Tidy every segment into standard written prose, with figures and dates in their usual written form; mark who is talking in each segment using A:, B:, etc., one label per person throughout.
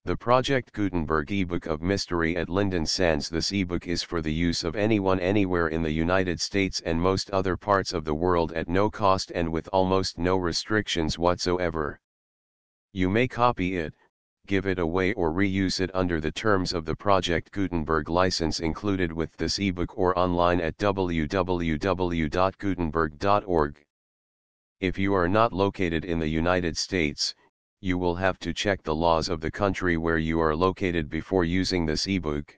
A: The Project Gutenberg ebook of Mystery at Lynden Sands. This ebook is for the use of anyone anywhere in the United States and most other parts of the world at no cost and with almost no restrictions whatsoever. You may copy it, give it away or reuse it under the terms of the Project Gutenberg license included with this ebook or online at www.gutenberg.org. If you are not located in the United States, you will have to check the laws of the country where you are located before using this ebook.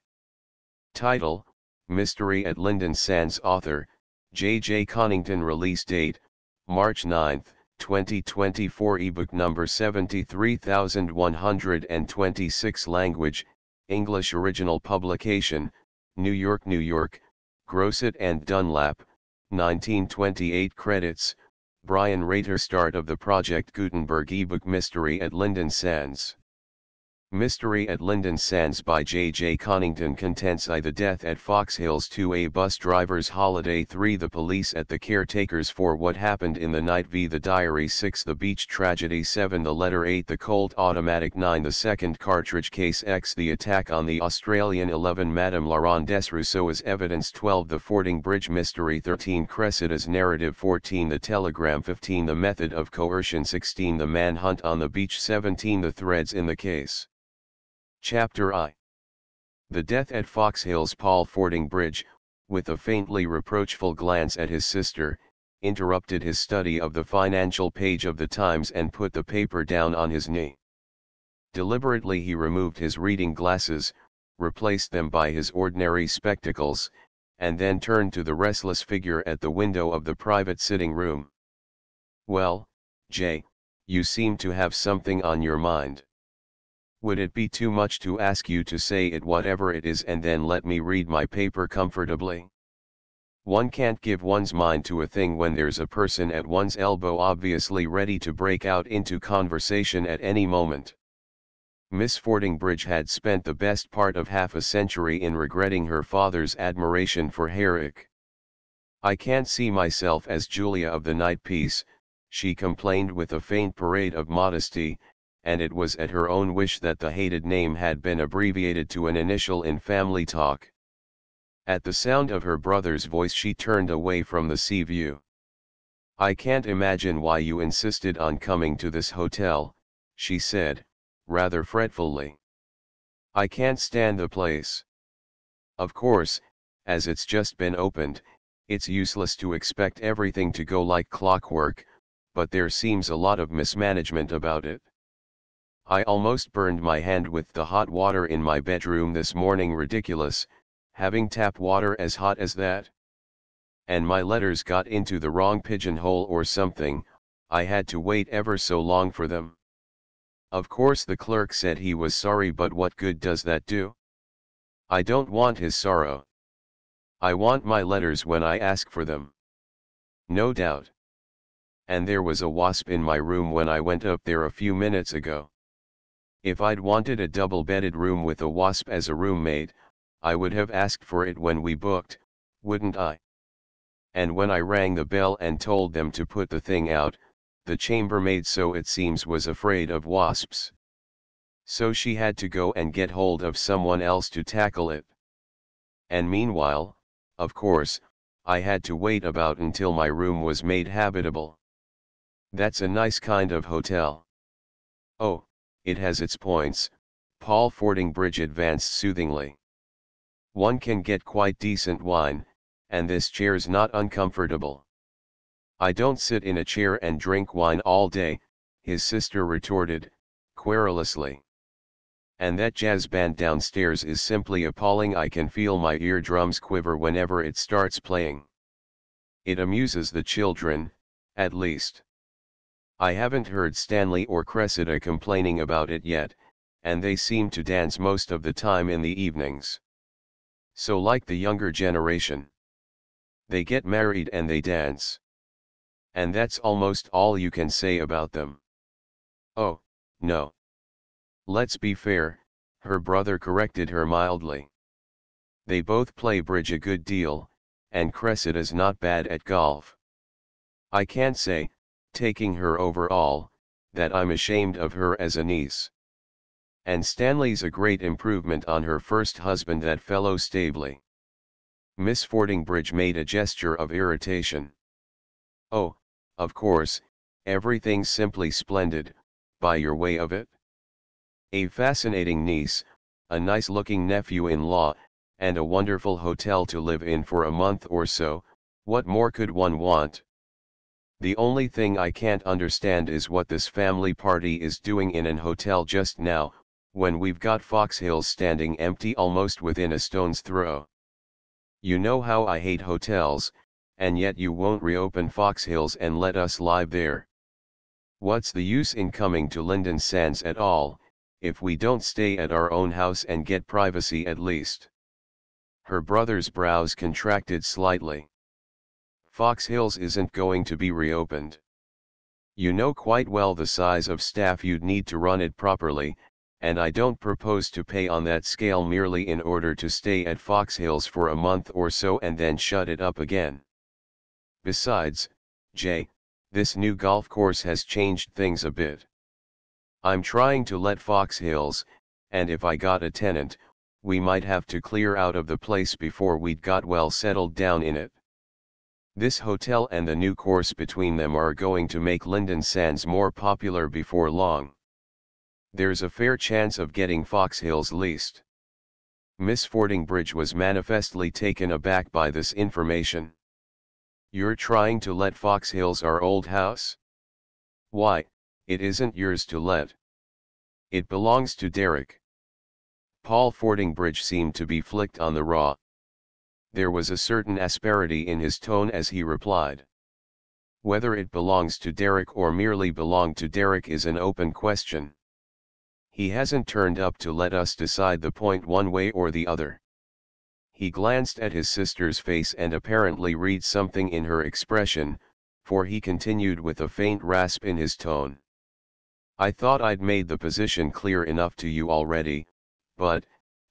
A: Title: Mystery at Lynden Sands. Author: J. Connington. Release date: March 9, 2024. Ebook number 73126. Language: English. Original publication: New York, New York, Grosset and Dunlap, 1928. Credits: Brian Rater. Start of the Project Gutenberg ebook Mystery at Lynden Sands. Mystery at Lynden Sands by J. Connington. Contents: I. The death at Fox Hills. 2. A bus driver's holiday. 3. The police at the caretakers. 4. What happened in the night. V. The diary. 6. The beach tragedy. 7. The letter. 8. The Colt automatic. 9. The second cartridge case. X. The attack on the Australian. 11. Madame Laurent Desrousseau as evidence. 12. The fording bridge mystery. 13. Cressida's narrative. 14. The telegram. 15. The method of coercion. 16. The manhunt on the beach. 17. The threads in the case. Chapter I. The death at Fox Hills. Paul Fording Bridge, with a faintly reproachful glance at his sister, interrupted his study of the financial page of the Times and put the paper down on his knee. Deliberately he removed his reading glasses, replaced them by his ordinary spectacles, and then turned to the restless figure at the window of the private sitting room. "Well, Jay, you seem to have something on your mind. Would it be too much to ask you to say it whatever it is and then let me read my paper comfortably? One can't give one's mind to a thing when there's a person at one's elbow obviously ready to break out into conversation at any moment." Miss Fordingbridge had spent the best part of half a century in regretting her father's admiration for Herrick. "I can't see myself as Julia of the Night Piece," she complained with a faint parade of modesty, and it was at her own wish that the hated name had been abbreviated to an initial in family talk. At the sound of her brother's voice she turned away from the sea view. "I can't imagine why you insisted on coming to this hotel," she said, rather fretfully. "I can't stand the place. Of course, as it's just been opened, it's useless to expect everything to go like clockwork, but there seems a lot of mismanagement about it. I almost burned my hand with the hot water in my bedroom this morning. Ridiculous, having tap water as hot as that. And my letters got into the wrong pigeonhole or something, I had to wait ever so long for them. Of course the clerk said he was sorry, but what good does that do? I don't want his sorrow. I want my letters when I ask for them. No doubt. And there was a wasp in my room when I went up there a few minutes ago. If I'd wanted a double-bedded room with a wasp as a roommate, I would have asked for it when we booked, wouldn't I? And when I rang the bell and told them to put the thing out, the chambermaid, so it seems, was afraid of wasps. So she had to go and get hold of someone else to tackle it. And meanwhile, of course, I had to wait about until my room was made habitable. That's a nice kind of hotel." "Oh, it has its points," Paul Fordingbridge advanced soothingly. "One can get quite decent wine, and this chair's not uncomfortable." "I don't sit in a chair and drink wine all day," his sister retorted, querulously. "And that jazz band downstairs is simply appalling. I can feel my eardrums quiver whenever it starts playing. It amuses the children, at least. I haven't heard Stanley or Cressida complaining about it yet, and they seem to dance most of the time in the evenings. So like the younger generation. They get married and they dance. And that's almost all you can say about them." "Oh, no. Let's be fair," her brother corrected her mildly. "They both play bridge a good deal, and Cressida's not bad at golf. I can't say, taking her overall, that I'm ashamed of her as a niece. And Stanley's a great improvement on her first husband, that fellow Staveley. Miss Fordingbridge made a gesture of irritation. Oh, of course, everything's simply splendid, by your way of it. A fascinating niece, a nice-looking nephew-in-law, and a wonderful hotel to live in for a month or so, what more could one want? The only thing I can't understand is what this family party is doing in an hotel just now, when we've got Fox Hills standing empty almost within a stone's throw. You know how I hate hotels, and yet you won't reopen Fox Hills and let us live there. What's the use in coming to Lynden Sands at all, if we don't stay at our own house and get privacy at least? Her brother's brows contracted slightly. Fox Hills isn't going to be reopened. You know quite well the size of staff you'd need to run it properly, and I don't propose to pay on that scale merely in order to stay at Fox Hills for a month or so and then shut it up again. Besides, Jay, this new golf course has changed things a bit. I'm trying to let Fox Hills, and if I got a tenant, we might have to clear out of the place before we'd got well settled down in it. This hotel and the new course between them are going to make Lynden Sands more popular before long. There's a fair chance of getting Fox Hills leased. Miss Fordingbridge was manifestly taken aback by this information. You're trying to let Fox Hills, our old house? Why, it isn't yours to let. It belongs to Derek. Paul Fordingbridge seemed to be flicked on the raw. There was a certain asperity in his tone as he replied. Whether it belongs to Derek or merely belonged to Derek is an open question. He hasn't turned up to let us decide the point one way or the other. He glanced at his sister's face and apparently read something in her expression, for he continued with a faint rasp in his tone. I thought I'd made the position clear enough to you already, but,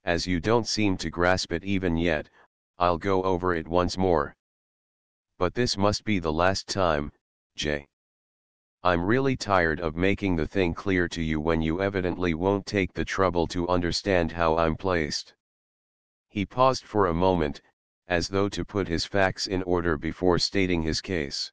A: as you don't seem to grasp it even yet, I'll go over it once more. But this must be the last time, Jay. I'm really tired of making the thing clear to you when you evidently won't take the trouble to understand how I'm placed. He paused for a moment, as though to put his facts in order before stating his case.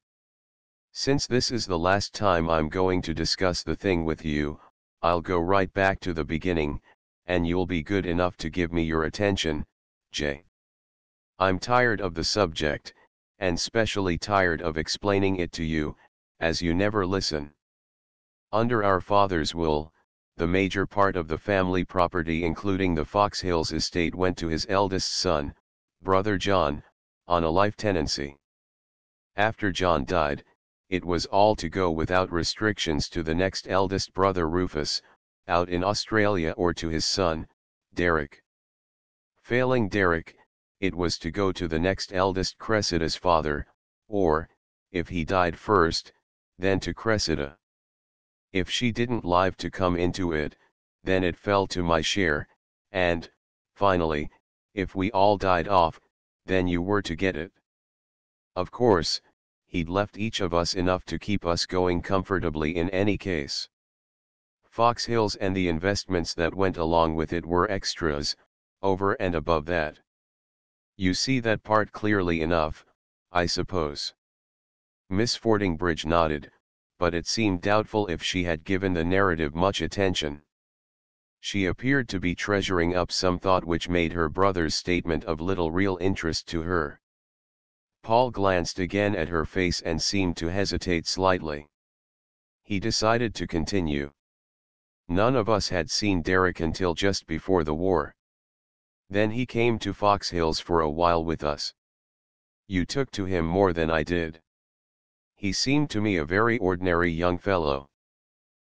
A: Since this is the last time I'm going to discuss the thing with you, I'll go right back to the beginning, and you'll be good enough to give me your attention, Jay. I'm tired of the subject, and specially tired of explaining it to you, as you never listen. Under our father's will, the major part of the family property including the Fox Hills estate went to his eldest son, brother John, on a life tenancy. After John died, it was all to go without restrictions to the next eldest brother Rufus, out in Australia, or to his son, Derek. Failing Derek, it was to go to the next eldest, Cressida's father, or, if he died first, then to Cressida. If she didn't live to come into it, then it fell to my share, and, finally, if we all died off, then you were to get it. Of course, he'd left each of us enough to keep us going comfortably in any case. Fox Hills and the investments that went along with it were extras, over and above that. You see that part clearly enough, I suppose. Miss Fordingbridge nodded, but it seemed doubtful if she had given the narrative much attention. She appeared to be treasuring up some thought which made her brother's statement of little real interest to her. Paul glanced again at her face and seemed to hesitate slightly. He decided to continue. None of us had seen Derek until just before the war. Then he came to Fox Hills for a while with us. You took to him more than I did. He seemed to me a very ordinary young fellow.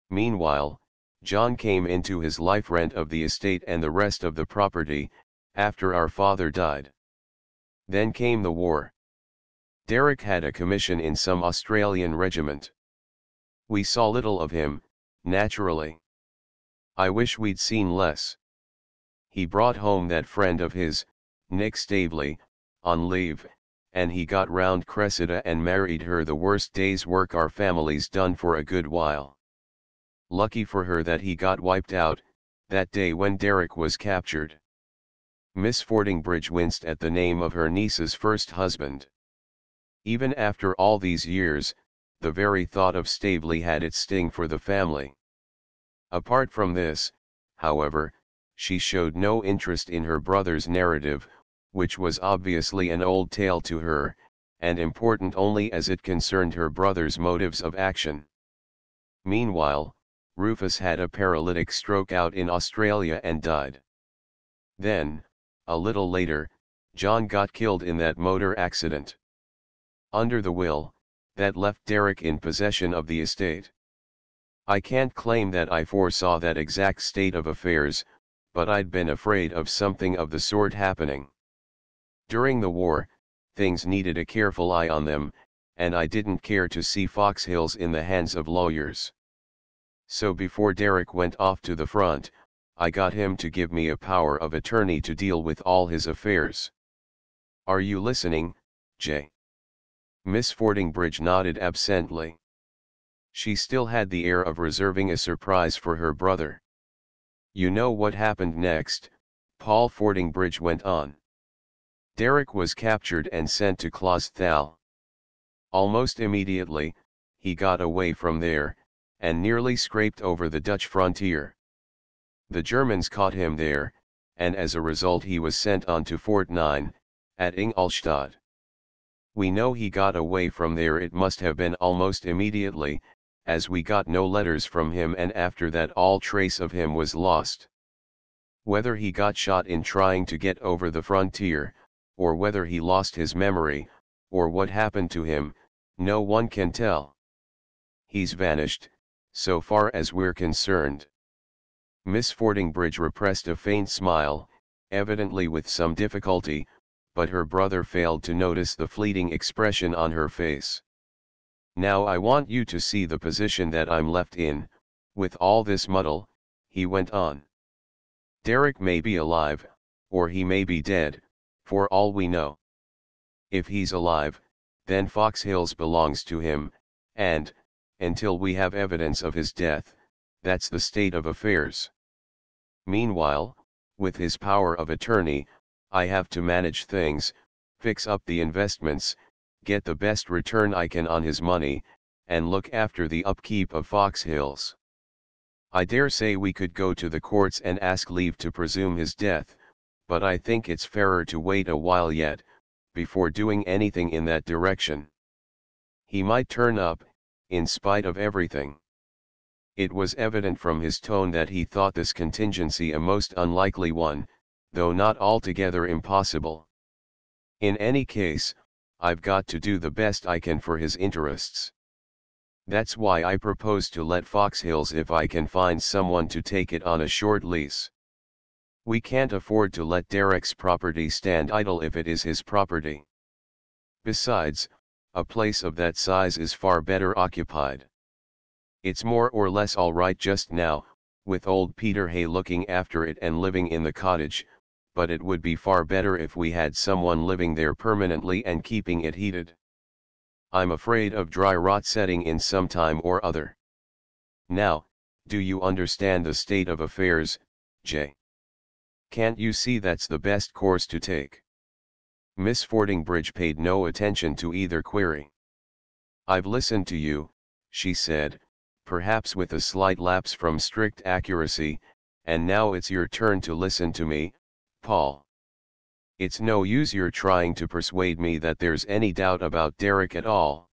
A: Meanwhile, John came into his life, rent of the estate and the rest of the property, after our father died. Then came the war. Derek had a commission in some Australian regiment. We saw little of him, naturally. I wish we'd seen less. He brought home that friend of his, Nick Staveley, on leave, and he got round Cressida and married her, the worst day's work our family's done for a good while. Lucky for her that he got wiped out, that day when Derek was captured. Miss Fordingbridge winced at the name of her niece's first husband. Even after all these years, the very thought of Staveley had its sting for the family. Apart from this, however, she showed no interest in her brother's narrative, which was obviously an old tale to her, and important only as it concerned her brother's motives of action. Meanwhile, Rufus had a paralytic stroke out in Australia and died. Then, a little later, John got killed in that motor accident. Under the will, that left Derek in possession of the estate. I can't claim that I foresaw that exact state of affairs, but I'd been afraid of something of the sort happening. During the war, things needed a careful eye on them, and I didn't care to see Fox Hills in the hands of lawyers. So before Derek went off to the front, I got him to give me a power of attorney to deal with all his affairs. Are you listening, Jay? Miss Fordingbridge nodded absently. She still had the air of reserving a surprise for her brother. You know what happened next, Paul Fordingbridge went on. Derek was captured and sent to Clausthal. Almost immediately, he got away from there, and nearly scraped over the Dutch frontier. The Germans caught him there, and as a result he was sent on to Fort 9, at Ingolstadt. We know he got away from there, it must have been almost immediately, as we got no letters from him, and after that all trace of him was lost. Whether he got shot in trying to get over the frontier, or whether he lost his memory, or what happened to him, no one can tell. He's vanished, so far as we're concerned. Miss Fordingbridge repressed a faint smile, evidently with some difficulty, but her brother failed to notice the fleeting expression on her face. Now I want you to see the position that I'm left in, with all this muddle, he went on. Derek may be alive, or he may be dead, for all we know. If he's alive, then Fox Hills belongs to him, and, until we have evidence of his death, that's the state of affairs. Meanwhile, with his power of attorney, I have to manage things, fix up the investments, get the best return I can on his money, and look after the upkeep of Fox Hills. I dare say we could go to the courts and ask leave to presume his death, but I think it's fairer to wait a while yet, before doing anything in that direction. He might turn up, in spite of everything. It was evident from his tone that he thought this contingency a most unlikely one, though not altogether impossible. In any case, I've got to do the best I can for his interests. That's why I propose to let Fox Hills if I can find someone to take it on a short lease. We can't afford to let Derek's property stand idle if it is his property. Besides, a place of that size is far better occupied. It's more or less all right just now, with old Peter Hay looking after it and living in the cottage, but it would be far better if we had someone living there permanently and keeping it heated. I'm afraid of dry rot setting in some time or other. Now, do you understand the state of affairs, Jay? Can't you see that's the best course to take? Miss Fordingbridge paid no attention to either query. I've listened to you, she said, perhaps with a slight lapse from strict accuracy, and now it's your turn to listen to me, Paul. It's no use your trying to persuade me that there's any doubt about Derek at all.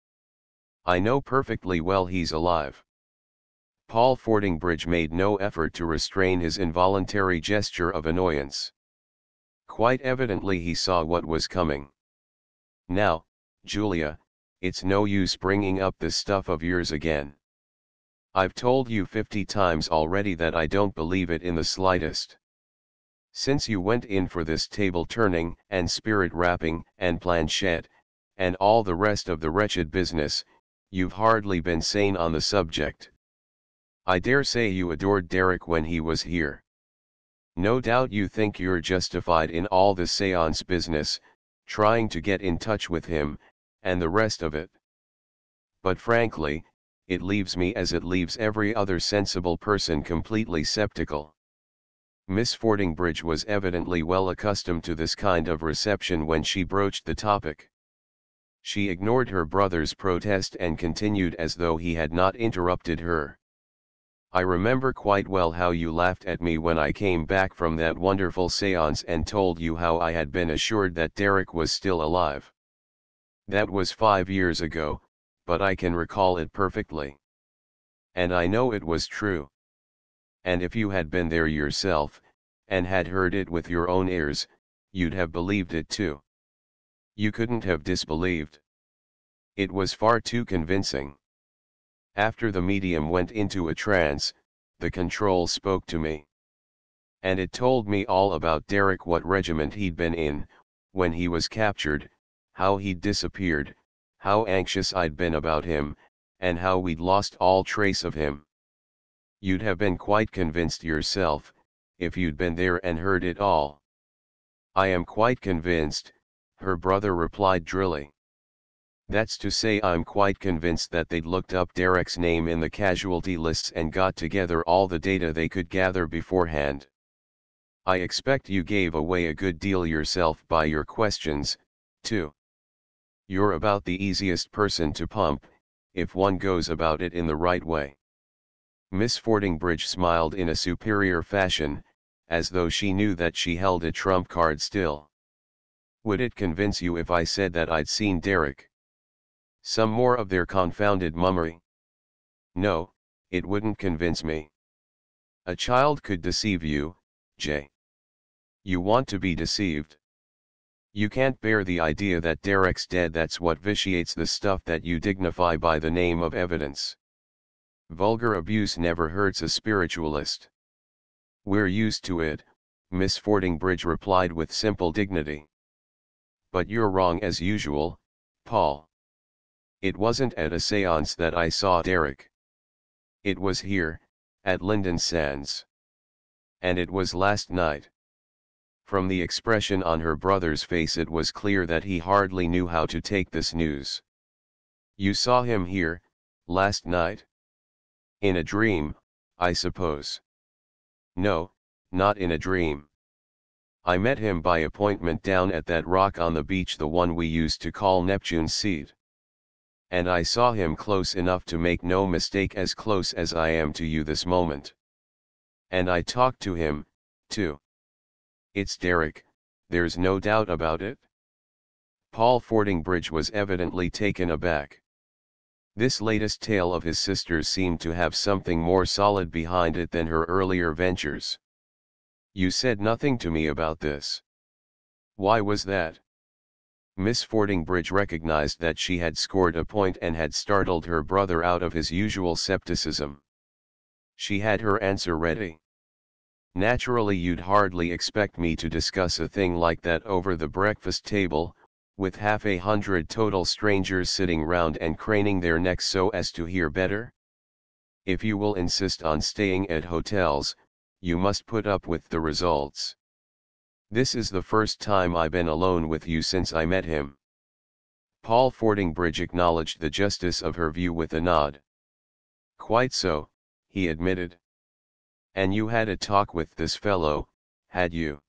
A: I know perfectly well he's alive. Paul Fordingbridge made no effort to restrain his involuntary gesture of annoyance. Quite evidently he saw what was coming. Now, Julia, it's no use bringing up this stuff of yours again. I've told you 50 times already that I don't believe it in the slightest. Since you went in for this table turning and spirit rapping and planchette, and all the rest of the wretched business, you've hardly been sane on the subject. I dare say you adored Derek when he was here. No doubt you think you're justified in all the séance business, trying to get in touch with him, and the rest of it. But frankly, it leaves me as it leaves every other sensible person completely skeptical. Miss Fordingbridge was evidently well accustomed to this kind of reception when she broached the topic. She ignored her brother's protest and continued as though he had not interrupted her. "I remember quite well how you laughed at me when I came back from that wonderful séance and told you how I had been assured that Derek was still alive. That was 5 years ago, but I can recall it perfectly. And I know it was true. And if you had been there yourself, and had heard it with your own ears, you'd have believed it too. You couldn't have disbelieved. It was far too convincing. After the medium went into a trance, the control spoke to me. And it told me all about Derek, what regiment he'd been in, when he was captured, how he'd disappeared, how anxious I'd been about him, and how we'd lost all trace of him. You'd have been quite convinced yourself, if you'd been there and heard it all." "I am quite convinced," her brother replied drily. "That's to say, I'm quite convinced that they'd looked up Derek's name in the casualty lists and got together all the data they could gather beforehand. I expect you gave away a good deal yourself by your questions, too. You're about the easiest person to pump, if one goes about it in the right way." Miss Fordingbridge smiled in a superior fashion, as though she knew that she held a trump card still. "Would it convince you if I said that I'd seen Derek? Some more of their confounded mummery?" "No, it wouldn't convince me." "A child could deceive you, Jay. You want to be deceived. You can't bear the idea that Derek's dead. That's what vitiates the stuff that you dignify by the name of evidence. Vulgar abuse never hurts a spiritualist." "We're used to it," Miss Fordingbridge replied with simple dignity. "But you're wrong as usual, Paul. It wasn't at a séance that I saw Derek. It was here, at Lynden Sands. And it was last night." From the expression on her brother's face it was clear that he hardly knew how to take this news. "You saw him here, last night? In a dream, I suppose?" "No, not in a dream. I met him by appointment down at that rock on the beach, the one we used to call Neptune's Seat. And I saw him close enough to make no mistake, as close as I am to you this moment. And I talked to him, too. It's Derek, there's no doubt about it." Paul Fordingbridge was evidently taken aback. This latest tale of his sister's seemed to have something more solid behind it than her earlier ventures. "You said nothing to me about this. Why was that?" Miss Fordingbridge recognized that she had scored a point and had startled her brother out of his usual scepticism. She had her answer ready. "Naturally, you'd hardly expect me to discuss a thing like that over the breakfast table, with 100 total strangers sitting round and craning their necks so as to hear better. If you will insist on staying at hotels, you must put up with the results. This is the first time I've been alone with you since I met him." Paul Fordingbridge acknowledged the justice of her view with a nod. "Quite so," he admitted. "And you had a talk with this fellow, had you?"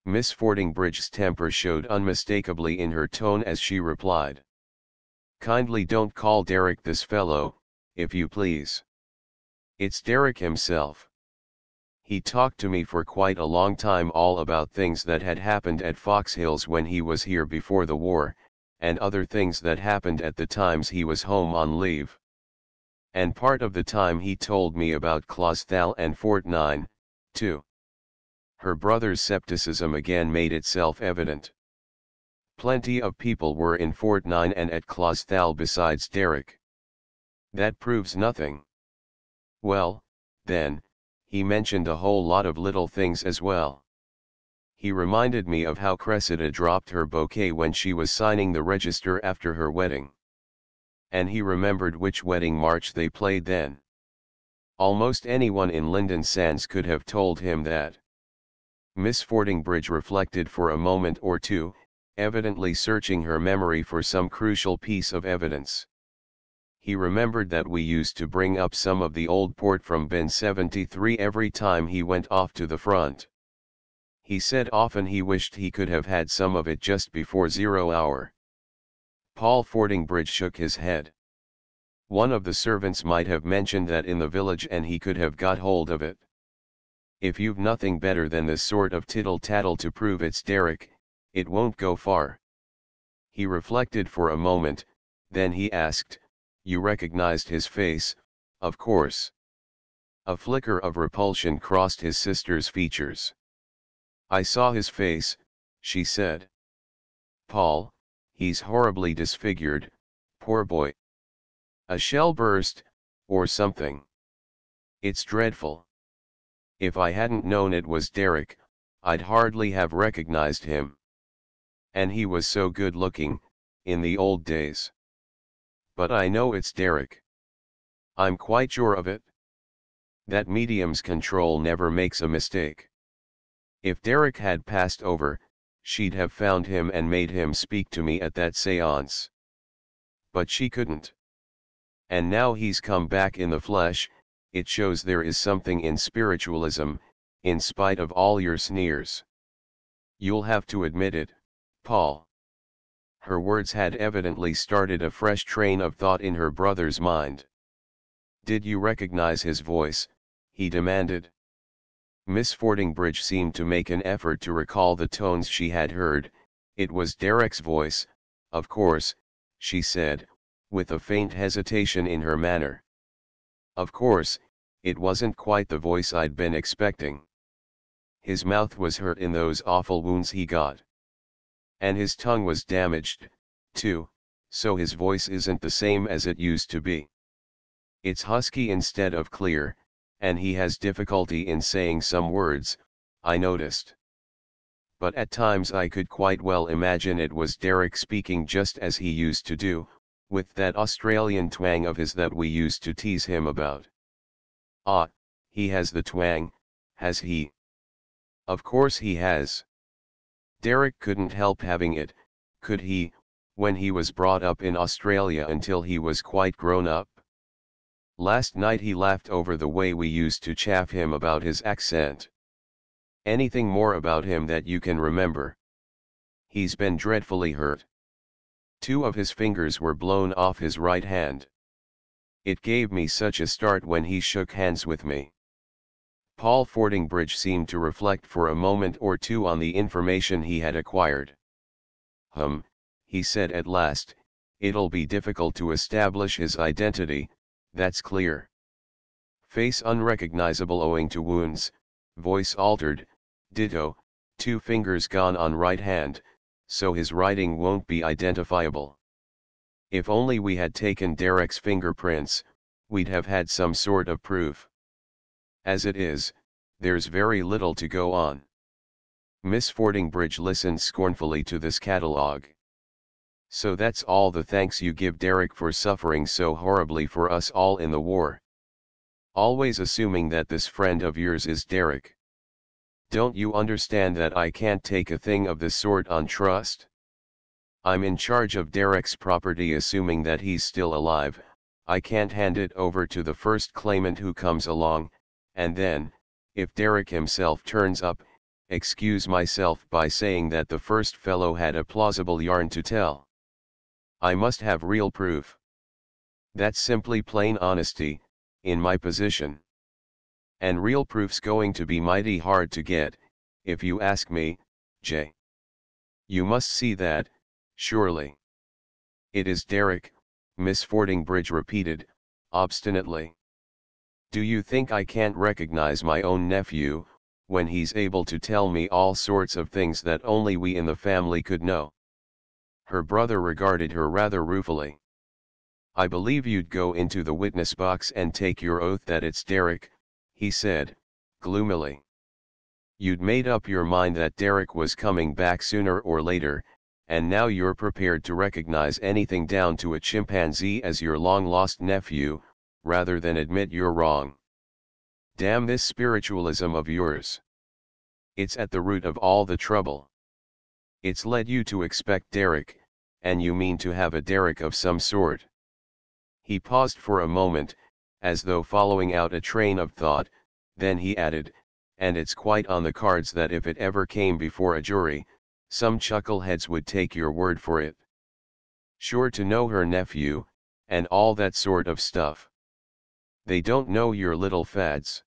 A: Miss Fordingbridge's temper showed unmistakably in her tone as she replied. "Kindly don't call Derek this fellow, if you please. It's Derek himself. He talked to me for quite a long time, all about things that had happened at Fox Hills when he was here before the war, and other things that happened at the times he was home on leave. And part of the time he told me about Clausthal and Fort 9, too." Her brother's scepticism again made itself evident. Plenty of people were in Fort 9 and at Clausthal besides Derek. "That proves nothing." "Well, then, he mentioned a whole lot of little things as well. He reminded me of how Cressida dropped her bouquet when she was signing the register after her wedding. And he remembered which wedding march they played then. Almost anyone in Lynden Sands could have told him that." Miss Fordingbridge reflected for a moment or two, evidently searching her memory for some crucial piece of evidence. He remembered that we used to bring up some of the old port from bin 73 every time he went off to the front. He said often he wished he could have had some of it just before 0 hour. Paul Fordingbridge shook his head. One of the servants might have mentioned that in the village and he could have got hold of it. If you've nothing better than this sort of tittle-tattle to prove it's Derek, it won't go far. He reflected for a moment, then he asked, "You recognized his face, of course?" A flicker of repulsion crossed his sister's features. "I saw his face," she said. "Paul, he's horribly disfigured, poor boy. A shell burst, or something. It's dreadful. If I hadn't known it was Derek, I'd hardly have recognized him. And he was so good looking, in the old days. But I know it's Derek. I'm quite sure of it. That medium's control never makes a mistake. If Derek had passed over, she'd have found him and made him speak to me at that séance. But she couldn't. And now he's come back in the flesh. It shows there is something in spiritualism, in spite of all your sneers. You'll have to admit it, Paul." Her words had evidently started a fresh train of thought in her brother's mind. "Did you recognize his voice?" he demanded. Miss Fordingbridge seemed to make an effort to recall the tones she had heard. "It was Derek's voice, of course," she said, with a faint hesitation in her manner. "Of course, it wasn't quite the voice I'd been expecting. His mouth was hurt in those awful wounds he got. And his tongue was damaged, too, so his voice isn't the same as it used to be. It's husky instead of clear, and he has difficulty in saying some words, I noticed. But at times I could quite well imagine it was Derek speaking just as he used to do, with that Australian twang of his that we used to tease him about." "Ah, he has the twang, has he?" "Of course he has. Derek couldn't help having it, could he, when he was brought up in Australia until he was quite grown up? Last night he laughed over the way we used to chaff him about his accent. Anything more about him that you can remember?" "He's been dreadfully hurt. 2 of his fingers were blown off his right hand. It gave me such a start when he shook hands with me." Paul Fordingbridge seemed to reflect for a moment or two on the information he had acquired. He said at last, "It'll be difficult to establish his identity, that's clear. Face unrecognizable owing to wounds, voice altered, ditto, 2 fingers gone on right hand, so his writing won't be identifiable. If only we had taken Derek's fingerprints, we'd have had some sort of proof. As it is, there's very little to go on." Miss Fordingbridge listened scornfully to this catalogue. "So that's all the thanks you give Derek for suffering so horribly for us all in the war? Always assuming that this friend of yours is Derek. Don't you understand that I can't take a thing of this sort on trust? I'm in charge of Derek's property assuming that he's still alive. I can't hand it over to the first claimant who comes along, and then, if Derek himself turns up, excuse myself by saying that the first fellow had a plausible yarn to tell. I must have real proof. That's simply plain honesty, in my position. And real proof's going to be mighty hard to get, if you ask me, Jay. You must see that, surely." "It is Derek," Miss Fordingbridge repeated, obstinately. "Do you think I can't recognize my own nephew, when he's able to tell me all sorts of things that only we in the family could know?" Her brother regarded her rather ruefully. "I believe you'd go into the witness box and take your oath that it's Derek," he said, gloomily. "You'd made up your mind that Derek was coming back sooner or later, and now you're prepared to recognize anything down to a chimpanzee as your long-lost nephew, rather than admit you're wrong. Damn this spiritualism of yours. It's at the root of all the trouble. It's led you to expect Derek, and you mean to have a Derek of some sort." He paused for a moment, as though following out a train of thought, then he added, and it's quite on the cards that if it ever came before a jury, some chuckleheads would take your word for it. Sure to know her nephew, and all that sort of stuff. They don't know your little fads.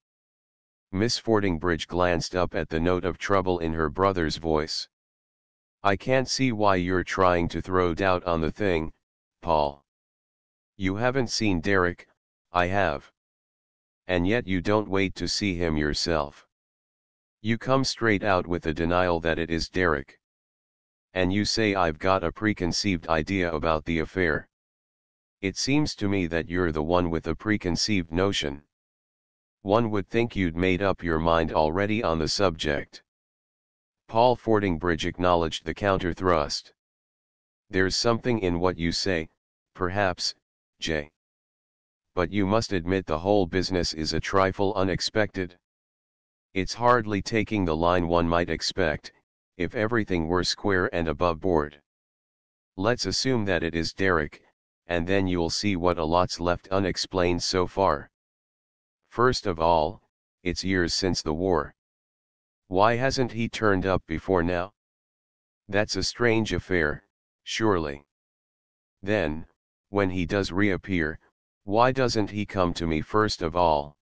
A: Miss Fordingbridge glanced up at the note of trouble in her brother's voice. I can't see why you're trying to throw doubt on the thing, Paul. You haven't seen Derek, I have. And yet you don't wait to see him yourself. You come straight out with a denial that it is Derek. And you say I've got a preconceived idea about the affair. It seems to me that you're the one with a preconceived notion. One would think you'd made up your mind already on the subject. Paul Fordingbridge acknowledged the counter-thrust. There's something in what you say, perhaps, Jay. But you must admit the whole business is a trifle unexpected. It's hardly taking the line one might expect, if everything were square and above board. Let's assume that it is Derek, and then you'll see what a lot's left unexplained so far. First of all, it's years since the war. Why hasn't he turned up before now? That's a strange affair, surely. Then, when he does reappear, why doesn't he come to me first of all?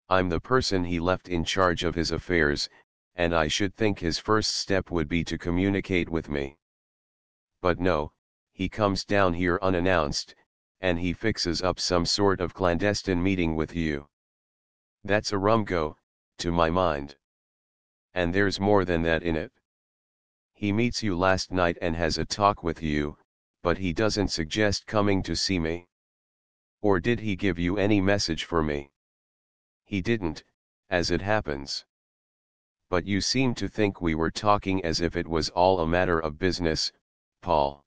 A: I'm the person he left in charge of his affairs, and I should think his first step would be to communicate with me. But no, he comes down here unannounced, and he fixes up some sort of clandestine meeting with you. That's a rum go, to my mind. And there's more than that in it. He meets you last night and has a talk with you, but he doesn't suggest coming to see me. Or did he give you any message for me? He didn't, as it happens. But you seem to think we were talking as if it was all a matter of business, Paul.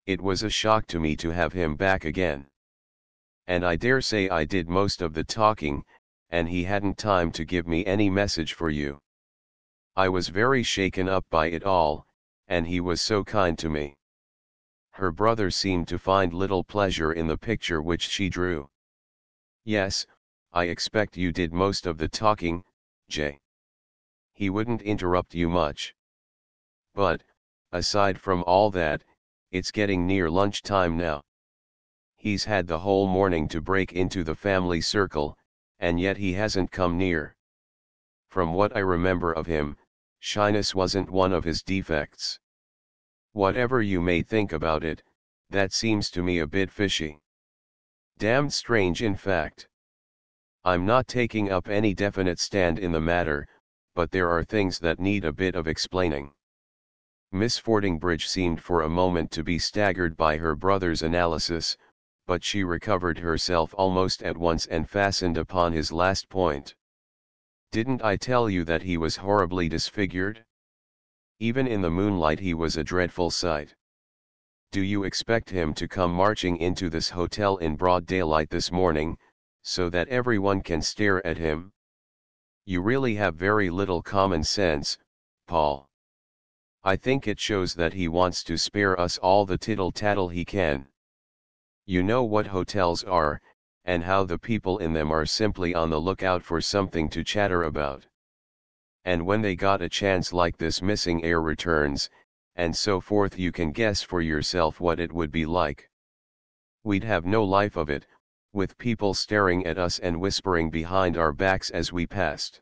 A: It was a shock to me to have him back again. And I dare say I did most of the talking, and he hadn't time to give me any message for you. I was very shaken up by it all, and he was so kind to me. Her brother seemed to find little pleasure in the picture which she drew. Yes, I expect you did most of the talking, Jay. He wouldn't interrupt you much. But, aside from all that, it's getting near lunchtime now. He's had the whole morning to break into the family circle, and yet he hasn't come near. From what I remember of him, shyness wasn't one of his defects. Whatever you may think about it, that seems to me a bit fishy. Damned strange in fact. I'm not taking up any definite stand in the matter, but there are things that need a bit of explaining. Miss Fordingbridge seemed for a moment to be staggered by her brother's analysis, but she recovered herself almost at once and fastened upon his last point. Didn't I tell you that he was horribly disfigured? Even in the moonlight he was a dreadful sight. Do you expect him to come marching into this hotel in broad daylight this morning, so that everyone can stare at him? You really have very little common sense, Paul. I think it shows that he wants to spare us all the tittle-tattle he can. You know what hotels are, and how the people in them are simply on the lookout for something to chatter about. And when they got a chance like this missing heir returns, and so forth, you can guess for yourself what it would be like. We'd have no life of it, with people staring at us and whispering behind our backs as we passed.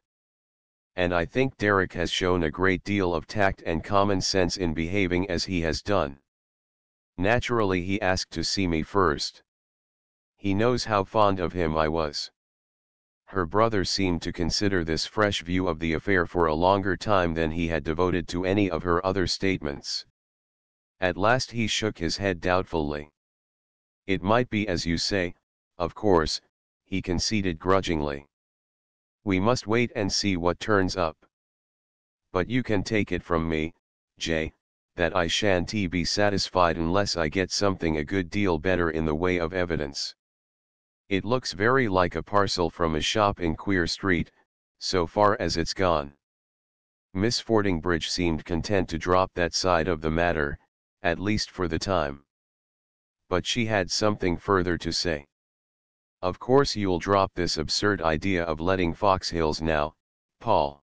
A: And I think Derek has shown a great deal of tact and common sense in behaving as he has done. Naturally he asked to see me first. He knows how fond of him I was. Her brother seemed to consider this fresh view of the affair for a longer time than he had devoted to any of her other statements. At last he shook his head doubtfully. It might be as you say, of course, he conceded grudgingly. We must wait and see what turns up. But you can take it from me, Jay, that I shan't be satisfied unless I get something a good deal better in the way of evidence. It looks very like a parcel from a shop in Queer Street, so far as it's gone. Miss Fordingbridge seemed content to drop that side of the matter, at least for the time. But she had something further to say. Of course you'll drop this absurd idea of letting Fox Hills now, Paul.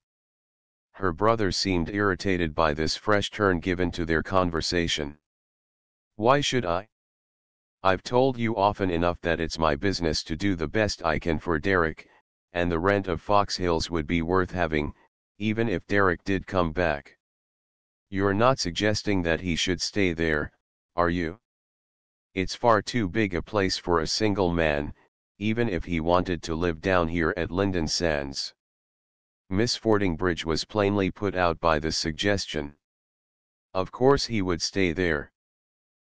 A: Her brother seemed irritated by this fresh turn given to their conversation. Why should I? I've told you often enough that it's my business to do the best I can for Derek, and the rent of Fox Hills would be worth having, even if Derek did come back. You're not suggesting that he should stay there, are you? It's far too big a place for a single man, even if he wanted to live down here at Lynden Sands. Miss Fordingbridge was plainly put out by this suggestion. Of course he would stay there.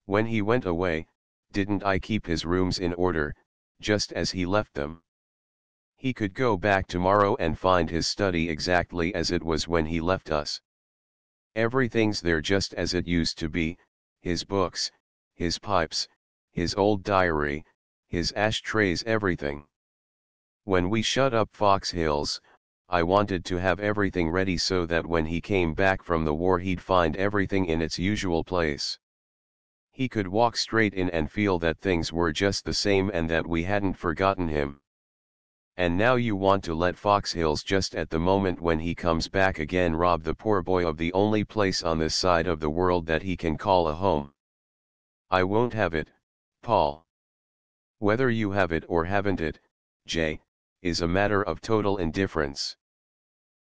A: When he went away, didn't I keep his rooms in order, just as he left them? He could go back tomorrow and find his study exactly as it was when he left us. Everything's there just as it used to be, his books, his pipes, his old diary, his ashtrays, everything. When we shut up Fox Hills, I wanted to have everything ready so that when he came back from the war he'd find everything in its usual place. He could walk straight in and feel that things were just the same and that we hadn't forgotten him. And now you want to let Fox Hills just at the moment when he comes back again rob the poor boy of the only place on this side of the world that he can call a home. I won't have it, Paul. Whether you have it or haven't it, Jay, is a matter of total indifference.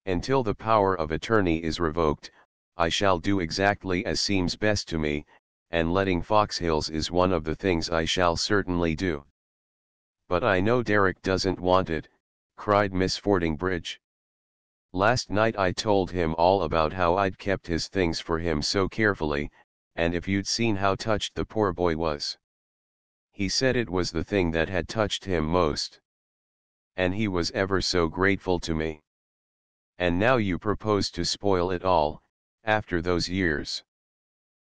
A: Until the power of attorney is revoked, I shall do exactly as seems best to me, and letting Fox Hills is one of the things I shall certainly do. But I know Derek doesn't want it, cried Miss Fordingbridge. Last night I told him all about how I'd kept his things for him so carefully, and if you'd seen how touched the poor boy was. He said it was the thing that had touched him most. And he was ever so grateful to me. And now you propose to spoil it all, after those years.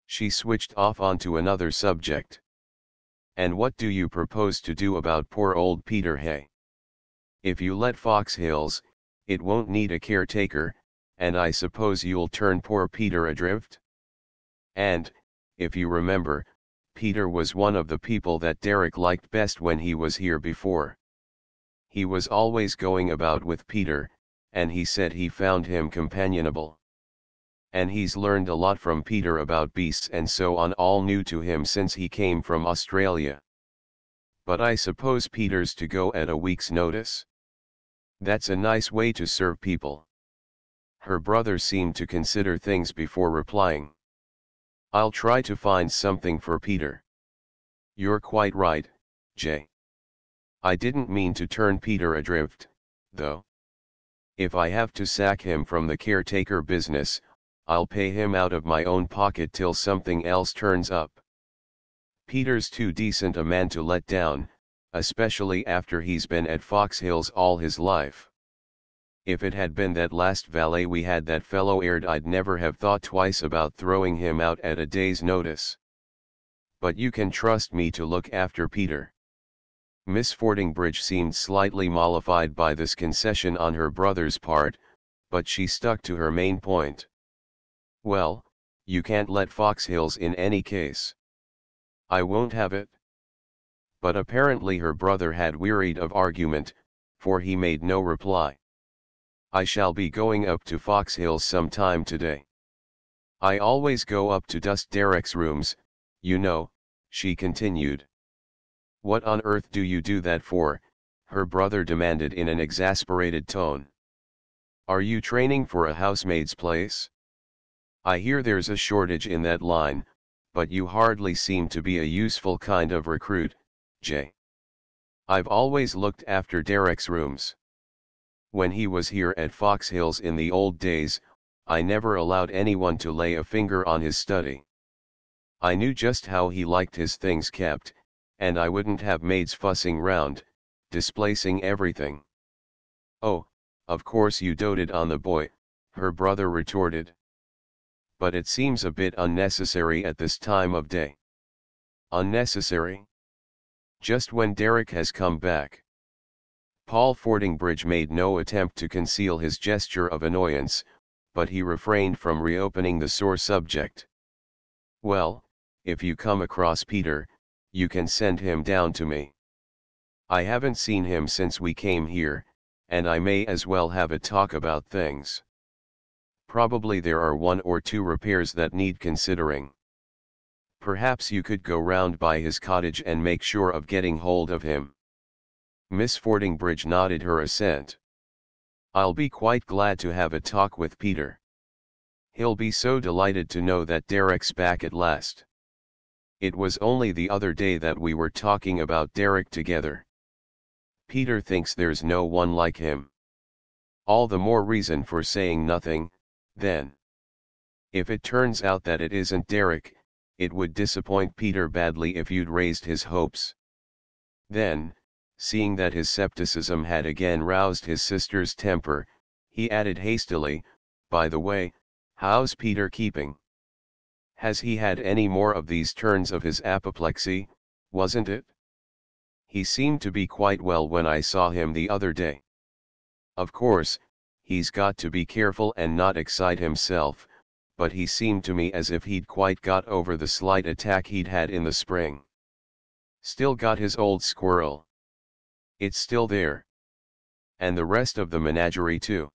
A: She switched off onto another subject. And what do you propose to do about poor old Peter Hay? If you let Fox Hills, it won't need a caretaker, and I suppose you'll turn poor Peter adrift? And, if you remember, Peter was one of the people that Derek liked best when he was here before. He was always going about with Peter, and he said he found him companionable. And he's learned a lot from Peter about beasts and so on, all new to him since he came from Australia. But I suppose Peter's to go at a week's notice? That's a nice way to serve people. Her brother seemed to consider things before replying. I'll try to find something for Peter. You're quite right, Jay. I didn't mean to turn Peter adrift, though. If I have to sack him from the caretaker business, I'll pay him out of my own pocket till something else turns up. Peter's too decent a man to let down, especially after he's been at Fox Hills all his life. If it had been that last valet we had that fellow aired, I'd never have thought twice about throwing him out at a day's notice. But you can trust me to look after Peter. Miss Fordingbridge seemed slightly mollified by this concession on her brother's part, but she stuck to her main point. Well, you can't let Fox Hills in any case. I won't have it. But apparently her brother had wearied of argument, for he made no reply. I shall be going up to Fox Hills sometime today. I always go up to dust Derek's rooms, you know, she continued. What on earth do you do that for? Her brother demanded in an exasperated tone. Are you training for a housemaid's place? I hear there's a shortage in that line, but you hardly seem to be a useful kind of recruit, Jay. I've always looked after Derek's rooms. When he was here at Fox Hills in the old days, I never allowed anyone to lay a finger on his study. I knew just how he liked his things kept, and I wouldn't have maids fussing round, displacing everything. Oh, of course you doted on the boy, her brother retorted. But it seems a bit unnecessary at this time of day. Unnecessary? Just when Derek has come back. Paul Fordingbridge made no attempt to conceal his gesture of annoyance, but he refrained from reopening the sore subject. Well, if you come across Peter, you can send him down to me. I haven't seen him since we came here, and I may as well have a talk about things. Probably there are 1 or 2 repairs that need considering. Perhaps you could go round by his cottage and make sure of getting hold of him." Miss Fordingbridge nodded her assent. "I'll be quite glad to have a talk with Peter. He'll be so delighted to know that Derek's back at last. It was only the other day that we were talking about Derek together. Peter thinks there's no one like him. All the more reason for saying nothing, then. If it turns out that it isn't Derek, it would disappoint Peter badly if you'd raised his hopes." Then, seeing that his scepticism had again roused his sister's temper, he added hastily, "By the way, how's Peter keeping? Has he had any more of these turns of his apoplexy, wasn't it? He seemed to be quite well when I saw him the other day. Of course, he's got to be careful and not excite himself, but he seemed to me as if he'd quite got over the slight attack he'd had in the spring. Still got his old squirrel. It's still there. And the rest of the menagerie too.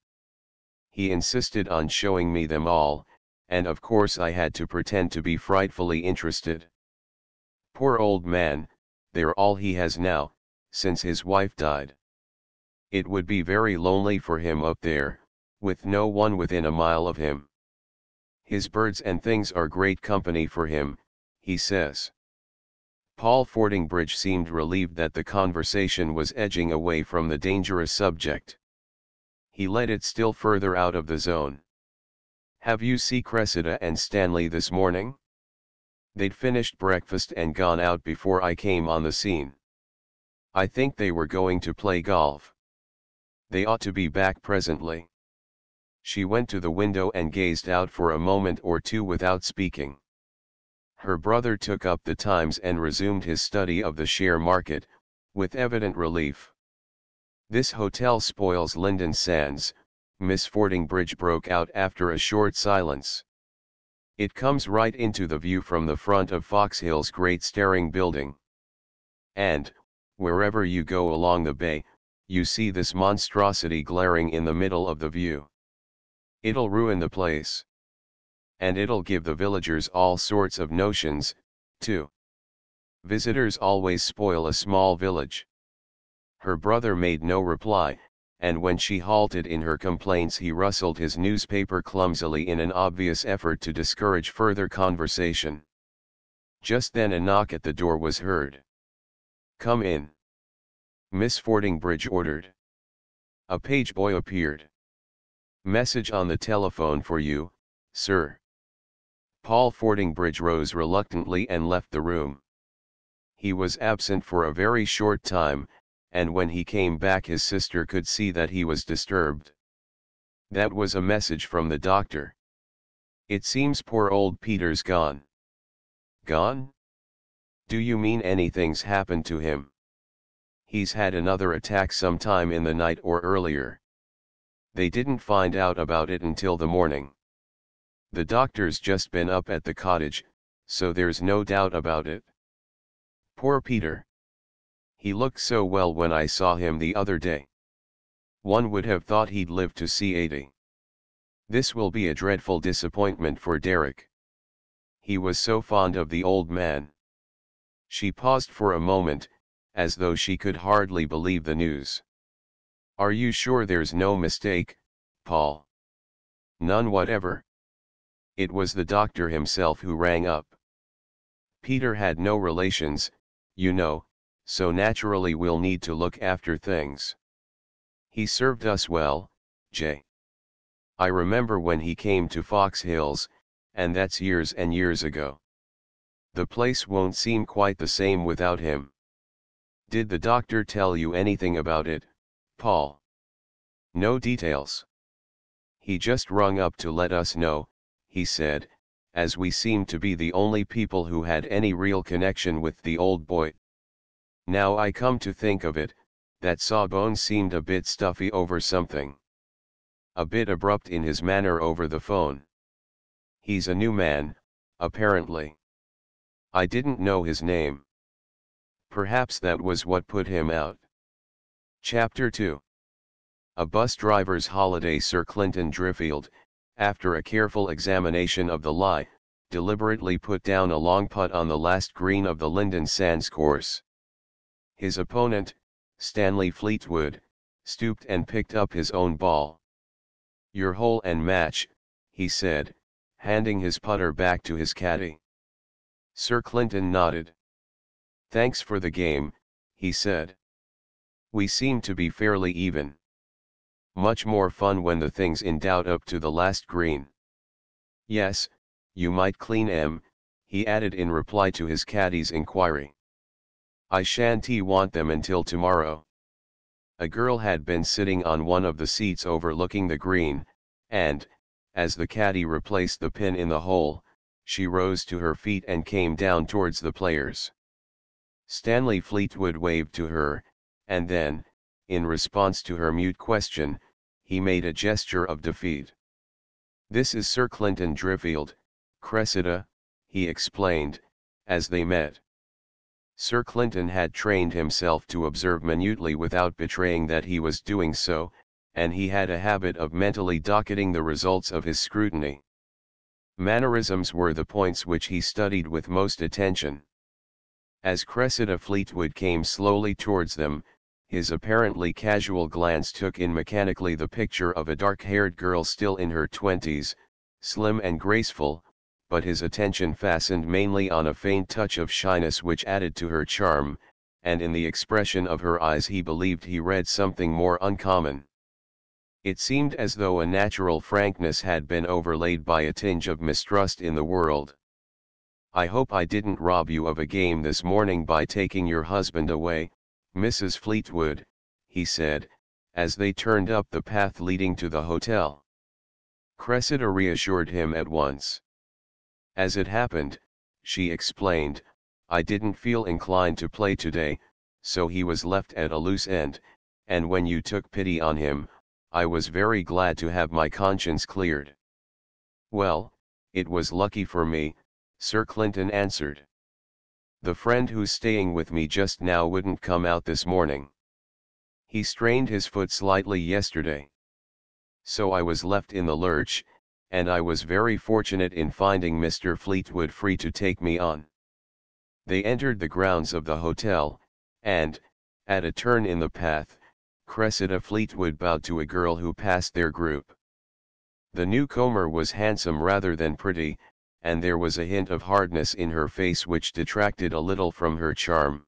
A: He insisted on showing me them all, and of course I had to pretend to be frightfully interested. Poor old man, they're all he has now, since his wife died. It would be very lonely for him up there, with no one within a mile of him. His birds and things are great company for him, he says." Paul Fordingbridge seemed relieved that the conversation was edging away from the dangerous subject. He led it still further out of the zone. "Have you seen Cressida and Stanley this morning? They'd finished breakfast and gone out before I came on the scene. I think they were going to play golf. They ought to be back presently." She went to the window and gazed out for a moment or 2 without speaking. Her brother took up the Times and resumed his study of the share market, with evident relief. "This hotel spoils Lynden Sands," Miss Fordingbridge broke out after a short silence. "It comes right into the view from the front of Foxhill's great staring building. And, wherever you go along the bay, you see this monstrosity glaring in the middle of the view. It'll ruin the place. And it'll give the villagers all sorts of notions, too. Visitors always spoil a small village." Her brother made no reply, and when she halted in her complaints he rustled his newspaper clumsily in an obvious effort to discourage further conversation. Just then a knock at the door was heard. "Come in," Miss Fordingbridge ordered. A page boy appeared. "Message on the telephone for you, sir." Paul Fordingbridge rose reluctantly and left the room. He was absent for a very short time, and when he came back his sister could see that he was disturbed. "That was a message from the doctor. It seems poor old Peter's gone." "Gone? Do you mean anything's happened to him? He's had another attack sometime in the night or earlier. They didn't find out about it until the morning. The doctor's just been up at the cottage, so there's no doubt about it. Poor Peter. He looked so well when I saw him the other day. One would have thought he'd lived to see 80. This will be a dreadful disappointment for Derek. He was so fond of the old man." She paused for a moment, as though she could hardly believe the news. "Are you sure there's no mistake, Paul?" "None whatever. It was the doctor himself who rang up. Peter had no relations, you know, so naturally we'll need to look after things. He served us well, Jay. I remember when he came to Fox Hills, and that's years and years ago. The place won't seem quite the same without him. Did the doctor tell you anything about it, Paul?" "No details. He just rung up to let us know," he said, "as we seemed to be the only people who had any real connection with the old boy. Now I come to think of it, that Sawbones seemed a bit stuffy over something. A bit abrupt in his manner over the phone. He's a new man, apparently. I didn't know his name. Perhaps that was what put him out. Chapter 2. A bus driver's holiday. Sir Clinton Driffield, after a careful examination of the lie, deliberately put down a long putt on the last green of the Lynden Sands course. His opponent, Stanley Fleetwood, stooped and picked up his own ball. "Your hole and match," he said, handing his putter back to his caddy. Sir Clinton nodded. "Thanks for the game," he said. "We seem to be fairly even. Much more fun when the thing's in doubt up to the last green. Yes, you might clean 'em," he added in reply to his caddy's inquiry. "I shan't want them until tomorrow." A girl had been sitting on one of the seats overlooking the green, and, as the caddy replaced the pin in the hole, she rose to her feet and came down towards the players. Stanley Fleetwood waved to her, and then, in response to her mute question, he made a gesture of defeat. "This is Sir Clinton Driffield, Cressida," he explained, as they met. Sir Clinton had trained himself to observe minutely without betraying that he was doing so, and he had a habit of mentally docketing the results of his scrutiny. Mannerisms were the points which he studied with most attention. As Cressida Fleetwood came slowly towards them, his apparently casual glance took in mechanically the picture of a dark-haired girl still in her 20s, slim and graceful, but his attention fastened mainly on a faint touch of shyness which added to her charm, and in the expression of her eyes he believed he read something more uncommon. It seemed as though a natural frankness had been overlaid by a tinge of mistrust in the world. "I hope I didn't rob you of a game this morning by taking your husband away, Mrs. Fleetwood," he said, as they turned up the path leading to the hotel. Cressida reassured him at once. "As it happened," she explained, "I didn't feel inclined to play today, so he was left at a loose end, and when you took pity on him, I was very glad to have my conscience cleared." "Well, it was lucky for me," Sir Clinton answered. "The friend who's staying with me just now wouldn't come out this morning. He strained his foot slightly yesterday. So I was left in the lurch, and I was very fortunate in finding Mr. Fleetwood free to take me on." They entered the grounds of the hotel, and, at a turn in the path, Cressida Fleetwood bowed to a girl who passed their group. The newcomer was handsome rather than pretty, and there was a hint of hardness in her face which detracted a little from her charm.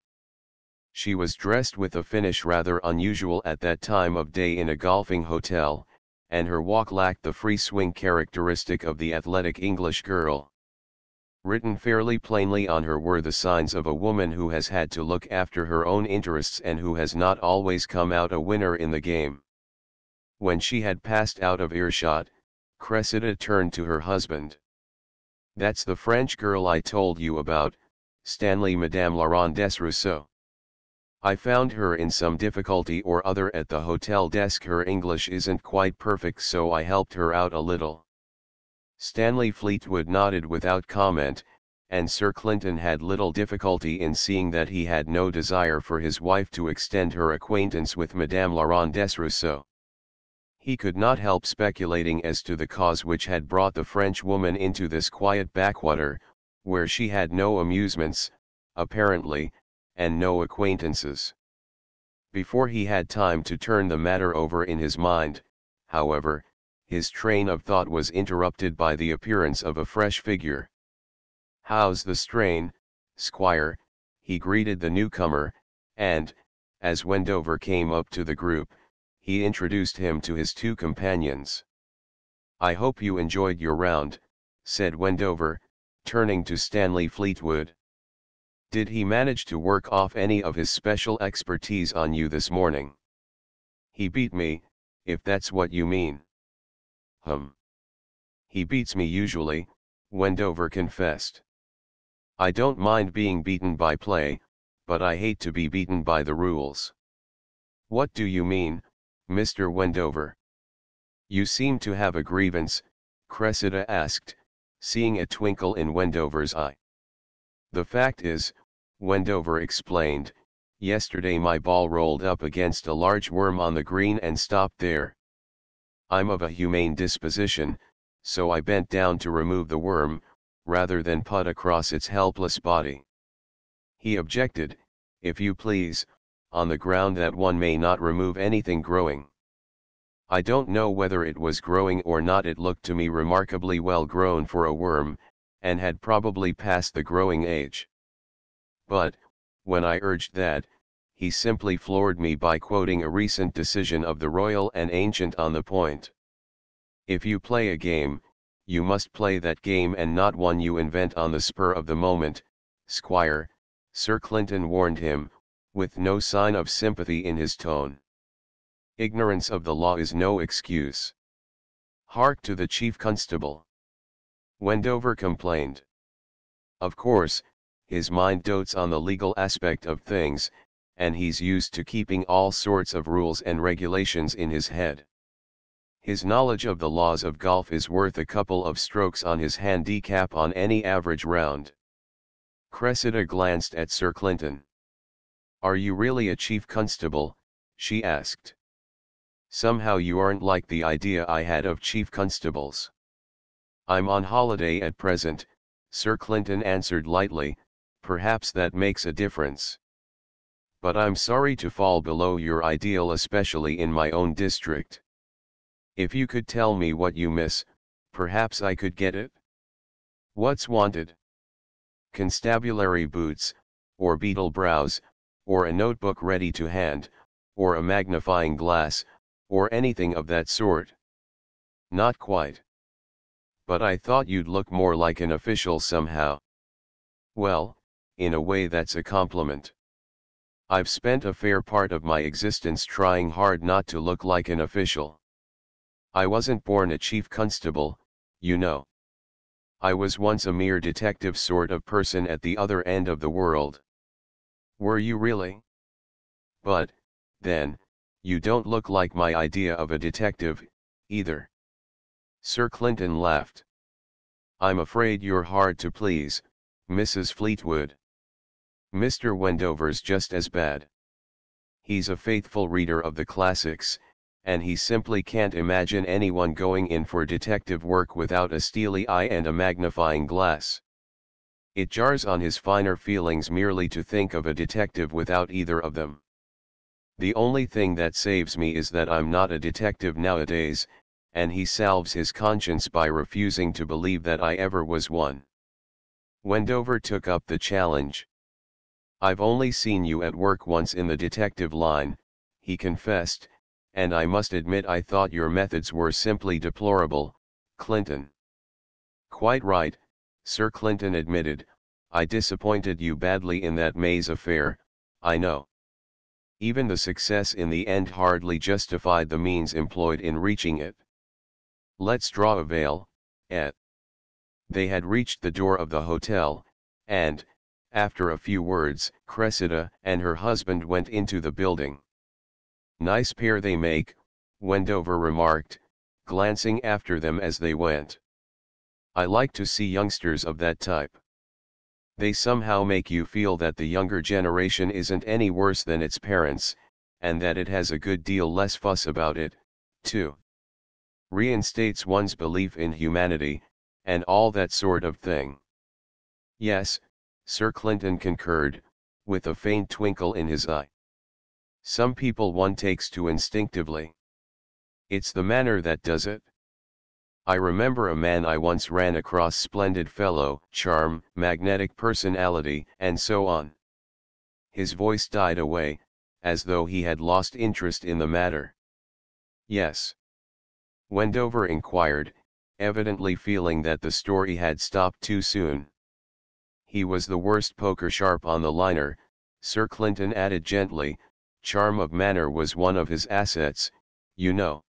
A: She was dressed with a finish rather unusual at that time of day in a golfing hotel, and her walk lacked the free swing characteristic of the athletic English girl. Written fairly plainly on her were the signs of a woman who has had to look after her own interests and who has not always come out a winner in the game. When she had passed out of earshot, Cressida turned to her husband. "That's the French girl I told you about, Stanley, Madame Laurent Desrousseau. I found her in some difficulty or other at the hotel desk. Her English isn't quite perfect, so I helped her out a little." Stanley Fleetwood nodded without comment, and Sir Clinton had little difficulty in seeing that he had no desire for his wife to extend her acquaintance with Madame Laurent Desrousseau. He could not help speculating as to the cause which had brought the French woman into this quiet backwater, where she had no amusements, apparently, and no acquaintances. Before he had time to turn the matter over in his mind, however, his train of thought was interrupted by the appearance of a fresh figure. "How's the strain, Squire?" he greeted the newcomer, and, as Wendover came up to the group, he introduced him to his two companions. "I hope you enjoyed your round," said Wendover, turning to Stanley Fleetwood. "Did he manage to work off any of his special expertise on you this morning?" "He beat me, if that's what you mean." "He beats me usually," Wendover confessed. "I don't mind being beaten by play, but I hate to be beaten by the rules." "What do you mean, Mr. Wendover?" "You seem to have a grievance," Cressida asked, seeing a twinkle in Wendover's eye. "The fact is, Wendover explained, "Yesterday my ball rolled up against a large worm on the green and stopped there. I'm of a humane disposition, so I bent down to remove the worm, rather than putt across its helpless body." He objected, "If you please, on the ground that one may not remove anything growing." I don't know whether it was growing or not. It looked to me remarkably well grown for a worm, and had probably passed the growing age. But, when I urged that, he simply floored me by quoting a recent decision of the Royal and Ancient on the point. "If you play a game, you must play that game and not one you invent on the spur of the moment, Squire," Sir Clinton warned him, with no sign of sympathy in his tone. "Ignorance of the law is no excuse." "Hark to the Chief Constable," Wendover complained. "Of course, his mind dotes on the legal aspect of things, and he's used to keeping all sorts of rules and regulations in his head. His knowledge of the laws of golf is worth a couple of strokes on his handicap on any average round." Cressida glanced at Sir Clinton. "Are you really a chief constable?" she asked. "Somehow you aren't like the idea I had of chief constables." "I'm on holiday at present," Sir Clinton answered lightly, "perhaps that makes a difference. But I'm sorry to fall below your ideal, especially in my own district. If you could tell me what you miss, perhaps I could get it." "What's wanted?" "Constabulary boots, or beetle brows, or a notebook ready to hand, or a magnifying glass, or anything of that sort." "Not quite. But I thought you'd look more like an official somehow." "Well, in a way that's a compliment. I've spent a fair part of my existence trying hard not to look like an official. I wasn't born a chief constable, you know. I was once a mere detective sort of person at the other end of the world." "Were you really? But, then, you don't look like my idea of a detective, either." Sir Clinton laughed. "I'm afraid you're hard to please, Mrs. Fleetwood. Mr. Wendover's just as bad. He's a faithful reader of the classics, and he simply can't imagine anyone going in for detective work without a steely eye and a magnifying glass. It jars on his finer feelings merely to think of a detective without either of them. The only thing that saves me is that I'm not a detective nowadays, and he salves his conscience by refusing to believe that I ever was one." Wendover took up the challenge. "I've only seen you at work once in the detective line," he confessed, "and I must admit I thought your methods were simply deplorable, Clinton." "Quite right," Sir Clinton admitted, "I disappointed you badly in that Maze affair, I know. Even the success in the end hardly justified the means employed in reaching it. Let's draw a veil, Ed." They had reached the door of the hotel, and, after a few words, Cressida and her husband went into the building. "Nice pair they make," Wendover remarked, glancing after them as they went. "I like to see youngsters of that type. They somehow make you feel that the younger generation isn't any worse than its parents, and that it has a good deal less fuss about it, too. Reinstates one's belief in humanity, and all that sort of thing." "Yes," Sir Clinton concurred, with a faint twinkle in his eye. "Some people one takes to instinctively. It's the manner that does it. I remember a man I once ran across, splendid fellow, charm, magnetic personality, and so on." His voice died away, as though he had lost interest in the matter. "Yes?" Wendover inquired, evidently feeling that the story had stopped too soon. "He was the worst poker sharp on the liner," Sir Clinton added gently. "Charm of manner was one of his assets, you know."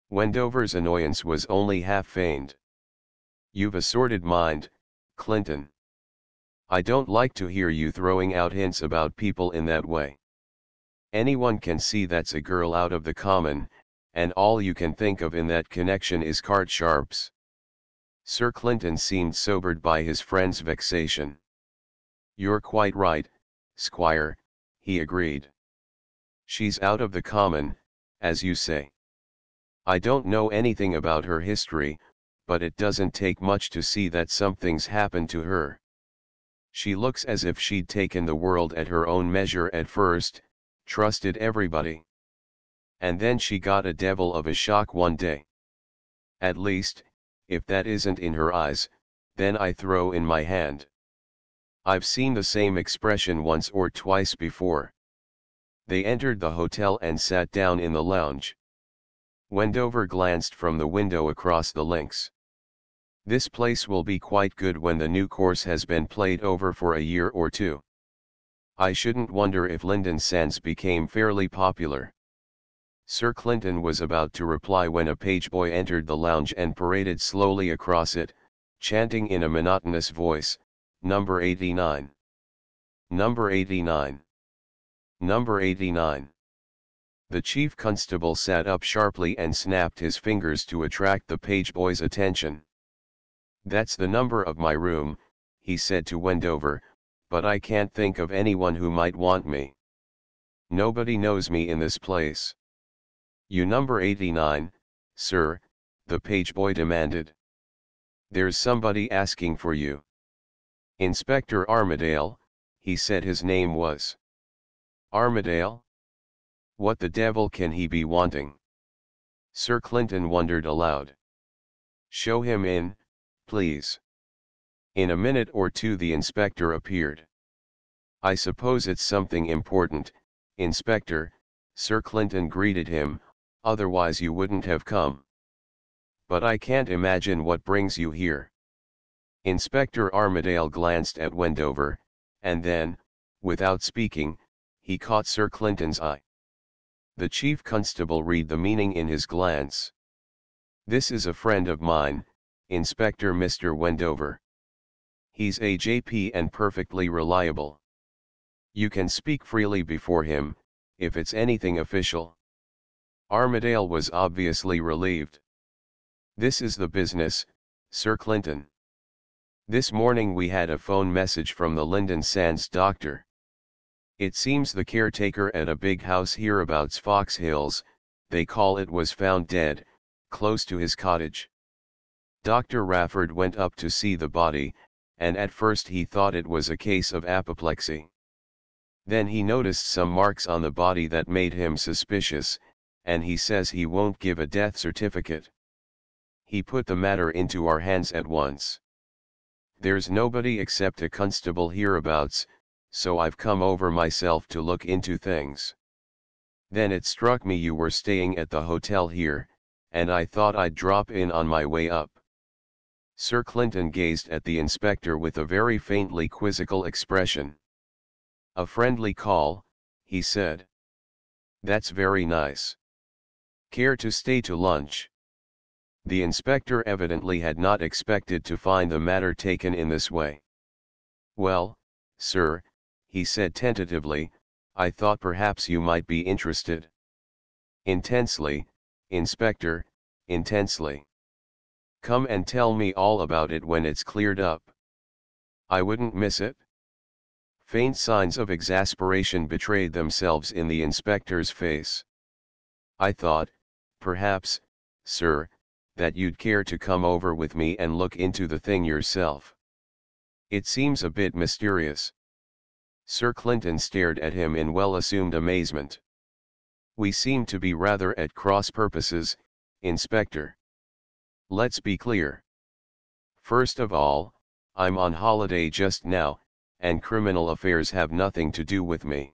A: Wendover's annoyance was only half feigned. "You've a sordid mind, Clinton. I don't like to hear you throwing out hints about people in that way. Anyone can see that's a girl out of the common, and all you can think of in that connection is card sharps." Sir Clinton seemed sobered by his friend's vexation. You're quite right, Squire, he agreed. She's out of the common, as you say. I don't know anything about her history, but it doesn't take much to see that something's happened to her. She looks as if she'd taken the world at her own measure at first, trusted everybody. And then she got a devil of a shock one day. At least, if that isn't in her eyes, then I throw in my hand. I've seen the same expression once or twice before. They entered the hotel and sat down in the lounge. Wendover glanced from the window across the links. This place will be quite good when the new course has been played over for a year or two. I shouldn't wonder if Lynden Sands became fairly popular. Sir Clinton was about to reply when a page boy entered the lounge and paraded slowly across it, chanting in a monotonous voice, "Number 89. Number 89. Number 89. The chief constable sat up sharply and snapped his fingers to attract the page boy's attention. "That's the number of my room," he said to Wendover, "but I can't think of anyone who might want me. Nobody knows me in this place." "You number 89, sir?" the page boy demanded. "There's somebody asking for you." "Inspector Armadale," he said his name was. "Armadale? What the devil can he be wanting?" Sir Clinton wondered aloud. "Show him in, please." In a minute or two the inspector appeared. "I suppose it's something important, Inspector," Sir Clinton greeted him, "otherwise you wouldn't have come." "But I can't imagine what brings you here." Inspector Armadale glanced at Wendover, and then, without speaking, he caught Sir Clinton's eye. The chief constable read the meaning in his glance. "This is a friend of mine, Inspector Mr. Wendover. He's a JP and perfectly reliable. You can speak freely before him, if it's anything official." Armadale was obviously relieved. "This is the business, Sir Clinton. This morning we had a phone message from the Lynden Sands doctor. It seems the caretaker at a big house hereabouts Fox Hills, they call it, was found dead, close to his cottage. Dr. Rafford went up to see the body, and at first he thought it was a case of apoplexy. Then he noticed some marks on the body that made him suspicious, and he says he won't give a death certificate. He put the matter into our hands at once. There's nobody except a constable hereabouts, so I've come over myself to look into things. Then it struck me you were staying at the hotel here, and I thought I'd drop in on my way up." Sir Clinton gazed at the inspector with a very faintly quizzical expression. "A friendly call," he said. "That's very nice. Care to stay to lunch?" The inspector evidently had not expected to find the matter taken in this way. "Well, sir," he said tentatively, "I thought perhaps you might be interested." "Intensely, Inspector, intensely. Come and tell me all about it when it's cleared up." "I wouldn't miss it." Faint signs of exasperation betrayed themselves in the inspector's face. "I thought, perhaps, sir, that you'd care to come over with me and look into the thing yourself. It seems a bit mysterious." Sir Clinton stared at him in well-assumed amazement. "We seem to be rather at cross purposes, Inspector. Let's be clear. First of all, I'm on holiday just now, and criminal affairs have nothing to do with me.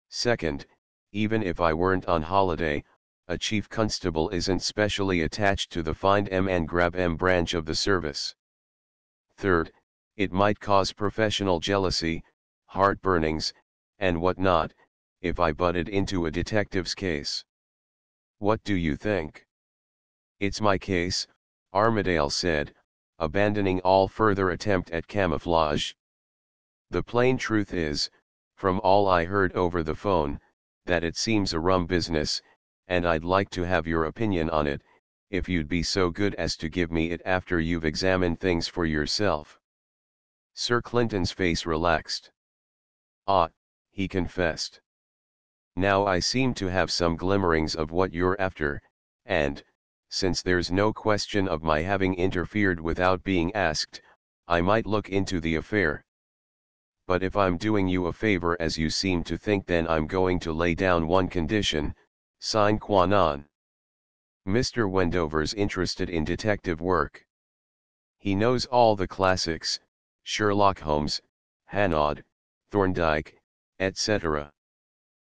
A: Second, even if I weren't on holiday, a chief constable isn't specially attached to the Find 'em and Grab 'em branch of the service. Third, it might cause professional jealousy, heartburnings, and whatnot, if I butted into a detective's case. What do you think?" "It's my case," Armadale said, abandoning all further attempt at camouflage. "The plain truth is, from all I heard over the phone, that it seems a rum business, and I'd like to have your opinion on it, if you'd be so good as to give me it after you've examined things for yourself." Sir Clinton's face relaxed. "Ah," he confessed. "Now I seem to have some glimmerings of what you're after, and, since there's no question of my having interfered without being asked, I might look into the affair. But if I'm doing you a favor as you seem to think, then I'm going to lay down one condition, sine qua non." Mr. Wendover's interested in detective work. He knows all the classics, Sherlock Holmes, Hanaud, Thorndyke, etc.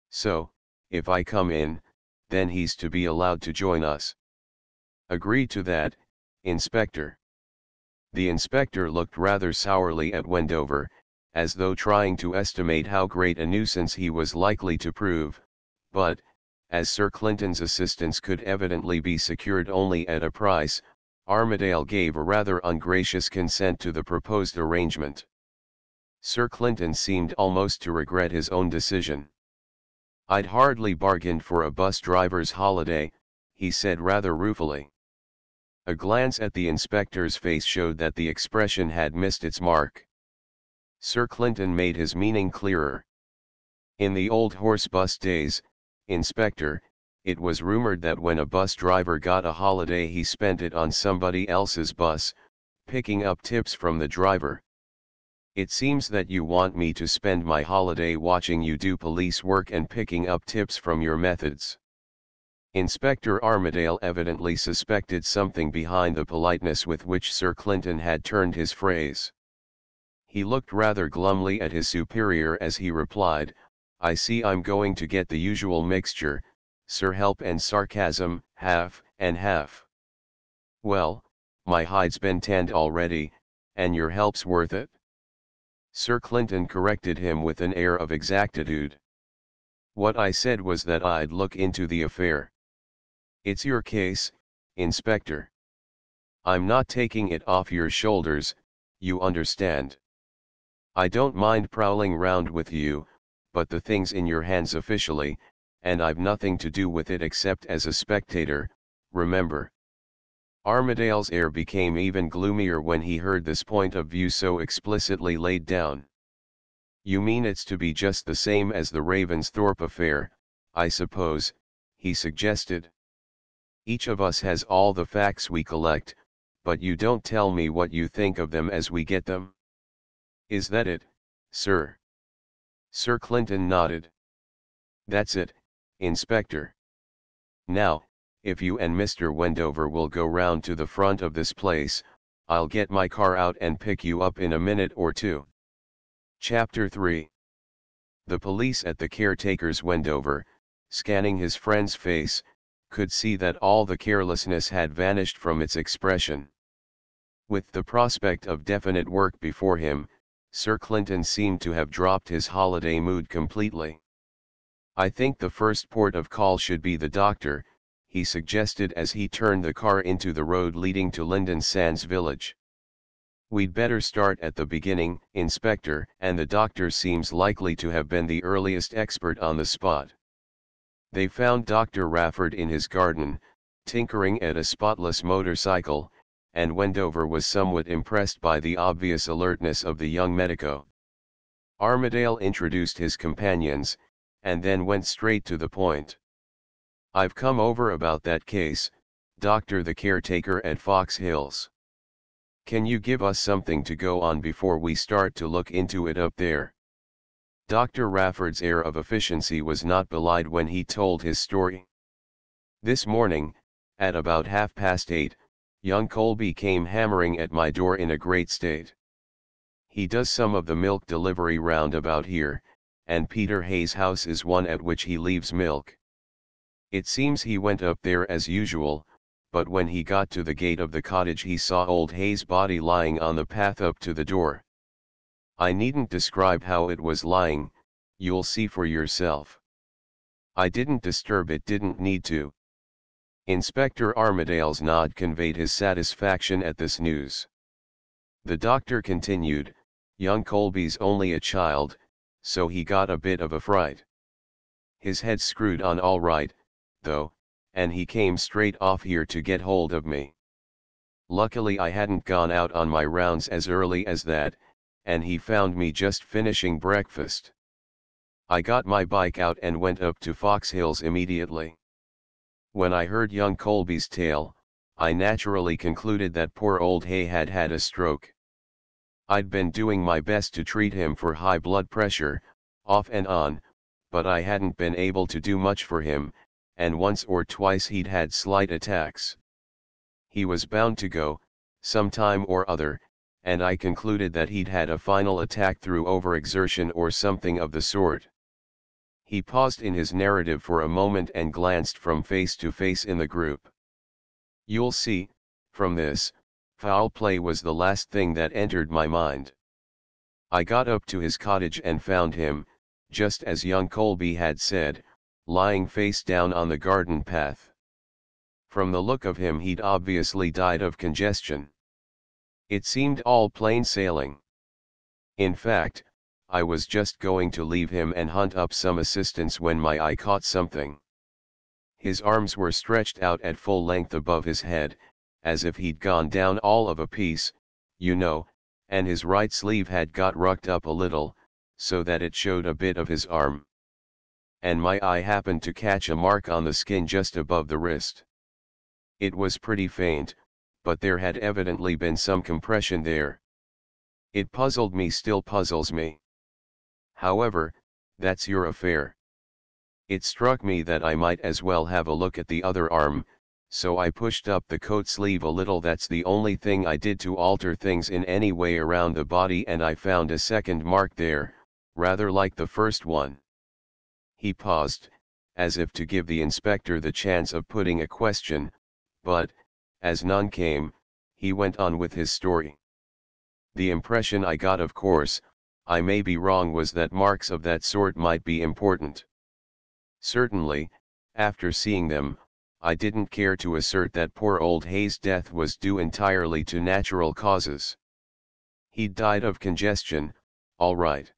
A: "So, if I come in, then he's to be allowed to join us." "Agree to that, Inspector." The inspector looked rather sourly at Wendover, as though trying to estimate how great a nuisance he was likely to prove, but, as Sir Clinton's assistance could evidently be secured only at a price, Armadale gave a rather ungracious consent to the proposed arrangement. Sir Clinton seemed almost to regret his own decision. "I'd hardly bargained for a bus driver's holiday," he said rather ruefully. A glance at the inspector's face showed that the expression had missed its mark. Sir Clinton made his meaning clearer. "In the old horse bus days, Inspector, it was rumored that when a bus driver got a holiday he spent it on somebody else's bus, picking up tips from the driver. It seems that you want me to spend my holiday watching you do police work and picking up tips from your methods." Inspector Armadale evidently suspected something behind the politeness with which Sir Clinton had turned his phrase. He looked rather glumly at his superior as he replied, "I see I'm going to get the usual mixture, Sir Help and sarcasm, half and half. Well, my hide's been tanned already, and your help's worth it?" Sir Clinton corrected him with an air of exactitude. "What I said was that I'd look into the affair. It's your case, Inspector. I'm not taking it off your shoulders, you understand. I don't mind prowling round with you, but the thing's in your hands officially, and I've nothing to do with it except as a spectator, remember." Armadale's air became even gloomier when he heard this point of view so explicitly laid down. "You mean it's to be just the same as the Ravensthorpe affair, I suppose," he suggested. "Each of us has all the facts we collect, but you don't tell me what you think of them as we get them. Is that it, sir?" Sir Clinton nodded. "That's it, Inspector. Now, if you and Mr. Wendover will go round to the front of this place, I'll get my car out and pick you up in a minute or two." Chapter 3. The police at the caretaker's Wendover, scanning his friend's face, could see that all the carelessness had vanished from its expression. With the prospect of definite work before him, Sir Clinton seemed to have dropped his holiday mood completely. "I think the first port of call should be the doctor," he suggested as he turned the car into the road leading to Lynden Sands village. "We'd better start at the beginning, Inspector, and the doctor seems likely to have been the earliest expert on the spot." They found Dr. Rafford in his garden, tinkering at a spotless motorcycle, and Wendover was somewhat impressed by the obvious alertness of the young medico. Armadale introduced his companions, and then went straight to the point. "I've come over about that case, Doctor, the caretaker at Fox Hills. Can you give us something to go on before we start to look into it up there?" Dr. Rafford's air of efficiency was not belied when he told his story. "This morning, at about 8:30, young Colby came hammering at my door in a great state. He does some of the milk delivery round about here, and Peter Hayes' house is one at which he leaves milk. It seems he went up there as usual, but when he got to the gate of the cottage he saw old Hayes' body lying on the path up to the door. I needn't describe how it was lying, you'll see for yourself. I didn't disturb it, didn't need to." Inspector Armadale's nod conveyed his satisfaction at this news. The doctor continued, "Young Colby's only a child, so he got a bit of a fright. His head's screwed on all right, though, and he came straight off here to get hold of me. Luckily I hadn't gone out on my rounds as early as that, and he found me just finishing breakfast. I got my bike out and went up to Fox Hills immediately. When I heard young Colby's tale, I naturally concluded that poor old Hay had had a stroke. I'd been doing my best to treat him for high blood pressure, off and on, but I hadn't been able to do much for him, and once or twice he'd had slight attacks. He was bound to go, sometime or other, and I concluded that he'd had a final attack through overexertion or something of the sort. He paused in his narrative for a moment and glanced from face to face in the group. You'll see, from this, foul play was the last thing that entered my mind. I got up to his cottage and found him, just as young Colby had said, lying face down on the garden path. From the look of him, he'd obviously died of congestion. It seemed all plain sailing. In fact, I was just going to leave him and hunt up some assistance when my eye caught something. His arms were stretched out at full length above his head, as if he'd gone down all of a piece, you know, and his right sleeve had got rucked up a little, so that it showed a bit of his arm. And my eye happened to catch a mark on the skin just above the wrist. It was pretty faint, but there had evidently been some compression there. It puzzled me, still puzzles me. However, that's your affair. It struck me that I might as well have a look at the other arm, so I pushed up the coat sleeve a little. That's the only thing I did to alter things in any way around the body, and I found a second mark there, rather like the first one. He paused, as if to give the inspector the chance of putting a question, but, as none came, he went on with his story. The impression I got, of course, I may be wrong, was that marks of that sort might be important. Certainly, after seeing them, I didn't care to assert that poor old Hay's death was due entirely to natural causes. He'd died of congestion, all right.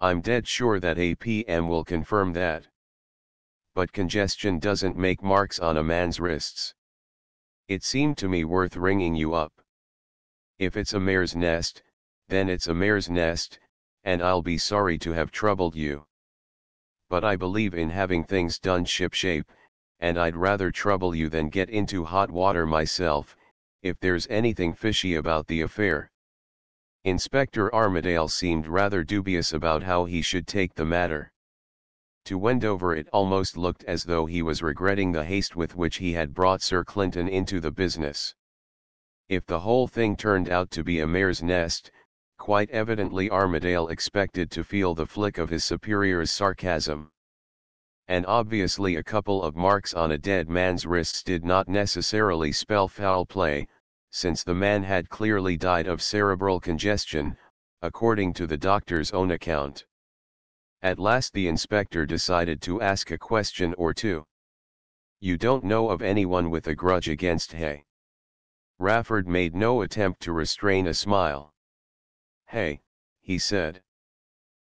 A: I'm dead sure that APM will confirm that. But congestion doesn't make marks on a man's wrists. It seemed to me worth ringing you up. If it's a mare's nest, then it's a mare's nest, and I'll be sorry to have troubled you. But I believe in having things done shipshape, and I'd rather trouble you than get into hot water myself, if there's anything fishy about the affair. Inspector Armadale seemed rather dubious about how he should take the matter. To Wendover it almost looked as though he was regretting the haste with which he had brought Sir Clinton into the business. If the whole thing turned out to be a mare's nest, quite evidently Armadale expected to feel the flick of his superior's sarcasm. And obviously a couple of marks on a dead man's wrists did not necessarily spell foul play, since the man had clearly died of cerebral congestion, according to the doctor's own account. At last the inspector decided to ask a question or two. You don't know of anyone with a grudge against Hay? Rafford made no attempt to restrain a smile. Hay, he said.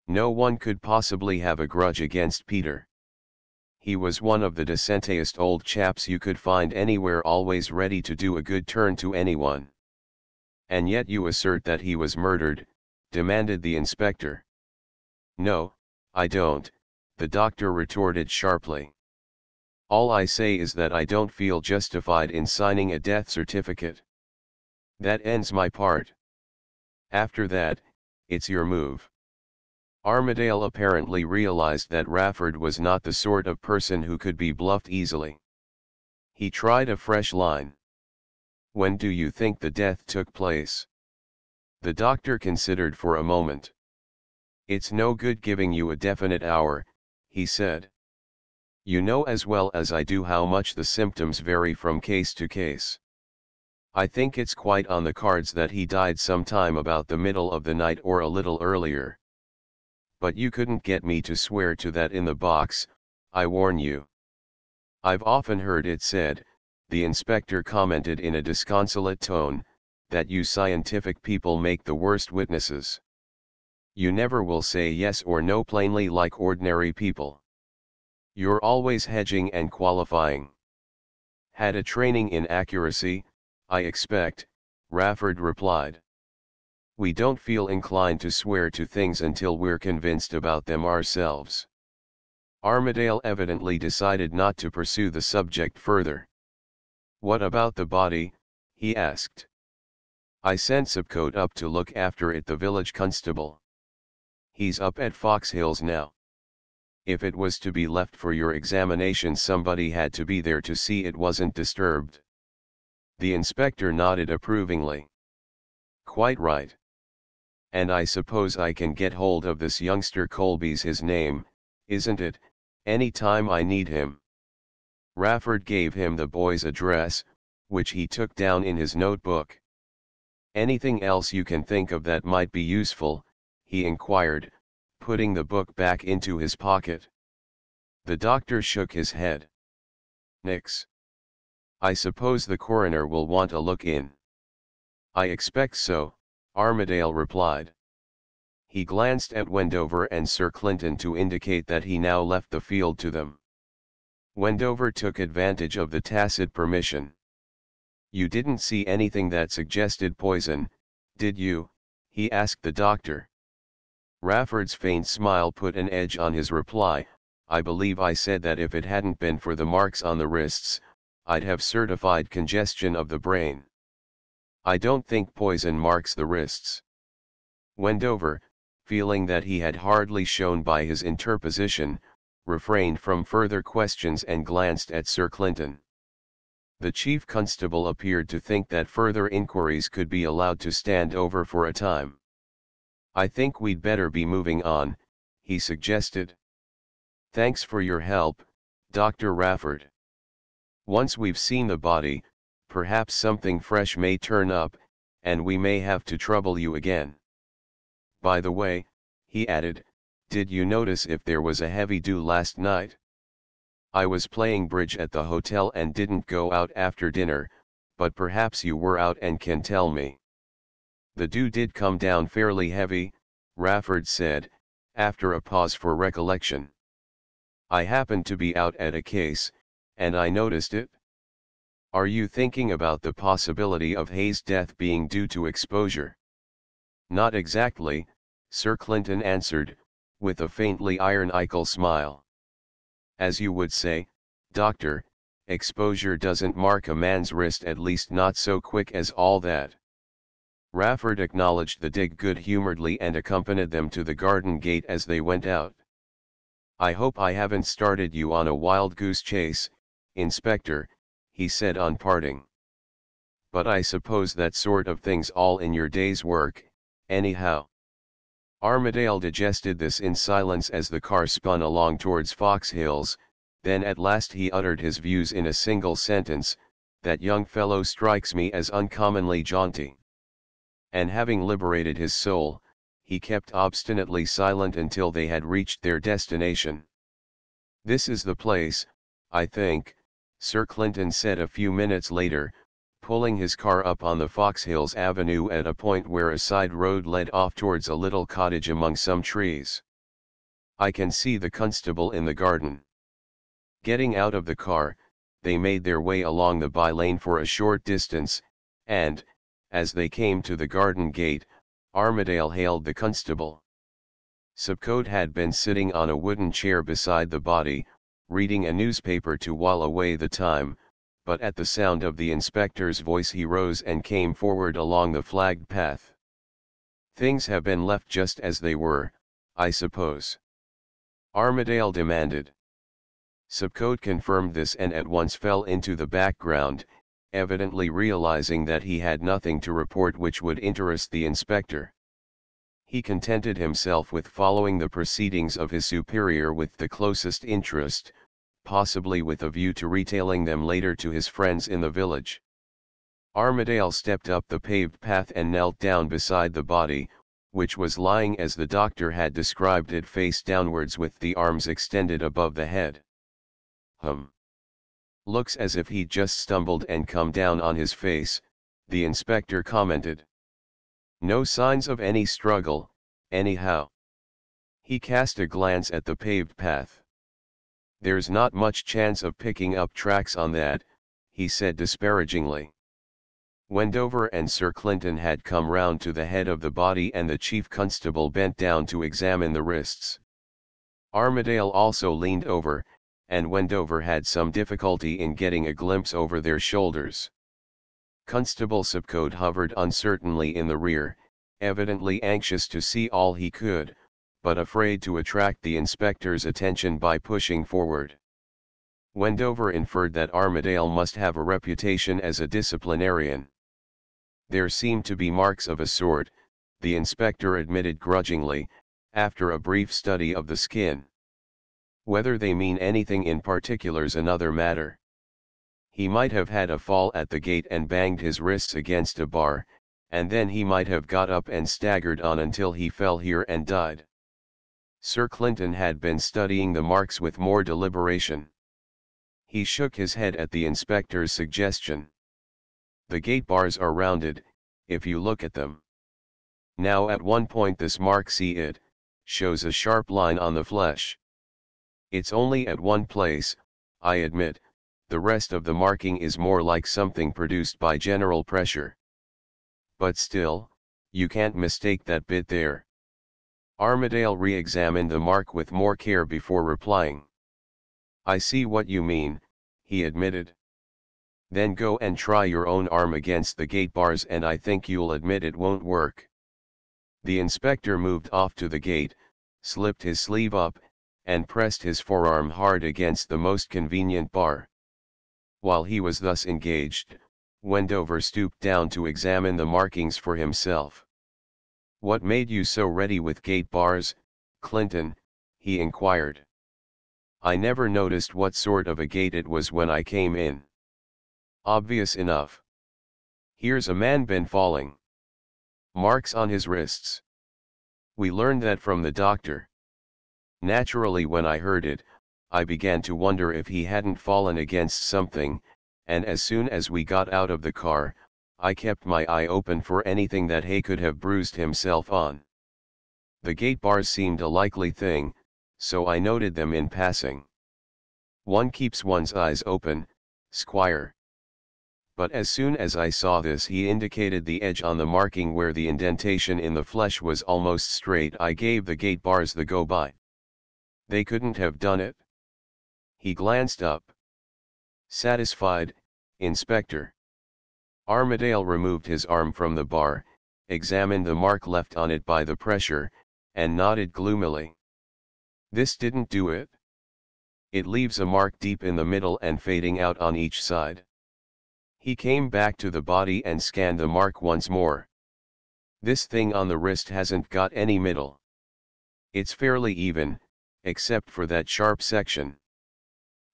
A: No one could possibly have a grudge against Peter. He was one of the decentest old chaps you could find anywhere, always ready to do a good turn to anyone. And yet you assert that he was murdered, demanded the inspector. No, I don't, the doctor retorted sharply. All I say is that I don't feel justified in signing a death certificate. That ends my part. After that, it's your move. Armadale apparently realized that Rafford was not the sort of person who could be bluffed easily. He tried a fresh line. When do you think the death took place? The doctor considered for a moment. It's no good giving you a definite hour, he said. You know as well as I do how much the symptoms vary from case to case. I think it's quite on the cards that he died sometime about the middle of the night or a little earlier. But you couldn't get me to swear to that in the box, I warn you. I've often heard it said, the inspector commented in a disconsolate tone, that you scientific people make the worst witnesses. You never will say yes or no plainly like ordinary people. You're always hedging and qualifying. Had a training in accuracy, I expect, Rafford replied. We don't feel inclined to swear to things until we're convinced about them ourselves. Armadale evidently decided not to pursue the subject further. What about the body? He asked. I sent Subcoat up to look after it, the village constable. He's up at Fox Hills now. If it was to be left for your examination, somebody had to be there to see it wasn't disturbed. The inspector nodded approvingly. Quite right. And I suppose I can get hold of this youngster Colby's his name, isn't it, any time I need him. Rafford gave him the boy's address, which he took down in his notebook. Anything else you can think of that might be useful? He inquired, putting the book back into his pocket. The doctor shook his head. Nix. I suppose the coroner will want a look in. I expect so, Armadale replied. He glanced at Wendover and Sir Clinton to indicate that he now left the field to them. Wendover took advantage of the tacit permission. You didn't see anything that suggested poison, did you? He asked the doctor. Rafford's faint smile put an edge on his reply. I believe I said that if it hadn't been for the marks on the wrists, I'd have certified congestion of the brain. I don't think poison marks the wrists. Wendover, feeling that he had hardly shown by his interposition, refrained from further questions and glanced at Sir Clinton. The chief constable appeared to think that further inquiries could be allowed to stand over for a time. I think we'd better be moving on, he suggested. Thanks for your help, Dr. Rafford. Once we've seen the body, perhaps something fresh may turn up, and we may have to trouble you again. By the way, he added, did you notice if there was a heavy dew last night? I was playing bridge at the hotel and didn't go out after dinner, but perhaps you were out and can tell me. The dew did come down fairly heavy, Rafford said, after a pause for recollection. I happened to be out at a case, and I noticed it. Are you thinking about the possibility of Hayes' death being due to exposure? Not exactly, Sir Clinton answered, with a faintly ironical smile. As you would say, Doctor, exposure doesn't mark a man's wrist, at least not so quick as all that. Rafford acknowledged the dig good-humouredly and accompanied them to the garden gate as they went out. I hope I haven't started you on a wild goose chase, Inspector, he said on parting. But I suppose that sort of thing's all in your day's work, anyhow. Armadale digested this in silence as the car spun along towards Fox Hills, then at last he uttered his views in a single sentence, that young fellow strikes me as uncommonly jaunty. And having liberated his soul, he kept obstinately silent until they had reached their destination. This is the place, I think, Sir Clinton said a few minutes later, pulling his car up on the Fox Hills Avenue at a point where a side road led off towards a little cottage among some trees. I can see the constable in the garden. Getting out of the car, they made their way along the by-lane for a short distance, and, as they came to the garden gate, Armadale hailed the constable. Subcoat had been sitting on a wooden chair beside the body, reading a newspaper to while away the time, but at the sound of the inspector's voice he rose and came forward along the flagged path. Things have been left just as they were, I suppose? Armadale demanded. Subcoat confirmed this and at once fell into the background, evidently realizing that he had nothing to report which would interest the inspector. He contented himself with following the proceedings of his superior with the closest interest, possibly with a view to retailing them later to his friends in the village. Armadale stepped up the paved path and knelt down beside the body, which was lying as the doctor had described it, face downwards with the arms extended above the head. Looks as if he'd just stumbled and come down on his face, the inspector commented. No signs of any struggle, anyhow. He cast a glance at the paved path. There's not much chance of picking up tracks on that, he said disparagingly. Wendover and Sir Clinton had come round to the head of the body and the chief constable bent down to examine the wrists. Armadale also leaned over, and Wendover had some difficulty in getting a glimpse over their shoulders. Constable Sipcote hovered uncertainly in the rear, evidently anxious to see all he could, but afraid to attract the inspector's attention by pushing forward. Wendover inferred that Armadale must have a reputation as a disciplinarian. There seemed to be marks of a sort, the inspector admitted grudgingly, after a brief study of the skin. Whether they mean anything in particular's another matter. He might have had a fall at the gate and banged his wrists against a bar, and then he might have got up and staggered on until he fell here and died. Sir Clinton had been studying the marks with more deliberation. He shook his head at the inspector's suggestion. The gate bars are rounded, if you look at them. Now at one point this mark, see it, shows a sharp line on the flesh. It's only at one place, I admit, the rest of the marking is more like something produced by general pressure. But still, you can't mistake that bit there. Armadale re-examined the mark with more care before replying. I see what you mean, he admitted. Then go and try your own arm against the gate bars and I think you'll admit it won't work. The inspector moved off to the gate, slipped his sleeve up, and pressed his forearm hard against the most convenient bar. While he was thus engaged, Wendover stooped down to examine the markings for himself. What made you so ready with gate bars, Clinton? He inquired. I never noticed what sort of a gate it was when I came in. Obvious enough. Here's a man been falling. Marks on his wrists. We learned that from the doctor. Naturally, when I heard it, I began to wonder if he hadn't fallen against something, and as soon as we got out of the car, I kept my eye open for anything that Hay could have bruised himself on. The gate bars seemed a likely thing, so I noted them in passing. One keeps one's eyes open, Squire. But as soon as I saw this, he indicated the edge on the marking where the indentation in the flesh was almost straight, I gave the gate bars the go-by. They couldn't have done it. He glanced up. Satisfied, Inspector? Armadale removed his arm from the bar, examined the mark left on it by the pressure, and nodded gloomily. This didn't do it. It leaves a mark deep in the middle and fading out on each side. He came back to the body and scanned the mark once more. This thing on the wrist hasn't got any middle. It's fairly even, except for that sharp section.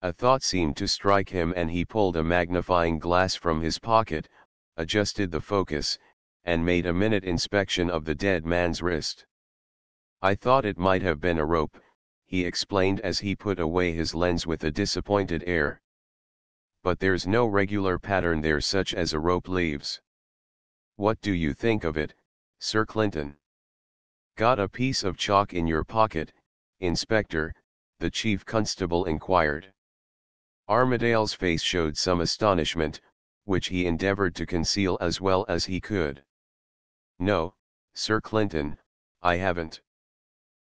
A: A thought seemed to strike him and he pulled a magnifying glass from his pocket, adjusted the focus, and made a minute inspection of the dead man's wrist. I thought it might have been a rope, he explained as he put away his lens with a disappointed air. But there's no regular pattern there such as a rope leaves. What do you think of it, Sir Clinton? Got a piece of chalk in your pocket, Inspector? The chief constable inquired. Armadale's face showed some astonishment, which he endeavored to conceal as well as he could. No, Sir Clinton, I haven't.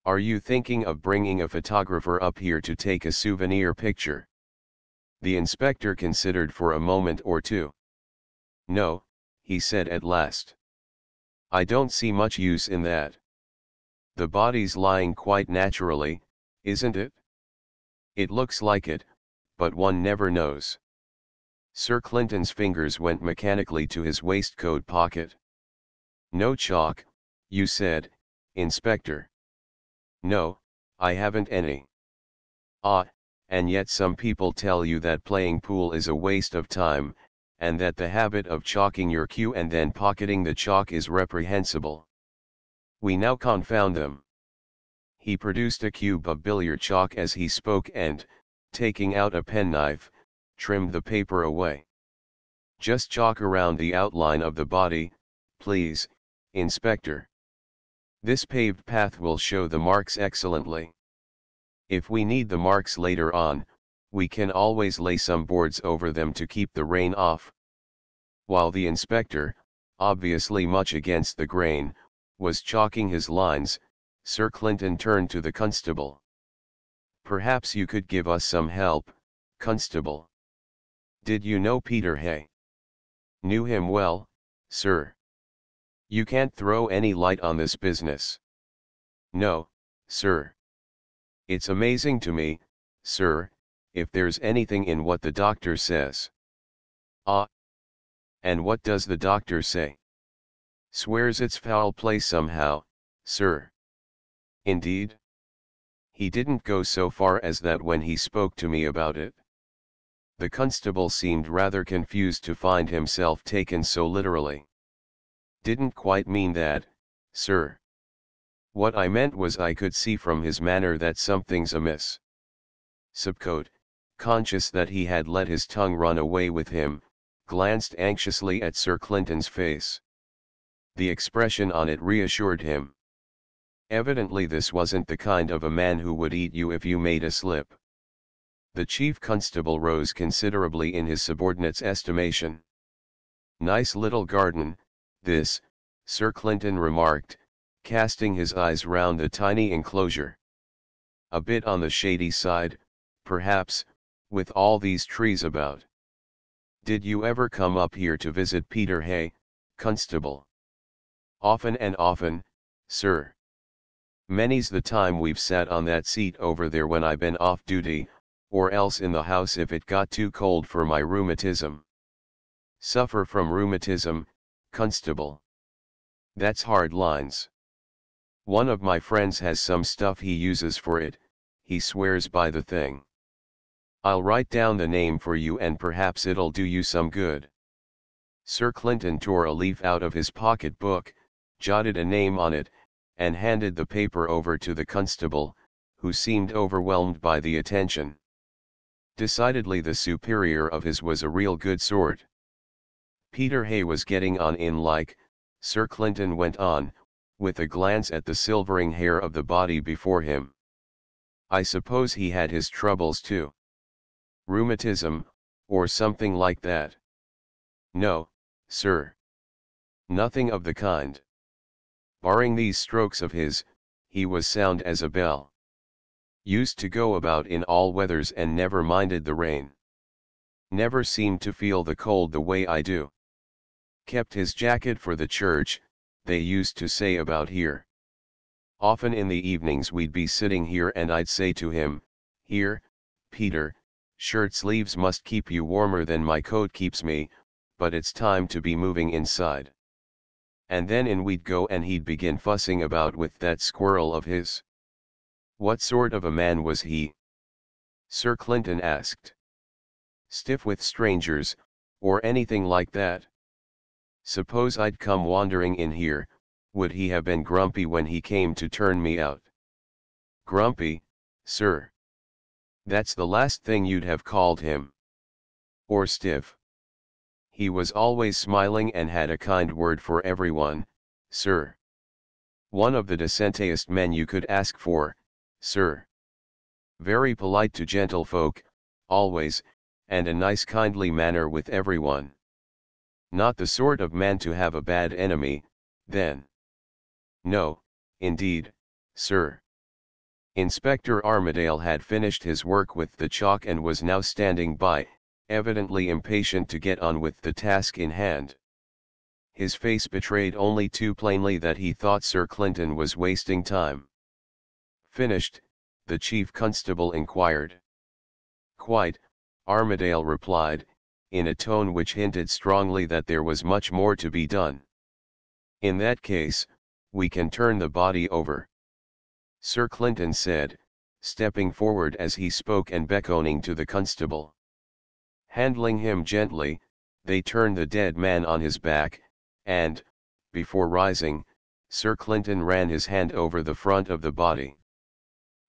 A: Are you thinking of bringing a photographer up here to take a souvenir picture? The inspector considered for a moment or two. No, he said at last. I don't see much use in that. The body's lying quite naturally, isn't it? It looks like it, but one never knows. Sir Clinton's fingers went mechanically to his waistcoat pocket. No chalk, you said, Inspector. No, I haven't any. Ah, and yet some people tell you that playing pool is a waste of time, and that the habit of chalking your cue and then pocketing the chalk is reprehensible. We now confound them. He produced a cube of billiard chalk as he spoke and, taking out a penknife, trimmed the paper away. Just chalk around the outline of the body, please, Inspector. This paved path will show the marks excellently. If we need the marks later on, we can always lay some boards over them to keep the rain off. While the inspector, obviously much against the grain, was chalking his lines, Sir Clinton turned to the constable. "Perhaps you could give us some help, constable. Did you know Peter Hay?" "Knew him well, sir." "You can't throw any light on this business?" "No, sir. It's amazing to me, sir, if there's anything in what the doctor says." "Ah. And what does the doctor say?" "Swears it's foul play somehow, sir." "Indeed?" "He didn't go so far as that when he spoke to me about it." The constable seemed rather confused to find himself taken so literally. "Didn't quite mean that, sir. What I meant was I could see from his manner that something's amiss." Subcote, conscious that he had let his tongue run away with him, glanced anxiously at Sir Clinton's face. The expression on it reassured him. Evidently this wasn't the kind of a man who would eat you if you made a slip. The chief constable rose considerably in his subordinate's estimation. "Nice little garden, this," Sir Clinton remarked, casting his eyes round the tiny enclosure. "A bit on the shady side, perhaps, with all these trees about. Did you ever come up here to visit Peter Hay, constable?" "Often and often, sir. Many's the time we've sat on that seat over there when I been off duty, or else in the house if it got too cold for my rheumatism." "Suffer from rheumatism, constable? That's hard lines." "One of my friends has some stuff he uses for it, he swears by the thing. I'll write down the name for you and perhaps it'll do you some good." Sir Clinton tore a leaf out of his pocket book, jotted a name on it, and handed the paper over to the constable, who seemed overwhelmed by the attention. Decidedly the superior of his was a real good sort. Peter Hay was getting on in like, Sir Clinton went on, with a glance at the silvering hair of the body before him. "I suppose he had his troubles too. Rheumatism, or something like that?" "No, sir. Nothing of the kind. Barring these strokes of his, he was sound as a bell. Used to go about in all weathers and never minded the rain. Never seemed to feel the cold the way I do. Kept his jacket for the church, they used to say about here. Often in the evenings we'd be sitting here and I'd say to him, 'Here, Peter, shirt sleeves must keep you warmer than my coat keeps me, but it's time to be moving inside.' And then in we'd go and he'd begin fussing about with that squirrel of his." "What sort of a man was he?" Sir Clinton asked. "Stiff with strangers, or anything like that?" "Suppose I'd come wandering in here, would he have been grumpy when he came to turn me out?" "Grumpy, sir? That's the last thing you'd have called him." "Or stiff?" "He was always smiling and had a kind word for everyone, sir. One of the decentest men you could ask for, sir. Very polite to gentlefolk, always, and a nice kindly manner with everyone. Not the sort of man to have a bad enemy, then?" "No, indeed, sir." Inspector Armadale had finished his work with the chalk and was now standing by, evidently impatient to get on with the task in hand. His face betrayed only too plainly that he thought Sir Clinton was wasting time. "Finished?" the chief constable inquired. "Quite," Armadale replied, in a tone which hinted strongly that there was much more to be done. "In that case, we can turn the body over," Sir Clinton said, stepping forward as he spoke and beckoning to the constable. Handling him gently, they turned the dead man on his back, and, before rising, Sir Clinton ran his hand over the front of the body.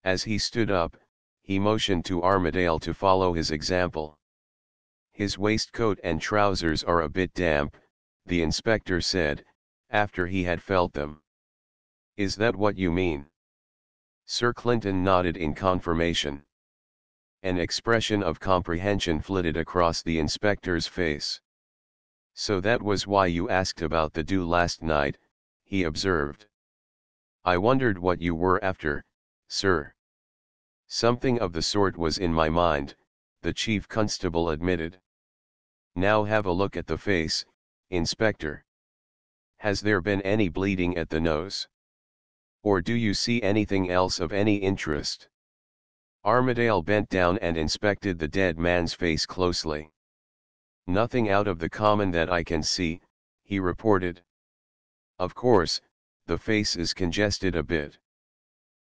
A: As he stood up, he motioned to Armadale to follow his example. "His waistcoat and trousers are a bit damp," the inspector said, after he had felt them. "Is that what you mean?" Sir Clinton nodded in confirmation. An expression of comprehension flitted across the inspector's face. So that was why you asked about the do last night, he observed. I wondered what you were after, sir. Something of the sort was in my mind, the chief constable admitted. Now have a look at the face, Inspector. Has there been any bleeding at the nose? Or do you see anything else of any interest? Armadale bent down and inspected the dead man's face closely. Nothing out of the common that I can see, he reported. Of course, the face is congested a bit.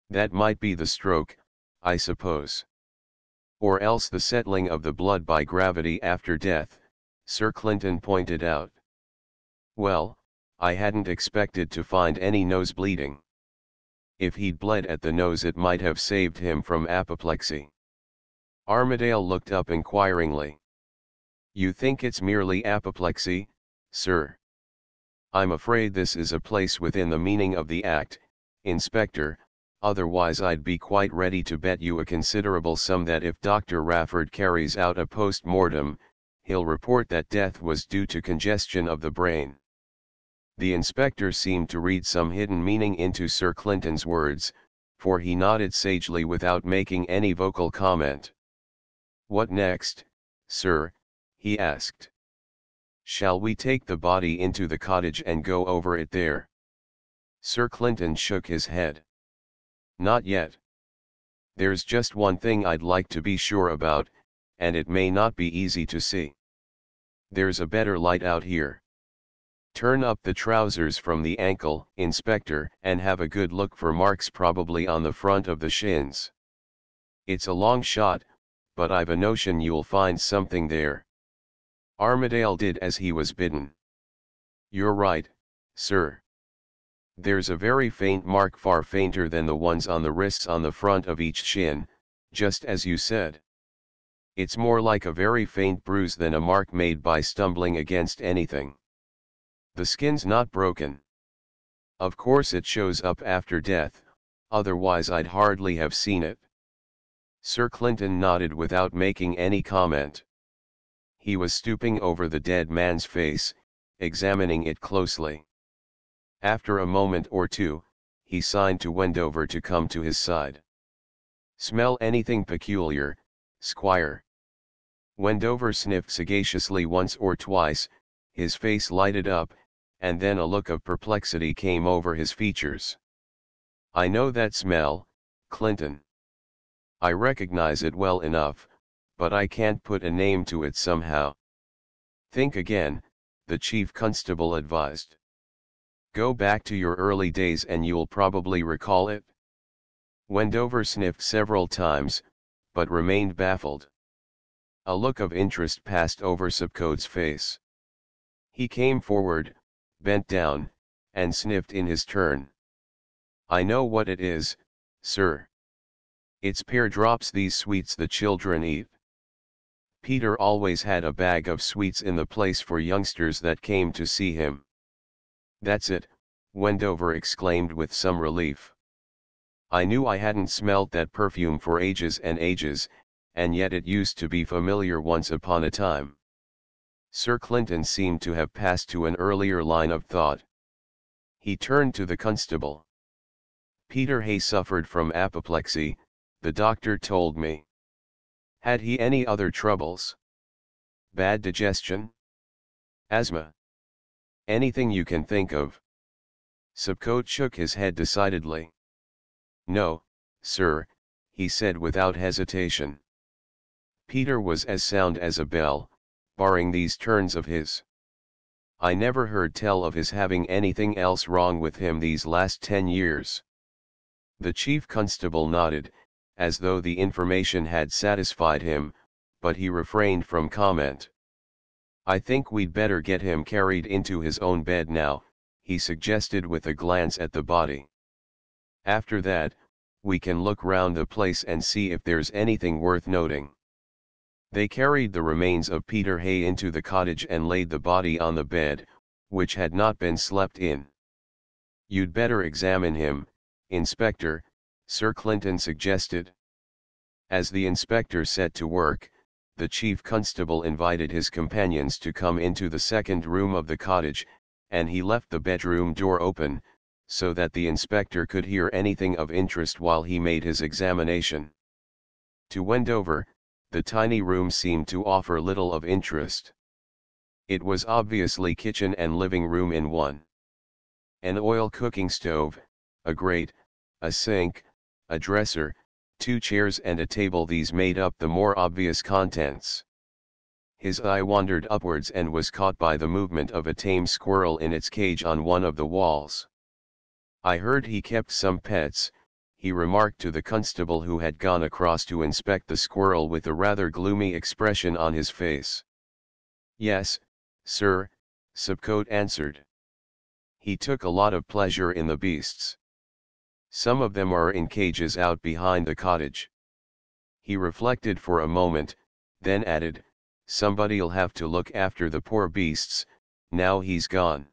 A: That might be the stroke, I suppose. Or else the settling of the blood by gravity after death, Sir Clinton pointed out. Well, I hadn't expected to find any nose bleeding. If he'd bled at the nose it might have saved him from apoplexy. Armadale looked up inquiringly. You think it's merely apoplexy, sir? I'm afraid this is a place within the meaning of the Act, Inspector, otherwise I'd be quite ready to bet you a considerable sum that if Dr. Rafford carries out a post-mortem, he'll report that death was due to congestion of the brain. The inspector seemed to read some hidden meaning into Sir Clinton's words, for he nodded sagely without making any vocal comment. What next, sir? He asked. Shall we take the body into the cottage and go over it there? Sir Clinton shook his head. Not yet. There's just one thing I'd like to be sure about, and it may not be easy to see. There's a better light out here. Turn up the trousers from the ankle, Inspector, and have a good look for marks probably on the front of the shins. It's a long shot, but I've a notion you'll find something there. Armadale did as he was bidden. You're right, sir. There's a very faint mark, far fainter than the ones on the wrists on the front of each shin, just as you said. It's more like a very faint bruise than a mark made by stumbling against anything. The skin's not broken. Of course it shows up after death, otherwise I'd hardly have seen it. Sir Clinton nodded without making any comment. He was stooping over the dead man's face, examining it closely. After a moment or two, he signed to Wendover to come to his side. Smell anything peculiar, Squire? Wendover sniffed sagaciously once or twice, his face lighted up, and then a look of perplexity came over his features. I know that smell, Clinton. I recognize it well enough, but I can't put a name to it somehow. Think again, the chief constable advised. Go back to your early days and you'll probably recall it. Wendover sniffed several times, but remained baffled. A look of interest passed over Subcote's face. He came forward, bent down, and sniffed in his turn. I know what it is, sir. It's pear drops, these sweets the children eat. Peter always had a bag of sweets in the place for youngsters that came to see him. That's it, Wendover exclaimed with some relief. I knew I hadn't smelt that perfume for ages and ages, and yet it used to be familiar once upon a time. Sir Clinton seemed to have passed to an earlier line of thought. He turned to the constable. Peter Hay suffered from apoplexy, the doctor told me. Had he any other troubles? Bad digestion? Asthma? Anything you can think of? Subcote shook his head decidedly. No, sir, he said without hesitation. Peter was as sound as a bell, barring these turns of his. I never heard tell of his having anything else wrong with him these last 10 years. The chief constable nodded, as though the information had satisfied him, but he refrained from comment. I think we'd better get him carried into his own bed now, he suggested with a glance at the body. After that, we can look round the place and see if there's anything worth noting. They carried the remains of Peter Hay into the cottage and laid the body on the bed, which had not been slept in. You'd better examine him, Inspector, Sir Clinton suggested. As the inspector set to work, the chief constable invited his companions to come into the second room of the cottage, and he left the bedroom door open, so that the inspector could hear anything of interest while he made his examination. To Wendover, the tiny room seemed to offer little of interest. It was obviously kitchen and living room in one. An oil cooking stove, a grate, a sink, a dresser, 2 chairs and a table, these made up the more obvious contents. His eye wandered upwards and was caught by the movement of a tame squirrel in its cage on one of the walls. "I heard he kept some pets," he remarked to the constable who had gone across to inspect the squirrel with a rather gloomy expression on his face. "Yes, sir," Subcoat answered. "He took a lot of pleasure in the beasts. Some of them are in cages out behind the cottage." He reflected for a moment, then added, "Somebody'll have to look after the poor beasts, now he's gone.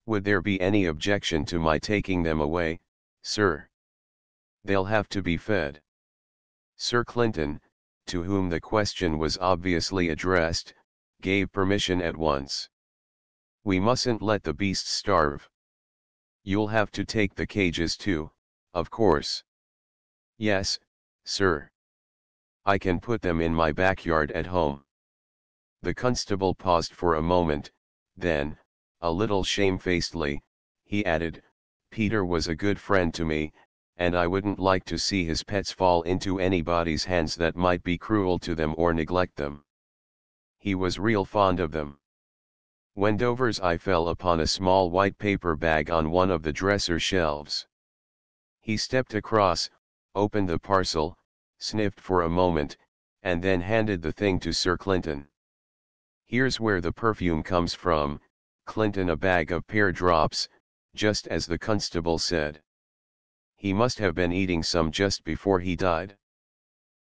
A: Would there be any objection to my taking them away, sir?" "They'll have to be fed." Sir Clinton, to whom the question was obviously addressed, gave permission at once. "We mustn't let the beasts starve." "You'll have to take the cages too, of course." "Yes, sir. I can put them in my backyard at home." The constable paused for a moment, then, a little shamefacedly, he added, "Peter was a good friend to me, and I wouldn't like to see his pets fall into anybody's hands that might be cruel to them or neglect them. He was real fond of them." Wendover's eye fell upon a small white paper bag on one of the dresser shelves. He stepped across, opened the parcel, sniffed for a moment, and then handed the thing to Sir Clinton. "Here's where the perfume comes from, Clinton, a bag of pear drops, just as the constable said. He must have been eating some just before he died."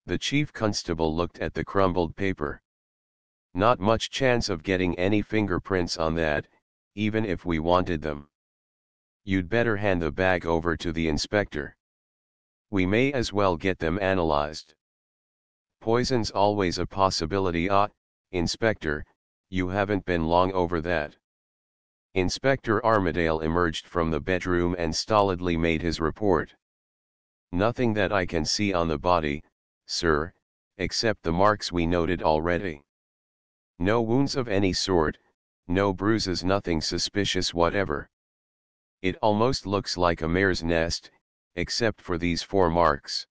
A: The chief constable looked at the crumbled paper. "Not much chance of getting any fingerprints on that, even if we wanted them. You'd better hand the bag over to the inspector. We may as well get them analyzed." "Poison's always a possibility." Inspector, you haven't been long over that." Inspector Armadale emerged from the bedroom and stolidly made his report. "Nothing that I can see on the body, sir, except the marks we noted already. No wounds of any sort, no bruises, nothing suspicious whatever. It almost looks like a mare's nest, except for these 4 marks."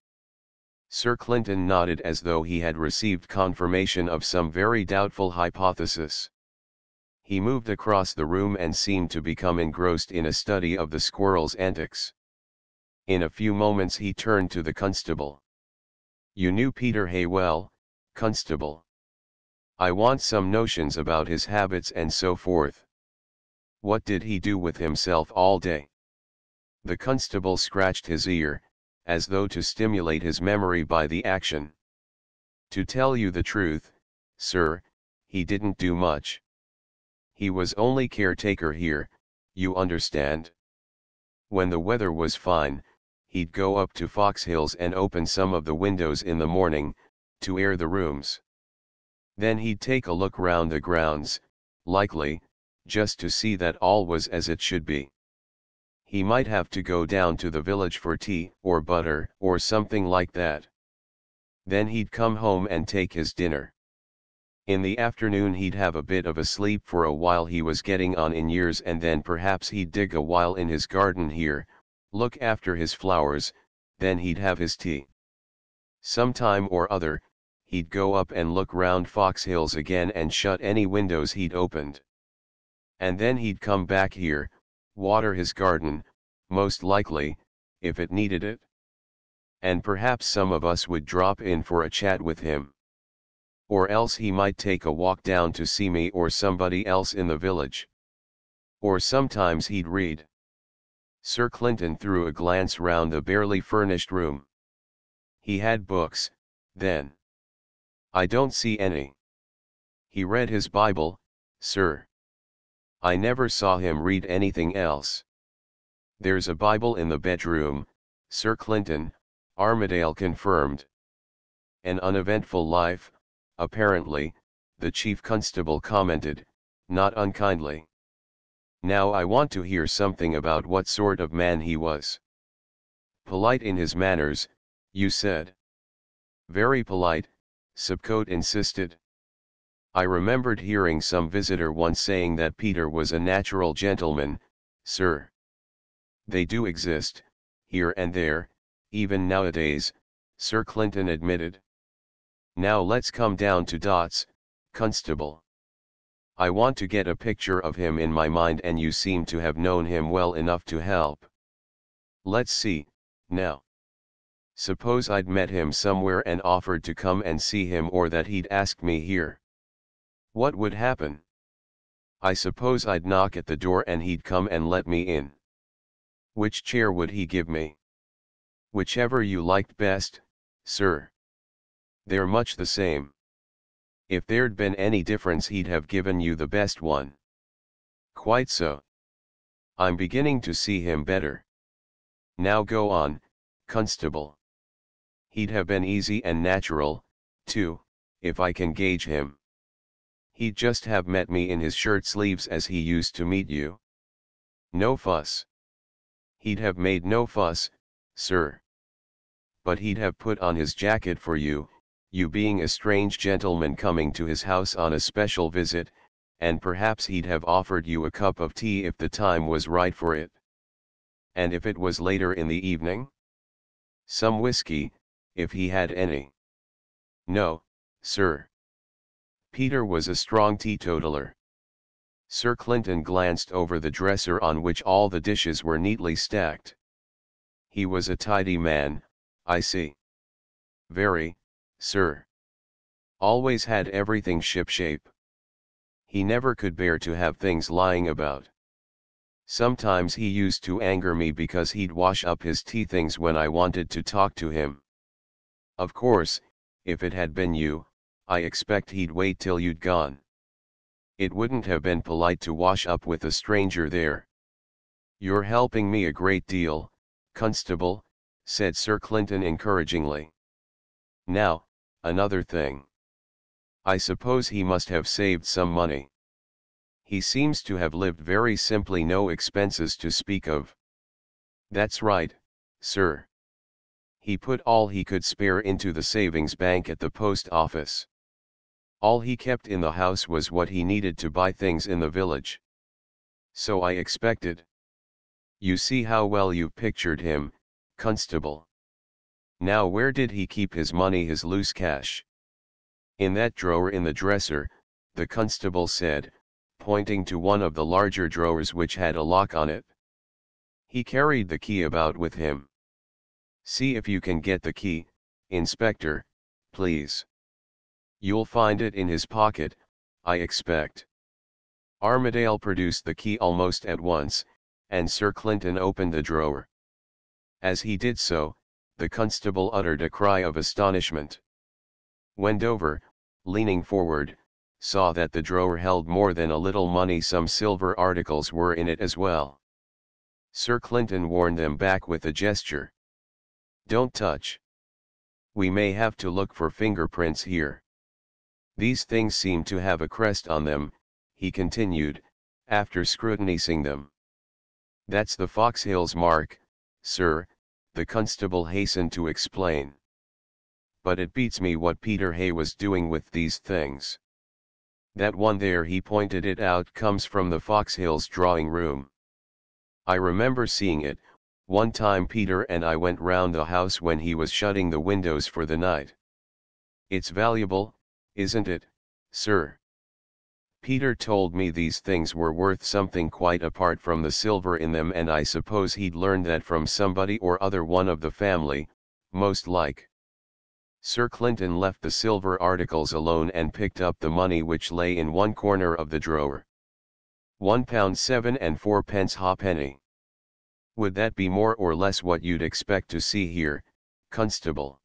A: Sir Clinton nodded as though he had received confirmation of some very doubtful hypothesis. He moved across the room and seemed to become engrossed in a study of the squirrel's antics. In a few moments he turned to the constable. "You knew Peter Hay well, constable. I want some notions about his habits and so forth. What did he do with himself all day?" The constable scratched his ear, as though to stimulate his memory by the action. "To tell you the truth, sir, he didn't do much. He was only caretaker here, you understand. When the weather was fine, he'd go up to Foxhills and open some of the windows in the morning, to air the rooms. Then he'd take a look round the grounds, likely, just to see that all was as it should be. He might have to go down to the village for tea or butter or something like that. Then he'd come home and take his dinner. In the afternoon he'd have a bit of a sleep for a while, he was getting on in years, and then perhaps he'd dig a while in his garden here, look after his flowers, then he'd have his tea. Some time or other, he'd go up and look round Foxhills again and shut any windows he'd opened. And then he'd come back here, water his garden, most likely, if it needed it. And perhaps some of us would drop in for a chat with him. Or else he might take a walk down to see me or somebody else in the village. Or sometimes he'd read." Sir Clinton threw a glance round the barely furnished room. "He had books, then?" "I don't see any." "He read his Bible, sir." "I never saw him read anything else." "There's a Bible in the bedroom, Sir Clinton," Armadale confirmed. "An uneventful life, Apparently, the chief constable commented, not unkindly. Now I want to hear something about what sort of man he was. Polite in his manners, you said. Very polite, Subcote insisted. I remembered hearing some visitor once saying that Peter was a natural gentleman, sir. They do exist, here and there, even nowadays, Sir Clinton admitted. Now let's come down to dots, Constable. I want to get a picture of him in my mind, and you seem to have known him well enough to help. Let's see, now. Suppose I'd met him somewhere and offered to come and see him, or that he'd asked me here. What would happen? I suppose I'd knock at the door and he'd come and let me in. Which chair would he give me? Whichever you liked best, sir. They're much the same. If there'd been any difference, he'd have given you the best one. Quite so. I'm beginning to see him better. Now go on, Constable. He'd have been easy and natural, too, if I can gauge him. He'd just have met me in his shirt sleeves as he used to meet you. No fuss. He'd have made no fuss, sir. But he'd have put on his jacket for you, you being a strange gentleman coming to his house on a special visit, and perhaps he'd have offered you a cup of tea if the time was right for it. And if it was later in the evening? Some whiskey, if he had any. No, sir. Peter was a strong teetotaler. Sir Clinton glanced over the dresser on which all the dishes were neatly stacked. He was a tidy man, I see. Very, sir. Always had everything shipshape. He never could bear to have things lying about. Sometimes he used to anger me because he'd wash up his tea things when I wanted to talk to him. Of course, if it had been you, I expect he'd wait till you'd gone. It wouldn't have been polite to wash up with a stranger there. You're helping me a great deal, Constable, said Sir Clinton encouragingly. Now, another thing. I suppose he must have saved some money. He seems to have lived very simply, no expenses to speak of. That's right, sir. He put all he could spare into the savings bank at the post office. All he kept in the house was what he needed to buy things in the village. So I expected. You see how well you've pictured him, Constable. Now where did he keep his money, his loose cash? In that drawer in the dresser, the constable said, pointing to one of the larger drawers which had a lock on it. He carried the key about with him. See if you can get the key, Inspector, please. You'll find it in his pocket, I expect. Armadale produced the key almost at once, and Sir Clinton opened the drawer. As he did so, the constable uttered a cry of astonishment. Wendover, leaning forward, saw that the drawer held more than a little money. Some silver articles were in it as well. Sir Clinton warned them back with a gesture. Don't touch. We may have to look for fingerprints here. These things seem to have a crest on them, he continued, after scrutinizing them. That's the Foxhill's mark, sir, the constable hastened to explain. But it beats me what Peter Hay was doing with these things. That one there, he pointed it out, comes from the Foxhill's drawing room. I remember seeing it, one time Peter and I went round the house when he was shutting the windows for the night. It's valuable, isn't it, sir? Peter told me these things were worth something quite apart from the silver in them, and I suppose he'd learned that from somebody or other, one of the family, most like. Sir Clinton left the silver articles alone and picked up the money which lay in one corner of the drawer. £1 7 and 4 pence halfpenny. Would that be more or less what you'd expect to see here, Constable?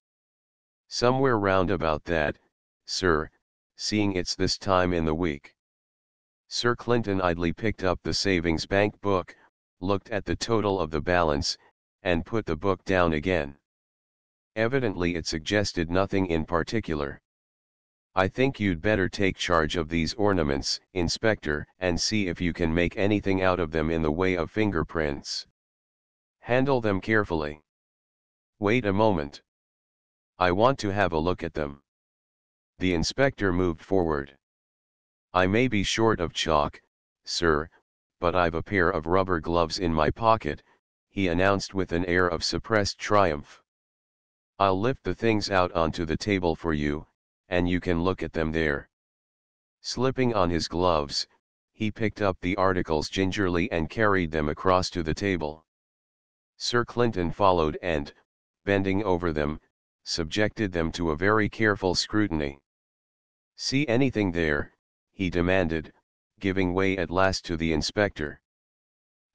A: Somewhere round about that, sir, seeing it's this time in the week. Sir Clinton idly picked up the savings bank book, looked at the total of the balance, and put the book down again. Evidently it suggested nothing in particular. I think you'd better take charge of these ornaments, Inspector, and see if you can make anything out of them in the way of fingerprints. Handle them carefully. Wait a moment. I want to have a look at them. The inspector moved forward. I may be short of chalk, sir, but I've a pair of rubber gloves in my pocket, he announced with an air of suppressed triumph. I'll lift the things out onto the table for you, and you can look at them there. Slipping on his gloves, he picked up the articles gingerly and carried them across to the table. Sir Clinton followed and, bending over them, subjected them to a very careful scrutiny. See anything there? He demanded, giving way at last to the inspector.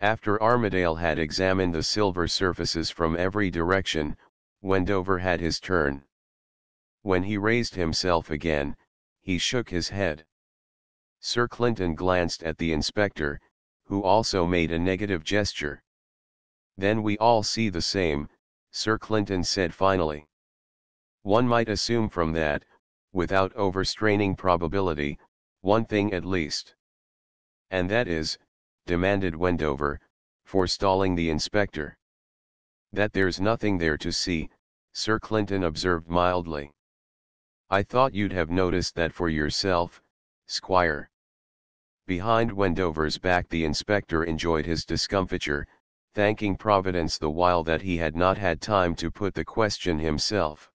A: After Armadale had examined the silver surfaces from every direction, Wendover had his turn. When he raised himself again, he shook his head. Sir Clinton glanced at the inspector, who also made a negative gesture. Then we all see the same, Sir Clinton said finally. One might assume from that, without overstraining probability, one thing at least. And that is, demanded Wendover, forestalling the inspector. That there's nothing there to see, Sir Clinton observed mildly. I thought you'd have noticed that for yourself, Squire. Behind Wendover's back the inspector enjoyed his discomfiture, thanking Providence the while that he had not had time to put the question himself.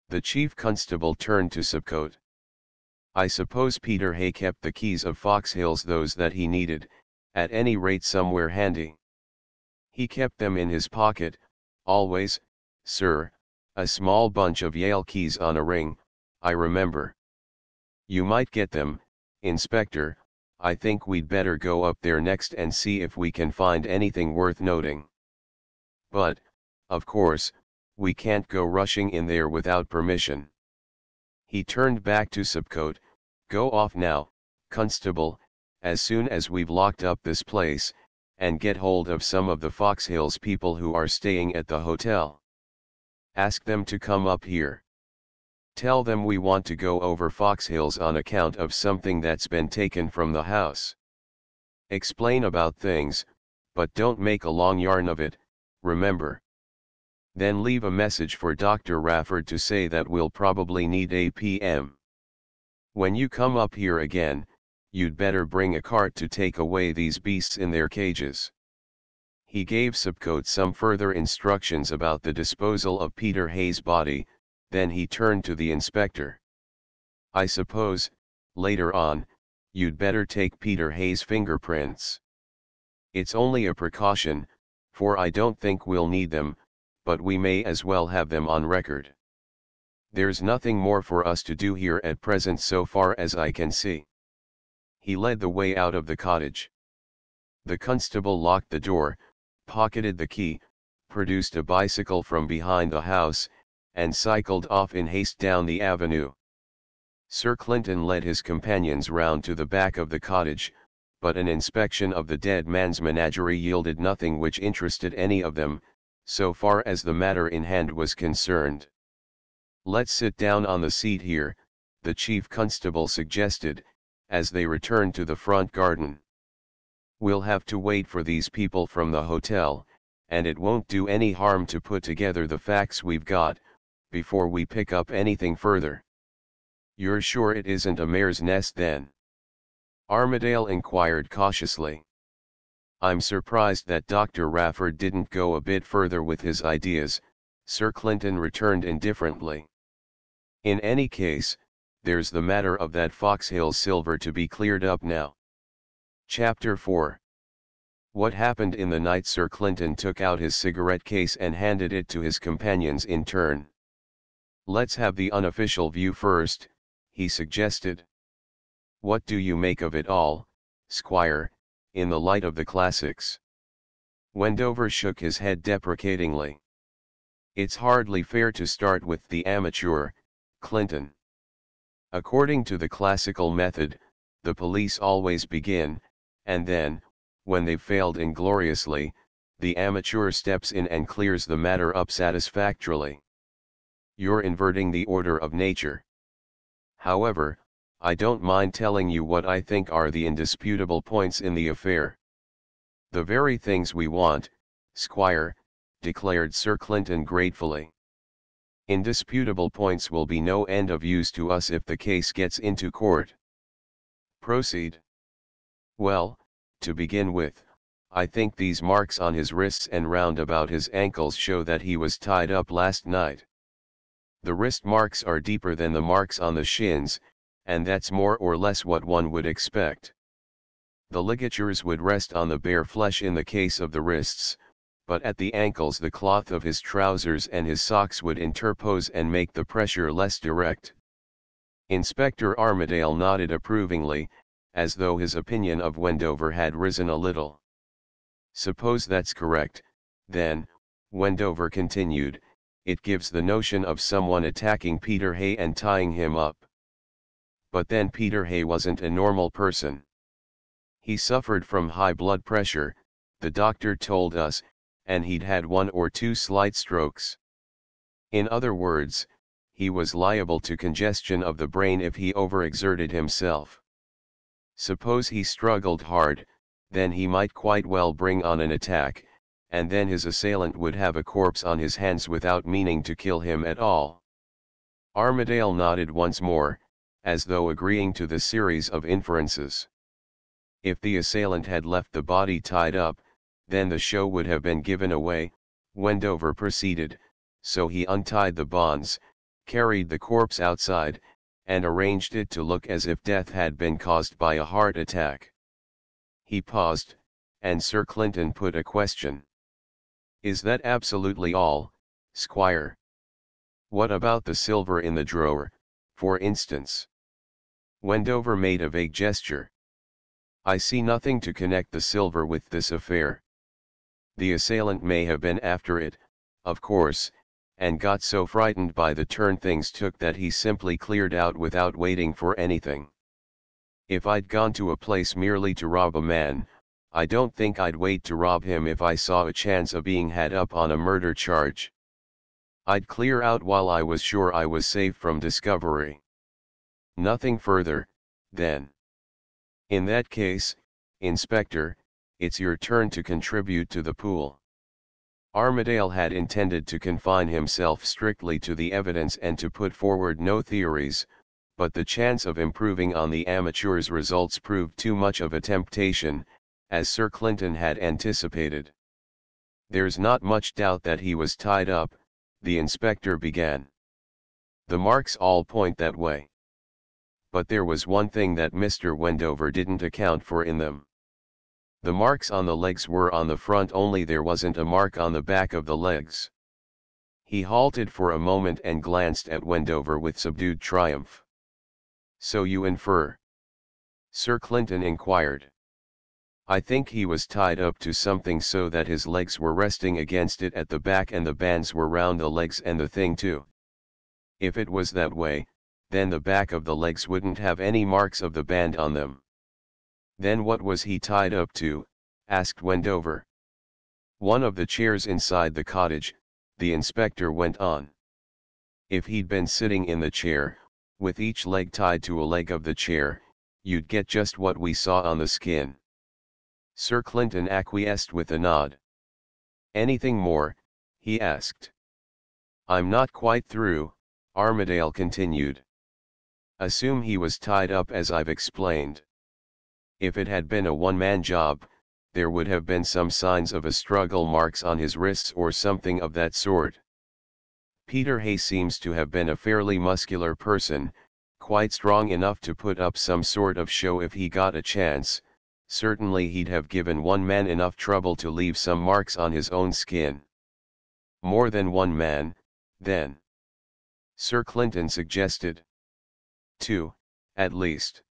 A: The chief constable turned to Subcote. I suppose Peter Hay kept the keys of Foxhills, those that he needed, at any rate somewhere handy. He kept them in his pocket, always, sir, a small bunch of Yale keys on a ring, I remember. You might get them, Inspector. I think we'd better go up there next and see if we can find anything worth noting. But, of course, we can't go rushing in there without permission. He turned back to Subcote. Go off now, Constable, as soon as we've locked up this place, and get hold of some of the Foxhills people who are staying at the hotel. Ask them to come up here. Tell them we want to go over Foxhills on account of something that's been taken from the house. Explain about things, but don't make a long yarn of it, remember. Then leave a message for Dr. Rafford to say that we'll probably need a PM. When you come up here again, you'd better bring a cart to take away these beasts in their cages. He gave Subcote some further instructions about the disposal of Peter Hay's body, then he turned to the inspector. I suppose, later on, you'd better take Peter Hay's fingerprints. It's only a precaution, for I don't think we'll need them, but we may as well have them on record. There's nothing more for us to do here at present so far as I can see. He led the way out of the cottage. The constable locked the door, pocketed the key, produced a bicycle from behind the house, and cycled off in haste down the avenue. Sir Clinton led his companions round to the back of the cottage, but an inspection of the dead man's menagerie yielded nothing which interested any of them, so far as the matter in hand was concerned. Let's sit down on the seat here, the chief constable suggested, as they returned to the front garden. We'll have to wait for these people from the hotel, and it won't do any harm to put together the facts we've got, before we pick up anything further. You're sure it isn't a mare's nest then? Armadale inquired cautiously. I'm surprised that Dr. Rafford didn't go a bit further with his ideas, Sir Clinton returned indifferently. In any case, there's the matter of that Foxhills silver to be cleared up now. Chapter 4. What happened in the night? Sir Clinton took out his cigarette case and handed it to his companions in turn. Let's have the unofficial view first, he suggested. What do you make of it all, Squire, in the light of the classics? Wendover shook his head deprecatingly. It's hardly fair to start with the amateur, Clinton. According to the classical method, the police always begin, and then, when they've failed ingloriously, the amateur steps in and clears the matter up satisfactorily. You're inverting the order of nature. However, I don't mind telling you what I think are the indisputable points in the affair. The very things we want, Squire, declared Sir Clinton gratefully. Indisputable points will be no end of use to us if the case gets into court. Proceed. Well, to begin with, I think these marks on his wrists and round about his ankles show that he was tied up last night. The wrist marks are deeper than the marks on the shins, and that's more or less what one would expect. The ligatures would rest on the bare flesh in the case of the wrists, but at the ankles the cloth of his trousers and his socks would interpose and make the pressure less direct. Inspector Armadale nodded approvingly, as though his opinion of Wendover had risen a little. Suppose that's correct, then, Wendover continued, it gives the notion of someone attacking Peter Hay and tying him up. But then Peter Hay wasn't a normal person. He suffered from high blood pressure, the doctor told us, and he'd had 1 or 2 slight strokes. In other words, he was liable to congestion of the brain if he overexerted himself. Suppose he struggled hard, then he might quite well bring on an attack, and then his assailant would have a corpse on his hands without meaning to kill him at all. Armadale nodded once more, as though agreeing to the series of inferences. If the assailant had left the body tied up, then the show would have been given away, Wendover proceeded, so he untied the bonds, carried the corpse outside, and arranged it to look as if death had been caused by a heart attack. He paused, and Sir Clinton put a question. Is that absolutely all, Squire? What about the silver in the drawer, for instance? Wendover made a vague gesture. I see nothing to connect the silver with this affair. The assailant may have been after it, of course, and got so frightened by the turn things took that he simply cleared out without waiting for anything. If I'd gone to a place merely to rob a man, I don't think I'd wait to rob him if I saw a chance of being had up on a murder charge. I'd clear out while I was sure I was safe from discovery. Nothing further, then. In that case, Inspector, it's your turn to contribute to the pool. Armadale had intended to confine himself strictly to the evidence and to put forward no theories, but the chance of improving on the amateur's results proved too much of a temptation, as Sir Clinton had anticipated. There's not much doubt that he was tied up, the inspector began. The marks all point that way. But there was one thing that Mr. Wendover didn't account for in them. The marks on the legs were on the front only, there wasn't a mark on the back of the legs. He halted for a moment and glanced at Wendover with subdued triumph. So you infer? Sir Clinton inquired. I think he was tied up to something so that his legs were resting against it at the back and the bands were round the legs and the thing too. If it was that way, then the back of the legs wouldn't have any marks of the band on them. Then what was he tied up to? Asked Wendover. One of the chairs inside the cottage, the inspector went on. If he'd been sitting in the chair, with each leg tied to a leg of the chair, you'd get just what we saw on the skin. Sir Clinton acquiesced with a nod. Anything more? He asked. I'm not quite through, Armadale continued. Assume he was tied up as I've explained. If it had been a one-man job, there would have been some signs of a struggle, marks on his wrists or something of that sort. Peter Hay seems to have been a fairly muscular person, quite strong enough to put up some sort of show if he got a chance. Certainly he'd have given one man enough trouble to leave some marks on his own skin. More than one man, then? Sir Clinton suggested. 2, at least.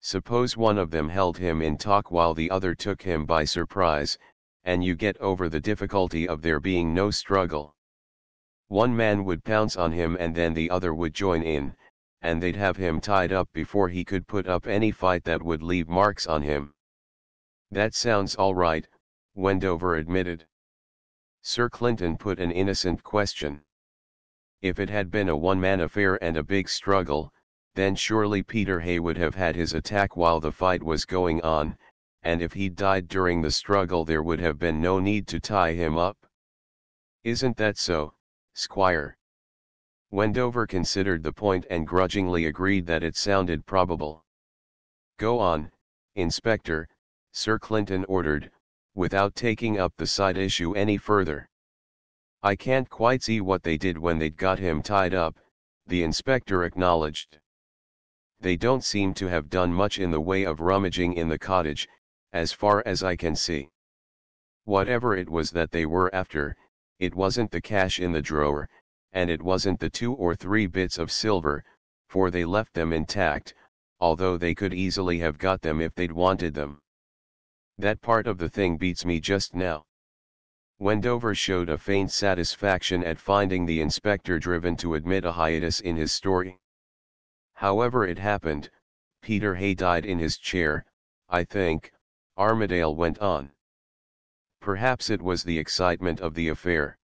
A: Suppose one of them held him in talk while the other took him by surprise, and you get over the difficulty of there being no struggle. One man would pounce on him and then the other would join in, and they'd have him tied up before he could put up any fight that would leave marks on him. That sounds all right, Wendover admitted. Sir Clinton put an innocent question. If it had been a one-man affair and a big struggle, then surely Peter Hay would have had his attack while the fight was going on, and if he'd died during the struggle there would have been no need to tie him up. Isn't that so, Squire? Wendover considered the point and grudgingly agreed that it sounded probable. Go on, Inspector, Sir Clinton ordered, without taking up the side issue any further. I can't quite see what they did when they'd got him tied up, the inspector acknowledged. They don't seem to have done much in the way of rummaging in the cottage, as far as I can see. Whatever it was that they were after, it wasn't the cash in the drawer, and it wasn't the 2 or 3 bits of silver, for they left them intact, although they could easily have got them if they'd wanted them. That part of the thing beats me just now. Wendover showed a faint satisfaction at finding the inspector driven to admit a hiatus in his story. However it happened, Peter Hay died in his chair, I think, Armadale went on. Perhaps it was the excitement of the affair.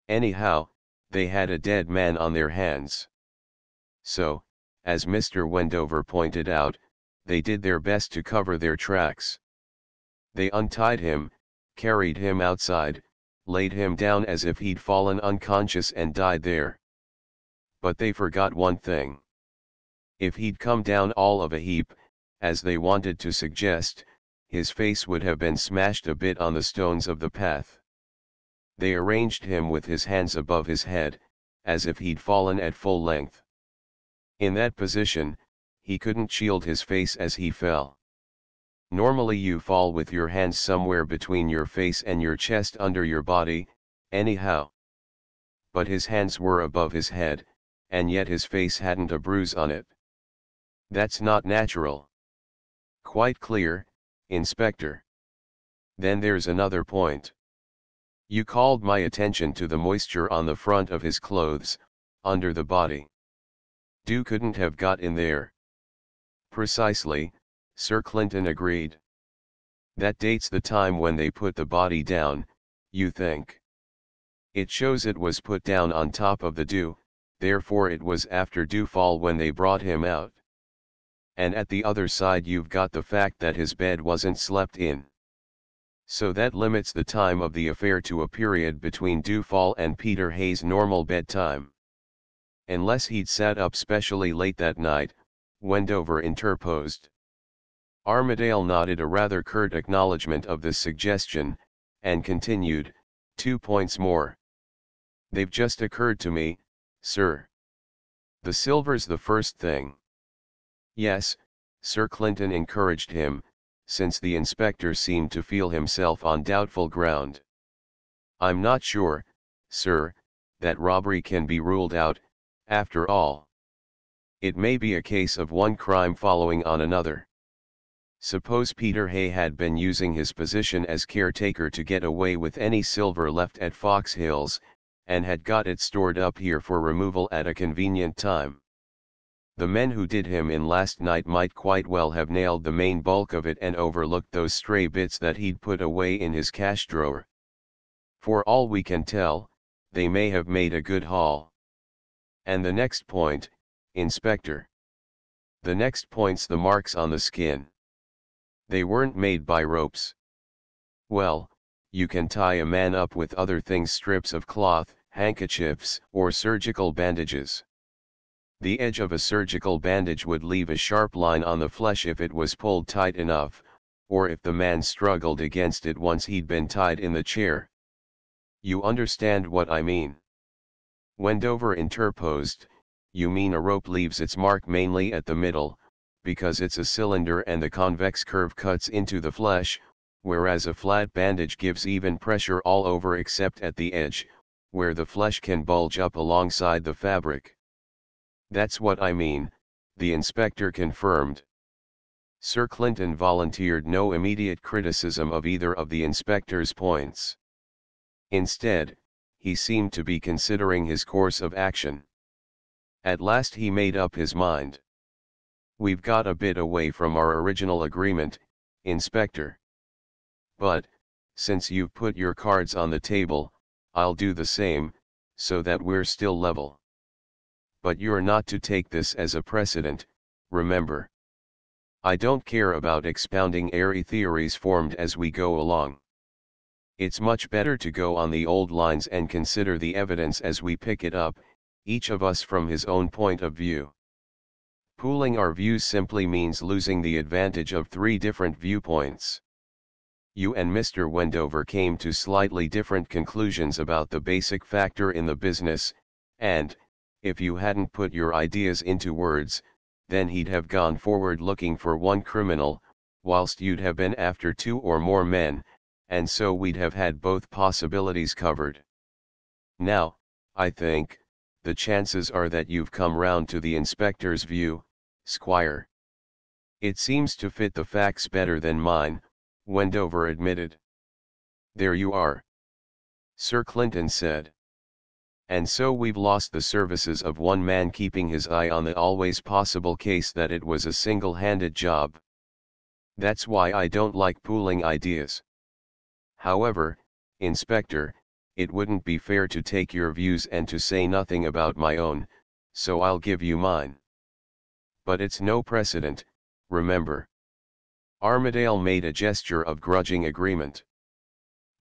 A: Anyhow, they had a dead man on their hands. So, as Mr. Wendover pointed out, they did their best to cover their tracks. They untied him, carried him outside, laid him down as if he'd fallen unconscious and died there. But they forgot one thing. If he'd come down all of a heap, as they wanted to suggest, his face would have been smashed a bit on the stones of the path. They arranged him with his hands above his head, as if he'd fallen at full length. In that position, he couldn't shield his face as he fell. Normally you fall with your hands somewhere between your face and your chest under your body, anyhow. But his hands were above his head, and yet his face hadn't a bruise on it. That's not natural. Quite clear, Inspector. Then there's another point. You called my attention to the moisture on the front of his clothes, under the body. Dew couldn't have got in there. Precisely, Sir Clinton agreed. That dates the time when they put the body down, you think? It shows it was put down on top of the dew, therefore it was after dewfall when they brought him out. And at the other side you've got the fact that his bed wasn't slept in. So that limits the time of the affair to a period between dewfall and Peter Hay's normal bedtime. Unless he'd sat up specially late that night, Wendover interposed. Armadale nodded a rather curt acknowledgement of this suggestion, and continued, 2 points more. They've just occurred to me, sir. The silver's the first thing. Yes, Sir Clinton encouraged him, since the inspector seemed to feel himself on doubtful ground. I'm not sure, sir, that robbery can be ruled out, after all. It may be a case of one crime following on another. Suppose Peter Hay had been using his position as caretaker to get away with any silver left at Fox Hills, and had got it stored up here for removal at a convenient time. The men who did him in last night might quite well have nailed the main bulk of it and overlooked those stray bits that he'd put away in his cash drawer. For all we can tell, they may have made a good haul. And the next point, Inspector. The next point's the marks on the skin. They weren't made by ropes. Well, you can tie a man up with other things, strips of cloth, handkerchiefs, or surgical bandages. The edge of a surgical bandage would leave a sharp line on the flesh if it was pulled tight enough, or if the man struggled against it once he'd been tied in the chair. You understand what I mean? Wendover interposed, you mean a rope leaves its mark mainly at the middle, because it's a cylinder and the convex curve cuts into the flesh, whereas a flat bandage gives even pressure all over except at the edge, where the flesh can bulge up alongside the fabric. That's what I mean, the inspector confirmed. Sir Clinton volunteered no immediate criticism of either of the inspector's points. Instead, he seemed to be considering his course of action. At last he made up his mind. We've got a bit away from our original agreement, Inspector. But, since you've put your cards on the table, I'll do the same, so that we're still level. But you're not to take this as a precedent, remember. I don't care about expounding airy theories formed as we go along. It's much better to go on the old lines and consider the evidence as we pick it up, each of us from his own point of view. Pooling our views simply means losing the advantage of three different viewpoints. You and Mr. Wendover came to slightly different conclusions about the basic factor in the business, and, if you hadn't put your ideas into words, then he'd have gone forward looking for one criminal, whilst you'd have been after two or more men, and so we'd have had both possibilities covered. Now, I think, the chances are that you've come round to the inspector's view, Squire. It seems to fit the facts better than mine, Wendover admitted. There you are, Sir Clinton said. And so we've lost the services of one man keeping his eye on the always possible case that it was a single-handed job. That's why I don't like pooling ideas. However, Inspector, it wouldn't be fair to take your views and to say nothing about my own, so I'll give you mine. But it's no precedent, remember. Armadale made a gesture of grudging agreement.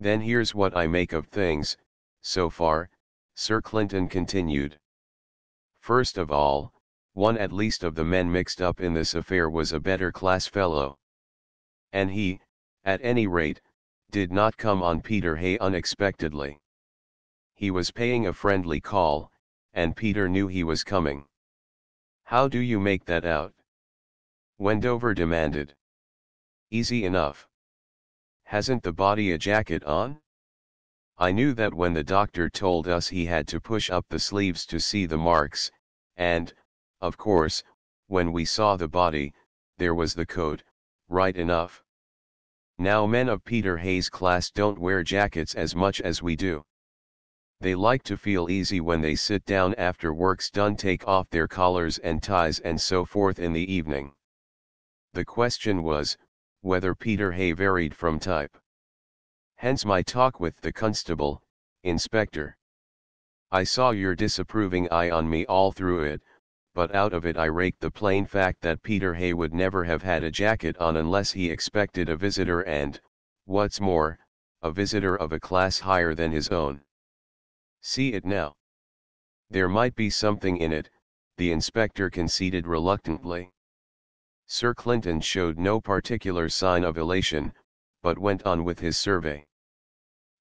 A: Then here's what I make of things, so far, Sir Clinton continued. First of all, one at least of the men mixed up in this affair was a better class fellow. And he, at any rate, did not come on Peter Hay unexpectedly. He was paying a friendly call, and Peter knew he was coming. How do you make that out? Wendover demanded. Easy enough. Hasn't the body a jacket on? I knew that when the doctor told us he had to push up the sleeves to see the marks, and, of course, when we saw the body, there was the coat, right enough. Now men of Peter Hay's class don't wear jackets as much as we do. They like to feel easy when they sit down after work's done, take off their collars and ties and so forth in the evening. The question was, whether Peter Hay varied from type. Hence my talk with the constable, Inspector. I saw your disapproving eye on me all through it, but out of it I raked the plain fact that Peter Hay would never have had a jacket on unless he expected a visitor and, what's more, a visitor of a class higher than his own. See it now. There might be something in it, the inspector conceded reluctantly. Sir Clinton showed no particular sign of elation, but went on with his survey.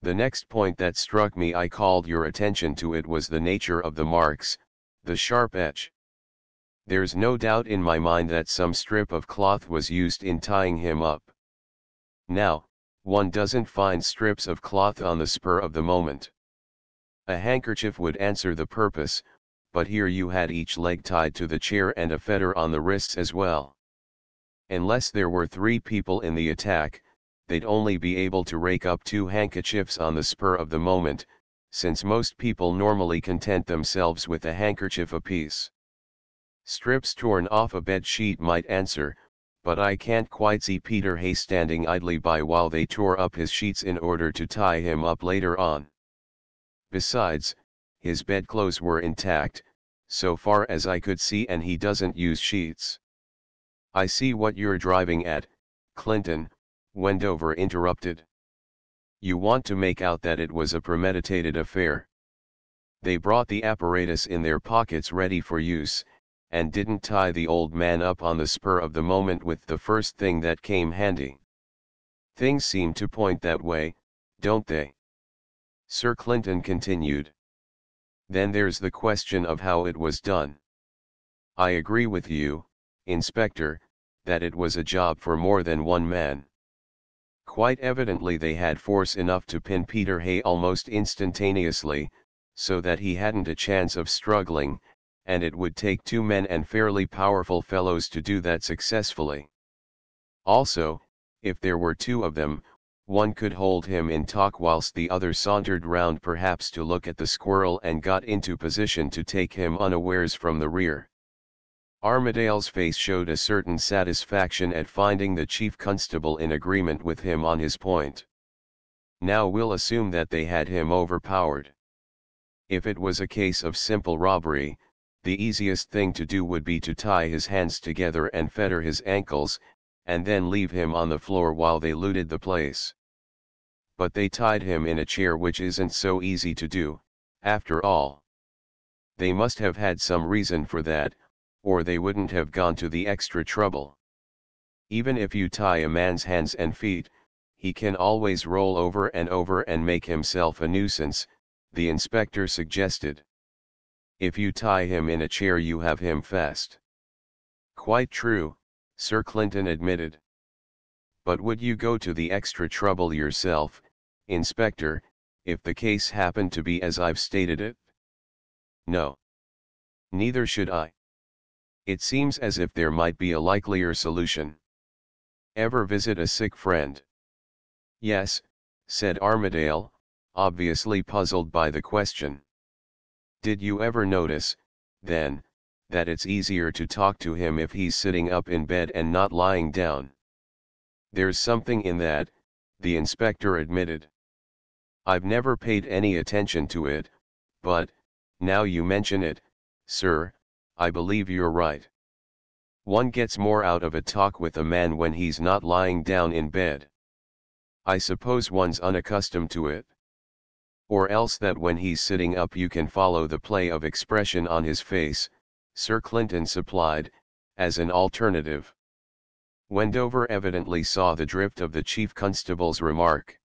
A: The next point that struck me, I called your attention to it, was the nature of the marks, the sharp edge. There's no doubt in my mind that some strip of cloth was used in tying him up. Now, one doesn't find strips of cloth on the spur of the moment. A handkerchief would answer the purpose, but here you had each leg tied to the chair and a fetter on the wrists as well. Unless there were three people in the attack, they'd only be able to rake up two handkerchiefs on the spur of the moment, since most people normally content themselves with a handkerchief apiece. Strips torn off a bed sheet might answer, but I can't quite see Peter Hay standing idly by while they tore up his sheets in order to tie him up later on. Besides, his bedclothes were intact, so far as I could see, and he doesn't use sheets. I see what you're driving at, Clinton, Wendover interrupted. You want to make out that it was a premeditated affair. They brought the apparatus in their pockets ready for use, and didn't tie the old man up on the spur of the moment with the first thing that came handy. Things seem to point that way, don't they? Sir Clinton continued. Then there's the question of how it was done. I agree with you, Inspector, that it was a job for more than one man. Quite evidently they had force enough to pin Peter Hay almost instantaneously, so that he hadn't a chance of struggling, and it would take two men and fairly powerful fellows to do that successfully. Also, if there were two of them, one could hold him in talk whilst the other sauntered round perhaps to look at the squirrel and got into position to take him unawares from the rear. Armadale's face showed a certain satisfaction at finding the chief constable in agreement with him on his point. Now we'll assume that they had him overpowered. If it was a case of simple robbery, The easiest thing to do would be to tie his hands together and fetter his ankles, and then leave him on the floor while they looted the place. But they tied him in a chair, which isn't so easy to do, after all. They must have had some reason for that, or they wouldn't have gone to the extra trouble. Even if you tie a man's hands and feet, he can always roll over and make himself a nuisance, the inspector suggested. If you tie him in a chair, you have him fast. Quite true, Sir Clinton admitted. But would you go to the extra trouble yourself, Inspector, if the case happened to be as I've stated it? No. Neither should I. It seems as if there might be a likelier solution. Ever visit a sick friend? Yes, said Armadale, obviously puzzled by the question. Did you ever notice, then, that it's easier to talk to him if he's sitting up in bed and not lying down? There's something in that, the inspector admitted. I've never paid any attention to it, but, now you mention it, sir, I believe you're right. One gets more out of a talk with a man when he's not lying down in bed. I suppose one's unaccustomed to it. Or else that when he's sitting up you can follow the play of expression on his face, Sir Clinton supplied, as an alternative. Wendover evidently saw the drift of the chief constable's remark.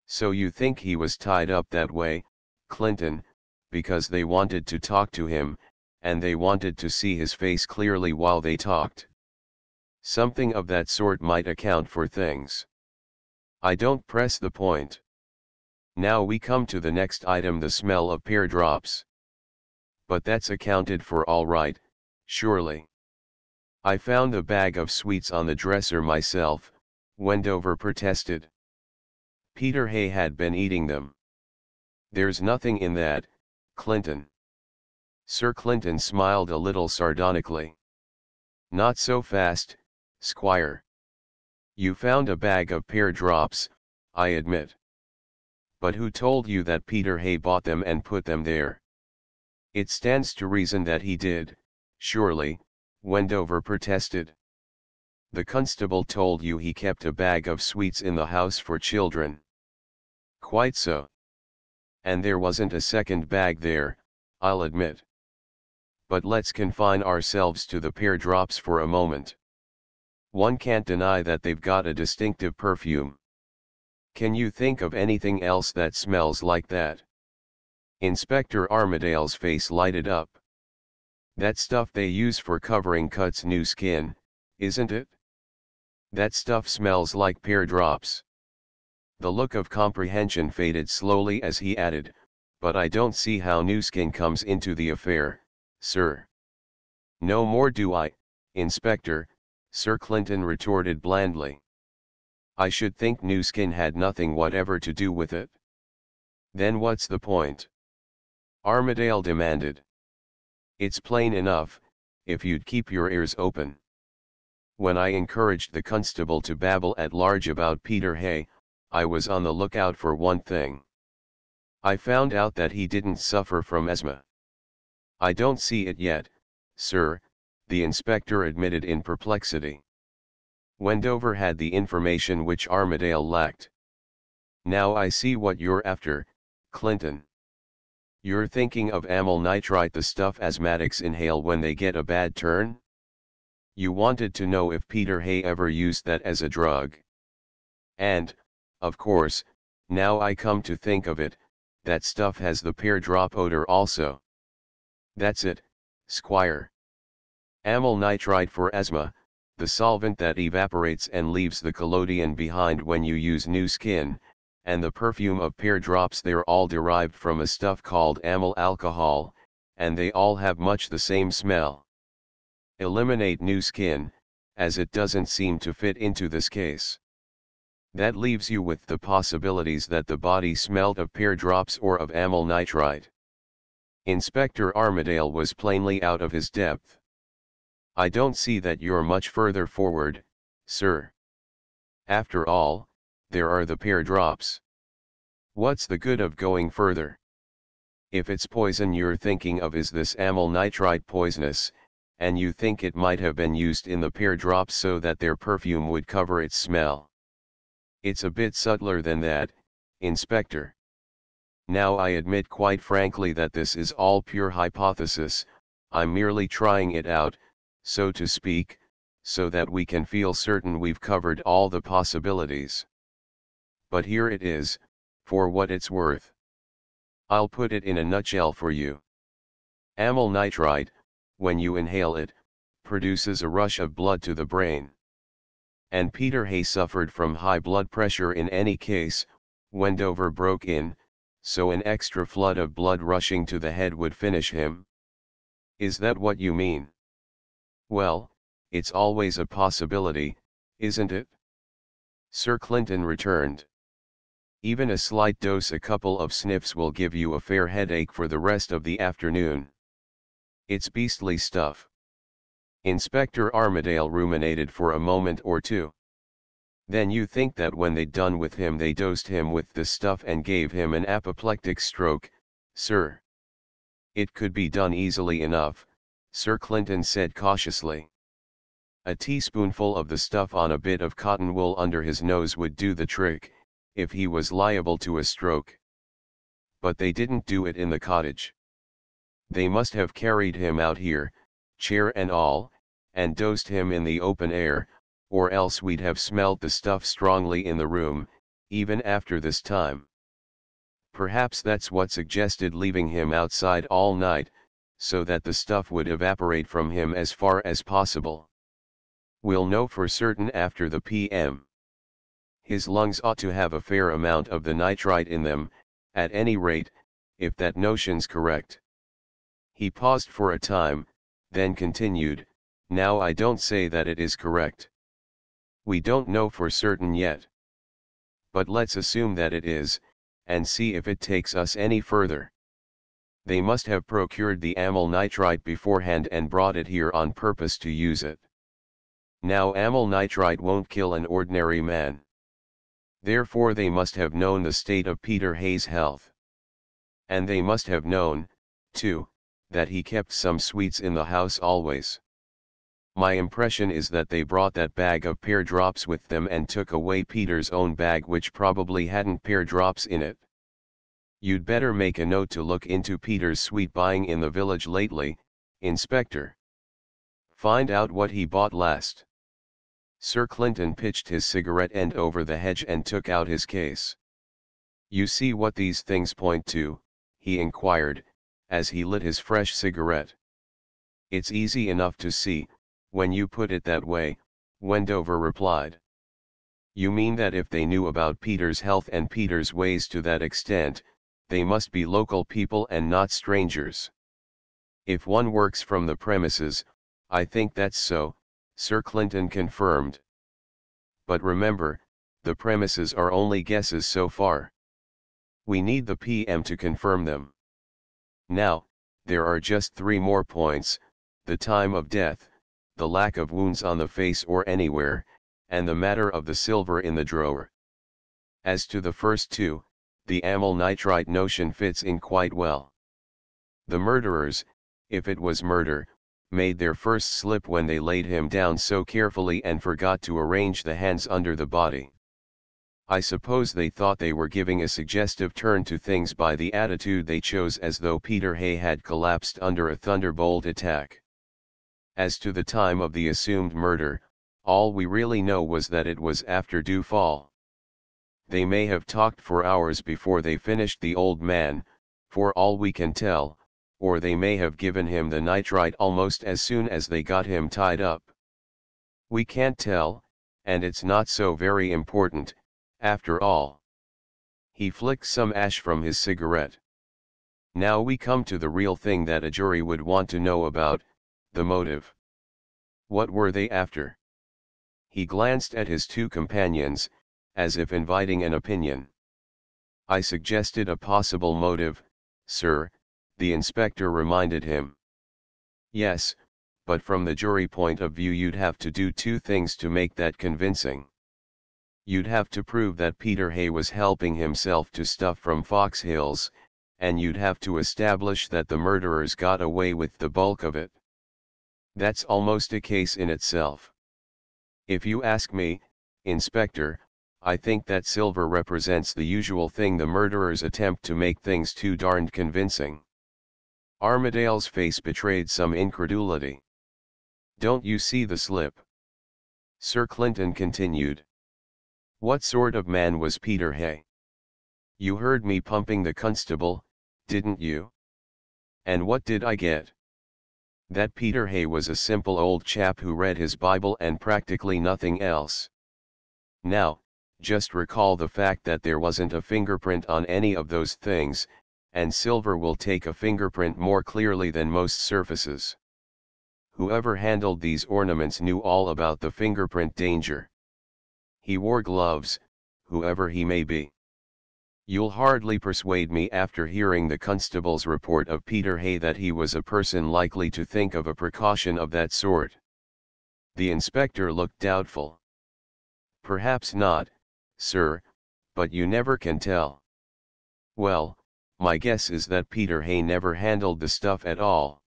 A: So you think he was tied up that way, Clinton, because they wanted to talk to him, and they wanted to see his face clearly while they talked? Something of that sort might account for things. I don't press the point. Now we come to the next item, the smell of pear drops. But that's accounted for all right, surely. I found a bag of sweets on the dresser myself, Wendover protested. Peter Hay had been eating them. There's nothing in that, Clinton. Sir Clinton smiled a little sardonically. Not so fast, Squire. You found a bag of pear drops, I admit. But who told you that Peter Hay bought them and put them there? It stands to reason that he did, surely, Wendover protested. The constable told you he kept a bag of sweets in the house for children. Quite so. And there wasn't a second bag there, I'll admit. But let's confine ourselves to the pear drops for a moment. One can't deny that they've got a distinctive perfume. Can you think of anything else that smells like that? Inspector Armadale's face lighted up. That stuff they use for covering cuts new skin, isn't it? That stuff smells like pear drops. The look of comprehension faded slowly as he added, but I don't see how new skin comes into the affair, sir. No more do I, Inspector, Sir Clinton retorted blandly. I should think new skin had nothing whatever to do with it. Then what's the point? Armadale demanded. It's plain enough, if you'd keep your ears open. When I encouraged the constable to babble at large about Peter Hay, I was on the lookout for one thing. I found out that he didn't suffer from asthma. I don't see it yet, sir, the inspector admitted in perplexity. Wendover had the information which Armadale lacked. Now I see what you're after, Clinton. You're thinking of amyl nitrite, the stuff asthmatics inhale when they get a bad turn? You wanted to know if Peter Hay ever used that as a drug. And, of course, now I come to think of it, that stuff has the pear drop odor also. That's it, Squire. Amyl nitrite for asthma, the solvent that evaporates and leaves the collodion behind when you use new skin, and the perfume of pear drops, they're all derived from a stuff called amyl alcohol, and they all have much the same smell. Eliminate new skin, as it doesn't seem to fit into this case. That leaves you with the possibilities that the body smelled of pear drops or of amyl nitrite. Inspector Armadale was plainly out of his depth. I don't see that you're much further forward, sir. After all, there are the pear drops. What's the good of going further? If it's poison you're thinking of is this amyl nitrite poisonous, and you think it might have been used in the pear drops so that their perfume would cover its smell. It's a bit subtler than that, Inspector. Now I admit quite frankly that this is all pure hypothesis, I'm merely trying it out, so to speak, so that we can feel certain we've covered all the possibilities. But here it is, for what it's worth. I'll put it in a nutshell for you. Amyl nitrite, when you inhale it, produces a rush of blood to the brain. And Peter Hay suffered from high blood pressure in any case, Wendover broke in, so an extra flood of blood rushing to the head would finish him. Is that what you mean? Well, it's always a possibility, isn't it? Sir Clinton returned. Even a slight dose, a couple of sniffs, will give you a fair headache for the rest of the afternoon. It's beastly stuff. Inspector Armadale ruminated for a moment or two. Then you think that when they'd done with him they dosed him with this stuff and gave him an apoplectic stroke, sir? It could be done easily enough, Sir Clinton said cautiously. A teaspoonful of the stuff on a bit of cotton wool under his nose would do the trick, if he was liable to a stroke. But they didn't do it in the cottage. They must have carried him out here, chair and all, and dosed him in the open air, or else we'd have smelled the stuff strongly in the room, even after this time. Perhaps that's what suggested leaving him outside all night, so that the stuff would evaporate from him as far as possible. We'll know for certain after the PM. His lungs ought to have a fair amount of the nitrite in them, at any rate, if that notion's correct. He paused for a time, then continued, now I don't say that it is correct. We don't know for certain yet. But let's assume that it is, and see if it takes us any further. They must have procured the amyl nitrite beforehand and brought it here on purpose to use it. Now amyl nitrite won't kill an ordinary man. Therefore they must have known the state of Peter Hay's health. And they must have known, too, that he kept some sweets in the house always. My impression is that they brought that bag of pear drops with them and took away Peter's own bag, which probably hadn't pear drops in it. You'd better make a note to look into Peter's sweet buying in the village lately, Inspector. Find out what he bought last. Sir Clinton pitched his cigarette end over the hedge and took out his case. You see what these things point to, he inquired, as he lit his fresh cigarette. It's easy enough to see, when you put it that way, Wendover replied. You mean that if they knew about Peter's health and Peter's ways to that extent, they must be local people and not strangers. If one works from the premises, I think that's so, Sir Clinton confirmed. But remember, the premises are only guesses so far. We need the PM to confirm them. Now, there are just 3 more points: the time of death, the lack of wounds on the face or anywhere, and the matter of the silver in the drawer. As to the first 2, the amyl nitrite notion fits in quite well. The murderers, if it was murder, made their first slip when they laid him down so carefully and forgot to arrange the hands under the body. I suppose they thought they were giving a suggestive turn to things by the attitude they chose, as though Peter Hay had collapsed under a thunderbolt attack. As to the time of the assumed murder, all we really know was that it was after dewfall. They may have talked for hours before they finished the old man, for all we can tell, or they may have given him the nitrite almost as soon as they got him tied up. We can't tell, and it's not so very important, after all. He flicked some ash from his cigarette. Now we come to the real thing that a jury would want to know about, the motive. What were they after? He glanced at his 2 companions, as if inviting an opinion. I suggested a possible motive, sir, the inspector reminded him. Yes, but from the jury point of view you'd have to do 2 things to make that convincing. You'd have to prove that Peter Hay was helping himself to stuff from Fox Hills, and you'd have to establish that the murderers got away with the bulk of it. That's almost a case in itself. If you ask me, Inspector, I think that silver represents the usual thing the murderers attempt to make things too darned convincing. Armadale's face betrayed some incredulity. Don't you see the slip? Sir Clinton continued. What sort of man was Peter Hay? You heard me pumping the constable, didn't you? And what did I get? That Peter Hay was a simple old chap who read his Bible and practically nothing else. Now, just recall the fact that there wasn't a fingerprint on any of those things, and silver will take a fingerprint more clearly than most surfaces. Whoever handled these ornaments knew all about the fingerprint danger. He wore gloves, whoever he may be. You'll hardly persuade me after hearing the constable's report of Peter Hay that he was a person likely to think of a precaution of that sort. The inspector looked doubtful. Perhaps not, sir, but you never can tell. Well, my guess is that Peter Hay never handled the stuff at all.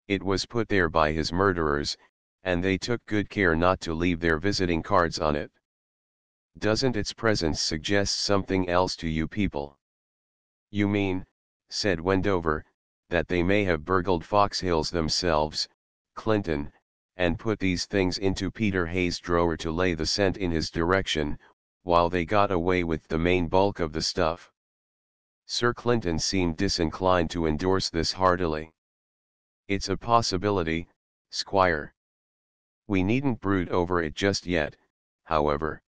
A: It was put there by his murderers, and they took good care not to leave their visiting cards on it. Doesn't its presence suggest something else to you people? You mean, said Wendover, that they may have burgled Fox Hills themselves, Clinton, and put these things into Peter Hay's drawer to lay the scent in his direction, while they got away with the main bulk of the stuff? Sir Clinton seemed disinclined to endorse this heartily. It's a possibility, Squire. We needn't brood over it just yet, however.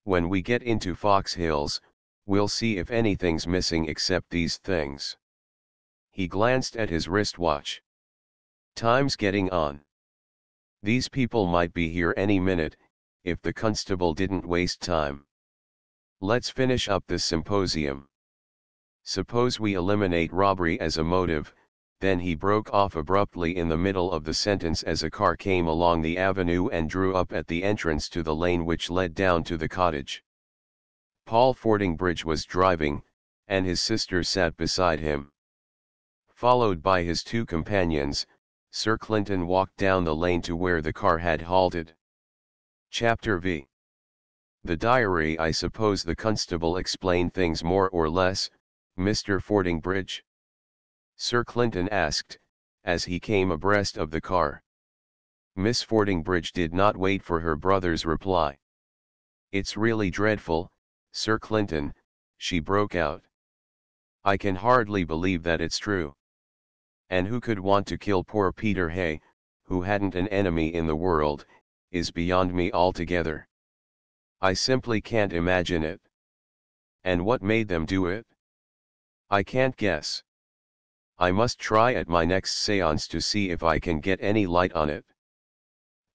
A: When we get into Fox Hills, we'll see if anything's missing except these things. He glanced at his wristwatch. Time's getting on. These people might be here any minute, if the constable didn't waste time. Let's finish up this symposium. Suppose we eliminate robbery as a motive. Then he broke off abruptly in the middle of the sentence as a car came along the avenue and drew up at the entrance to the lane which led down to the cottage. Paul Fordingbridge was driving, and his sister sat beside him. Followed by his two companions, Sir Clinton walked down the lane to where the car had halted. Chapter V. The diary. I suppose the constable explained things more or less, Mr. Fordingbridge? Sir Clinton asked, as he came abreast of the car. Miss Fordingbridge did not wait for her brother's reply. It's really dreadful, Sir Clinton, she broke out. I can hardly believe that it's true. And who could want to kill poor Peter Hay, who hadn't an enemy in the world, is beyond me altogether. I simply can't imagine it. And what made them do it? I can't guess. I must try at my next séance to see if I can get any light on it.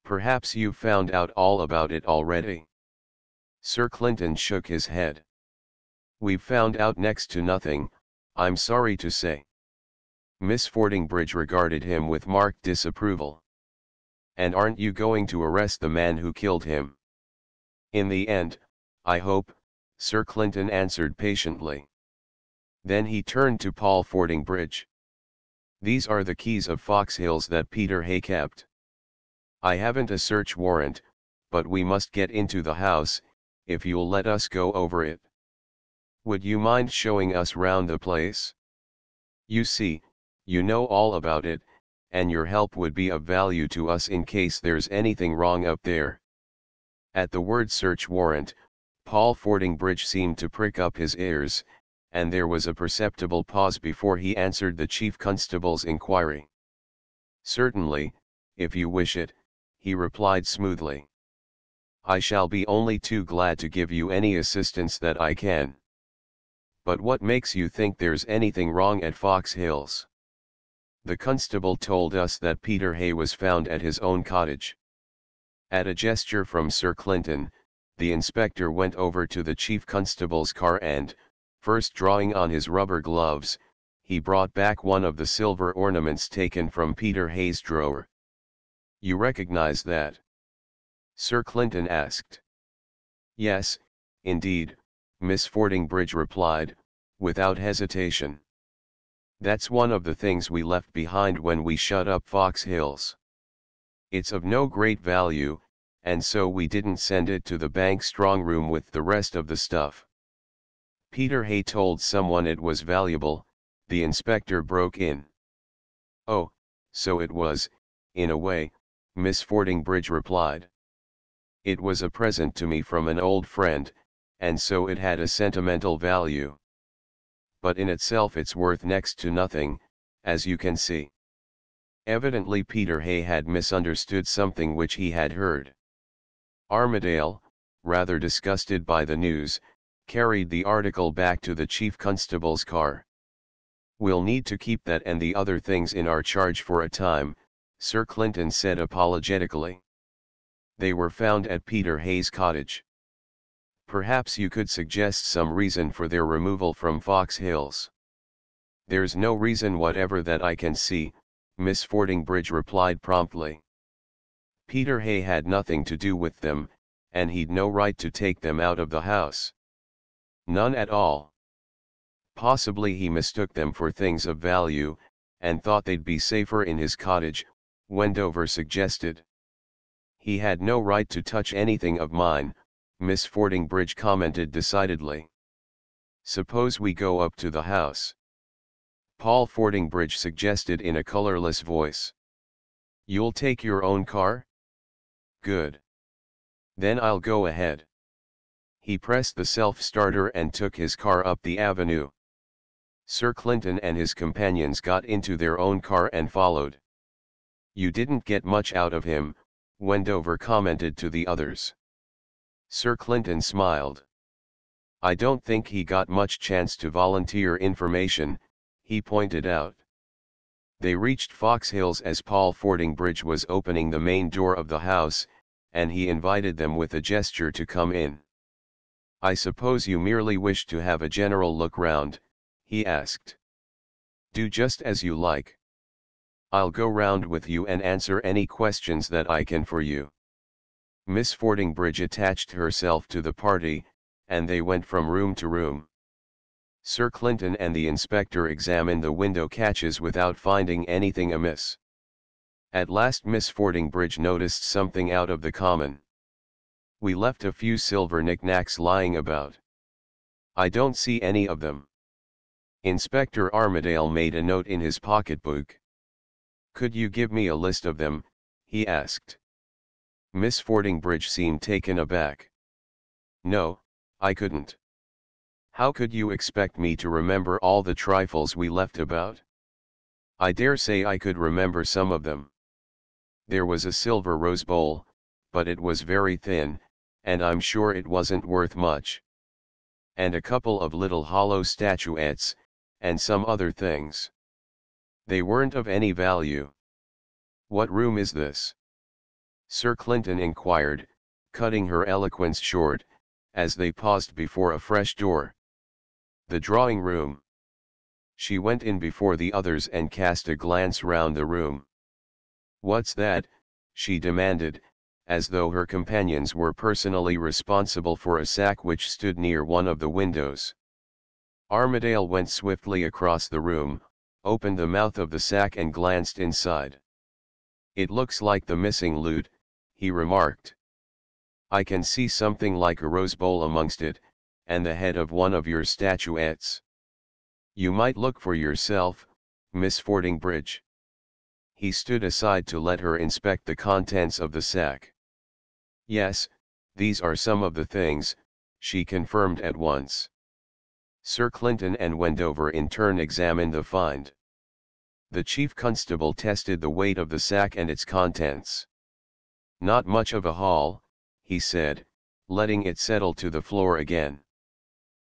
A: Perhaps you've found out all about it already. Sir Clinton shook his head. We've found out next to nothing, I'm sorry to say. Miss Fordingbridge regarded him with marked disapproval. And aren't you going to arrest the man who killed him? In the end, I hope, Sir Clinton answered patiently. Then he turned to Paul Fordingbridge. These are the keys of Fox Hills that Peter Hay kept. I haven't a search warrant, but we must get into the house, if you'll let us go over it. Would you mind showing us round the place? You see, you know all about it, and your help would be of value to us in case there's anything wrong up there. At the word search warrant, Paul Fordingbridge seemed to prick up his ears, and there was a perceptible pause before he answered the chief constable's inquiry. Certainly, if you wish it, he replied smoothly. I shall be only too glad to give you any assistance that I can. But what makes you think there's anything wrong at Fox Hills? The constable told us that Peter Hay was found at his own cottage. At a gesture from Sir Clinton, the inspector went over to the chief constable's car and, first drawing on his rubber gloves, he brought back one of the silver ornaments taken from Peter Hay's drawer. You recognize that? Sir Clinton asked. Yes, indeed, Miss Fordingbridge replied, without hesitation. That's one of the things we left behind when we shut up Fox Hills. It's of no great value, and so we didn't send it to the bank strongroom with the rest of the stuff. Peter Hay told someone it was valuable, the inspector broke in. Oh, so it was, in a way, Miss Fordingbridge replied. It was a present to me from an old friend, and so it had a sentimental value. But in itself it's worth next to nothing, as you can see. Evidently Peter Hay had misunderstood something which he had heard. Armadale, rather disgusted by the news, carried the article back to the chief constable's car. We'll need to keep that and the other things in our charge for a time, Sir Clinton said apologetically. They were found at Peter Hay's cottage. Perhaps you could suggest some reason for their removal from Fox Hills. There's no reason whatever that I can see, Miss Fordingbridge replied promptly. Peter Hay had nothing to do with them, and he'd no right to take them out of the house. None at all. Possibly he mistook them for things of value, and thought they'd be safer in his cottage, Wendover suggested. He had no right to touch anything of mine, Miss Fordingbridge commented decidedly. Suppose we go up to the house? Paul Fordingbridge suggested in a colorless voice. You'll take your own car? Good. Then I'll go ahead. He pressed the self-starter and took his car up the avenue. Sir Clinton and his companions got into their own car and followed. You didn't get much out of him, Wendover commented to the others. Sir Clinton smiled. I don't think he got much chance to volunteer information, he pointed out. They reached Fox Hills as Paul Fordingbridge was opening the main door of the house, and he invited them with a gesture to come in. I suppose you merely wish to have a general look round, he asked. Do just as you like. I'll go round with you and answer any questions that I can for you. Miss Fordingbridge attached herself to the party, and they went from room to room. Sir Clinton and the inspector examined the window catches without finding anything amiss. At last Miss Fordingbridge noticed something out of the common. We left a few silver knickknacks lying about. I don't see any of them. Inspector Armadale made a note in his pocketbook. Could you give me a list of them? He asked. Miss Fordingbridge seemed taken aback. No, I couldn't. How could you expect me to remember all the trifles we left about? I dare say I could remember some of them. There was a silver rose bowl, but it was very thin, and I'm sure it wasn't worth much. And a couple of little hollow statuettes, and some other things. They weren't of any value. What room is this? Sir Clinton inquired, cutting her eloquence short, as they paused before a fresh door. The drawing room. She went in before the others and cast a glance round the room. What's that? She demanded, as though her companions were personally responsible for a sack which stood near one of the windows. Armadale went swiftly across the room, opened the mouth of the sack and glanced inside. It looks like the missing loot, he remarked. I can see something like a rose bowl amongst it, and the head of one of your statuettes. You might look for yourself, Miss Fordingbridge. He stood aside to let her inspect the contents of the sack. Yes, these are some of the things, she confirmed at once. Sir Clinton and Wendover in turn examined the find. The chief constable tested the weight of the sack and its contents. Not much of a haul, he said, letting it settle to the floor again.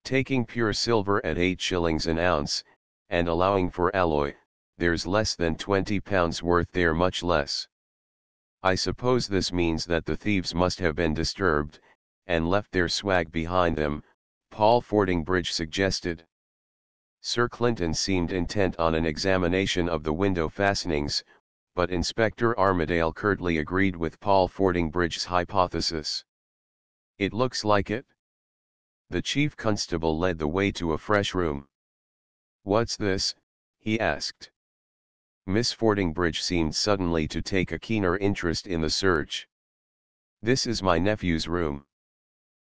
A: Taking pure silver at 8 shillings an ounce, and allowing for alloy, there's less than £20 worth there, much less. I suppose this means that the thieves must have been disturbed, and left their swag behind them, Paul Fordingbridge suggested. Sir Clinton seemed intent on an examination of the window fastenings, but Inspector Armadale curtly agreed with Paul Fordingbridge's hypothesis. It looks like it. The chief constable led the way to a fresh room. "What's this?" he asked. Miss Fordingbridge seemed suddenly to take a keener interest in the search. "This is my nephew's room.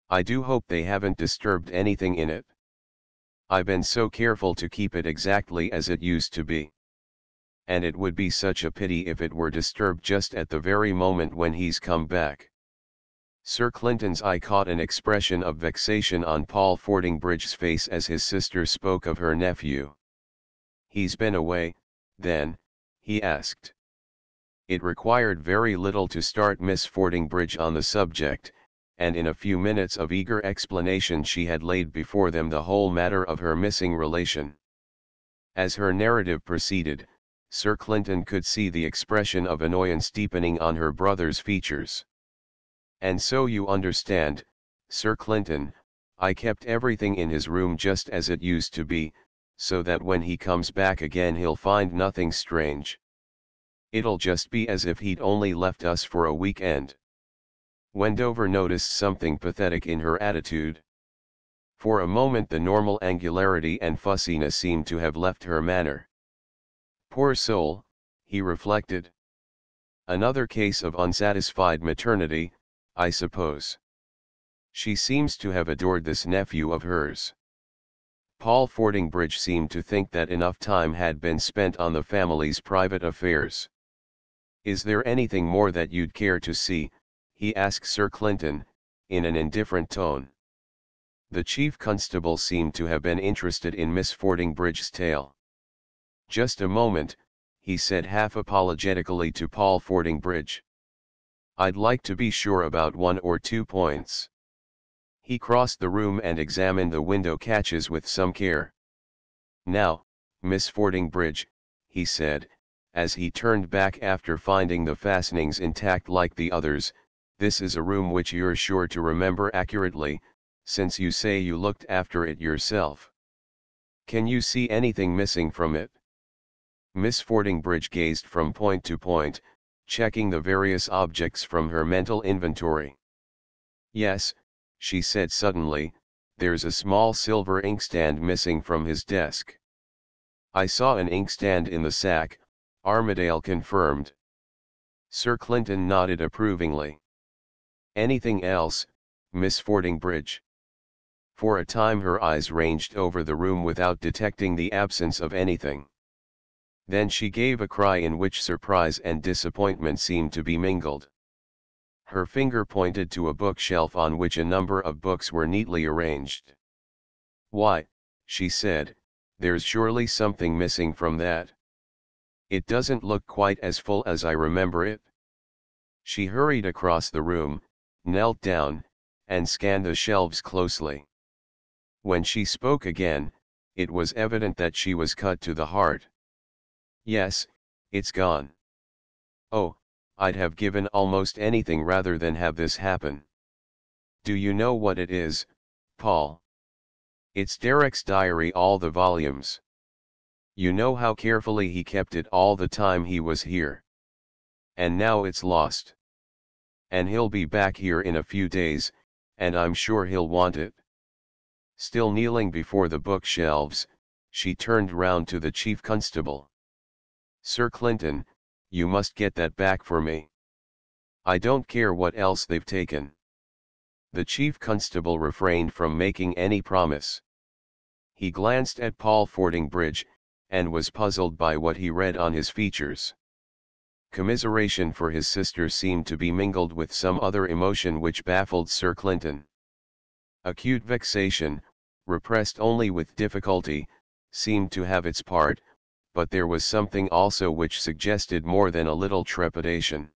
A: I do hope they haven't disturbed anything in it. I've been so careful to keep it exactly as it used to be. And it would be such a pity if it were disturbed just at the very moment when he's come back." Sir Clinton's eye caught an expression of vexation on Paul Fordingbridge's face as his sister spoke of her nephew. "He's been away, then?" he asked. It required very little to start Miss Fordingbridge on the subject, and in a few minutes of eager explanation she had laid before them the whole matter of her missing relation. As her narrative proceeded, Sir Clinton could see the expression of annoyance deepening on her brother's features. "And so you understand, Sir Clinton, I kept everything in his room just as it used to be, so that when he comes back again he'll find nothing strange. It'll just be as if he'd only left us for a week-end." Wendover noticed something pathetic in her attitude. For a moment the normal angularity and fussiness seemed to have left her manner. "Poor soul," he reflected. "Another case of unsatisfied maternity, I suppose. She seems to have adored this nephew of hers." Paul Fordingbridge seemed to think that enough time had been spent on the family's private affairs. "Is there anything more that you'd care to see?" he asked Sir Clinton, in an indifferent tone. The chief constable seemed to have been interested in Miss Fordingbridge's tale. "Just a moment," he said half apologetically to Paul Fordingbridge. "I'd like to be sure about one or two points." He crossed the room and examined the window catches with some care. "Now, Miss Fordingbridge," he said, as he turned back after finding the fastenings intact like the others, "this is a room which you're sure to remember accurately, since you say you looked after it yourself. Can you see anything missing from it?" Miss Fordingbridge gazed from point to point, checking the various objects from her mental inventory. "Yes," she said suddenly, "there's a small silver inkstand missing from his desk." "I saw an inkstand in the sack," Armadale confirmed. Sir Clinton nodded approvingly. "Anything else, Miss Fordingbridge?" For a time her eyes ranged over the room without detecting the absence of anything. Then she gave a cry in which surprise and disappointment seemed to be mingled. Her finger pointed to a bookshelf on which a number of books were neatly arranged. "Why," she said, "there's surely something missing from that. It doesn't look quite as full as I remember it." She hurried across the room, knelt down, and scanned the shelves closely. When she spoke again, it was evident that she was cut to the heart. "Yes, it's gone. Oh, I'd have given almost anything rather than have this happen. Do you know what it is, Paul? It's Derek's diary, all the volumes. You know how carefully he kept it all the time he was here. And now it's lost. And he'll be back here in a few days, and I'm sure he'll want it." Still kneeling before the bookshelves, she turned round to the chief constable. "Sir Clinton, you must get that back for me. I don't care what else they've taken." The chief constable refrained from making any promise. He glanced at Paul Fordingbridge, and was puzzled by what he read on his features. Commiseration for his sister seemed to be mingled with some other emotion which baffled Sir Clinton. Acute vexation, repressed only with difficulty, seemed to have its part, but there was something also which suggested more than a little trepidation.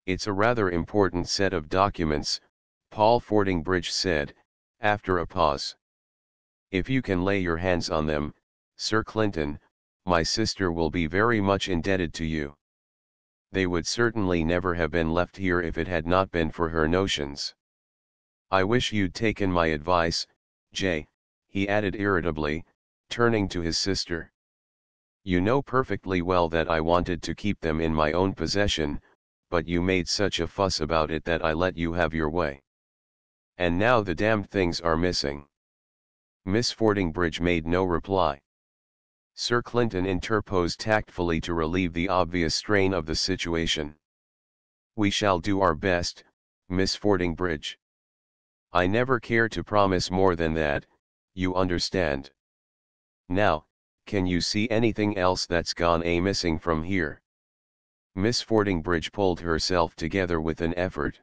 A: "It's a rather important set of documents," Paul Fordingbridge said, after a pause. "If you can lay your hands on them, Sir Clinton, my sister will be very much indebted to you. They would certainly never have been left here if it had not been for her notions. I wish you'd taken my advice, Jay," he added irritably, turning to his sister. "You know perfectly well that I wanted to keep them in my own possession, but you made such a fuss about it that I let you have your way. And now the damned things are missing." Miss Fordingbridge made no reply. Sir Clinton interposed tactfully to relieve the obvious strain of the situation. "We shall do our best, Miss Fordingbridge. I never care to promise more than that, you understand. Now, can you see anything else that's gone missing from here?" Miss Fordingbridge pulled herself together with an effort.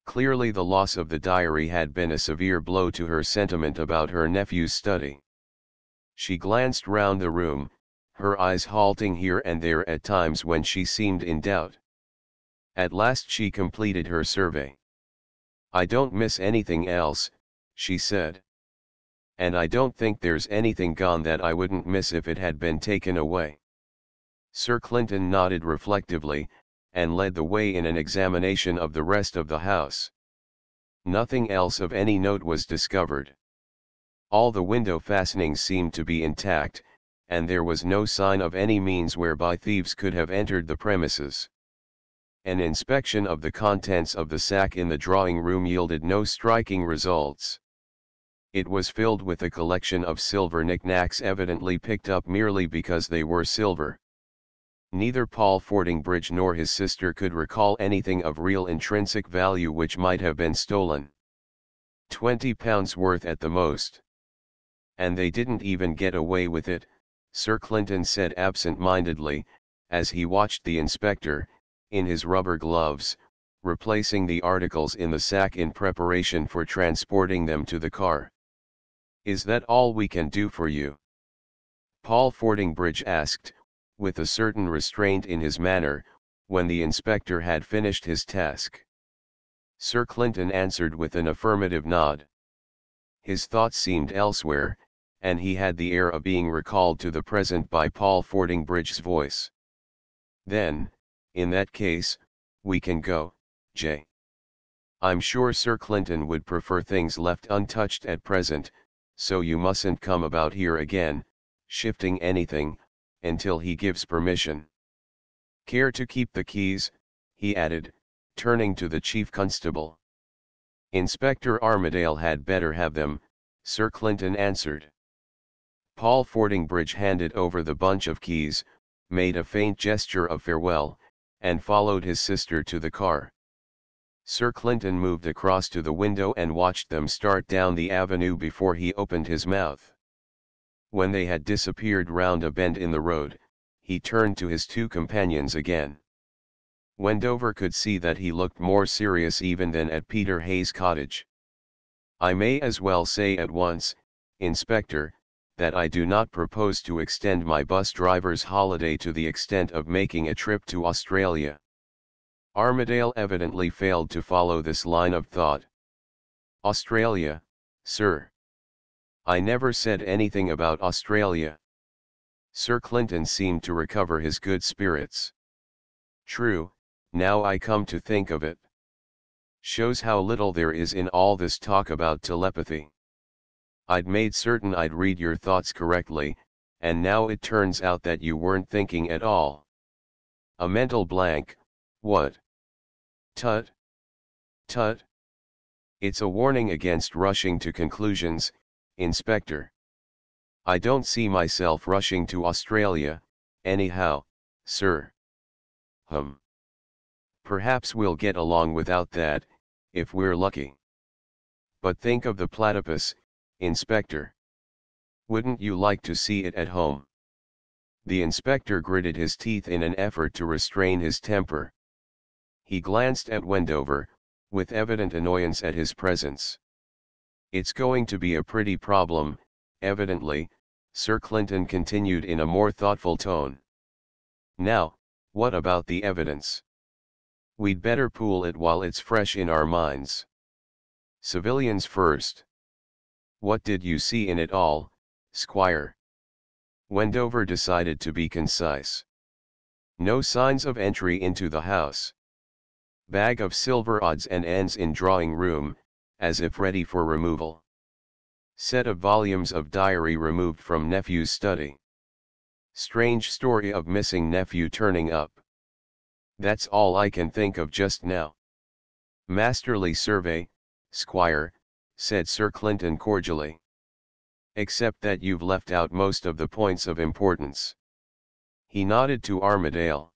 A: Clearly the loss of the diary had been a severe blow to her sentiment about her nephew's study. She glanced round the room, her eyes halting here and there at times when she seemed in doubt. At last she completed her survey. "I don't miss anything else," she said. "And I don't think there's anything gone that I wouldn't miss if it had been taken away." Sir Clinton nodded reflectively, and led the way in an examination of the rest of the house. Nothing else of any note was discovered. All the window fastenings seemed to be intact, and there was no sign of any means whereby thieves could have entered the premises. An inspection of the contents of the sack in the drawing room yielded no striking results. It was filled with a collection of silver knickknacks evidently picked up merely because they were silver. Neither Paul Fordingbridge nor his sister could recall anything of real intrinsic value which might have been stolen. £20 worth at the most. "And they didn't even get away with it," Sir Clinton said absent-mindedly, as he watched the inspector, in his rubber gloves, replacing the articles in the sack in preparation for transporting them to the car. "Is that all we can do for you?" Paul Fordingbridge asked, with a certain restraint in his manner, when the inspector had finished his task. Sir Clinton answered with an affirmative nod. His thoughts seemed elsewhere, and he had the air of being recalled to the present by Paul Fordingbridge's voice. "Then, in that case, we can go, J. I'm sure Sir Clinton would prefer things left untouched at present, so you mustn't come about here again, shifting anything, until he gives permission. Care to keep the keys?" he added, turning to the chief constable. "Inspector Armadale had better have them," Sir Clinton answered. Paul Fordingbridge handed over the bunch of keys, made a faint gesture of farewell, and followed his sister to the car. Sir Clinton moved across to the window and watched them start down the avenue before he opened his mouth. When they had disappeared round a bend in the road, he turned to his two companions again. Wendover could see that he looked more serious even than at Peter Hayes' cottage. "I may as well say at once, Inspector, that I do not propose to extend my bus driver's holiday to the extent of making a trip to Australia." Armadale evidently failed to follow this line of thought. "Australia, sir? I never said anything about Australia." Sir Clinton seemed to recover his good spirits. "True, now I come to think of it. Shows how little there is in all this talk about telepathy. I'd made certain I'd read your thoughts correctly, and now it turns out that you weren't thinking at all. A mental blank, what?" "Tut! Tut! It's a warning against rushing to conclusions, Inspector. I don't see myself rushing to Australia, anyhow, sir." Perhaps we'll get along without that, if we're lucky. But think of the platypus, Inspector. Wouldn't you like to see it at home?" The inspector gritted his teeth in an effort to restrain his temper. He glanced at Wendover, with evident annoyance at his presence. "It's going to be a pretty problem, evidently," Sir Clinton continued in a more thoughtful tone. "Now, what about the evidence? We'd better pool it while it's fresh in our minds. Civilians first. What did you see in it all, Squire?" Wendover decided to be concise. "No signs of entry into the house. Bag of silver odds and ends in drawing room, as if ready for removal. Set of volumes of diary removed from nephew's study. Strange story of missing nephew turning up. That's all I can think of just now." "Masterly survey, Squire," said Sir Clinton cordially. Except that you've left out most of the points of importance. He nodded to Armadale.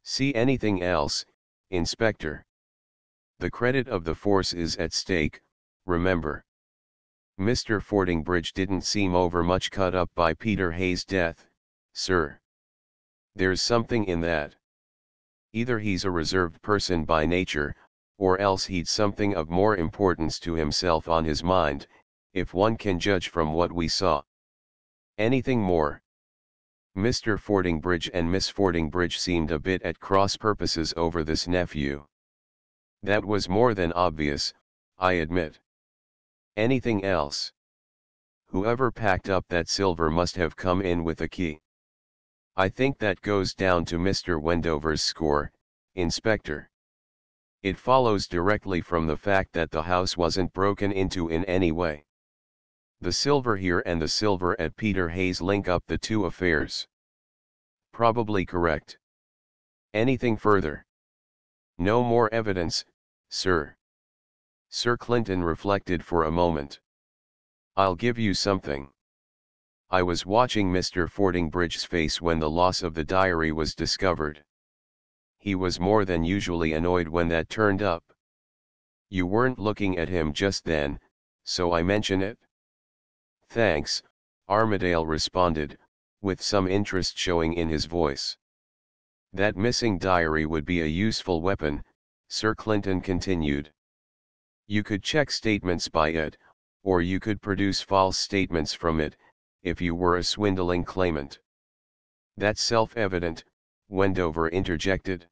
A: See anything else, Inspector? The credit of the force is at stake, remember. Mr. Fordingbridge didn't seem overmuch cut up by Peter Hay's death, sir. There's something in that. Either he's a reserved person by nature, or else he'd something of more importance to himself on his mind, if one can judge from what we saw. Anything more? Mr. Fordingbridge and Miss Fordingbridge seemed a bit at cross purposes over this nephew. That was more than obvious, I admit. Anything else? Whoever packed up that silver must have come in with a key. I think that goes down to Mr. Wendover's score, Inspector. It follows directly from the fact that the house wasn't broken into in any way. The silver here and the silver at Peter Hay's link up the two affairs. Probably correct. Anything further? No more evidence, sir. Sir Clinton reflected for a moment. I'll give you something. I was watching Mr. Fordingbridge's face when the loss of the diary was discovered. He was more than usually annoyed when that turned up. You weren't looking at him just then, so I mention it. Thanks, Armadale responded, with some interest showing in his voice. That missing diary would be a useful weapon, Sir Clinton continued. You could check statements by it, or you could produce false statements from it, if you were a swindling claimant. That's self-evident, Wendover interjected.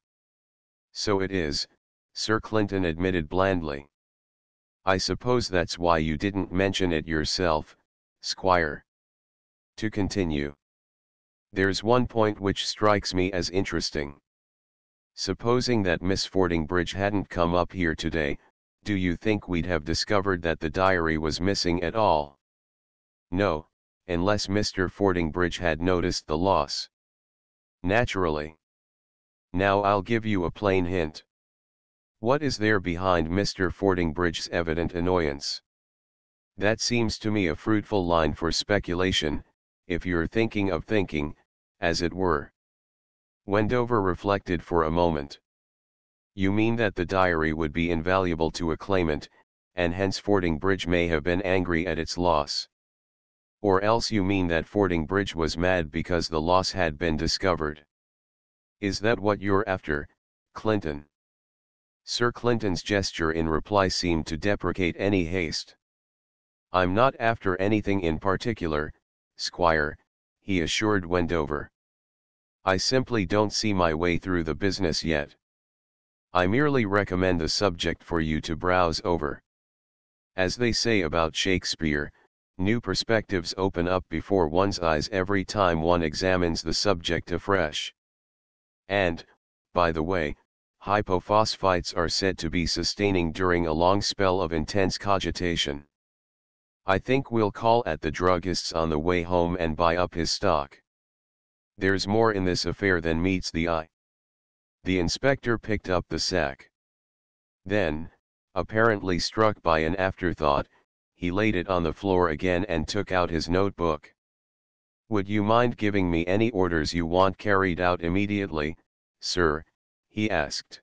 A: So it is, Sir Clinton admitted blandly. I suppose that's why you didn't mention it yourself, Squire. To continue. There's one point which strikes me as interesting. Supposing that Miss Fordingbridge hadn't come up here today, do you think we'd have discovered that the diary was missing at all? No, unless Mr. Fordingbridge had noticed the loss. Naturally. Now I'll give you a plain hint. What is there behind Mr. Fordingbridge's evident annoyance? That seems to me a fruitful line for speculation, if you're thinking of thinking, as it were. Wendover reflected for a moment. You mean that the diary would be invaluable to a claimant, and hence Fordingbridge may have been angry at its loss. Or else you mean that Fordingbridge was mad because the loss had been discovered. Is that what you're after, Clinton? Sir Clinton's gesture in reply seemed to deprecate any haste. I'm not after anything in particular, Squire, he assured Wendover. I simply don't see my way through the business yet. I merely recommend the subject for you to browse over. As they say about Shakespeare, new perspectives open up before one's eyes every time one examines the subject afresh. And, by the way, hypophosphites are said to be sustaining during a long spell of intense cogitation. I think we'll call at the druggist's on the way home and buy up his stock. There's more in this affair than meets the eye. The inspector picked up the sack. Then, apparently struck by an afterthought, he laid it on the floor again and took out his notebook. Would you mind giving me any orders you want carried out immediately, sir? He asked.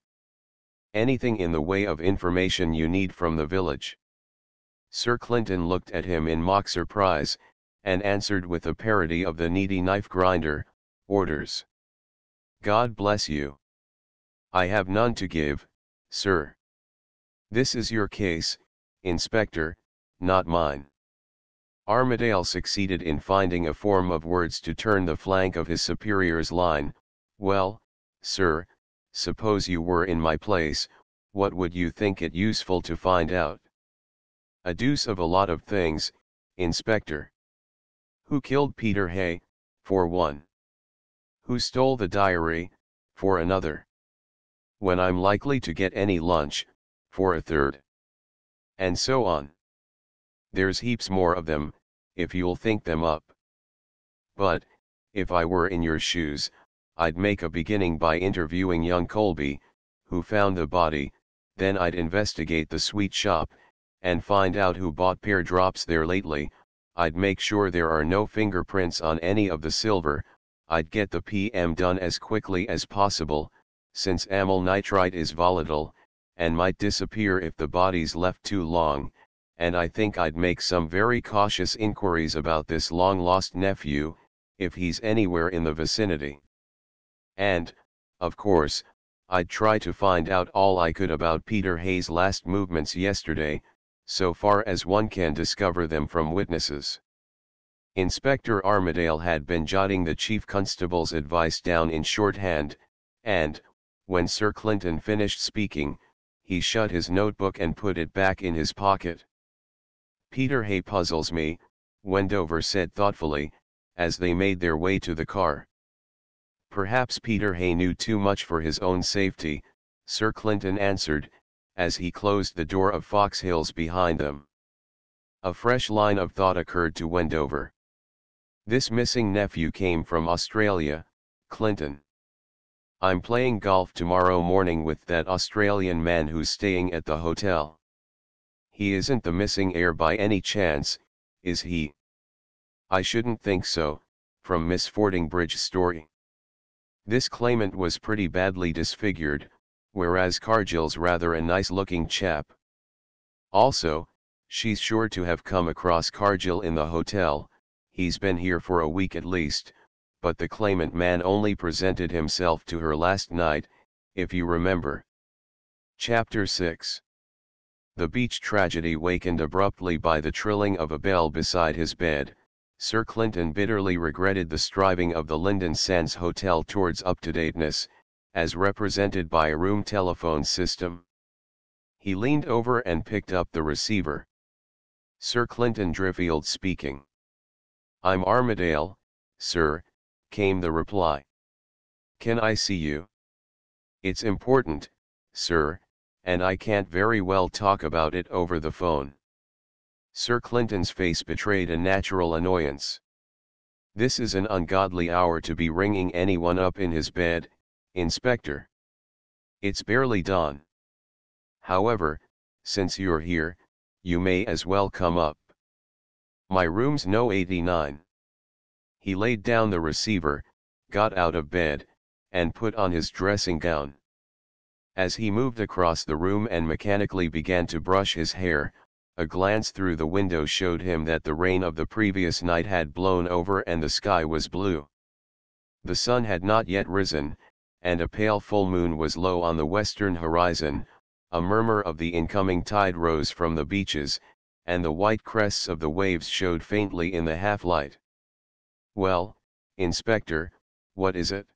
A: Anything in the way of information you need from the village? Sir Clinton looked at him in mock surprise, and answered with a parody of the needy knife grinder, orders. God bless you. I have none to give, sir. This is your case, Inspector, not mine. Armadale succeeded in finding a form of words to turn the flank of his superior's line. Well, sir, suppose you were in my place, what would you think it useful to find out? A deuce of a lot of things, Inspector. Who killed Peter Hay, for one? Who stole the diary, for another? When I'm likely to get any lunch, for a third. And so on. There's heaps more of them, if you'll think them up. But, if I were in your shoes, I'd make a beginning by interviewing young Colby, who found the body, then I'd investigate the sweet shop, and find out who bought pear drops there lately, I'd make sure there are no fingerprints on any of the silver. I'd get the PM done as quickly as possible, since amyl nitrite is volatile, and might disappear if the body's left too long, and I think I'd make some very cautious inquiries about this long-lost nephew, if he's anywhere in the vicinity. And, of course, I'd try to find out all I could about Peter Hay's last movements yesterday, so far as one can discover them from witnesses. Inspector Armadale had been jotting the chief constable's advice down in shorthand, and, when Sir Clinton finished speaking, he shut his notebook and put it back in his pocket. "Peter Hay puzzles me," Wendover said thoughtfully, as they made their way to the car. "Perhaps Peter Hay knew too much for his own safety," Sir Clinton answered, as he closed the door of Fox Hills behind them. A fresh line of thought occurred to Wendover. "This missing nephew came from Australia, Clinton. I'm playing golf tomorrow morning with that Australian man who's staying at the hotel. He isn't the missing heir by any chance, is he?" "I shouldn't think so, from Miss Fordingbridge's story. This claimant was pretty badly disfigured, whereas Cargill's rather a nice-looking chap. Also, she's sure to have come across Cargill in the hotel. He's been here for a week at least, but the claimant man only presented himself to her last night, if you remember." Chapter 6. The beach tragedy wakened abruptly by the trilling of a bell beside his bed. Sir Clinton bitterly regretted the striving of the Lynden Sands Hotel towards up-to-dateness, as represented by a room telephone system. He leaned over and picked up the receiver. Sir Clinton Driffield speaking. "I'm Armadale, sir," came the reply. "Can I see you?" "It's important, sir, and I can't very well talk about it over the phone." Sir Clinton's face betrayed a natural annoyance. "This is an ungodly hour to be ringing anyone up in his bed, Inspector. It's barely dawn. However, since you're here, you may as well come up. My room's No. 89. He laid down the receiver, got out of bed, and put on his dressing gown. As he moved across the room and mechanically began to brush his hair, a glance through the window showed him that the rain of the previous night had blown over and the sky was blue. The sun had not yet risen, and a pale full moon was low on the western horizon. A murmur of the incoming tide rose from the beaches, and the white crests of the waves showed faintly in the half-light. "Well, Inspector, what is it?"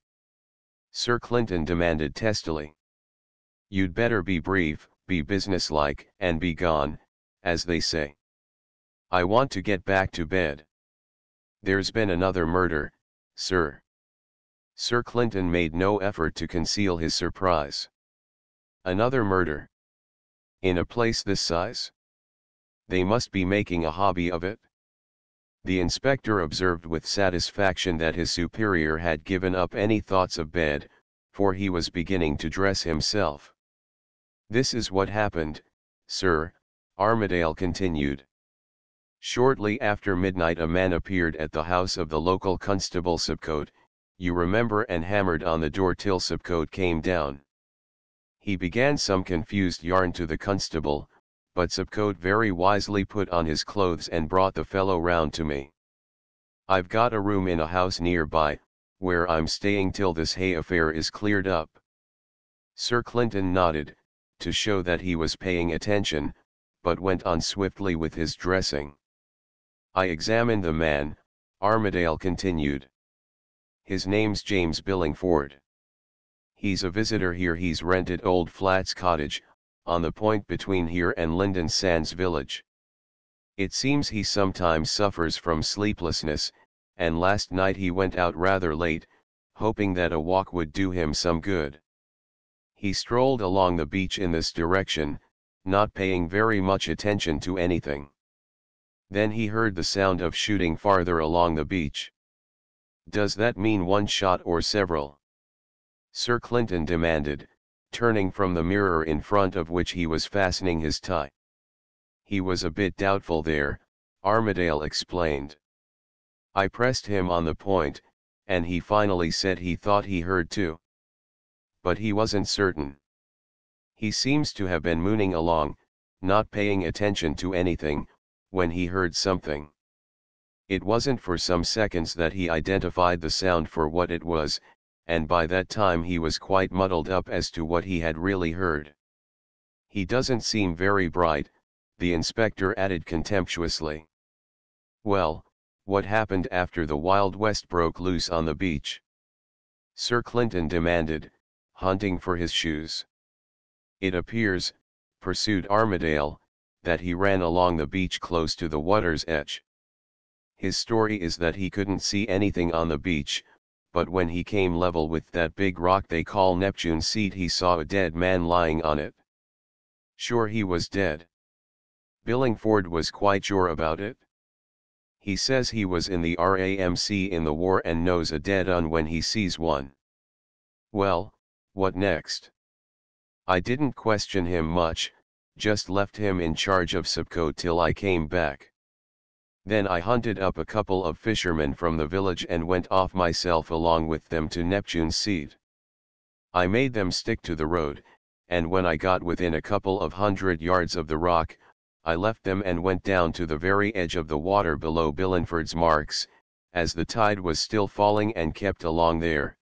A: Sir Clinton demanded testily. "You'd better be brief, be businesslike, and be gone, as they say. I want to get back to bed." "There's been another murder, sir." Sir Clinton made no effort to conceal his surprise. "Another murder? In a place this size? They must be making a hobby of it." The inspector observed with satisfaction that his superior had given up any thoughts of bed, for he was beginning to dress himself. "This is what happened, sir," Armadale continued. "Shortly after midnight a man appeared at the house of the local constable Subcote, you remember, and hammered on the door till Subcote came down. He began some confused yarn to the constable, but Subcote very wisely put on his clothes and brought the fellow round to me. I've got a room in a house nearby, where I'm staying till this Hay affair is cleared up." Sir Clinton nodded, to show that he was paying attention, but went on swiftly with his dressing. "I examined the man," Armadale continued. "His name's James Billingford. He's a visitor here. He's rented Old Flats Cottage, on the point between here and Lynden Sands Village. It seems he sometimes suffers from sleeplessness, and last night he went out rather late, hoping that a walk would do him some good. He strolled along the beach in this direction, not paying very much attention to anything. Then he heard the sound of shooting farther along the beach." "Does that mean one shot or several?" Sir Clinton demanded, turning from the mirror in front of which he was fastening his tie. He was a bit doubtful there, Armadale explained. I pressed him on the point, and he finally said he thought he heard too. But he wasn't certain. He seems to have been mooning along, not paying attention to anything, when he heard something. It wasn't for some seconds that he identified the sound for what it was, and by that time he was quite muddled up as to what he had really heard. He doesn't seem very bright, the inspector added contemptuously. Well, what happened after the Wild West broke loose on the beach? Sir Clinton demanded, hunting for his shoes. It appears, pursued Armadale, that he ran along the beach close to the water's edge. His story is that he couldn't see anything on the beach, but when he came level with that big rock they call Neptune's Seat he saw a dead man lying on it. Sure he was dead. Billingford was quite sure about it. He says he was in the RAMC in the war and knows a dead un when he sees one. Well, what next? I didn't question him much, just left him in charge of Subco till I came back. Then I hunted up a couple of fishermen from the village and went off myself along with them to Neptune's Seat. I made them stick to the road, and when I got within a couple of 100 yards of the rock, I left them and went down to the very edge of the water below Billingford's marks, as the tide was still falling, and kept along there.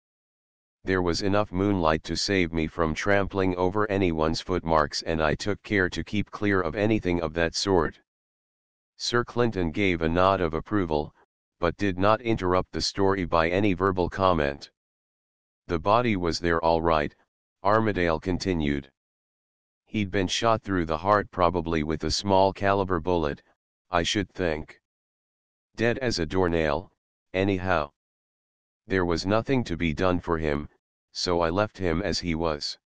A: There was enough moonlight to save me from trampling over anyone's footmarks, and I took care to keep clear of anything of that sort. Sir Clinton gave a nod of approval, but did not interrupt the story by any verbal comment. The body was there all right, Armadale continued. He'd been shot through the heart, probably with a small caliber bullet, I should think. Dead as a doornail, anyhow. There was nothing to be done for him, so I left him as he was.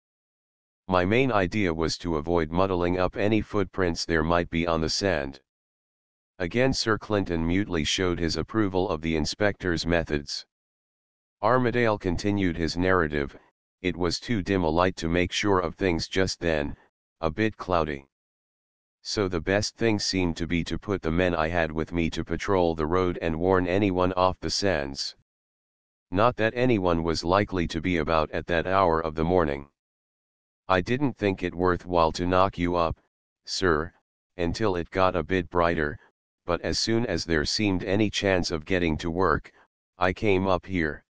A: My main idea was to avoid muddling up any footprints there might be on the sand. Again Sir Clinton mutely showed his approval of the inspector's methods. Armadale continued his narrative. It was too dim a light to make sure of things just then, a bit cloudy. So the best thing seemed to be to put the men I had with me to patrol the road and warn anyone off the sands. Not that anyone was likely to be about at that hour of the morning. I didn't think it worthwhile to knock you up, sir, until it got a bit brighter, but as soon as there seemed any chance of getting to work, I came up here.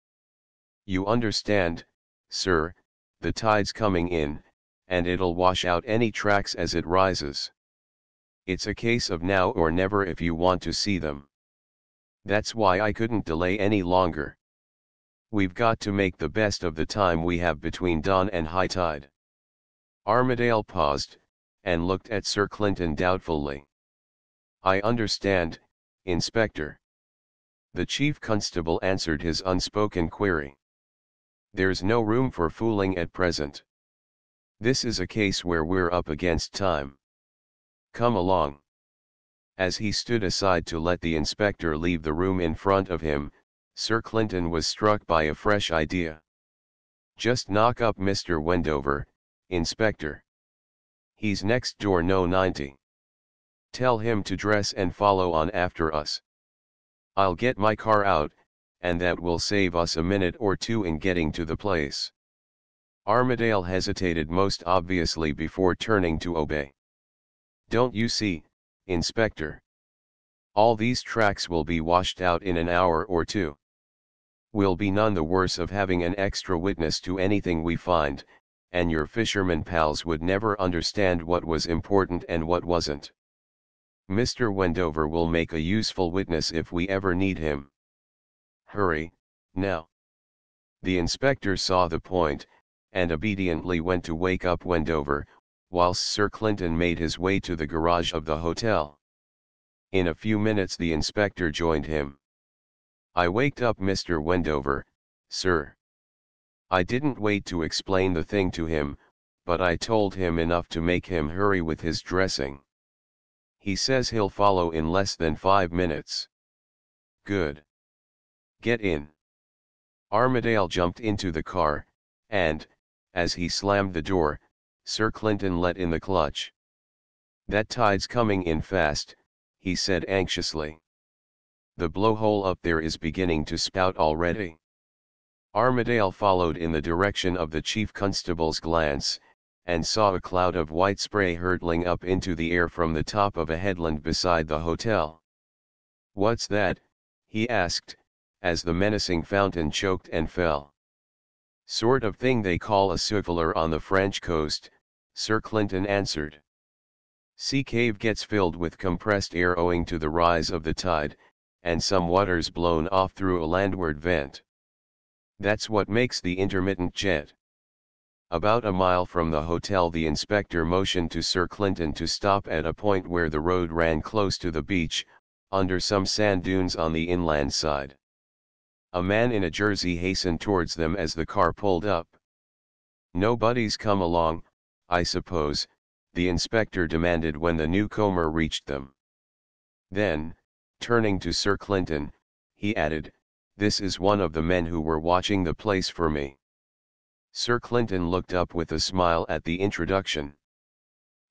A: You understand, sir, the tide's coming in, and it'll wash out any tracks as it rises. It's a case of now or never if you want to see them. That's why I couldn't delay any longer. We've got to make the best of the time we have between dawn and high tide. Armadale paused, and looked at Sir Clinton doubtfully. I understand, Inspector. The Chief Constable answered his unspoken query. There's no room for fooling at present. This is a case where we're up against time. Come along. As he stood aside to let the inspector leave the room in front of him, Sir Clinton was struck by a fresh idea. Just knock up Mr. Wendover, Inspector. He's next door, no 90. Tell him to dress and follow on after us. I'll get my car out, and that will save us a minute or two in getting to the place. Armadale hesitated most obviously before turning to obey. Don't you see, Inspector? All these tracks will be washed out in an hour or two. We'll be none the worse of having an extra witness to anything we find, and your fisherman pals would never understand what was important and what wasn't. Mr. Wendover will make a useful witness if we ever need him. Hurry, now. The inspector saw the point, and obediently went to wake up Wendover, whilst Sir Clinton made his way to the garage of the hotel. In a few minutes the inspector joined him. I waked up Mr. Wendover, sir. I didn't wait to explain the thing to him, but I told him enough to make him hurry with his dressing. He says he'll follow in less than 5 minutes. Good. Get in. Armadale jumped into the car, and, as he slammed the door, Sir Clinton let in the clutch. That tide's coming in fast, he said anxiously. The blowhole up there is beginning to spout already. Armadale followed in the direction of the chief constable's glance, and saw a cloud of white spray hurtling up into the air from the top of a headland beside the hotel. "What's that?" he asked, as the menacing fountain choked and fell. "Sort of thing they call a souffleur on the French coast," Sir Clinton answered. "Sea cave gets filled with compressed air owing to the rise of the tide, and some water's blown off through a landward vent. That's what makes the intermittent jet." About a mile from the hotel the inspector motioned to Sir Clinton to stop at a point where the road ran close to the beach, under some sand dunes on the inland side. A man in a jersey hastened towards them as the car pulled up. "Nobody's come along, I suppose?" the inspector demanded when the newcomer reached them. Then, turning to Sir Clinton, he added, "This is one of the men who were watching the place for me." Sir Clinton looked up with a smile at the introduction.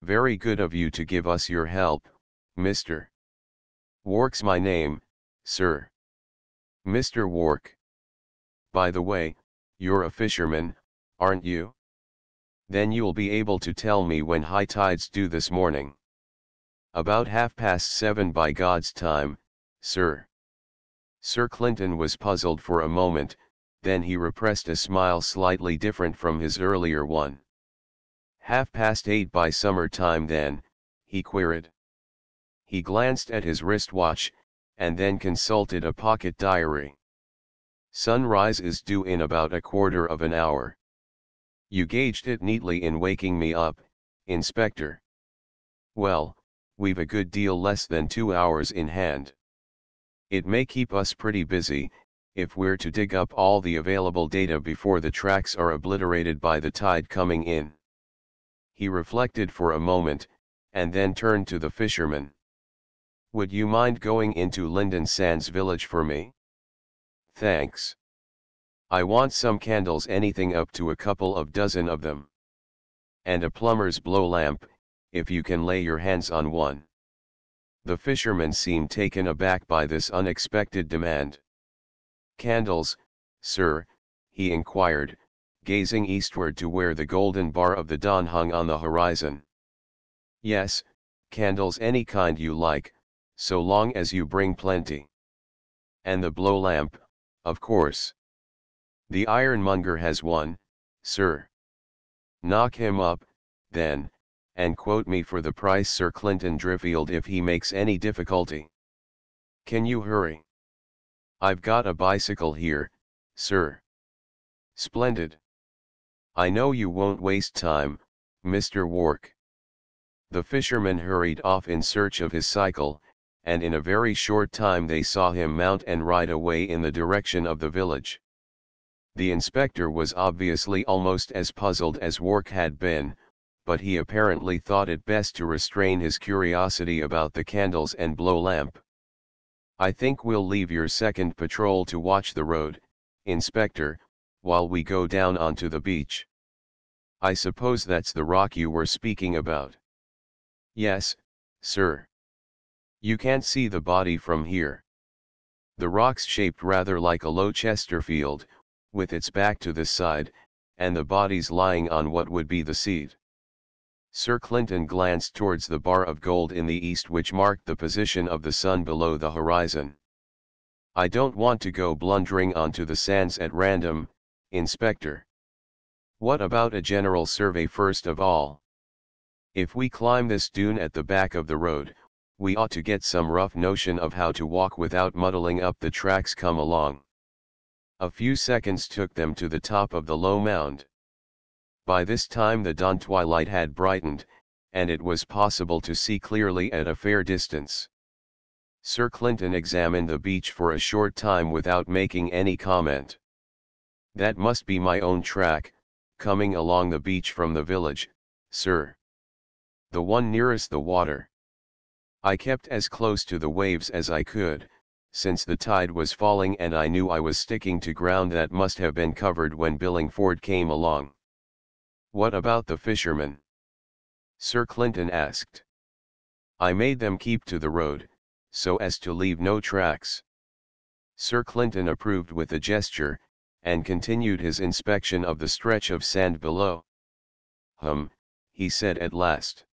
A: "Very good of you to give us your help, Mr. Wark's my name, sir." "Mr. Wark. By the way, you're a fisherman, aren't you? Then you'll be able to tell me when high tide's due this morning." "About 7:30 by God's time, sir." Sir Clinton was puzzled for a moment, then he repressed a smile slightly different from his earlier one. "8:30 by summer time then?" he queried. He glanced at his wristwatch, and then consulted a pocket diary. "Sunrise is due in about a quarter of an hour. You gauged it neatly in waking me up, Inspector. Well, we've a good deal less than 2 hours in hand. It may keep us pretty busy, if we're to dig up all the available data before the tracks are obliterated by the tide coming in." He reflected for a moment, and then turned to the fisherman. "Would you mind going into Lynden Sands village for me?" "Thanks. I want some candles, anything up to a couple of dozen of them. And a plumber's blow lamp, if you can lay your hands on one." The fisherman seemed taken aback by this unexpected demand. "Candles, sir?" he inquired, gazing eastward to where the golden bar of the dawn hung on the horizon. "Yes, candles any kind you like, so long as you bring plenty. And the blow lamp, of course. The ironmonger has one, sir." "Knock him up, then, and quote me for the price, Sir Clinton Driffield, if he makes any difficulty. Can you hurry?" "I've got a bicycle here, sir." "Splendid. I know you won't waste time, Mr. Wark." The fisherman hurried off in search of his cycle, and in a very short time they saw him mount and ride away in the direction of the village. The inspector was obviously almost as puzzled as Wark had been, but he apparently thought it best to restrain his curiosity about the candles and blow lamp. "I think we'll leave your second patrol to watch the road, Inspector, while we go down onto the beach. I suppose that's the rock you were speaking about." "Yes, sir. You can't see the body from here. The rock's shaped rather like a low Chesterfield, with its back to the side, and the body's lying on what would be the seat." Sir Clinton glanced towards the bar of gold in the east which marked the position of the sun below the horizon. "I don't want to go blundering onto the sands at random, Inspector. What about a general survey first of all? If we climb this dune at the back of the road, we ought to get some rough notion of how to walk without muddling up the tracks come along." A few seconds took them to the top of the low mound. By this time the dawn twilight had brightened, and it was possible to see clearly at a fair distance. Sir Clinton examined the beach for a short time without making any comment. "That must be my own track, coming along the beach from the village, sir. The one nearest the water. I kept as close to the waves as I could, since the tide was falling and I knew I was sticking to ground that must have been covered when Billingford came along." "What about the fishermen?" Sir Clinton asked. "I made them keep to the road, so as to leave no tracks. Sir Clinton approved with a gesture, and continued his inspection of the stretch of sand below. He said at last.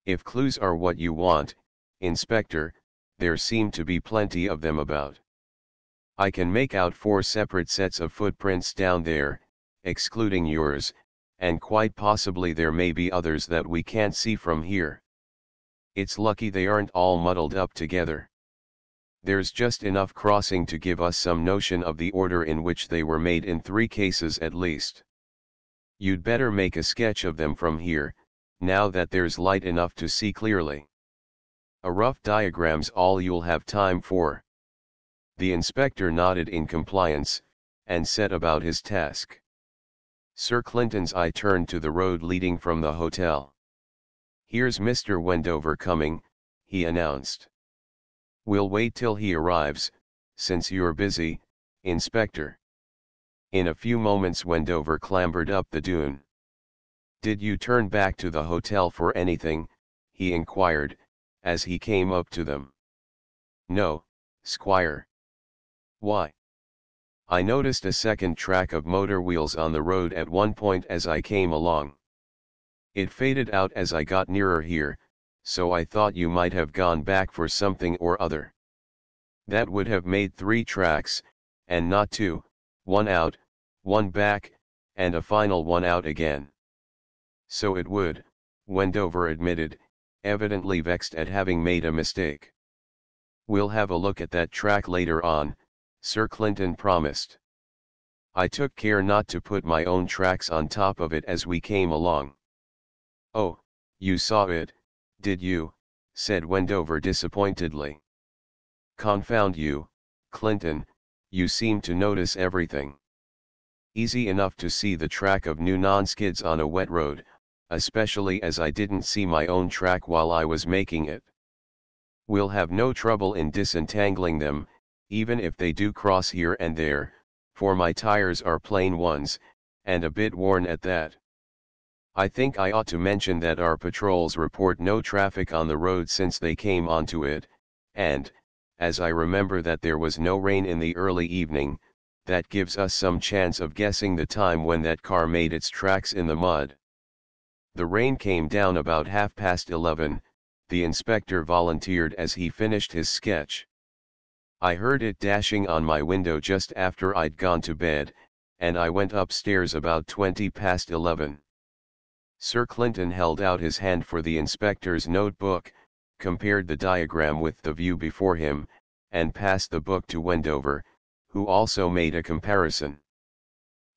A: If clues are what you want, Inspector, there seem to be plenty of them about. I can make out 4 separate sets of footprints down there, excluding yours, and quite possibly there may be others that we can't see from here. It's lucky they aren't all muddled up together. There's just enough crossing to give us some notion of the order in which they were made in 3 cases at least. You'd better make a sketch of them from here, now that there's light enough to see clearly. A rough diagram's all you'll have time for. The inspector nodded in compliance, and set about his task. Sir Clinton's eye turned to the road leading from the hotel. Here's Mr. Wendover coming, he announced. We'll wait till he arrives, since you're busy, Inspector. In a few moments Wendover clambered up the dune. Did you turn back to the hotel for anything? He inquired, as he came up to them. No, Squire. Why? I noticed a second track of motor wheels on the road at one point as I came along. It faded out as I got nearer here, so I thought you might have gone back for something or other. That would have made 3 tracks, and not 2, 1 out, 1 back, and a final one out again. So it would, Wendover admitted, evidently vexed at having made a mistake. We'll have a look at that track later on, Sir Clinton promised. I took care not to put my own tracks on top of it as we came along. Oh, you saw it, did you? Said Wendover disappointedly. Confound you, Clinton, you seem to notice everything. Easy enough to see the track of new non-skids on a wet road, especially as I didn't see my own track while I was making it. We'll have no trouble in disentangling them, even if they do cross here and there, for my tires are plain ones, and a bit worn at that. I think I ought to mention that our patrols report no traffic on the road since they came onto it, and, as I remember that there was no rain in the early evening, that gives us some chance of guessing the time when that car made its tracks in the mud. The rain came down about 11:30, the inspector volunteered as he finished his sketch. I heard it dashing on my window just after I'd gone to bed, and I went upstairs about 11:20. Sir Clinton held out his hand for the inspector's notebook, compared the diagram with the view before him, and passed the book to Wendover, who also made a comparison.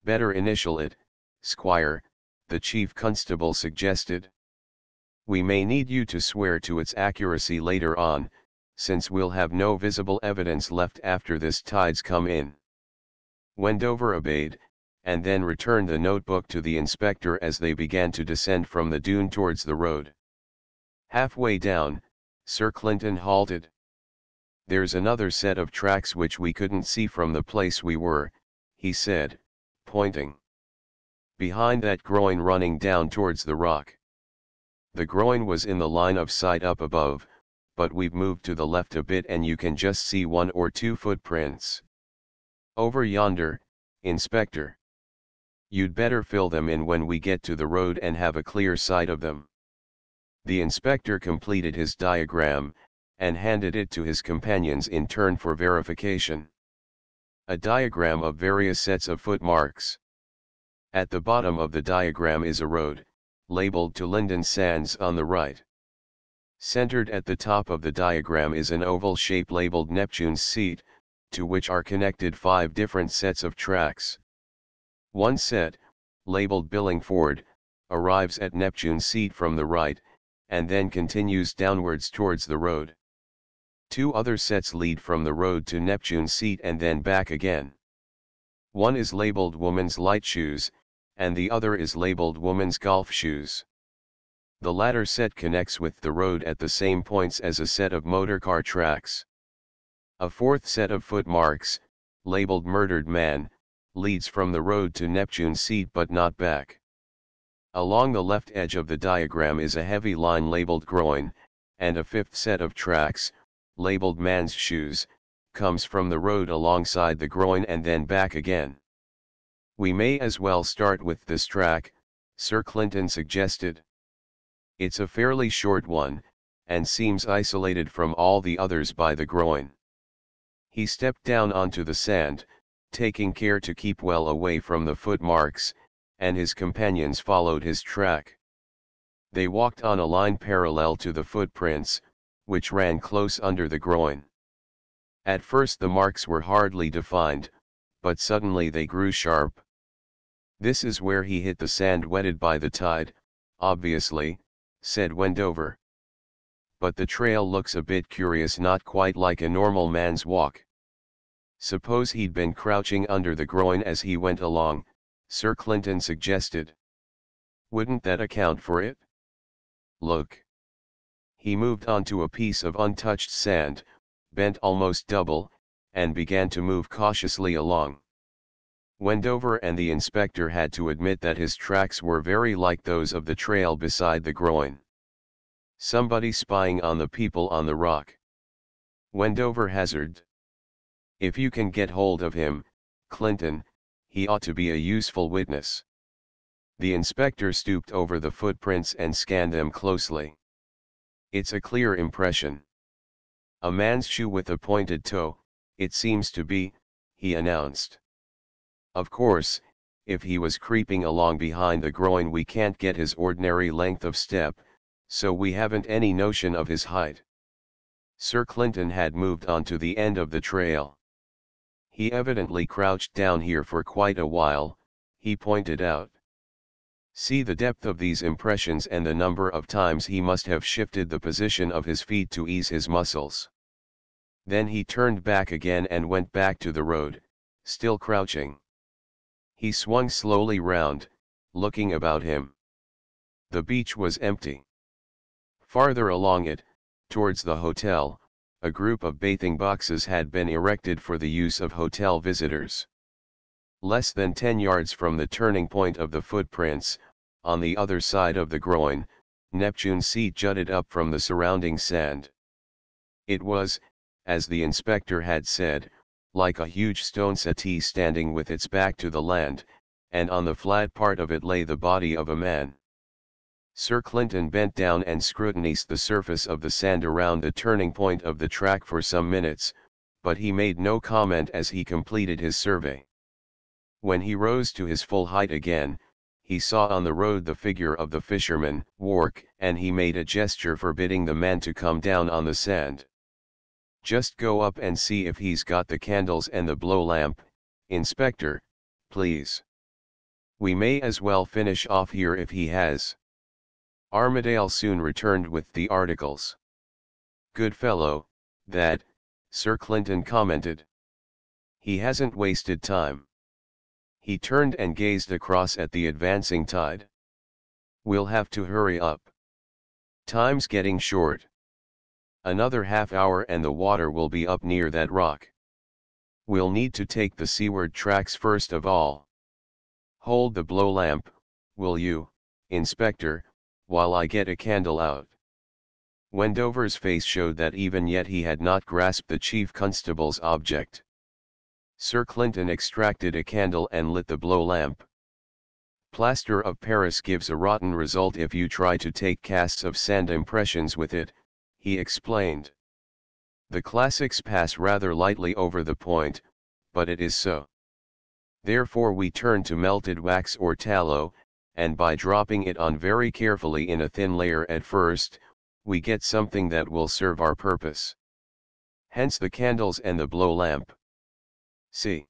A: Better initial it, Squire, the chief constable suggested. We may need you to swear to its accuracy later on, since we'll have no visible evidence left after this tide's come in. Wendover obeyed, and then returned the notebook to the inspector as they began to descend from the dune towards the road. Halfway down, Sir Clinton halted. There's another set of tracks which we couldn't see from the place we were, he said, pointing. Behind that groin running down towards the rock. The groin was in the line of sight up above, but we've moved to the left a bit and you can just see 1 or 2 footprints. Over yonder, Inspector. You'd better fill them in when we get to the road and have a clear sight of them. The inspector completed his diagram, and handed it to his companions in turn for verification. A diagram of various sets of footmarks. At the bottom of the diagram is a road, labeled to Lynden Sands on the right. Centered at the top of the diagram is an oval shape labeled Neptune's Seat, to which are connected 5 different sets of tracks. One set, labeled Billingford, arrives at Neptune's Seat from the right, and then continues downwards towards the road. 2 other sets lead from the road to Neptune's Seat and then back again. One is labeled Woman's Light Shoes, and the other is labeled Woman's Golf Shoes. The latter set connects with the road at the same points as a set of motorcar tracks. A 4th set of footmarks, labeled Murdered Man, leads from the road to Neptune's Seat but not back. Along the left edge of the diagram is a heavy line labeled Groin, and a 5th set of tracks, labeled man's shoes, comes from the road alongside the groin and then back again. We may as well start with this track, Sir Clinton suggested. It's a fairly short one, and seems isolated from all the others by the groin. He stepped down onto the sand, taking care to keep well away from the footmarks, and his companions followed his track. They walked on a line parallel to the footprints, which ran close under the groin. At first the marks were hardly defined, but suddenly they grew sharp. "This is where he hit the sand wetted by the tide, obviously," said Wendover. "But the trail looks a bit curious, not quite like a normal man's walk. Suppose he'd been crouching under the groin as he went along," Sir Clinton suggested. "Wouldn't that account for it? Look." He moved onto a piece of untouched sand, bent almost double, and began to move cautiously along. Wendover and the inspector had to admit that his tracks were very like those of the trail beside the groin. "Somebody spying on the people on the rock," Wendover hazarded. "If you can get hold of him, Clinton, he ought to be a useful witness." The inspector stooped over the footprints and scanned them closely. "It's a clear impression. A man's shoe with a pointed toe, it seems to be," he announced. "Of course, if he was creeping along behind the groin we can't get his ordinary length of step, so we haven't any notion of his height." Sir Clinton had moved on to the end of the trail. "He evidently crouched down here for quite a while," he pointed out. "See the depth of these impressions and the number of times he must have shifted the position of his feet to ease his muscles." Then he turned back again and went back to the road, still crouching. He swung slowly round, looking about him. The beach was empty. Farther along it, towards the hotel, a group of bathing boxes had been erected for the use of hotel visitors. Less than 10 yards from the turning point of the footprints, on the other side of the groin, Neptune's seat jutted up from the surrounding sand. It was, as the inspector had said, like a huge stone settee standing with its back to the land, and on the flat part of it lay the body of a man. Sir Clinton bent down and scrutinized the surface of the sand around the turning point of the track for some minutes, but he made no comment as he completed his survey. When he rose to his full height again, he saw on the road the figure of the fisherman, Wark, and he made a gesture forbidding the man to come down on the sand. "Just go up and see if he's got the candles and the blow lamp, Inspector, please. We may as well finish off here if he has." Armadale soon returned with the articles. "Good fellow, that," Sir Clinton commented. "He hasn't wasted time." He turned and gazed across at the advancing tide. "We'll have to hurry up. Time's getting short. Another half-hour and the water will be up near that rock. We'll need to take the seaward tracks first of all. Hold the blow lamp, will you, Inspector, while I get a candle out." Wendover's face showed that even yet he had not grasped the chief constable's object. Sir Clinton extracted a candle and lit the blow lamp. "Plaster of Paris gives a rotten result if you try to take casts of sand impressions with it," he explained. "The classics pass rather lightly over the point, but it is so. Therefore we turn to melted wax or tallow, and by dropping it on very carefully in a thin layer at first, we get something that will serve our purpose. Hence the candles and the blow lamp. See."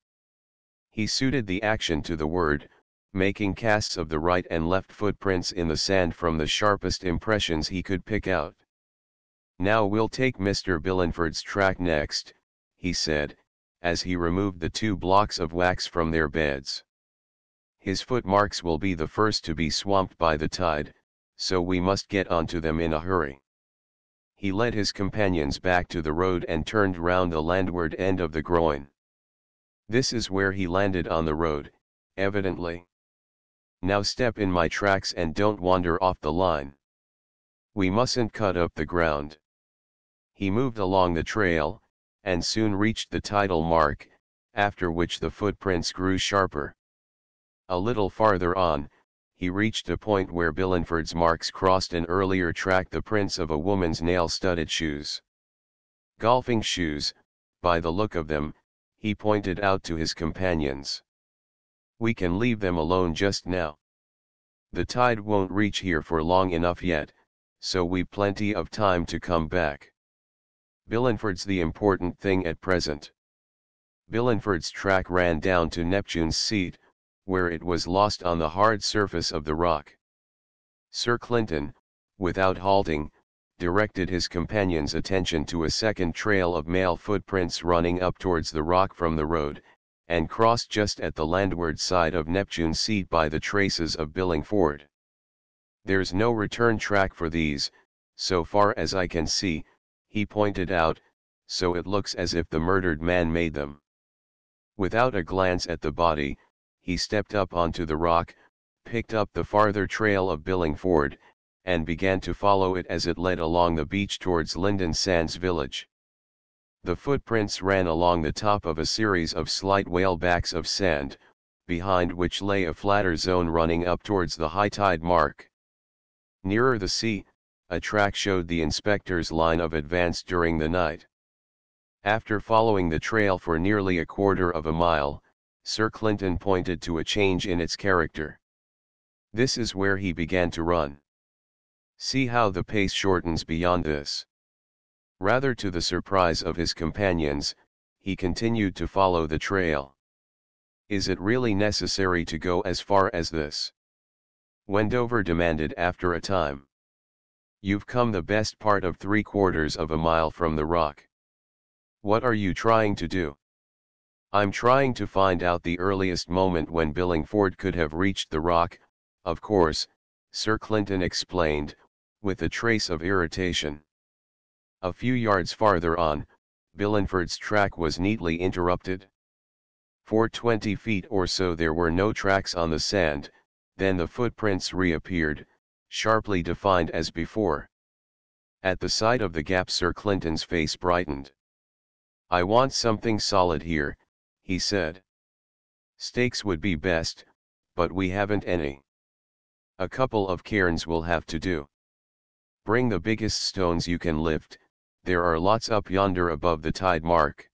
A: He suited the action to the word, making casts of the right and left footprints in the sand from the sharpest impressions he could pick out. "Now we'll take Mr. Billinford's track next," he said, as he removed the 2 blocks of wax from their beds. "His footmarks will be the first to be swamped by the tide, so we must get onto them in a hurry." He led his companions back to the road and turned round the landward end of the groin. "This is where he landed on the road, evidently. Now step in my tracks and don't wander off the line. We mustn't cut up the ground." He moved along the trail, and soon reached the tidal mark, after which the footprints grew sharper. A little farther on, he reached a point where Billinford's marks crossed an earlier track, the prints of a woman's nail-studded shoes. Golfing shoes, by the look of them, he pointed out to his companions. We can leave them alone just now. The tide won't reach here for long enough yet, so we've plenty of time to come back. Billinford's the important thing at present. Billinford's track ran down to Neptune's seat, where it was lost on the hard surface of the rock. Sir Clinton, without halting, directed his companion's attention to a second trail of male footprints running up towards the rock from the road, and crossed just at the landward side of Neptune's seat by the traces of Billingford. There's no return track for these, so far as I can see, he pointed out, so it looks as if the murdered man made them. Without a glance at the body, he stepped up onto the rock, picked up the farther trail of Billingford, and began to follow it as it led along the beach towards Lynden Sands village. The footprints ran along the top of a series of slight whalebacks of sand, behind which lay a flatter zone running up towards the high tide mark. Nearer the sea, a track showed the inspector's line of advance during the night. After following the trail for nearly a quarter of a mile, Sir Clinton pointed to a change in its character. This is where he began to run. See how the pace shortens beyond this. Rather to the surprise of his companions, he continued to follow the trail. Is it really necessary to go as far as this? Wendover demanded after a time. You've come the best part of 3/4 of a mile from the rock. What are you trying to do? I'm trying to find out the earliest moment when Billingford could have reached the rock, of course, Sir Clinton explained, with a trace of irritation. A few yards farther on, Billingford's track was neatly interrupted. For 20 feet or so there were no tracks on the sand, then the footprints reappeared, sharply defined as before. At the sight of the gap Sir Clinton's face brightened. I want something solid here, he said. Stakes would be best, but we haven't any. A couple of cairns will have to do. Bring the biggest stones you can lift, there are lots up yonder above the tide mark.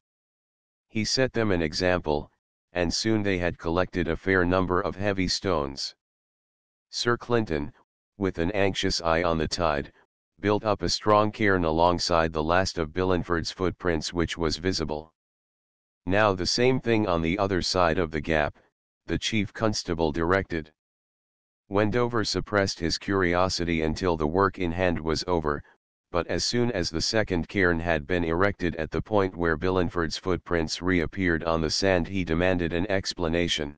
A: He set them an example, and soon they had collected a fair number of heavy stones. Sir Clinton, with an anxious eye on the tide, built up a strong cairn alongside the last of Billingford's footprints which was visible. Now the same thing on the other side of the gap, the chief constable directed. Wendover suppressed his curiosity until the work in hand was over, but as soon as the second cairn had been erected at the point where Billingford's footprints reappeared on the sand he demanded an explanation.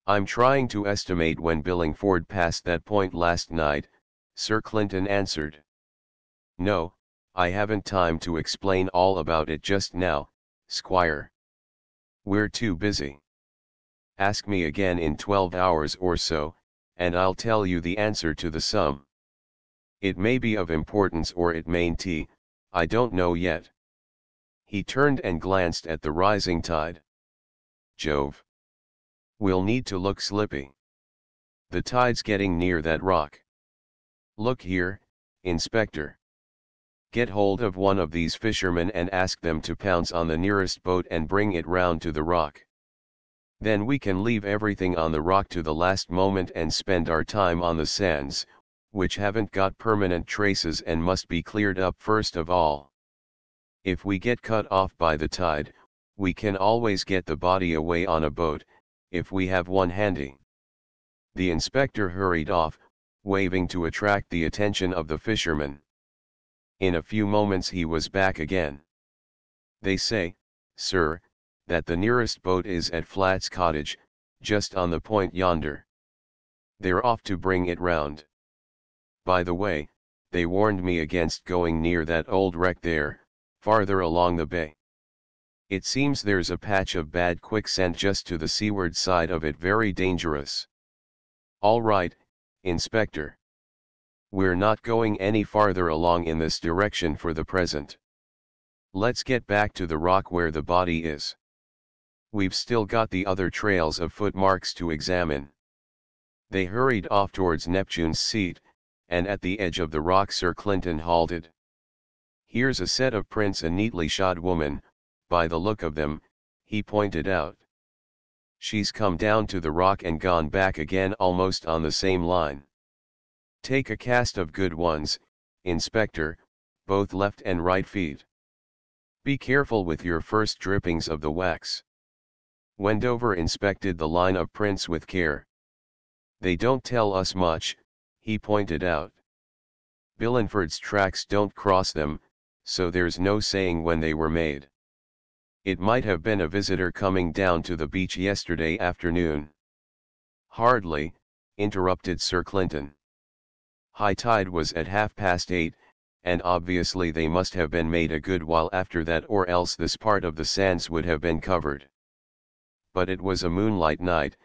A: I'm trying to estimate when Billingford passed that point last night, Sir Clinton answered. No, I haven't time to explain all about it just now, Squire. We're too busy. Ask me again in 12 hours or so, and I'll tell you the answer to the sum. It may be of importance or it mayn't, I don't know yet. He turned and glanced at the rising tide. Jove! We'll need to look slippy. The tide's getting near that rock. Look here, Inspector. Get hold of one of these fishermen and ask them to pounce on the nearest boat and bring it round to the rock. Then we can leave everything on the rock to the last moment and spend our time on the sands, which haven't got permanent traces and must be cleared up first of all. If we get cut off by the tide, we can always get the body away on a boat, if we have one handy. The inspector hurried off, waving to attract the attention of the fisherman. In a few moments he was back again. They say, sir, that the nearest boat is at Flat's cottage, just on the point yonder. They're off to bring it round. By the way, they warned me against going near that old wreck there, farther along the bay. It seems there's a patch of bad quicksand just to the seaward side of it, very dangerous. All right, Inspector. We're not going any farther along in this direction for the present. Let's get back to the rock where the body is. We've still got the other trails of footmarks to examine. They hurried off towards Neptune's seat, and at the edge of the rock Sir Clinton halted. Here's a set of prints, a neatly shod woman, by the look of them, he pointed out. She's come down to the rock and gone back again almost on the same line. Take a cast of good ones, Inspector, both left and right feet. Be careful with your first drippings of the wax. Wendover inspected the line of prints with care. They don't tell us much, he pointed out. Billinford's tracks don't cross them, so there's no saying when they were made. It might have been a visitor coming down to the beach yesterday afternoon. Hardly, interrupted Sir Clinton. High tide was at 8:30, and obviously they must have been made a good while after that, or else this part of the sands would have been covered. But it was a moonlight night,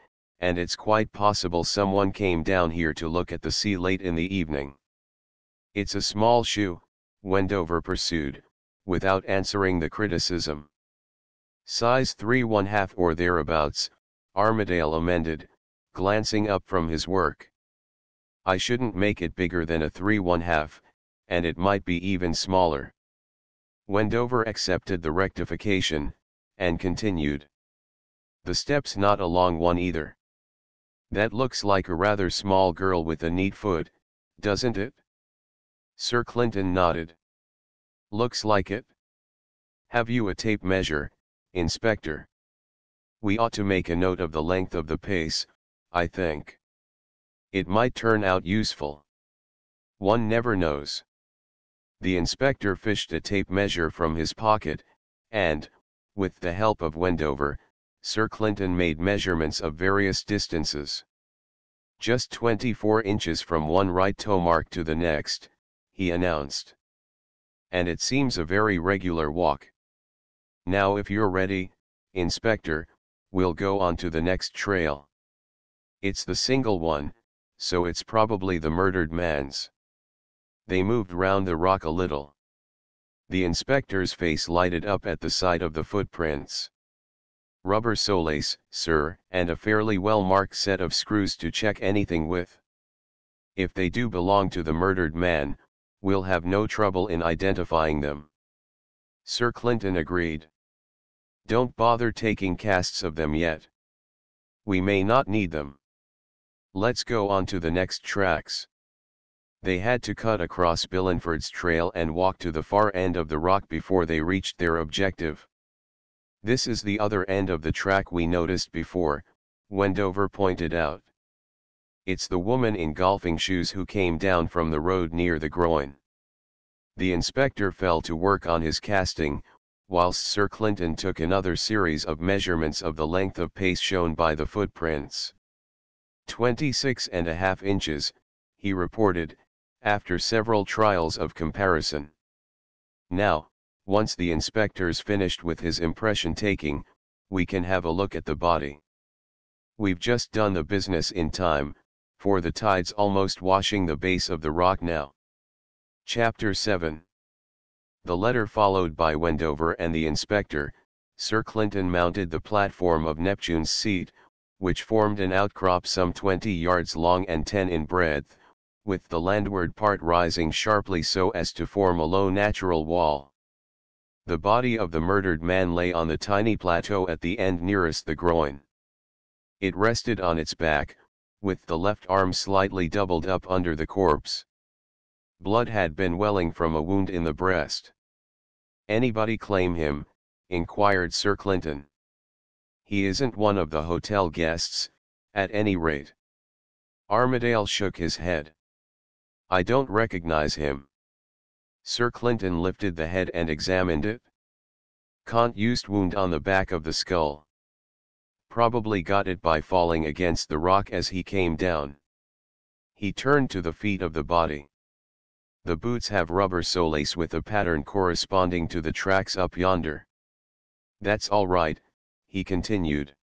A: and it's quite possible someone came down here to look at the sea late in the evening. It's a small shoe, Wendover pursued, without answering the criticism. Size 3½ or thereabouts, Armadale amended, glancing up from his work. I shouldn't make it bigger than a 3½ and it might be even smaller. Wendover accepted the rectification, and continued. The step's not a long one either. That looks like a rather small girl with a neat foot, doesn't it? Sir Clinton nodded. Looks like it. Have you a tape measure, Inspector? We ought to make a note of the length of the pace, I think. It might turn out useful. One never knows. The inspector fished a tape measure from his pocket, and, with the help of Wendover, Sir Clinton made measurements of various distances. Just 24 inches from one right toe mark to the next, he announced. And it seems a very regular walk. Now if you're ready, Inspector, we'll go on to the next trail. It's the single one, so it's probably the murdered man's. They moved round the rock a little. The inspector's face lighted up at the sight of the footprints. Rubber solace, sir, and a fairly well-marked set of screws to check anything with. If they do belong to the murdered man, we'll have no trouble in identifying them. Sir Clinton agreed. Don't bother taking casts of them yet. We may not need them. Let's go on to the next tracks. They had to cut across Billinford's trail and walk to the far end of the rock before they reached their objective. This is the other end of the track we noticed before, Wendover pointed out. It's the woman in golfing shoes who came down from the road near the groin. The inspector fell to work on his casting, whilst Sir Clinton took another series of measurements of the length of pace shown by the footprints. 26½ inches, he reported, after several trials of comparison. Now, once the inspector's finished with his impression taking, we can have a look at the body. We've just done the business in time, for the tide's almost washing the base of the rock now. Chapter 7. The letter followed by Wendover and the inspector, Sir Clinton mounted the platform of Neptune's seat, which formed an outcrop some 20 yards long and 10 in breadth, with the landward part rising sharply so as to form a low natural wall. The body of the murdered man lay on the tiny plateau at the end nearest the groin. It rested on its back, with the left arm slightly doubled up under the corpse. Blood had been welling from a wound in the breast. Anybody claim him? Inquired Sir Clinton. He isn't one of the hotel guests, at any rate. Armadale shook his head. I don't recognize him. Sir Clinton lifted the head and examined it. Contused wound on the back of the skull. Probably got it by falling against the rock as he came down. He turned to the feet of the body. The boots have rubber solace with a pattern corresponding to the tracks up yonder. That's all right, he continued.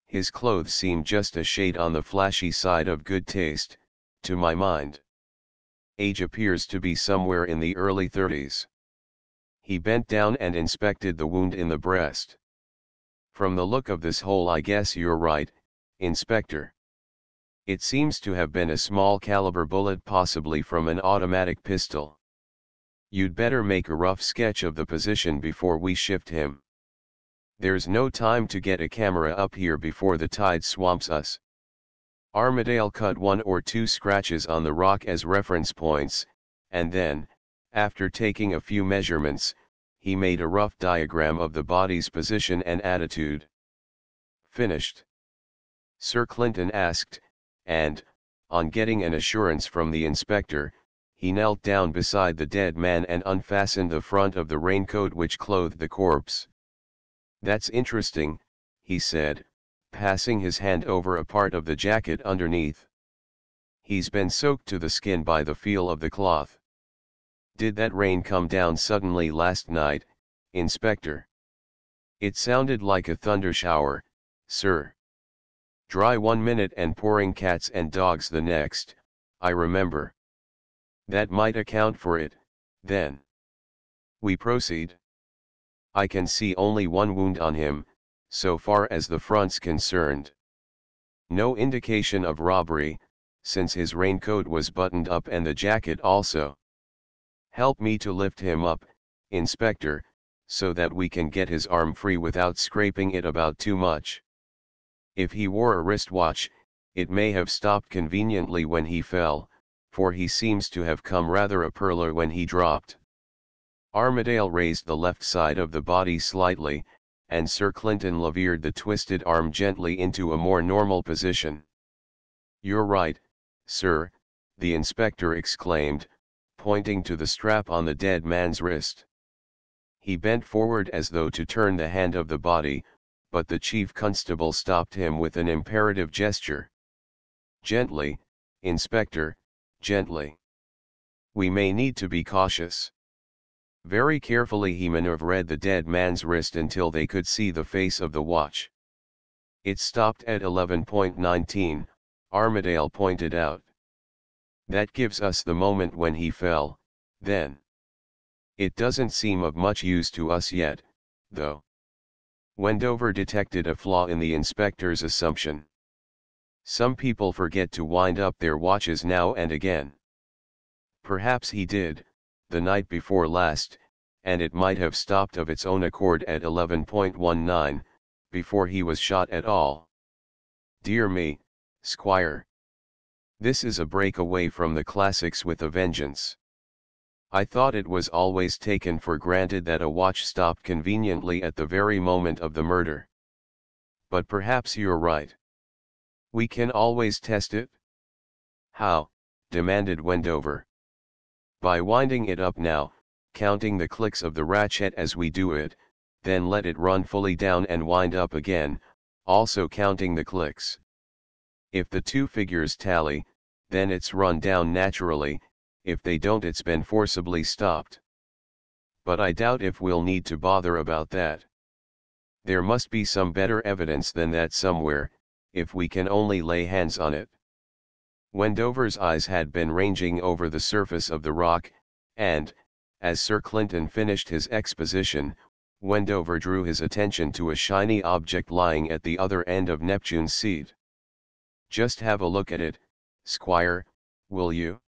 A: His clothes seem just a shade on the flashy side of good taste, to my mind. Age appears to be somewhere in the early 30s. He bent down and inspected the wound in the breast. "From the look of this hole, I guess you're right, Inspector. It seems to have been a small caliber bullet, possibly from an automatic pistol. You'd better make a rough sketch of the position before we shift him. There's no time to get a camera up here before the tide swamps us." Armadale cut 1 or 2 scratches on the rock as reference points, and then, after taking a few measurements, he made a rough diagram of the body's position and attitude. "Finished?" Sir Clinton asked, and, on getting an assurance from the inspector, he knelt down beside the dead man and unfastened the front of the raincoat which clothed the corpse. "That's interesting," he said, passing his hand over a part of the jacket underneath. "He's been soaked to the skin by the feel of the cloth. Did that rain come down suddenly last night, Inspector?" "It sounded like a thunder shower, sir. Dry 1 minute and pouring cats and dogs the next, I remember." "That might account for it, then. We proceed." "I can see only 1 wound on him, so far as the front's concerned. No indication of robbery, since his raincoat was buttoned up and the jacket also. Help me to lift him up, Inspector, so that we can get his arm free without scraping it about too much. If he wore a wristwatch, it may have stopped conveniently when he fell, for he seems to have come rather a perler when he dropped." Armadale raised the left side of the body slightly, and Sir Clinton levered the twisted arm gently into a more normal position. "You're right, sir," the inspector exclaimed, pointing to the strap on the dead man's wrist. He bent forward as though to turn the hand of the body, but the chief constable stopped him with an imperative gesture. "Gently, Inspector, gently. We may need to be cautious." Very carefully he maneuvered the dead man's wrist until they could see the face of the watch. "It stopped at 11:19, Armadale pointed out. "That gives us the moment when he fell, then. It doesn't seem of much use to us yet, though." Wendover detected a flaw in the inspector's assumption. "Some people forget to wind up their watches now and again." Perhaps he did, the night before last, and it might have stopped of its own accord at 11:19, before he was shot at all. "Dear me, Squire. This is a break away from the classics with a vengeance. I thought it was always taken for granted that a watch stopped conveniently at the very moment of the murder. But perhaps you're right. We can always test it?" "How?" demanded Wendover. "By winding it up now, counting the clicks of the ratchet as we do it, then let it run fully down and wind up again, also counting the clicks. If the 2 figures tally, then it's run down naturally, if they don't it's been forcibly stopped. But I doubt if we'll need to bother about that. There must be some better evidence than that somewhere, if we can only lay hands on it." Wendover's eyes had been ranging over the surface of the rock, and, as Sir Clinton finished his exposition, Wendover drew his attention to a shiny object lying at the other end of Neptune's seat. "Just have a look at it, Squire, will you?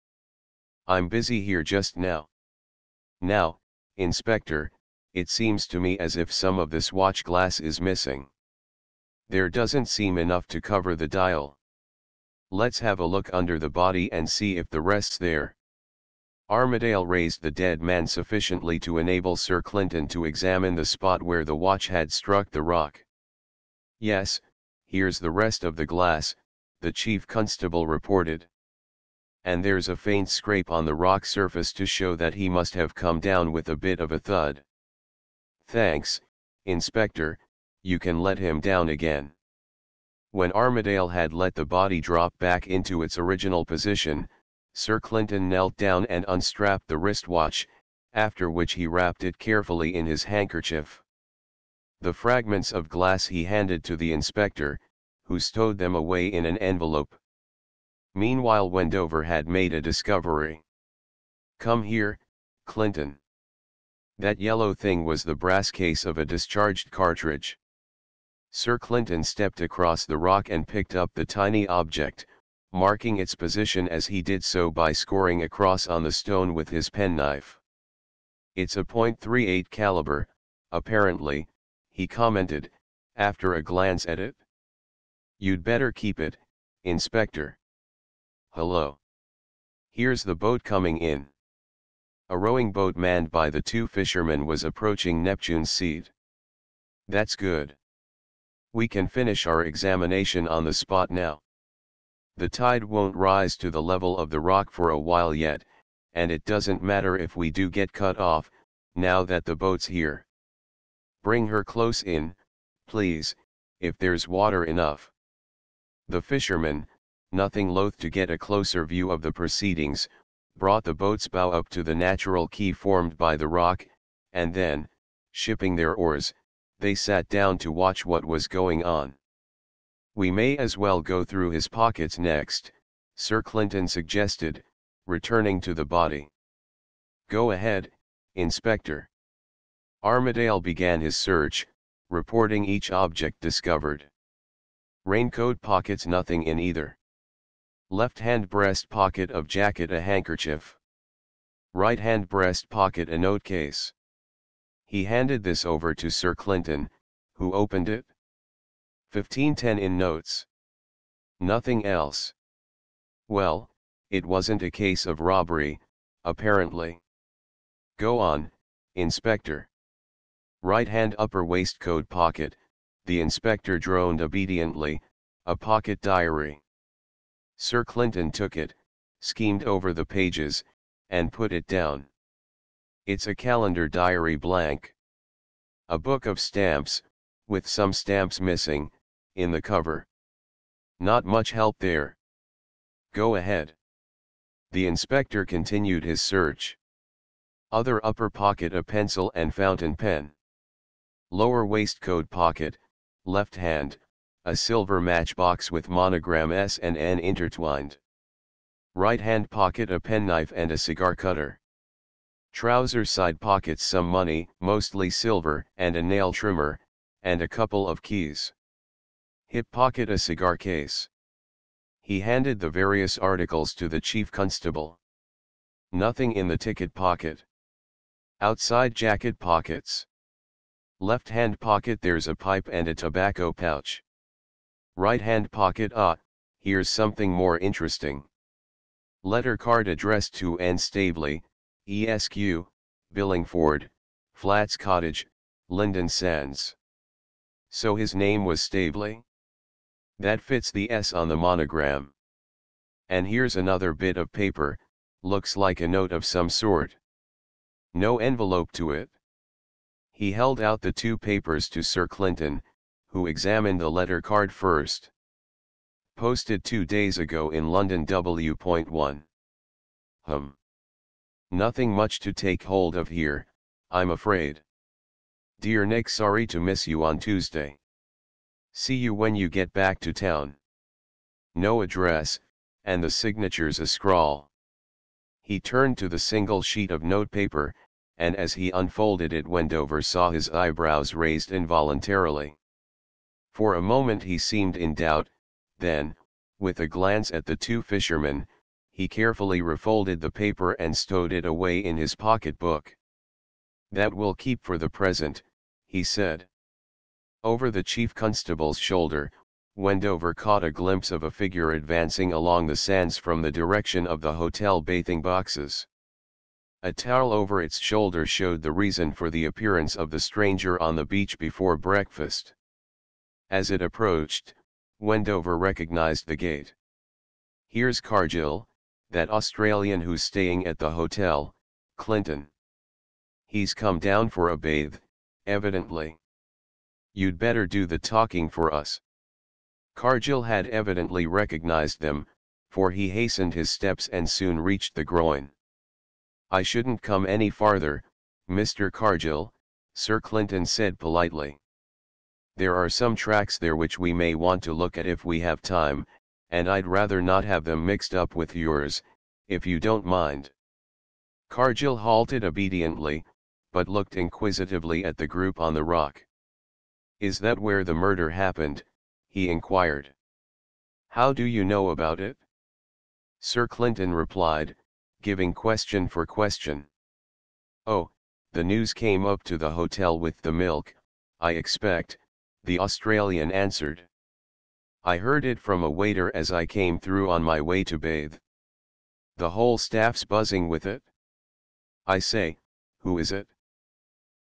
A: I'm busy here just now. Now, Inspector, it seems to me as if some of this watch glass is missing. There doesn't seem enough to cover the dial. Let's have a look under the body and see if the rest's there." Armadale raised the dead man sufficiently to enable Sir Clinton to examine the spot where the watch had struck the rock. "Yes, here's the rest of the glass," the chief constable reported. "And there's a faint scrape on the rock surface to show that he must have come down with a bit of a thud." "Thanks, Inspector, you can let him down again." When Armadale had let the body drop back into its original position, Sir Clinton knelt down and unstrapped the wristwatch, after which he wrapped it carefully in his handkerchief. The fragments of glass he handed to the inspector, who stowed them away in an envelope. Meanwhile Wendover had made a discovery. "Come here, Clinton." That yellow thing was the brass case of a discharged cartridge. Sir Clinton stepped across the rock and picked up the tiny object, marking its position as he did so by scoring a cross on the stone with his penknife. "It's a .38 caliber, apparently," he commented, after a glance at it. "You'd better keep it, Inspector." "Hello. Here's the boat coming in." A rowing boat manned by the two fishermen was approaching Neptune's seat. "That's good. We can finish our examination on the spot now. The tide won't rise to the level of the rock for a while yet, and it doesn't matter if we do get cut off, now that the boat's here. Bring her close in, please, if there's water enough." The fisherman, nothing loath to get a closer view of the proceedings, brought the boat's bow up to the natural key formed by the rock, and then, shipping their oars, they sat down to watch what was going on. "We may as well go through his pockets next," Sir Clinton suggested, returning to the body. "Go ahead, Inspector." Armadale began his search, reporting each object discovered. Raincoat pockets, nothing in either. Left-hand breast pocket of jacket, a handkerchief. Right-hand breast pocket, a note case. He handed this over to Sir Clinton, who opened it. 1510 in notes. Nothing else. Well, it wasn't a case of robbery, apparently. Go on, Inspector. Right-hand upper waistcoat pocket, the inspector droned obediently, a pocket diary. Sir Clinton took it, skimmed over the pages, and put it down. It's a calendar diary, blank. A book of stamps, with some stamps missing, in the cover. Not much help there. Go ahead. The inspector continued his search. Other upper pocket, a pencil and fountain pen. Lower waistcoat pocket, left hand, a silver matchbox with monogram S and N intertwined. Right hand pocket, a penknife and a cigar cutter. Trouser side pockets, some money, mostly silver, and a nail trimmer, and a couple of keys. Hip pocket, a cigar case. He handed the various articles to the chief constable. Nothing in the ticket pocket. Outside jacket pockets. Left hand pocket, there's a pipe and a tobacco pouch. Right hand pocket, here's something more interesting. Letter card addressed to N. Staveley, Esq, Billingford, Flats Cottage, Lynden Sands. So his name was Staveley? That fits the S on the monogram. And here's another bit of paper, looks like a note of some sort. No envelope to it. He held out the two papers to Sir Clinton, who examined the letter card first. Posted 2 days ago in London W.1. Nothing much to take hold of here, I'm afraid. Dear Nick, sorry to miss you on Tuesday. See you when you get back to town. No address, and the signature's a scrawl. He turned to the single sheet of notepaper, and as he unfolded it, Wendover saw his eyebrows raised involuntarily. For a moment he seemed in doubt, then, with a glance at the two fishermen, he carefully refolded the paper and stowed it away in his pocket-book. That will keep for the present, he said. Over the chief constable's shoulder, Wendover caught a glimpse of a figure advancing along the sands from the direction of the hotel bathing boxes. A towel over its shoulder showed the reason for the appearance of the stranger on the beach before breakfast. As it approached, Wendover recognized the gait. Here's Cargill, that Australian who's staying at the hotel, Clinton. He's come down for a bathe, evidently. You'd better do the talking for us. Cargill had evidently recognized them, for he hastened his steps and soon reached the groin. I shouldn't come any farther, Mr. Cargill, Sir Clinton said politely. There are some tracks there which we may want to look at if we have time, and I'd rather not have them mixed up with yours, if you don't mind. Cargill halted obediently, but looked inquisitively at the group on the rock. "Is that where the murder happened?" he inquired. "How do you know about it?" Sir Clinton replied, giving question for question. "Oh, the news came up to the hotel with the milk, I expect," the Australian answered. "I heard it from a waiter as I came through on my way to bathe. The whole staff's buzzing with it." "I say, who is it?"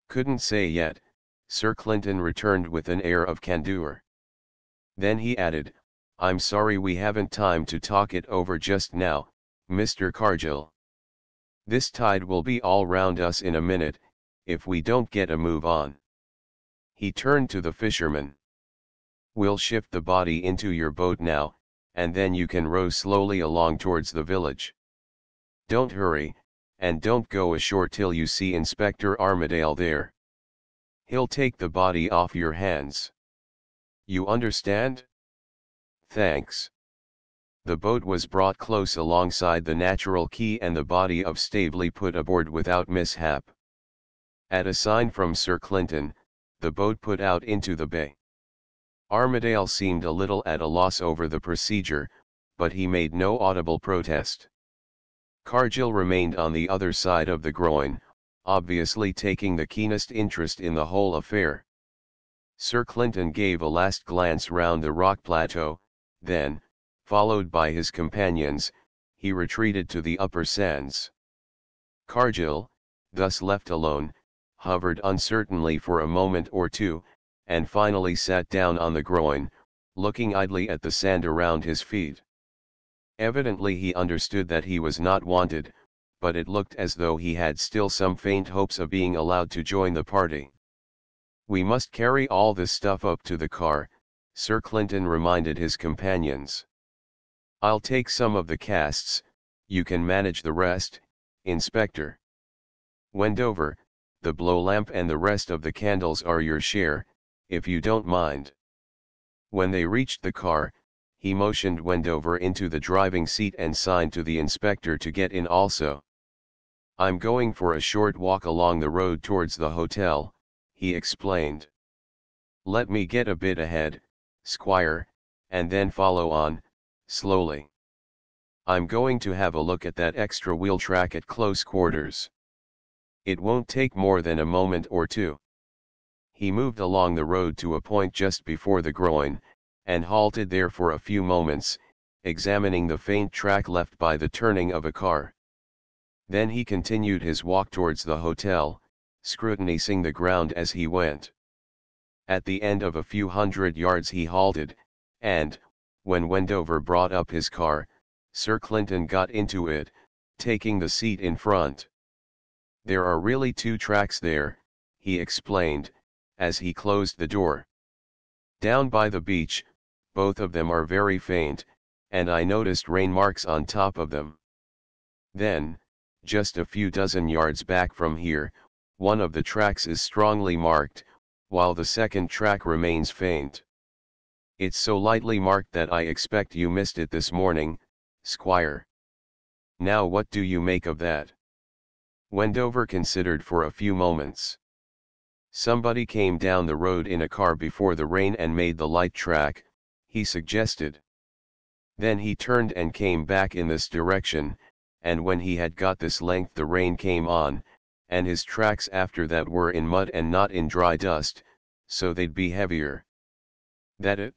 A: "Couldn't say yet," Sir Clinton returned with an air of candour. Then he added, "I'm sorry we haven't time to talk it over just now, Mr. Cargill. This tide will be all round us in a minute, if we don't get a move on." He turned to the fisherman. "We'll shift the body into your boat now, and then you can row slowly along towards the village. Don't hurry, and don't go ashore till you see Inspector Armadale there. He'll take the body off your hands. You understand?" "Thanks." The boat was brought close alongside the natural quay and the body of Staveley put aboard without mishap. At a sign from Sir Clinton, the boat put out into the bay. Armadale seemed a little at a loss over the procedure, but he made no audible protest. Cargill remained on the other side of the groyne, obviously taking the keenest interest in the whole affair. Sir Clinton gave a last glance round the rock plateau, then, followed by his companions, he retreated to the upper sands. Cargill, thus left alone, hovered uncertainly for a moment or two, and finally sat down on the groyne, looking idly at the sand around his feet. Evidently he understood that he was not wanted, but it looked as though he had still some faint hopes of being allowed to join the party. "We must carry all this stuff up to the car," Sir Clinton reminded his companions. "I'll take some of the casts, you can manage the rest, Inspector. Wendover, the blow lamp and the rest of the candles are your share, if you don't mind." When they reached the car, he motioned Wendover into the driving seat and signed to the inspector to get in also. "I'm going for a short walk along the road towards the hotel," he explained. "Let me get a bit ahead, Squire, and then follow on, slowly. I'm going to have a look at that extra wheel track at close quarters. It won't take more than a moment or two." He moved along the road to a point just before the groyne, and halted there for a few moments, examining the faint track left by the turning of a car. Then he continued his walk towards the hotel, scrutinizing the ground as he went. At the end of a few hundred yards he halted, and, when Wendover brought up his car, Sir Clinton got into it, taking the seat in front. "There are really two tracks there," he explained, as he closed the door. "Down by the beach, both of them are very faint, and I noticed rain marks on top of them. Then, just a few dozen yards back from here, one of the tracks is strongly marked, while the second track remains faint. It's so lightly marked that I expect you missed it this morning, Squire. Now what do you make of that?" Wendover considered for a few moments. "Somebody came down the road in a car before the rain and made the light track," he suggested. "Then he turned and came back in this direction, and when he had got this length the rain came on, and his tracks after that were in mud and not in dry dust, so they'd be heavier." "That it?"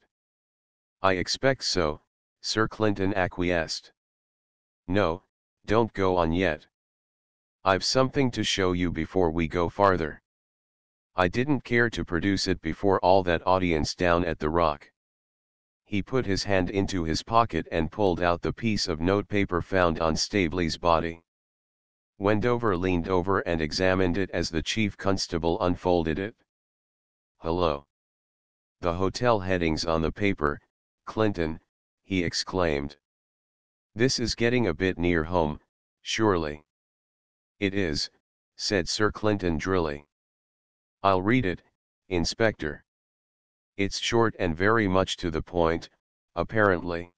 A: "I expect so," Sir Clinton acquiesced. "No, don't go on yet. I've something to show you before we go farther. I didn't care to produce it before all that audience down at the rock." He put his hand into his pocket and pulled out the piece of notepaper found on Staveley's body. Wendover leaned over and examined it as the chief constable unfolded it. "Hello! The hotel headings on the paper, Clinton," he exclaimed. "This is getting a bit near home, surely." "It is," said Sir Clinton drily. "I'll read it, Inspector. It's short and very much to the point, apparently.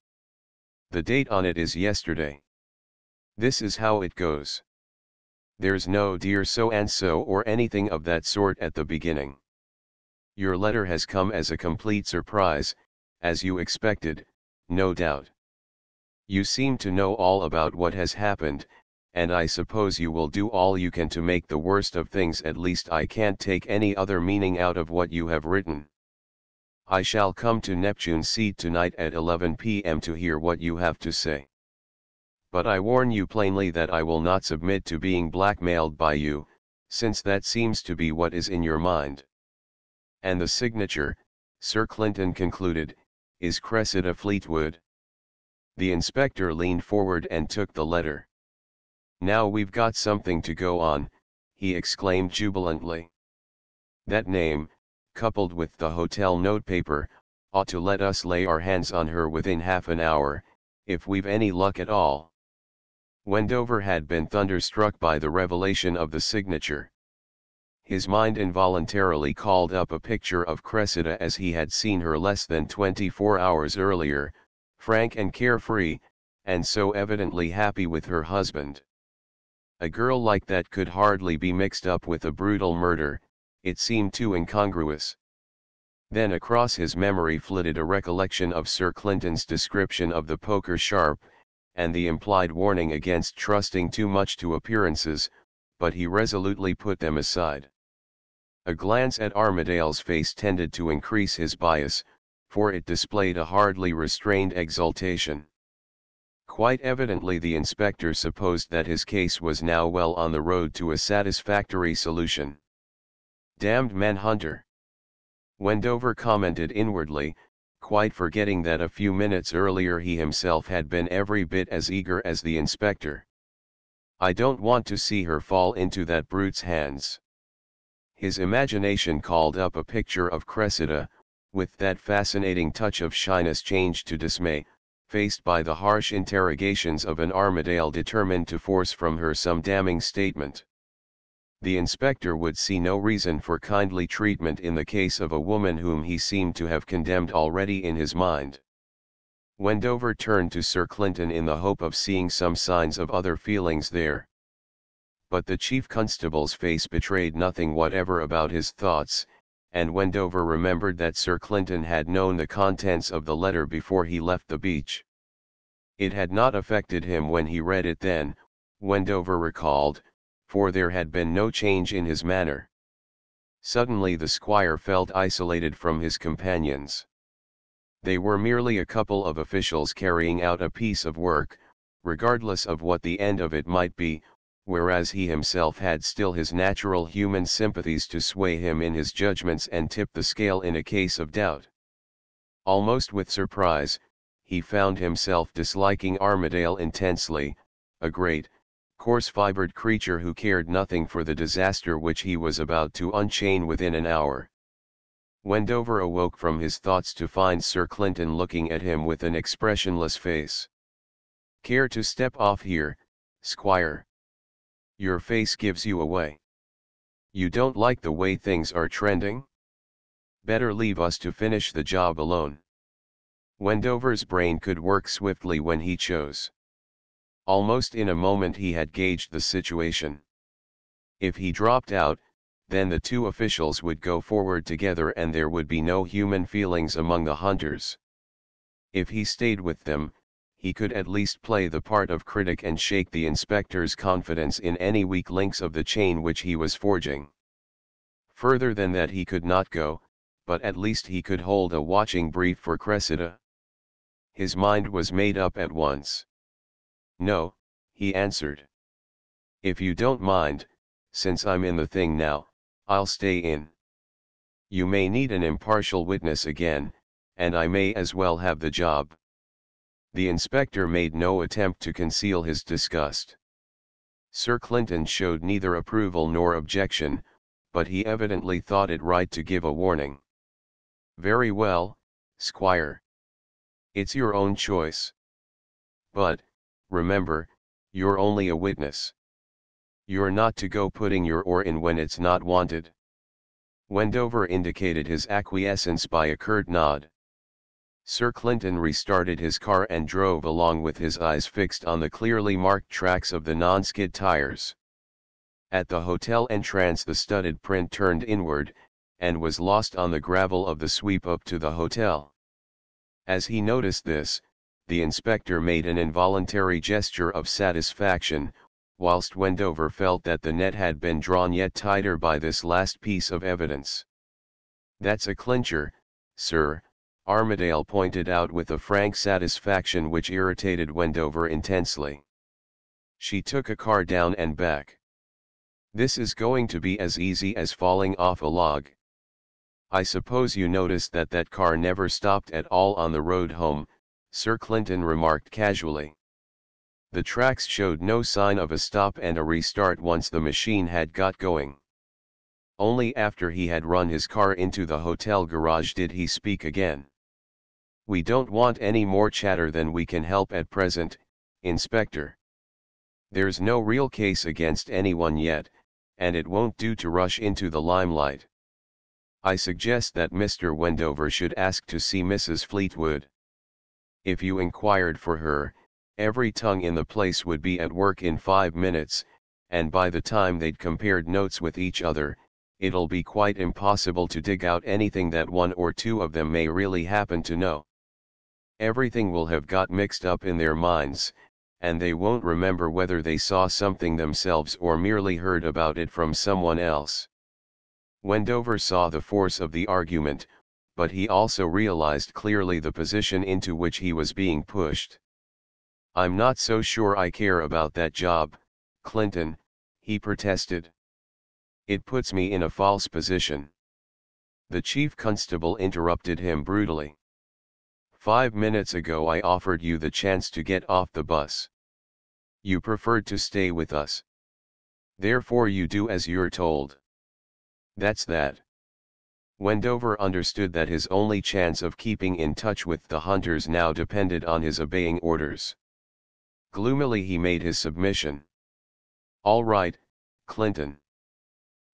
A: The date on it is yesterday. This is how it goes. There's no dear so-and-so or anything of that sort at the beginning. Your letter has come as a complete surprise, as you expected, no doubt. You seem to know all about what has happened, and I suppose you will do all you can to make the worst of things. At least I can't take any other meaning out of what you have written. I shall come to Neptune's Seat tonight at 11 p.m. to hear what you have to say. But I warn you plainly that I will not submit to being blackmailed by you, since that seems to be what is in your mind. And the signature, Sir Clinton concluded, is Cressida Fleetwood. The inspector leaned forward and took the letter. Now we've got something to go on, he exclaimed jubilantly. That name, coupled with the hotel notepaper, ought to let us lay our hands on her within half an hour, if we've any luck at all. Wendover had been thunderstruck by the revelation of the signature. His mind involuntarily called up a picture of Cressida as he had seen her less than 24 hours earlier, frank and carefree, and so evidently happy with her husband. A girl like that could hardly be mixed up with a brutal murder, it seemed too incongruous. Then across his memory flitted a recollection of Sir Clinton's description of the poker sharp, and the implied warning against trusting too much to appearances, but he resolutely put them aside. A glance at Armadale's face tended to increase his bias, for it displayed a hardly restrained exultation. Quite evidently the inspector supposed that his case was now well on the road to a satisfactory solution. Damned manhunter! Wendover commented inwardly, quite forgetting that a few minutes earlier he himself had been every bit as eager as the inspector. I don't want to see her fall into that brute's hands. His imagination called up a picture of Cressida, with that fascinating touch of shyness changed to dismay, faced by the harsh interrogations of an Armadale determined to force from her some damning statement. The inspector would see no reason for kindly treatment in the case of a woman whom he seemed to have condemned already in his mind. Wendover turned to Sir Clinton in the hope of seeing some signs of other feelings there. But the chief constable's face betrayed nothing whatever about his thoughts, and Wendover remembered that Sir Clinton had known the contents of the letter before he left the beach. It had not affected him when he read it then, Wendover recalled, for there had been no change in his manner. Suddenly the squire felt isolated from his companions. They were merely a couple of officials carrying out a piece of work, regardless of what the end of it might be, whereas he himself had still his natural human sympathies to sway him in his judgments and tip the scale in a case of doubt. Almost with surprise, he found himself disliking Armadale intensely, a great, coarse-fibered creature who cared nothing for the disaster which he was about to unchain within an hour. Wendover awoke from his thoughts to find Sir Clinton looking at him with an expressionless face. "Care to step off here, Squire? Your face gives you away. You don't like the way things are trending? Better leave us to finish the job alone." Wendover's brain could work swiftly when he chose. Almost in a moment he had gauged the situation. If he dropped out, then the two officials would go forward together and there would be no human feelings among the hunters. If he stayed with them, he could at least play the part of critic and shake the inspector's confidence in any weak links of the chain which he was forging. Further than that he could not go, but at least he could hold a watching brief for Cressida. His mind was made up at once. "No," he answered. "If you don't mind, since I'm in the thing now, I'll stay in. You may need an impartial witness again, and I may as well have the job." The inspector made no attempt to conceal his disgust. Sir Clinton showed neither approval nor objection, but he evidently thought it right to give a warning. "Very well, Squire. It's your own choice. But, remember, you're only a witness. You're not to go putting your oar in when it's not wanted." Wendover indicated his acquiescence by a curt nod. Sir Clinton restarted his car and drove along with his eyes fixed on the clearly marked tracks of the non-skid tires. At the hotel entrance the studded print turned inward, and was lost on the gravel of the sweep up to the hotel. As he noticed this, the inspector made an involuntary gesture of satisfaction, whilst Wendover felt that the net had been drawn yet tighter by this last piece of evidence. "That's a clincher, sir," Armadale pointed out with a frank satisfaction which irritated Wendover intensely. She took a car down and back. "This is going to be as easy as falling off a log. I suppose you noticed that that car never stopped at all on the road home," Sir Clinton remarked casually. "The tracks showed no sign of a stop and a restart once the machine had got going. Only after he had run his car into the hotel garage did he speak again. We don't want any more chatter than we can help at present, Inspector. There's no real case against anyone yet, and it won't do to rush into the limelight. I suggest that Mr. Wendover should ask to see Mrs. Fleetwood. If you inquired for her, every tongue in the place would be at work in 5 minutes, and by the time they'd compared notes with each other, it'll be quite impossible to dig out anything that one or two of them may really happen to know. Everything will have got mixed up in their minds, and they won't remember whether they saw something themselves or merely heard about it from someone else." Wendover saw the force of the argument, but he also realized clearly the position into which he was being pushed. "I'm not so sure I care about that job, Clinton," he protested. "It puts me in a false position." The chief constable interrupted him brutally. "5 minutes ago I offered you the chance to get off the bus. You preferred to stay with us. Therefore you do as you're told. That's that." Wendover understood that his only chance of keeping in touch with the hunters now depended on his obeying orders. Gloomily he made his submission. "All right, Clinton.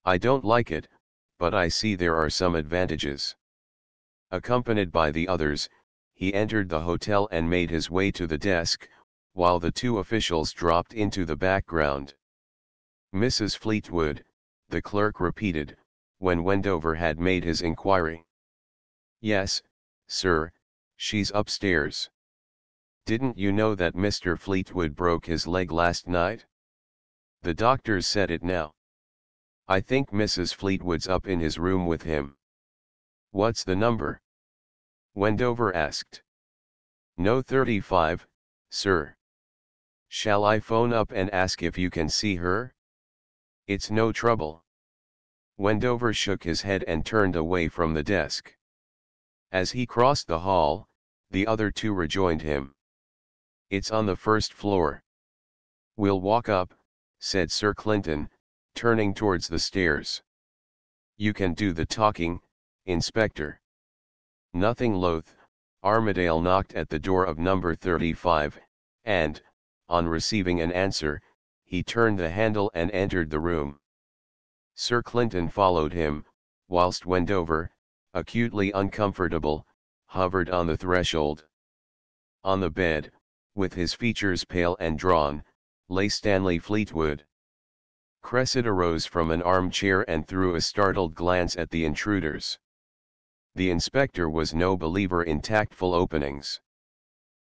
A: I don't like it, but I see there are some advantages." Accompanied by the others, he entered the hotel and made his way to the desk, while the two officials dropped into the background. "Mrs. Fleetwood," the clerk repeated, when Wendover had made his inquiry. "Yes, sir, she's upstairs." "Didn't you know that Mr. Fleetwood broke his leg last night?" "The doctors said it now." "I think Mrs. Fleetwood's up in his room with him." "What's the number?" Wendover asked. "No 35, sir." "Shall I phone up and ask if you can see her?" "It's no trouble." Wendover shook his head and turned away from the desk. As he crossed the hall, the other two rejoined him. "It's on the first floor." "We'll walk up," said Sir Clinton, turning towards the stairs. "You can do the talking, Inspector." Nothing loath, Armadale knocked at the door of number 35, and, on receiving an answer, he turned the handle and entered the room. Sir Clinton followed him, whilst Wendover, acutely uncomfortable, hovered on the threshold. On the bed, with his features pale and drawn, lay Stanley Fleetwood. Cressida rose from an armchair and threw a startled glance at the intruders. The inspector was no believer in tactful openings.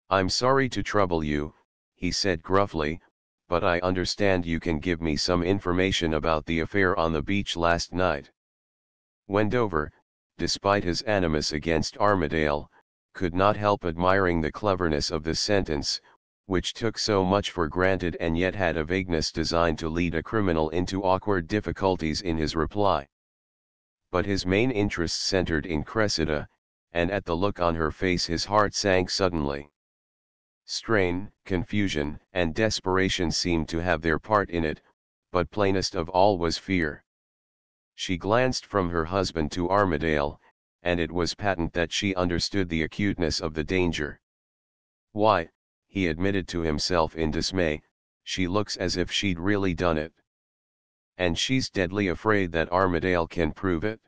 A: "I'm sorry to trouble you," he said gruffly, "but I understand you can give me some information about the affair on the beach last night." Wendover, despite his animus against Armadale, could not help admiring the cleverness of the sentence, which took so much for granted and yet had a vagueness designed to lead a criminal into awkward difficulties in his reply. But his main interest centered in Cressida, and at the look on her face his heart sank suddenly. Strain, confusion, and desperation seemed to have their part in it, but plainest of all was fear. She glanced from her husband to Armadale, and it was patent that she understood the acuteness of the danger. "Why," he admitted to himself in dismay, "she looks as if she'd really done it. And she's deadly afraid that Armadale can prove it?"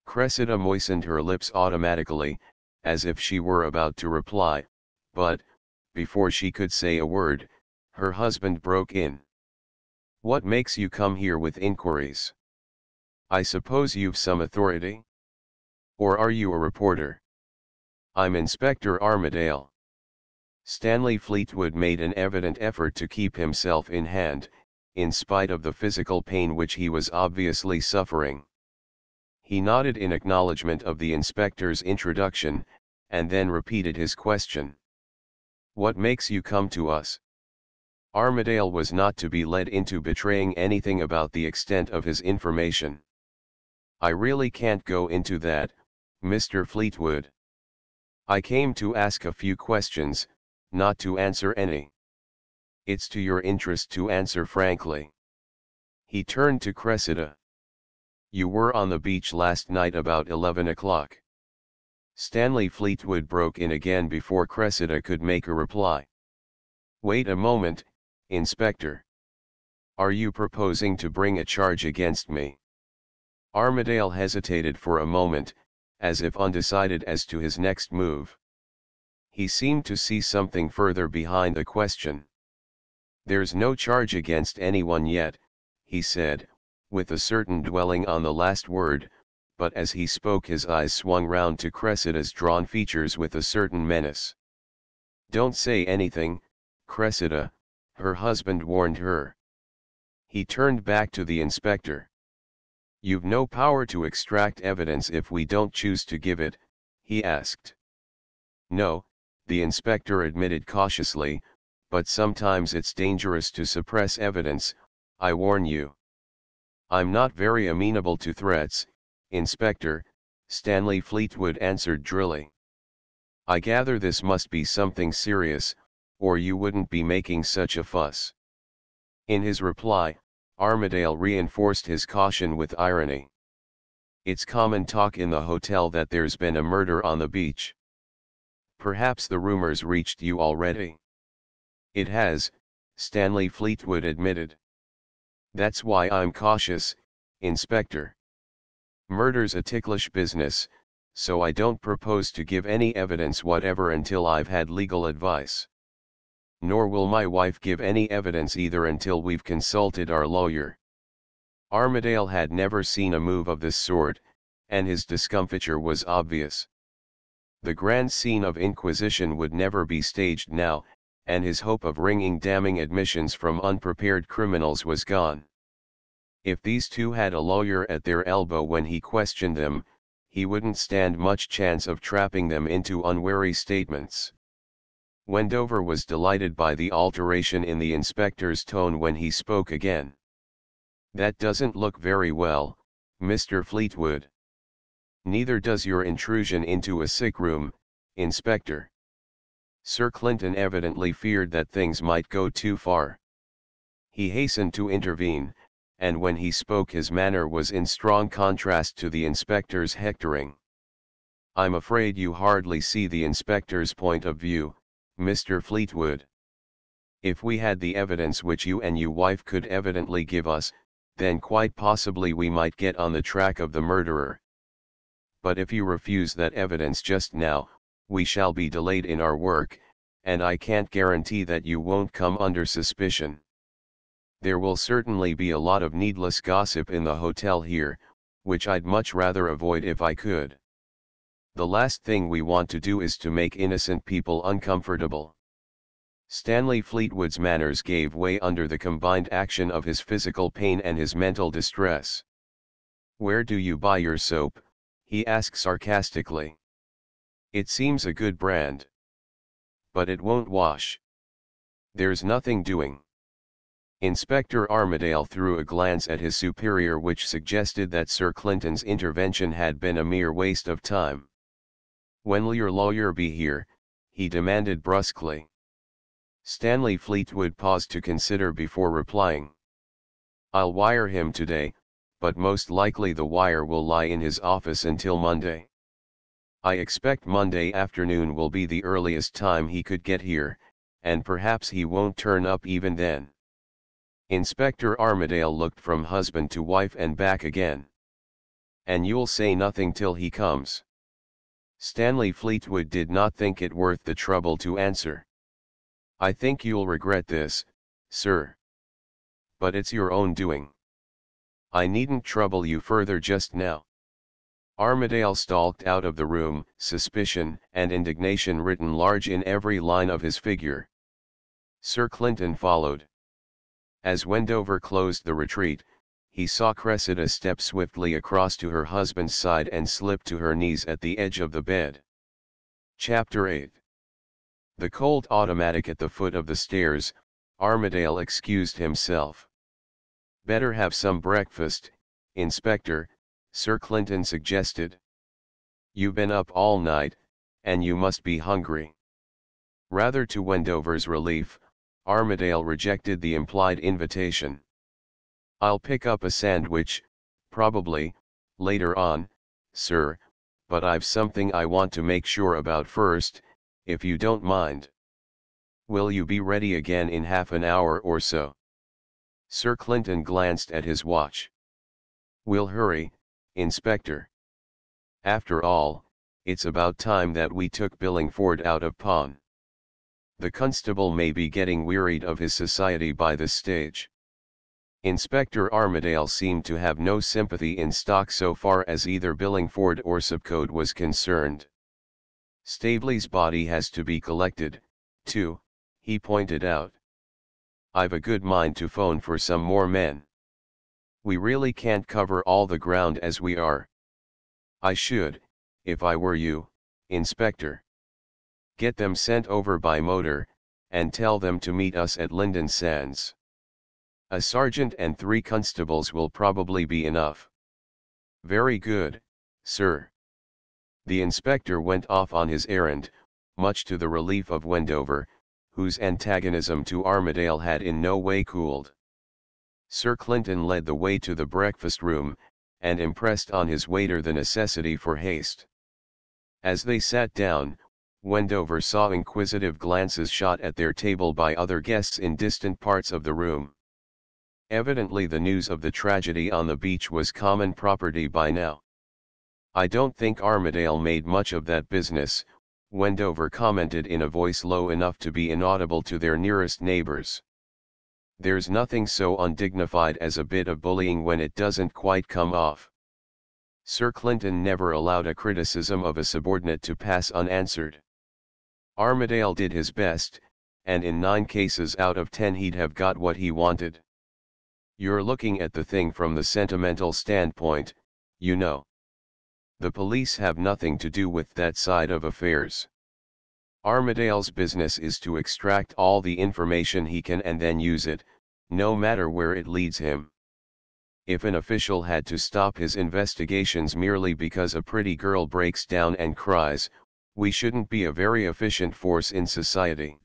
A: Cressida moistened her lips automatically, as if she were about to reply, but, before she could say a word, her husband broke in. What makes you come here with inquiries? I suppose you've some authority? Or are you a reporter? I'm Inspector Armadale. Stanley Fleetwood made an evident effort to keep himself in hand, in spite of the physical pain which he was obviously suffering. He nodded in acknowledgement of the inspector's introduction, and then repeated his question. What makes you come to us? Armadale was not to be led into betraying anything about the extent of his information. I really can't go into that, Mr. Fleetwood. I came to ask a few questions, not to answer any. It's to your interest to answer frankly. He turned to Cressida. You were on the beach last night about 11 o'clock. Stanley Fleetwood broke in again before Cressida could make a reply. Wait a moment, Inspector. Are you proposing to bring a charge against me? Armadale hesitated for a moment, as if undecided as to his next move. He seemed to see something further behind the question. There's no charge against anyone yet, he said, with a certain dwelling on the last word, but as he spoke his eyes swung round to Cressida's drawn features with a certain menace. Don't say anything, Cressida, her husband warned her. He turned back to the inspector. You've no power to extract evidence if we don't choose to give it, he asked. No, the inspector admitted cautiously, but sometimes it's dangerous to suppress evidence, I warn you. I'm not very amenable to threats, Inspector, Stanley Fleetwood answered drily. I gather this must be something serious, or you wouldn't be making such a fuss. In his reply, Armadale reinforced his caution with irony. It's common talk in the hotel that there's been a murder on the beach. Perhaps the rumors reached you already. It has, Stanley Fleetwood admitted. That's why I'm cautious, Inspector. Murder's a ticklish business, so I don't propose to give any evidence whatever until I've had legal advice. Nor will my wife give any evidence either until we've consulted our lawyer. Armadale had never seen a move of this sort, and his discomfiture was obvious. The grand scene of inquisition would never be staged now, and his hope of wringing damning admissions from unprepared criminals was gone. If these two had a lawyer at their elbow when he questioned them, he wouldn't stand much chance of trapping them into unwary statements. Wendover was delighted by the alteration in the inspector's tone when he spoke again. That doesn't look very well, Mr. Fleetwood. Neither does your intrusion into a sick room, Inspector. Sir Clinton evidently feared that things might go too far. He hastened to intervene, and when he spoke his manner was in strong contrast to the inspector's hectoring. I'm afraid you hardly see the inspector's point of view, Mr. Fleetwood. If we had the evidence which you and your wife could evidently give us, then quite possibly we might get on the track of the murderer. But if you refuse that evidence just now, we shall be delayed in our work, and I can't guarantee that you won't come under suspicion. There will certainly be a lot of needless gossip in the hotel here, which I'd much rather avoid if I could. The last thing we want to do is to make innocent people uncomfortable. Stanley Fleetwood's manners gave way under the combined action of his physical pain and his mental distress. Where do you buy your soap? He asked sarcastically. It seems a good brand. But it won't wash. There's nothing doing. Inspector Armadale threw a glance at his superior which suggested that Sir Clinton's intervention had been a mere waste of time. When'll your lawyer be here? He demanded brusquely. Stanley Fleetwood paused to consider before replying. I'll wire him today, but most likely the wire will lie in his office until Monday. I expect Monday afternoon will be the earliest time he could get here, and perhaps he won't turn up even then. Inspector Armadale looked from husband to wife and back again. And you'll say nothing till he comes? Stanley Fleetwood did not think it worth the trouble to answer. I think you'll regret this, sir. but it's your own doing. I needn't trouble you further just now. Armadale stalked out of the room, suspicion and indignation written large in every line of his figure. Sir Clinton followed. As Wendover closed the retreat, he saw Cressida step swiftly across to her husband's side and slip to her knees at the edge of the bed. Chapter 8. The Colt automatic at the foot of the stairs, Armadale excused himself. Better have some breakfast, Inspector, Sir Clinton suggested. You've been up all night, and you must be hungry. Rather to Wendover's relief, Armadale rejected the implied invitation. I'll pick up a sandwich, probably, later on, sir, but I've something I want to make sure about first, if you don't mind. Will you be ready again in half an hour or so? Sir Clinton glanced at his watch. We'll hurry, Inspector. After all, it's about time that we took Billingford out of pawn. The constable may be getting wearied of his society by this stage. Inspector Armadale seemed to have no sympathy in stock so far as either Billingford or Subcode was concerned. Staveley's body has to be collected, too, he pointed out. I've a good mind to phone for some more men. We really can't cover all the ground as we are. I should, if I were you, Inspector. Get them sent over by motor, and tell them to meet us at Lynden Sands. A sergeant and 3 constables will probably be enough. Very good, sir. The inspector went off on his errand, much to the relief of Wendover, whose antagonism to Armadale had in no way cooled. Sir Clinton led the way to the breakfast room, and impressed on his waiter the necessity for haste. As they sat down, Wendover saw inquisitive glances shot at their table by other guests in distant parts of the room. Evidently the news of the tragedy on the beach was common property by now. I don't think Armadale made much of that business, Wendover commented in a voice low enough to be inaudible to their nearest neighbors. There's nothing so undignified as a bit of bullying when it doesn't quite come off. Sir Clinton never allowed a criticism of a subordinate to pass unanswered. Armadale did his best, and in 9 cases out of 10 he'd have got what he wanted. You're looking at the thing from the sentimental standpoint, you know. The police have nothing to do with that side of affairs. Armadale's business is to extract all the information he can and then use it, no matter where it leads him. If an official had to stop his investigations merely because a pretty girl breaks down and cries, we shouldn't be a very efficient force in society.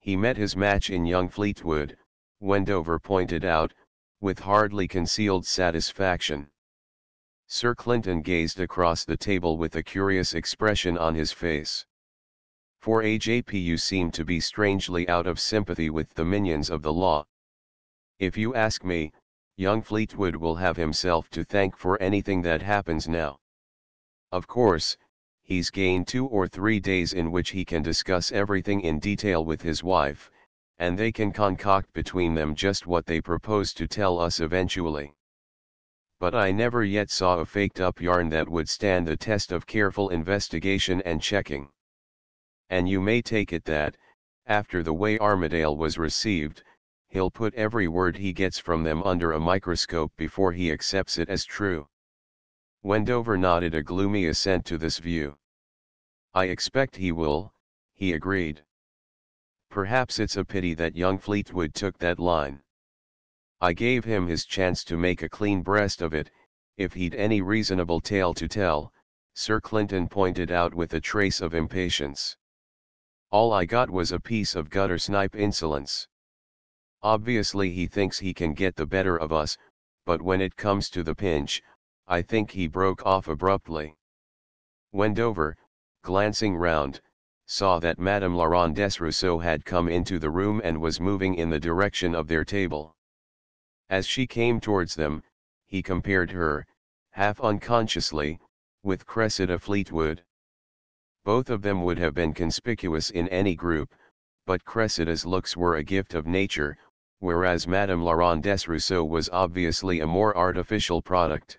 A: He met his match in young Fleetwood, Wendover pointed out, with hardly concealed satisfaction. Sir Clinton gazed across the table with a curious expression on his face. For AJP you seem to be strangely out of sympathy with the minions of the law. If you ask me, young Fleetwood will have himself to thank for anything that happens now. Of course, he's gained 2 or 3 days in which he can discuss everything in detail with his wife, and they can concoct between them just what they propose to tell us eventually. But I never yet saw a faked-up yarn that would stand the test of careful investigation and checking. And you may take it that, after the way Armadale was received, he'll put every word he gets from them under a microscope before he accepts it as true. Wendover nodded a gloomy assent to this view. I expect he will, he agreed. Perhaps it's a pity that young Fleetwood took that line. I gave him his chance to make a clean breast of it, if he'd any reasonable tale to tell, Sir Clinton pointed out with a trace of impatience. All I got was a piece of gutter-snipe insolence. Obviously he thinks he can get the better of us, but when it comes to the pinch, I think he broke off abruptly. Wendover, glancing round, saw that Madame Laurent Desrousseaux had come into the room and was moving in the direction of their table. As she came towards them, he compared her, half unconsciously, with Cressida Fleetwood. Both of them would have been conspicuous in any group, but Cressida's looks were a gift of nature, whereas Madame Laurent Desrousseaux was obviously a more artificial product.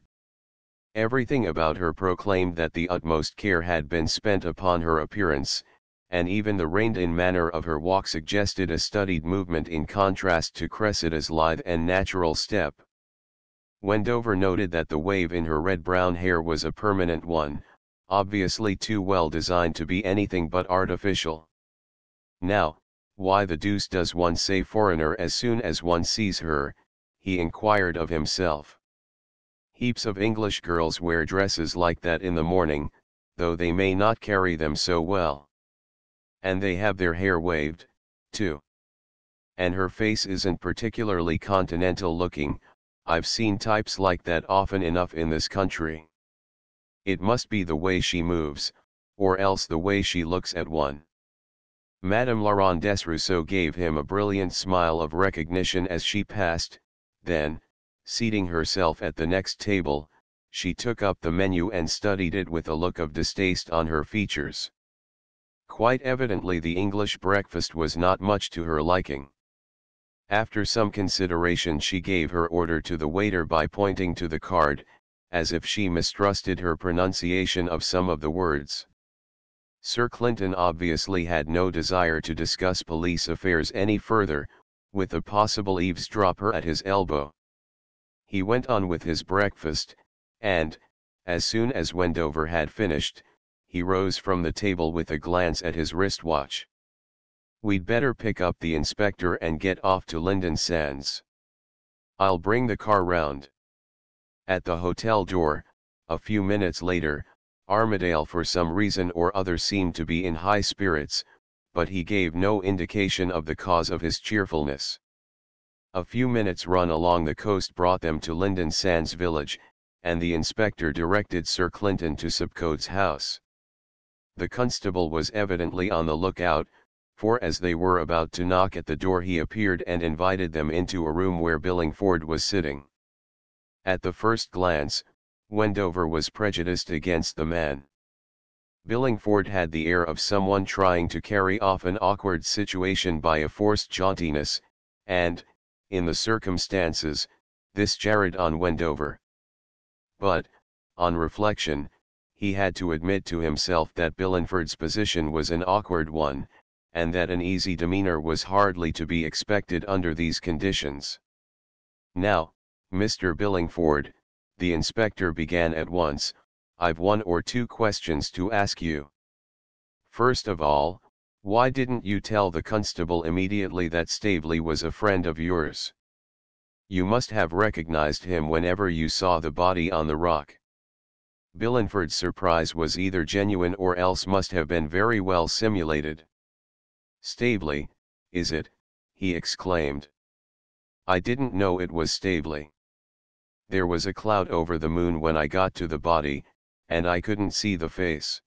A: Everything about her proclaimed that the utmost care had been spent upon her appearance, and even the reined-in manner of her walk suggested a studied movement in contrast to Cressida's lithe and natural step. Wendover noted that the wave in her red-brown hair was a permanent one, obviously too well designed to be anything but artificial. Now, why the deuce does one say foreigner as soon as one sees her, he inquired of himself. Heaps of English girls wear dresses like that in the morning, though they may not carry them so well. And they have their hair waved, too. And her face isn't particularly continental looking, I've seen types like that often enough in this country. It must be the way she moves, or else the way she looks at one. Madame Laurent Desrousseaux gave him a brilliant smile of recognition as she passed, then, seating herself at the next table, she took up the menu and studied it with a look of distaste on her features. Quite evidently the English breakfast was not much to her liking. After some consideration she gave her order to the waiter by pointing to the card, as if she mistrusted her pronunciation of some of the words. Sir Clinton obviously had no desire to discuss police affairs any further, with a possible eavesdropper at his elbow. He went on with his breakfast, and, as soon as Wendover had finished, he rose from the table with a glance at his wristwatch. "We'd better pick up the inspector and get off to Lynden Sands. I'll bring the car round." At the hotel door, a few minutes later, Armadale for some reason or other seemed to be in high spirits, but he gave no indication of the cause of his cheerfulness. A few minutes' run along the coast brought them to Lynden Sands village, and the inspector directed Sir Clinton to Subcode's house. The constable was evidently on the lookout, for as they were about to knock at the door he appeared and invited them into a room where Billingford was sitting. At the first glance, Wendover was prejudiced against the man. Billingford had the air of someone trying to carry off an awkward situation by a forced jauntiness, and, in the circumstances, this jarred on Wendover. But, on reflection, he had to admit to himself that Billingford's position was an awkward one, and that an easy demeanor was hardly to be expected under these conditions. "Now, Mr. Billingford," the inspector began at once, "I've one or two questions to ask you. First of all, why didn't you tell the constable immediately that Staveley was a friend of yours? You must have recognized him whenever you saw the body on the rock." Billingford's surprise was either genuine or else must have been very well simulated. "Staveley, is it?" he exclaimed. "I didn't know it was Staveley. There was a cloud over the moon when I got to the body, and I couldn't see the face.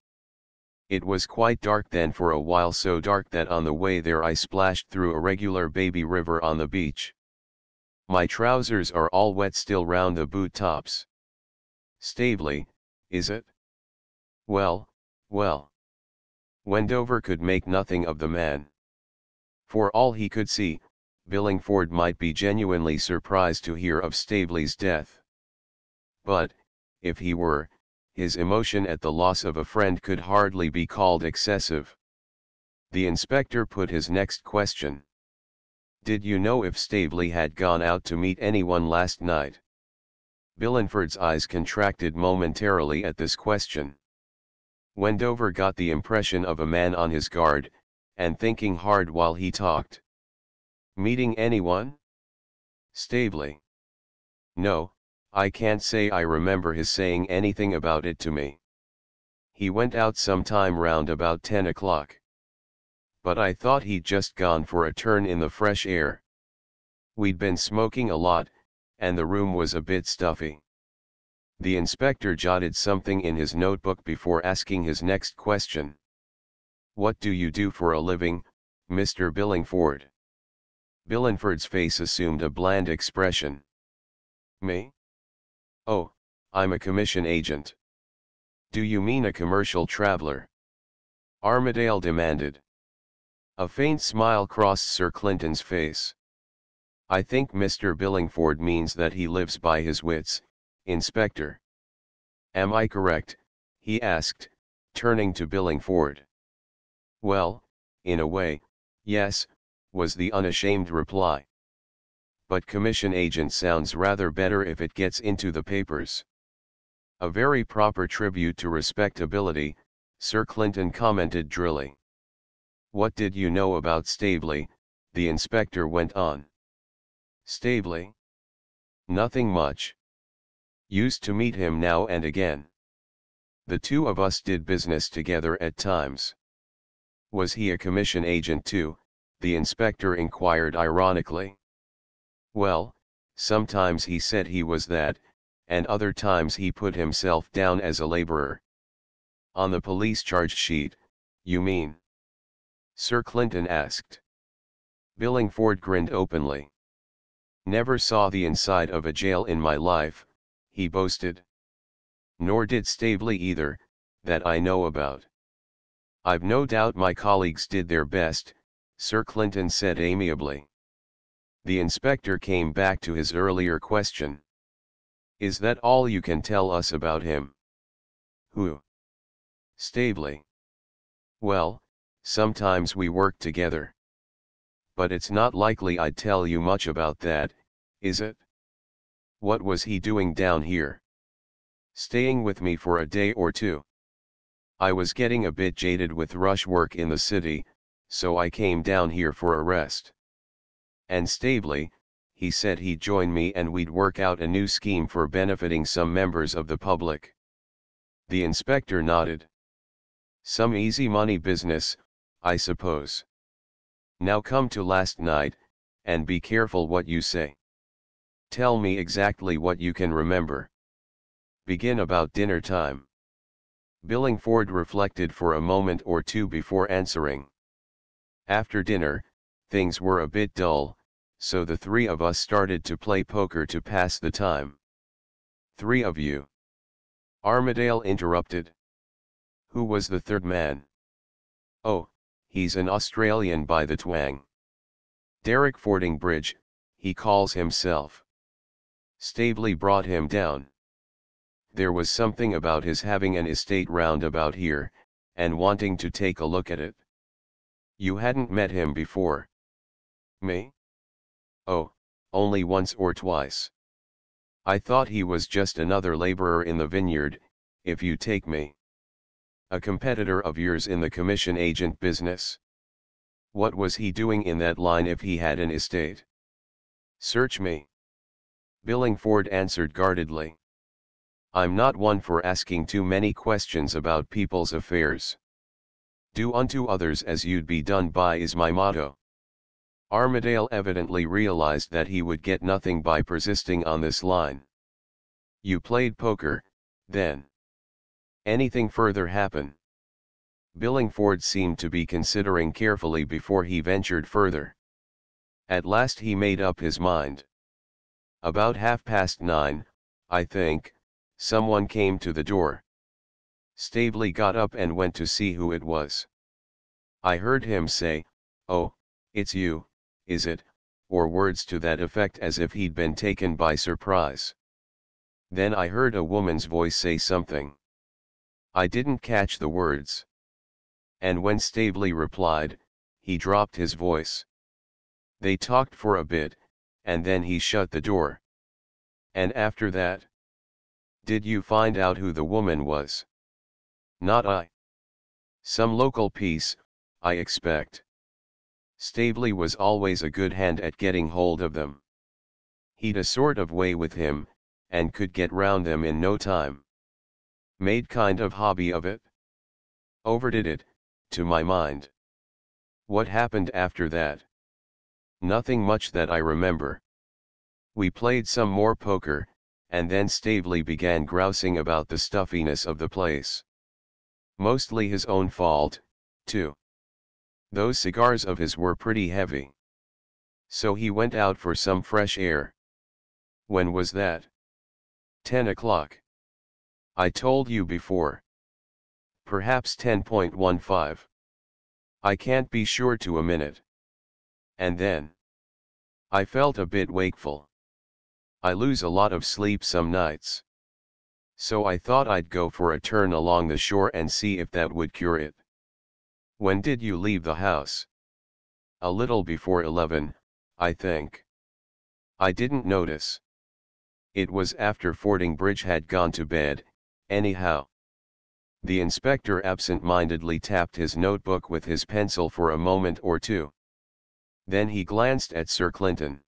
A: It was quite dark then, for a while so dark that on the way there I splashed through a regular baby river on the beach. My trousers are all wet still round the boot tops. Staveley, is it? Well, well." Wendover could make nothing of the man. For all he could see, Billingford might be genuinely surprised to hear of Staveley's death. But, if he were, his emotion at the loss of a friend could hardly be called excessive. The inspector put his next question. "Did you know if Staveley had gone out to meet anyone last night?" Billingford's eyes contracted momentarily at this question. Wendover got the impression of a man on his guard, and thinking hard while he talked. "Meeting anyone? Staveley? No, I can't say I remember his saying anything about it to me. He went out some time round about 10 o'clock. But I thought he'd just gone for a turn in the fresh air. We'd been smoking a lot, and the room was a bit stuffy." The inspector jotted something in his notebook before asking his next question. "What do you do for a living, Mr. Billingford?" Billingford's face assumed a bland expression. "Me? Oh, I'm a commission agent." "Do you mean a commercial traveler?" Armadale demanded. A faint smile crossed Sir Clinton's face. I think Mr. Billingford means that he lives by his wits, Inspector. Am I correct? He asked, turning to Billingford. Well, in a way, yes, was the unashamed reply. But commission agent sounds rather better if it gets into the papers. A very proper tribute to respectability, Sir Clinton commented drily. What did you know about Staveley? The inspector went on. Staveley? Nothing much. Used to meet him now and again. The two of us did business together at times. Was he a commission agent too? The inspector inquired ironically. Well, sometimes he said he was that, and other times he put himself down as a laborer. On the police charge sheet, you mean? Sir Clinton asked. Billingford grinned openly. Never saw the inside of a jail in my life, he boasted. Nor did Staveley either, that I know about. I've no doubt my colleagues did their best, Sir Clinton said amiably. The inspector came back to his earlier question. Is that all you can tell us about him? Who? Staveley. Well, sometimes we work together. But it's not likely I'd tell you much about that, is it? What was he doing down here? Staying with me for a day or two. I was getting a bit jaded with rush work in the city, so I came down here for a rest. And Staveley, he said he'd join me and we'd work out a new scheme for benefiting some members of the public. The inspector nodded. Some easy money business, I suppose. Now come to last night, and be careful what you say. Tell me exactly what you can remember. Begin about dinner time. Billingford reflected for a moment or two before answering. After dinner, things were a bit dull, so the three of us started to play poker to pass the time. Three of you? Armadale interrupted. Who was the third man? Oh, he's an Australian by the twang. Derek Fordingbridge, he calls himself. Staveley brought him down. There was something about his having an estate round about here, and wanting to take a look at it. You hadn't met him before? Me? Oh, only once or twice. I thought he was just another laborer in the vineyard, if you take me. A competitor of yours in the commission agent business? What was he doing in that line if he had an estate? Search me. Billingford answered guardedly. I'm not one for asking too many questions about people's affairs. Do unto others as you'd be done by is my motto. Armadale evidently realized that he would get nothing by persisting on this line. You played poker, then? Anything further happen? Billingford seemed to be considering carefully before he ventured further. At last he made up his mind. About 9:30, I think, someone came to the door. Staveley got up and went to see who it was. I heard him say, "Oh, it's you, is it?" or words to that effect as if he'd been taken by surprise. Then I heard a woman's voice say something. I didn't catch the words. And when Staveley replied, he dropped his voice. They talked for a bit, and then he shut the door. And after that? Did you find out who the woman was? Not I. Some local piece, I expect. Staveley was always a good hand at getting hold of them. He'd a sort of way with him, and could get round them in no time. Made kind of hobby of it. Overdid it, to my mind. What happened after that? Nothing much that I remember. We played some more poker, and then Staveley began grousing about the stuffiness of the place. Mostly his own fault, too. Those cigars of his were pretty heavy. So he went out for some fresh air. When was that? 10 o'clock. I told you before. Perhaps 10:15. I can't be sure to a minute. And then? I felt a bit wakeful. I lose a lot of sleep some nights. So I thought I'd go for a turn along the shore and see if that would cure it. When did you leave the house? A little before 11, I think. I didn't notice. It was after Fordingbridge had gone to bed, anyhow. The inspector absent-mindedly tapped his notebook with his pencil for a moment or two. Then he glanced at Sir Clinton.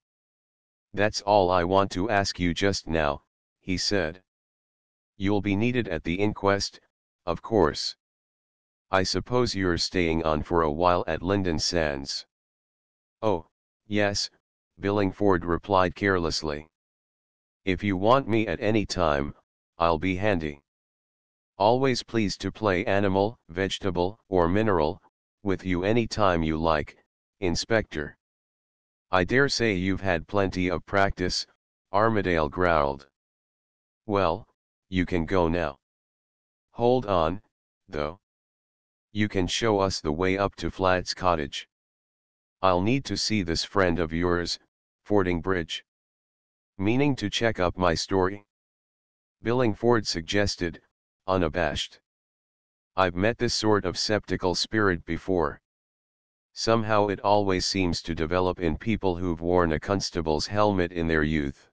A: "That's all I want to ask you just now," he said. "You'll be needed at the inquest, of course. I suppose you're staying on for a while at Lynden Sands." "Oh, yes," Billingford replied carelessly. "If you want me at any time, I'll be handy. Always pleased to play animal, vegetable, or mineral, with you any time you like, Inspector." "I dare say you've had plenty of practice," Armadale growled. "Well, you can go now. Hold on, though. You can show us the way up to Flat's cottage. I'll need to see this friend of yours, Fordingbridge." "Meaning to check up my story?" Billingford suggested, unabashed. "I've met this sort of sceptical spirit before. Somehow it always seems to develop in people who've worn a constable's helmet in their youth.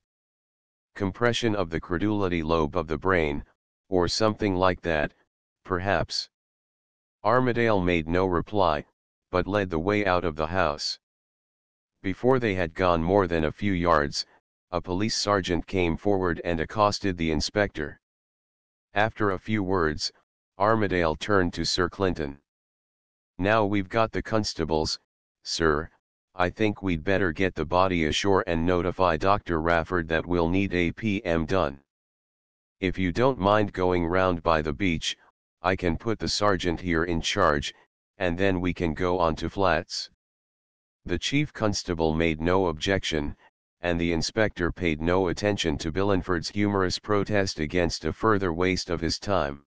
A: Compression of the credulity lobe of the brain, or something like that, perhaps." Armadale made no reply, but led the way out of the house. Before they had gone more than a few yards, a police sergeant came forward and accosted the inspector. After a few words, Armadale turned to Sir Clinton. "Now we've got the constables, sir, I think we'd better get the body ashore and notify Dr. Rafford that we'll need a PM done. If you don't mind going round by the beach, I can put the sergeant here in charge, and then we can go on to Flats." The chief constable made no objection, and the inspector paid no attention to Billingford's humorous protest against a further waste of his time.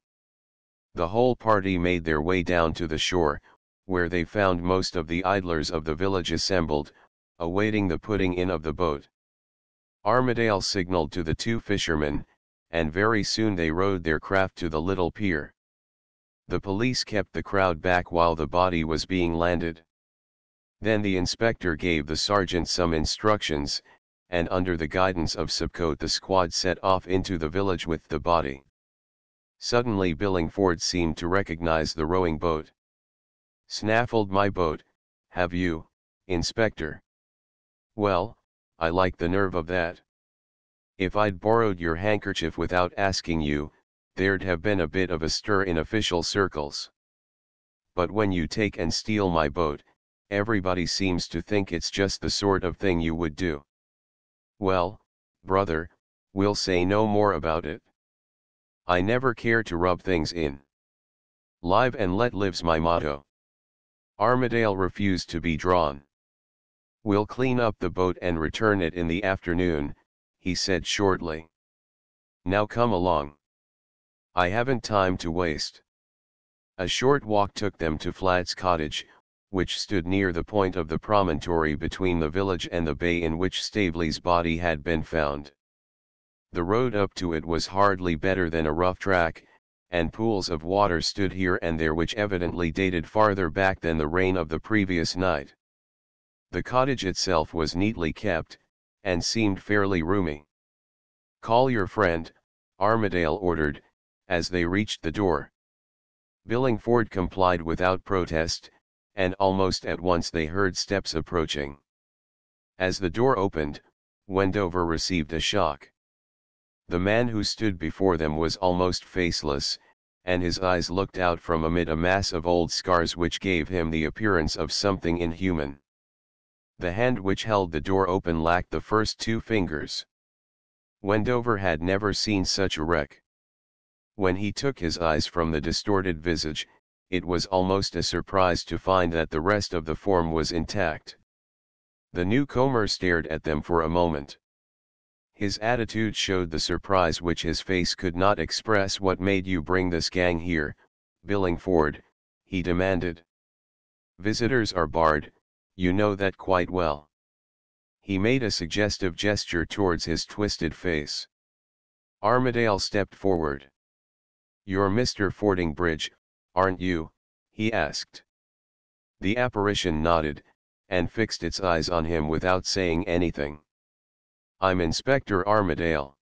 A: The whole party made their way down to the shore, where they found most of the idlers of the village assembled, awaiting the putting in of the boat. Armadale signaled to the two fishermen, and very soon they rowed their craft to the little pier. The police kept the crowd back while the body was being landed. Then the inspector gave the sergeant some instructions, and under the guidance of Subcote the squad set off into the village with the body. Suddenly Billingford seemed to recognize the rowing boat. "Snaffled my boat, have you, Inspector? Well, I like the nerve of that. If I'd borrowed your handkerchief without asking you, there'd have been a bit of a stir in official circles. But when you take and steal my boat, everybody seems to think it's just the sort of thing you would do. Well, brother, we'll say no more about it. I never care to rub things in. Live and let live's my motto." Armadale refused to be drawn. "We'll clean up the boat and return it in the afternoon," he said shortly. "Now come along. I haven't time to waste." A short walk took them to Flat's cottage, which stood near the point of the promontory between the village and the bay in which Staveley's body had been found. The road up to it was hardly better than a rough track, and pools of water stood here and there which evidently dated farther back than the rain of the previous night. The cottage itself was neatly kept, and seemed fairly roomy. "Call your friend," Armadale ordered, as they reached the door. Billingford complied without protest, and almost at once they heard steps approaching. As the door opened, Wendover received a shock. The man who stood before them was almost faceless, and his eyes looked out from amid a mass of old scars which gave him the appearance of something inhuman. The hand which held the door open lacked the first two fingers. Wendover had never seen such a wreck. When he took his eyes from the distorted visage, it was almost a surprise to find that the rest of the form was intact. The newcomer stared at them for a moment. His attitude showed the surprise which his face could not express. "What made you bring this gang here, Billingford?" he demanded. "Visitors are barred, you know that quite well." He made a suggestive gesture towards his twisted face. Armadale stepped forward. "You're Mr. Fordingbridge, aren't you?" he asked. The apparition nodded, and fixed its eyes on him without saying anything. "I'm Inspector Armadale.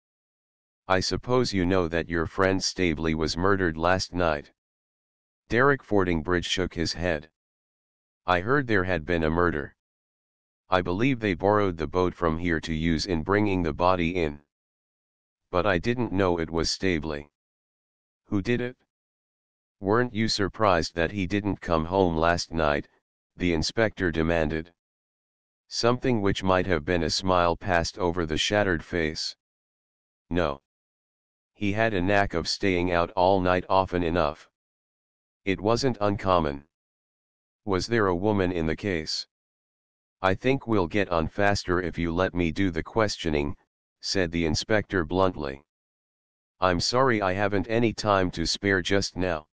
A: I suppose you know that your friend Staveley was murdered last night." Derek Fordingbridge shook his head. "I heard there had been a murder. I believe they borrowed the boat from here to use in bringing the body in. But I didn't know it was Staveley." "Who did it?" "Weren't you surprised that he didn't come home last night?" the inspector demanded. Something which might have been a smile passed over the shattered face. "No. He had a knack of staying out all night often enough. It wasn't uncommon." "Was there a woman in the case?" "I think we'll get on faster if you let me do the questioning," said the inspector bluntly. "I'm sorry I haven't any time to spare just now.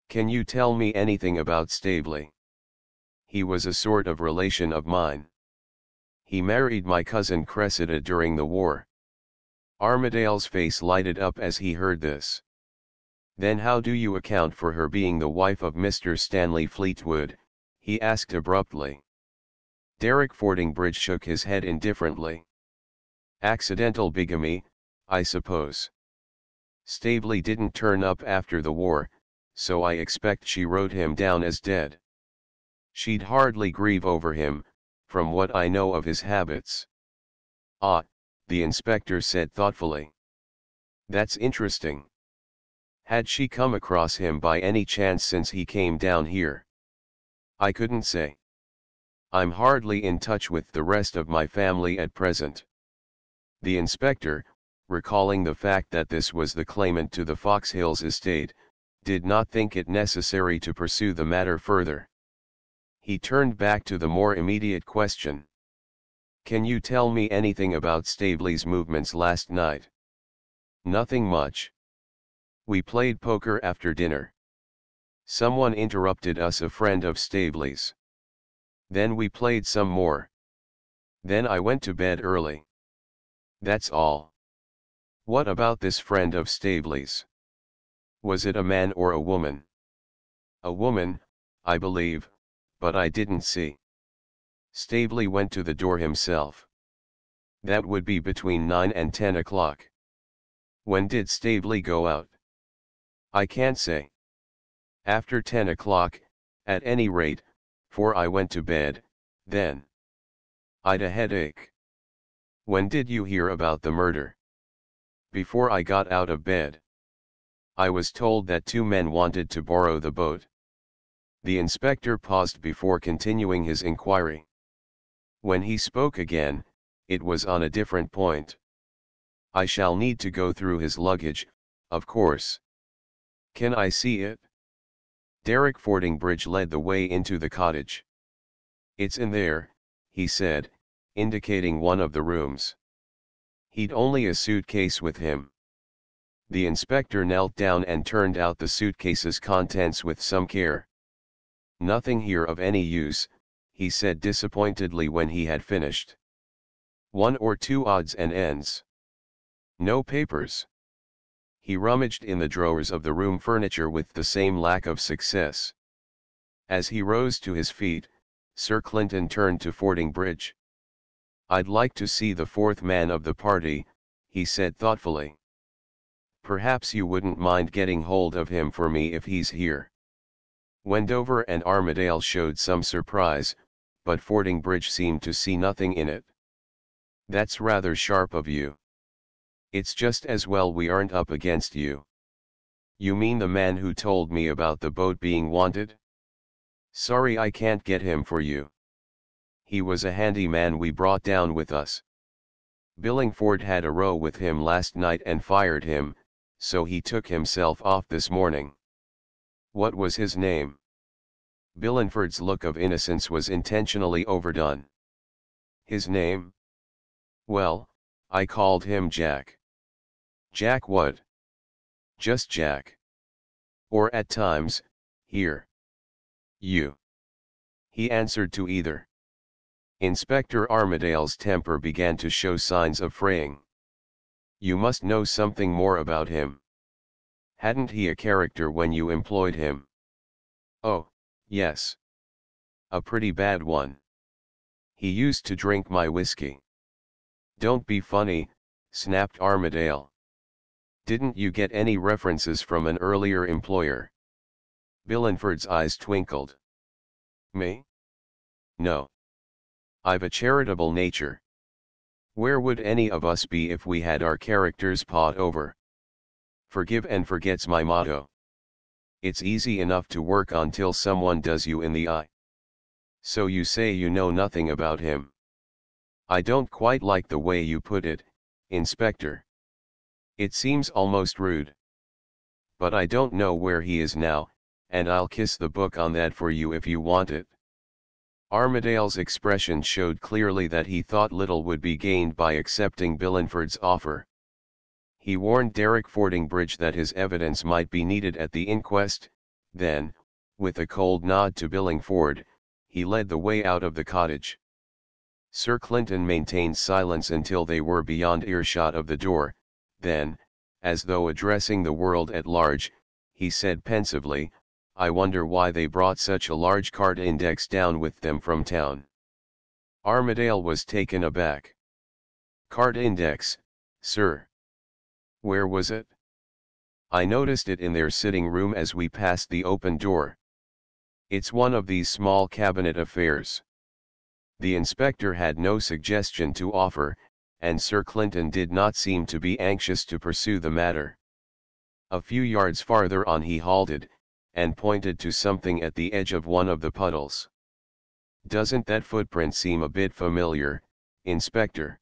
A: Can you tell me anything about Staveley?" "He was a sort of relation of mine. He married my cousin Cressida during the war." Armadale's face lighted up as he heard this. "Then how do you account for her being the wife of Mr. Stanley Fleetwood?" he asked abruptly. Derek Fordingbridge shook his head indifferently. "Accidental bigamy, I suppose. Staveley didn't turn up after the war, so I expect she wrote him down as dead. She'd hardly grieve over him, from what I know of his habits." "Ah," the inspector said thoughtfully. "That's interesting. Had she come across him by any chance since he came down here?" "I couldn't say. I'm hardly in touch with the rest of my family at present." The inspector, recalling the fact that this was the claimant to the Fox Hills estate, did not think it necessary to pursue the matter further. He turned back to the more immediate question. "Can you tell me anything about Staveley's movements last night?" "Nothing much. We played poker after dinner. Someone interrupted us, a friend of Staveley's. Then we played some more. Then I went to bed early. That's all." "What about this friend of Staveley's? Was it a man or a woman?" "A woman, I believe, but I didn't see. Staveley went to the door himself." "That would be between 9 and 10 o'clock. When did Staveley go out?" "I can't say. After 10 o'clock, at any rate, for I went to bed, then. I'd a headache." "When did you hear about the murder?" "Before I got out of bed. I was told that two men wanted to borrow the boat." The inspector paused before continuing his inquiry. When he spoke again, it was on a different point. "I shall need to go through his luggage, of course. Can I see it?" Derek Fordingbridge led the way into the cottage. "It's in there," he said, indicating one of the rooms. "He'd only a suitcase with him." The inspector knelt down and turned out the suitcase's contents with some care. "Nothing here of any use," he said disappointedly when he had finished. "One or two odds and ends. No papers." He rummaged in the drawers of the room furniture with the same lack of success. As he rose to his feet, Sir Clinton turned to Fordingbridge. "I'd like to see the fourth man of the party," he said thoughtfully. "Perhaps you wouldn't mind getting hold of him for me if he's here." Wendover and Armadale showed some surprise, but Fordingbridge seemed to see nothing in it. "That's rather sharp of you. It's just as well we aren't up against you." "You mean the man who told me about the boat being wanted?" "Sorry I can't get him for you. He was a handy man we brought down with us. Billingford had a row with him last night and fired him, so he took himself off this morning." "What was his name?" Billingford's look of innocence was intentionally overdone. "His name? Well, I called him Jack." "Jack what?" "Just Jack. Or at times, here. You." He answered to either. Inspector Armadale's temper began to show signs of fraying. You must know something more about him. Hadn't he a character when you employed him? Oh, yes. A pretty bad one. He used to drink my whiskey. Don't be funny, snapped Armadale. Didn't you get any references from an earlier employer? Billingford's eyes twinkled. Me? No. I've a charitable nature. Where would any of us be if we had our characters pawed over? Forgive and forget's my motto. It's easy enough to work on till someone does you in the eye. So you say you know nothing about him. I don't quite like the way you put it, Inspector. It seems almost rude. But I don't know where he is now, and I'll kiss the book on that for you if you want it. Armadale's expression showed clearly that he thought little would be gained by accepting Billingford's offer. He warned Derek Fordingbridge that his evidence might be needed at the inquest, then, with a cold nod to Billingford, he led the way out of the cottage. Sir Clinton maintained silence until they were beyond earshot of the door, then, as though addressing the world at large, he said pensively, I wonder why they brought such a large card index down with them from town. Armadale was taken aback. Card index, sir. Where was it? I noticed it in their sitting room as we passed the open door. It's one of these small cabinet affairs. The inspector had no suggestion to offer, and Sir Clinton did not seem to be anxious to pursue the matter. A few yards farther on he halted, and pointed to something at the edge of one of the puddles. Doesn't that footprint seem a bit familiar, Inspector?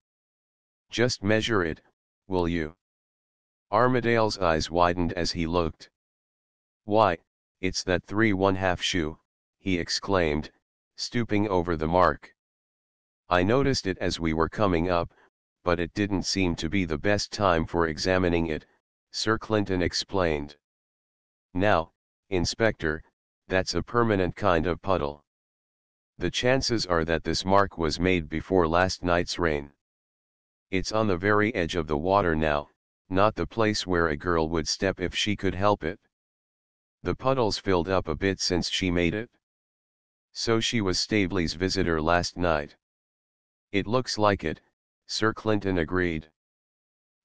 A: Just measure it, will you? Armadale's eyes widened as he looked. Why, it's that 3½ shoe, he exclaimed, stooping over the mark. I noticed it as we were coming up, but it didn't seem to be the best time for examining it, Sir Clinton explained. Now, Inspector, that's a permanent kind of puddle. The chances are that this mark was made before last night's rain. It's on the very edge of the water now, not the place where a girl would step if she could help it. The puddle's filled up a bit since she made it. So she was Staveley's visitor last night. It looks like it, Sir Clinton agreed.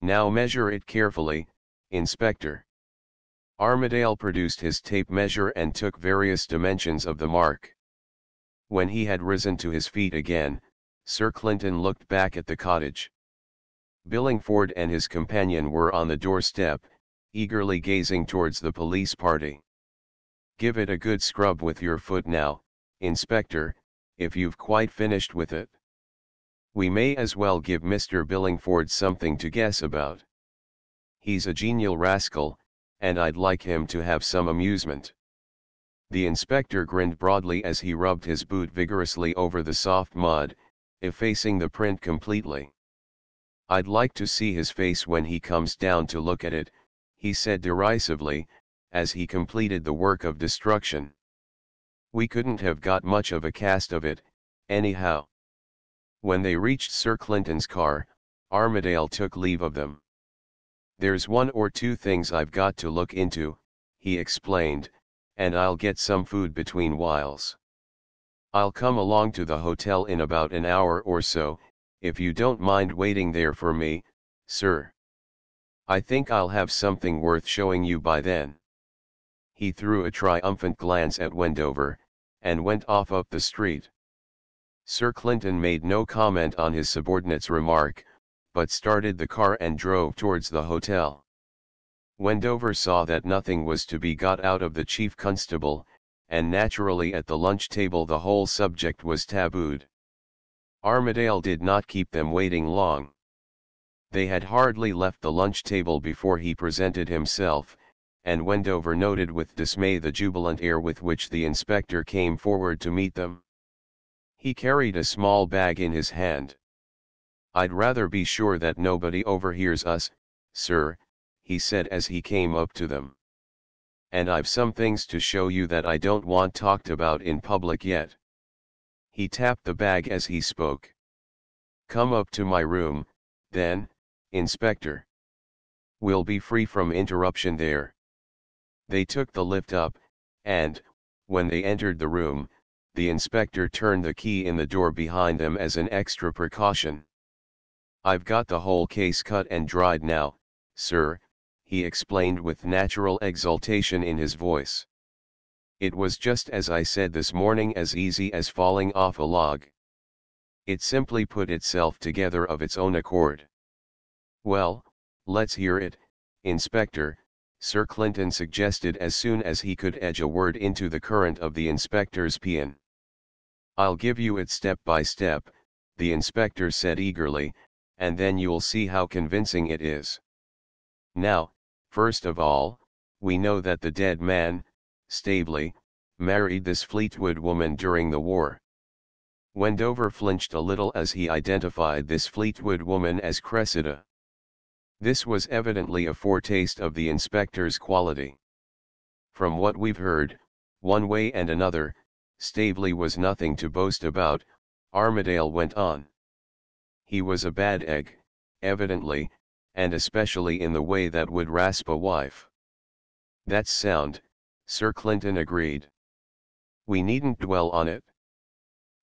A: Now measure it carefully, Inspector. Armadale produced his tape measure and took various dimensions of the mark. When he had risen to his feet again, Sir Clinton looked back at the cottage. Billingford and his companion were on the doorstep, eagerly gazing towards the police party. Give it a good scrub with your foot now, Inspector, if you've quite finished with it. We may as well give Mr. Billingford something to guess about. He's a genial rascal, and I'd like him to have some amusement. The inspector grinned broadly as he rubbed his boot vigorously over the soft mud, effacing the print completely. I'd like to see his face when he comes down to look at it, he said derisively, as he completed the work of destruction. We couldn't have got much of a cast of it, anyhow. When they reached Sir Clinton's car, Armadale took leave of them. There's one or two things I've got to look into, he explained, and I'll get some food between whiles. I'll come along to the hotel in about an hour or so, if you don't mind waiting there for me, sir. I think I'll have something worth showing you by then. He threw a triumphant glance at Wendover, and went off up the street. Sir Clinton made no comment on his subordinate's remark, but started the car and drove towards the hotel. Wendover saw that nothing was to be got out of the chief constable, and naturally at the lunch table the whole subject was tabooed. Armadale did not keep them waiting long. They had hardly left the lunch table before he presented himself, and Wendover noted with dismay the jubilant air with which the inspector came forward to meet them. He carried a small bag in his hand. I'd rather be sure that nobody overhears us, sir, he said as he came up to them. And I've some things to show you that I don't want talked about in public yet. He tapped the bag as he spoke. "Come up to my room, then, Inspector. We'll be free from interruption there." They took the lift up, and, when they entered the room, the inspector turned the key in the door behind them as an extra precaution. "I've got the whole case cut and dried now, sir," he explained with natural exultation in his voice. "It was just as I said this morning, as easy as falling off a log. It simply put itself together of its own accord." "Well, let's hear it, Inspector," Sir Clinton suggested as soon as he could edge a word into the current of the inspector's paean. "I'll give you it step by step," the inspector said eagerly, "and then you'll see how convincing it is. Now, first of all, we know that the dead man, Staveley, married this Fleetwood woman during the war." Wendover flinched a little as he identified this Fleetwood woman as Cressida. This was evidently a foretaste of the inspector's quality. "From what we've heard, one way and another, Staveley was nothing to boast about," Armadale went on. "He was a bad egg, evidently, and especially in the way that would rasp a wife." "That's sound," Sir Clinton agreed. "We needn't dwell on it.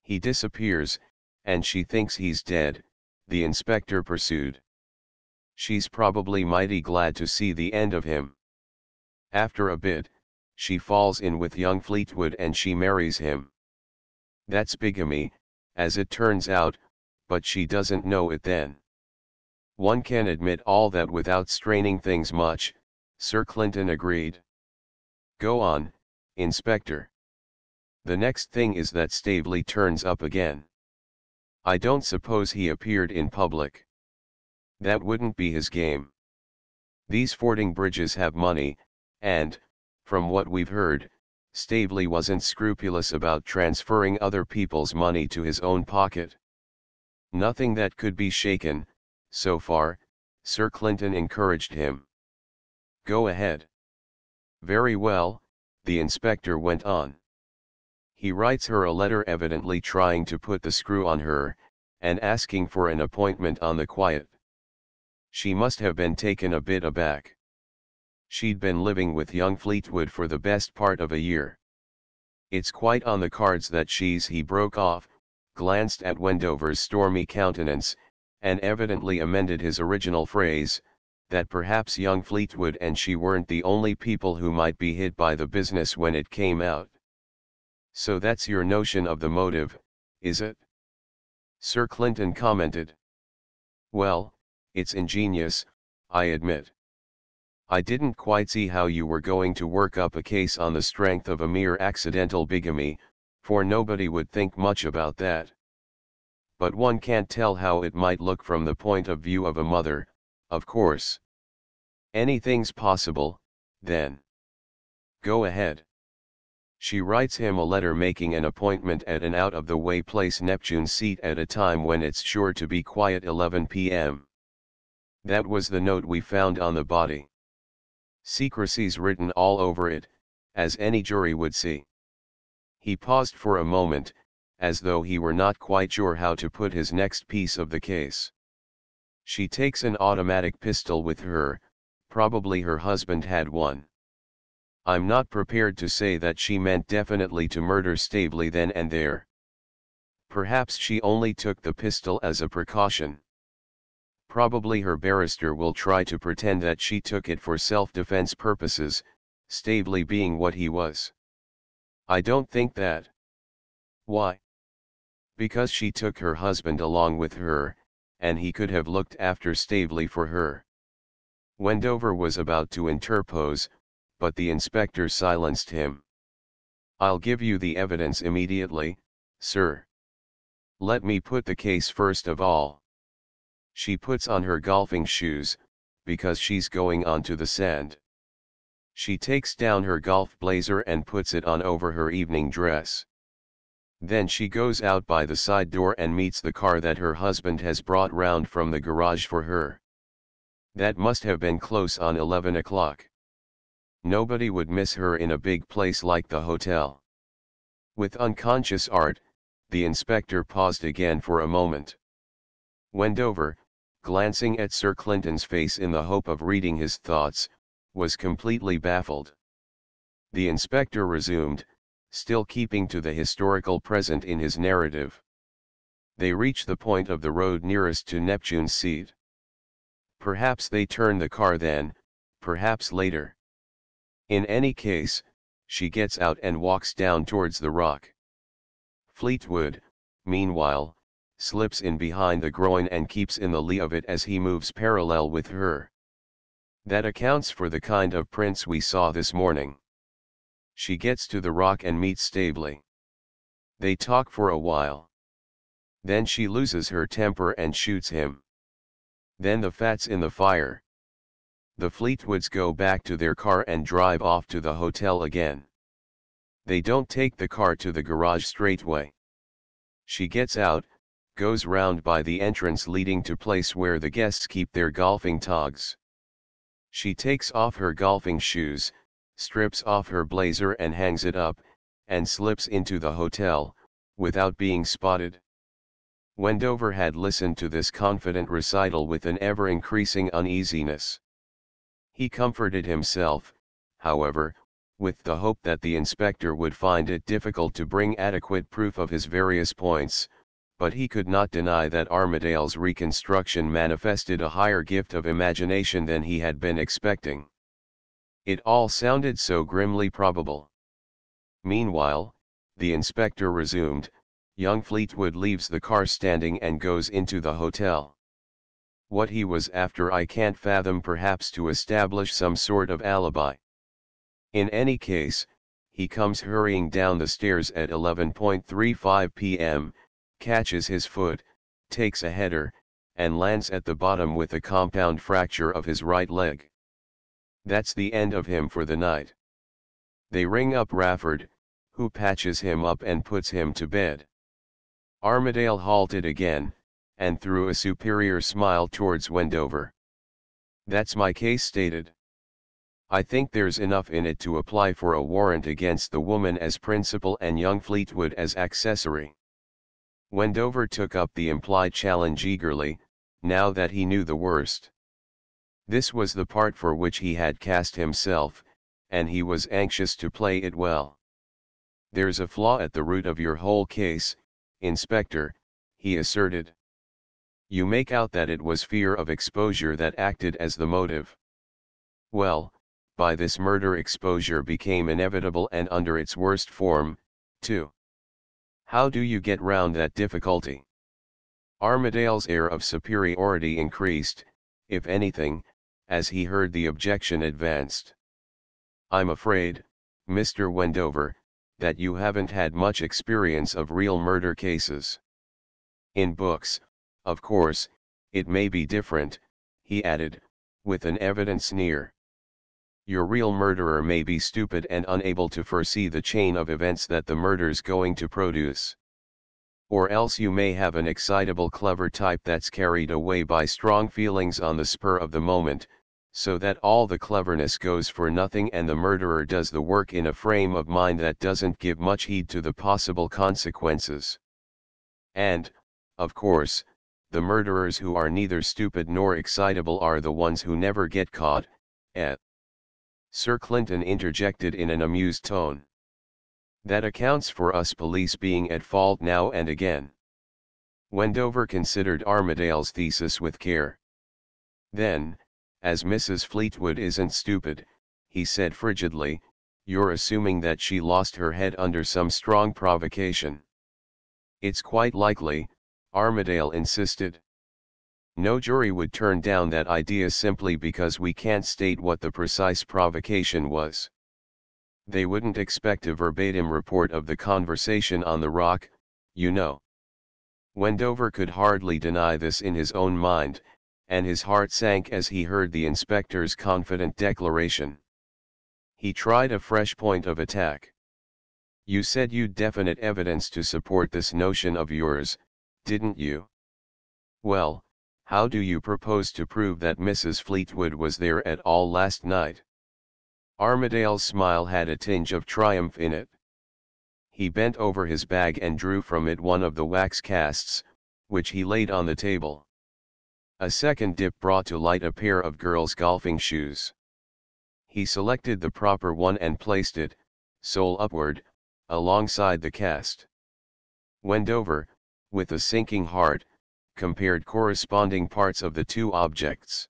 A: He disappears, and she thinks he's dead," the inspector pursued. "She's probably mighty glad to see the end of him. After a bit, she falls in with young Fleetwood and she marries him. That's bigamy, as it turns out, but she doesn't know it then." "One can admit all that without straining things much," Sir Clinton agreed. "Go on, Inspector." "The next thing is that Staveley turns up again. I don't suppose he appeared in public. That wouldn't be his game. These fording bridges have money, and, from what we've heard, Staveley wasn't scrupulous about transferring other people's money to his own pocket. Nothing that could be shaken, so far," Sir Clinton encouraged him. "Go ahead." "Very well," the inspector went on. "He writes her a letter evidently trying to put the screw on her, and asking for an appointment on the quiet. She must have been taken a bit aback. She'd been living with young Fleetwood for the best part of a year. It's quite on the cards that he broke off, glanced at Wendover's stormy countenance, and evidently amended his original phrase, that perhaps young Fleetwood and she weren't the only people who might be hit by the business when it came out. So that's your notion of the motive, is it?" Sir Clinton commented. "Well, it's ingenious, I admit. I didn't quite see how you were going to work up a case on the strength of a mere accidental bigamy, for nobody would think much about that. But one can't tell how it might look from the point of view of a mother, of course. Anything's possible, then. Go ahead." "She writes him a letter making an appointment at an out-of-the-way place Neptune seat at a time when it's sure to be quiet 11 p.m. That was the note we found on the body. Secrecy's written all over it, as any jury would see." He paused for a moment, as though he were not quite sure how to put his next piece of the case. "She takes an automatic pistol with her, probably her husband had one. I'm not prepared to say that she meant definitely to murder Staveley then and there. Perhaps she only took the pistol as a precaution. Probably her barrister will try to pretend that she took it for self-defense purposes, Staveley being what he was. I don't think that." "Why?" "Because she took her husband along with her, and he could have looked after Staveley for her." Wendover was about to interpose, but the inspector silenced him. "I'll give you the evidence immediately, sir. Let me put the case first of all. She puts on her golfing shoes, because she's going onto the sand. She takes down her golf blazer and puts it on over her evening dress. Then she goes out by the side door and meets the car that her husband has brought round from the garage for her. That must have been close on 11 o'clock. Nobody would miss her in a big place like the hotel. With unconscious art, The inspector paused again for a moment. Wendover, glancing at Sir Clinton's face in the hope of reading his thoughts, was completely baffled. The inspector resumed, still keeping to the historical present in his narrative. They reached the point of the road nearest to Neptune's seat. Perhaps they turned the car then, perhaps later. In any case, she gets out and walks down towards the rock. Fleetwood, meanwhile, slips in behind the groin and keeps in the lee of it as he moves parallel with her. That accounts for the kind of prints we saw this morning. She gets to the rock and meets Staveley. They talk for a while. Then she loses her temper and shoots him. Then the fat's in the fire. The Fleetwoods go back to their car and drive off to the hotel again. They don't take the car to the garage straightway. She gets out, goes round by the entrance leading to place where the guests keep their golfing togs. She takes off her golfing shoes, strips off her blazer and hangs it up, and slips into the hotel, without being spotted. Wendover had listened to this confident recital with an ever-increasing uneasiness. He comforted himself, however, with the hope that the inspector would find it difficult to bring adequate proof of his various points, but he could not deny that Armadale's reconstruction manifested a higher gift of imagination than he had been expecting. It all sounded so grimly probable. Meanwhile, the inspector resumed, young Fleetwood leaves the car standing and goes into the hotel. What he was after I can't fathom, perhaps to establish some sort of alibi. In any case, he comes hurrying down the stairs at 11:35 p.m., catches his foot, takes a header, and lands at the bottom with a compound fracture of his right leg. That's the end of him for the night. They ring up Rafford, who patches him up and puts him to bed. Armadale halted again, and threw a superior smile towards Wendover. That's my case stated. I think there's enough in it to apply for a warrant against the woman as principal and young Fleetwood as accessory. Wendover took up the implied challenge eagerly, now that he knew the worst. This was the part for which he had cast himself, and he was anxious to play it well. There's a flaw at the root of your whole case, Inspector, he asserted. You make out that it was fear of exposure that acted as the motive. Well, by this murder exposure became inevitable and under its worst form, too. How do you get round that difficulty? Armadale's air of superiority increased, if anything, as he heard the objection advanced. I'm afraid, Mr. Wendover, that you haven't had much experience of real murder cases. In books, of course, it may be different, he added, with an evident sneer. Your real murderer may be stupid and unable to foresee the chain of events that the murder's going to produce. Or else you may have an excitable clever type that's carried away by strong feelings on the spur of the moment, so that all the cleverness goes for nothing and the murderer does the work in a frame of mind that doesn't give much heed to the possible consequences. And, of course, the murderers who are neither stupid nor excitable are the ones who never get caught, Sir Clinton interjected in an amused tone. That accounts for us police being at fault now and again. Wendover considered Armadale's thesis with care. Then, as Mrs. Fleetwood isn't stupid, he said frigidly, you're assuming that she lost her head under some strong provocation. It's quite likely, Armadale insisted. No jury would turn down that idea simply because we can't state what the precise provocation was. They wouldn't expect a verbatim report of the conversation on the rock, you know. Wendover could hardly deny this in his own mind, and his heart sank as he heard the inspector's confident declaration. He tried a fresh point of attack. You said you'd definite evidence to support this notion of yours, didn't you? Well, how do you propose to prove that Mrs. Fleetwood was there at all last night? Armadale's smile had a tinge of triumph in it. He bent over his bag and drew from it one of the wax casts, which he laid on the table. A second dip brought to light a pair of girls' golfing shoes. He selected the proper one and placed it, sole upward, alongside the cast. Wendover, with a sinking heart, compared corresponding parts of the two objects.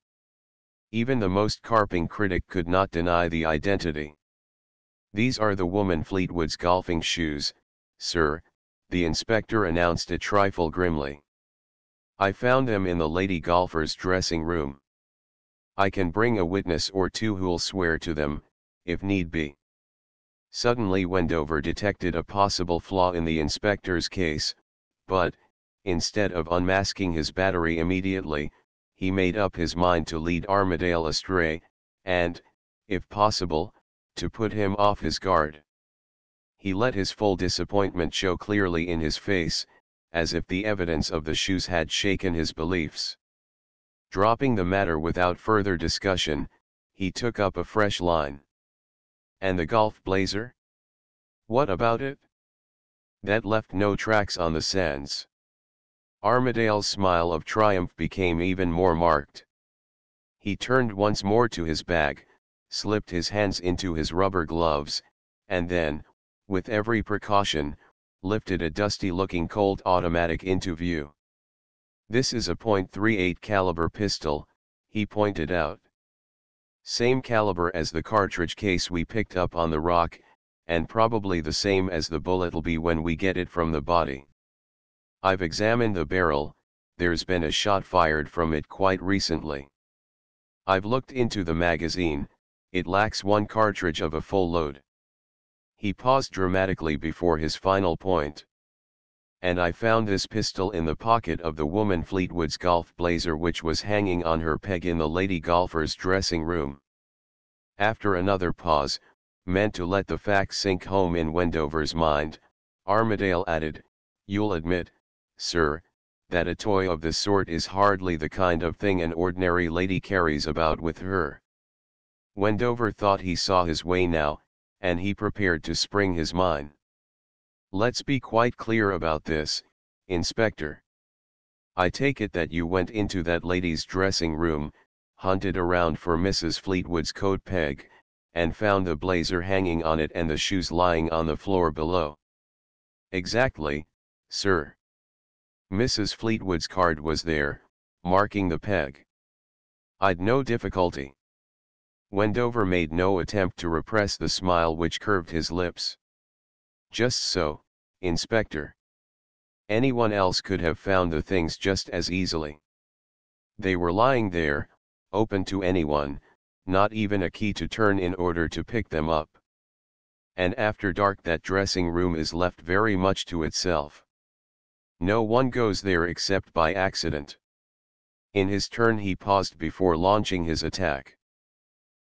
A: Even the most carping critic could not deny the identity. "These are the woman Fleetwood's golfing shoes, sir," the inspector announced a trifle grimly. "I found them in the lady golfer's dressing room. I can bring a witness or two who'll swear to them, if need be." Suddenly Wendover detected a possible flaw in the inspector's case, but, instead of unmasking his battery immediately, he made up his mind to lead Armadale astray, and, if possible, to put him off his guard. He let his full disappointment show clearly in his face, as if the evidence of the shoes had shaken his beliefs. Dropping the matter without further discussion, he took up a fresh line. "And the golf blazer? What about it? That left no tracks on the sands." Armadale's smile of triumph became even more marked. He turned once more to his bag, slipped his hands into his rubber gloves, and then, with every precaution, lifted a dusty-looking Colt automatic into view. "This is a .38 caliber pistol," he pointed out. "Same caliber as the cartridge case we picked up on the rock, and probably the same as the bullet'll be when we get it from the body. I've examined the barrel, there's been a shot fired from it quite recently. I've looked into the magazine, it lacks one cartridge of a full load." He paused dramatically before his final point. "And I found this pistol in the pocket of the woman Fleetwood's golf blazer which was hanging on her peg in the lady golfer's dressing room." After another pause, meant to let the facts sink home in Wendover's mind, Armadale added, "You'll admit, sir, that a toy of this sort is hardly the kind of thing an ordinary lady carries about with her." Wendover thought he saw his way now, and he prepared to spring his mine. "Let's be quite clear about this, Inspector. I take it that you went into that lady's dressing room, hunted around for Mrs. Fleetwood's coat peg, and found the blazer hanging on it and the shoes lying on the floor below." "Exactly, sir. Mrs. Fleetwood's card was there, marking the peg. I'd no difficulty." Wendover made no attempt to repress the smile which curved his lips. "Just so, Inspector. Anyone else could have found the things just as easily. They were lying there, open to anyone, not even a key to turn in order to pick them up. And after dark that dressing room is left very much to itself. No one goes there except by accident." In his turn he paused before launching his attack.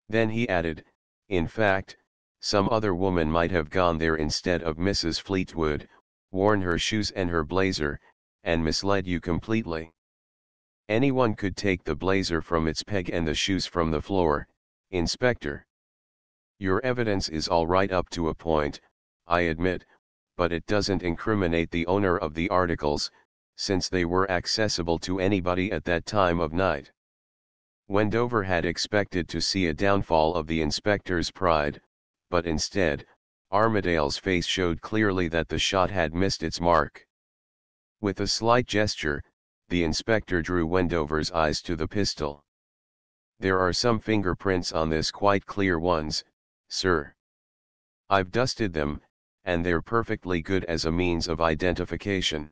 A: Then he added, "In fact, some other woman might have gone there instead of Mrs. Fleetwood, worn her shoes and her blazer, and misled you completely. Anyone could take the blazer from its peg and the shoes from the floor, Inspector. Your evidence is all right up to a point, I admit, but it doesn't incriminate the owner of the articles, since they were accessible to anybody at that time of night." Wendover had expected to see a downfall of the inspector's pride, but instead, Armadale's face showed clearly that the shot had missed its mark. With a slight gesture, the inspector drew Wendover's eyes to the pistol. "There are some fingerprints on this, quite clear ones, sir. I've dusted them, and they're perfectly good as a means of identification.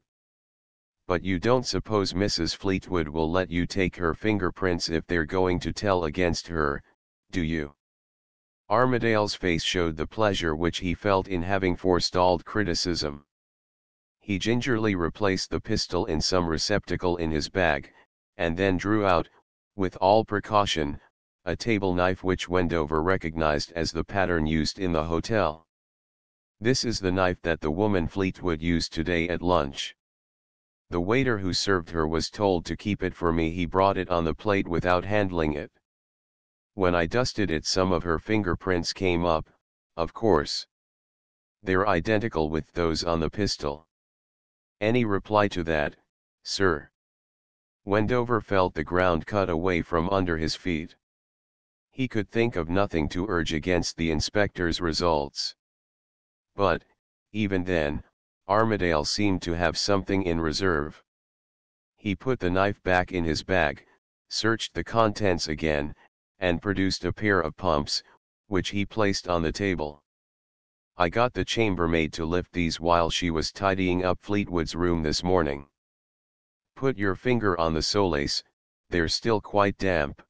A: But you don't suppose Mrs. Fleetwood will let you take her fingerprints if they're going to tell against her, do you?" Armadale's face showed the pleasure which he felt in having forestalled criticism. He gingerly replaced the pistol in some receptacle in his bag, and then drew out, with all precaution, a table knife which Wendover recognized as the pattern used in the hotel. "This is the knife that the woman Fleetwood used today at lunch. The waiter who served her was told to keep it for me. He brought it on the plate without handling it. When I dusted it, some of her fingerprints came up, of course. They're identical with those on the pistol. Any reply to that, sir? Wendover felt the ground cut away from under his feet. He could think of nothing to urge against the inspector's results. But, even then, Armadale seemed to have something in reserve. He put the knife back in his bag, searched the contents again, and produced a pair of pumps, which he placed on the table. I got the chambermaid to lift these while she was tidying up Fleetwood's room this morning. Put your finger on the solace, they're still quite damp.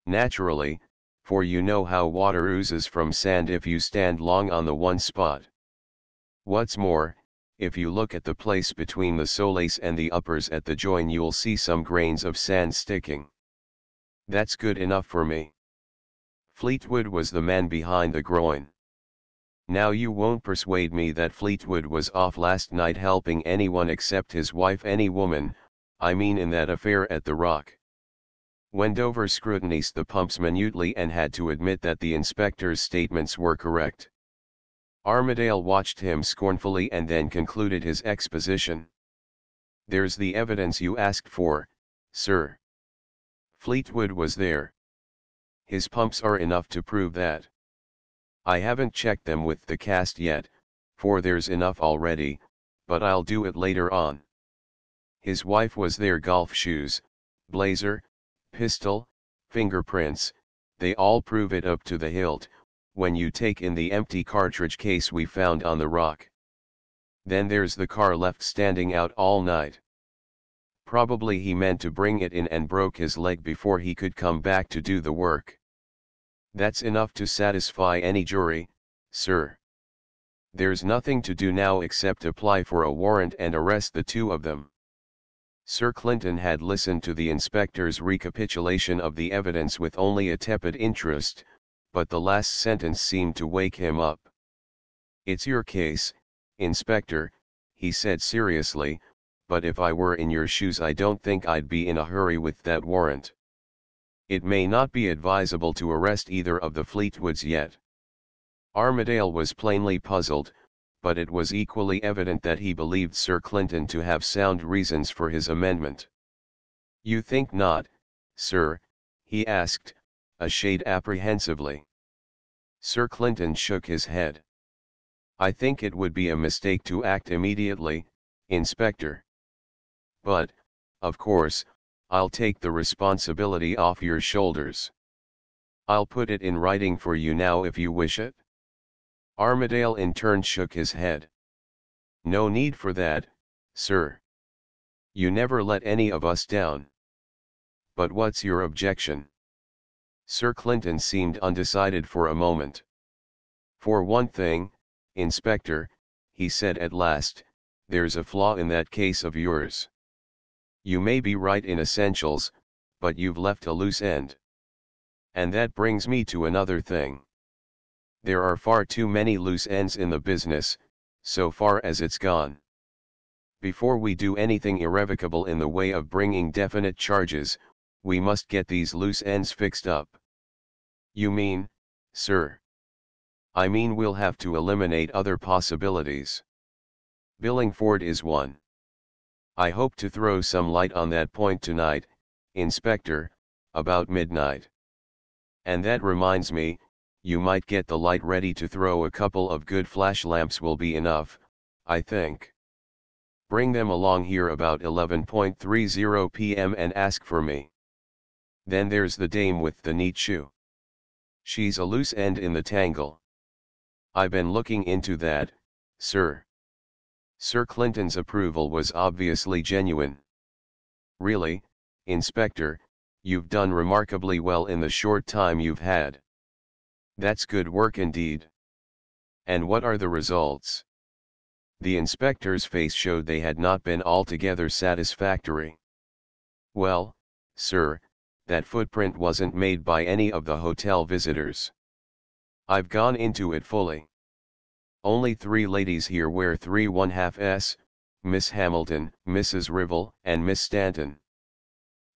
A: Naturally, for you know how water oozes from sand if you stand long on the one spot. What's more, if you look at the place between the solace and the uppers at the join, you'll see some grains of sand sticking. That's good enough for me. Fleetwood was the man behind the groin. Now you won't persuade me that Fleetwood was off last night helping anyone except his wife, any woman, I mean, in that affair at the Rock. Wendover scrutinized the pumps minutely and had to admit that the inspector's statements were correct. Armadale watched him scornfully and then concluded his exposition. There's the evidence you asked for, sir. Fleetwood was there. His pumps are enough to prove that. I haven't checked them with the cast yet, for there's enough already, but I'll do it later on. His wife was there, golf shoes, blazer, pistol, fingerprints, they all prove it up to the hilt, when you take in the empty cartridge case we found on the Rock. Then there's the car left standing out all night. Probably he meant to bring it in and broke his leg before he could come back to do the work. That's enough to satisfy any jury, sir. There's nothing to do now except apply for a warrant and arrest the two of them. Sir Clinton had listened to the inspector's recapitulation of the evidence with only a tepid interest, but the last sentence seemed to wake him up. It's your case, Inspector, he said seriously, but if I were in your shoes I don't think I'd be in a hurry with that warrant. It may not be advisable to arrest either of the Fleetwoods yet. Armadale was plainly puzzled, but it was equally evident that he believed Sir Clinton to have sound reasons for his amendment. You think not, sir? He asked, a shade apprehensively. Sir Clinton shook his head. I think it would be a mistake to act immediately, Inspector. But, of course, I'll take the responsibility off your shoulders. I'll put it in writing for you now if you wish it. Armadale in turn shook his head. No need for that, sir. You never let any of us down. But what's your objection? Sir Clinton seemed undecided for a moment. For one thing, Inspector, he said at last, there's a flaw in that case of yours. You may be right in essentials, but you've left a loose end. And that brings me to another thing. There are far too many loose ends in the business, so far as it's gone. Before we do anything irrevocable in the way of bringing definite charges, we must get these loose ends fixed up. You mean, sir? I mean we'll have to eliminate other possibilities. Billingford is one. I hope to throw some light on that point tonight, Inspector, about midnight. And that reminds me, you might get the light ready to throw. A couple of good flash lamps will be enough, I think. Bring them along here about 11:30 p.m. and ask for me. Then there's the dame with the neat shoe. She's a loose end in the tangle. I've been looking into that, sir. Sir Clinton's approval was obviously genuine. Really, Inspector, you've done remarkably well in the short time you've had. That's good work indeed. And what are the results? The inspector's face showed they had not been altogether satisfactory. Well, sir, that footprint wasn't made by any of the hotel visitors. I've gone into it fully. Only 3 ladies here wear 3½ Miss Hamilton, Mrs. Rivell, and Miss Stanton.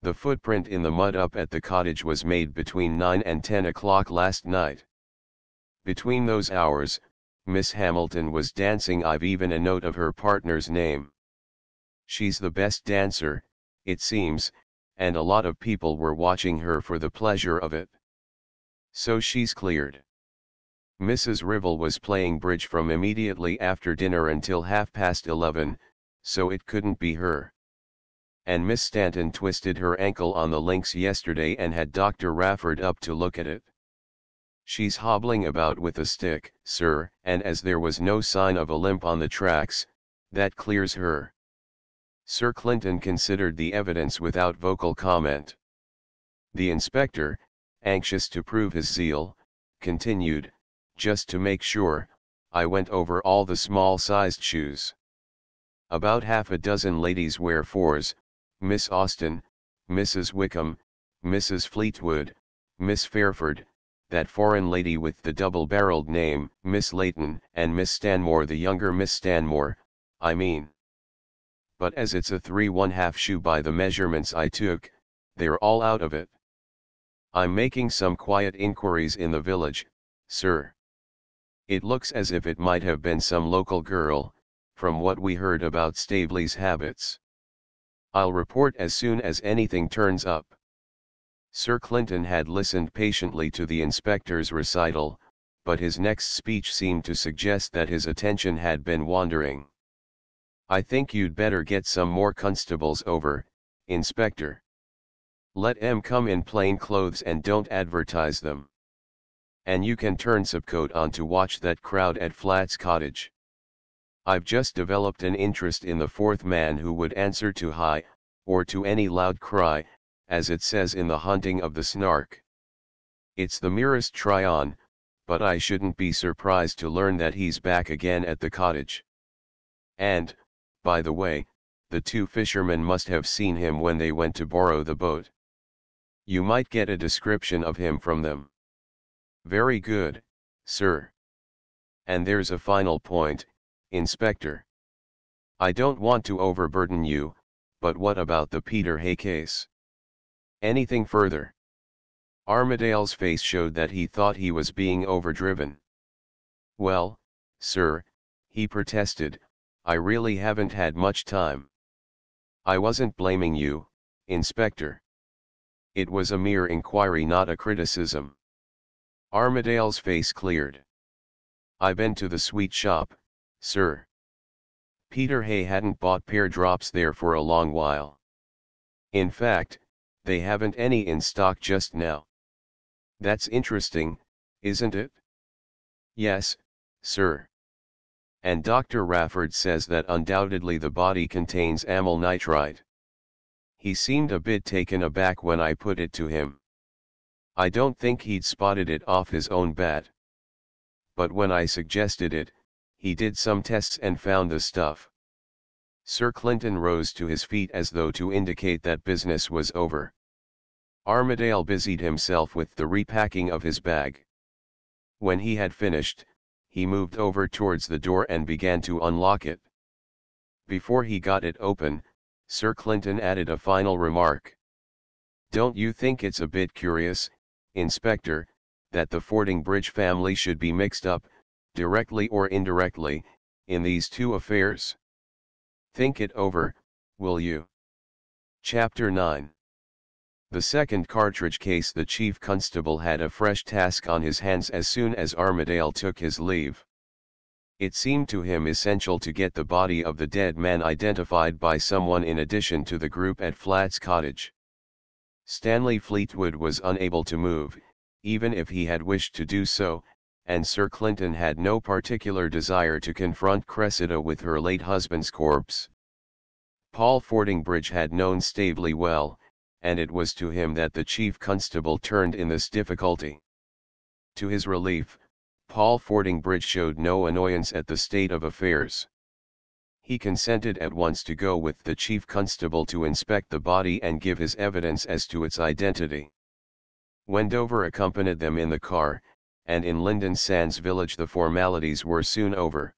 A: The footprint in the mud up at the cottage was made between 9 and 10 o'clock last night. Between those hours, Miss Hamilton was dancing. I've even a note of her partner's name. She's the best dancer, it seems, and a lot of people were watching her for the pleasure of it. So she's cleared. Mrs. Rivel was playing bridge from immediately after dinner until 11:30, so it couldn't be her. And Miss Stanton twisted her ankle on the links yesterday and had Dr. Rafford up to look at it. She's hobbling about with a stick, sir, and as there was no sign of a limp on the tracks, that clears her. Sir Clinton considered the evidence without vocal comment. The inspector, anxious to prove his zeal, continued, just to make sure, I went over all the small-sized shoes. About half a dozen ladies wear fours, Miss Austen, Mrs. Wickham, Mrs. Fleetwood, Miss Fairford, that foreign lady with the double-barreled name, Miss Layton, and Miss Stanmore, the younger Miss Stanmore, I mean. But as it's a 3/1/2 shoe by the measurements I took, they're all out of it. I'm making some quiet inquiries in the village, sir. It looks as if it might have been some local girl, from what we heard about Staveley's habits. I'll report as soon as anything turns up. Sir Clinton had listened patiently to the inspector's recital, but his next speech seemed to suggest that his attention had been wandering. I think you'd better get some more constables over, Inspector. Let 'em come in plain clothes and don't advertise them. And you can turn subcoat on to watch that crowd at Flats Cottage. I've just developed an interest in the fourth man who would answer to hi, or to any loud cry, as it says in The Hunting of the Snark. It's the merest try-on, but I shouldn't be surprised to learn that he's back again at the cottage. And, by the way, the two fishermen must have seen him when they went to borrow the boat. You might get a description of him from them. Very good, sir. And there's a final point, Inspector. I don't want to overburden you, but what about the Peter Hay case? Anything further? Armadale's face showed that he thought he was being overdriven. Well, sir, he protested, I really haven't had much time. I wasn't blaming you, Inspector. It was a mere inquiry, not a criticism. Armadale's face cleared. I've been to the sweet shop, sir. Peter Hay hadn't bought pear drops there for a long while. In fact, they haven't any in stock just now. That's interesting, isn't it? Yes, sir. And Dr. Rafford says that undoubtedly the body contains amyl nitrite. He seemed a bit taken aback when I put it to him. I don't think he'd spotted it off his own bat. But when I suggested it, he did some tests and found the stuff. Sir Clinton rose to his feet as though to indicate that business was over. Armadale busied himself with the repacking of his bag. When he had finished, he moved over towards the door and began to unlock it. Before he got it open, Sir Clinton added a final remark. Don't you think it's a bit curious, Inspector, that the Fordingbridge family should be mixed up, directly or indirectly, in these two affairs? Think it over, will you? Chapter 9. The second cartridge case. The chief constable had a fresh task on his hands as soon as Armadale took his leave. It seemed to him essential to get the body of the dead man identified by someone in addition to the group at Flats Cottage. Stanley Fleetwood was unable to move, even if he had wished to do so, and Sir Clinton had no particular desire to confront Cressida with her late husband's corpse. Paul Fordingbridge had known Staveley well, and it was to him that the chief constable turned in this difficulty. To his relief, Paul Fordingbridge showed no annoyance at the state of affairs. He consented at once to go with the chief constable to inspect the body and give his evidence as to its identity. Wendover accompanied them in the car, and in Lynden Sands village the formalities were soon over.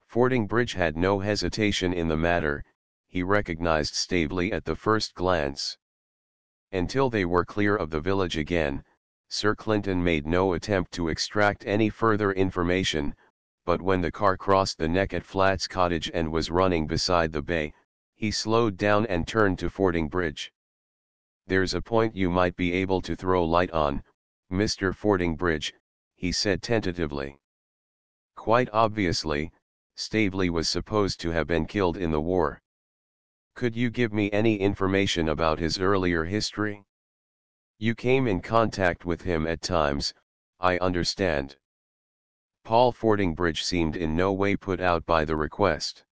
A: Fordingbridge had no hesitation in the matter, he recognized Staveley at the first glance. Until they were clear of the village again, Sir Clinton made no attempt to extract any further information, but when the car crossed the neck at Flats Cottage and was running beside the bay, he slowed down and turned to Fording Bridge. "There's a point you might be able to throw light on, Mr. Fording Bridge," he said tentatively. "Quite obviously, Staveley was supposed to have been killed in the war. Could you give me any information about his earlier history? You came in contact with him at times, I understand." Paul Fordingbridge seemed in no way put out by the request.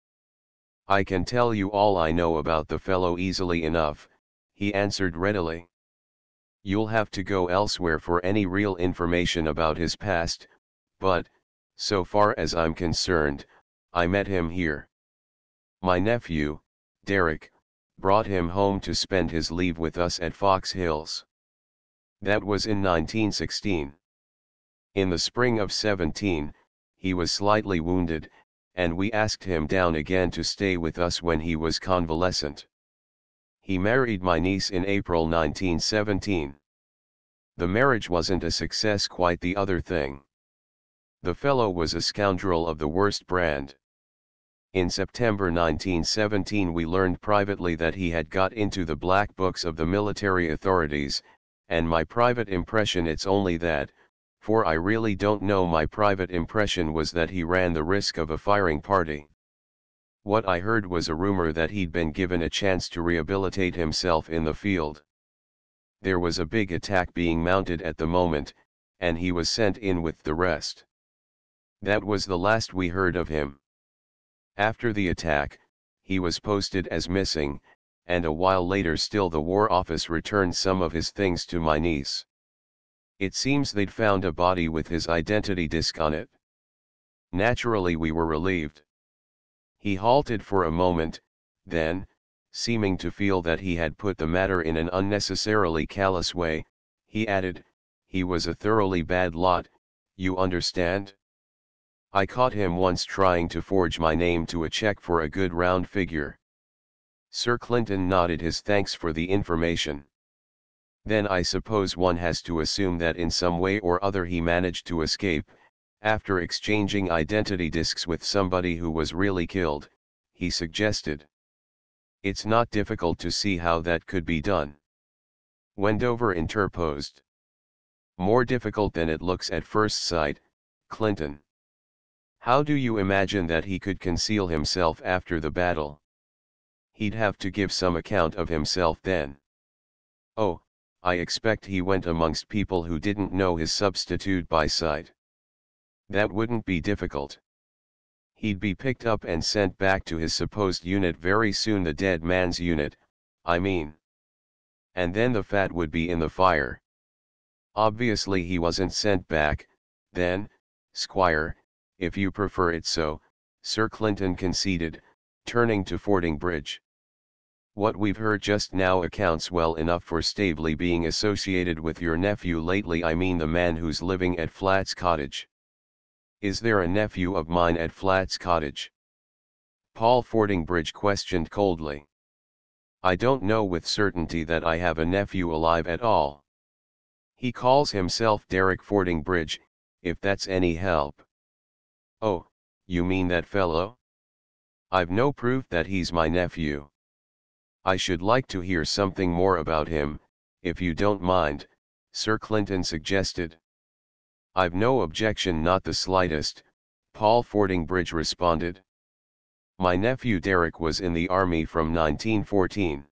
A: "I can tell you all I know about the fellow easily enough," he answered readily. "You'll have to go elsewhere for any real information about his past, but, so far as I'm concerned, I met him here. My nephew, Derek, brought him home to spend his leave with us at Fox Hills. That was in 1916. In the spring of 17, he was slightly wounded, and we asked him down again to stay with us when he was convalescent. He married my niece in April 1917. The marriage wasn't a success, quite the other thing. The fellow was a scoundrel of the worst brand. In September 1917 we learned privately that he had got into the black books of the military authorities, and my private impression, it's only that, for I really don't know, my private impression was that he ran the risk of a firing party. What I heard was a rumor that he'd been given a chance to rehabilitate himself in the field. There was a big attack being mounted at the moment, and he was sent in with the rest. That was the last we heard of him. After the attack, he was posted as missing, and a while later still the War Office returned some of his things to my niece. It seems they'd found a body with his identity disc on it. Naturally we were relieved." He halted for a moment, then, seeming to feel that he had put the matter in an unnecessarily callous way, he added, "He was a thoroughly bad lot, you understand? I caught him once trying to forge my name to a check for a good round figure." Sir Clinton nodded his thanks for the information. "Then I suppose one has to assume that in some way or other he managed to escape, after exchanging identity discs with somebody who was really killed," he suggested. "It's not difficult to see how that could be done," Wendover interposed. "More difficult than it looks at first sight, Clinton. How do you imagine that he could conceal himself after the battle? He'd have to give some account of himself then." "Oh, I expect he went amongst people who didn't know his substitute by sight." "That wouldn't be difficult. He'd be picked up and sent back to his supposed unit very soon, the dead man's unit, I mean. And then the fat would be in the fire. Obviously he wasn't sent back, then, Squire, if you prefer it so," Sir Clinton conceded, turning to Fordingbridge. "What we've heard just now accounts well enough for Staveley being associated with your nephew lately, I mean the man who's living at Flats Cottage." "Is there a nephew of mine at Flats Cottage?" Paul Fordingbridge questioned coldly. "I don't know with certainty that I have a nephew alive at all. He calls himself Derek Fordingbridge, if that's any help." "Oh, you mean that fellow? I've no proof that he's my nephew." "I should like to hear something more about him, if you don't mind," Sir Clinton suggested. "I've no objection, not the slightest," Paul Fordingbridge responded. "My nephew Derek was in the army from 1914.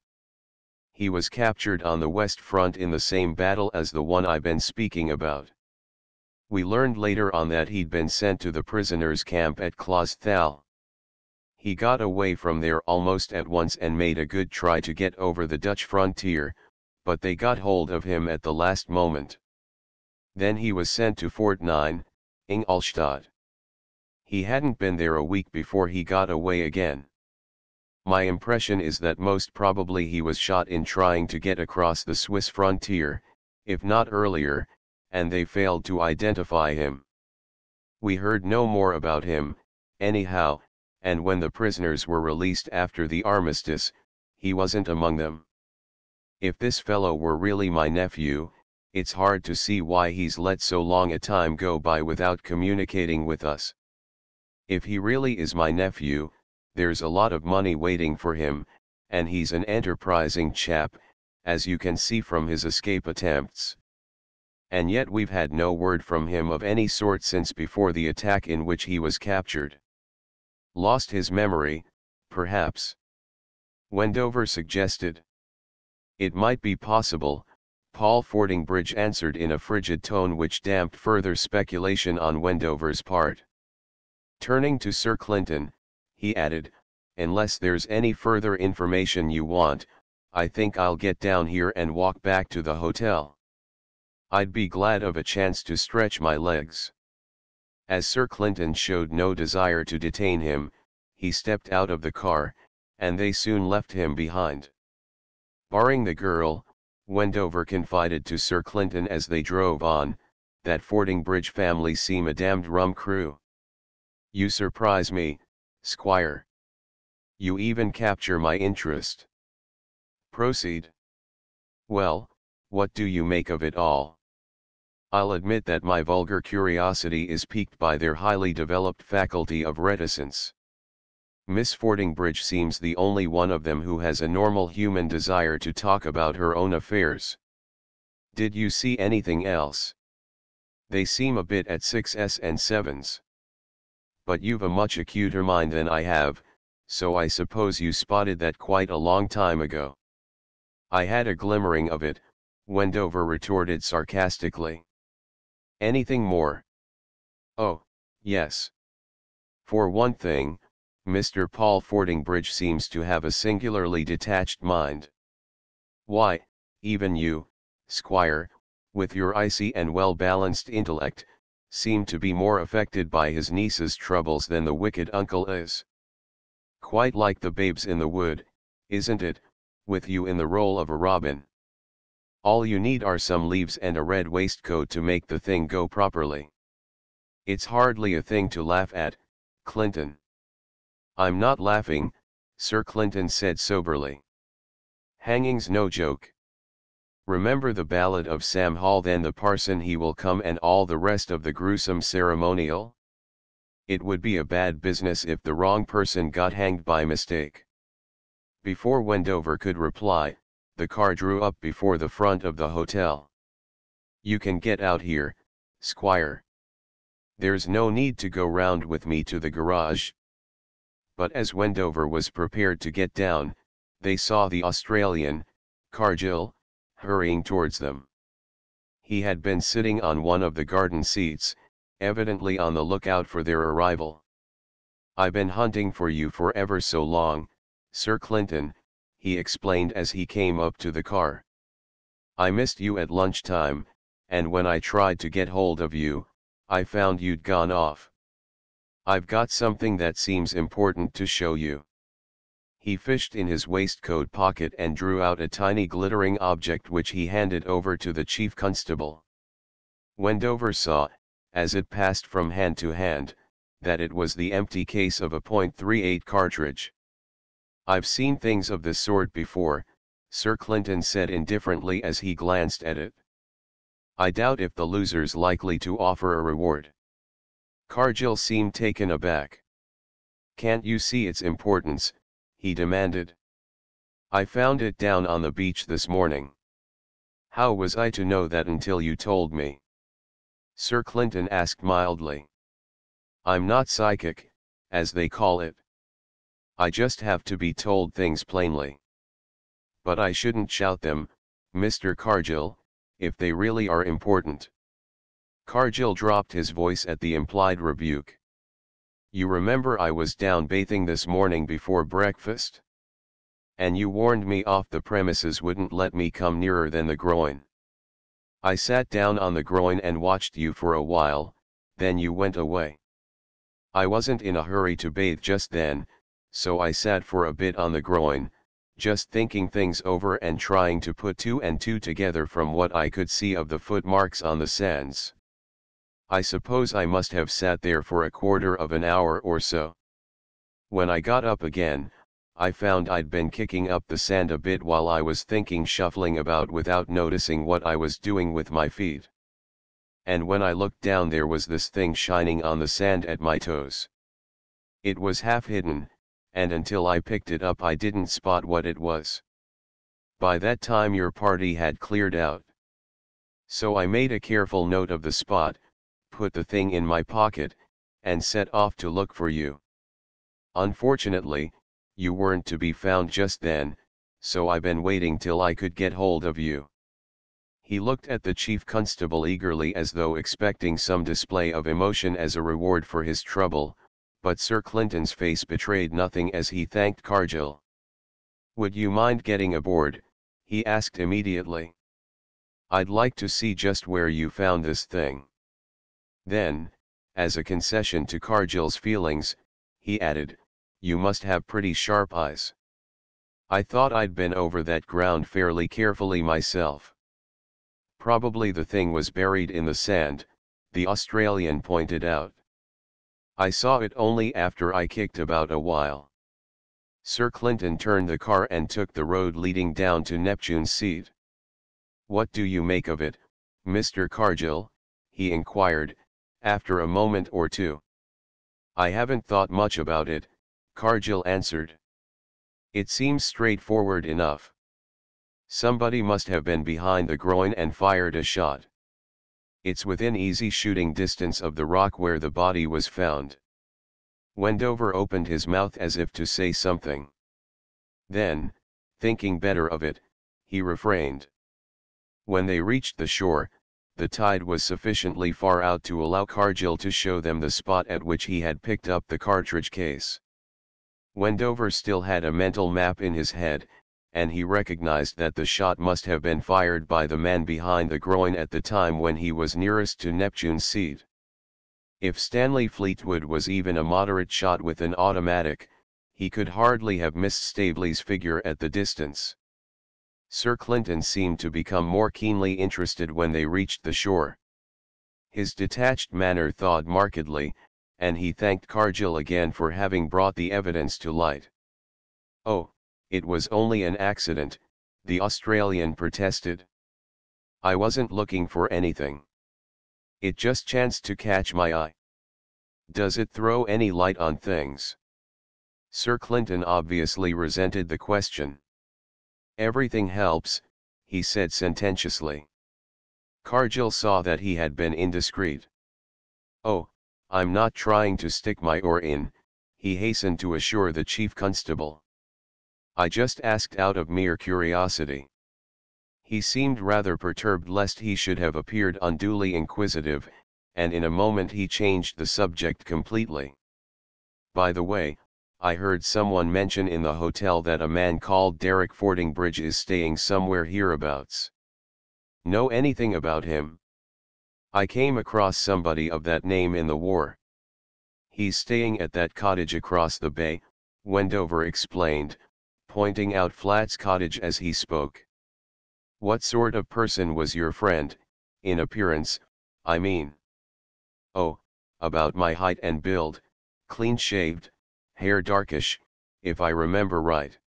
A: He was captured on the West Front in the same battle as the one I've been speaking about. We learned later on that he'd been sent to the prisoners' camp at Clausthal. He got away from there almost at once and made a good try to get over the Dutch frontier, but they got hold of him at the last moment. Then he was sent to Fort 9, Ingolstadt. He hadn't been there a week before he got away again. My impression is that most probably he was shot in trying to get across the Swiss frontier, if not earlier, and they failed to identify him. We heard no more about him, anyhow, and when the prisoners were released after the armistice, he wasn't among them. If this fellow were really my nephew, it's hard to see why he's let so long a time go by without communicating with us." If he really is my nephew, there's a lot of money waiting for him, and he's an enterprising chap, as you can see from his escape attempts. And yet we've had no word from him of any sort since before the attack in which he was captured. Lost his memory, perhaps? Wendover suggested. It might be possible, Paul Fordingbridge answered in a frigid tone which damped further speculation on Wendover's part. Turning to Sir Clinton, he added, unless there's any further information you want, I think I'll get down here and walk back to the hotel. I'd be glad of a chance to stretch my legs. As Sir Clinton showed no desire to detain him, he stepped out of the car, and they soon left him behind. Barring the girl, Wendover confided to Sir Clinton as they drove on, that Fordingbridge family seem a damned rum crew. You surprise me, Squire. You even capture my interest. Proceed. Well, what do you make of it all? I'll admit that my vulgar curiosity is piqued by their highly developed faculty of reticence. Miss Fordingbridge seems the only one of them who has a normal human desire to talk about her own affairs. Did you see anything else? They seem a bit at 6s and 7s. But you've a much acuter mind than I have, so I suppose you spotted that quite a long time ago. I had a glimmering of it, Wendover retorted sarcastically. Anything more? Oh, yes. For one thing, Mr. Paul Fordingbridge seems to have a singularly detached mind. Why, even you, Squire, with your icy and well-balanced intellect, seem to be more affected by his niece's troubles than the wicked uncle is. Quite like the babes in the wood, isn't it, with you in the role of a robin? All you need are some leaves and a red waistcoat to make the thing go properly. It's hardly a thing to laugh at, Clinton. I'm not laughing, Sir Clinton said soberly. Hanging's no joke. Remember the ballad of Sam Hall, then the parson he will come, and all the rest of the gruesome ceremonial? It would be a bad business if the wrong person got hanged by mistake. Before Wendover could reply, the car drew up before the front of the hotel. You can get out here, Squire. There's no need to go round with me to the garage. But as Wendover was prepared to get down, they saw the Australian, Cargill, hurrying towards them. He had been sitting on one of the garden seats, evidently on the lookout for their arrival. I've been hunting for you for ever so long, Sir Clinton, he explained as he came up to the car. I missed you at lunchtime, and when I tried to get hold of you, I found you'd gone off. I've got something that seems important to show you. He fished in his waistcoat pocket and drew out a tiny glittering object which he handed over to the chief constable. Wendover saw, as it passed from hand to hand, that it was the empty case of a .38 cartridge. I've seen things of this sort before, Sir Clinton said indifferently as he glanced at it. I doubt if the loser's likely to offer a reward. Cargill seemed taken aback. Can't you see its importance? He demanded. I found it down on the beach this morning. How was I to know that until you told me? Sir Clinton asked mildly. I'm not psychic, as they call it. I just have to be told things plainly. But I shouldn't shout them, Mr. Cargill, if they really are important. Cargill dropped his voice at the implied rebuke. You remember I was down bathing this morning before breakfast? And you warned me off the premises, wouldn't let me come nearer than the groin. I sat down on the groin and watched you for a while, then you went away. I wasn't in a hurry to bathe just then, so I sat for a bit on the groin, just thinking things over and trying to put two and two together from what I could see of the footmarks on the sands. I suppose I must have sat there for a quarter of an hour or so. When I got up again, I found I'd been kicking up the sand a bit while I was thinking, shuffling about without noticing what I was doing with my feet. And when I looked down, there was this thing shining on the sand at my toes. It was half hidden, and until I picked it up I didn't spot what it was. By that time your party had cleared out. So I made a careful note of the spot, put the thing in my pocket, and set off to look for you. Unfortunately, you weren't to be found just then, so I been waiting till I could get hold of you." He looked at the chief constable eagerly as though expecting some display of emotion as a reward for his trouble, but Sir Clinton's face betrayed nothing as he thanked Cargill. "Would you mind getting aboard?" he asked immediately. "I'd like to see just where you found this thing." Then, as a concession to Cargill's feelings, he added, "You must have pretty sharp eyes. I thought I'd been over that ground fairly carefully myself." "Probably the thing was buried in the sand," the Australian pointed out. "I saw it only after I kicked about a while." Sir Clinton turned the car and took the road leading down to Neptune's Seat. "What do you make of it, Mr. Cargill?" he inquired, after a moment or two. "I haven't thought much about it," Cargill answered. "It seems straightforward enough. Somebody must have been behind the groin and fired a shot. It's within easy shooting distance of the rock where the body was found." Wendover opened his mouth as if to say something. Then, thinking better of it, he refrained. When they reached the shore, the tide was sufficiently far out to allow Cargill to show them the spot at which he had picked up the cartridge case. Wendover still had a mental map in his head, and he recognized that the shot must have been fired by the man behind the groin at the time when he was nearest to Neptune's Seat. If Stanley Fleetwood was even a moderate shot with an automatic, he could hardly have missed Staveley's figure at the distance. Sir Clinton seemed to become more keenly interested when they reached the shore. His detached manner thawed markedly, and he thanked Cargill again for having brought the evidence to light. "Oh, it was only an accident," the Australian protested. "I wasn't looking for anything. It just chanced to catch my eye." "Does it throw any light on things?" Sir Clinton obviously resented the question. "Everything helps," he said sententiously. Cargill saw that he had been indiscreet. "Oh, I'm not trying to stick my oar in," he hastened to assure the chief constable. "I just asked out of mere curiosity." He seemed rather perturbed lest he should have appeared unduly inquisitive, and in a moment he changed the subject completely. "By the way, I heard someone mention in the hotel that a man called Derek Fordingbridge is staying somewhere hereabouts. Know anything about him?" "I came across somebody of that name in the war. He's staying at that cottage across the bay," Wendover explained, pointing out Flat's cottage as he spoke. "What sort of person was your friend, in appearance, I mean?" "Oh, about my height and build, clean-shaved, hair darkish, if I remember right."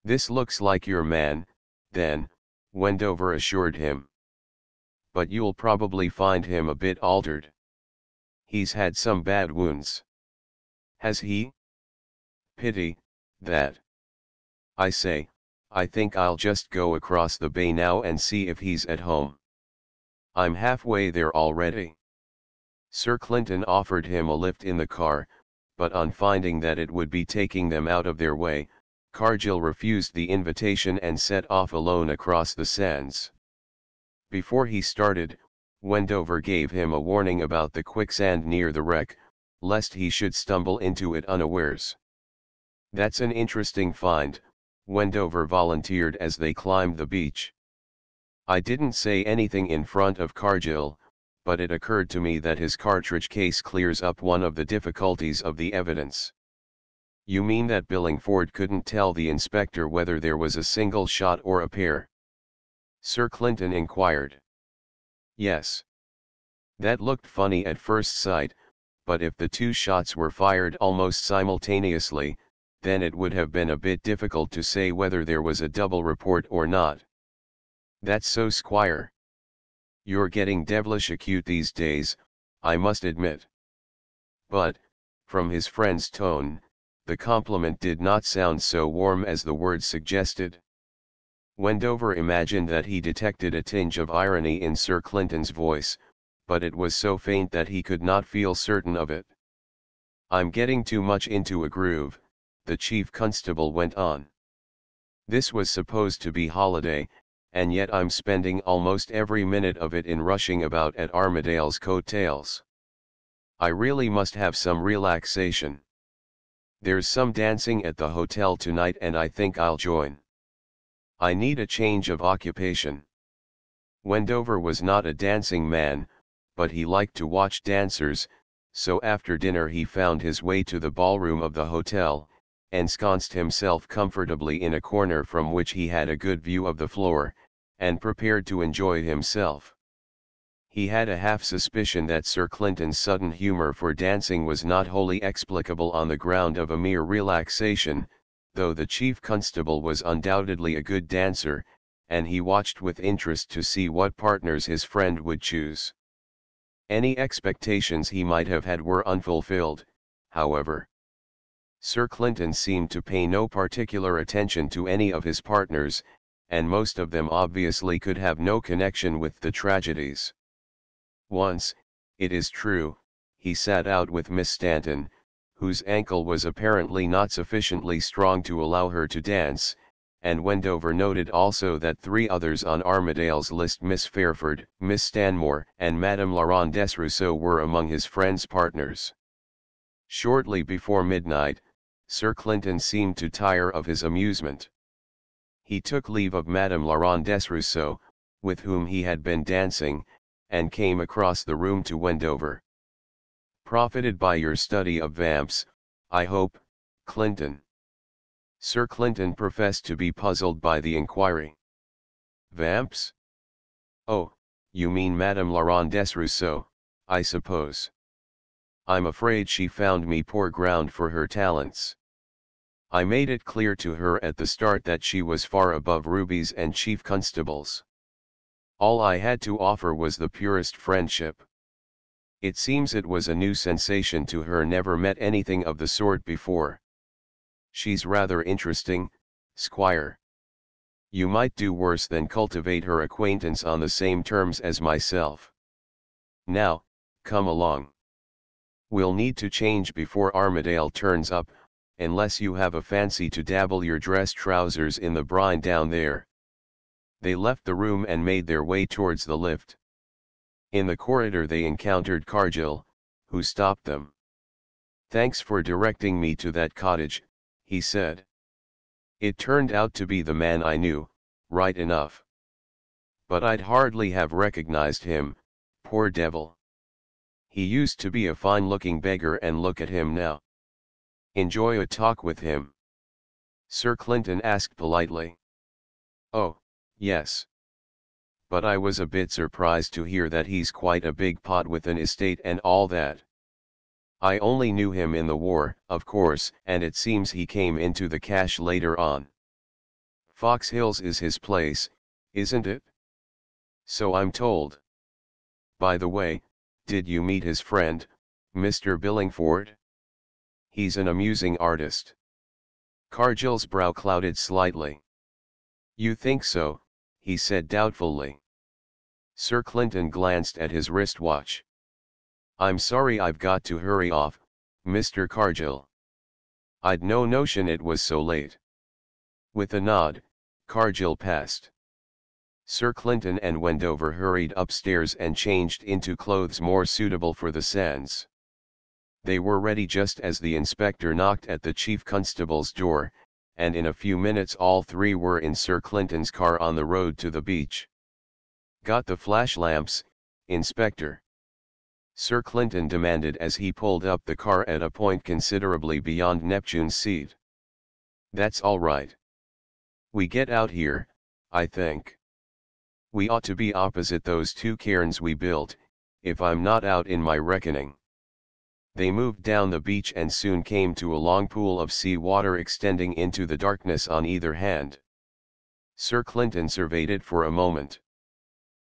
A: "This looks like your man, then," Wendover assured him. "But you'll probably find him a bit altered. He's had some bad wounds." "Has he? Pity, that. I say, I think I'll just go across the bay now and see if he's at home. I'm halfway there already." Sir Clinton offered him a lift in the car, but on finding that it would be taking them out of their way, Cargill refused the invitation and set off alone across the sands. Before he started, Wendover gave him a warning about the quicksand near the wreck, lest he should stumble into it unawares. "That's an interesting find," Wendover volunteered as they climbed the beach. "I didn't say anything in front of Cargill, but it occurred to me that his cartridge case clears up one of the difficulties of the evidence." "You mean that Billingford couldn't tell the inspector whether there was a single shot or a pair?" Sir Clinton inquired. "Yes. That looked funny at first sight, but if the two shots were fired almost simultaneously, then it would have been a bit difficult to say whether there was a double report or not." "That's so, Squire. You're getting devilish acute these days, I must admit. But, From his friend's tone, the compliment did not sound so warm as the words suggested. Wendover imagined that he detected a tinge of irony in Sir Clinton's voice, but it was so faint that he could not feel certain of it. "I'm getting too much into a groove," the chief constable went on. "This was supposed to be holiday, and yet I'm spending almost every minute of it in rushing about at Armadale's coattails. I really must have some relaxation. There's some dancing at the hotel tonight and I think I'll join. I need a change of occupation." Wendover was not a dancing man, but he liked to watch dancers, so after dinner he found his way to the ballroom of the hotel, ensconced himself comfortably in a corner from which he had a good view of the floor, and prepared to enjoy himself. He had a half suspicion that Sir Clinton's sudden humor for dancing was not wholly explicable on the ground of a mere relaxation, though the chief constable was undoubtedly a good dancer, and he watched with interest to see what partners his friend would choose. Any expectations he might have had were unfulfilled, however. Sir Clinton seemed to pay no particular attention to any of his partners, and most of them obviously could have no connection with the tragedies. Once, it is true, he sat out with Miss Stanton, whose ankle was apparently not sufficiently strong to allow her to dance, and Wendover noted also that 3 others on Armadale's list, Miss Fairford, Miss Stanmore, and Madame Laurent Desrousseau, were among his friend's partners. Shortly before midnight, Sir Clinton seemed to tire of his amusement. He took leave of Madame Laurent Desrousseau, with whom he had been dancing, and came across the room to Wendover. "Profited by your study of vamps, I hope, Clinton?" Sir Clinton professed to be puzzled by the inquiry. "Vamps? Oh, you mean Madame Laurent Desrousseau, I suppose. I'm afraid she found me poor ground for her talents. I made it clear to her at the start that she was far above rubies and chief constables. All I had to offer was the purest friendship. It seems it was a new sensation to her, never met anything of the sort before. She's rather interesting, Squire. You might do worse than cultivate her acquaintance on the same terms as myself. Now, come along. We'll need to change before Armadale turns up, unless you have a fancy to dabble your dress trousers in the brine down there." They left the room and made their way towards the lift. In the corridor they encountered Cargill, who stopped them. "Thanks for directing me to that cottage," he said. "It turned out to be the man I knew, right enough. But I'd hardly have recognized him, poor devil. He used to be a fine-looking beggar, and look at him now." "Enjoy a talk with him?" Sir Clinton asked politely. "Oh, yes. But I was a bit surprised to hear that he's quite a big pot with an estate and all that. I only knew him in the war, of course, and it seems he came into the cash later on. Fox Hills is his place, isn't it?" "So I'm told. By the way, did you meet his friend, Mr. Billingford? He's an amusing artist." Cargill's brow clouded slightly. "You think so?" he said doubtfully. Sir Clinton glanced at his wristwatch. "I'm sorry I've got to hurry off, Mr. Cargill. I'd no notion it was so late." With a nod, Cargill passed. Sir Clinton and Wendover hurried upstairs and changed into clothes more suitable for the sands. They were ready just as the inspector knocked at the chief constable's door, and in a few minutes all 3 were in Sir Clinton's car on the road to the beach. "Got the flash lamps, Inspector?" Sir Clinton demanded as he pulled up the car at a point considerably beyond Neptune's seat. "That's all right. We get out here, I think. We ought to be opposite those 2 cairns we built, if I'm not out in my reckoning." They moved down the beach and soon came to a long pool of sea water extending into the darkness on either hand. Sir Clinton surveyed it for a moment.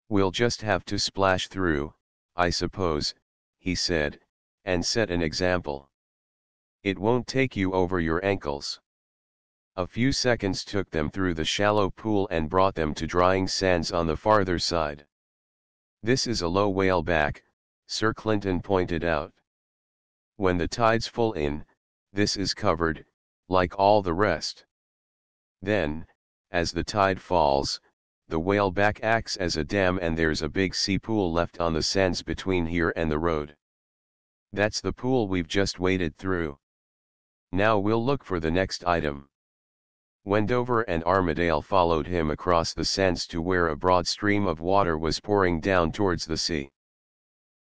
A: "We'll just have to splash through, I suppose," he said, "and set an example. It won't take you over your ankles. A few seconds took them through the shallow pool and brought them to drying sands on the farther side. This is a low whaleback, Sir Clinton pointed out. When the tide's full in, this is covered, like all the rest. Then, as the tide falls, the whaleback acts as a dam and there's a big sea pool left on the sands between here and the road. That's the pool we've just waded through. Now we'll look for the next item. Wendover and Armadale followed him across the sands to where a broad stream of water was pouring down towards the sea.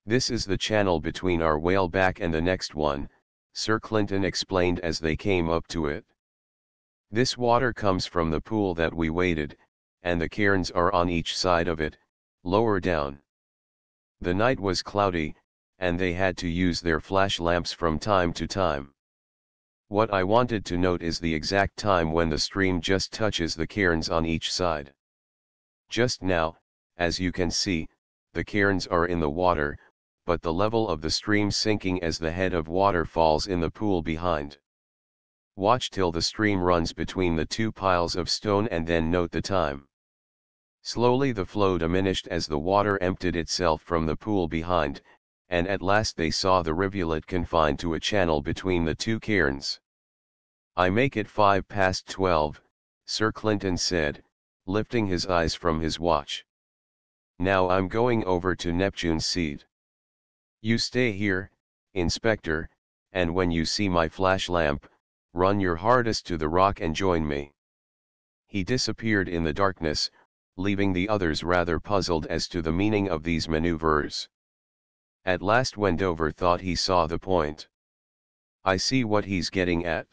A: This is the channel between our whaleback and the next one, Sir Clinton explained as they came up to it. This water comes from the pool that we waded, and the cairns are on each side of it, lower down. The night was cloudy, and they had to use their flash lamps from time to time. What I wanted to note is the exact time when the stream just touches the cairns on each side. Just now, as you can see, the cairns are in the water, but the level of the stream sinking as the head of water falls in the pool behind. Watch till the stream runs between the two piles of stone and then note the time. Slowly the flow diminished as the water emptied itself from the pool behind, and at last they saw the rivulet confined to a channel between the two cairns. I make it 12:05, Sir Clinton said, lifting his eyes from his watch. Now I'm going over to Neptune's Seat. You stay here, Inspector, and when you see my flash lamp, run your hardest to the rock and join me. He disappeared in the darkness, leaving the others rather puzzled as to the meaning of these maneuvers. At last Wendover thought he saw the point. I see what he's getting at.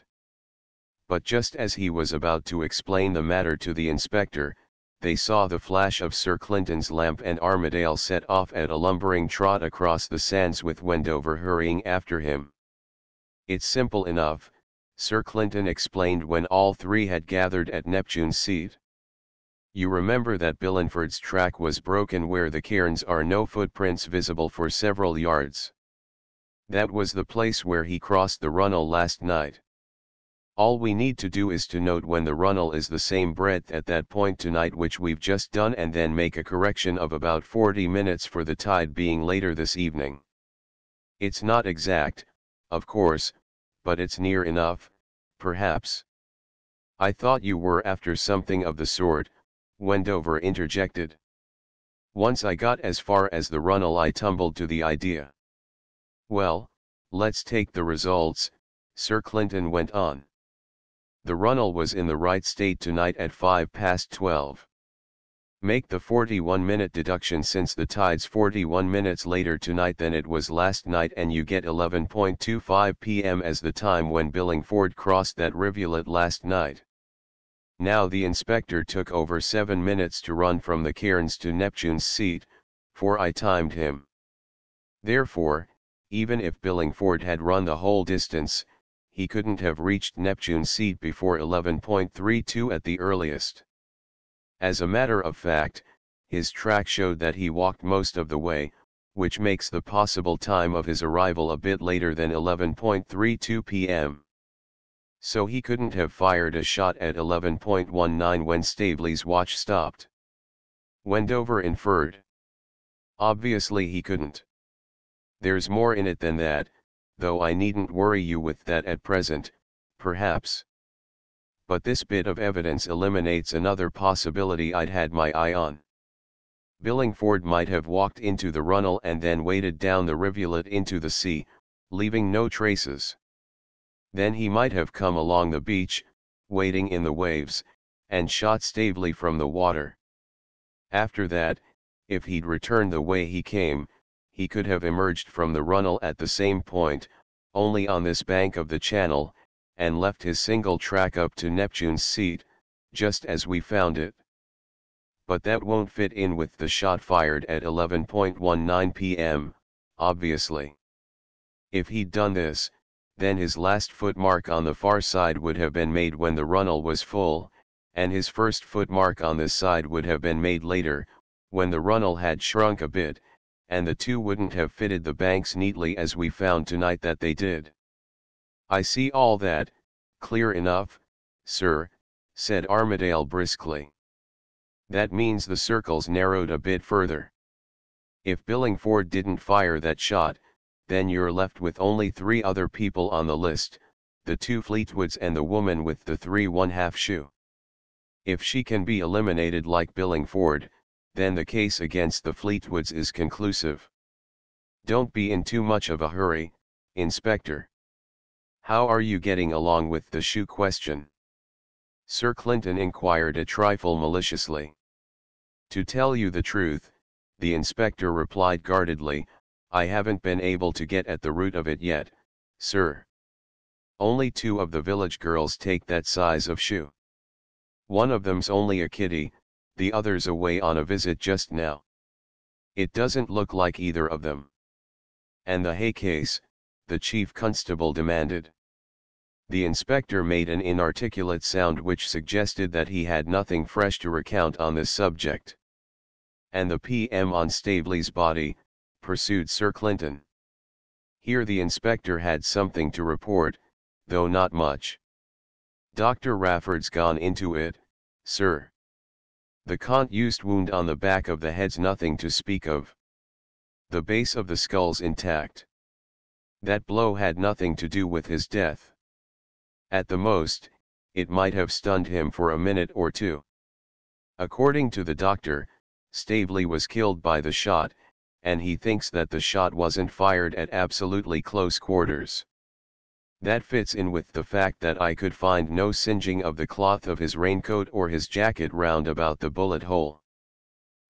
A: But just as he was about to explain the matter to the inspector, they saw the flash of Sir Clinton's lamp and Armadale set off at a lumbering trot across the sands with Wendover hurrying after him. It's simple enough, Sir Clinton explained when all three had gathered at Neptune's Seat. You remember that Billingford's track was broken where the cairns are, no footprints visible for several yards. That was the place where he crossed the runnel last night. All we need to do is to note when the runnel is the same breadth at that point tonight, which we've just done, and then make a correction of about 40 minutes for the tide being later this evening. It's not exact, of course, but it's near enough, perhaps. I thought you were after something of the sort, Wendover interjected. Once I got as far as the runnel I tumbled to the idea. Well, let's take the results, Sir Clinton went on. The runnel was in the right state tonight at 12:05. Make the 41-minute deduction since the tide's 41 minutes later tonight than it was last night, and you get 11:25 p.m. as the time when Billingford crossed that rivulet last night. Now the inspector took over 7 minutes to run from the cairns to Neptune's Seat, for I timed him. Therefore, even if Billingford had run the whole distance, he couldn't have reached Neptune's Seat before 11:32 at the earliest. As a matter of fact, his track showed that he walked most of the way, which makes the possible time of his arrival a bit later than 11:32 p.m. So he couldn't have fired a shot at 11:19 when Staveley's watch stopped. Wendover inferred. Obviously he couldn't. There's more in it than that, though I needn't worry you with that at present, perhaps. But this bit of evidence eliminates another possibility I'd had my eye on. Billingford might have walked into the runnel and then waded down the rivulet into the sea, leaving no traces. Then he might have come along the beach, wading in the waves, and shot Staveley from the water. After that, if he'd returned the way he came, he could have emerged from the runnel at the same point, only on this bank of the channel, and left his single track up to Neptune's Seat, just as we found it. But that won't fit in with the shot fired at 11:19 p.m., obviously. If he'd done this, then his last footmark on the far side would have been made when the runnel was full, and his first footmark on this side would have been made later, when the runnel had shrunk a bit, and the two wouldn't have fitted the banks neatly as we found tonight that they did. I see all that, clear enough, sir, said Armadale briskly. That means the circle's narrowed a bit further. If Billingford didn't fire that shot, then you're left with only 3 other people on the list, the 2 Fleetwoods and the woman with the 3½ shoe. If she can be eliminated like Billingford, then the case against the Fleetwoods is conclusive. Don't be in too much of a hurry, Inspector. How are you getting along with the shoe question? Sir Clinton inquired a trifle maliciously. To tell you the truth, the inspector replied guardedly, I haven't been able to get at the root of it yet, sir. Only 2 of the village girls take that size of shoe. One of them's only a kiddie, the other's away on a visit just now. It doesn't look like either of them. And the hay case, the chief constable demanded. The inspector made an inarticulate sound which suggested that he had nothing fresh to recount on this subject. And the PM on Staveley's body, pursued Sir Clinton. Here the inspector had something to report, though not much. Dr. Rafford's gone into it, sir. The contused wound on the back of the head's nothing to speak of. The base of the skull's intact. That blow had nothing to do with his death. At the most, it might have stunned him for a minute or 2. According to the doctor, Staveley was killed by the shot, and he thinks that the shot wasn't fired at absolutely close quarters. That fits in with the fact that I could find no singeing of the cloth of his raincoat or his jacket round about the bullet hole.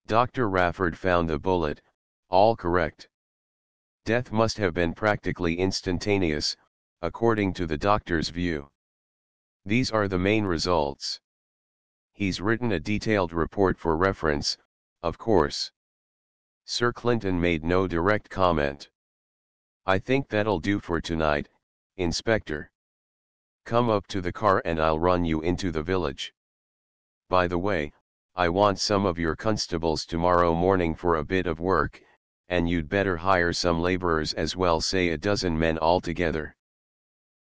A: Dr. Rafford found the bullet, all correct. Death must have been practically instantaneous, according to the doctor's view. These are the main results. He's written a detailed report for reference, of course. Sir Clinton made no direct comment. I think that'll do for tonight, Inspector. Come up to the car and I'll run you into the village. By the way, I want some of your constables tomorrow morning for a bit of work, and you'd better hire some laborers as well, say a dozen men altogether.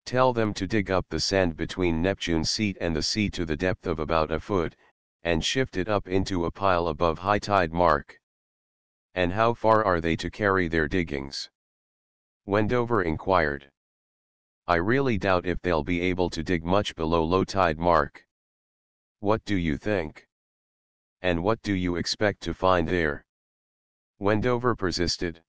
A: Tell them to dig up the sand between Neptune's seat and the sea to the depth of about a foot, and shift it up into a pile above high tide mark. And how far are they to carry their diggings? Wendover inquired. I really doubt if they'll be able to dig much below low tide mark. What do you think? And what do you expect to find there? Wendover persisted.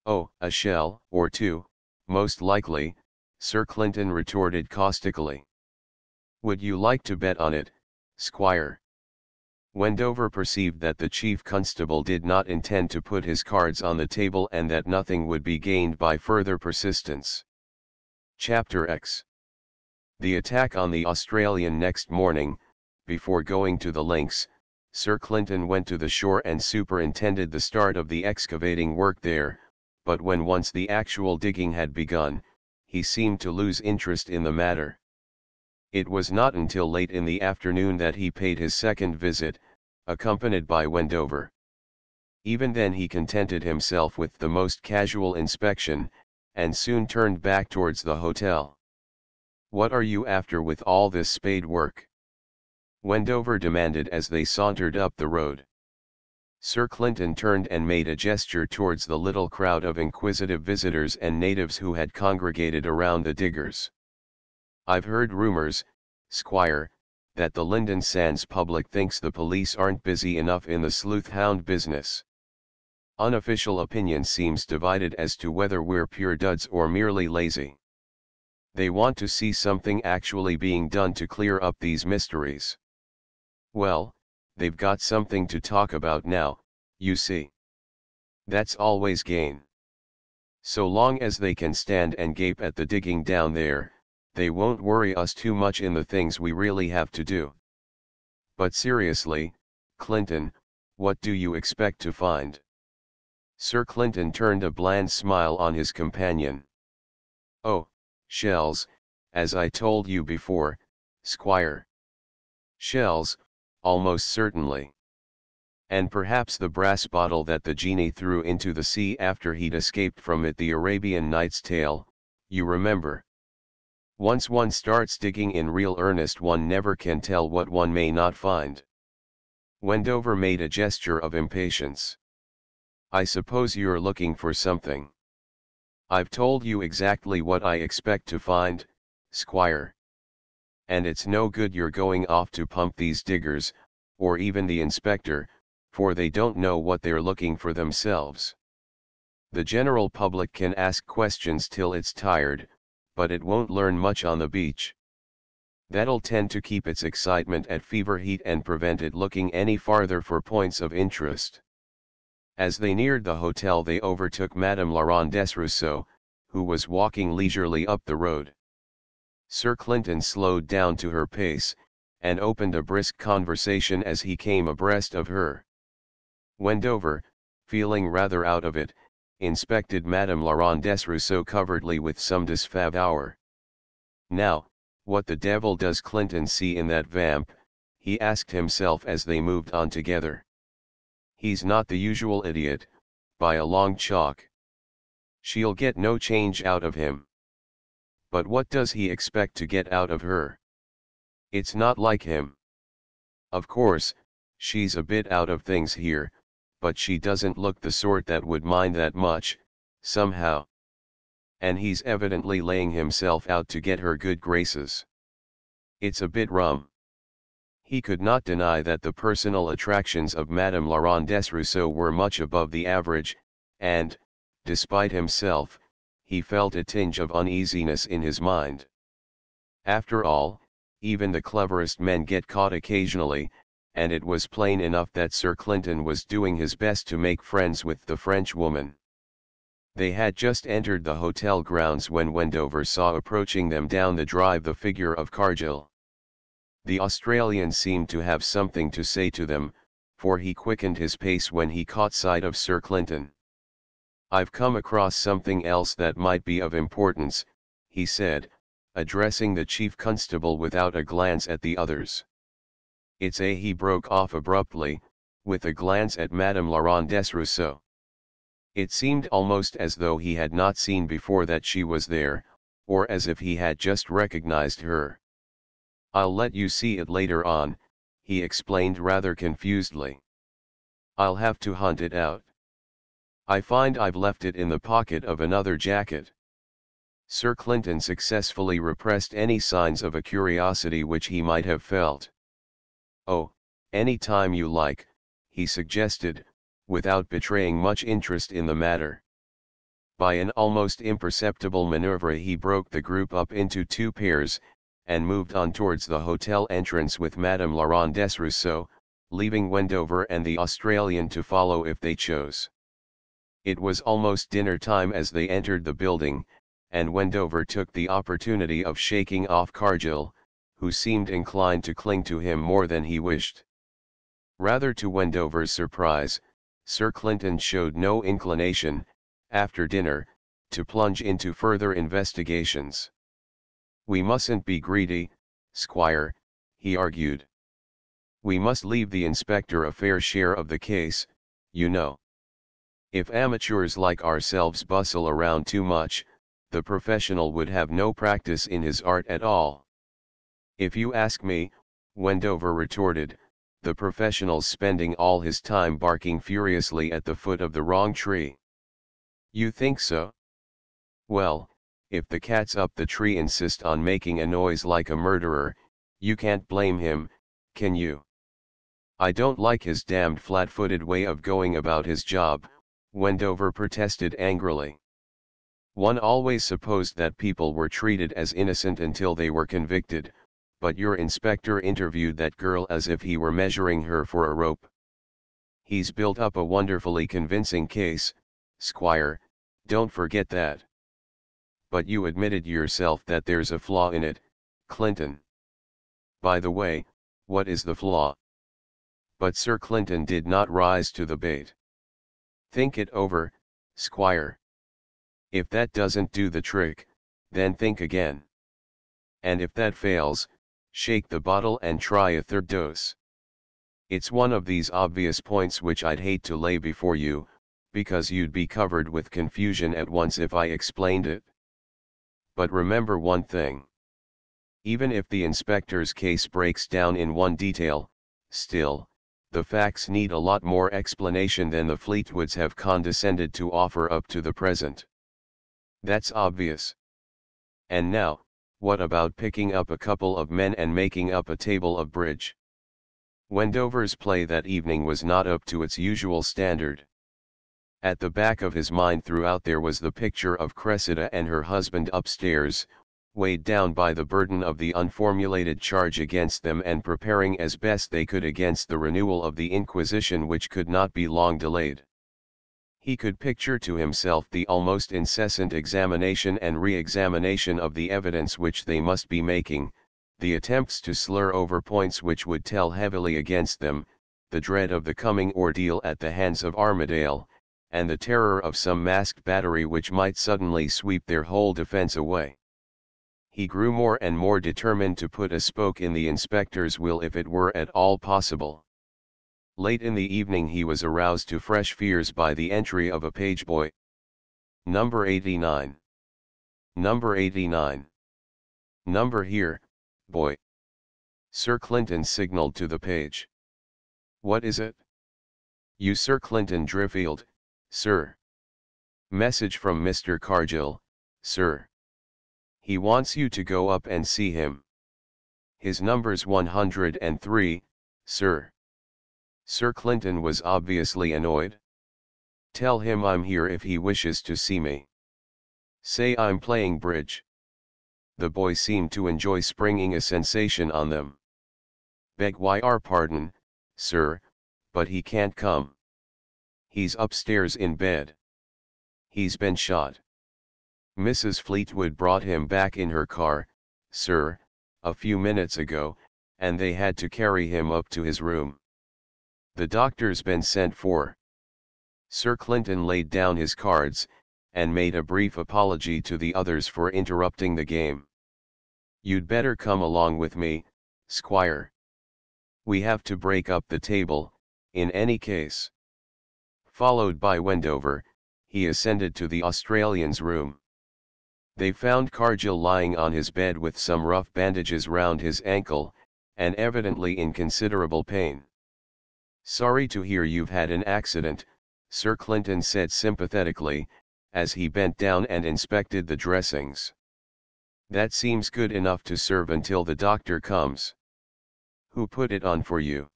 A: Oh, a shell, or 2, most likely, Sir Clinton retorted caustically. Would you like to bet on it, Squire? Wendover perceived that the chief constable did not intend to put his cards on the table and that nothing would be gained by further persistence. Chapter X. The attack on the Australian. Next morning, before going to the links, Sir Clinton went to the shore and superintended the start of the excavating work there, but when once the actual digging had begun, he seemed to lose interest in the matter. It was not until late in the afternoon that he paid his second visit, accompanied by Wendover. Even then he contented himself with the most casual inspection, and soon turned back towards the hotel. What are you after with all this spade work? Wendover demanded as they sauntered up the road. Sir Clinton turned and made a gesture towards the little crowd of inquisitive visitors and natives who had congregated around the diggers. I've heard rumors, Squire, that the Lynden Sands public thinks the police aren't busy enough in the sleuth-hound business. Unofficial opinion seems divided as to whether we're pure duds or merely lazy. They want to see something actually being done to clear up these mysteries. Well, they've got something to talk about now, you see. That's always gain. So long as they can stand and gape at the digging down there, they won't worry us too much in the things we really have to do. But seriously, Clinton, what do you expect to find? Sir Clinton turned a bland smile on his companion. Oh, shells, as I told you before, Squire. Shells, almost certainly. And perhaps the brass bottle that the genie threw into the sea after he'd escaped from it, the Arabian Nights tale, you remember. Once one starts digging in real earnest, one never can tell what one may not find. Wendover made a gesture of impatience. I suppose you're looking for something. I've told you exactly what I expect to find, Squire. And it's no good you're going off to pump these diggers, or even the inspector, for they don't know what they're looking for themselves. The general public can ask questions till it's tired, but it won't learn much on the beach. That'll tend to keep its excitement at fever heat and prevent it looking any farther for points of interest. As they neared the hotel, they overtook Madame Laurent Desrousseaux, who was walking leisurely up the road. Sir Clinton slowed down to her pace, and opened a brisk conversation as he came abreast of her. Wendover, feeling rather out of it, inspected Madame Laurent Desrousseaux covertly with some disfavor. Now, what the devil does Clinton see in that vamp? He asked himself as they moved on together. He's not the usual idiot, by a long chalk. She'll get no change out of him. But what does he expect to get out of her? It's not like him. Of course, she's a bit out of things here, but she doesn't look the sort that would mind that much, somehow. And he's evidently laying himself out to get her good graces. It's a bit rum. He could not deny that the personal attractions of Madame Laurent Desrousseaux were much above the average, and, despite himself, he felt a tinge of uneasiness in his mind. After all, even the cleverest men get caught occasionally, and it was plain enough that Sir Clinton was doing his best to make friends with the Frenchwoman. They had just entered the hotel grounds when Wendover saw approaching them down the drive the figure of Cargill. The Australian seemed to have something to say to them, for he quickened his pace when he caught sight of Sir Clinton. I've come across something else that might be of importance, he said, addressing the chief constable without a glance at the others. He broke off abruptly, with a glance at Madame Laurent Desrousseaux. It seemed almost as though he had not seen before that she was there, or as if he had just recognized her. I'll let you see it later on, he explained rather confusedly. I'll have to hunt it out. I find I've left it in the pocket of another jacket. Sir Clinton successfully repressed any signs of a curiosity which he might have felt. Oh, any time you like, he suggested, without betraying much interest in the matter. By an almost imperceptible maneuver he broke the group up into two pairs, and moved on towards the hotel entrance with Madame Laurent Desrousseaux, leaving Wendover and the Australian to follow if they chose. It was almost dinner time as they entered the building, and Wendover took the opportunity of shaking off Cargill, who seemed inclined to cling to him more than he wished. Rather to Wendover's surprise, Sir Clinton showed no inclination, after dinner, to plunge into further investigations. We mustn't be greedy, Squire, he argued. We must leave the inspector a fair share of the case, you know. If amateurs like ourselves bustle around too much, the professional would have no practice in his art at all. If you ask me, Wendover retorted, the professional's spending all his time barking furiously at the foot of the wrong tree. You think so? Well, if the cats up the tree insist on making a noise like a murderer, you can't blame him, can you? I don't like his damned flat-footed way of going about his job, Wendover protested angrily. One always supposed that people were treated as innocent until they were convicted, but your inspector interviewed that girl as if he were measuring her for a rope. He's built up a wonderfully convincing case, Squire, don't forget that. But you admitted yourself that there's a flaw in it, Clinton. By the way, what is the flaw? But Sir Clinton did not rise to the bait. Think it over, Squire. If that doesn't do the trick, then think again. And if that fails, shake the bottle and try a third dose. It's one of these obvious points which I'd hate to lay before you, because you'd be covered with confusion at once if I explained it. But remember one thing. Even if the inspector's case breaks down in one detail, still, the facts need a lot more explanation than the Fleetwoods have condescended to offer up to the present. That's obvious. And now, what about picking up a couple of men and making up a table of bridge? Wendover's play that evening was not up to its usual standard. At the back of his mind throughout there was the picture of Cressida and her husband upstairs, weighed down by the burden of the unformulated charge against them and preparing as best they could against the renewal of the Inquisition which could not be long delayed. He could picture to himself the almost incessant examination and re-examination of the evidence which they must be making, the attempts to slur over points which would tell heavily against them, the dread of the coming ordeal at the hands of Armadale, and the terror of some masked battery which might suddenly sweep their whole defense away. He grew more and more determined to put a spoke in the inspector's wheel if it were at all possible. Late in the evening he was aroused to fresh fears by the entry of a page boy. Number 89. Number 89. Number here, boy. Sir Clinton signalled to the page. What is it? You Sir Clinton Driffield, sir. Message from Mr. Cargill, sir. He wants you to go up and see him. His number's 103, sir. Sir Clinton was obviously annoyed. Tell him I'm here if he wishes to see me. Say I'm playing bridge. The boy seemed to enjoy springing a sensation on them. Beg your pardon, sir, but he can't come. He's upstairs in bed. He's been shot. Mrs. Fleetwood brought him back in her car, sir, a few minutes ago, and they had to carry him up to his room. The doctor's been sent for. Sir Clinton laid down his cards, and made a brief apology to the others for interrupting the game. You'd better come along with me, Squire. We have to break up the table, in any case. Followed by Wendover, he ascended to the Australian's room. They found Cargill lying on his bed with some rough bandages round his ankle, and evidently in considerable pain. Sorry to hear you've had an accident, Sir Clinton said sympathetically, as he bent down and inspected the dressings. That seems good enough to serve until the doctor comes. Who put it on for you?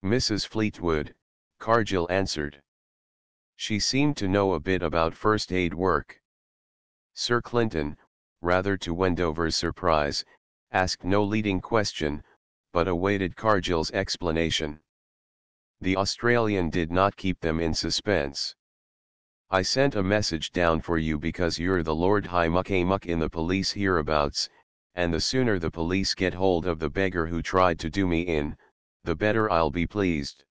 A: Mrs. Fleetwood, Cargill answered. She seemed to know a bit about first aid work. Sir Clinton, rather to Wendover's surprise, asked no leading question, but awaited Cargill's explanation. The Australian did not keep them in suspense. I sent a message down for you because you're the Lord High Muck in the police hereabouts, and the sooner the police get hold of the beggar who tried to do me in, the better I'll be pleased.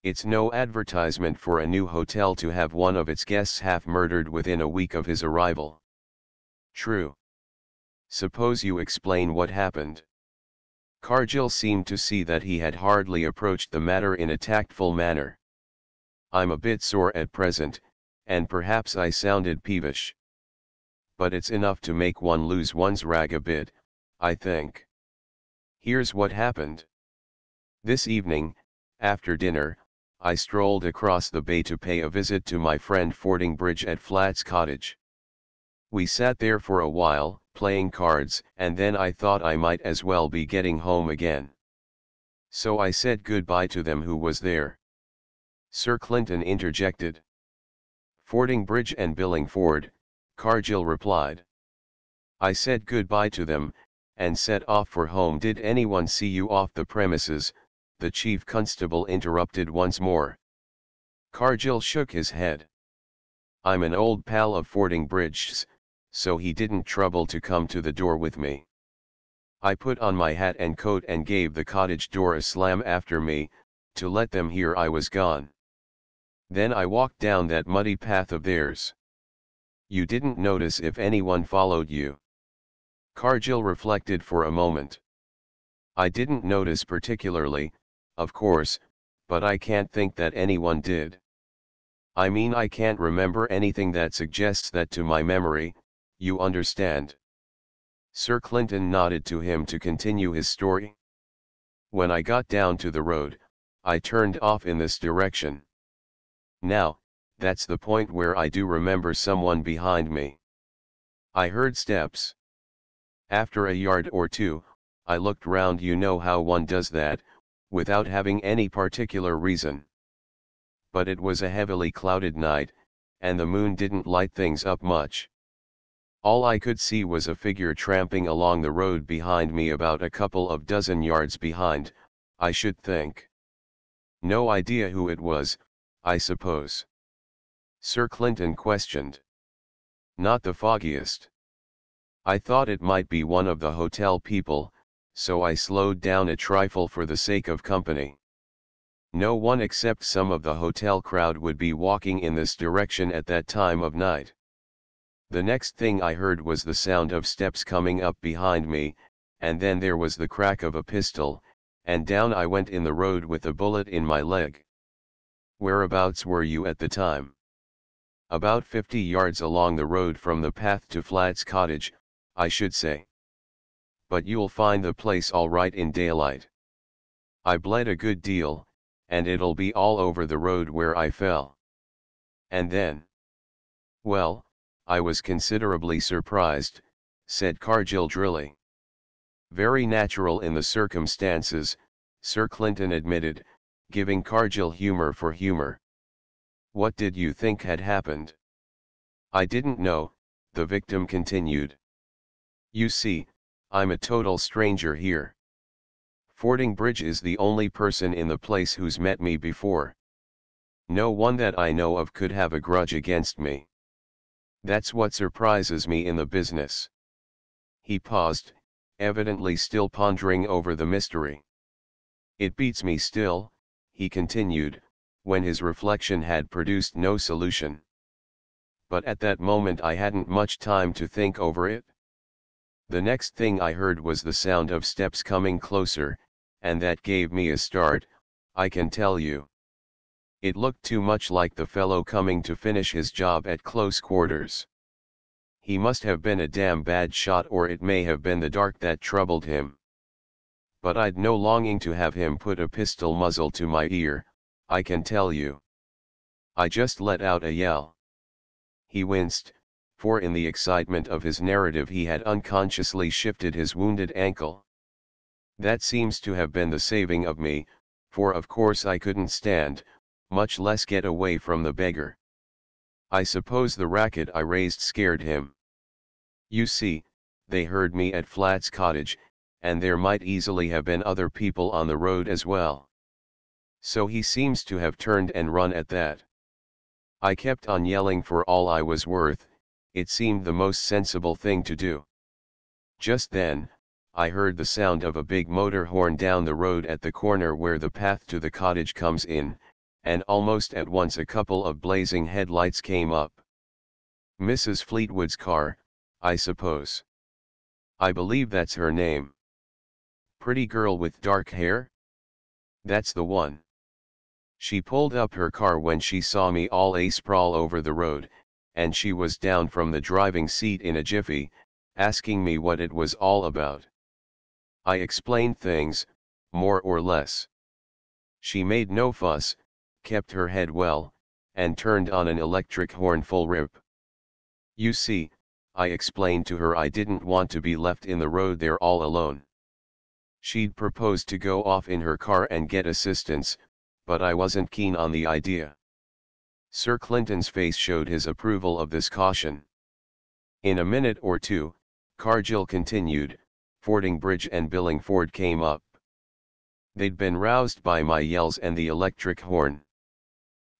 A: It's no advertisement for a new hotel to have one of its guests half murdered within a week of his arrival. True. Suppose you explain what happened. Cargill seemed to see that he had hardly approached the matter in a tactful manner. I'm a bit sore at present, and perhaps I sounded peevish. But it's enough to make one lose one's rag a bit, I think. Here's what happened. This evening, after dinner, I strolled across the bay to pay a visit to my friend Fordingbridge at Flats Cottage. We sat there for a while, playing cards, and then I thought I might as well be getting home again. So I said goodbye to them. Who was there? Sir Clinton interjected. Fordingbridge and Billingford, Cargill replied. I said goodbye to them, and set off for home. Did anyone see you off the premises? The chief constable interrupted once more. Cargill shook his head. I'm an old pal of Fordingbridge's, so he didn't trouble to come to the door with me. I put on my hat and coat and gave the cottage door a slam after me, to let them hear I was gone. Then I walked down that muddy path of theirs. You didn't notice if anyone followed you? Cargill reflected for a moment. I didn't notice particularly, of course, but I can't think that anyone did. I mean, I can't remember anything that suggests that to my memory, you understand. Sir Clinton nodded to him to continue his story. When I got down to the road, I turned off in this direction. Now, that's the point where I do remember someone behind me. I heard steps. After a yard or two, I looked round. You know how one does that, without having any particular reason. But it was a heavily clouded night, and the moon didn't light things up much. All I could see was a figure tramping along the road behind me, about a couple of dozen yards behind, I should think. No idea who it was, I suppose? Sir Clinton questioned. Not the foggiest. I thought it might be one of the hotel people, so I slowed down a trifle for the sake of company. No one except some of the hotel crowd would be walking in this direction at that time of night. The next thing I heard was the sound of steps coming up behind me, and then there was the crack of a pistol, and down I went in the road with a bullet in my leg. Whereabouts were you at the time? About 50 yards along the road from the path to Flat's cottage, I should say. But you'll find the place all right in daylight. I bled a good deal, and it'll be all over the road where I fell. And then? Well, I was considerably surprised, said Cargill drily. Very natural in the circumstances, Sir Clinton admitted, giving Cargill humor for humor. What did you think had happened? I didn't know, the victim continued. You see, I'm a total stranger here. Fordingbridge is the only person in the place who's met me before. No one that I know of could have a grudge against me. That's what surprises me in the business. He paused, evidently still pondering over the mystery. It beats me still, he continued, when his reflection had produced no solution. But at that moment I hadn't much time to think over it. The next thing I heard was the sound of steps coming closer, and that gave me a start, I can tell you. It looked too much like the fellow coming to finish his job at close quarters. He must have been a damn bad shot, or it may have been the dark that troubled him. But I'd no longing to have him put a pistol muzzle to my ear, I can tell you. I just let out a yell. He winced, for in the excitement of his narrative he had unconsciously shifted his wounded ankle. That seems to have been the saving of me, for of course I couldn't stand, much less get away from the beggar. I suppose the racket I raised scared him. You see, they heard me at Flat's cottage, and there might easily have been other people on the road as well. So he seems to have turned and run at that. I kept on yelling for all I was worth, it seemed the most sensible thing to do. Just then, I heard the sound of a big motor horn down the road at the corner where the path to the cottage comes in, and almost at once a couple of blazing headlights came up. Mrs. Fleetwood's car, I suppose. I believe that's her name. Pretty girl with dark hair? That's the one. She pulled up her car when she saw me all a-sprawl over the road, and she was down from the driving seat in a jiffy, asking me what it was all about. I explained things, more or less. She made no fuss, kept her head well, and turned on an electric horn full rip. You see, I explained to her I didn't want to be left in the road there all alone. She'd proposed to go off in her car and get assistance, but I wasn't keen on the idea. Sir Clinton's face showed his approval of this caution. In a minute or two, Cargill continued, Fordingbridge and Billingford came up. They'd been roused by my yells and the electric horn.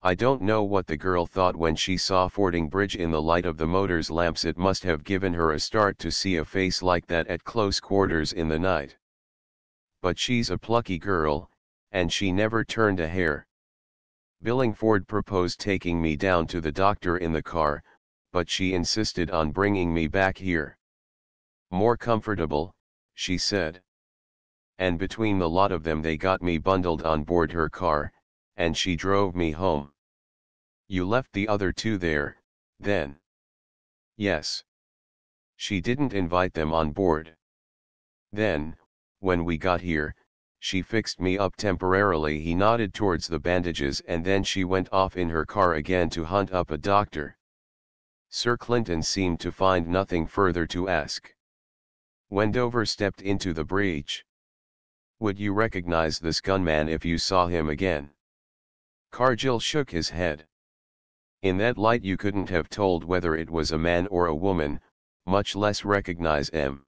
A: I don't know what the girl thought when she saw Fordingbridge in the light of the motor's lamps. It must have given her a start to see a face like that at close quarters in the night. But she's a plucky girl, and she never turned a hair. Billingford proposed taking me down to the doctor in the car, but she insisted on bringing me back here. More comfortable, she said. And between the lot of them they got me bundled on board her car, and she drove me home. You left the other two there, then? Yes. She didn't invite them on board. Then, when we got here, she fixed me up temporarily." He nodded towards the bandages, "and then she went off in her car again to hunt up a doctor." Sir Clinton seemed to find nothing further to ask. Wendover stepped into the breach. "Would you recognize this gunman if you saw him again?" Cargill shook his head. "In that light you couldn't have told whether it was a man or a woman, much less recognize him."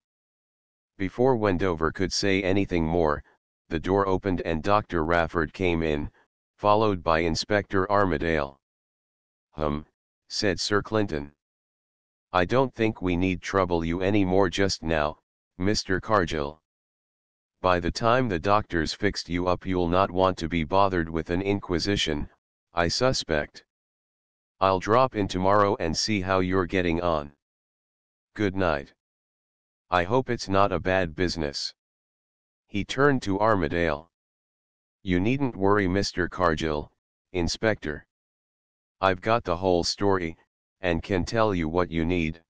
A: Before Wendover could say anything more, the door opened and Dr. Rafford came in, followed by Inspector Armadale. Said Sir Clinton. "I don't think we need trouble you any more just now, Mr. Cargill. By the time the doctors fixed you up you'll not want to be bothered with an inquisition, I suspect. I'll drop in tomorrow and see how you're getting on. Good night. I hope it's not a bad business." He turned to Armadale. "You needn't worry, Mr. Cargill, Inspector. I've got the whole story, and can tell you what you need."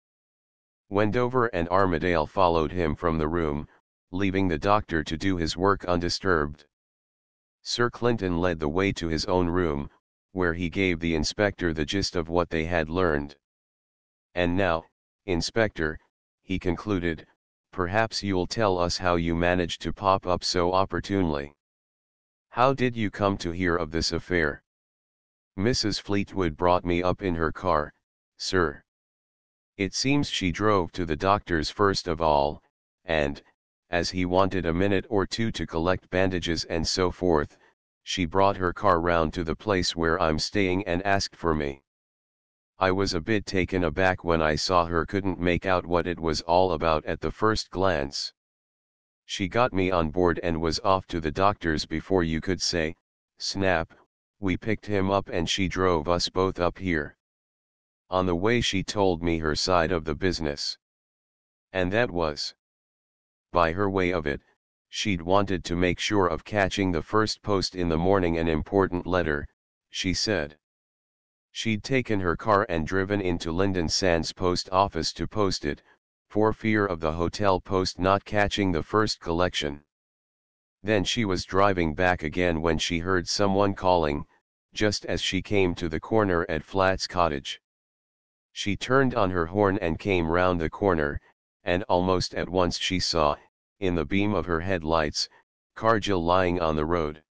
A: Wendover and Armadale followed him from the room, leaving the doctor to do his work undisturbed. Sir Clinton led the way to his own room, where he gave the inspector the gist of what they had learned. "And now, Inspector," he concluded, "perhaps you'll tell us how you managed to pop up so opportunely. How did you come to hear of this affair?" "Mrs. Fleetwood brought me up in her car, sir. It seems she drove to the doctor's first of all, and, as he wanted a minute or two to collect bandages and so forth, she brought her car round to the place where I'm staying and asked for me. I was a bit taken aback when I saw her, couldn't make out what it was all about at the first glance. She got me on board and was off to the doctor's before you could say, snap. We picked him up and she drove us both up here. On the way she told me her side of the business. And that was, by her way of it, she'd wanted to make sure of catching the first post in the morning, an important letter, she said. She'd taken her car and driven into Lynden Sands post office to post it, for fear of the hotel post not catching the first collection. Then she was driving back again when she heard someone calling, just as she came to the corner at Flat's cottage. She turned on her horn and came round the corner, and almost at once she saw, in the beam of her headlights, Cargill lying on the road.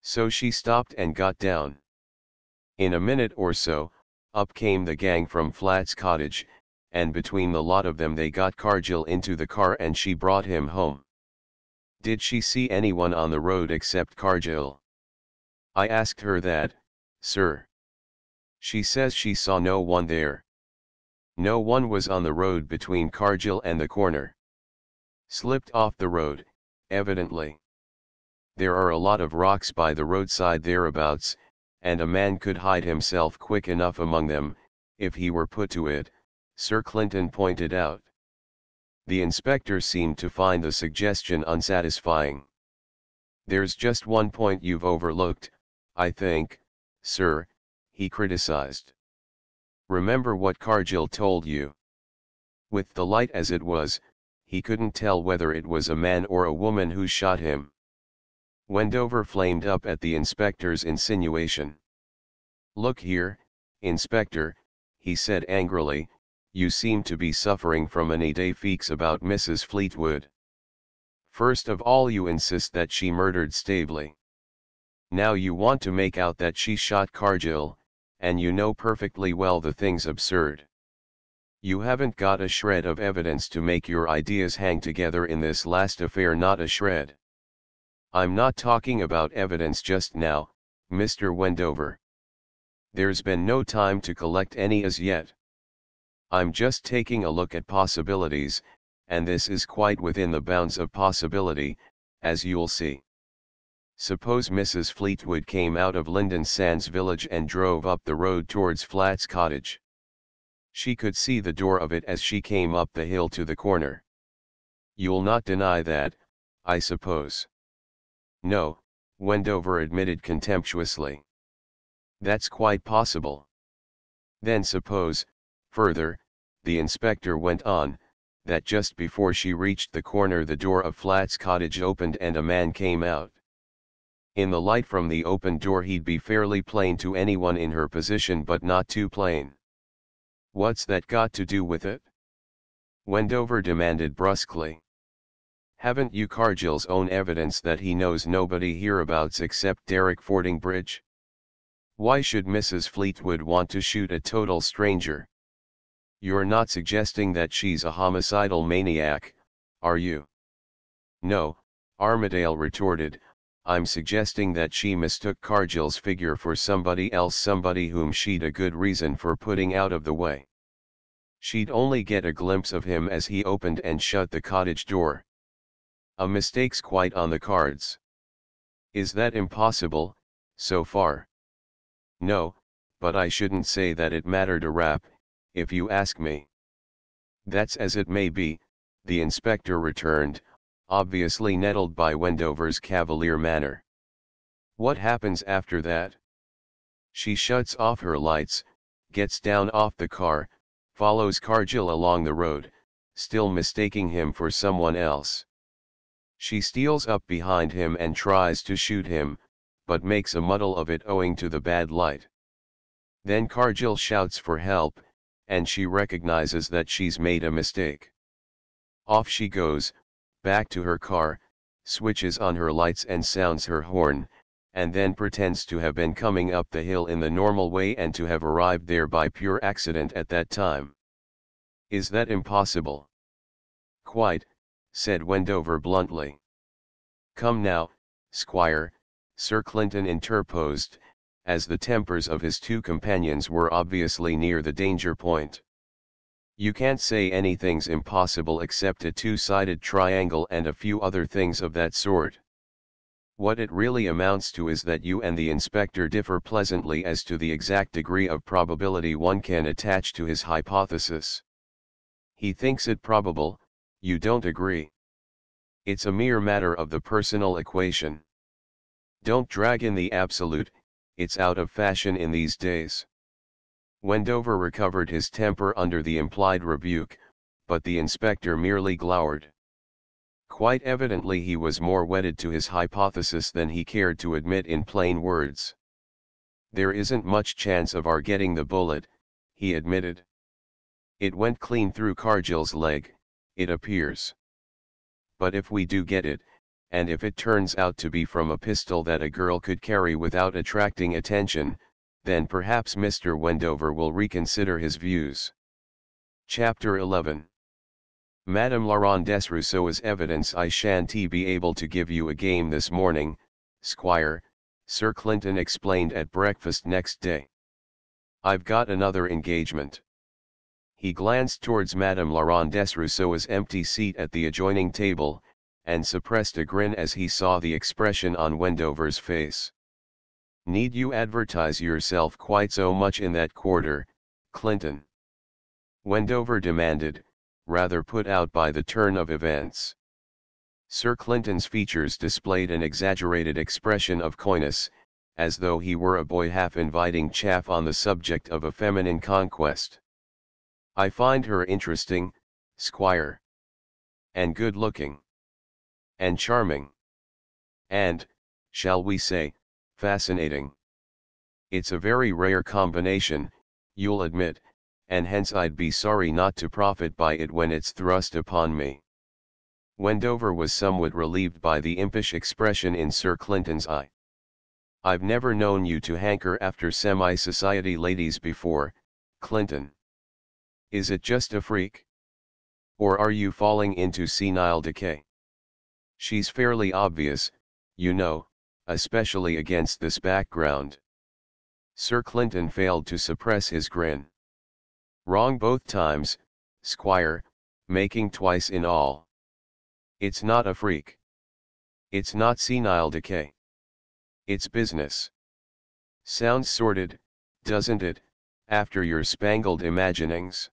A: So she stopped and got down. In a minute or so, up came the gang from Flat's cottage, and between the lot of them they got Cargill into the car and she brought him home." "Did she see anyone on the road except Cargill?" "I asked her that, sir. She says she saw no one there. No one was on the road between Cargill and the corner. Slipped off the road, evidently. There are a lot of rocks by the roadside thereabouts, and a man could hide himself quick enough among them, if he were put to it," Sir Clinton pointed out. The inspector seemed to find the suggestion unsatisfying. "There's just one point you've overlooked, I think, sir," he criticized. "Remember what Cargill told you. With the light as it was, he couldn't tell whether it was a man or a woman who shot him." Wendover flamed up at the inspector's insinuation. "Look here, Inspector," he said angrily, "you seem to be suffering from an idée fixe about Mrs. Fleetwood. First of all you insist that she murdered Staveley. Now you want to make out that she shot Cargill, and you know perfectly well the thing's absurd. You haven't got a shred of evidence to make your ideas hang together in this last affair, not a shred. I'm not talking about evidence just now, Mr. Wendover. There's been no time to collect any as yet. I'm just taking a look at possibilities, and this is quite within the bounds of possibility, as you'll see. Suppose Mrs. Fleetwood came out of Lynden Sands village and drove up the road towards Flat's cottage. She could see the door of it as she came up the hill to the corner. You'll not deny that, I suppose?" "No," Wendover admitted contemptuously. "That's quite possible. Then suppose, further, the inspector went on, that just before she reached the corner the door of Flat's cottage opened and a man came out. In the light from the open door he'd be fairly plain to anyone in her position but not too plain. What's that got to do with it? Wendover demanded brusquely. Haven't you Cargill's own evidence that he knows nobody hereabouts except Derek Fordingbridge? Why should Mrs. Fleetwood want to shoot a total stranger? You're not suggesting that she's a homicidal maniac, are you? No, Armadale retorted, I'm suggesting that she mistook Cargill's figure for somebody else, somebody whom she'd a good reason for putting out of the way. She'd only get a glimpse of him as he opened and shut the cottage door. A mistake's quite on the cards. Is that impossible, so far? No, but I shouldn't say that it mattered a rap, if you ask me. That's as it may be, the inspector returned, obviously nettled by Wendover's cavalier manner. What happens after that? She shuts off her lights, gets down off the car, follows Cargill along the road, still mistaking him for someone else. She steals up behind him and tries to shoot him, but makes a muddle of it owing to the bad light. Then Cargill shouts for help, and she recognizes that she's made a mistake. Off she goes, back to her car, switches on her lights and sounds her horn, and then pretends to have been coming up the hill in the normal way and to have arrived there by pure accident at that time. Is that impossible? Quite, said Wendover bluntly. Come now, Squire, Sir Clinton interposed, as the tempers of his two companions were obviously near the danger point. You can't say anything's impossible except a two-sided triangle and a few other things of that sort. What it really amounts to is that you and the inspector differ pleasantly as to the exact degree of probability one can attach to his hypothesis. He thinks it probable, you don't agree. It's a mere matter of the personal equation. Don't drag in the absolute, it's out of fashion in these days. Wendover recovered his temper under the implied rebuke, but the inspector merely glowered. Quite evidently he was more wedded to his hypothesis than he cared to admit in plain words. There isn't much chance of our getting the bullet, he admitted. It went clean through Cargill's leg, it appears. But if we do get it, and if it turns out to be from a pistol that a girl could carry without attracting attention, then perhaps Mr. Wendover will reconsider his views. Chapter 11. Madame Laurent Desrousseau's evidence. I shan't be able to give you a game this morning, Squire, Sir Clinton explained at breakfast next day. I've got another engagement. He glanced towards Madame Laurent Desrousseau's empty seat at the adjoining table, and suppressed a grin as he saw the expression on Wendover's face. Need you advertise yourself quite so much in that quarter, Clinton? Wendover demanded, rather put out by the turn of events. Sir Clinton's features displayed an exaggerated expression of coyness, as though he were a boy half inviting chaff on the subject of a feminine conquest. I find her interesting, Squire. And good-looking. And charming. And, shall we say, fascinating. It's a very rare combination, you'll admit, and hence I'd be sorry not to profit by it when it's thrust upon me. Wendover was somewhat relieved by the impish expression in Sir Clinton's eye. I've never known you to hanker after semi-society ladies before, Clinton. Is it just a freak? Or are you falling into senile decay? She's fairly obvious, you know, especially against this background. Sir Clinton failed to suppress his grin. Wrong both times, Squire, making twice in all. It's not a freak. It's not senile decay. It's business. Sounds sordid, doesn't it, after your spangled imaginings?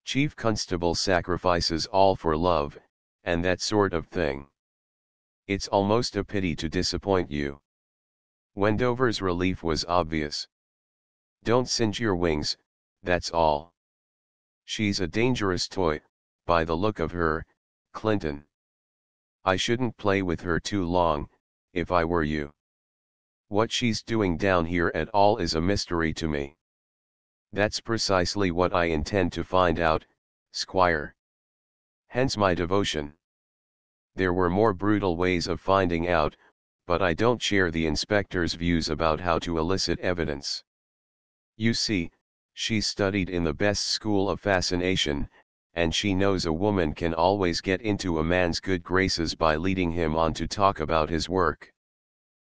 A: Chief Constable sacrifices all for love, and that sort of thing. It's almost a pity to disappoint you. Wendover's relief was obvious. Don't singe your wings, that's all. She's a dangerous toy, by the look of her, Clinton. I shouldn't play with her too long, if I were you. What she's doing down here at all is a mystery to me. That's precisely what I intend to find out, Squire. Hence my devotion. There were more brutal ways of finding out, but I don't share the inspector's views about how to elicit evidence. You see, she's studied in the best school of fascination, and she knows a woman can always get into a man's good graces by leading him on to talk about his work.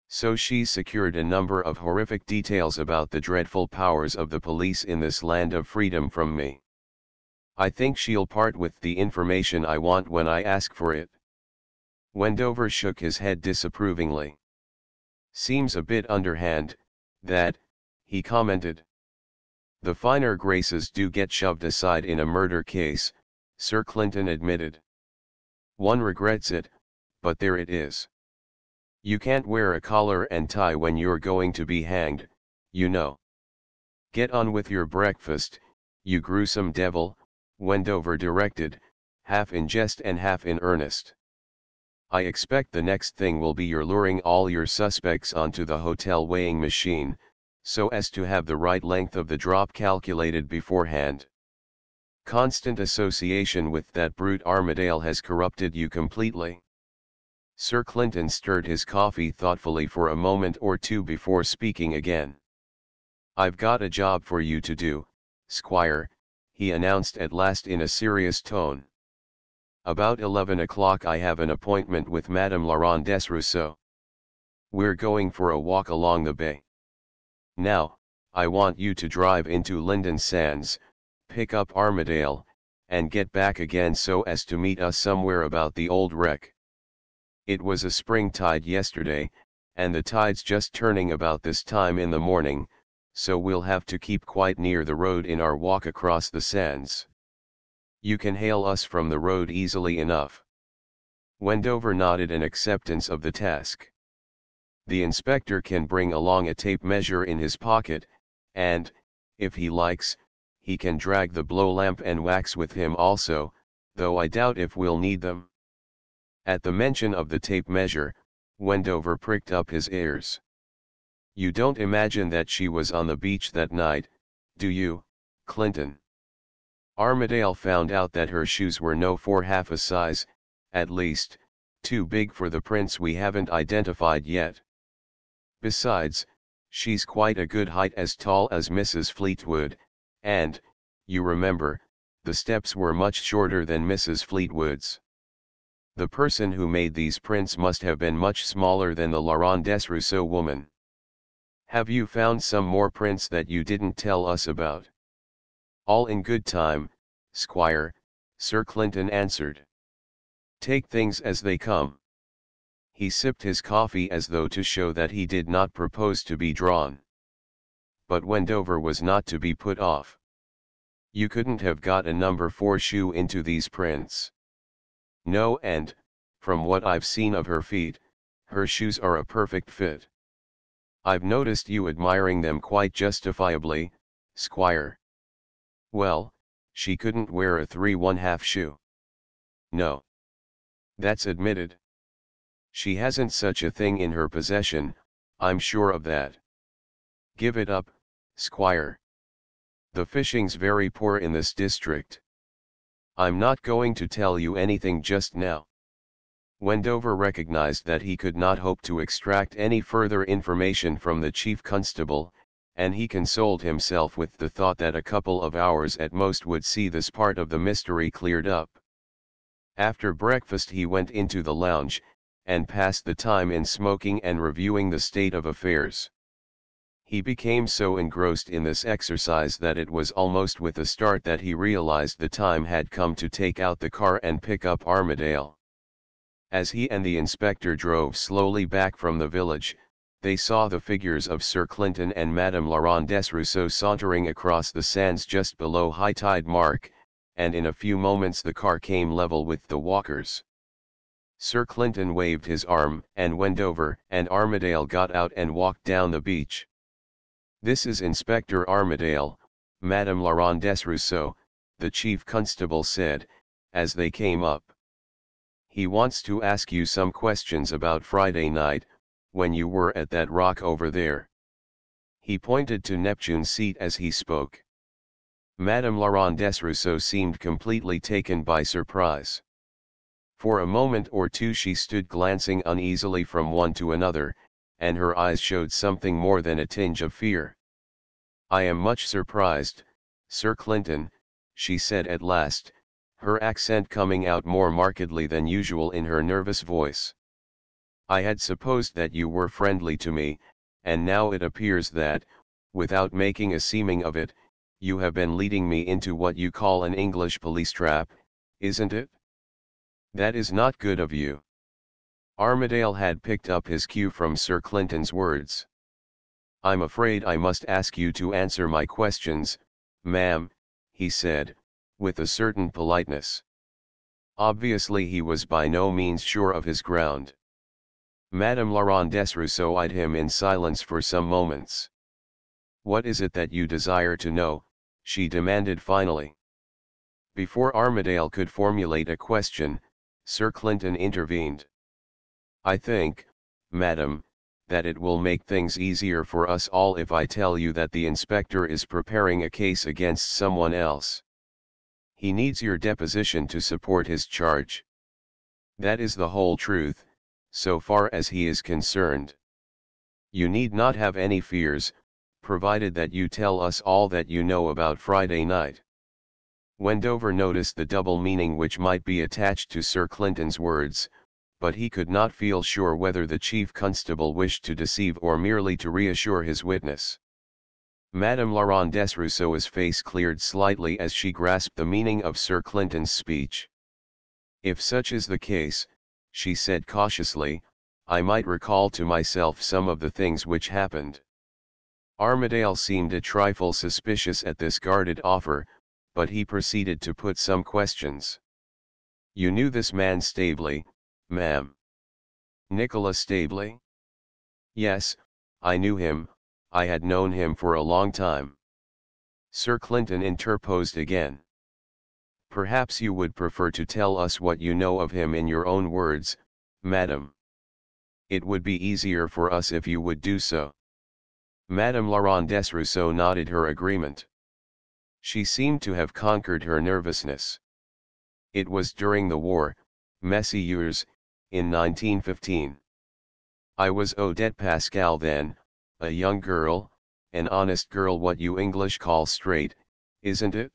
A: So she's secured a number of horrific details about the dreadful powers of the police in this land of freedom from me. I think she'll part with the information I want when I ask for it. Wendover shook his head disapprovingly. Seems a bit underhand, that, he commented. The finer graces do get shoved aside in a murder case, Sir Clinton admitted. One regrets it, but there it is. You can't wear a collar and tie when you're going to be hanged, you know. Get on with your breakfast, you gruesome devil, Wendover directed, half in jest and half in earnest. I expect the next thing will be your luring all your suspects onto the hotel weighing machine, so as to have the right length of the drop calculated beforehand. Constant association with that brute Armadale has corrupted you completely. Sir Clinton stirred his coffee thoughtfully for a moment or two before speaking again. I've got a job for you to do, Squire, he announced at last in a serious tone. About 11 o'clock I have an appointment with Madame Laurent Desrousseaux. We're going for a walk along the bay. Now, I want you to drive into Lynden Sands, pick up Armadale, and get back again so as to meet us somewhere about the old wreck. It was a spring tide yesterday, and the tide's just turning about this time in the morning, so we'll have to keep quite near the road in our walk across the sands. You can hail us from the road easily enough. Wendover nodded an acceptance of the task. The inspector can bring along a tape measure in his pocket, and, if he likes, he can drag the blow lamp and wax with him also, though I doubt if we'll need them. At the mention of the tape measure, Wendover pricked up his ears. You don't imagine that she was on the beach that night, do you, Clinton? Armadale found out that her shoes were no for half a size, at least, too big for the prints we haven't identified yet. Besides, she's quite a good height, as tall as Mrs. Fleetwood, and, you remember, the steps were much shorter than Mrs. Fleetwood's. The person who made these prints must have been much smaller than the Laurent Desrousseaux woman. Have you found some more prints that you didn't tell us about? All in good time, Squire, Sir Clinton answered. Take things as they come. He sipped his coffee as though to show that he did not propose to be drawn. But Wendover was not to be put off. You couldn't have got a number 4 shoe into these prints. No, and, from what I've seen of her feet, her shoes are a perfect fit. I've noticed you admiring them quite justifiably, Squire. Well, she couldn't wear a 3½ shoe. No. That's admitted. She hasn't such a thing in her possession, I'm sure of that. Give it up, Squire. The fishing's very poor in this district. I'm not going to tell you anything just now. Wendover recognized that he could not hope to extract any further information from the chief constable, and he consoled himself with the thought that a couple of hours at most would see this part of the mystery cleared up. After breakfast he went into the lounge, and passed the time in smoking and reviewing the state of affairs. He became so engrossed in this exercise that it was almost with a start that he realized the time had come to take out the car and pick up Armadale. As he and the inspector drove slowly back from the village, they saw the figures of Sir Clinton and Madame Laurent Desrousseaux sauntering across the sands just below high tide mark, and in a few moments the car came level with the walkers. Sir Clinton waved his arm, and Wendover and Armadale got out and walked down the beach. This is Inspector Armadale, Madame Laurent Desrousseaux, the chief constable said, as they came up. He wants to ask you some questions about Friday night, when you were at that rock over there. He pointed to Neptune's seat as he spoke. Madame Laurent Desrousseau seemed completely taken by surprise. For a moment or two she stood glancing uneasily from one to another, and her eyes showed something more than a tinge of fear. "I am much surprised, Sir Clinton," she said at last, her accent coming out more markedly than usual in her nervous voice. "I had supposed that you were friendly to me, and now it appears that, without making a seeming of it, you have been leading me into what you call an English police trap, isn't it? That is not good of you." Armadale had picked up his cue from Sir Clinton's words. "I'm afraid I must ask you to answer my questions, ma'am," he said, with a certain politeness. Obviously he was by no means sure of his ground. Madame Laurent Desrousseau eyed him in silence for some moments. "What is it that you desire to know?" she demanded finally. Before Armadale could formulate a question, Sir Clinton intervened. "I think, madam, that it will make things easier for us all if I tell you that the inspector is preparing a case against someone else. He needs your deposition to support his charge. That is the whole truth, so far as he is concerned. You need not have any fears, provided that you tell us all that you know about Friday night." Wendover noticed the double meaning which might be attached to Sir Clinton's words, but he could not feel sure whether the chief constable wished to deceive or merely to reassure his witness. Madame Laurent Desrousseau's face cleared slightly as she grasped the meaning of Sir Clinton's speech. "If such is the case," she said cautiously, "I might recall to myself some of the things which happened." Armadale seemed a trifle suspicious at this guarded offer, but he proceeded to put some questions. "You knew this man Staveley, ma'am?" "Nicholas Staveley?" "Yes, I knew him. I had known him for a long time." Sir Clinton interposed again. "Perhaps you would prefer to tell us what you know of him in your own words, madam. It would be easier for us if you would do so." Madame Laurent Desrousseau nodded her agreement. She seemed to have conquered her nervousness. "It was during the war, Messieurs, in 1915. I was Odette Pascal then, a young girl, an honest girl, what you English call straight, isn't it?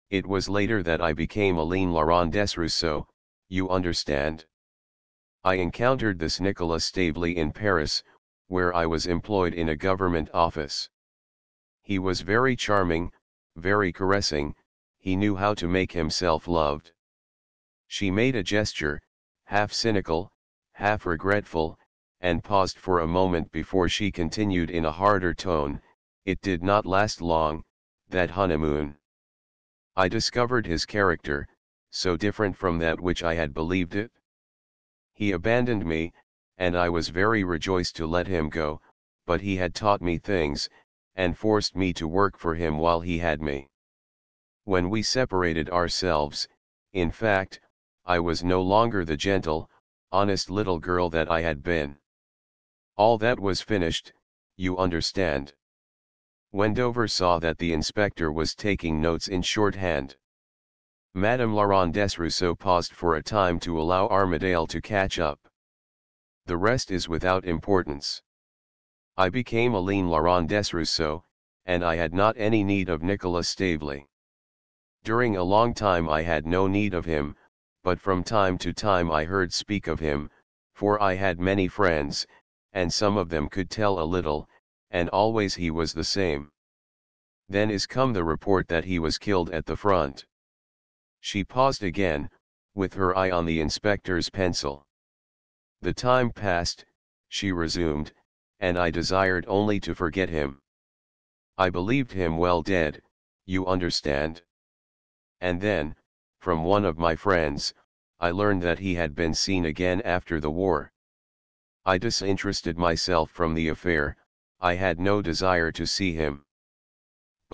A: It was later that I became Aline Laurent Desrousseau, you understand. I encountered this Nicolas Staveley in Paris, where I was employed in a government office. He was very charming, very caressing, he knew how to make himself loved." She made a gesture, half cynical, half regretful, and paused for a moment before she continued in a harder tone, "It did not last long, that honeymoon. I discovered his character, so different from that which I had believed it. He abandoned me, and I was very rejoiced to let him go, but he had taught me things, and forced me to work for him while he had me. When we separated ourselves, in fact, I was no longer the gentle, honest little girl that I had been. All that was finished, you understand." Wendover saw that the inspector was taking notes in shorthand. Madame Laurent Desrousseau paused for a time to allow Armadale to catch up. "The rest is without importance. I became Aline Laurent Desrousseau, and I had not any need of Nicolas Staveley. During a long time I had no need of him, but from time to time I heard speak of him, for I had many friends, and some of them could tell a little, and always he was the same. Then is come the report that he was killed at the front." She paused again, with her eye on the inspector's pencil. "The time passed," she resumed, "and I desired only to forget him. I believed him well dead, you understand. And then, from one of my friends, I learned that he had been seen again after the war. I disinterested myself from the affair, I had no desire to see him.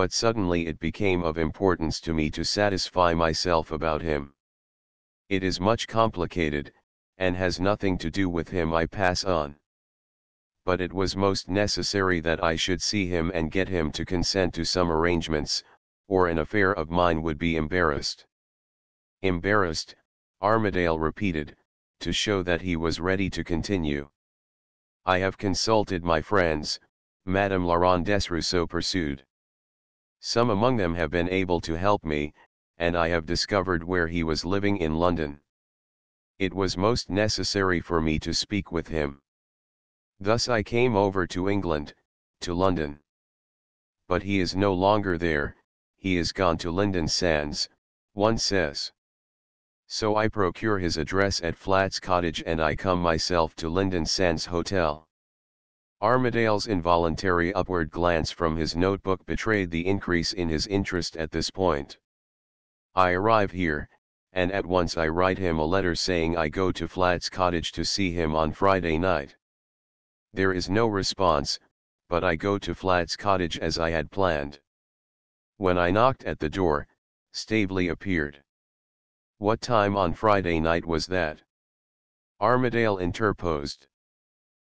A: but suddenly it became of importance to me to satisfy myself about him. It is much complicated, and has nothing to do with him. I pass on. But it was most necessary that I should see him and get him to consent to some arrangements, or an affair of mine would be embarrassed. Embarrassed, Armadale repeated, to show that he was ready to continue. I have consulted my friends, Madame Laurent Desrousseau pursued. Some among them have been able to help me, and I have discovered where he was living in London. It was most necessary for me to speak with him. Thus I came over to England, to London. But he is no longer there, he is gone to Lynden Sands, one says. So I procure his address at Flats Cottage and I come myself to Lynden Sands Hotel. Armadale's involuntary upward glance from his notebook betrayed the increase in his interest at this point. I arrive here, and at once I write him a letter saying I go to Flats Cottage to see him on Friday night. There is no response, but I go to Flats Cottage as I had planned. When I knocked at the door, Staveley appeared. What time on Friday night was that? Armadale interposed.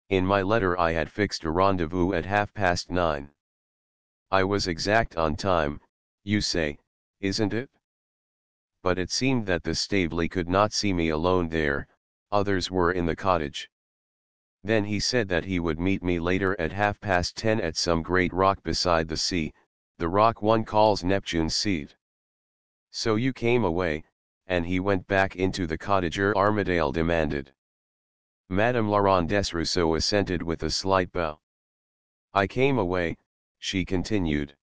A: In my letter I had fixed a rendezvous at 9:30. I was exact on time, you say, isn't it? But it seemed that the Staveley could not see me alone there, others were in the cottage. Then he said that he would meet me later at 10:30 at some great rock beside the sea, the rock one calls Neptune's Seat. So you came away, and he went back into the cottage? Armadale demanded. Madame Laurent Desrousseau assented with a slight bow. I came away, she continued.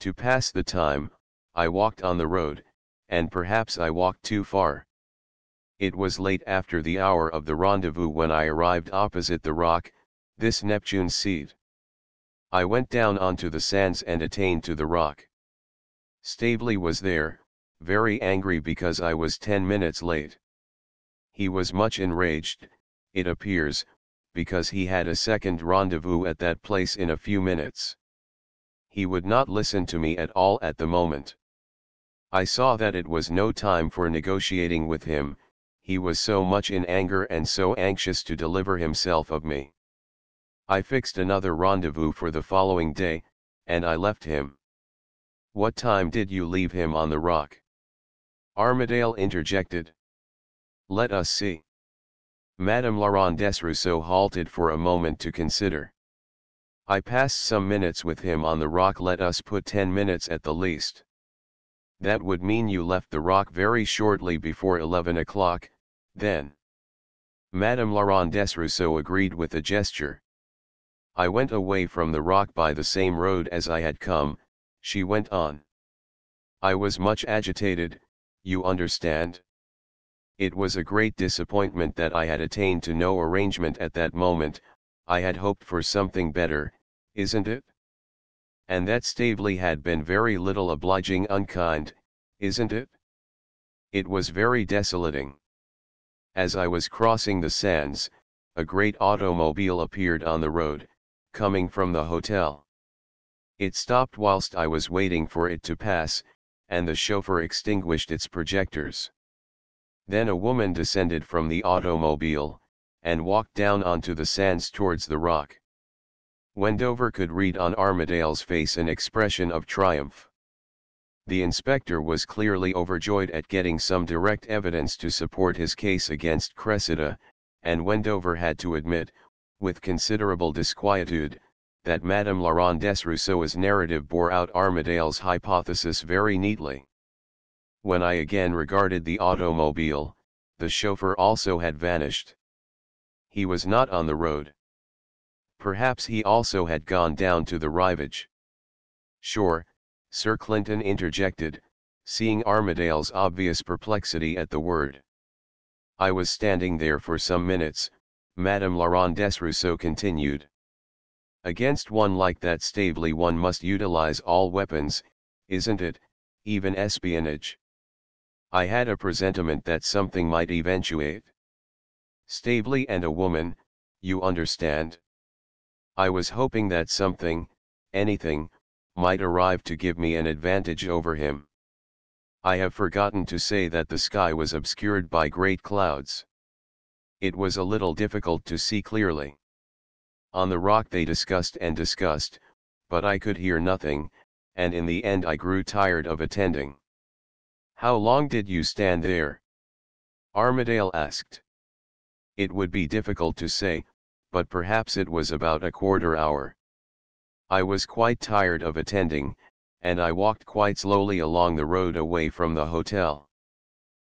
A: To pass the time, I walked on the road, and perhaps I walked too far. It was late after the hour of the rendezvous when I arrived opposite the rock, this Neptune's Seat. I went down onto the sands and attained to the rock. Staveley was there, very angry because I was 10 minutes late. He was much enraged, it appears, because he had a second rendezvous at that place in a few minutes. He would not listen to me at all at the moment. I saw that it was no time for negotiating with him, he was so much in anger and so anxious to deliver himself of me. I fixed another rendezvous for the following day, and I left him. What time did you leave him on the rock? Armadale interjected. Let us see. Madame Laurent Desrousseau halted for a moment to consider. I passed some minutes with him on the rock. Let us put 10 minutes at the least. That would mean you left the rock very shortly before 11 o'clock, then. Madame Laurent Desrousseau agreed with a gesture. I went away from the rock by the same road as I had come, she went on. I was much agitated, you understand. It was a great disappointment that I had attained to no arrangement at that moment, I had hoped for something better, isn't it? And that Staveley had been very little obliging, unkind, isn't it? It was very desolating. As I was crossing the sands, a great automobile appeared on the road, coming from the hotel. It stopped whilst I was waiting for it to pass, and the chauffeur extinguished its projectors. Then a woman descended from the automobile, and walked down onto the sands towards the rock. Wendover could read on Armadale's face an expression of triumph. The inspector was clearly overjoyed at getting some direct evidence to support his case against Cressida, and Wendover had to admit, with considerable disquietude, that Madame Laurent Desrousseau's narrative bore out Armadale's hypothesis very neatly. When I again regarded the automobile, the chauffeur also had vanished. He was not on the road. Perhaps he also had gone down to the rivage. Sure, Sir Clinton interjected, seeing Armadale's obvious perplexity at the word. I was standing there for some minutes, Madame Laurent Desrousseau continued. Against one like that Staveley one must utilize all weapons, isn't it, even espionage? I had a presentiment that something might eventuate. Staveley and a woman, you understand. I was hoping that something, anything, might arrive to give me an advantage over him. I have forgotten to say that the sky was obscured by great clouds. It was a little difficult to see clearly. On the rock they discussed and discussed, but I could hear nothing, and in the end I grew tired of attending. "How long did you stand there?" Armadale asked. It would be difficult to say, but perhaps it was about a quarter hour. I was quite tired of attending, and I walked quite slowly along the road away from the hotel.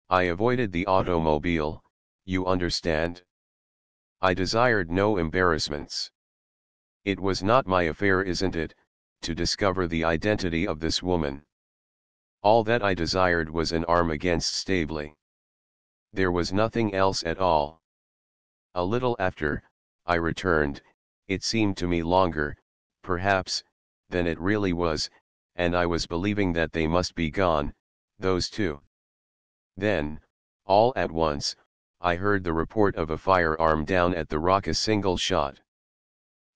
A: I avoided the automobile, you understand. I desired no embarrassments. It was not my affair, isn't it, to discover the identity of this woman. All that I desired was an arm against Staveley. There was nothing else at all. A little after, I returned. It seemed to me longer, perhaps, than it really was, and I was believing that they must be gone, those two. Then, all at once, I heard the report of a firearm down at the rock, a single shot.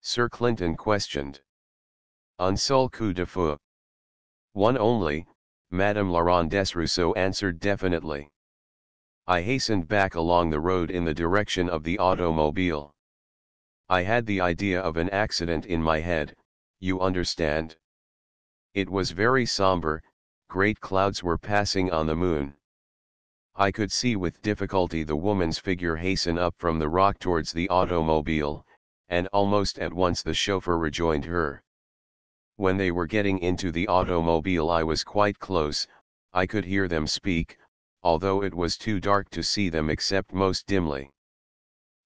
A: Sir Clinton questioned. "Un seul coup de feu?" "One only," Madame Laurent Desrousseaux answered definitely. I hastened back along the road in the direction of the automobile. I had the idea of an accident in my head, you understand. It was very somber, great clouds were passing on the moon. I could see with difficulty the woman's figure hasten up from the rock towards the automobile, and almost at once the chauffeur rejoined her. When they were getting into the automobile I was quite close, I could hear them speak, although it was too dark to see them except most dimly.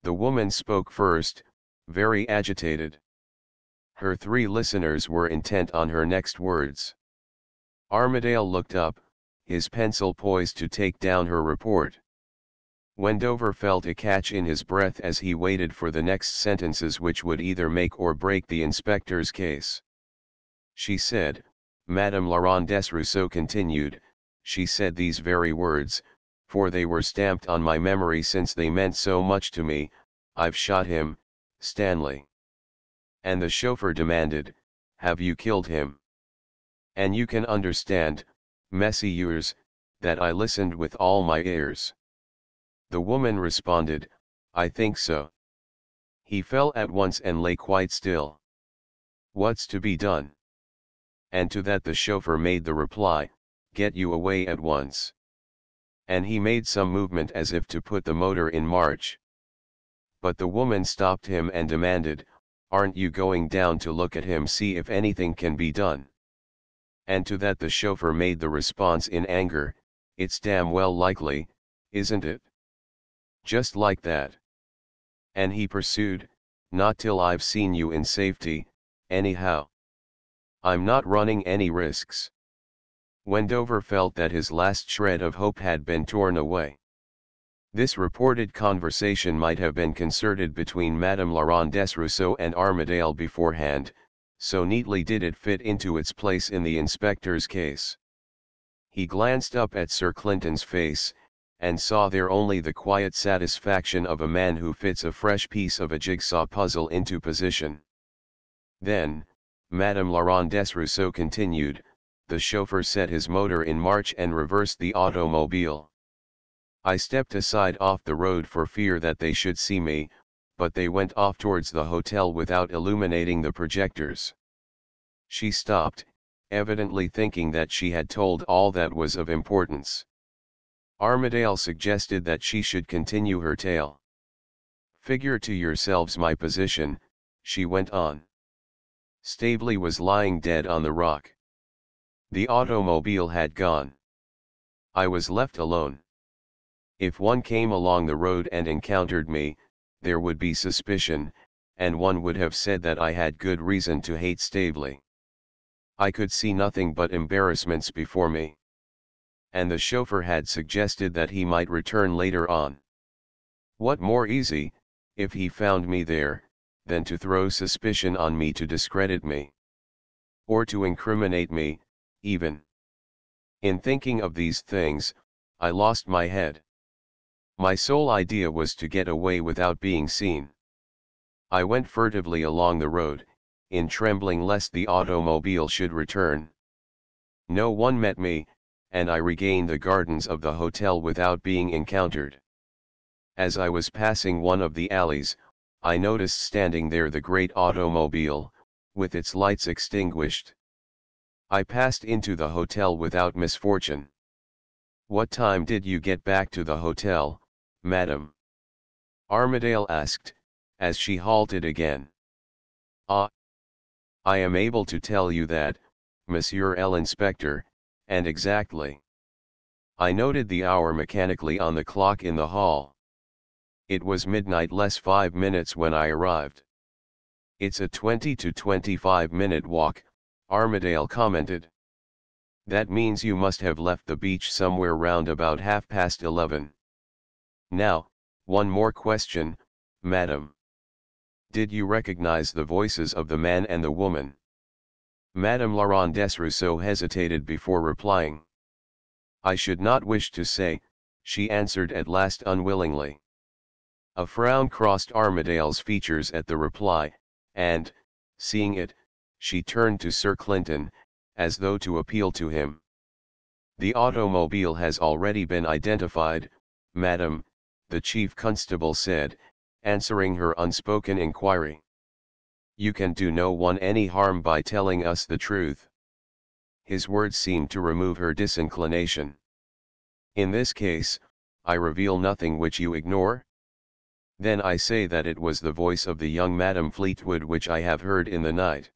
A: The woman spoke first, very agitated. Her three listeners were intent on her next words. Armadale looked up, his pencil poised to take down her report. Wendover felt a catch in his breath as he waited for the next sentences which would either make or break the inspector's case. "She said," Madame Laurent Desrousseaux continued, "she said these very words, for they were stamped on my memory since they meant so much to me, 'I've shot him, Stanley.' And the chauffeur demanded, 'Have you killed him?' And you can understand, messieurs, that I listened with all my ears. The woman responded, 'I think so.' He fell at once and lay quite still. 'What's to be done?' And to that the chauffeur made the reply, 'Get you away at once.' And he made some movement as if to put the motor in march. But the woman stopped him and demanded, 'Aren't you going down to look at him, see if anything can be done?' And to that the chauffeur made the response in anger, 'It's damn well likely, isn't it?' Just like that. And he pursued, 'Not till I've seen you in safety, anyhow. I'm not running any risks.' Wendover felt that his last shred of hope had been torn away. This reported conversation might have been concerted between Madame Laurent Desrousseaux and Armadale beforehand, so neatly did it fit into its place in the inspector's case. He glanced up at Sir Clinton's face, and saw there only the quiet satisfaction of a man who fits a fresh piece of a jigsaw puzzle into position. Then, Madame Laurent Desrousseaux continued, the chauffeur set his motor in march and reversed the automobile. I stepped aside off the road for fear that they should see me, but they went off towards the hotel without illuminating the projectors. She stopped, evidently thinking that she had told all that was of importance. Armadale suggested that she should continue her tale. "Figure to yourselves my position," she went on. Staveley was lying dead on the rock. The automobile had gone. I was left alone. If one came along the road and encountered me, there would be suspicion, and one would have said that I had good reason to hate Staveley. I could see nothing but embarrassments before me. And the chauffeur had suggested that he might return later on. What more easy, if he found me there, than to throw suspicion on me to discredit me? Or to incriminate me, even. In thinking of these things, I lost my head. My sole idea was to get away without being seen. I went furtively along the road, in trembling lest the automobile should return. No one met me, and I regained the gardens of the hotel without being encountered. As I was passing one of the alleys, I noticed standing there the great automobile, with its lights extinguished. I passed into the hotel without misfortune. "What time did you get back to the hotel, madam?" Armadale asked, as she halted again. "Ah, I am able to tell you that, Monsieur l'Inspector, and exactly. I noted the hour mechanically on the clock in the hall. It was midnight less 5 minutes when I arrived." "It's a 20 to 25-minute walk," Armadale commented. "That means you must have left the beach somewhere round about 11:30. Now, one more question, madam. Did you recognize the voices of the man and the woman?" Madame Laurent Desrousseau hesitated before replying. "I should not wish to say," she answered at last unwillingly. A frown crossed Armadale's features at the reply, and, seeing it, she turned to Sir Clinton, as though to appeal to him. "The automobile has already been identified, madam," the chief constable said, answering her unspoken inquiry. "You can do no one any harm by telling us the truth." His words seemed to remove her disinclination. "In this case, I reveal nothing which you ignore? Then I say that it was the voice of the young Madam Fleetwood which I have heard in the night."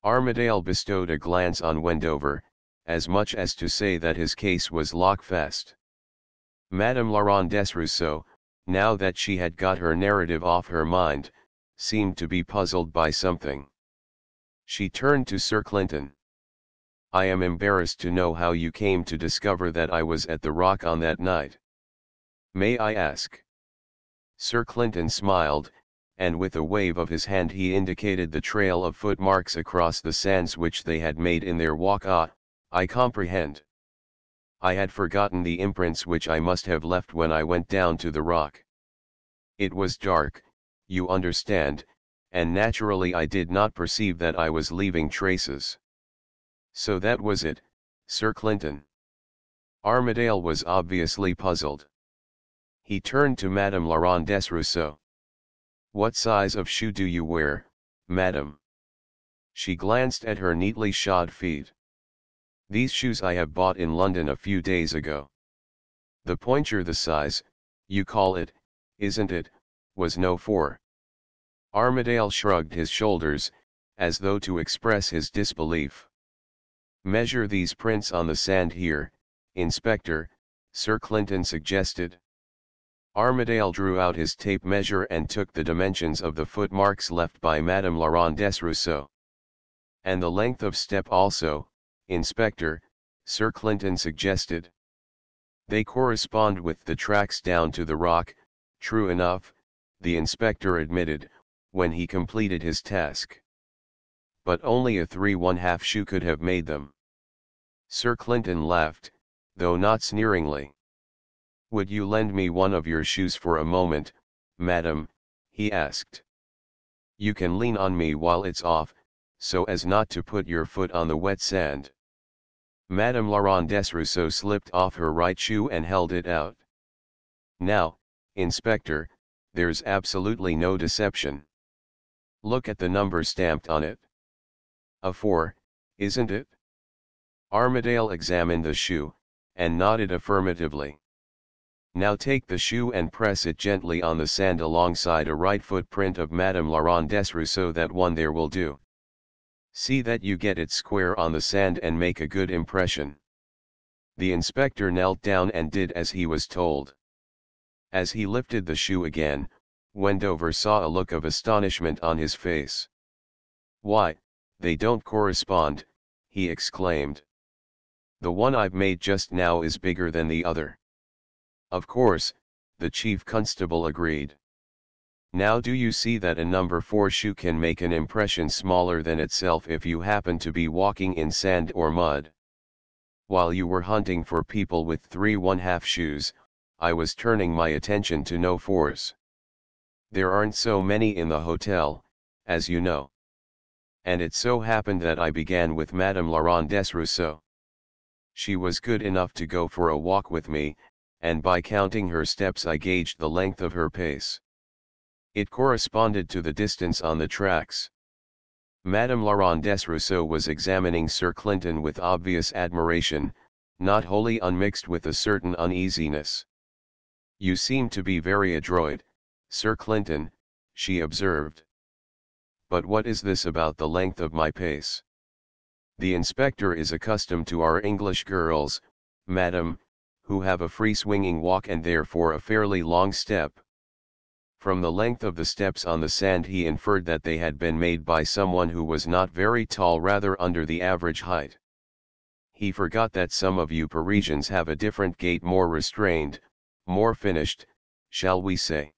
A: Armadale bestowed a glance on Wendover, as much as to say that his case was lockfast. Madame Laurent Desrousseau, now that she had got her narrative off her mind, seemed to be puzzled by something. She turned to Sir Clinton. "I am embarrassed to know how you came to discover that I was at the Rock on that night. May I ask?" Sir Clinton smiled, and with a wave of his hand he indicated the trail of footmarks across the sands which they had made in their walk. "Ah, I comprehend. I had forgotten the imprints which I must have left when I went down to the Rock. It was dark, you understand, and naturally I did not perceive that I was leaving traces." "So that was it, Sir Clinton?" Armadale was obviously puzzled. He turned to Madame Laurent Desrousseau. "What size of shoe do you wear, madam?" She glanced at her neatly shod feet. "These shoes I have bought in London a few days ago." "The pointure, the size, you call it, isn't it, was no 4. Armadale shrugged his shoulders, as though to express his disbelief. "Measure these prints on the sand here, Inspector," Sir Clinton suggested. Armadale drew out his tape measure and took the dimensions of the footmarks left by Madame Laurent Desrousseau. "And the length of step also, Inspector," Sir Clinton suggested. "They correspond with the tracks down to the Rock, true enough," the inspector admitted, when he completed his task. "But only a 3½ shoe could have made them." Sir Clinton laughed, though not sneeringly. "Would you lend me one of your shoes for a moment, madam?" he asked. "You can lean on me while it's off, so as not to put your foot on the wet sand." Madame Laurent Desrousseau slipped off her right shoe and held it out. "Now, Inspector, there's absolutely no deception. Look at the number stamped on it. A 4, isn't it?" Armadale examined the shoe, and nodded affirmatively. "Now take the shoe and press it gently on the sand alongside a right footprint of Madame Laurent Desrousseau. That one there will do. See that you get it square on the sand and make a good impression." The inspector knelt down and did as he was told. As he lifted the shoe again, Wendover saw a look of astonishment on his face. "Why, they don't correspond," he exclaimed. "The one I've made just now is bigger than the other." "Of course," the chief constable agreed. "Now do you see that a number 4 shoe can make an impression smaller than itself if you happen to be walking in sand or mud? While you were hunting for people with 3½ shoes, I was turning my attention to no 4s. There aren't so many in the hotel, as you know." and it so happened that I began with Madame Laurent Desrousseaux. She was good enough to go for a walk with me, and by counting her steps I gauged the length of her pace. It corresponded to the distance on the tracks. Madame Laurent Desrousseaux was examining Sir Clinton with obvious admiration, not wholly unmixed with a certain uneasiness. "You seem to be very adroit, Sir Clinton," she observed. "But what is this about the length of my pace? The inspector is accustomed to our English girls, madam, who have a free swinging walk and therefore a fairly long step." From the length of the steps on the sand he inferred that they had been made by someone who was not very tall, rather under the average height. He forgot that some of you Parisians have a different gait, more restrained, more finished, shall we say.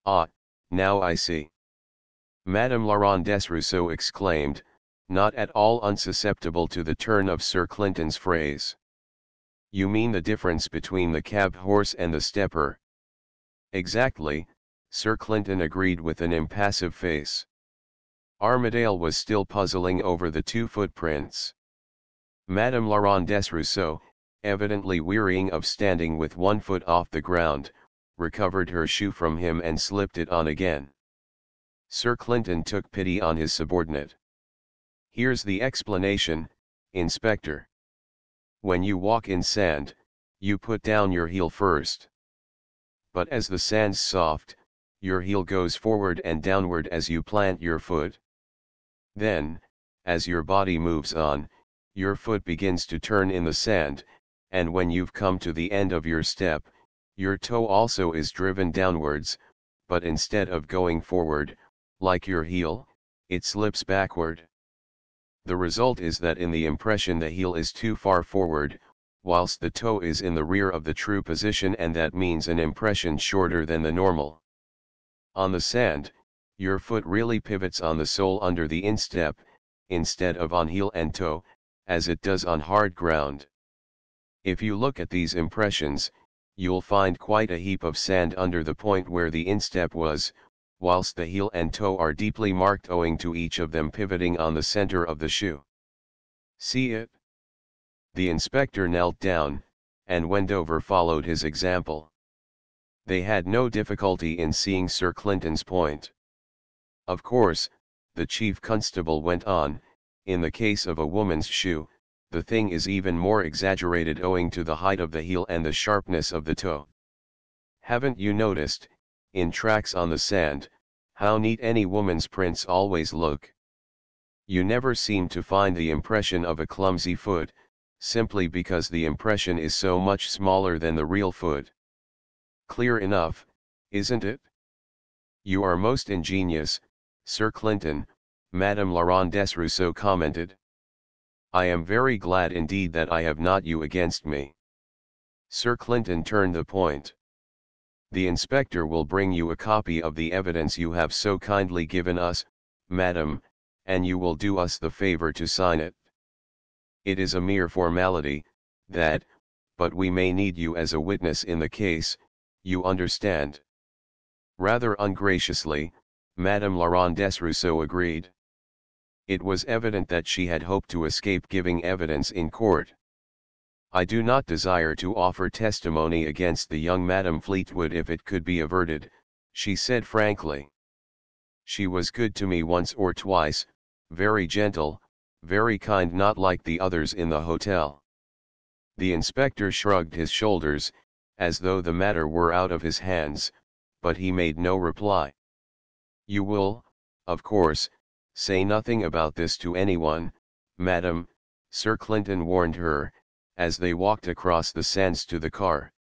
A: "Ah, now I see," Madame Laurent Desrousseaux exclaimed, not at all unsusceptible to the turn of Sir Clinton's phrase. "You mean the difference between the cab horse and the stepper?" "Exactly," Sir Clinton agreed with an impassive face. Armadale was still puzzling over the two footprints. Madame Laurent Desrousseaux, evidently wearying of standing with one foot off the ground, recovered her shoe from him and slipped it on again. Sir Clinton took pity on his subordinate. "Here's the explanation, Inspector. When you walk in sand, you put down your heel first. But as the sand's soft, your heel goes forward and downward as you plant your foot. Then, as your body moves on, your foot begins to turn in the sand, and when you've come to the end of your step, your toe also is driven downwards, but instead of going forward, like your heel, it slips backward. The result is that in the impression the heel is too far forward, whilst the toe is in the rear of the true position, and that means an impression shorter than the normal. On the sand, your foot really pivots on the sole under the instep, instead of on heel and toe, as it does on hard ground. If you look at these impressions, you'll find quite a heap of sand under the point where the instep was, whilst the heel and toe are deeply marked owing to each of them pivoting on the center of the shoe. See it?" The inspector knelt down, and Wendover followed his example. They had no difficulty in seeing Sir Clinton's point. "Of course," the chief constable went on, "in the case of a woman's shoe, the thing is even more exaggerated owing to the height of the heel and the sharpness of the toe. Haven't you noticed, in tracks on the sand, how neat any woman's prints always look? You never seem to find the impression of a clumsy foot, simply because the impression is so much smaller than the real foot. Clear enough, isn't it?" "You are most ingenious, Sir Clinton," Madame Laurent Desrousseaux commented. "I am very glad indeed that I have not you against me." Sir Clinton turned the point. "The inspector will bring you a copy of the evidence you have so kindly given us, madam, and you will do us the favor to sign it. It is a mere formality, that, but we may need you as a witness in the case, you understand." Rather ungraciously, Madame Laurent Desrousseaux agreed. It was evident that she had hoped to escape giving evidence in court. "I do not desire to offer testimony against the young Madame Fleetwood if it could be averted," she said frankly. "She was good to me once or twice, very gentle, very kind, not like the others in the hotel." The inspector shrugged his shoulders, as though the matter were out of his hands, but he made no reply. "You will, of course, say nothing about this to anyone, madam," Sir Clinton warned her, as they walked across the sands to the car.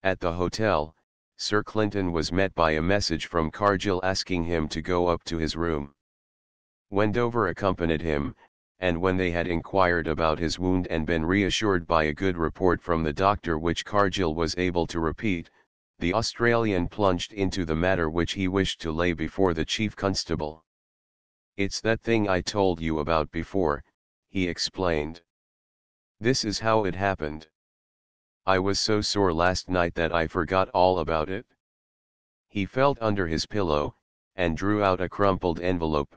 A: At the hotel, Sir Clinton was met by a message from Cargill asking him to go up to his room. Wendover accompanied him, and when they had inquired about his wound and been reassured by a good report from the doctor which Cargill was able to repeat, the Australian plunged into the matter which he wished to lay before the chief constable. "It's that thing I told you about before," he explained. "This is how it happened. I was so sore last night that I forgot all about it." He felt under his pillow, and drew out a crumpled envelope.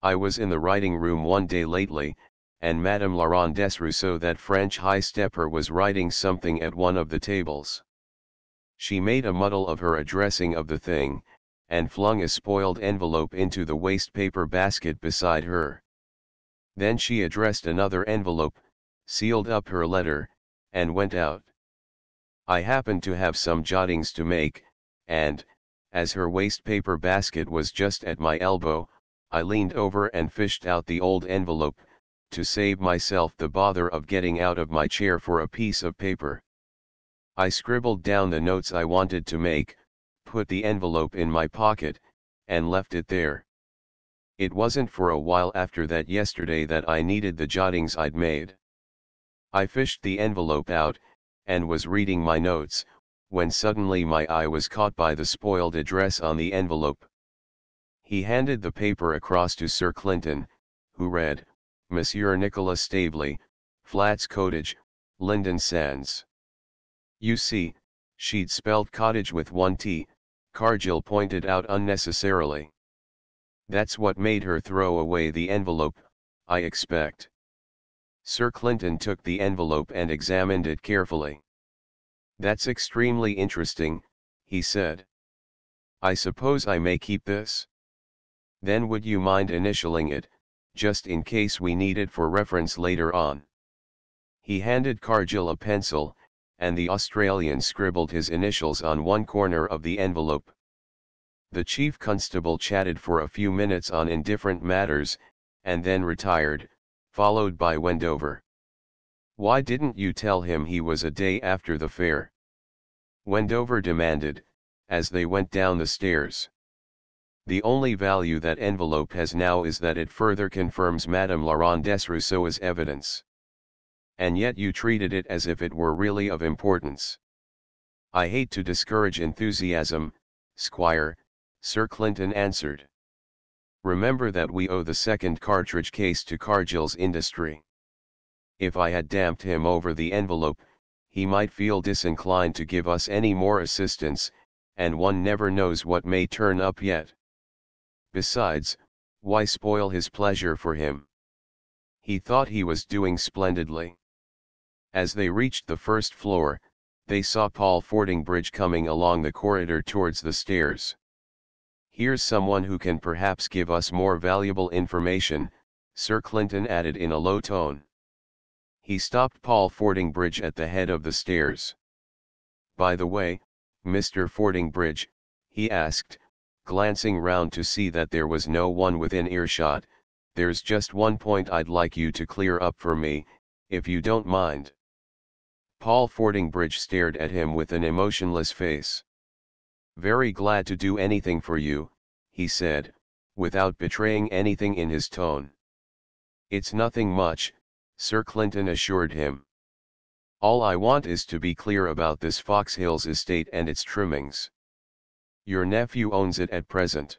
A: I was in the writing room one day lately, and Madame Laurent Desrousseau, that French high-stepper, was writing something at one of the tables. She made a muddle of her addressing of the thing, and flung a spoiled envelope into the waste paper basket beside her. Then she addressed another envelope, sealed up her letter, and went out. I happened to have some jottings to make, and, as her waste paper basket was just at my elbow, I leaned over and fished out the old envelope, to save myself the bother of getting out of my chair for a piece of paper. I scribbled down the notes I wanted to make, put the envelope in my pocket, and left it there. It wasn't for a while after that yesterday that I needed the jottings I'd made. I fished the envelope out, and was reading my notes, when suddenly my eye was caught by the spoiled address on the envelope. He handed the paper across to Sir Clinton, who read, Monsieur Nicolas Staveley, Flats Cottage, Lynden Sands. You see, she'd spelt cottage with one T, Cargill pointed out unnecessarily. That's what made her throw away the envelope, I expect. Sir Clinton took the envelope and examined it carefully. That's extremely interesting, he said. I suppose I may keep this? Then would you mind initialing it, just in case we need it for reference later on? He handed Cargill a pencil, and the Australian scribbled his initials on one corner of the envelope. The chief constable chatted for a few minutes on indifferent matters, and then retired, followed by Wendover. Why didn't you tell him he was a day after the fair? Wendover demanded, as they went down the stairs. The only value that envelope has now is that it further confirms Madame Laurent Desrousseau's evidence. And yet you treated it as if it were really of importance. I hate to discourage enthusiasm, Squire, Sir Clinton answered. Remember that we owe the second cartridge case to Cargill's industry. If I had damped him over the envelope, he might feel disinclined to give us any more assistance, and one never knows what may turn up yet. Besides, why spoil his pleasure for him? He thought he was doing splendidly. As they reached the first floor, they saw Paul Fordingbridge coming along the corridor towards the stairs. Here's someone who can perhaps give us more valuable information, Sir Clinton added in a low tone. He stopped Paul Fordingbridge at the head of the stairs. By the way, Mr. Fordingbridge, he asked, glancing round to see that there was no one within earshot, there's just one point I'd like you to clear up for me, if you don't mind. Paul Fordingbridge stared at him with an emotionless face. Very glad to do anything for you, he said, without betraying anything in his tone. It's nothing much, Sir Clinton assured him. All I want is to be clear about this Fox Hills estate and its trimmings. Your nephew owns it at present.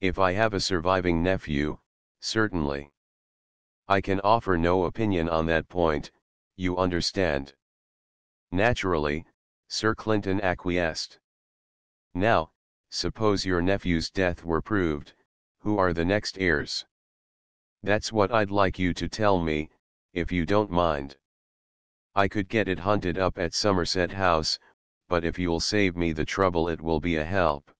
A: If I have a surviving nephew, certainly. I can offer no opinion on that point, you understand. Naturally, Sir Clinton acquiesced. Now, suppose your nephew's death were proved, who are the next heirs? That's what I'd like you to tell me, if you don't mind. I could get it hunted up at Somerset House, but if you'll save me the trouble it will be a help.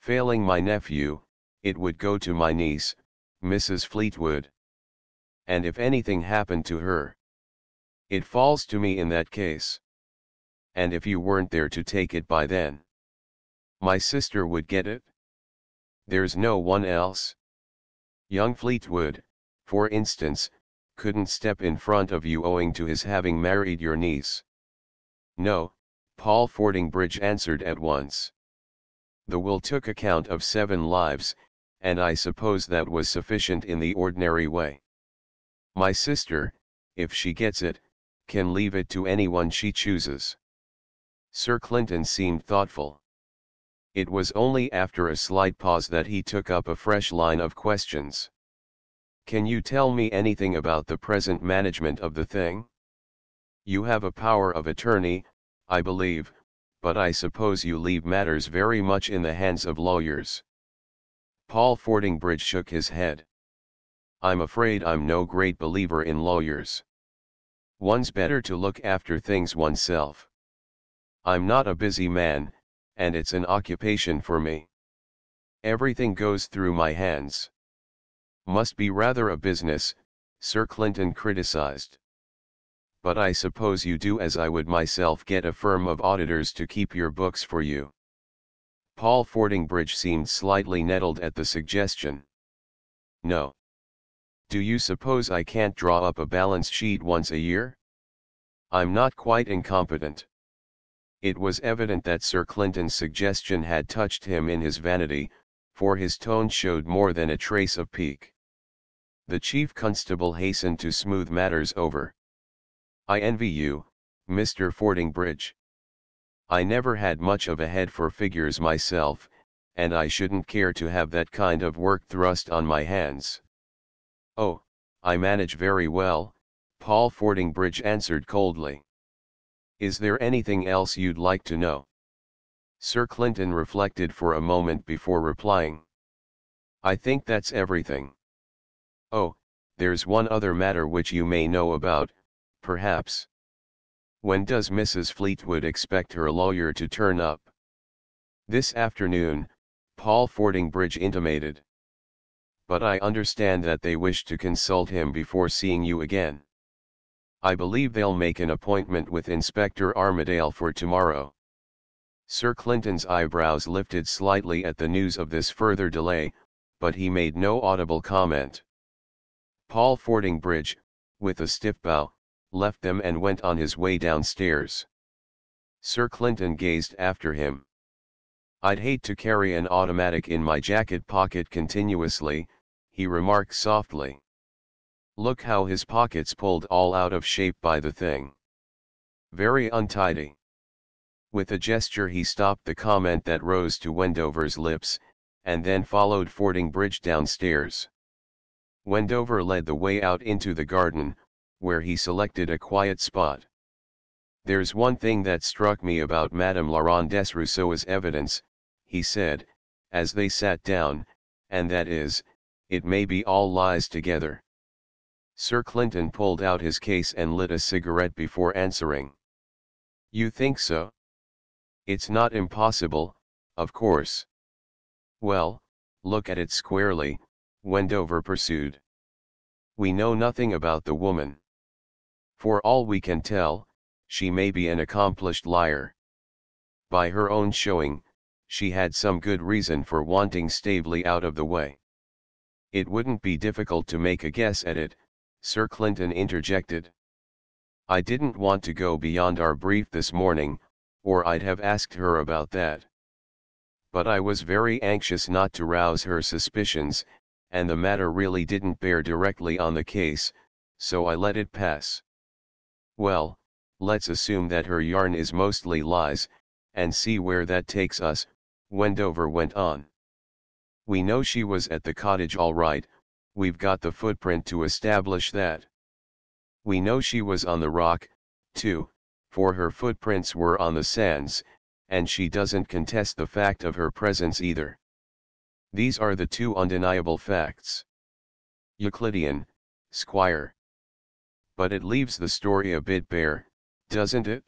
A: Failing my nephew, it would go to my niece, Mrs. Fleetwood. And if anything happened to her, it falls to me in that case. And if you weren't there to take it by then, my sister would get it. There's no one else. Young Fleetwood, for instance, couldn't step in front of you owing to his having married your niece. No, Paul Fordingbridge answered at once. The will took account of 7 lives, and I suppose that was sufficient in the ordinary way. My sister, if she gets it, can leave it to anyone she chooses. Sir Clinton seemed thoughtful. It was only after a slight pause that he took up a fresh line of questions. Can you tell me anything about the present management of the thing? You have a power of attorney, I believe, but I suppose you leave matters very much in the hands of lawyers. Paul Fordingbridge shook his head. I'm afraid I'm no great believer in lawyers. One's better to look after things oneself. I'm not a busy man, and it's an occupation for me. Everything goes through my hands. Must be rather a business, Sir Clinton criticized. But I suppose you do as I would myself, get a firm of auditors to keep your books for you. Paul Fordingbridge seemed slightly nettled at the suggestion. No. Do you suppose I can't draw up a balance sheet once a year? I'm not quite incompetent. It was evident that Sir Clinton's suggestion had touched him in his vanity, for his tone showed more than a trace of pique. The Chief Constable hastened to smooth matters over. I envy you, Mr. Fordingbridge. I never had much of a head for figures myself, and I shouldn't care to have that kind of work thrust on my hands. Oh, I manage very well, Paul Fordingbridge answered coldly. Is there anything else you'd like to know? Sir Clinton reflected for a moment before replying. I think that's everything. Oh, there's one other matter which you may know about, perhaps. When does Mrs. Fleetwood expect her lawyer to turn up? This afternoon, Paul Fordingbridge intimated. But I understand that they wish to consult him before seeing you again. I believe they'll make an appointment with Inspector Armadale for tomorrow. Sir Clinton's eyebrows lifted slightly at the news of this further delay, but he made no audible comment. Paul Fordingbridge, with a stiff bow, left them and went on his way downstairs. Sir Clinton gazed after him. I'd hate to carry an automatic in my jacket pocket continuously, he remarked softly. Look how his pocket's pulled all out of shape by the thing. Very untidy. With a gesture he stopped the comment that rose to Wendover's lips, and then followed Fordingbridge downstairs. Wendover led the way out into the garden, where he selected a quiet spot. There's one thing that struck me about Madame Laurent Desrousseau's evidence, he said, as they sat down, and that is, it may be all lies together. Sir Clinton pulled out his case and lit a cigarette before answering. You think so? It's not impossible, of course. Well, look at it squarely, Wendover pursued. We know nothing about the woman. For all we can tell, she may be an accomplished liar. By her own showing, she had some good reason for wanting Staveley out of the way. It wouldn't be difficult to make a guess at it, Sir Clinton interjected. I didn't want to go beyond our brief this morning, or I'd have asked her about that. But I was very anxious not to rouse her suspicions, and the matter really didn't bear directly on the case, so I let it pass. Well, let's assume that her yarn is mostly lies, and see where that takes us, Wendover went on. We know she was at the cottage all right, we've got the footprint to establish that. We know she was on the rock, too, for her footprints were on the sands, and she doesn't contest the fact of her presence either. These are the two undeniable facts. Euclidean, Squire. But it leaves the story a bit bare, doesn't it?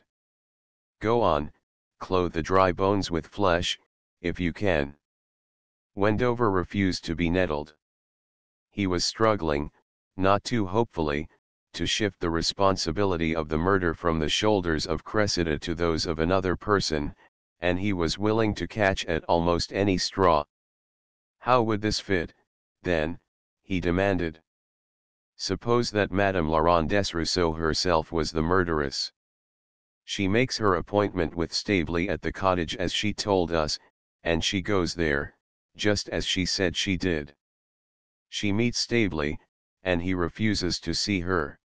A: Go on, clothe the dry bones with flesh, if you can. Wendover refused to be nettled. He was struggling, not too hopefully, to shift the responsibility of the murder from the shoulders of Cressida to those of another person, and he was willing to catch at almost any straw. How would this fit, then, he demanded. Suppose that Madame Laurent Desrousseau herself was the murderess. She makes her appointment with Staveley at the cottage as she told us, and she goes there, just as she said she did. She meets Staveley, and he refuses to see her.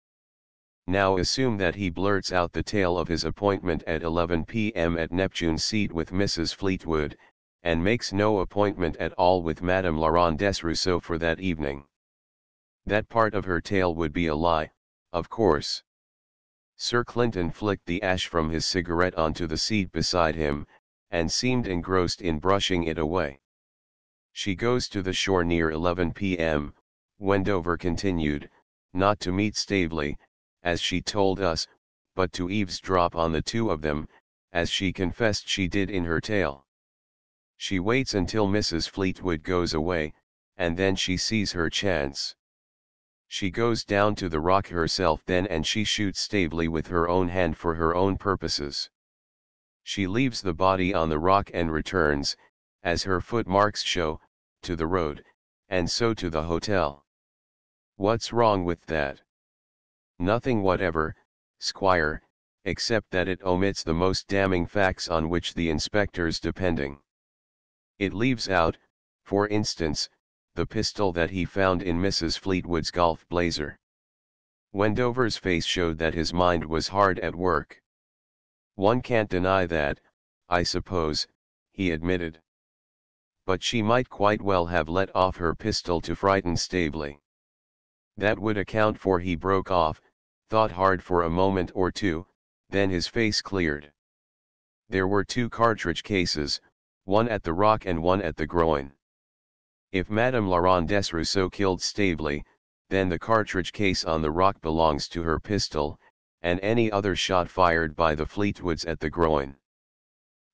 A: Now assume that he blurts out the tale of his appointment at 11 p.m. at Neptune Seat with Mrs. Fleetwood, and makes no appointment at all with Madame Laurent Desrousseau for that evening. That part of her tale would be a lie, of course. Sir Clinton flicked the ash from his cigarette onto the seat beside him, and seemed engrossed in brushing it away. She goes to the shore near 11 p.m., Wendover continued, not to meet Staveley, as she told us, but to eavesdrop on the two of them, as she confessed she did in her tale. She waits until Mrs. Fleetwood goes away, and then she sees her chance. She goes down to the rock herself then and she shoots Staveley with her own hand for her own purposes. She leaves the body on the rock and returns, as her footmarks show, to the road, and so to the hotel. What's wrong with that? Nothing whatever, Squire, except that it omits the most damning facts on which the inspector's depending. It leaves out, for instance, the pistol that he found in Mrs. Fleetwood's golf blazer. Wendover's face showed that his mind was hard at work. One can't deny that, I suppose, he admitted. But she might quite well have let off her pistol to frighten Staveley. That would account for he broke off, thought hard for a moment or two, then his face cleared. There were two cartridge cases, one at the rock and one at the groin. If Madame Laurent Desrousseau killed Staveley, then the cartridge case on the rock belongs to her pistol, and any other shot fired by the Fleetwoods at the groin.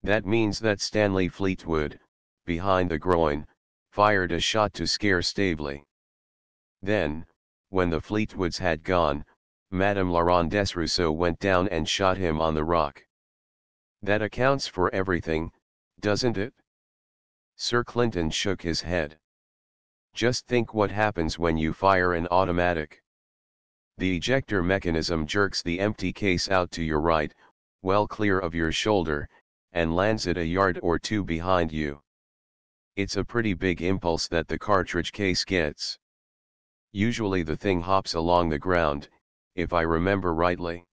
A: That means that Stanley Fleetwood, behind the groin, fired a shot to scare Staveley. Then, when the Fleetwoods had gone, Madame Laurent Desrousseau went down and shot him on the rock. That accounts for everything, doesn't it? Sir Clinton shook his head. Just think what happens when you fire an automatic. The ejector mechanism jerks the empty case out to your right, well clear of your shoulder, and lands it a yard or two behind you. It's a pretty big impulse that the cartridge case gets. Usually the thing hops along the ground, if I remember rightly.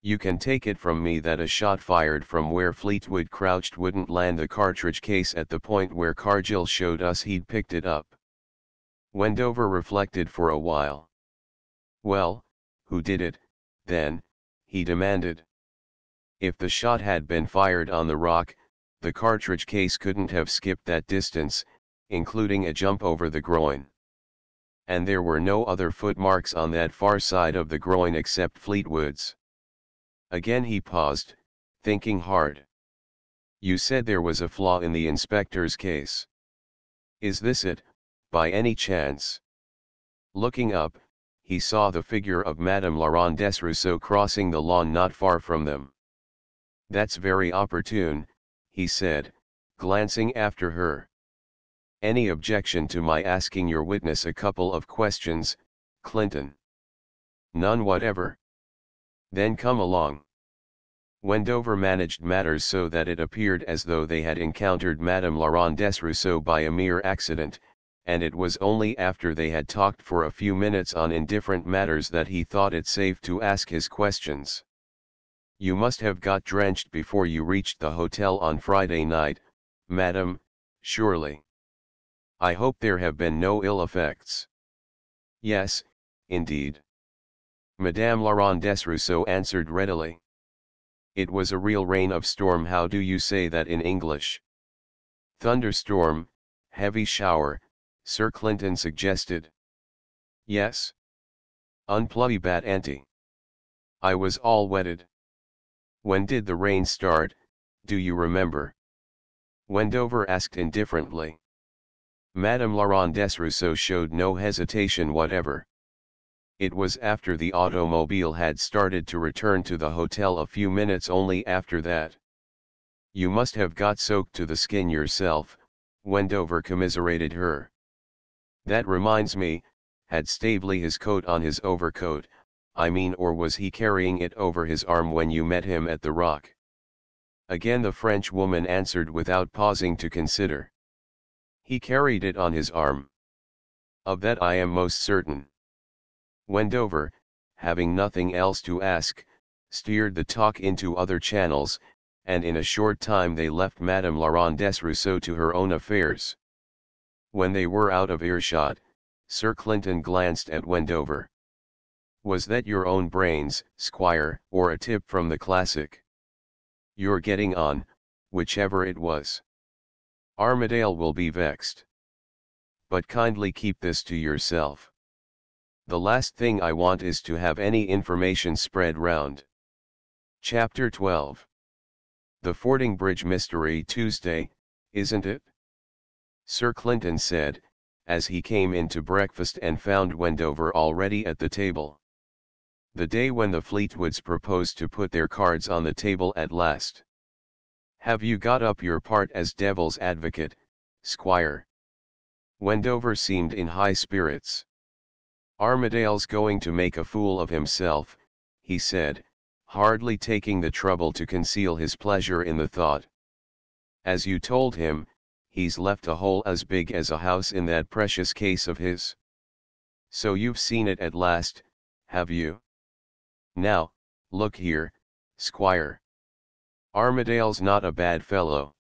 A: You can take it from me that a shot fired from where Fleetwood crouched wouldn't land the cartridge case at the point where Cargill showed us he'd picked it up. Wendover reflected for a while. Well, who did it, then, he demanded. If the shot had been fired on the rock, the cartridge case couldn't have skipped that distance, including a jump over the groin. And there were no other footmarks on that far side of the groin except Fleetwood's. Again he paused, thinking hard. You said there was a flaw in the inspector's case. Is this it, by any chance? Looking up, he saw the figure of Madame Laurent Desrousseau crossing the lawn not far from them. That's very opportune, he said, glancing after her. Any objection to my asking your witness a couple of questions, Clinton? None whatever. Then come along. Wendover managed matters so that it appeared as though they had encountered Madame Laurent Desrousseau by a mere accident, and it was only after they had talked for a few minutes on indifferent matters that he thought it safe to ask his questions. You must have got drenched before you reached the hotel on Friday night, madam, surely. I hope there have been no ill effects. Yes, indeed. Madame Laurent Desrousseau answered readily. It was a real rain of storm. How do you say that in English? Thunderstorm, heavy shower, Sir Clinton suggested. Yes. Un pluvibat ante. I was all wetted. When did the rain start, do you remember? Wendover asked indifferently. Madame Laurent Desrousseau showed no hesitation whatever. It was after the automobile had started to return to the hotel a few minutes only after that. You must have got soaked to the skin yourself, Wendover commiserated her. That reminds me, had Staveley his coat on his overcoat, I mean, or was he carrying it over his arm when you met him at the rock? Again the French woman answered without pausing to consider. He carried it on his arm. Of that I am most certain. Wendover, having nothing else to ask, steered the talk into other channels, and in a short time they left Madame Laurent Desrousseau to her own affairs. When they were out of earshot, Sir Clinton glanced at Wendover. Was that your own brains, Squire, or a tip from the classic? You're getting on, whichever it was. Armadale will be vexed. but kindly keep this to yourself. The last thing I want is to have any information spread round. Chapter 12. The Fording Bridge Mystery Tuesday, isn't it? Sir Clinton said, as he came in to breakfast and found Wendover already at the table. The day when the Fleetwoods proposed to put their cards on the table at last. Have you got up your part as devil's advocate, Squire? Wendover seemed in high spirits. Armadale's going to make a fool of himself, he said, hardly taking the trouble to conceal his pleasure in the thought. As you told him, he's left a hole as big as a house in that precious case of his. So you've seen it at last, have you? Now, look here, Squire. Armadale's not a bad fellow.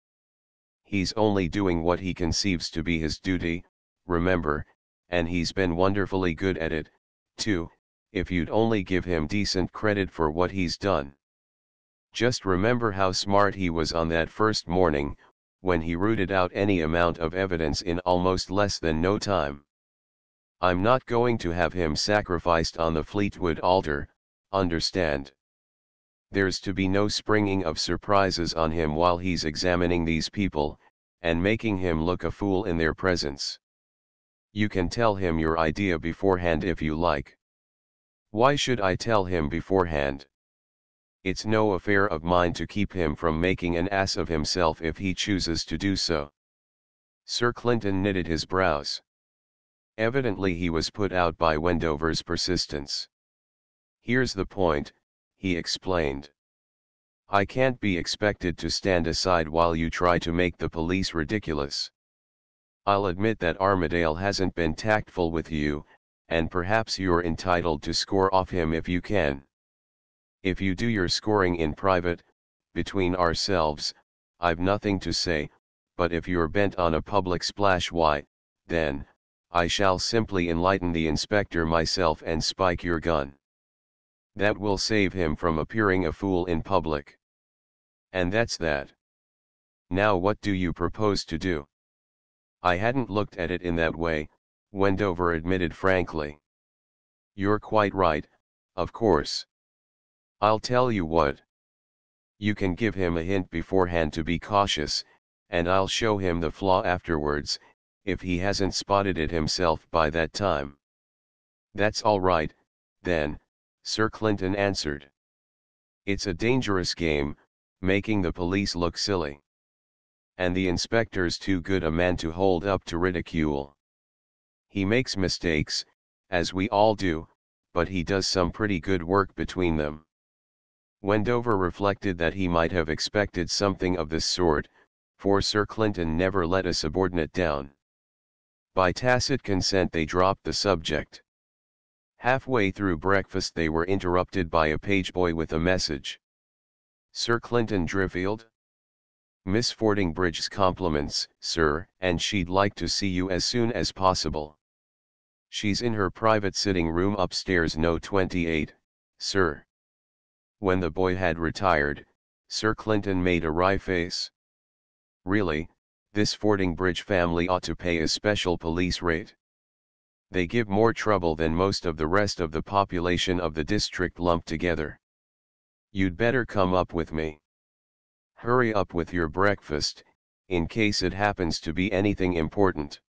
A: He's only doing what he conceives to be his duty, remember, and he's been wonderfully good at it, too, if you'd only give him decent credit for what he's done. Just remember how smart he was on that first morning, when he rooted out any amount of evidence in almost less than no time. I'm not going to have him sacrificed on the Fleetwood altar, understand. There's to be no springing of surprises on him while he's examining these people, and making him look a fool in their presence. You can tell him your idea beforehand if you like. Why should I tell him beforehand? It's no affair of mine to keep him from making an ass of himself if he chooses to do so. Sir Clinton knitted his brows. Evidently he was put out by Wendover's persistence. Here's the point, he explained. I can't be expected to stand aside while you try to make the police ridiculous. I'll admit that Armadale hasn't been tactful with you, and perhaps you're entitled to score off him if you can. If you do your scoring in private, between ourselves, I've nothing to say, but if you're bent on a public splash, why, then, I shall simply enlighten the inspector myself and spike your gun. That will save him from appearing a fool in public. And that's that. Now what do you propose to do? I hadn't looked at it in that way, Wendover admitted frankly. You're quite right, of course. I'll tell you what. You can give him a hint beforehand to be cautious, and I'll show him the flaw afterwards, if he hasn't spotted it himself by that time. That's all right, then, Sir Clinton answered. It's a dangerous game, making the police look silly. And the inspector's too good a man to hold up to ridicule. He makes mistakes, as we all do, but he does some pretty good work between them. Wendover reflected that he might have expected something of this sort, for Sir Clinton never let a subordinate down. By tacit consent they dropped the subject. Halfway through breakfast they were interrupted by a pageboy with a message. Sir Clinton Driffield? Miss Fordingbridge's compliments, sir, and she'd like to see you as soon as possible. She's in her private sitting room upstairs, No. 28, sir. When the boy had retired, Sir Clinton made a wry face. Really, this Fordingbridge family ought to pay a special police rate. They give more trouble than most of the rest of the population of the district lumped together. You'd better come up with me. Hurry up with your breakfast, in case it happens to be anything important.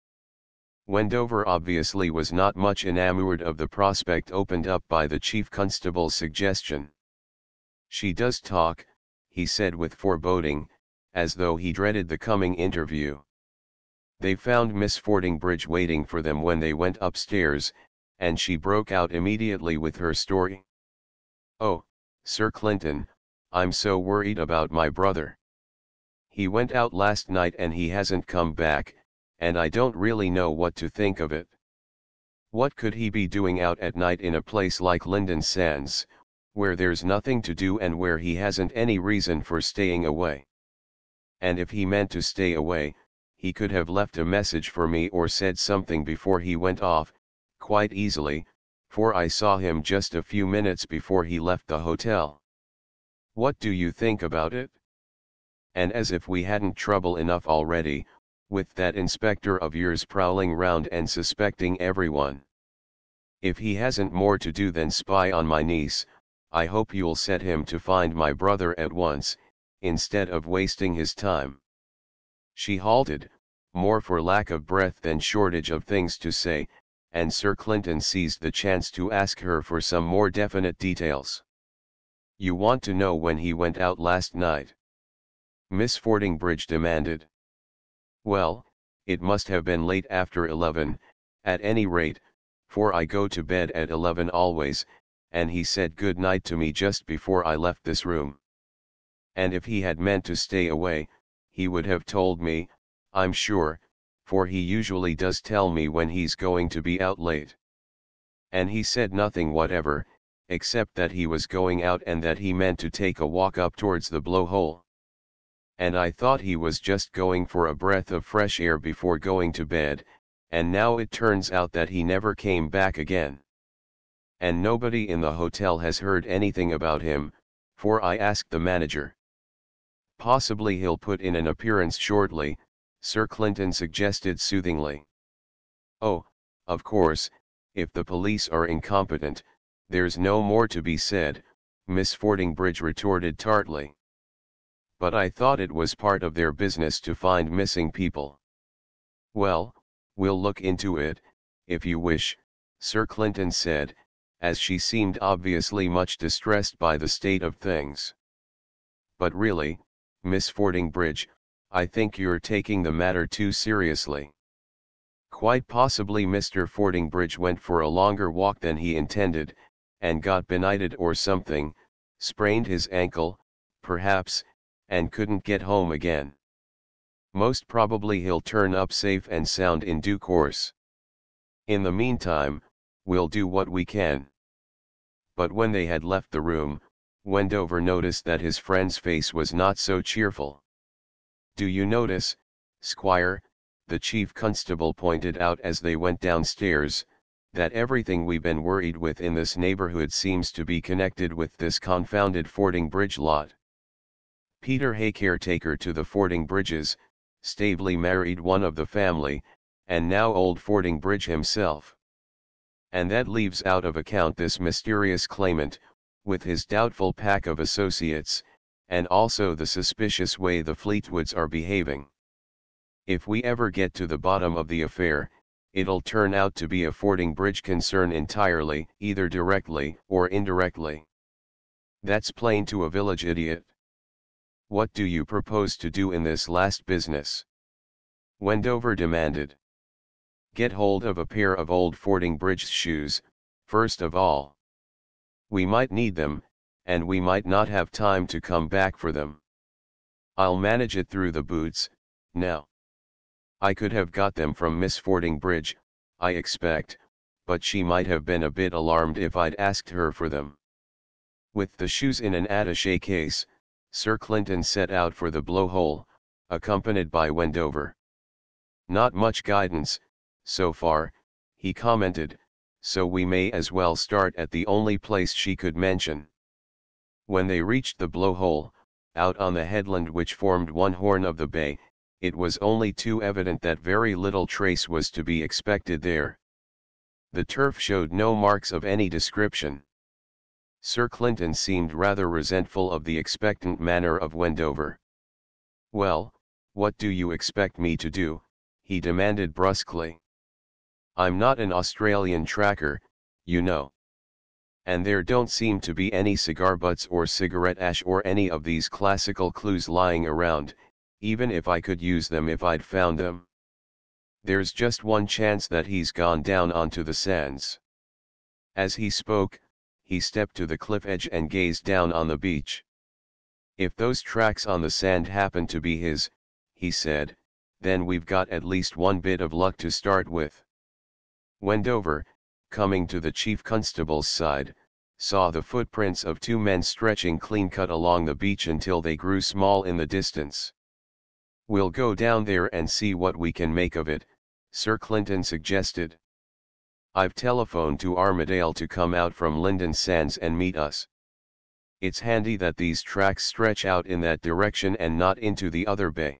A: Wendover obviously was not much enamored of the prospect opened up by the chief constable's suggestion. She does talk, he said with foreboding, as though he dreaded the coming interview. They found Miss Fordingbridge waiting for them when they went upstairs, and she broke out immediately with her story. Oh, Sir Clinton, I'm so worried about my brother. He went out last night and he hasn't come back, and I don't really know what to think of it. What could he be doing out at night in a place like Lynden Sands, where there's nothing to do and where he hasn't any reason for staying away? And if he meant to stay away, he could have left a message for me or said something before he went off, quite easily, for I saw him just a few minutes before he left the hotel. What do you think about it? And as if we hadn't trouble enough already, with that inspector of yours prowling round and suspecting everyone. If he hasn't more to do than spy on my niece, I hope you'll set him to find my brother at once, instead of wasting his time." She halted, more for lack of breath than shortage of things to say, and Sir Clinton seized the chance to ask her for some more definite details. "You want to know when he went out last night?" Miss Fordingbridge demanded. "Well, it must have been late after 11, at any rate, for I go to bed at 11 always, and he said good night to me just before I left this room. And if he had meant to stay away, he would have told me, I'm sure, for he usually does tell me when he's going to be out late. And he said nothing whatever, except that he was going out and that he meant to take a walk up towards the blowhole. And I thought he was just going for a breath of fresh air before going to bed, and now it turns out that he never came back again. And nobody in the hotel has heard anything about him, for I asked the manager." "Possibly he'll put in an appearance shortly," Sir Clinton suggested soothingly. "Oh, of course, if the police are incompetent, there's no more to be said," Miss Fordingbridge retorted tartly. "But I thought it was part of their business to find missing people." "Well, we'll look into it, if you wish," Sir Clinton said, as she seemed obviously much distressed by the state of things. "But really, Miss Fordingbridge, I think you're taking the matter too seriously. Quite possibly Mr. Fordingbridge went for a longer walk than he intended, and got benighted or something, sprained his ankle, perhaps, and couldn't get home again. Most probably he'll turn up safe and sound in due course. In the meantime, we'll do what we can." But when they had left the room, Wendover noticed that his friend's face was not so cheerful. "Do you notice, Squire," the chief constable pointed out as they went downstairs, "that everything we've been worried with in this neighborhood seems to be connected with this confounded Fordingbridge lot? Peter Hay, caretaker to the Fordingbridges, Staveley married one of the family, and now old Fordingbridge himself. And that leaves out of account this mysterious claimant, with his doubtful pack of associates, and also the suspicious way the Fleetwoods are behaving. If we ever get to the bottom of the affair, it'll turn out to be a Fordingbridge concern entirely, either directly or indirectly. That's plain to a village idiot. What do you propose to do in this last business?" Wendover demanded. "Get hold of a pair of old Fordingbridge shoes, first of all. We might need them, and we might not have time to come back for them. I'll manage it through the boots, now. I could have got them from Miss Fordingbridge, I expect, but she might have been a bit alarmed if I'd asked her for them." With the shoes in an attaché case, Sir Clinton set out for the blowhole, accompanied by Wendover. "Not much guidance, so far," he commented, "so we may as well start at the only place she could mention." When they reached the blowhole, out on the headland which formed one horn of the bay, it was only too evident that very little trace was to be expected there. The turf showed no marks of any description. Sir Clinton seemed rather resentful of the expectant manner of Wendover. "Well, what do you expect me to do?" he demanded brusquely. "I'm not an Australian tracker, you know. And there don't seem to be any cigar butts or cigarette ash or any of these classical clues lying around, even if I could use them if I'd found them. There's just one chance that he's gone down onto the sands." As he spoke, he stepped to the cliff edge and gazed down on the beach. "If those tracks on the sand happen to be his," he said, "then we've got at least one bit of luck to start with." Wendover, coming to the chief constable's side, saw the footprints of two men stretching clean-cut along the beach until they grew small in the distance. "We'll go down there and see what we can make of it," Sir Clinton suggested. "I've telephoned to Armadale to come out from Lynden Sands and meet us. It's handy that these tracks stretch out in that direction and not into the other bay."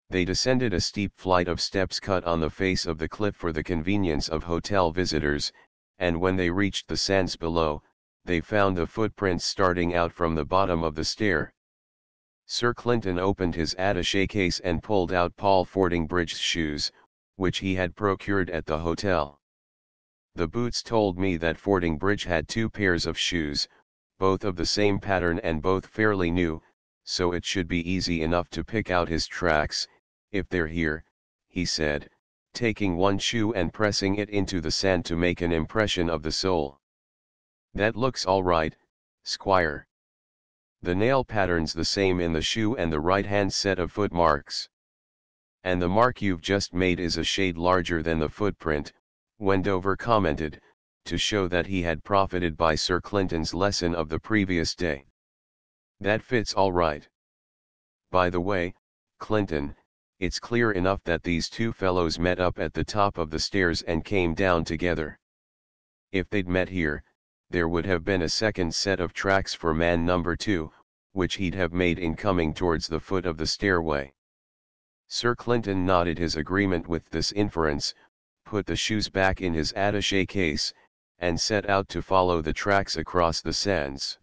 A: They descended a steep flight of steps cut on the face of the cliff for the convenience of hotel visitors, and when they reached the sands below, they found the footprints starting out from the bottom of the stair. Sir Clinton opened his attaché case and pulled out Paul Fordingbridge's shoes, which he had procured at the hotel. The boots told me that Fordingbridge had 2 pairs of shoes, both of the same pattern and both fairly new, so it should be easy enough to pick out his tracks, if they're here, he said, taking one shoe and pressing it into the sand to make an impression of the sole. That looks all right, Squire. The nail pattern's the same in the shoe and the right-hand set of footmarks. And the mark you've just made is a shade larger than the footprint, Wendover commented, to show that he had profited by Sir Clinton's lesson of the previous day. That fits all right. By the way, Clinton, it's clear enough that these 2 fellows met up at the top of the stairs and came down together. If they'd met here, there would have been a second set of tracks for man number 2, which he'd have made in coming towards the foot of the stairway. Sir Clinton nodded his agreement with this inference, put the shoes back in his attaché case, and set out to follow the tracks across the sands.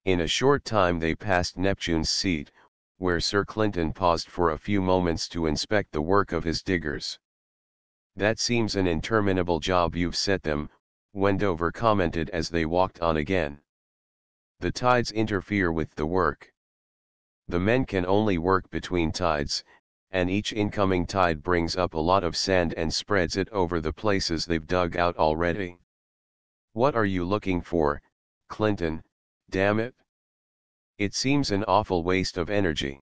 A: In a short time they passed Neptune's Seat, where Sir Clinton paused for a few moments to inspect the work of his diggers. That seems an interminable job you've set them, Wendover commented as they walked on again. The tides interfere with the work. The men can only work between tides, and each incoming tide brings up a lot of sand and spreads it over the places they've dug out already. What are you looking for, Clinton, damn it? It seems an awful waste of energy.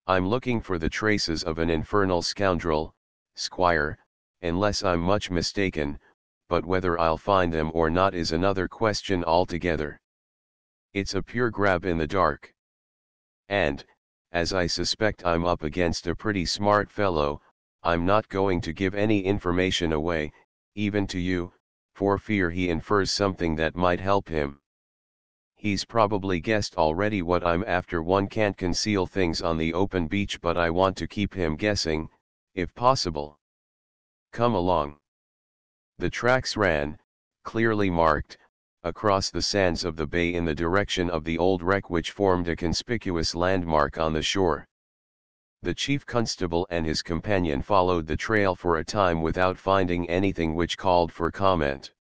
A: I'm looking for the traces of an infernal scoundrel, Squire, unless I'm much mistaken, but whether I'll find them or not is another question altogether. It's a pure grab in the dark. And, as I suspect I'm up against a pretty smart fellow, I'm not going to give any information away, even to you, for fear he infers something that might help him. He's probably guessed already what I'm after. One can't conceal things on the open beach, but I want to keep him guessing, if possible. Come along. The tracks ran, clearly marked, across the sands of the bay in the direction of the old wreck which formed a conspicuous landmark on the shore. The chief constable and his companion followed the trail for a time without finding anything which called for comment.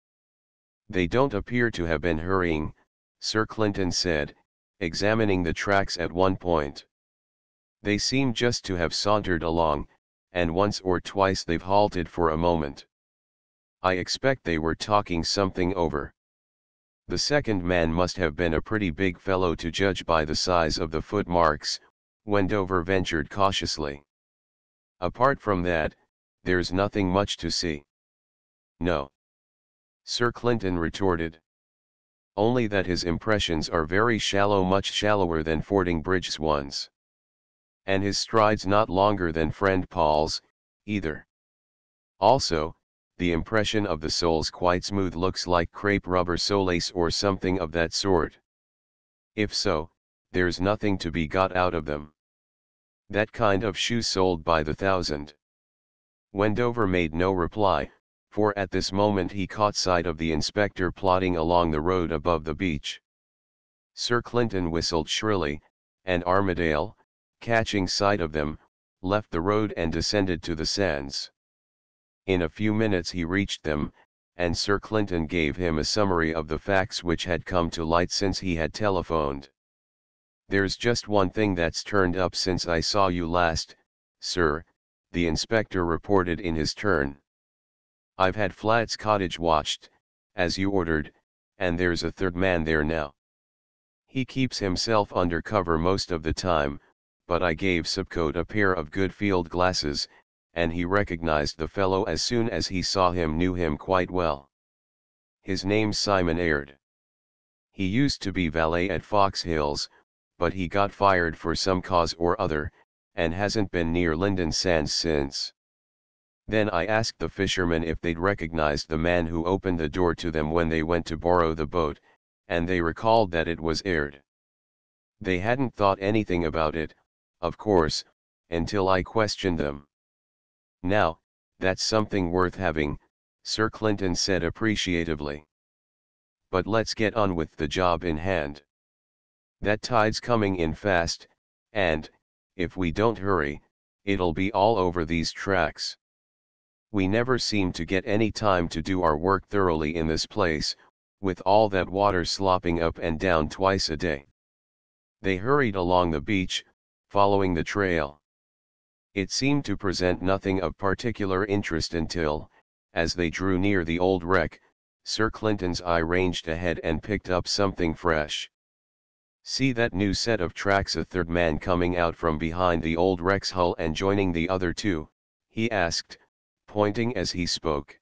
A: They don't appear to have been hurrying, Sir Clinton said, examining the tracks at one point. They seem just to have sauntered along, and once or twice they've halted for a moment. I expect they were talking something over. The second man must have been a pretty big fellow to judge by the size of the footmarks, Wendover ventured cautiously. Apart from that, there's nothing much to see. No. Sir Clinton retorted. Only that his impressions are very shallow, much shallower than Fordingbridge's ones. And his stride's not longer than friend Paul's, either. Also, the impression of the sole's quite smooth, looks like crepe rubber solace or something of that sort. If so, there's nothing to be got out of them. That kind of shoe sold by the thousand. Wendover made no reply, for at this moment he caught sight of the inspector plodding along the road above the beach. Sir Clinton whistled shrilly, and Armadale, catching sight of them, left the road and descended to the sands. In a few minutes he reached them, and Sir Clinton gave him a summary of the facts which had come to light since he had telephoned. "There's just one thing that's turned up since I saw you last, sir," the inspector reported in his turn. "I've had Flat's cottage watched, as you ordered, and there's a third man there now. He keeps himself under cover most of the time, but I gave Subcoat a pair of good field glasses, and he recognized the fellow as soon as he saw him, knew him quite well. His name's Simon Aird. He used to be valet at Fox Hills, but he got fired for some cause or other, and hasn't been near Lynden Sands since." Then I asked the fishermen if they'd recognized the man who opened the door to them when they went to borrow the boat, and they recalled that it was Aird. They hadn't thought anything about it, of course, until I questioned them. Now, that's something worth having, Sir Clinton said appreciatively. But let's get on with the job in hand. That tide's coming in fast, and, if we don't hurry, it'll be all over these tracks. We never seem to get any time to do our work thoroughly in this place, with all that water slopping up and down twice a day. They hurried along the beach, following the trail. It seemed to present nothing of particular interest until, as they drew near the old wreck, Sir Clinton's eye ranged ahead and picked up something fresh. "See that new set of tracks, a third man coming out from behind the old wreck's hull and joining the other two?" he asked, pointing as he spoke.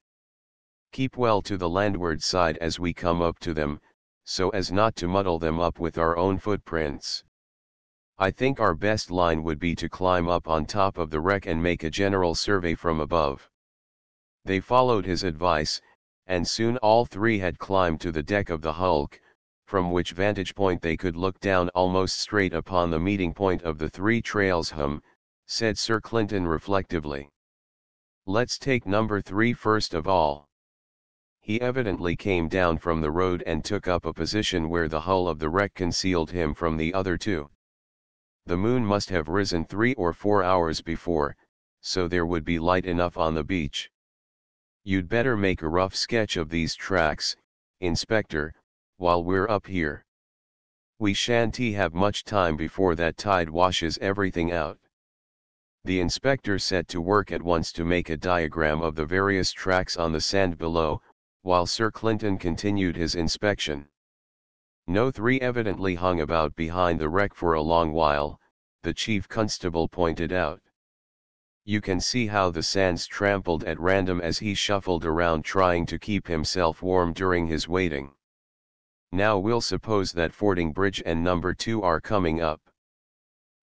A: "Keep well to the landward side as we come up to them, so as not to muddle them up with our own footprints. I think our best line would be to climb up on top of the wreck and make a general survey from above." They followed his advice, and soon all three had climbed to the deck of the hulk, from which vantage point they could look down almost straight upon the meeting point of the three trails. Said Sir Clinton reflectively. "Let's take number 3 first of all." He evidently came down from the road and took up a position where the hull of the wreck concealed him from the other two. The moon must have risen 3 or 4 hours before, so there would be light enough on the beach. "You'd better make a rough sketch of these tracks, Inspector, while we're up here. We shan't have much time before that tide washes everything out." The inspector set to work at once to make a diagram of the various tracks on the sand below, while Sir Clinton continued his inspection. No three evidently hung about behind the wreck for a long while, the chief constable pointed out. "You can see how the sand's trampled at random as he shuffled around trying to keep himself warm during his waiting. Now we'll suppose that Fording Bridge and number 2 are coming up.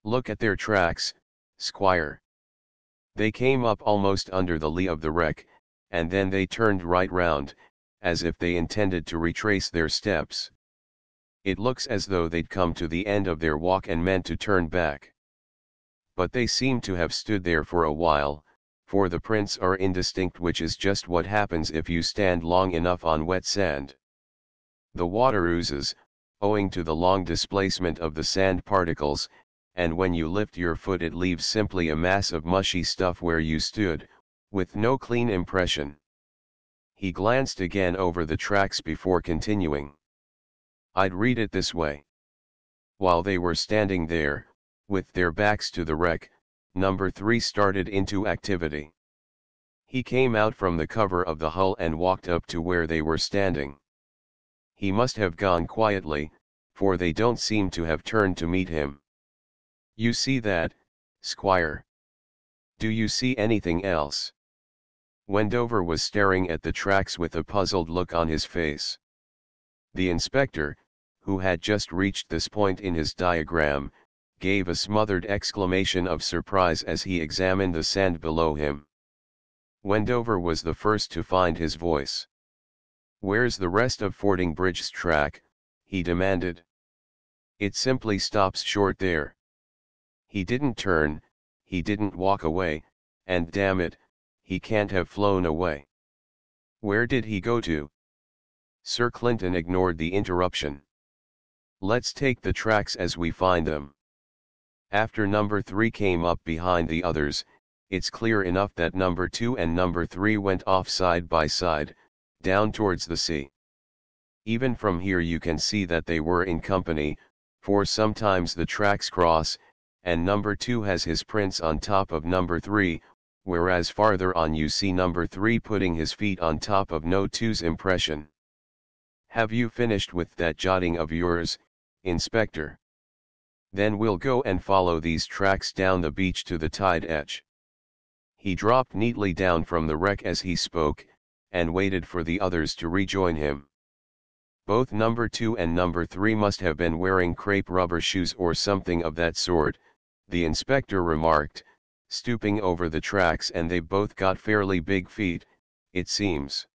A: Look at their tracks, Squire. They came up almost under the lee of the wreck, and then they turned right round, as if they intended to retrace their steps. It looks as though they'd come to the end of their walk and meant to turn back. But they seem to have stood there for a while, for the prints are indistinct, which is just what happens if you stand long enough on wet sand. The water oozes, owing to the long displacement of the sand particles, and when you lift your foot it leaves simply a mass of mushy stuff where you stood, with no clean impression." He glanced again over the tracks before continuing. "I'd read it this way. While they were standing there, with their backs to the wreck, number 3 started into activity. He came out from the cover of the hull and walked up to where they were standing. He must have gone quietly, for they don't seem to have turned to meet him. You see that, Squire? Do you see anything else?" Wendover was staring at the tracks with a puzzled look on his face. The inspector, who had just reached this point in his diagram, gave a smothered exclamation of surprise as he examined the sand below him. Wendover was the first to find his voice. "Where's the rest of Fording Bridge's track?" he demanded. "It simply stops short there. He didn't turn, he didn't walk away, and damn it, he can't have flown away. Where did he go to?" Sir Clinton ignored the interruption. "Let's take the tracks as we find them. After number 3 came up behind the others, it's clear enough that number 2 and number 3 went off side by side, down towards the sea. Even from here you can see that they were in company, for sometimes the tracks cross, and number 2 has his prints on top of number 3, whereas farther on you see number 3 putting his feet on top of no 2's impression. Have you finished with that jotting of yours, Inspector? Then we'll go and follow these tracks down the beach to the tide edge." He dropped neatly down from the wreck as he spoke, and waited for the others to rejoin him. Both number 2 and number 3 must have been wearing crepe rubber shoes or something of that sort, the inspector remarked, stooping over the tracks, and they've both got fairly big feet, it seems.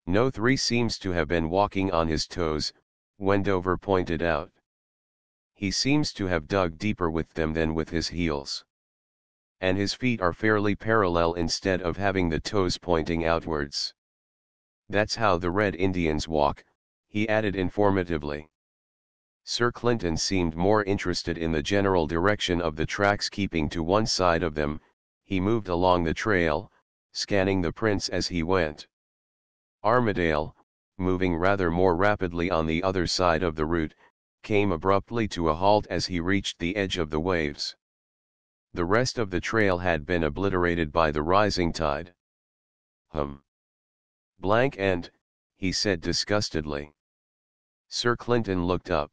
A: No 3 seems to have been walking on his toes, Wendover pointed out. He seems to have dug deeper with them than with his heels. And his feet are fairly parallel instead of having the toes pointing outwards. That's how the Red Indians walk, he added informatively. Sir Clinton seemed more interested in the general direction of the tracks, keeping to one side of them. He moved along the trail, scanning the prints as he went. Armadale, moving rather more rapidly on the other side of the route, came abruptly to a halt as he reached the edge of the waves. The rest of the trail had been obliterated by the rising tide. Blank end, he said disgustedly. Sir Clinton looked up.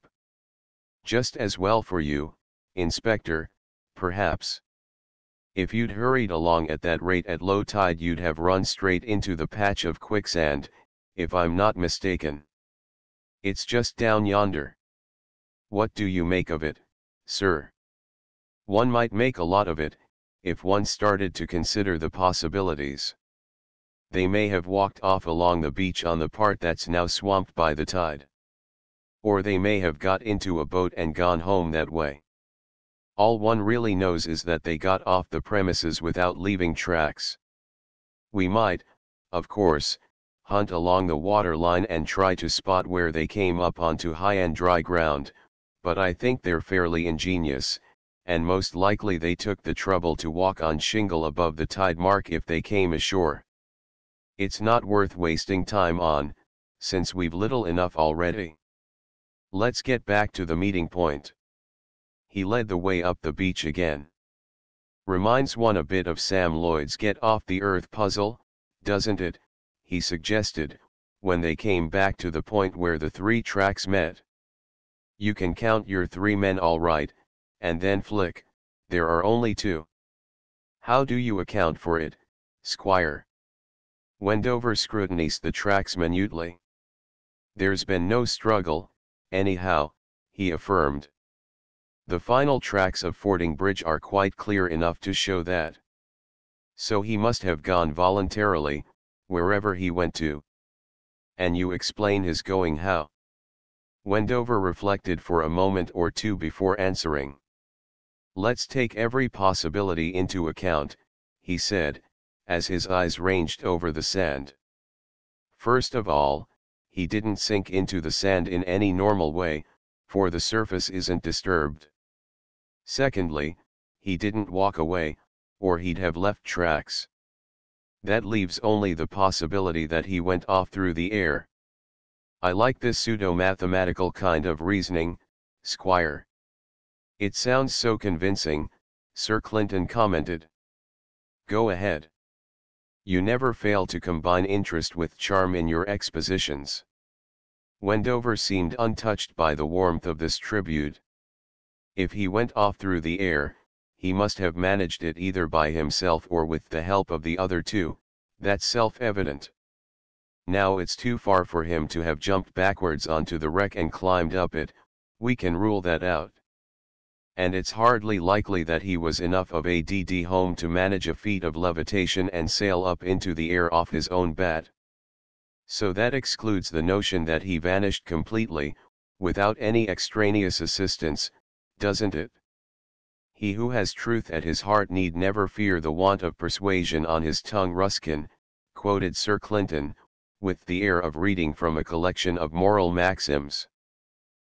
A: Just as well for you, Inspector, perhaps. If you'd hurried along at that rate at low tide you'd have run straight into the patch of quicksand, if I'm not mistaken. It's just down yonder. What do you make of it, sir? One might make a lot of it, if one started to consider the possibilities. They may have walked off along the beach on the part that's now swamped by the tide. Or they may have got into a boat and gone home that way. All one really knows is that they got off the premises without leaving tracks. We might, of course, hunt along the water line and try to spot where they came up onto high and dry ground, but I think they're fairly ingenious, and most likely they took the trouble to walk on shingle above the tide mark if they came ashore. It's not worth wasting time on, since we've little enough already. Let's get back to the meeting point. He led the way up the beach again. Reminds one a bit of Sam Lloyd's Get Off the Earth puzzle, doesn't it? He suggested, when they came back to the point where the three tracks met. You can count your 3 men all right, and then flick, there are only 2. How do you account for it, Squire? Wendover scrutinized the tracks minutely. There's been no struggle, anyhow, he affirmed. The final tracks of Fordingbridge are quite clear enough to show that. So he must have gone voluntarily, wherever he went to. And you explain his going how? Wendover reflected for a moment or two before answering. Let's take every possibility into account, he said, as his eyes ranged over the sand. First of all, he didn't sink into the sand in any normal way, for the surface isn't disturbed. Secondly, he didn't walk away, or he'd have left tracks. That leaves only the possibility that he went off through the air. I like this pseudo-mathematical kind of reasoning, Squire. It sounds so convincing, Sir Clinton commented. Go ahead. You never fail to combine interest with charm in your expositions. Wendover seemed untouched by the warmth of this tribute. If he went off through the air, he must have managed it either by himself or with the help of the other 2, that's self-evident. Now it's too far for him to have jumped backwards onto the wreck and climbed up it, we can rule that out. And it's hardly likely that he was enough of a DD-home to manage a feat of levitation and sail up into the air off his own bat. So that excludes the notion that he vanished completely, without any extraneous assistance, doesn't it? He who has truth at his heart need never fear the want of persuasion on his tongue. Ruskin, quoted Sir Clinton, with the air of reading from a collection of moral maxims.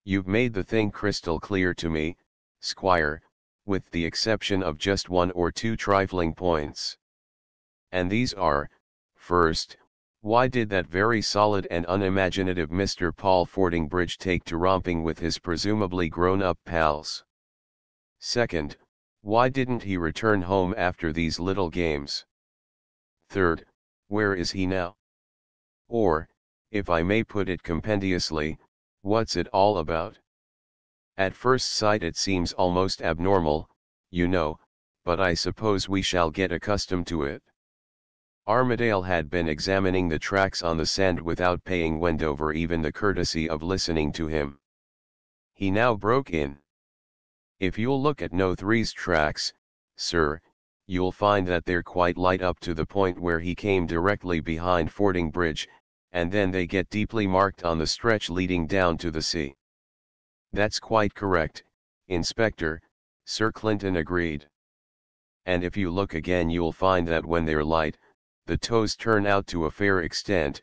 A: You've made the thing crystal clear to me, Squire, with the exception of just 1 or 2 trifling points. And these are, first, why did that very solid and unimaginative Mr. Paul Fordingbridge take to romping with his presumably grown-up pals? Second, why didn't he return home after these little games? Third, where is he now? Or, if I may put it compendiously, what's it all about? At first sight it seems almost abnormal, you know, but I suppose we shall get accustomed to it. Armadale had been examining the tracks on the sand without paying Wendover even the courtesy of listening to him. He now broke in. If you'll look at No. 3's tracks, sir, you'll find that they're quite light up to the point where he came directly behind Fordingbridge, and then they get deeply marked on the stretch leading down to the sea. That's quite correct, Inspector, Sir Clinton agreed. and if you look again you'll find that when they're light, the toes turn out to a fair extent,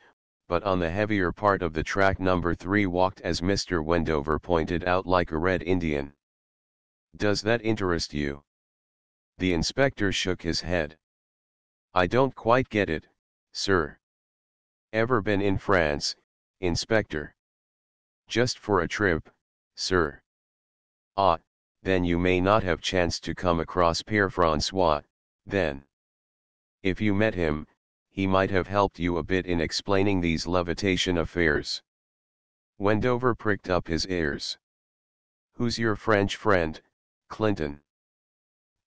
A: but on the heavier part of the track number 3 walked, as Mr. Wendover pointed out, like a red Indian. Does that interest you? The inspector shook his head. I don't quite get it, sir. Ever been in France, Inspector? Just for a trip, sir. Ah, then you may not have chanced to come across Père François, then. If you met him, he might have helped you a bit in explaining these levitation affairs. Wendover pricked up his ears. Who's your French friend, Clinton?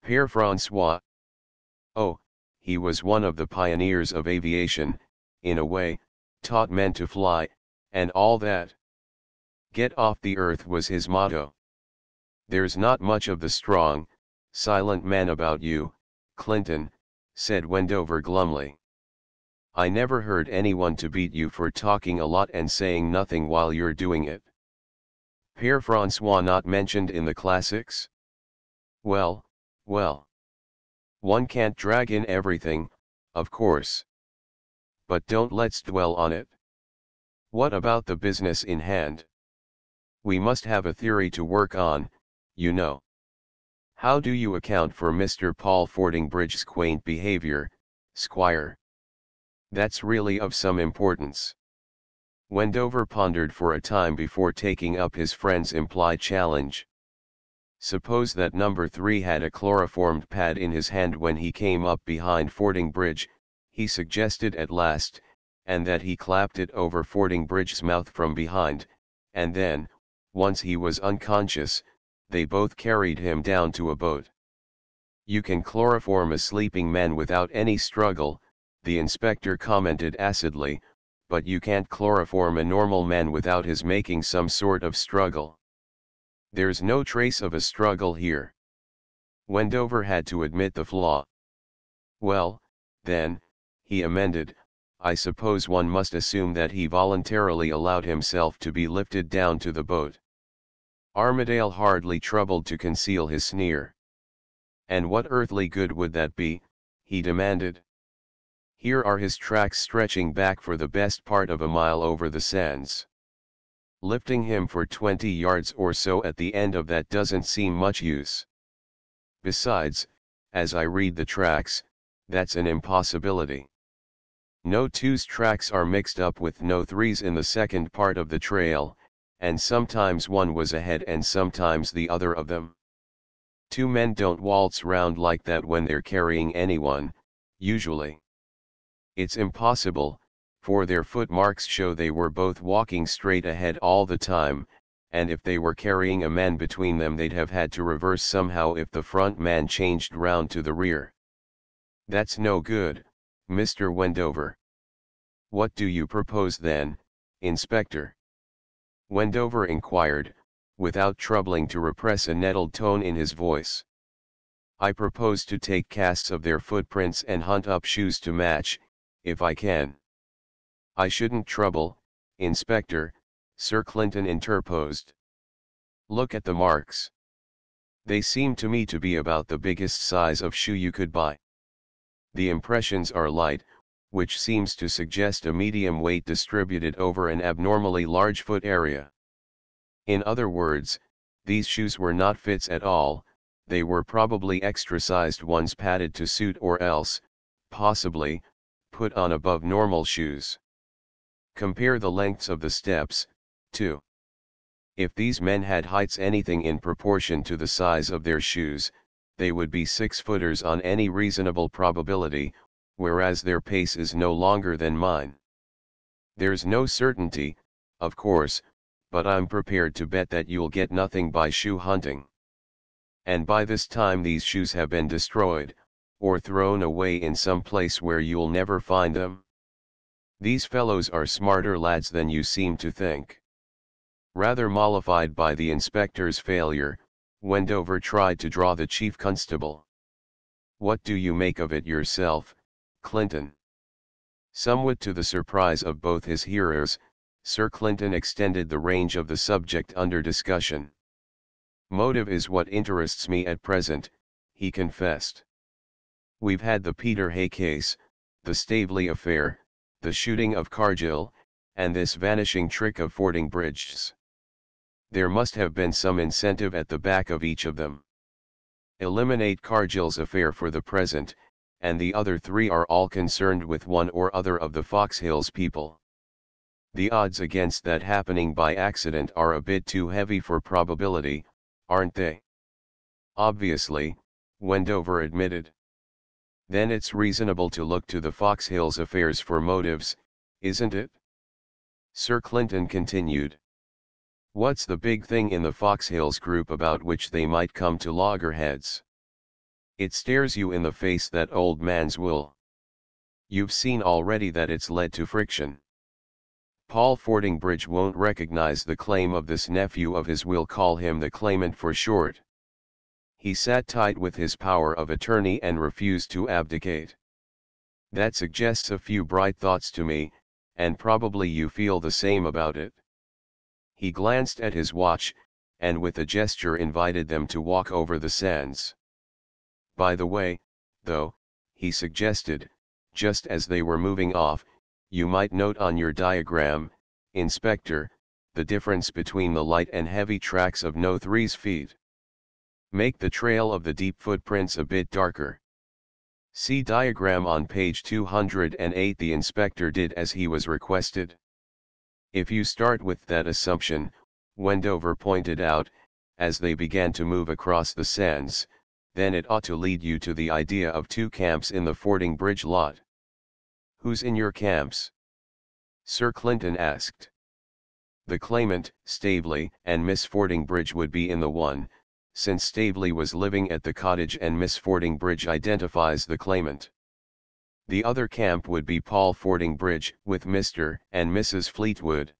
A: Père François. Oh, he was one of the pioneers of aviation, in a way, taught men to fly, and all that. Get off the earth was his motto. There's not much of the strong, silent man about you, Clinton, said Wendover glumly. I never heard anyone to beat you for talking a lot and saying nothing while you're doing it. Père François not mentioned in the classics? Well, well. One can't drag in everything, of course. But don't let's dwell on it. What about the business in hand? We must have a theory to work on, you know. How do you account for Mr. Paul Fordingbridge's quaint behavior, Squire? That's really of some importance. Wendover pondered for a time before taking up his friend's implied challenge. Suppose that number 3 had a chloroformed pad in his hand when he came up behind Fordingbridge, he suggested at last, and that he clapped it over Fordingbridge's mouth from behind, and then, once he was unconscious, they both carried him down to a boat. You can chloroform a sleeping man without any struggle, the inspector commented acidly, but you can't chloroform a normal man without his making some sort of struggle. There's no trace of a struggle here. Wendover had to admit the flaw. Well, then, he amended, I suppose one must assume that he voluntarily allowed himself to be lifted down to the boat. Armadale hardly troubled to conceal his sneer. And what earthly good would that be, he demanded. Here are his tracks stretching back for the best part of a mile over the sands. Lifting him for 20 yards or so at the end of that doesn't seem much use. Besides, as I read the tracks, that's an impossibility. No 2's tracks are mixed up with no 3's in the second part of the trail, and sometimes one was ahead and sometimes the other of them. 2 men don't waltz round like that when they're carrying anyone, usually. It's impossible, for their footmarks show they were both walking straight ahead all the time, and if they were carrying a man between them they'd have had to reverse somehow if the front man changed round to the rear. That's no good, Mr. Wendover. What do you propose then, Inspector? Wendover inquired, without troubling to repress a nettled tone in his voice. I propose to take casts of their footprints and hunt up shoes to match, if I can. I shouldn't trouble, Inspector, Sir Clinton interposed. Look at the marks. They seem to me to be about the biggest size of shoe you could buy. The impressions are light, which seems to suggest a medium weight distributed over an abnormally large foot area. In other words, these shoes were not fits at all, they were probably extra-sized ones padded to suit or else, possibly, put on above normal shoes. Compare the lengths of the steps, too. If these men had heights anything in proportion to the size of their shoes, they would be 6-footers on any reasonable probability, whereas their pace is no longer than mine. There's no certainty, of course, but I'm prepared to bet that you'll get nothing by shoe hunting. And by this time these shoes have been destroyed, or thrown away in some place where you'll never find them. These fellows are smarter lads than you seem to think. Rather mollified by the inspector's failure, Wendover tried to draw the chief constable. What do you make of it yourself, Clinton? Somewhat to the surprise of both his hearers, Sir Clinton extended the range of the subject under discussion. Motive is what interests me at present, he confessed. We've had the Peter Hay case, the Staveley affair, the shooting of Cargill, and this vanishing trick of fording bridges. There must have been some incentive at the back of each of them. Eliminate Cargill's affair for the present, and the other three are all concerned with one or other of the Fox Hills people. The odds against that happening by accident are a bit too heavy for probability, aren't they? Obviously, Wendover admitted. Then it's reasonable to look to the Fox Hills affairs for motives, isn't it? Sir Clinton continued. What's the big thing in the Fox Hills group about which they might come to loggerheads? It stares you in the face, that old man's will. You've seen already that it's led to friction. Paul Fordingbridge won't recognize the claim of this nephew of his, we'll call him the claimant for short. He sat tight with his power of attorney and refused to abdicate. That suggests a few bright thoughts to me, and probably you feel the same about it. He glanced at his watch, and with a gesture invited them to walk over the sands. By the way, though, he suggested, just as they were moving off, you might note on your diagram, Inspector, the difference between the light and heavy tracks of no 3 feet. Make the trail of the deep footprints a bit darker. See diagram on page 208. The inspector did as he was requested. If you start with that assumption, Wendover pointed out, as they began to move across the sands, then it ought to lead you to the idea of 2 camps in the Fordingbridge lot. Who's in your camps? Sir Clinton asked. The claimant, Staveley, and Miss Fordingbridge would be in the one, since Staveley was living at the cottage and Miss Fordingbridge identifies the claimant. The other camp would be Paul Fordingbridge, with Mr. and Mrs. Fleetwood.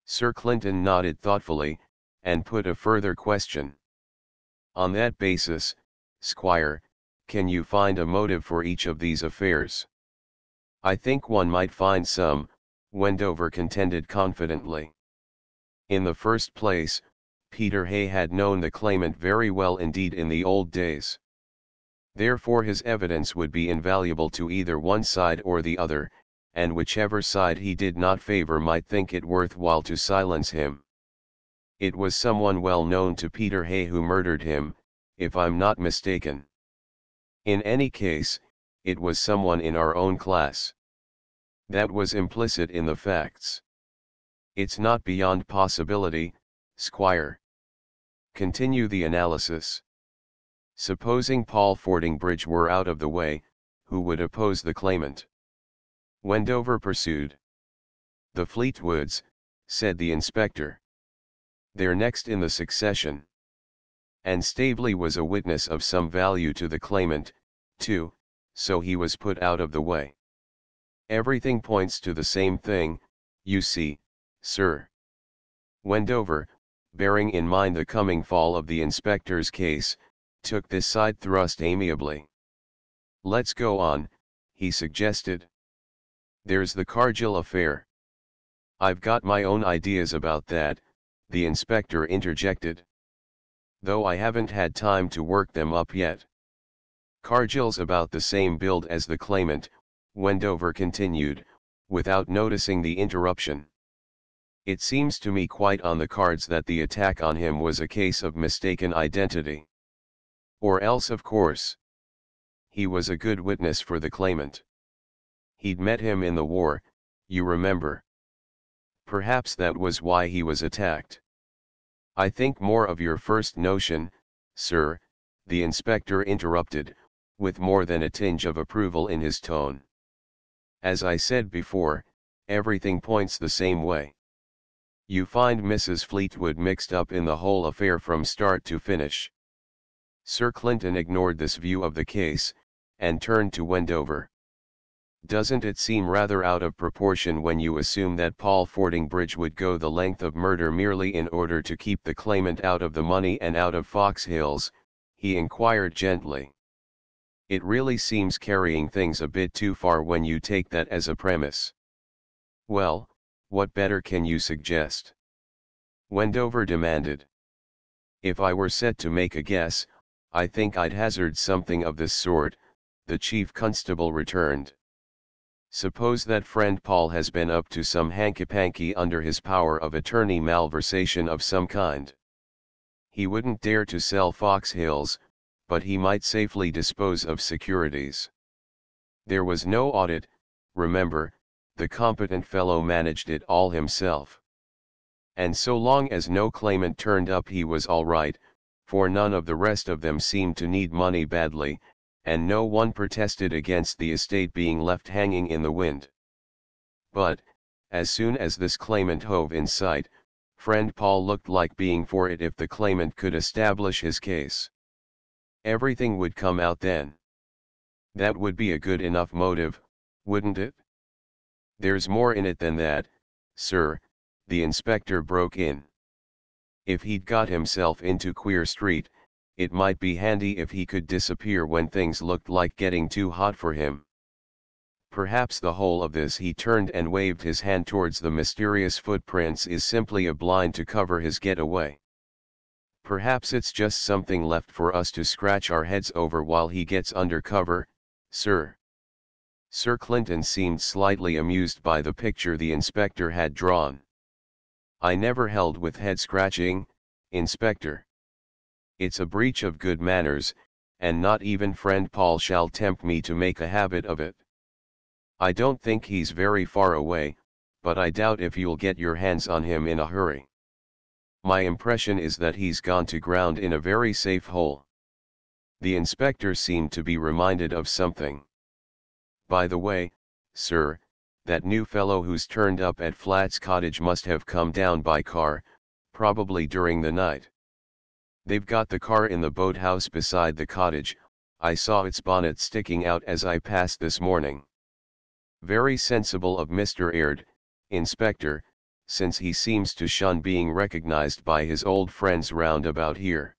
A: Sir Clinton nodded thoughtfully, and put a further question. On that basis, Squire, can you find a motive for each of these affairs? I think one might find some, Wendover contended confidently. In the first place, Peter Hay had known the claimant very well indeed in the old days. Therefore his evidence would be invaluable to either one side or the other, and whichever side he did not favor might think it worthwhile to silence him. It was someone well known to Peter Hay who murdered him, if I'm not mistaken. In any case, it was someone in our own class. That was implicit in the facts. It's not beyond possibility, Squire. Continue the analysis. Supposing Paul Fordingbridge were out of the way, who would oppose the claimant? Wendover pursued. The Fleetwoods, said the inspector. They're next in the succession. And Staveley was a witness of some value to the claimant, too, so he was put out of the way. Everything points to the same thing, you see, sir. Wendover, bearing in mind the coming fall of the inspector's case, took this side thrust amiably. Let's go on, he suggested. There's the Cargill affair. I've got my own ideas about that, the inspector interjected. Though I haven't had time to work them up yet. Cargill's about the same build as the claimant, Wendover continued, without noticing the interruption. It seems to me quite on the cards that the attack on him was a case of mistaken identity. Or else, of course, he was a good witness for the claimant. He'd met him in the war, you remember. Perhaps that was why he was attacked. I think more of your first notion, sir, the inspector interrupted, with more than a tinge of approval in his tone. As I said before, everything points the same way. You find Mrs. Fleetwood mixed up in the whole affair from start to finish. Sir Clinton ignored this view of the case, and turned to Wendover. Doesn't it seem rather out of proportion when you assume that Paul Fordingbridge would go the length of murder merely in order to keep the claimant out of the money and out of Fox Hills? He inquired gently. It really seems carrying things a bit too far when you take that as a premise. Well, what better can you suggest? Wendover demanded. If I were set to make a guess, I think I'd hazard something of this sort, the chief constable returned. Suppose that friend Paul has been up to some hanky-panky under his power of attorney malversation of some kind. He wouldn't dare to sell Fox Hills, but he might safely dispose of securities. There was no audit, remember, the competent fellow managed it all himself. And so long as no claimant turned up he was all right, for none of the rest of them seemed to need money badly, and no one protested against the estate being left hanging in the wind. But, as soon as this claimant hove in sight, friend Paul looked like being for it if the claimant could establish his case. Everything would come out then. That would be a good enough motive, wouldn't it? There's more in it than that, sir, the inspector broke in. If he'd got himself into Queer Street, it might be handy if he could disappear when things looked like getting too hot for him. Perhaps the whole of this, he turned and waved his hand towards the mysterious footprints, is simply a blind to cover his getaway. Perhaps it's just something left for us to scratch our heads over while he gets under cover, sir. Sir Clinton seemed slightly amused by the picture the inspector had drawn. I never held with head scratching, Inspector. It's a breach of good manners, and not even friend Paul shall tempt me to make a habit of it. I don't think he's very far away, but I doubt if you'll get your hands on him in a hurry. My impression is that he's gone to ground in a very safe hole. The inspector seemed to be reminded of something. By the way, sir, that new fellow who's turned up at Flats Cottage must have come down by car, probably during the night. They've got the car in the boathouse beside the cottage. I saw its bonnet sticking out as I passed this morning. Very sensible of Mr. Aird, Inspector, since he seems to shun being recognized by his old friends round about here.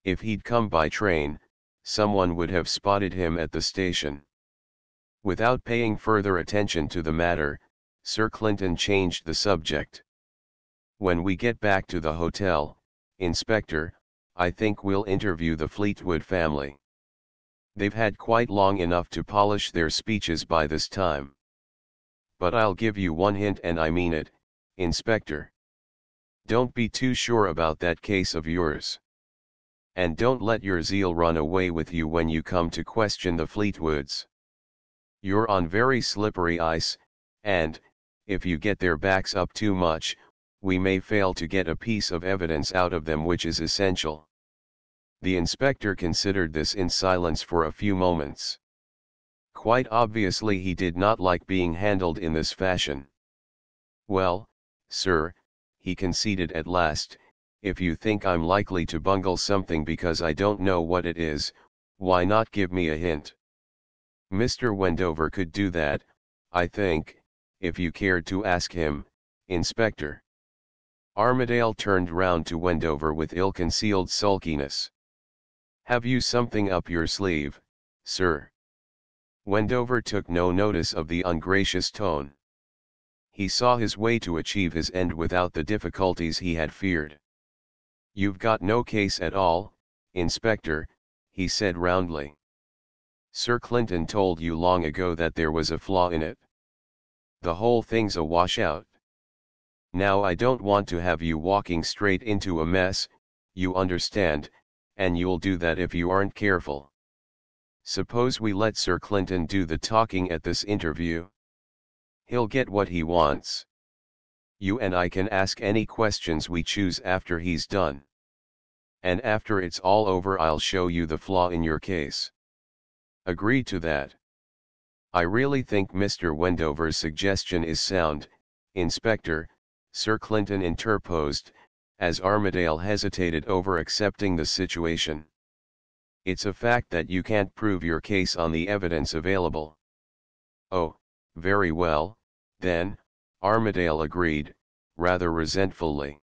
A: If he'd come by train, someone would have spotted him at the station. Without paying further attention to the matter, Sir Clinton changed the subject. When we get back to the hotel, Inspector, I think we'll interview the Fleetwood family. They've had quite long enough to polish their speeches by this time. But I'll give you one hint, and I mean it, Inspector. Don't be too sure about that case of yours. And don't let your zeal run away with you when you come to question the Fleetwoods. You're on very slippery ice, and, if you get their backs up too much, we may fail to get a piece of evidence out of them which is essential. The inspector considered this in silence for a few moments. Quite obviously he did not like being handled in this fashion. Well, sir, he conceded at last, if you think I'm likely to bungle something because I don't know what it is, why not give me a hint? Mr. Wendover could do that, I think, if you cared to ask him, Inspector. Armadale turned round to Wendover with ill-concealed sulkiness. Have you something up your sleeve, sir? Wendover took no notice of the ungracious tone. He saw his way to achieve his end without the difficulties he had feared. You've got no case at all, Inspector, he said roundly. Sir Clinton told you long ago that there was a flaw in it. The whole thing's a washout. Now I don't want to have you walking straight into a mess, you understand, and you'll do that if you aren't careful. Suppose we let Sir Clinton do the talking at this interview. He'll get what he wants. You and I can ask any questions we choose after he's done. And after it's all over I'll show you the flaw in your case. Agree to that? I really think Mr. Wendover's suggestion is sound, Inspector, Sir Clinton interposed, as Armadale hesitated over accepting the situation. It's a fact that you can't prove your case on the evidence available. Oh, very well, then, Armadale agreed, rather resentfully.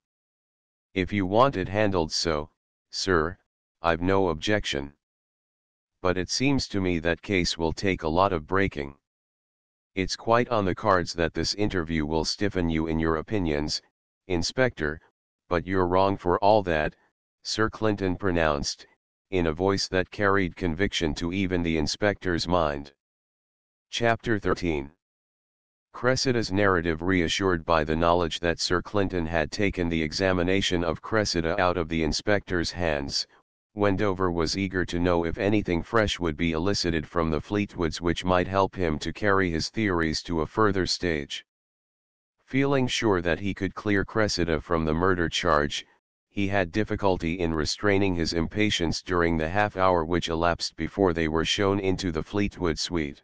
A: If you want it handled so, sir, I've no objection. But it seems to me that case will take a lot of breaking. It's quite on the cards that this interview will stiffen you in your opinions, Inspector, but you're wrong for all that, Sir Clinton pronounced, in a voice that carried conviction to even the inspector's mind. Chapter 13. Cressida's narrative reassured by the knowledge that Sir Clinton had taken the examination of Cressida out of the inspector's hands, Wendover was eager to know if anything fresh would be elicited from the Fleetwoods which might help him to carry his theories to a further stage. Feeling sure that he could clear Cressida from the murder charge, he had difficulty in restraining his impatience during the half-hour which elapsed before they were shown into the Fleetwood suite.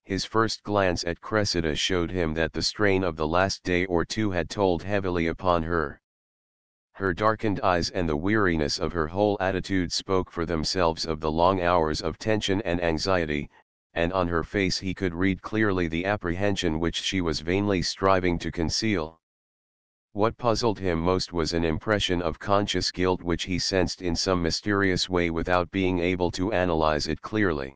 A: His first glance at Cressida showed him that the strain of the last day or two had told heavily upon her. Her darkened eyes and the weariness of her whole attitude spoke for themselves of the long hours of tension and anxiety, and on her face he could read clearly the apprehension which she was vainly striving to conceal. What puzzled him most was an impression of conscious guilt which he sensed in some mysterious way without being able to analyze it clearly.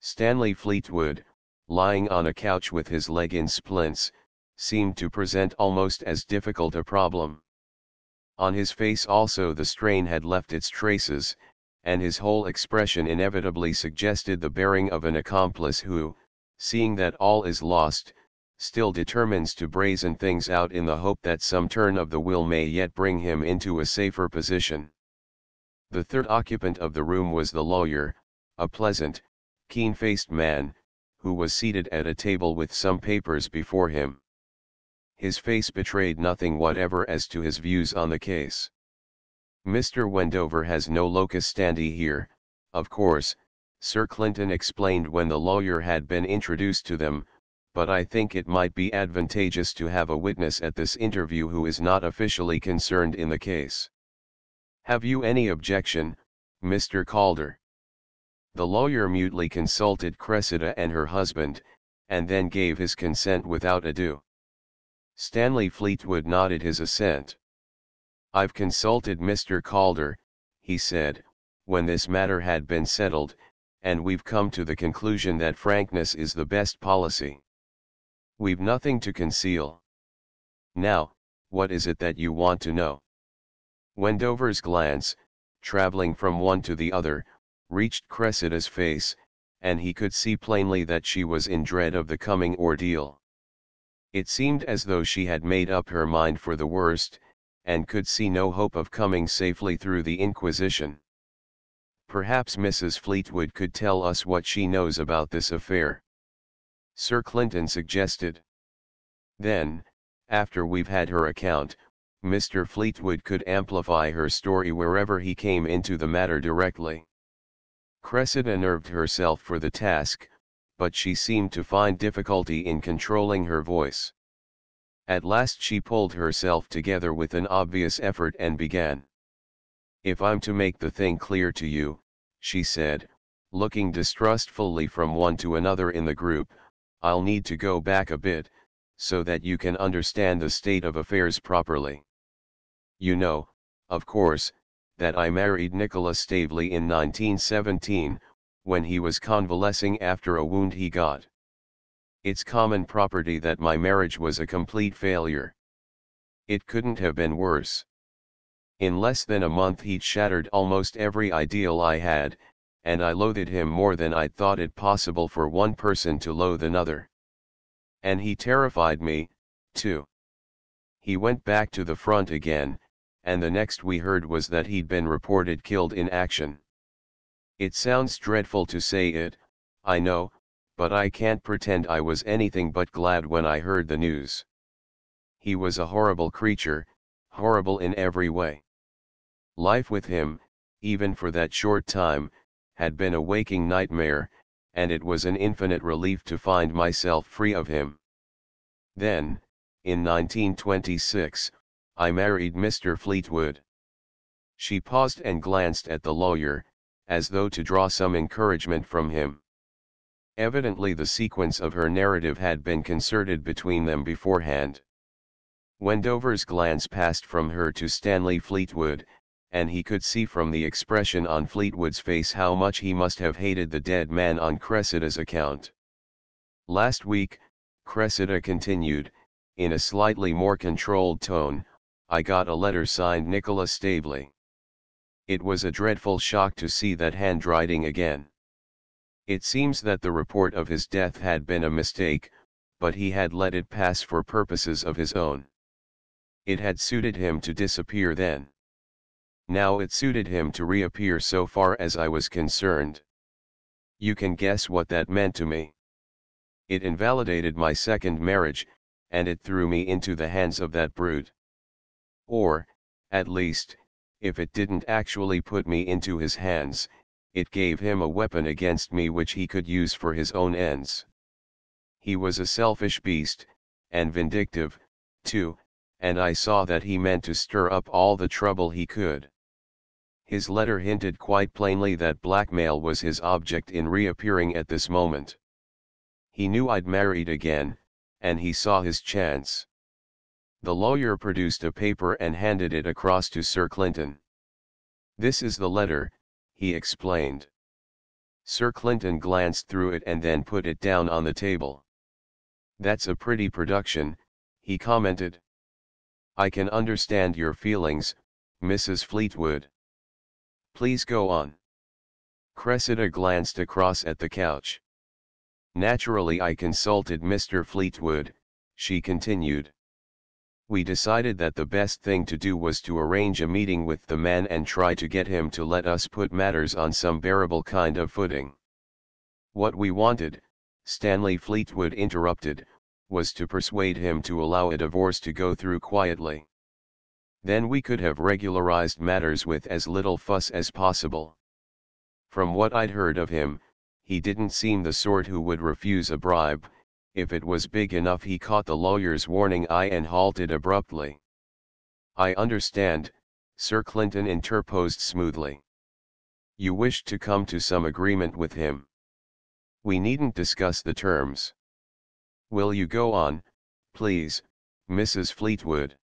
A: Stanley Fleetwood, lying on a couch with his leg in splints, seemed to present almost as difficult a problem. On his face also the strain had left its traces, and his whole expression inevitably suggested the bearing of an accomplice who, seeing that all is lost, still determines to brazen things out in the hope that some turn of the will may yet bring him into a safer position. The third occupant of the room was the lawyer, a pleasant, keen-faced man, who was seated at a table with some papers before him. His face betrayed nothing whatever as to his views on the case. "Mr. Wendover has no locus standi here, of course," Sir Clinton explained when the lawyer had been introduced to them, "but I think it might be advantageous to have a witness at this interview who is not officially concerned in the case. Have you any objection, Mr. Calder?" The lawyer mutely consulted Cressida and her husband, and then gave his consent without ado. Stanley Fleetwood nodded his assent. "I've consulted Mr. Calder," he said, when this matter had been settled, "and we've come to the conclusion that frankness is the best policy. We've nothing to conceal. Now, what is it that you want to know?" Wendover's glance, traveling from one to the other, reached Cressida's face, and he could see plainly that she was in dread of the coming ordeal. It seemed as though she had made up her mind for the worst, and could see no hope of coming safely through the Inquisition. "Perhaps Mrs. Fleetwood could tell us what she knows about this affair," Sir Clinton suggested. "Then, after we've had her account, Mr. Fleetwood could amplify her story wherever he came into the matter directly." Cressida nerved herself for the task, but she seemed to find difficulty in controlling her voice. At last she pulled herself together with an obvious effort and began. "If I'm to make the thing clear to you," she said, looking distrustfully from one to another in the group, "I'll need to go back a bit, so that you can understand the state of affairs properly. You know, of course, that I married Nicholas Staveley in 1917, when he was convalescing after a wound he got. It's common property that my marriage was a complete failure. It couldn't have been worse. In less than a month he'd shattered almost every ideal I had, and I loathed him more than I'd thought it possible for one person to loathe another. And he terrified me, too. He went back to the front again, and the next we heard was that he'd been reported killed in action. It sounds dreadful to say it, I know, but I can't pretend I was anything but glad when I heard the news. He was a horrible creature, horrible in every way. Life with him, even for that short time, had been a waking nightmare, and it was an infinite relief to find myself free of him. Then, in 1926, I married Mr. Fleetwood." She paused and glanced at the lawyer, as though to draw some encouragement from him. Evidently the sequence of her narrative had been concerted between them beforehand. Wendover's glance passed from her to Stanley Fleetwood, and he could see from the expression on Fleetwood's face how much he must have hated the dead man on Cressida's account. "Last week," Cressida continued, in a slightly more controlled tone, "I got a letter signed Nicholas Staveley. It was a dreadful shock to see that handwriting again. It seems that the report of his death had been a mistake, but he had let it pass for purposes of his own. It had suited him to disappear then. Now it suited him to reappear so far as I was concerned. You can guess what that meant to me. It invalidated my second marriage, and it threw me into the hands of that brute. Or, at least, if it didn't actually put me into his hands, it gave him a weapon against me which he could use for his own ends. He was a selfish beast, and vindictive, too, and I saw that he meant to stir up all the trouble he could. His letter hinted quite plainly that blackmail was his object in reappearing at this moment. He knew I'd married again, and he saw his chance. The lawyer produced a paper and handed it across to Sir Clinton. "This is the letter," he explained. Sir Clinton glanced through it and then put it down on the table. "That's a pretty production," he commented. "I can understand your feelings, Mrs. Fleetwood. Please go on." Cressida glanced across at the couch. "Naturally I consulted Mr. Fleetwood," she continued. "We decided that the best thing to do was to arrange a meeting with the man and try to get him to let us put matters on some bearable kind of footing. What we wanted," Stanley Fleetwood interrupted, "was to persuade him to allow a divorce to go through quietly. Then we could have regularized matters with as little fuss as possible. From what I'd heard of him, he didn't seem the sort who would refuse a bribe. If it was big enough." He caught the lawyer's warning eye and halted abruptly. "I understand," Sir Clinton interposed smoothly. "You wished to come to some agreement with him. We needn't discuss the terms. Will you go on, please, Mrs. Fleetwood?"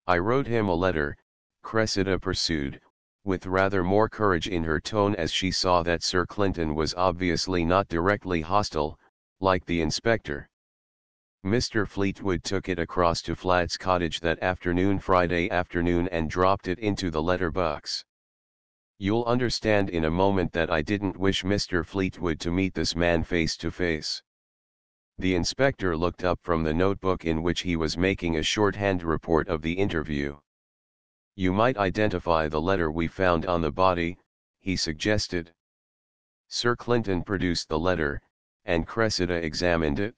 A: "I wrote him a letter," Cressida pursued, with rather more courage in her tone as she saw that Sir Clinton was obviously not directly hostile, like the inspector. "Mr. Fleetwood took it across to Flat's cottage that afternoon, Friday afternoon, and dropped it into the letter box. You'll understand in a moment that I didn't wish Mr. Fleetwood to meet this man face to face." The inspector looked up from the notebook in which he was making a shorthand report of the interview. "You might identify the letter we found on the body," he suggested. Sir Clinton produced the letter, and Cressida examined it.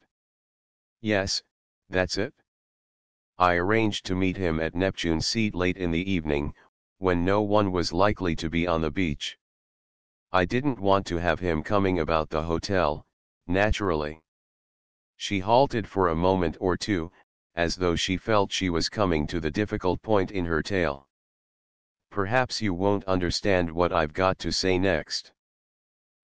A: "Yes, that's it. I arranged to meet him at Neptune Seat late in the evening, when no one was likely to be on the beach. I didn't want to have him coming about the hotel, naturally." She halted for a moment or two, as though she felt she was coming to the difficult point in her tale. "Perhaps you won't understand what I've got to say next.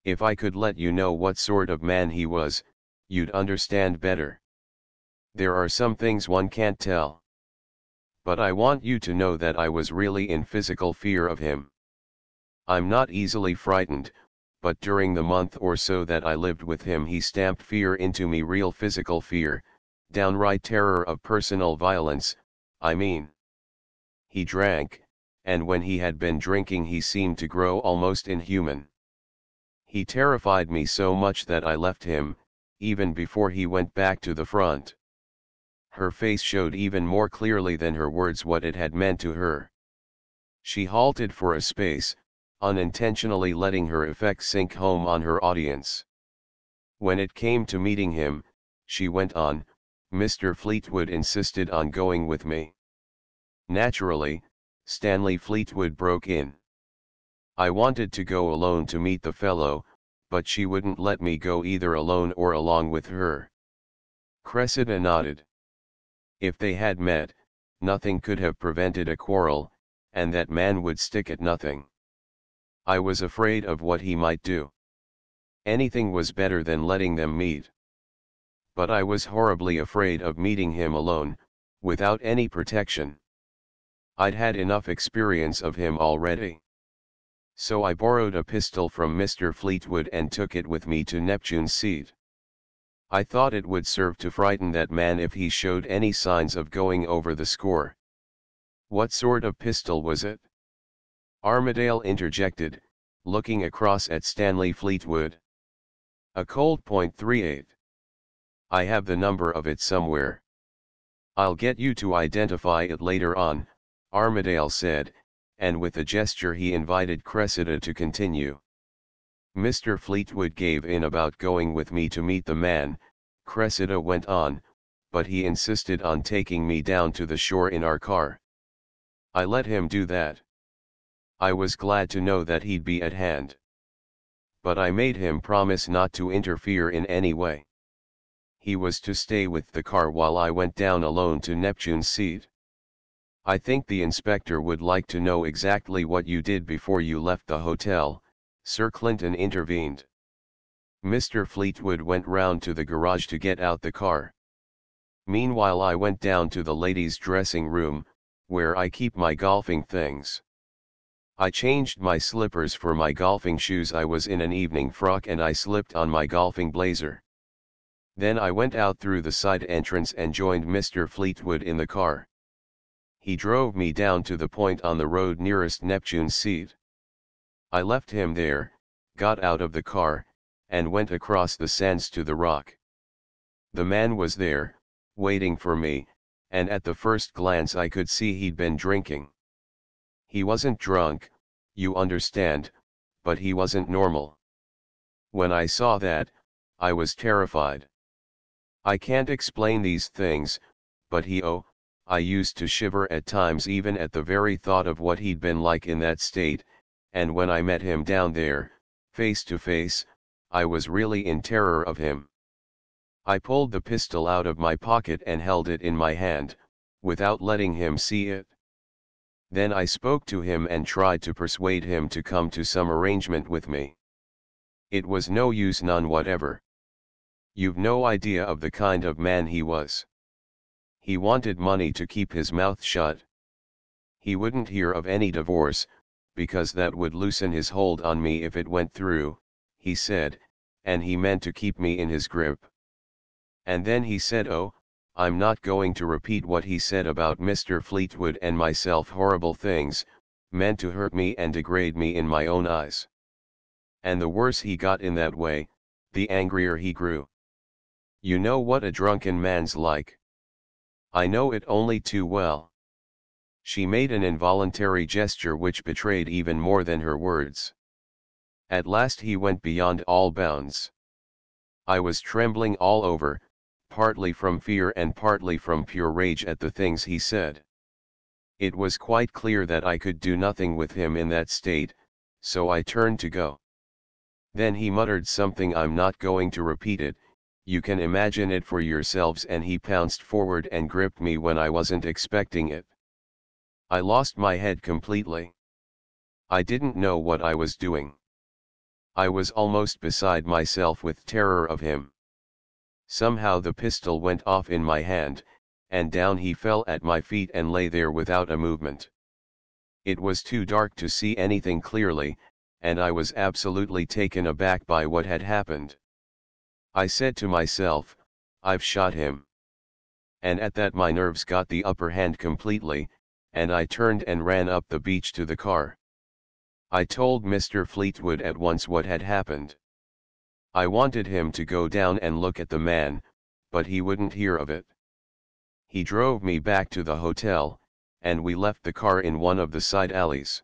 A: If I could let you know what sort of man he was, you'd understand better. There are some things one can't tell. But I want you to know that I was really in physical fear of him. I'm not easily frightened, but during the month or so that I lived with him he stamped fear into me, real physical fear, downright terror of personal violence, I mean. He drank, and when he had been drinking he seemed to grow almost inhuman. He terrified me so much that I left him, even before he went back to the front." Her face showed even more clearly than her words what it had meant to her. She halted for a space, unintentionally letting her effect sink home on her audience. "When it came to meeting him," she went on, "Mr. Fleetwood insisted on going with me." "Naturally," Stanley Fleetwood broke in. "I wanted to go alone to meet the fellow, but she wouldn't let me go either alone or along with her." Cressida nodded. If they had met, nothing could have prevented a quarrel, and that man would stick at nothing. "I was afraid of what he might do. Anything was better than letting them meet. But I was horribly afraid of meeting him alone, without any protection. I'd had enough experience of him already. So I borrowed a pistol from Mr. Fleetwood and took it with me to Neptune Seat. I thought it would serve to frighten that man if he showed any signs of going over the score." "What sort of pistol was it?" Armadale interjected, looking across at Stanley Fleetwood. A cold .38. I have the number of it somewhere. I'll get you to identify it later on, Armadale said, and with a gesture he invited Cressida to continue. Mr. Fleetwood gave in about going with me to meet the man, Cressida went on, but he insisted on taking me down to the shore in our car. I let him do that. I was glad to know that he'd be at hand. But I made him promise not to interfere in any way. He was to stay with the car while I went down alone to Neptune's seat. I think the inspector would like to know exactly what you did before you left the hotel, Sir Clinton intervened. Mr. Fleetwood went round to the garage to get out the car. Meanwhile I went down to the ladies' dressing room, where I keep my golfing things. I changed my slippers for my golfing shoes. I was in an evening frock and I slipped on my golfing blazer. Then I went out through the side entrance and joined Mr. Fleetwood in the car. He drove me down to the point on the road nearest Neptune's seat. I left him there, got out of the car, and went across the sands to the rock. The man was there, waiting for me, and at the first glance I could see he'd been drinking. He wasn't drunk, you understand, but he wasn't normal. When I saw that, I was terrified. I can't explain these things, but I used to shiver at times even at the very thought of what he'd been like in that state, and when I met him down there, face to face, I was really in terror of him. I pulled the pistol out of my pocket and held it in my hand, without letting him see it. Then I spoke to him and tried to persuade him to come to some arrangement with me. It was no use, none whatever. You've no idea of the kind of man he was. He wanted money to keep his mouth shut. He wouldn't hear of any divorce, because that would loosen his hold on me if it went through, he said, and he meant to keep me in his grip. And then he said, I'm not going to repeat what he said about Mr. Fleetwood and myself, horrible things, meant to hurt me and degrade me in my own eyes. And the worse he got in that way, the angrier he grew. You know what a drunken man's like. I know it only too well. She made an involuntary gesture which betrayed even more than her words. At last he went beyond all bounds. I was trembling all over, partly from fear and partly from pure rage at the things he said. It was quite clear that I could do nothing with him in that state, so I turned to go. Then he muttered something, I'm not going to repeat it, you can imagine it for yourselves, and he pounced forward and gripped me when I wasn't expecting it. I lost my head completely. I didn't know what I was doing. I was almost beside myself with terror of him. Somehow the pistol went off in my hand, and down he fell at my feet and lay there without a movement. It was too dark to see anything clearly, and I was absolutely taken aback by what had happened. I said to myself, I've shot him. And at that my nerves got the upper hand completely, and I turned and ran up the beach to the car. I told Mr. Fleetwood at once what had happened. I wanted him to go down and look at the man, but he wouldn't hear of it. He drove me back to the hotel, and we left the car in one of the side alleys.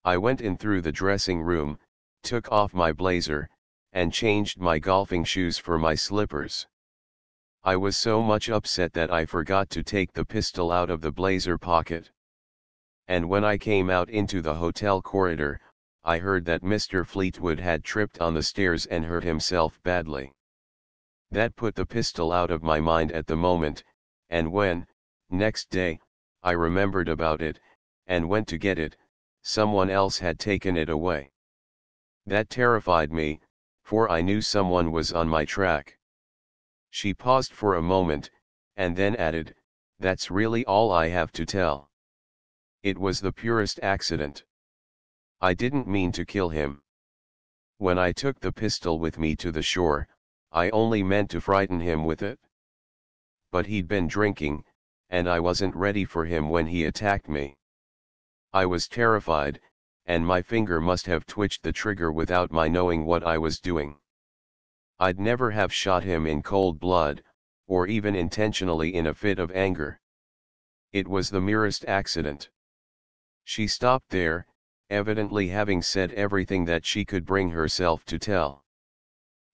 A: I went in through the dressing room, took off my blazer, and changed my golfing shoes for my slippers. I was so much upset that I forgot to take the pistol out of the blazer pocket. And when I came out into the hotel corridor, I heard that Mr. Fleetwood had tripped on the stairs and hurt himself badly. That put the pistol out of my mind at the moment, and when, next day, I remembered about it, and went to get it, someone else had taken it away. That terrified me, for I knew someone was on my track. She paused for a moment, and then added, that's really all I have to tell. It was the purest accident. I didn't mean to kill him. When I took the pistol with me to the shore, I only meant to frighten him with it. But he'd been drinking, and I wasn't ready for him when he attacked me. I was terrified, and my finger must have twitched the trigger without my knowing what I was doing. I'd never have shot him in cold blood, or even intentionally in a fit of anger. It was the merest accident. She stopped there, evidently having said everything that she could bring herself to tell.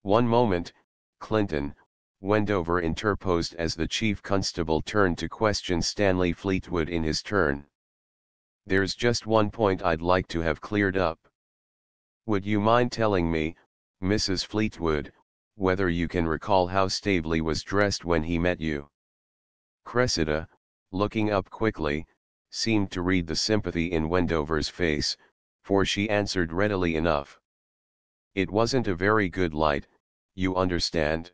A: "One moment, Clinton," Wendover interposed as the chief constable turned to question Stanley Fleetwood in his turn. "There's just one point I'd like to have cleared up. Would you mind telling me, Mrs. Fleetwood, whether you can recall how Staveley was dressed when he met you?" Cressida, looking up quickly, seemed to read the sympathy in Wendover's face, for she answered readily enough. "It wasn't a very good light, you understand.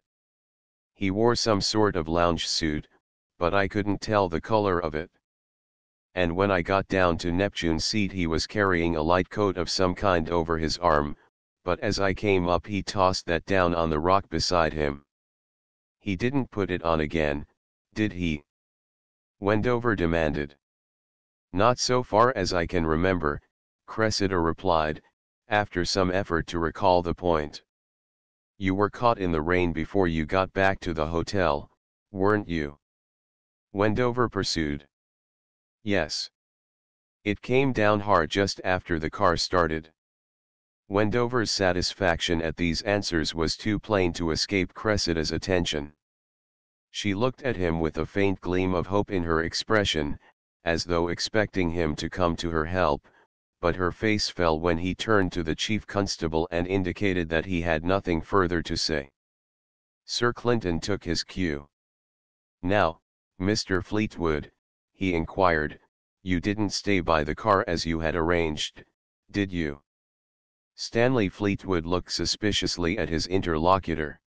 A: He wore some sort of lounge suit, but I couldn't tell the color of it. And when I got down to Neptune's seat he was carrying a light coat of some kind over his arm, but as I came up he tossed that down on the rock beside him." "He didn't put it on again, did he?" Wendover demanded. "Not so far as I can remember," Cressida replied, after some effort to recall the point. "You were caught in the rain before you got back to the hotel, weren't you?" Wendover pursued. "Yes. It came down hard just after the car started." Wendover's satisfaction at these answers was too plain to escape Cressida's attention. She looked at him with a faint gleam of hope in her expression, as though expecting him to come to her help, but her face fell when he turned to the chief constable and indicated that he had nothing further to say. Sir Clinton took his cue. "Now, Mr. Fleetwood," he inquired, "you didn't stay by the car as you had arranged, did you?" Stanley Fleetwood looked suspiciously at his interlocutor.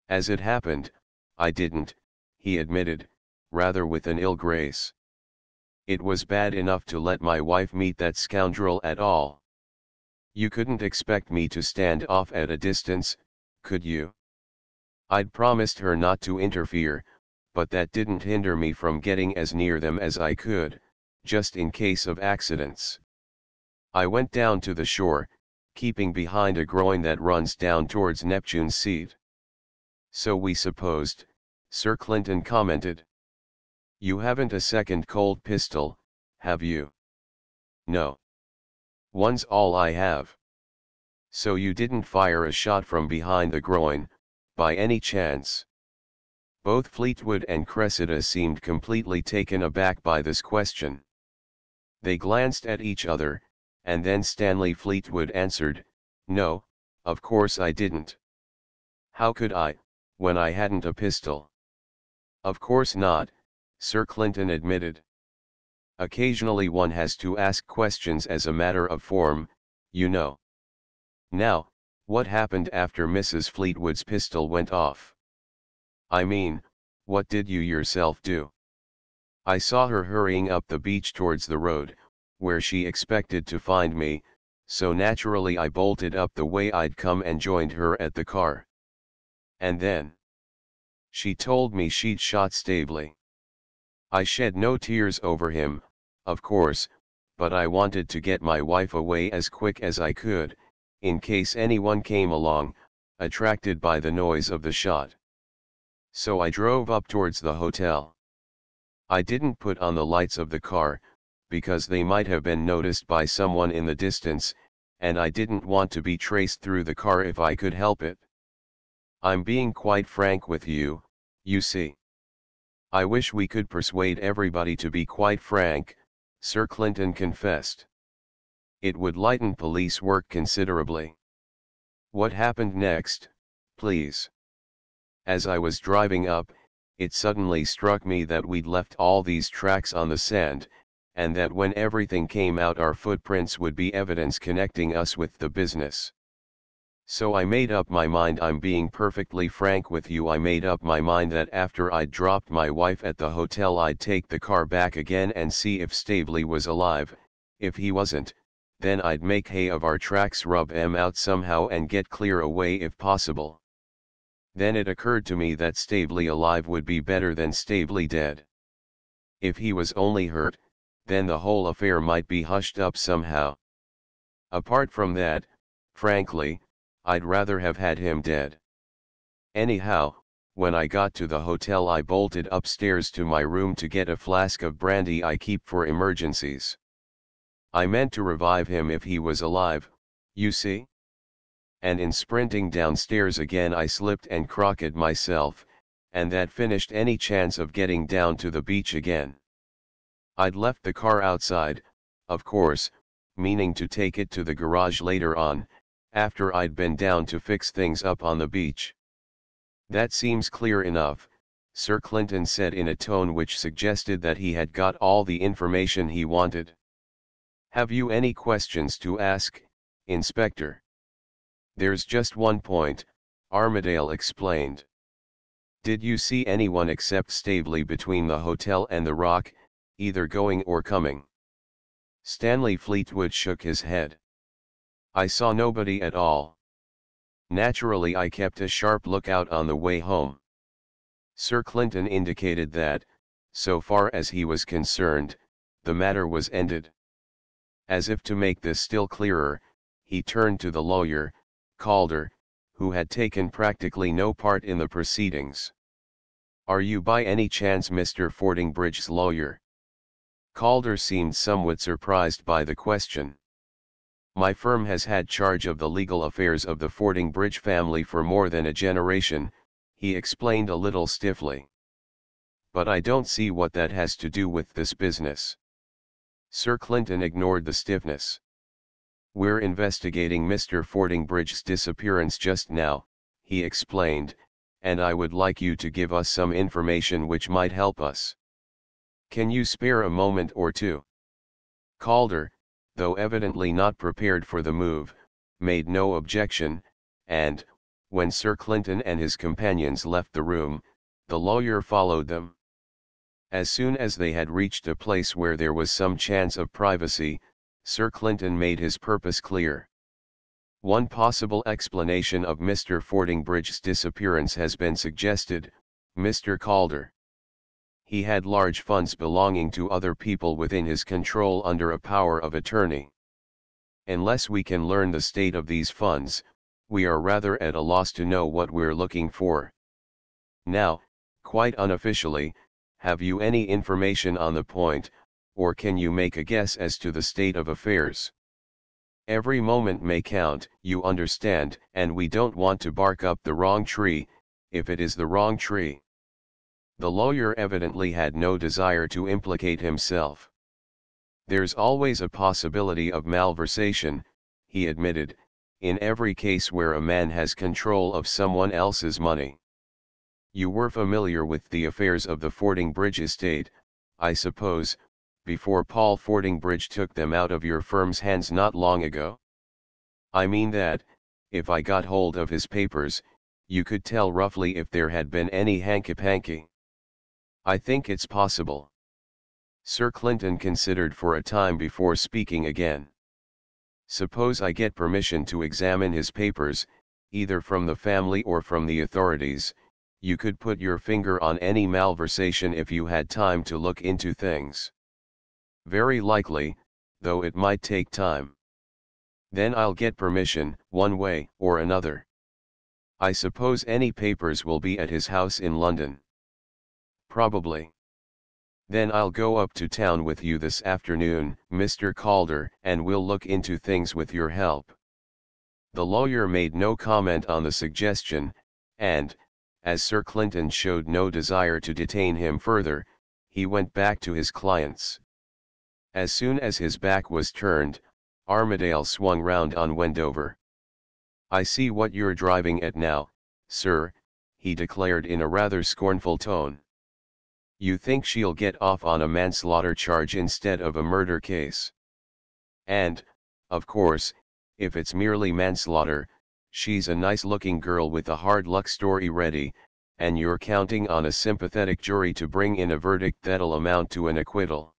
A: "As it happened, I didn't," he admitted, rather with an ill grace. "It was bad enough to let my wife meet that scoundrel at all. You couldn't expect me to stand off at a distance, could you? I'd promised her not to interfere, but that didn't hinder me from getting as near them as I could, just in case of accidents. I went down to the shore, keeping behind a groin that runs down towards Neptune's seat." "So we supposed," Sir Clinton commented. "You haven't a second Colt pistol, have you?" "No. One's all I have." "So you didn't fire a shot from behind the groin, by any chance?" Both Fleetwood and Cressida seemed completely taken aback by this question. They glanced at each other, and then Stanley Fleetwood answered, "No, of course I didn't. How could I, when I hadn't a pistol?" "Of course not," Sir Clinton admitted. "Occasionally one has to ask questions as a matter of form, you know. Now, what happened after Mrs. Fleetwood's pistol went off? I mean, what did you yourself do?" "I saw her hurrying up the beach towards the road, where she expected to find me, so naturally I bolted up the way I'd come and joined her at the car." "And then?" "She told me she'd shot Staveley. I shed no tears over him, of course, but I wanted to get my wife away as quick as I could, in case anyone came along, attracted by the noise of the shot. So I drove up towards the hotel. I didn't put on the lights of the car, because they might have been noticed by someone in the distance, and I didn't want to be traced through the car if I could help it. I'm being quite frank with you, you see. I wish we could persuade everybody to be quite frank," Sir Clinton confessed. "It would lighten police work considerably." "What happened next, please?" "As I was driving up, it suddenly struck me that we'd left all these tracks on the sand, and that when everything came out our footprints would be evidence connecting us with the business. So I made up my mind, I'm being perfectly frank with you, I made up my mind that after I'd dropped my wife at the hotel I'd take the car back again and see if Staveley was alive. If he wasn't, then I'd make hay of our tracks, rub 'em out somehow and get clear away if possible. Then it occurred to me that Staveley alive would be better than Staveley dead. If he was only hurt, then the whole affair might be hushed up somehow. Apart from that, frankly, I'd rather have had him dead. Anyhow, when I got to the hotel I bolted upstairs to my room to get a flask of brandy I keep for emergencies. I meant to revive him if he was alive, you see? And in sprinting downstairs again I slipped and crocked myself, and that finished any chance of getting down to the beach again. I'd left the car outside, of course, meaning to take it to the garage later on, after I'd been down to fix things up on the beach. That seems clear enough, Sir Clinton said in a tone which suggested that he had got all the information he wanted. Have you any questions to ask, Inspector? There's just one point, Armadale explained. Did you see anyone except Staveley between the hotel and the Rock, either going or coming? Stanley Fleetwood shook his head. I saw nobody at all. Naturally I kept a sharp lookout on the way home. Sir Clinton indicated that, so far as he was concerned, the matter was ended. As if to make this still clearer, he turned to the lawyer, Calder, who had taken practically no part in the proceedings. Are you by any chance Mr. Fordingbridge's lawyer? Calder seemed somewhat surprised by the question. My firm has had charge of the legal affairs of the Fordingbridge family for more than a generation, he explained a little stiffly. But I don't see what that has to do with this business. Sir Clinton ignored the stiffness. We're investigating Mr. Fordingbridge's disappearance just now, he explained, and I would like you to give us some information which might help us. Can you spare a moment or two? Calder, though evidently not prepared for the move, made no objection, and, when Sir Clinton and his companions left the room, the lawyer followed them. As soon as they had reached a place where there was some chance of privacy, Sir Clinton made his purpose clear. One possible explanation of Mr. Fordingbridge's disappearance has been suggested, Mr. Calder. He had large funds belonging to other people within his control under a power of attorney. Unless we can learn the state of these funds, we are rather at a loss to know what we're looking for. Now, quite unofficially, have you any information on the point, or can you make a guess as to the state of affairs? Every moment may count, you understand, and we don't want to bark up the wrong tree, if it is the wrong tree. The lawyer evidently had no desire to implicate himself. There's always a possibility of malversation, he admitted, in every case where a man has control of someone else's money. You were familiar with the affairs of the Fordingbridge estate, I suppose, before Paul Fordingbridge took them out of your firm's hands not long ago? I mean that, if I got hold of his papers, you could tell roughly if there had been any hanky-panky. I think it's possible. Sir Clinton considered for a time before speaking again. Suppose I get permission to examine his papers, either from the family or from the authorities, you could put your finger on any malversation if you had time to look into things. Very likely, though it might take time. Then I'll get permission, one way or another. I suppose any papers will be at his house in London. Probably. Then I'll go up to town with you this afternoon, Mr. Calder, and we'll look into things with your help. The lawyer made no comment on the suggestion, and, as Sir Clinton showed no desire to detain him further, he went back to his clients. As soon as his back was turned, Armadale swung round on Wendover. I see what you're driving at now, sir, he declared in a rather scornful tone. You think she'll get off on a manslaughter charge instead of a murder case. And, of course, if it's merely manslaughter, she's a nice-looking girl with a hard-luck story ready, and you're counting on a sympathetic jury to bring in a verdict that'll amount to an acquittal.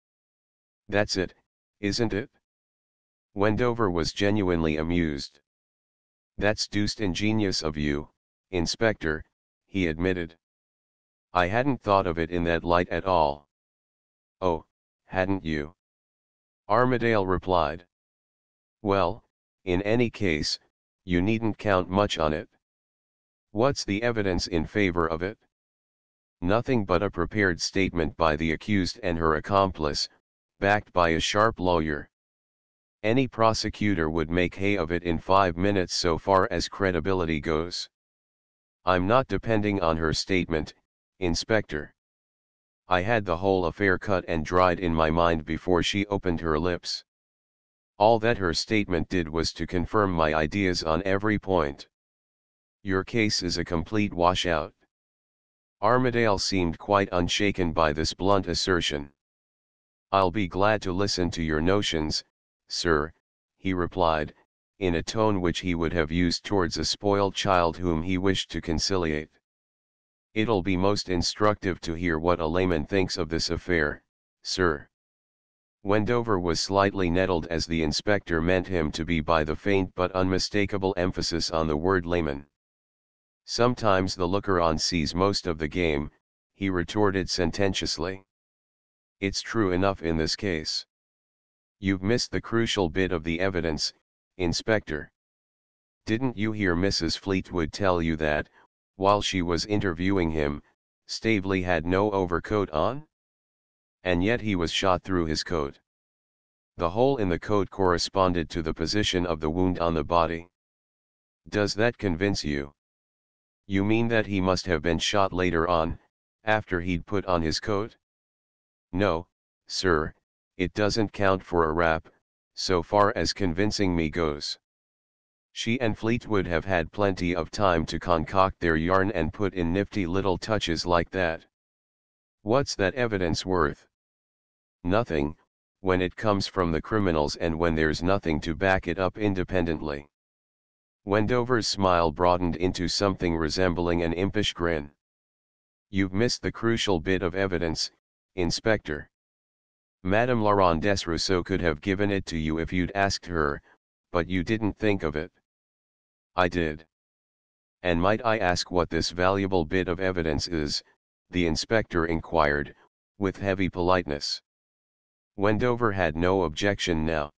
A: That's it, isn't it? Wendover was genuinely amused. That's deuced ingenious of you, Inspector, he admitted. I hadn't thought of it in that light at all. Oh, hadn't you? Armadale replied. Well, In any case, you needn't count much on it. What's the evidence in favor of it? Nothing but a prepared statement by the accused and her accomplice, backed by a sharp lawyer. Any prosecutor would make hay of it in 5 minutes so far as credibility goes. I'm not depending on her statement, Inspector. I had the whole affair cut and dried in my mind before she opened her lips. All that her statement did was to confirm my ideas on every point. Your case is a complete washout. Armadale seemed quite unshaken by this blunt assertion. I'll be glad to listen to your notions, sir, he replied, in a tone which he would have used towards a spoiled child whom he wished to conciliate. It'll be most instructive to hear what a layman thinks of this affair, sir. Wendover was slightly nettled as the inspector meant him to be by the faint but unmistakable emphasis on the word layman. Sometimes the looker-on sees most of the game, he retorted sententiously. It's true enough in this case. You've missed the crucial bit of the evidence, Inspector. Didn't you hear Mrs. Fleetwood tell you that, while she was interviewing him, Staveley had no overcoat on? And yet he was shot through his coat. The hole in the coat corresponded to the position of the wound on the body. Does that convince you? You mean that he must have been shot later on, after he'd put on his coat? No, sir, it doesn't count for a rap, so far as convincing me goes. She and Fleetwood have had plenty of time to concoct their yarn and put in nifty little touches like that. What's that evidence worth? Nothing, when it comes from the criminals and when there's nothing to back it up independently. Wendover's smile broadened into something resembling an impish grin. You've missed the crucial bit of evidence, Inspector. Madame Laurent Rousseau could have given it to you if you'd asked her, but you didn't think of it. I did. And might I ask what this valuable bit of evidence is? The inspector inquired, with heavy politeness. Wendover had no objection now.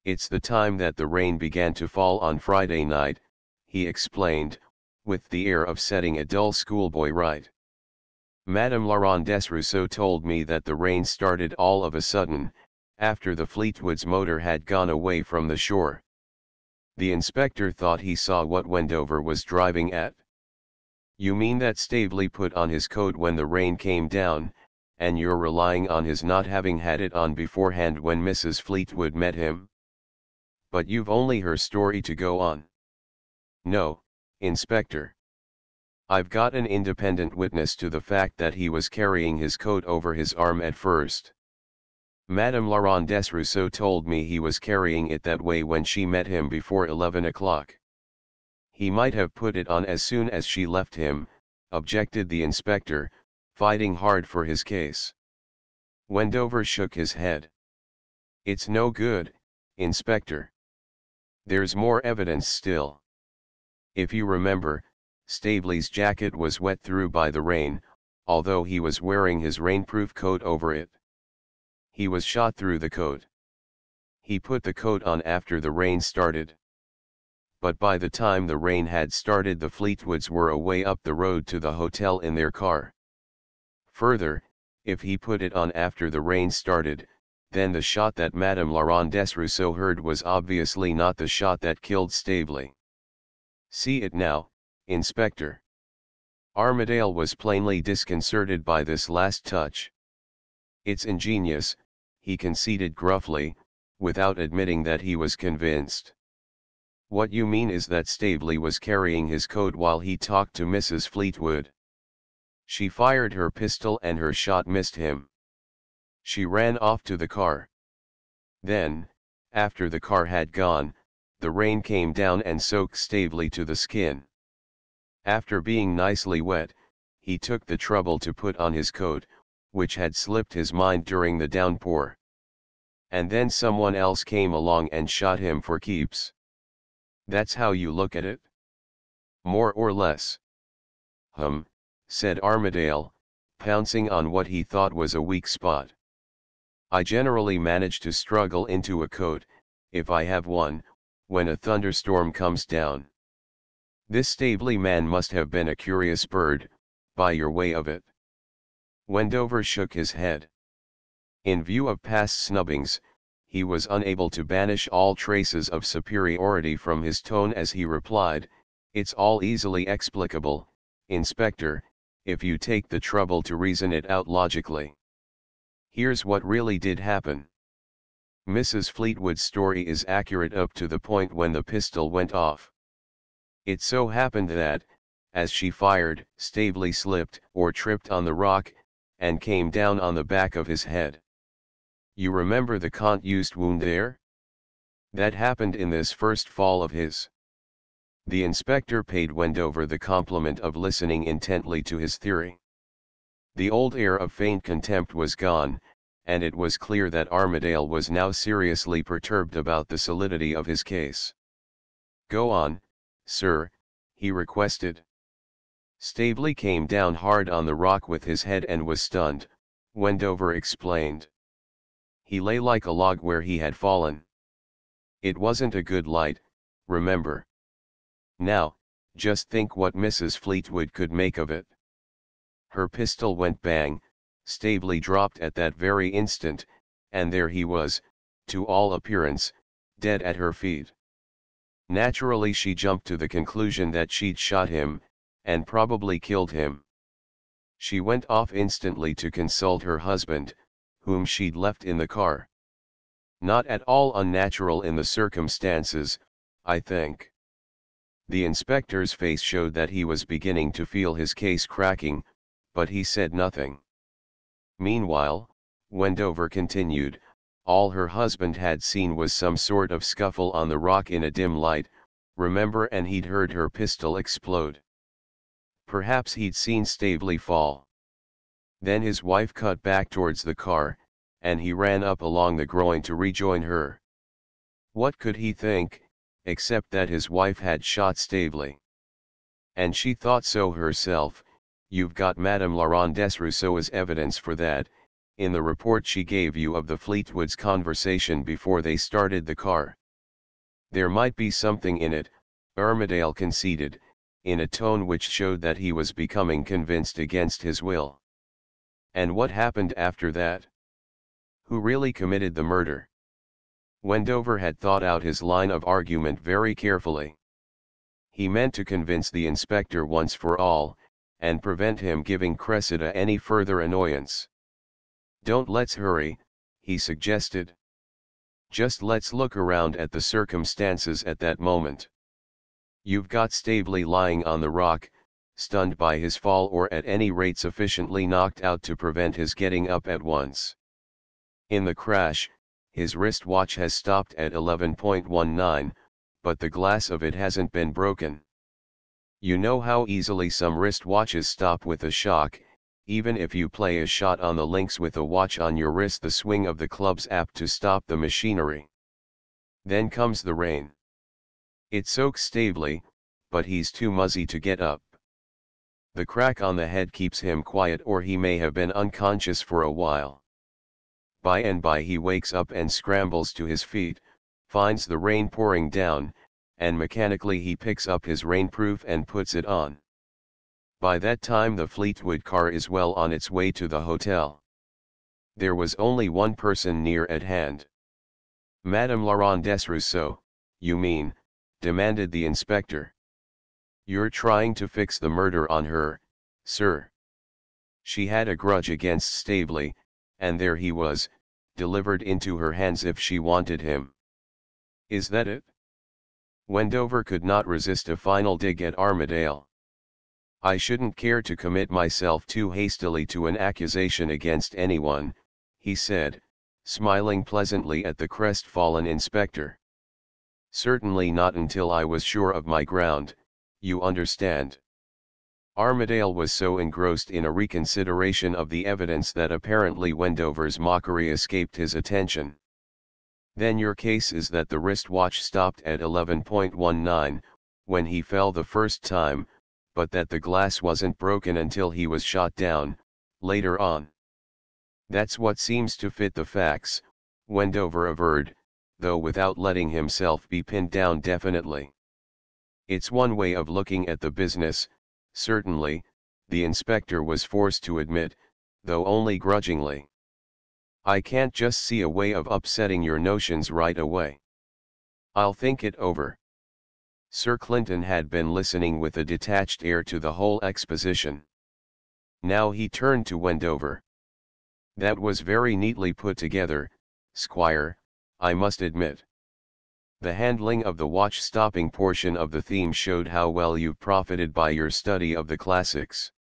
A: It's the time that the rain began to fall on Friday night, he explained, with the air of setting a dull schoolboy right. Madame Laurent Rousseau told me that the rain started all of a sudden, after the Fleetwood's motor had gone away from the shore. The inspector thought he saw what Wendover was driving at. You mean that Staveley put on his coat when the rain came down, and you're relying on his not having had it on beforehand when Mrs. Fleetwood met him? But you've only her story to go on. No, Inspector. I've got an independent witness to the fact that he was carrying his coat over his arm at first. Madame Laurent Rousseau told me he was carrying it that way when she met him before 11 o'clock. He might have put it on as soon as she left him, objected the inspector, fighting hard for his case. Wendover shook his head. It's no good, Inspector. There's more evidence still. If you remember, Staveley's jacket was wet through by the rain, although he was wearing his rainproof coat over it. He was shot through the coat. He put the coat on after the rain started. But by the time the rain had started, the Fleetwoods were away up the road to the hotel in their car. Further, if he put it on after the rain started, then the shot that Madame Laurent Rousseau heard was obviously not the shot that killed Staveley. See it now, Inspector. Armadale was plainly disconcerted by this last touch. It's ingenious, he conceded gruffly, without admitting that he was convinced. What you mean is that Staveley was carrying his coat while he talked to Mrs. Fleetwood. She fired her pistol and her shot missed him. She ran off to the car. Then, after the car had gone, the rain came down and soaked Staveley to the skin. After being nicely wet, he took the trouble to put on his coat, which had slipped his mind during the downpour. And then someone else came along and shot him for keeps. That's how you look at it? More or less. Said Armadale, pouncing on what he thought was a weak spot. I generally manage to struggle into a coat, if I have one, when a thunderstorm comes down. This Staveley man must have been a curious bird, by your way of it." Wendover shook his head. In view of past snubbings, he was unable to banish all traces of superiority from his tone as he replied, "It's all easily explicable, Inspector, if you take the trouble to reason it out logically. Here's what really did happen. Mrs. Fleetwood's story is accurate up to the point when the pistol went off. It so happened that, as she fired, Staveley slipped or tripped on the rock, and came down on the back of his head. You remember the contused wound there? That happened in this first fall of his." The inspector paid Wendover the compliment of listening intently to his theory. The old air of faint contempt was gone, and it was clear that Armadale was now seriously perturbed about the solidity of his case. "Go on, sir," he requested. "Staveley came down hard on the rock with his head and was stunned," Wendover explained. "He lay like a log where he had fallen. It wasn't a good light, remember. Now, just think what Mrs. Fleetwood could make of it. Her pistol went bang, Staveley dropped at that very instant, and there he was, to all appearance, dead at her feet. Naturally she jumped to the conclusion that she'd shot him, and probably killed him. She went off instantly to consult her husband, whom she'd left in the car. Not at all unnatural in the circumstances, I think." The inspector's face showed that he was beginning to feel his case cracking, but he said nothing. "Meanwhile," Wendover continued, "all her husband had seen was some sort of scuffle on the rock in a dim light, remember, and he'd heard her pistol explode. Perhaps he'd seen Staveley fall. Then his wife cut back towards the car, and he ran up along the groin to rejoin her. What could he think, except that his wife had shot Staveley? And she thought so herself. You've got Madame Laurent Desrousseau's evidence for that, in the report she gave you of the Fleetwoods' conversation before they started the car. There might be something in it," Armadale conceded, in a tone which showed that he was becoming convinced against his will. "And what happened after that? Who really committed the murder?" Wendover had thought out his line of argument very carefully. He meant to convince the inspector once for all, and prevent him giving Cressida any further annoyance. "Don't let's hurry," he suggested. "Just let's look around at the circumstances at that moment. You've got Staveley lying on the rock, stunned by his fall, or at any rate sufficiently knocked out to prevent his getting up at once. In the crash, his wristwatch has stopped at 11.19, but the glass of it hasn't been broken. You know how easily some wristwatches stop with a shock. Even if you play a shot on the links with a watch on your wrist, the swing of the club's apt to stop the machinery. Then comes the rain. It soaks Staveley, but he's too muzzy to get up. The crack on the head keeps him quiet, or he may have been unconscious for a while. By and by he wakes up and scrambles to his feet, finds the rain pouring down, and mechanically he picks up his rainproof and puts it on. By that time the Fleetwood car is well on its way to the hotel. There was only one person near at hand." "Madame Laurent Desrousseau, you mean?" demanded the inspector. "You're trying to fix the murder on her, sir. She had a grudge against Staveley, and there he was, delivered into her hands if she wanted him. Is that it?" Wendover could not resist a final dig at Armadale. "I shouldn't care to commit myself too hastily to an accusation against anyone," he said, smiling pleasantly at the crestfallen inspector. "Certainly not until I was sure of my ground, you understand." Armadale was so engrossed in a reconsideration of the evidence that apparently Wendover's mockery escaped his attention. "Then your case is that the wristwatch stopped at 11.19, when he fell the first time, but that the glass wasn't broken until he was shot down, later on." "That's what seems to fit the facts," Wendover averred, though without letting himself be pinned down definitely. It's one way of looking at the business, certainly, the inspector was forced to admit, though only grudgingly. I can't just see a way of upsetting your notions right away. I'll think it over. Sir Clinton had been listening with a detached air to the whole exposition. Now he turned to Wendover. That was very neatly put together, Squire, I must admit. The handling of the watch-stopping portion of the theme showed how well you've profited by your study of the classics.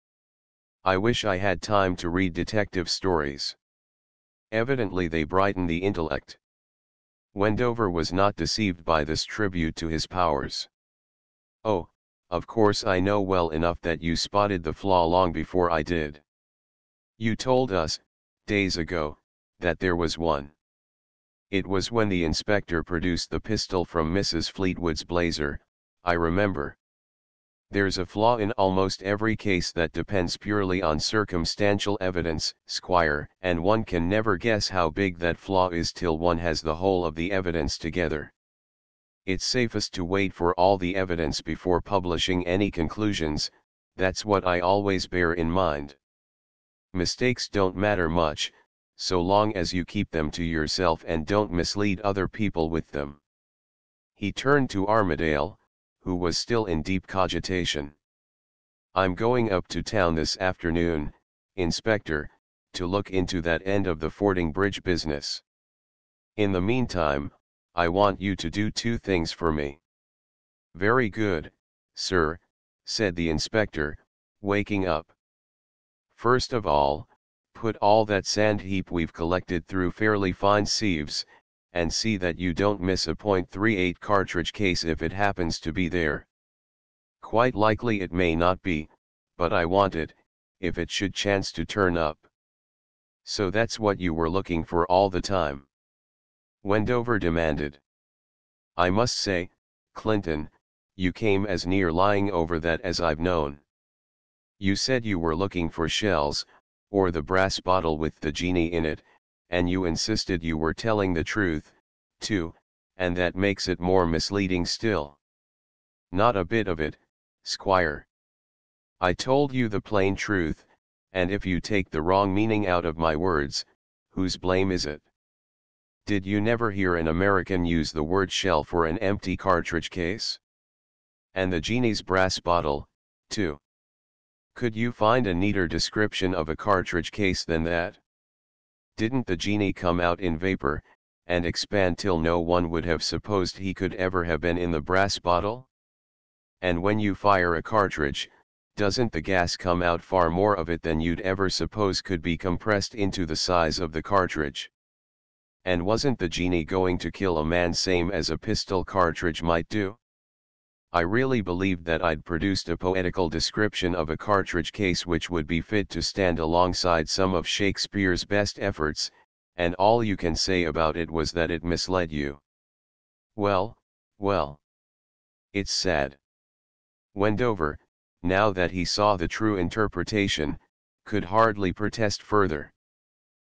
A: I wish I had time to read detective stories. Evidently they brighten the intellect. Wendover was not deceived by this tribute to his powers. Oh, of course I know well enough that you spotted the flaw long before I did. You told us, days ago, that there was one. It was when the inspector produced the pistol from Mrs. Fleetwood's blazer, I remember. There's a flaw in almost every case that depends purely on circumstantial evidence, Squire, and one can never guess how big that flaw is till one has the whole of the evidence together. It's safest to wait for all the evidence before publishing any conclusions, that's what I always bear in mind. Mistakes don't matter much, so long as you keep them to yourself and don't mislead other people with them. He turned to Armadale, who was still in deep cogitation. I'm going up to town this afternoon, Inspector, to look into that end of the Fording Bridge business. In the meantime, I want you to do two things for me. Very good, sir, said the inspector, waking up. First of all, put all that sand heap we've collected through fairly fine sieves, and see that you don't miss a .38 cartridge case if it happens to be there. Quite likely it may not be, but I want it, if it should chance to turn up. So that's what you were looking for all the time? Wendover demanded. I must say, Clinton, you came as near lying over that as I've known. You said you were looking for shells, or the brass bottle with the genie in it, and you insisted you were telling the truth, too, and that makes it more misleading still. Not a bit of it, Squire. I told you the plain truth, and if you take the wrong meaning out of my words, whose blame is it? Did you never hear an American use the word shell for an empty cartridge case? And the genie's brass bottle, too. Could you find a neater description of a cartridge case than that? Didn't the genie come out in vapor, and expand till no one would have supposed he could ever have been in the brass bottle? And when you fire a cartridge, doesn't the gas come out far more of it than you'd ever suppose could be compressed into the size of the cartridge? And wasn't the genie going to kill a man same as a pistol cartridge might do? I really believed that I'd produced a poetical description of a cartridge case which would be fit to stand alongside some of Shakespeare's best efforts, and all you can say about it was that it misled you. Well, well. It's sad. Wendover, now that he saw the true interpretation, could hardly protest further.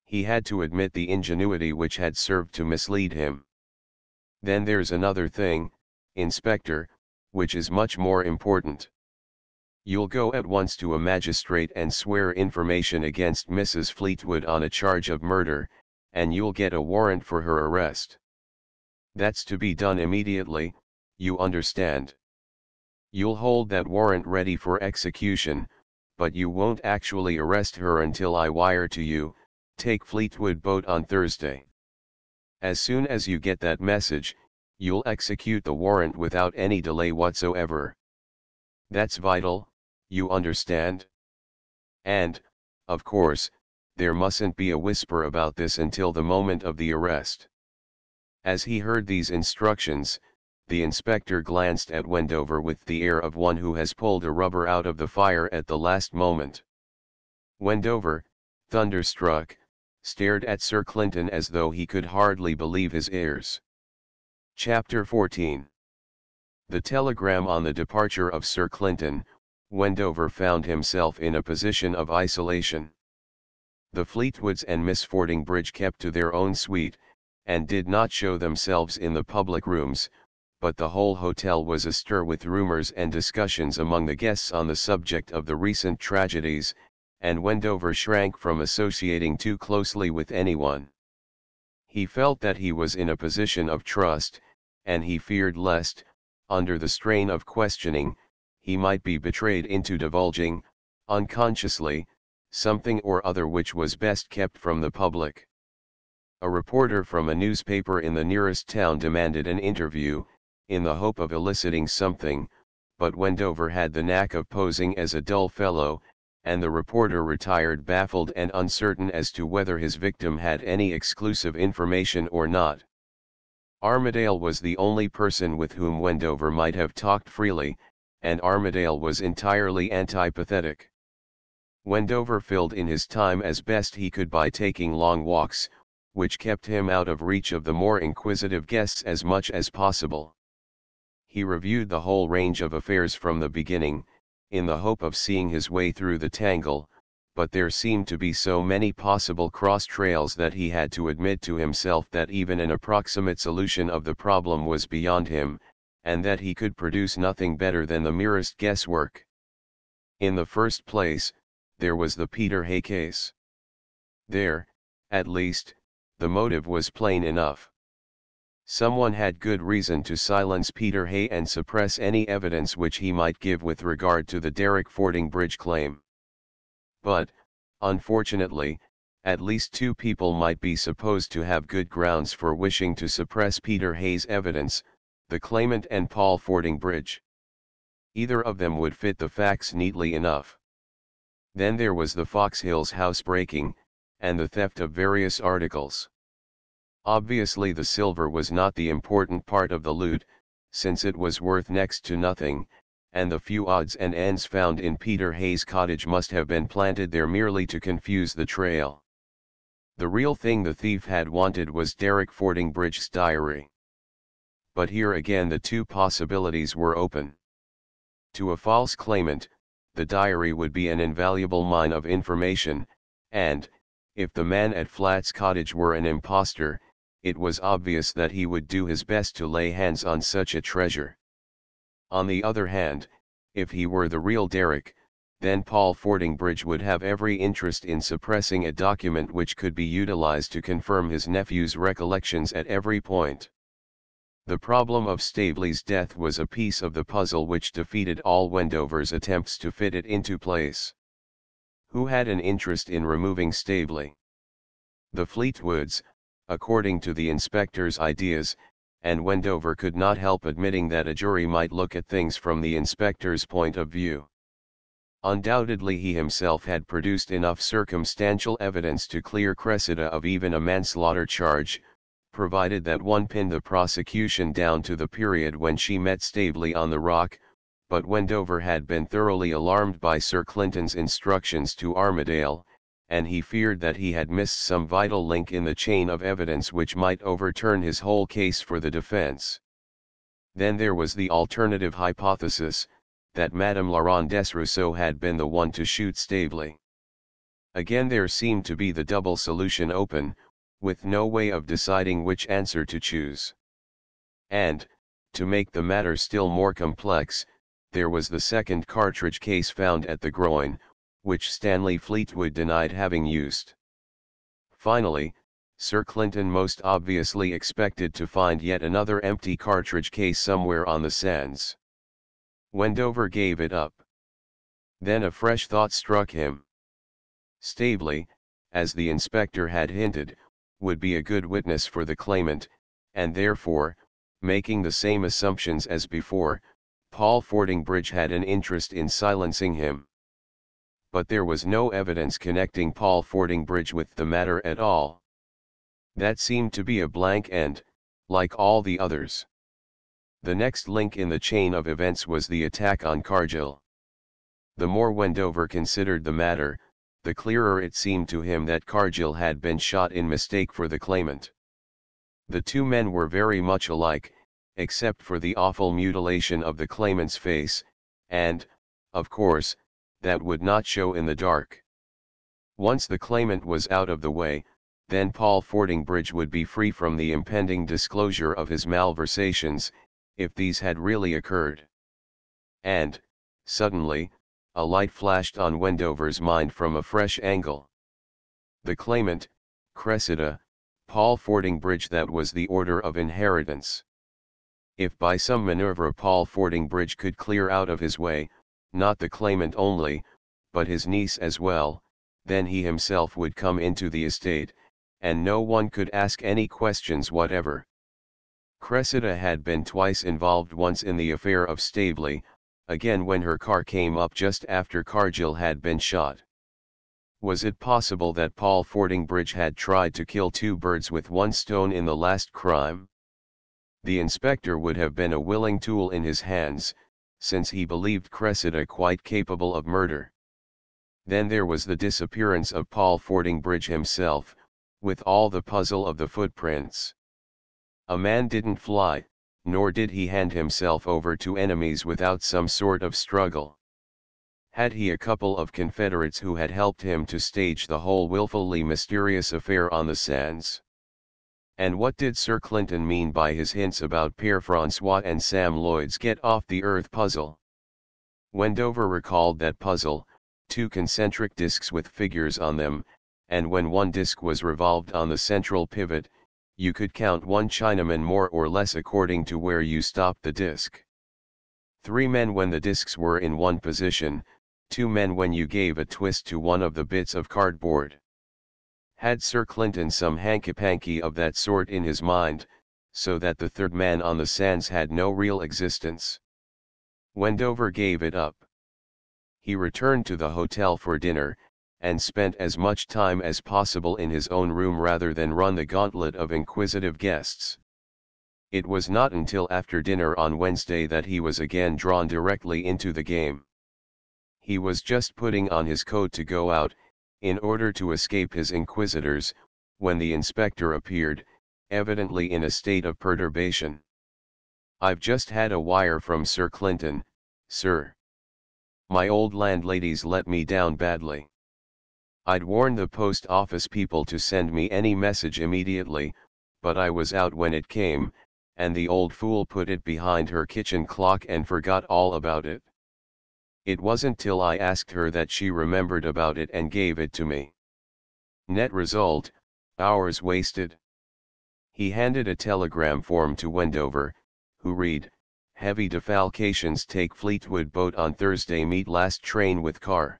A: He had to admit the ingenuity which had served to mislead him. Then there's another thing, Inspector, which is much more important. You'll go at once to a magistrate and swear information against Mrs. Fleetwood on a charge of murder, and you'll get a warrant for her arrest. That's to be done immediately, you understand. You'll hold that warrant ready for execution, but you won't actually arrest her until I wire to you, take Fleetwood boat on Thursday. As soon as you get that message, you'll execute the warrant without any delay whatsoever. That's vital, you understand? And, of course, there mustn't be a whisper about this until the moment of the arrest. As he heard these instructions, the inspector glanced at Wendover with the air of one who has pulled a rubber out of the fire at the last moment. Wendover, thunderstruck, stared at Sir Clinton as though he could hardly believe his ears. Chapter 14. The telegram on the departure of Sir Clinton, Wendover found himself in a position of isolation. The Fleetwoods and Miss Fording Bridge kept to their own suite, and did not show themselves in the public rooms, but the whole hotel was astir with rumors and discussions among the guests on the subject of the recent tragedies, and Wendover shrank from associating too closely with anyone. He felt that he was in a position of trust, and he feared lest, under the strain of questioning, he might be betrayed into divulging, unconsciously, something or other which was best kept from the public. A reporter from a newspaper in the nearest town demanded an interview, in the hope of eliciting something, but Wendover had the knack of posing as a dull fellow, and the reporter retired baffled and uncertain as to whether his victim had any exclusive information or not. Armadale was the only person with whom Wendover might have talked freely, and Armadale was entirely antipathetic. Wendover filled in his time as best he could by taking long walks, which kept him out of reach of the more inquisitive guests as much as possible. He reviewed the whole range of affairs from the beginning, in the hope of seeing his way through the tangle, but there seemed to be so many possible cross trails that he had to admit to himself that even an approximate solution of the problem was beyond him, and that he could produce nothing better than the merest guesswork. In the first place, there was the Peter Hay case. There, at least, the motive was plain enough. Someone had good reason to silence Peter Hay and suppress any evidence which he might give with regard to the Derrick Fording Bridge claim. But, unfortunately, at least two people might be supposed to have good grounds for wishing to suppress Peter Hay's evidence, the claimant and Paul Fording Bridge. Either of them would fit the facts neatly enough. Then there was the Fox Hills housebreaking, and the theft of various articles. Obviously the silver was not the important part of the loot, since it was worth next to nothing, and the few odds and ends found in Peter Hay's cottage must have been planted there merely to confuse the trail. The real thing the thief had wanted was Derrick Fording Bridge's diary. But here again the two possibilities were open. To a false claimant, the diary would be an invaluable mine of information, and, if the man at Flat's cottage were an impostor, it was obvious that he would do his best to lay hands on such a treasure. On the other hand, if he were the real Derrick, then Paul Fording Bridge would have every interest in suppressing a document which could be utilized to confirm his nephew's recollections at every point. The problem of Staveley's death was a piece of the puzzle which defeated all Wendover's attempts to fit it into place. Who had an interest in removing Staveley? The Fleetwoods, according to the inspector's ideas, and Wendover could not help admitting that a jury might look at things from the inspector's point of view. Undoubtedly he himself had produced enough circumstantial evidence to clear Cressida of even a manslaughter charge, provided that one pinned the prosecution down to the period when she met Staveley on the rock, but Wendover had been thoroughly alarmed by Sir Clinton's instructions to Armadale, and he feared that he had missed some vital link in the chain of evidence which might overturn his whole case for the defense. Then there was the alternative hypothesis, that Madame Laurent Desrousseaux had been the one to shoot Staveley. Again there seemed to be the double solution open, with no way of deciding which answer to choose. And, to make the matter still more complex, there was the second cartridge case found at the groin, which Stanley Fleetwood denied having used. Finally, Sir Clinton most obviously expected to find yet another empty cartridge case somewhere on the sands. Wendover gave it up. Then a fresh thought struck him. Staveley, as the inspector had hinted, would be a good witness for the claimant, and therefore, making the same assumptions as before, Paul Fording Bridge had an interest in silencing him. But there was no evidence connecting Paul Fording Bridge with the matter at all. That seemed to be a blank end, like all the others. The next link in the chain of events was the attack on Cargill. The more Wendover considered the matter, the clearer it seemed to him that Cargill had been shot in mistake for the claimant. The two men were very much alike, except for the awful mutilation of the claimant's face, and, of course, that would not show in the dark. Once the claimant was out of the way, then Paul Fordingbridge would be free from the impending disclosure of his malversations, if these had really occurred. And, suddenly, a light flashed on Wendover's mind from a fresh angle. The claimant, Cressida, Paul Fordingbridge, that was the order of inheritance. If by some maneuver Paul Fordingbridge could clear out of his way, not the claimant only, but his niece as well, then he himself would come into the estate, and no one could ask any questions whatever. Cressida had been twice involved, once in the affair of Staveley, again when her car came up just after Cargill had been shot. Was it possible that Paul Fordingbridge had tried to kill two birds with one stone in the last crime? The inspector would have been a willing tool in his hands, since he believed Cressida quite capable of murder. Then there was the disappearance of Paul Fordingbridge himself, with all the puzzle of the footprints. A man didn't fly, nor did he hand himself over to enemies without some sort of struggle. Had he a couple of confederates who had helped him to stage the whole willfully mysterious affair on the sands? And what did Sir Clinton mean by his hints about Père François and Sam Lloyd's get-off-the-earth puzzle? Wendover recalled that puzzle, two concentric discs with figures on them, and when one disc was revolved on the central pivot, you could count one Chinaman more or less according to where you stopped the disc. 3 men when the discs were in one position, 2 men when you gave a twist to one of the bits of cardboard. Had Sir Clinton some hanky-panky of that sort in his mind, so that the third man on the sands had no real existence? Wendover gave it up. He returned to the hotel for dinner, and spent as much time as possible in his own room rather than run the gauntlet of inquisitive guests. It was not until after dinner on Wednesday that he was again drawn directly into the game. He was just putting on his coat to go out, in order to escape his inquisitors, when the inspector appeared, evidently in a state of perturbation. "I've just had a wire from Sir Clinton, sir. My old landlady's let me down badly. I'd warned the post office people to send me any message immediately, but I was out when it came, and the old fool put it behind her kitchen clock and forgot all about it. It wasn't till I asked her that she remembered about it and gave it to me. Net result, hours wasted." He handed a telegram form to Wendover, who read, "Heavy defalcations take Fleetwood boat on Thursday, meet last train with car."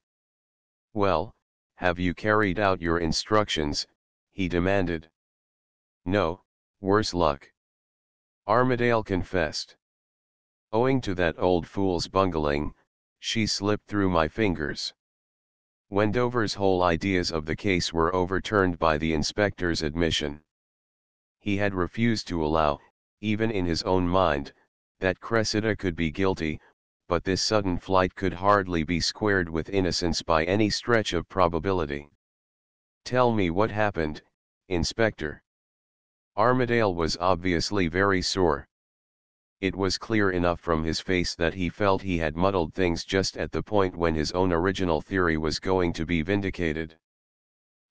A: "Well, have you carried out your instructions?" he demanded. "No, worse luck." Armadale confessed. "Owing to that old fool's bungling, she slipped through my fingers." Wendover's whole ideas of the case were overturned by the inspector's admission. He had refused to allow, even in his own mind, that Cressida could be guilty, but this sudden flight could hardly be squared with innocence by any stretch of probability. "Tell me what happened, Inspector." Armadale was obviously very sore. It was clear enough from his face that he felt he had muddled things just at the point when his own original theory was going to be vindicated.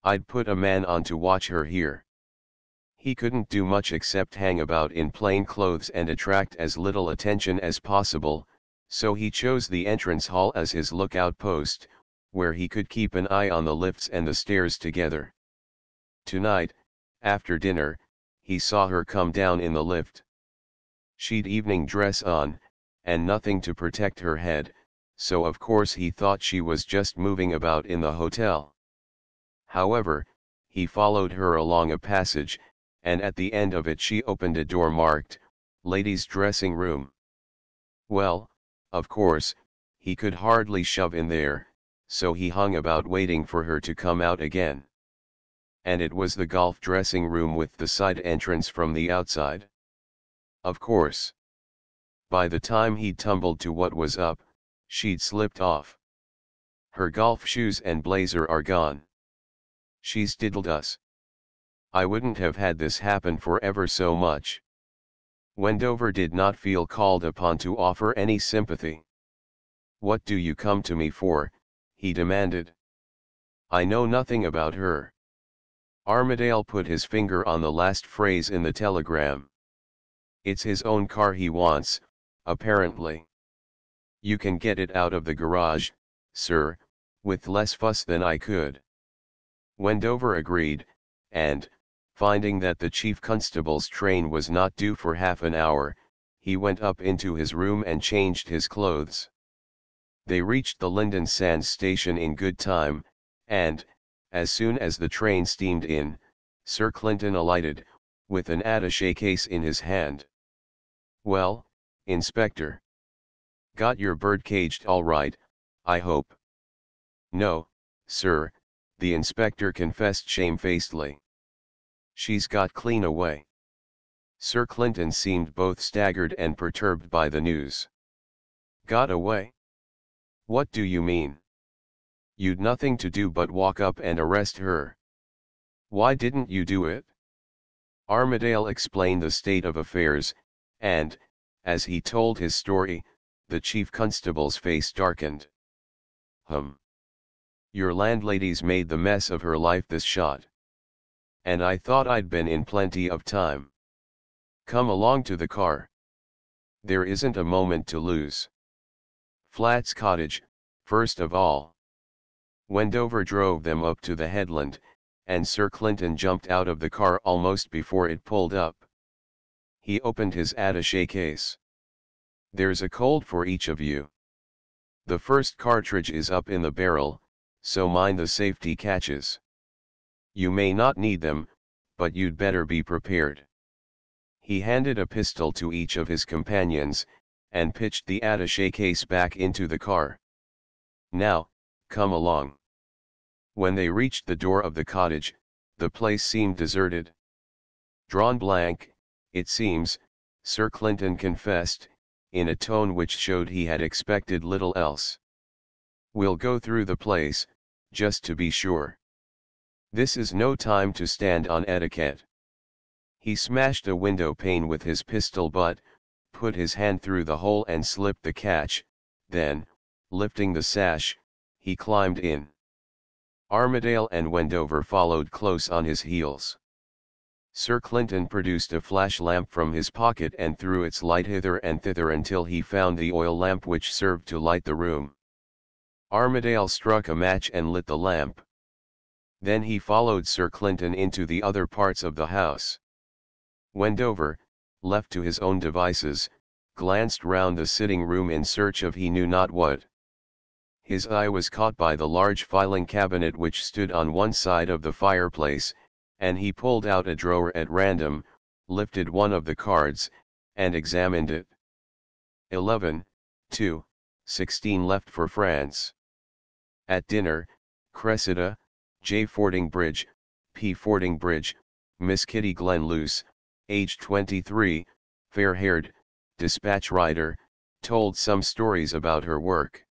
A: "I'd put a man on to watch her here. He couldn't do much except hang about in plain clothes and attract as little attention as possible, so he chose the entrance hall as his lookout post, where he could keep an eye on the lifts and the stairs together. Tonight, after dinner, he saw her come down in the lift. She'd evening dress on, and nothing to protect her head, so of course he thought she was just moving about in the hotel. However, he followed her along a passage, and at the end of it she opened a door marked, 'Ladies' Dressing Room.' Well, of course, he could hardly shove in there, so he hung about waiting for her to come out again. And it was the golf dressing room with the side entrance from the outside. Of course. By the time he'd tumbled to what was up, she'd slipped off. Her golf shoes and blazer are gone. She's diddled us. I wouldn't have had this happen for ever so much." Wendover did not feel called upon to offer any sympathy. "What do you come to me for?" he demanded. "I know nothing about her." Armadale put his finger on the last phrase in the telegram. It's his own car he wants, apparently. You can get it out of the garage, sir, with less fuss than I could. Wendover agreed, and, finding that the chief constable's train was not due for half an hour, he went up into his room and changed his clothes. They reached the Lynden Sands station in good time, and, as soon as the train steamed in, Sir Clinton alighted, with an attaché case in his hand. "Well, Inspector? Got your bird caged all right, I hope?" "No, sir," the inspector confessed shamefacedly. "She's got clean away." Sir Clinton seemed both staggered and perturbed by the news. "Got away? What do you mean? You'd nothing to do but walk up and arrest her. Why didn't you do it?" Armadale explained the state of affairs, and, as he told his story, the chief constable's face darkened. Your landlady's made the mess of her life this shot. And I thought I'd been in plenty of time. Come along to the car. There isn't a moment to lose. Flats Cottage, first of all." Wendover drove them up to the headland, and Sir Clinton jumped out of the car almost before it pulled up. He opened his attaché case. "There's a cold for each of you. The first cartridge is up in the barrel, so mind the safety catches. You may not need them, but you'd better be prepared." He handed a pistol to each of his companions, and pitched the attaché case back into the car. "Now, come along." When they reached the door of the cottage, the place seemed deserted. "Drawn blank, it seems," Sir Clinton confessed, in a tone which showed he had expected little else. "We'll go through the place, just to be sure. This is no time to stand on etiquette." He smashed a window pane with his pistol butt, put his hand through the hole and slipped the catch, then, lifting the sash, he climbed in. Armadale and Wendover followed close on his heels. Sir Clinton produced a flash lamp from his pocket and threw its light hither and thither until he found the oil lamp which served to light the room. Armadale struck a match and lit the lamp. Then he followed Sir Clinton into the other parts of the house. Wendover, left to his own devices, glanced round the sitting room in search of he knew not what. His eye was caught by the large filing cabinet which stood on one side of the fireplace, and he pulled out a drawer at random, lifted one of the cards, and examined it. 11, 2, 16 left for France. At dinner, Cressida, J. Fordingbridge, P. Fordingbridge, Miss Kitty Glenluce, aged 23, fair-haired, dispatch rider, told some stories about her work.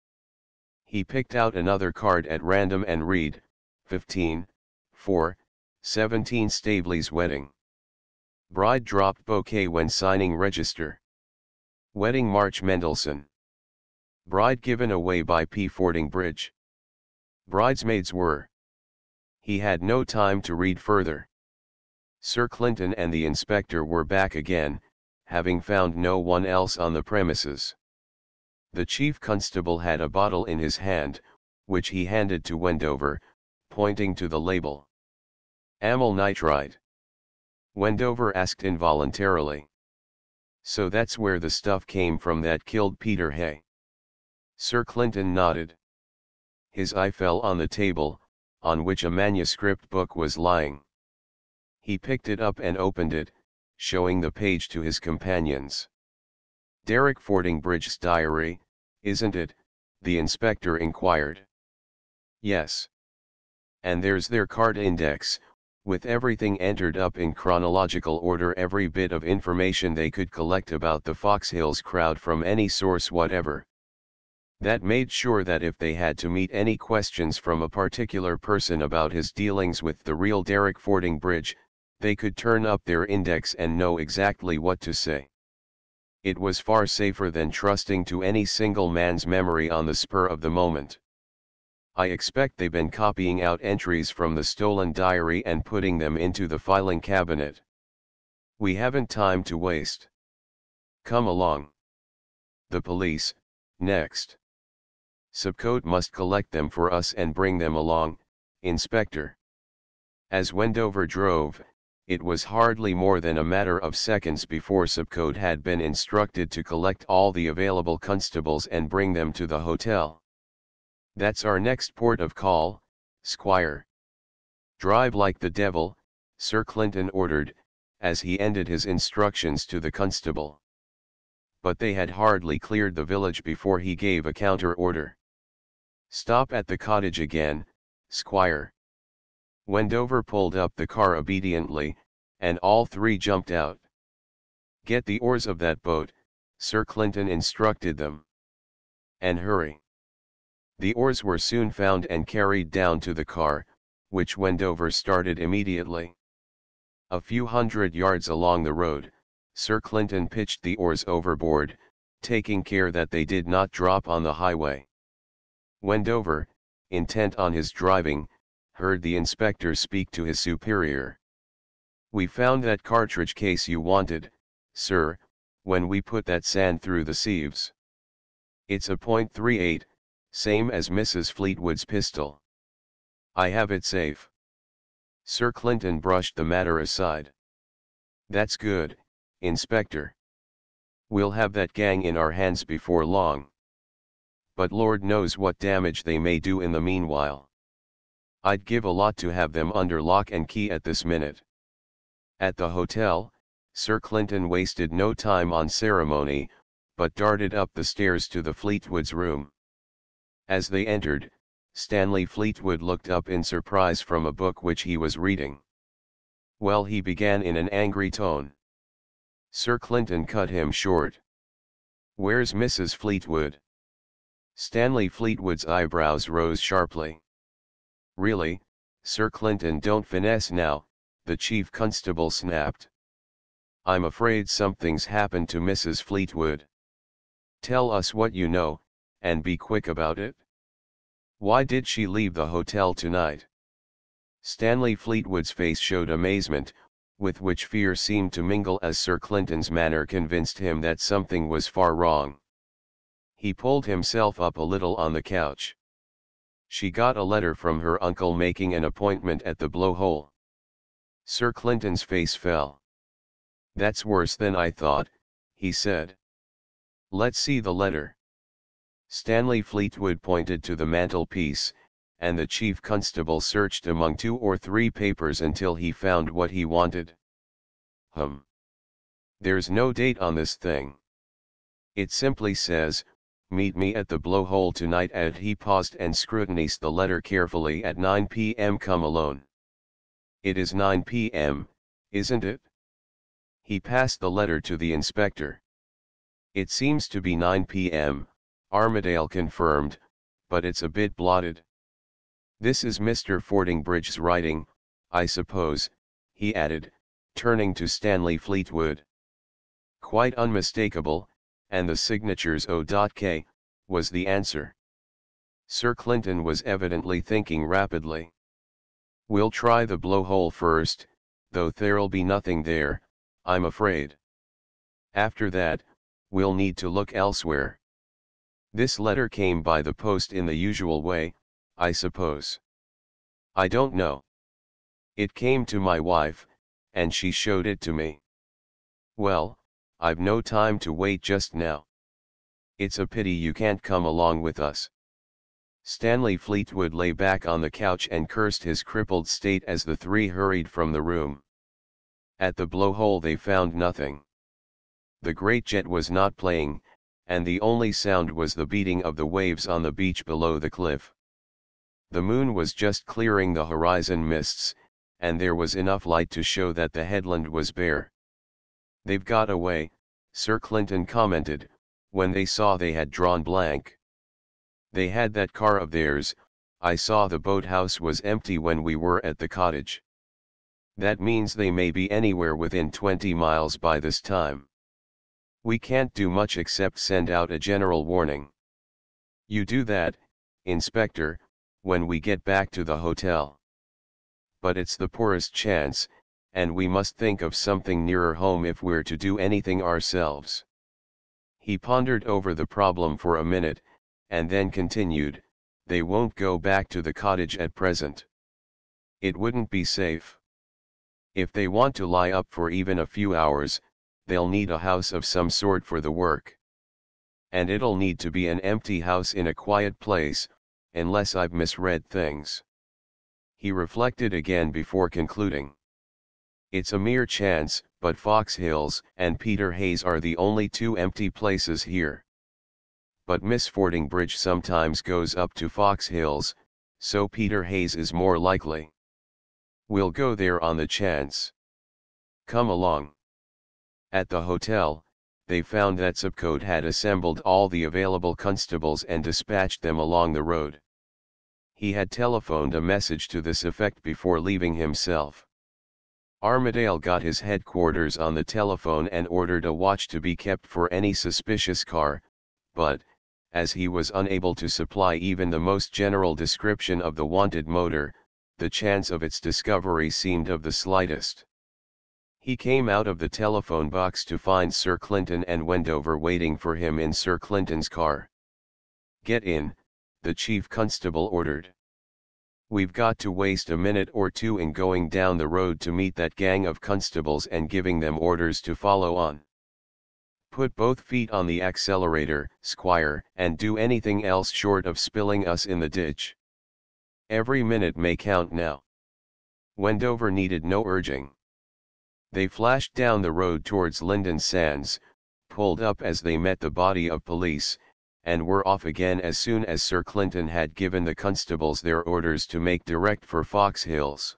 A: He picked out another card at random and read, 15, 4, 17 Staveley's wedding. Bride dropped bouquet when signing register. Wedding March Mendelssohn. Bride given away by P. Fordingbridge. Bridesmaids were. He had no time to read further. Sir Clinton and the inspector were back again, having found no one else on the premises. The chief constable had a bottle in his hand, which he handed to Wendover, pointing to the label. "Amyl nitrite?" Wendover asked involuntarily. "So that's where the stuff came from that killed Peter Hay?" Sir Clinton nodded. His eye fell on the table, on which a manuscript book was lying. He picked it up and opened it, showing the page to his companions. "Derek Fordingbridge's diary, isn't it?" the inspector inquired. "Yes. And there's their card index, with everything entered up in chronological order, every bit of information they could collect about the Foxhills crowd from any source whatever. That made sure that if they had to meet any questions from a particular person about his dealings with the real Derek Fordingbridge, they could turn up their index and know exactly what to say. It was far safer than trusting to any single man's memory on the spur of the moment. I expect they've been copying out entries from the stolen diary and putting them into the filing cabinet. We haven't time to waste. Come along. The police, next. Subcote must collect them for us and bring them along, Inspector. As Wendover drove, it was hardly more than a matter of seconds before Subcote had been instructed to collect all the available constables and bring them to the hotel. That's our next port of call, Squire. Drive like the devil, Sir Clinton ordered, as he ended his instructions to the constable. But they had hardly cleared the village before he gave a counter-order. Stop at the cottage again, Squire. Wendover pulled up the car obediently, and all three jumped out. Get the oars of that boat, Sir Clinton instructed them. And hurry. The oars were soon found and carried down to the car, which Wendover started immediately. A few hundred yards along the road, Sir Clinton pitched the oars overboard, taking care that they did not drop on the highway. Wendover, intent on his driving, heard the inspector speak to his superior. We found that cartridge case you wanted, sir, when we put that sand through the sieves. It's a .38, same as Mrs. Fleetwood's pistol. I have it safe. Sir Clinton brushed the matter aside. That's good, Inspector. We'll have that gang in our hands before long. But Lord knows what damage they may do in the meanwhile. I'd give a lot to have them under lock and key at this minute. At the hotel, Sir Clinton wasted no time on ceremony, but darted up the stairs to the Fleetwoods' room. As they entered, Stanley Fleetwood looked up in surprise from a book which he was reading. Well, he began in an angry tone. Sir Clinton cut him short. Where's Mrs. Fleetwood? Stanley Fleetwood's eyebrows rose sharply. Really, Sir Clinton, don't finesse now, the chief constable snapped. I'm afraid something's happened to Mrs. Fleetwood. Tell us what you know, and be quick about it. Why did she leave the hotel tonight? Stanley Fleetwood's face showed amazement, with which fear seemed to mingle as Sir Clinton's manner convinced him that something was far wrong. He pulled himself up a little on the couch. She got a letter from her uncle making an appointment at the Blowhole. Sir Clinton's face fell. That's worse than I thought, he said. Let's see the letter. Stanley Fleetwood pointed to the mantelpiece, and the chief constable searched among 2 or 3 papers until he found what he wanted. There's no date on this thing. It simply says, meet me at the Blowhole tonight at. He paused and scrutinized the letter carefully. At 9 p.m. Come alone. It is 9 p.m., isn't it? He passed the letter to the inspector. It seems to be 9 p.m., Armadale confirmed, but it's a bit blotted. This is Mr. Fordingbridge's writing, I suppose, he added, turning to Stanley Fleetwood. Quite unmistakable, and the signature's O.K., was the answer. Sir Clinton was evidently thinking rapidly. We'll try the Blowhole first, though there'll be nothing there, I'm afraid. After that, we'll need to look elsewhere. This letter came by the post in the usual way, I suppose. I don't know. It came to my wife, and she showed it to me. Well, I've no time to wait just now. It's a pity you can't come along with us. Stanley Fleetwood lay back on the couch and cursed his crippled state as the three hurried from the room. At the Blowhole they found nothing. The great jet was not playing, and the only sound was the beating of the waves on the beach below the cliff. The moon was just clearing the horizon mists, and there was enough light to show that the headland was bare. They've got away, Sir Clinton commented, when they saw they had drawn blank. They had that car of theirs. I saw the boathouse was empty when we were at the cottage. That means they may be anywhere within 20 miles by this time. We can't do much except send out a general warning. You do that, Inspector, when we get back to the hotel. But it's the poorest chance, and we must think of something nearer home if we're to do anything ourselves." He pondered over the problem for a minute, and then continued, "They won't go back to the cottage at present. It wouldn't be safe. If they want to lie up for even a few hours, they'll need a house of some sort for the work. And it'll need to be an empty house in a quiet place, unless I've misread things." He reflected again before concluding. "It's a mere chance, but Fox Hills and Peter Hayes are the only two empty places here. But Miss Fordingbridge sometimes goes up to Fox Hills, so Peter Hayes is more likely. We'll go there on the chance. Come along." At the hotel, they found that Zipcode had assembled all the available constables and dispatched them along the road. He had telephoned a message to this effect before leaving himself. Armadale got his headquarters on the telephone and ordered a watch to be kept for any suspicious car, but, as he was unable to supply even the most general description of the wanted motor, the chance of its discovery seemed of the slightest. He came out of the telephone box to find Sir Clinton and Wendover waiting for him in Sir Clinton's car. "Get in," the chief constable ordered. "We've got to waste a minute or two in going down the road to meet that gang of constables and giving them orders to follow on. Put both feet on the accelerator, Squire, and do anything else short of spilling us in the ditch. Every minute may count now." Wendover needed no urging. They flashed down the road towards Lynden Sands, pulled up as they met the body of police, and were off again as soon as Sir Clinton had given the constables their orders to make direct for Fox Hills.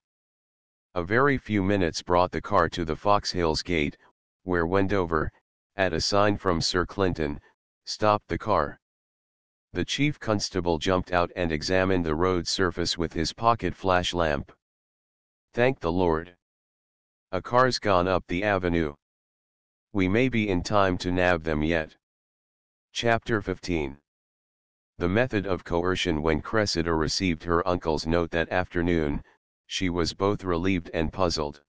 A: A very few minutes brought the car to the Fox Hills gate, where Wendover, at a sign from Sir Clinton, stopped the car. The chief constable jumped out and examined the road surface with his pocket flash lamp. "Thank the Lord. A car's gone up the avenue. We may be in time to nab them yet." Chapter 15. The method of coercion. When Cressida received her uncle's note that afternoon, she was both relieved and puzzled.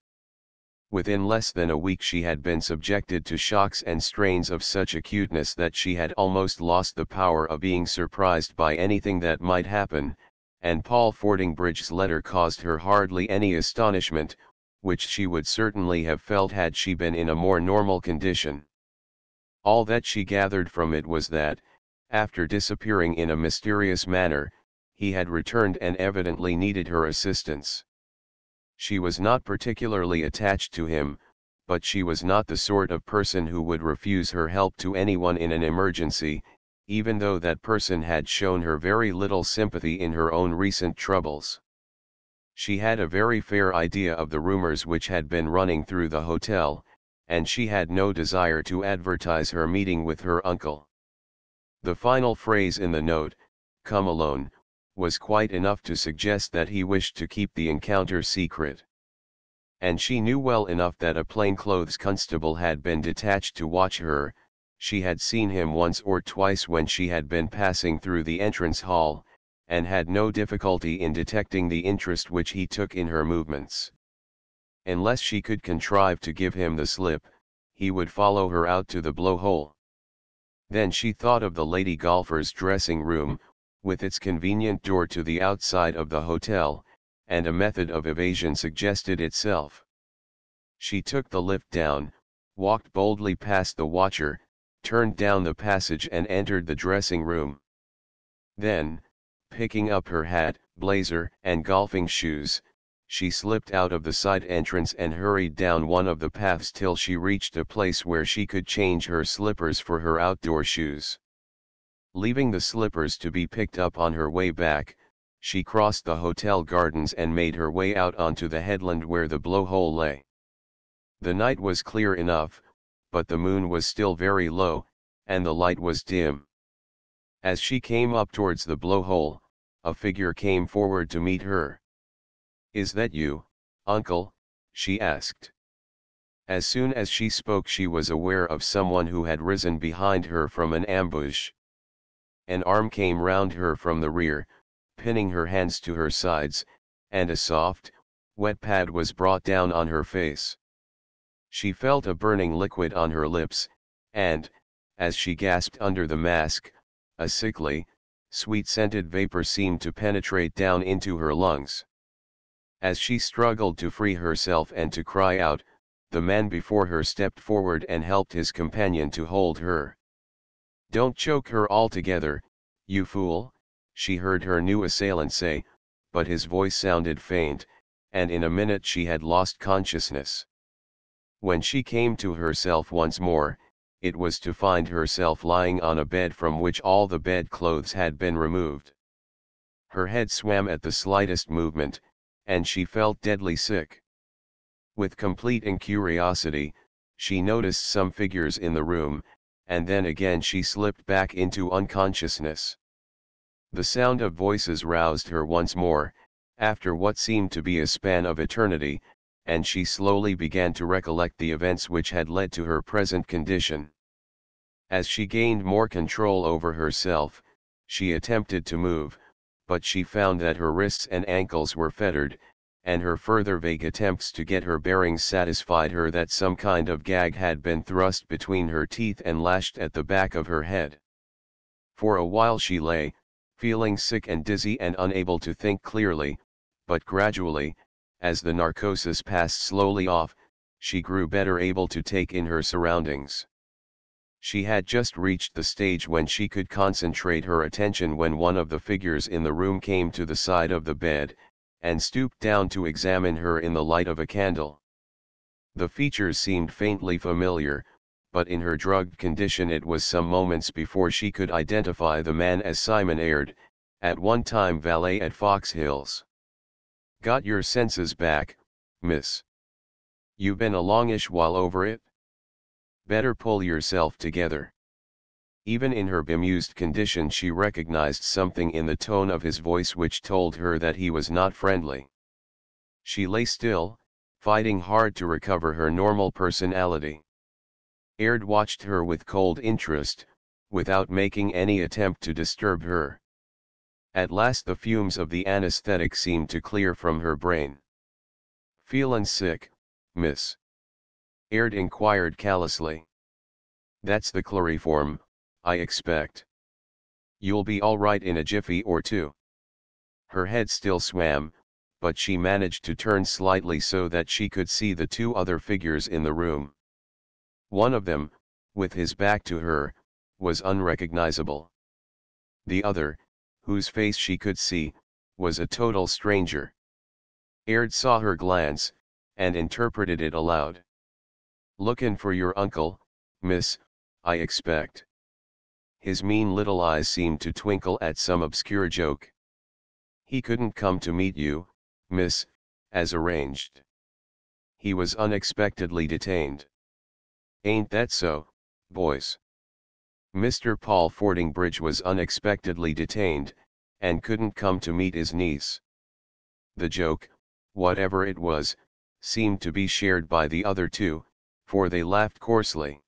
A: Within less than a week she had been subjected to shocks and strains of such acuteness that she had almost lost the power of being surprised by anything that might happen, and Paul Fordingbridge's letter caused her hardly any astonishment, which she would certainly have felt had she been in a more normal condition. All that she gathered from it was that, after disappearing in a mysterious manner, he had returned and evidently needed her assistance. She was not particularly attached to him, but she was not the sort of person who would refuse her help to anyone in an emergency, even though that person had shown her very little sympathy in her own recent troubles. She had a very fair idea of the rumors which had been running through the hotel, and she had no desire to advertise her meeting with her uncle. The final phrase in the note, "Come alone," was quite enough to suggest that he wished to keep the encounter secret. And she knew well enough that a plainclothes constable had been detached to watch her. She had seen him once or twice when she had been passing through the entrance hall, and had no difficulty in detecting the interest which he took in her movements. Unless she could contrive to give him the slip, he would follow her out to the blowhole. Then she thought of the lady golfer's dressing room, with its convenient door to the outside of the hotel, and a method of evasion suggested itself. She took the lift down, walked boldly past the watcher, turned down the passage and entered the dressing room. Then, picking up her hat, blazer, and golfing shoes, she slipped out of the side entrance and hurried down one of the paths till she reached a place where she could change her slippers for her outdoor shoes. Leaving the slippers to be picked up on her way back, she crossed the hotel gardens and made her way out onto the headland where the blowhole lay. The night was clear enough, but the moon was still very low, and the light was dim. As she came up towards the blowhole, a figure came forward to meet her. "Is that you, uncle?" she asked. As soon as she spoke she was aware of someone who had risen behind her from an ambush. An arm came round her from the rear, pinning her hands to her sides, and a soft, wet pad was brought down on her face. She felt a burning liquid on her lips, and, as she gasped under the mask, a sickly, sweet-scented vapor seemed to penetrate down into her lungs. As she struggled to free herself and to cry out, the man before her stepped forward and helped his companion to hold her. "Don't choke her altogether, you fool," she heard her new assailant say, but his voice sounded faint, and in a minute she had lost consciousness. When she came to herself once more, it was to find herself lying on a bed from which all the bedclothes had been removed. Her head swam at the slightest movement, and she felt deadly sick. With complete incuriosity, she noticed some figures in the room, and then again she slipped back into unconsciousness. The sound of voices roused her once more, after what seemed to be a span of eternity, and she slowly began to recollect the events which had led to her present condition. As she gained more control over herself, she attempted to move, but she found that her wrists and ankles were fettered, and her further vague attempts to get her bearings satisfied her that some kind of gag had been thrust between her teeth and lashed at the back of her head. For a while she lay, feeling sick and dizzy and unable to think clearly, but gradually, as the narcosis passed slowly off, she grew better able to take in her surroundings. She had just reached the stage when she could concentrate her attention when one of the figures in the room came to the side of the bed, and stooped down to examine her in the light of a candle. The features seemed faintly familiar, but in her drugged condition it was some moments before she could identify the man as Simon Aird, at one time valet at Fox Hills. "Got your senses back, miss? You been a longish while over it? Better pull yourself together." Even in her bemused condition she recognized something in the tone of his voice which told her that he was not friendly. She lay still, fighting hard to recover her normal personality. Aird watched her with cold interest, without making any attempt to disturb her. At last the fumes of the anesthetic seemed to clear from her brain. "Feelin' sick, miss?" Aird inquired callously. "That's the chloroform, I expect. You'll be all right in a jiffy or two." Her head still swam, but she managed to turn slightly so that she could see the two other figures in the room. One of them, with his back to her, was unrecognizable. The other, whose face she could see, was a total stranger. Aird saw her glance, and interpreted it aloud. "Lookin' for your uncle, miss, I expect." His mean little eyes seemed to twinkle at some obscure joke. "He couldn't come to meet you, miss, as arranged. He was unexpectedly detained. Ain't that so, boys? Mr. Paul Fordingbridge was unexpectedly detained, and couldn't come to meet his niece." The joke, whatever it was, seemed to be shared by the other two, for they laughed coarsely.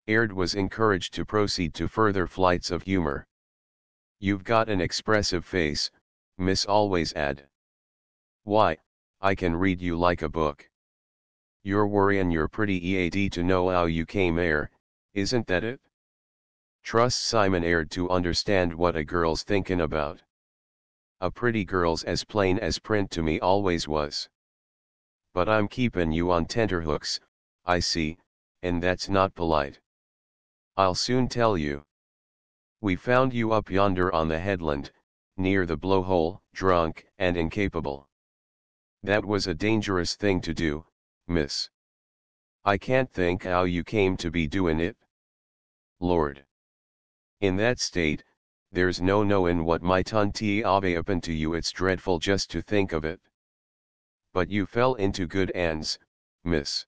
A: Aird was encouraged to proceed to further flights of humor. "You've got an expressive face, miss, always add. Why, I can read you like a book. You're worryin' your pretty EAD to know how you came 'ere, isn't that it? Trust Simon Aird to understand what a girl's thinkin' about. A pretty girl's as plain as print to me always was. But I'm keepin' you on tenterhooks, I see, and that's not polite. I'll soon tell you. We found you up yonder on the headland, near the blowhole, drunk and incapable. That was a dangerous thing to do, miss. I can't think how you came to be doin' it. Lord. In that state, there's no knowin' what might have happen to you. It's dreadful just to think of it. But you fell into good 'ands, miss.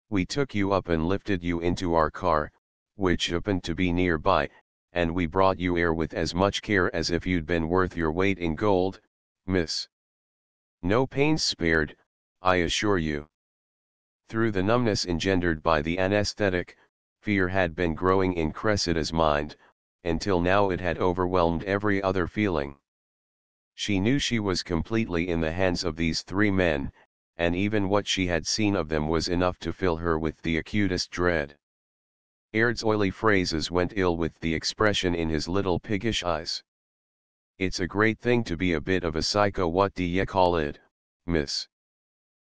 A: We took you up and lifted you into our car, which happened to be nearby, and we brought you 'ere with as much care as if you'd been worth your weight in gold, miss. No pains spared, I assure you." Through the numbness engendered by the anesthetic, fear had been growing in Cressida's mind, until now it had overwhelmed every other feeling. She knew she was completely in the hands of these three men, and even what she had seen of them was enough to fill her with the acutest dread. Aird's oily phrases went ill with the expression in his little piggish eyes. "It's a great thing to be a bit of a psycho, what do ye call it, miss?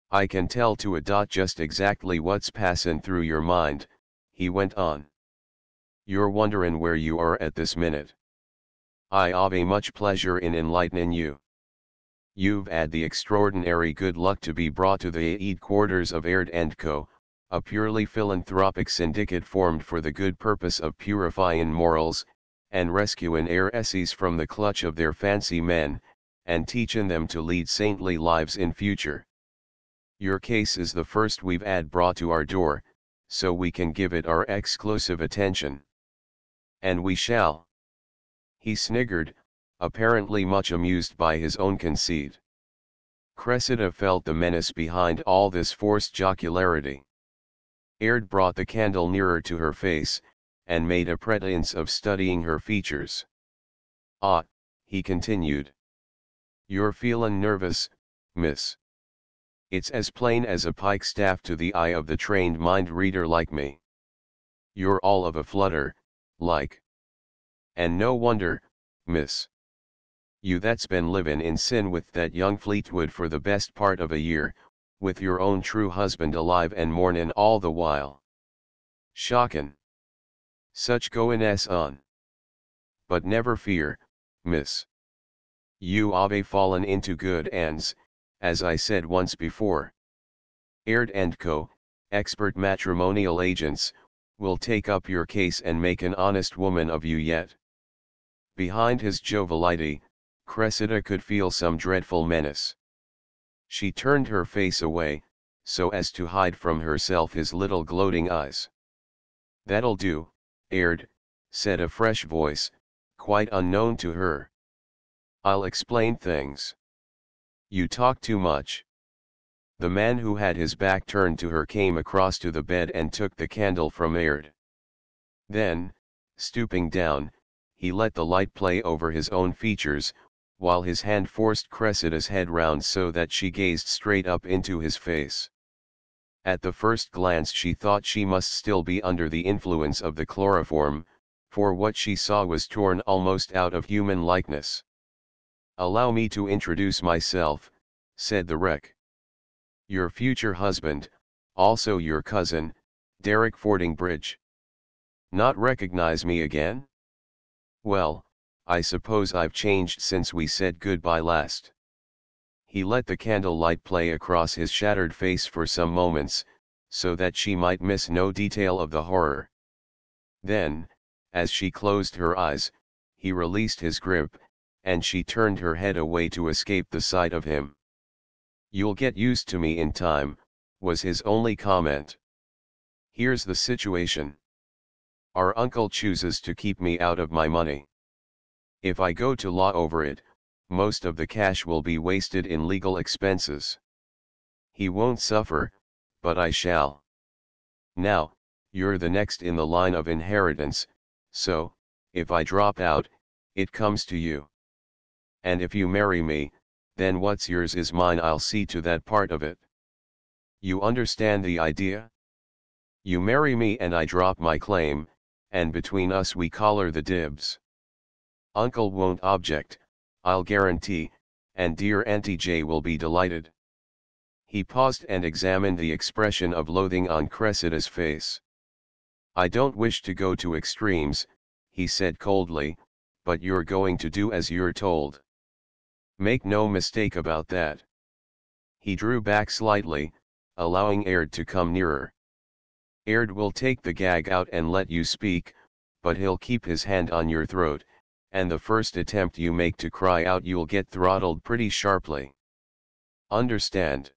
A: I can tell to a dot just exactly what's passin' through your mind," he went on. "You're wonderin' where you are at this minute. I've much pleasure in enlightenin' you. You've 'ad the extraordinary good luck to be brought to the aid quarters of Aird & Co., a purely philanthropic syndicate formed for the good purpose of purifyin' morals, and rescuin' heiresses from the clutch of their fancy men, and teachin' them to lead saintly lives in future. Your case is the first we've 'ad brought to our door, so we can give it our exclusive attention. And we shall." He sniggered, apparently much amused by his own conceit. Cressida felt the menace behind all this forced jocularity. Aird brought the candle nearer to her face, and made a pretense of studying her features. "Ah," he continued. "You're feelin' nervous, miss. It's as plain as a pikestaff to the eye of the trained mind-reader like me. You're all of a flutter, like. And no wonder, miss. You that's been livin' in sin with that young Fleetwood for the best part of a year, with your own true husband alive and mournin' all the while. Shockin'. Such goin' on. But never fear, miss. You ave fallen into good 'ands, as I said once before. Aird & Co., expert matrimonial agents, will take up your case and make an honest woman of you yet." Behind his joviality, Cressida could feel some dreadful menace. She turned her face away, so as to hide from herself his little gloating eyes. "That'll do, Aird," said a fresh voice, quite unknown to her. "I'll explain things. You talk too much." The man who had his back turned to her came across to the bed and took the candle from Aird. Then, stooping down, he let the light play over his own features, while his hand forced Cressida's head round so that she gazed straight up into his face. At the first glance she thought she must still be under the influence of the chloroform, for what she saw was torn almost out of human likeness. "Allow me to introduce myself," said the wreck. "Your future husband, also your cousin, Derek Fordingbridge. Not recognize me again? Well, I suppose I've changed since we said goodbye last." He let the candle light play across his shattered face for some moments, so that she might miss no detail of the horror. Then, as she closed her eyes, he released his grip, and she turned her head away to escape the sight of him. "You'll get used to me in time," was his only comment. "Here's the situation. Our uncle chooses to keep me out of my money. If I go to law over it, most of the cash will be wasted in legal expenses. He won't suffer, but I shall. Now, you're the next in the line of inheritance, so, if I drop out, it comes to you. And if you marry me, then what's yours is mine. I'll see to that part of it. You understand the idea? You marry me and I drop my claim, and between us we collar the dibs. Uncle won't object, I'll guarantee, and dear Auntie J will be delighted." He paused and examined the expression of loathing on Cressida's face. "I don't wish to go to extremes," he said coldly, "but you're going to do as you're told. Make no mistake about that." He drew back slightly, allowing Aird to come nearer. "Aird will take the gag out and let you speak, but he'll keep his hand on your throat, and the first attempt you make to cry out you'll get throttled pretty sharply. Understand?"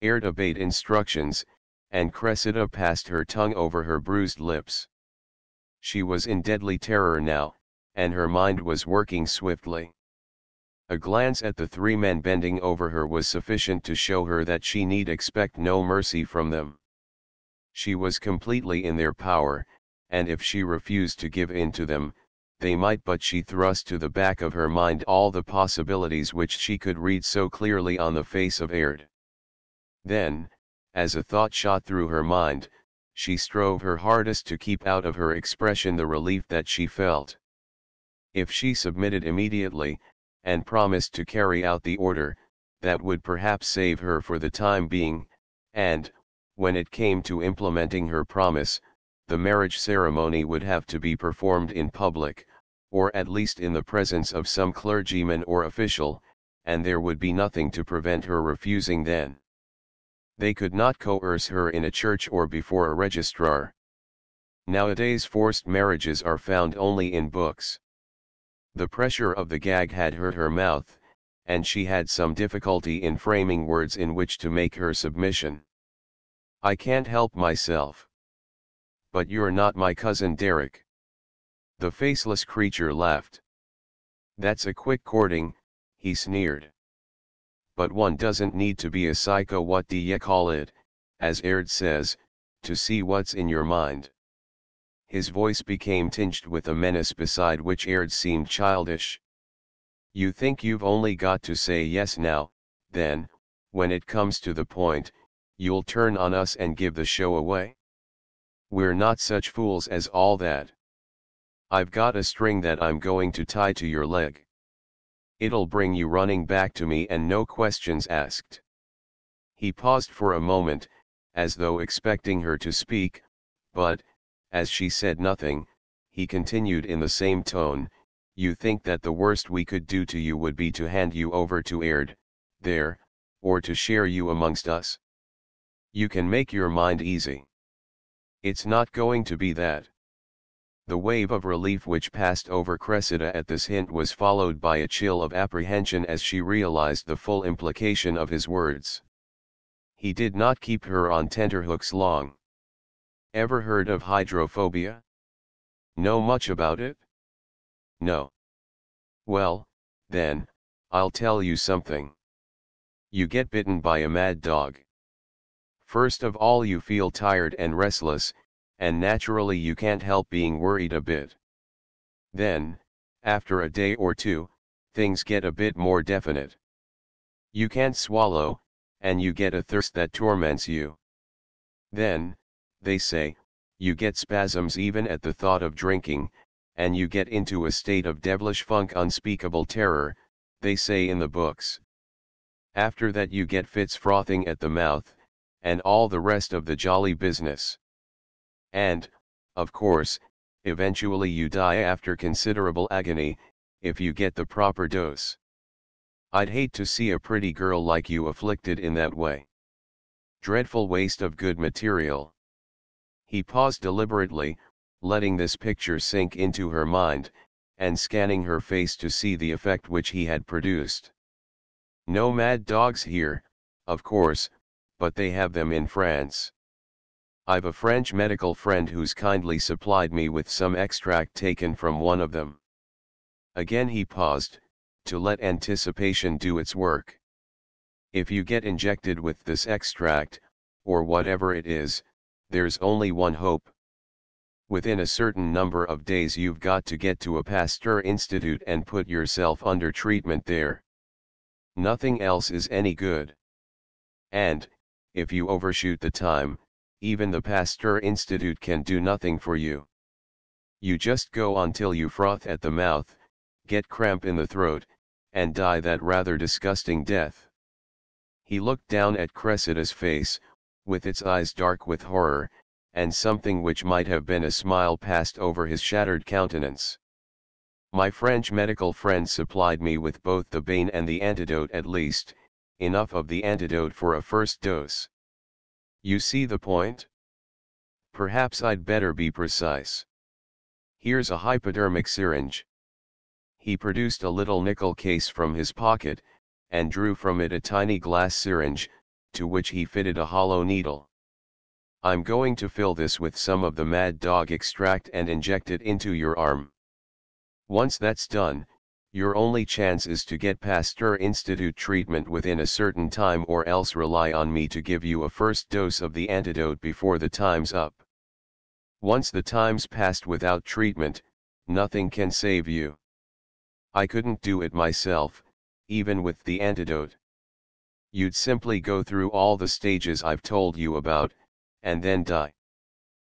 A: Aird obeyed instructions, and Cressida passed her tongue over her bruised lips. She was in deadly terror now, and her mind was working swiftly. A glance at the three men bending over her was sufficient to show her that she need expect no mercy from them. She was completely in their power, and if she refused to give in to them, they might, but she thrust to the back of her mind all the possibilities which she could read so clearly on the face of Aird. Then, as a thought shot through her mind, she strove her hardest to keep out of her expression the relief that she felt. If she submitted immediately, and promised to carry out the order, that would perhaps save her for the time being, and, when it came to implementing her promise, the marriage ceremony would have to be performed in public, or at least in the presence of some clergyman or official, and there would be nothing to prevent her refusing then. They could not coerce her in a church or before a registrar. Nowadays forced marriages are found only in books. The pressure of the gag had hurt her mouth, and she had some difficulty in framing words in which to make her submission. "I can't help myself." "But you're not my cousin Derek." The faceless creature laughed. "That's a quick courting," he sneered. "But one doesn't need to be a psycho, what do ye call it, as Aird says, to see what's in your mind." His voice became tinged with a menace beside which Aird seemed childish. "You think you've only got to say yes now, then, when it comes to the point, you'll turn on us and give the show away? We're not such fools as all that. I've got a string that I'm going to tie to your leg. It'll bring you running back to me and no questions asked." He paused for a moment, as though expecting her to speak, but, as she said nothing, he continued in the same tone, "You think that the worst we could do to you would be to hand you over to Aird, there, or to share you amongst us? You can make your mind easy. It's not going to be that." The wave of relief which passed over Cressida at this hint was followed by a chill of apprehension as she realized the full implication of his words. He did not keep her on tenterhooks long. "Ever heard of hydrophobia? Know much about it?" "No." "Well, then, I'll tell you something. You get bitten by a mad dog. First of all you feel tired and restless, and naturally you can't help being worried a bit. Then, after a day or two, things get a bit more definite. You can't swallow, and you get a thirst that torments you. Then, they say, you get spasms even at the thought of drinking, and you get into a state of devilish funk, unspeakable terror, they say in the books. After that you get fits, frothing at the mouth, and all the rest of the jolly business. And, of course, eventually you die after considerable agony, if you get the proper dose. I'd hate to see a pretty girl like you afflicted in that way. Dreadful waste of good material." He paused deliberately, letting this picture sink into her mind, and scanning her face to see the effect which he had produced. "No mad dogs here, of course, but they have them in France. I've a French medical friend who's kindly supplied me with some extract taken from one of them." Again he paused, to let anticipation do its work. "If you get injected with this extract, or whatever it is, there's only one hope. Within a certain number of days you've got to get to a Pasteur Institute and put yourself under treatment there. Nothing else is any good. And, if you overshoot the time, even the Pasteur Institute can do nothing for you. You just go on till you froth at the mouth, get cramp in the throat, and die that rather disgusting death." He looked down at Cressida's face, with its eyes dark with horror, and something which might have been a smile passed over his shattered countenance. "My French medical friend supplied me with both the bane and the antidote, at least, enough of the antidote for a first dose. You see the point? Perhaps I'd better be precise. Here's a hypodermic syringe." He produced a little nickel case from his pocket, and drew from it a tiny glass syringe, to which he fitted a hollow needle. "I'm going to fill this with some of the mad dog extract and inject it into your arm. Once that's done, your only chance is to get Pasteur Institute treatment within a certain time, or else rely on me to give you a first dose of the antidote before the time's up. Once the time's passed without treatment, nothing can save you. I couldn't do it myself, even with the antidote. You'd simply go through all the stages I've told you about, and then die.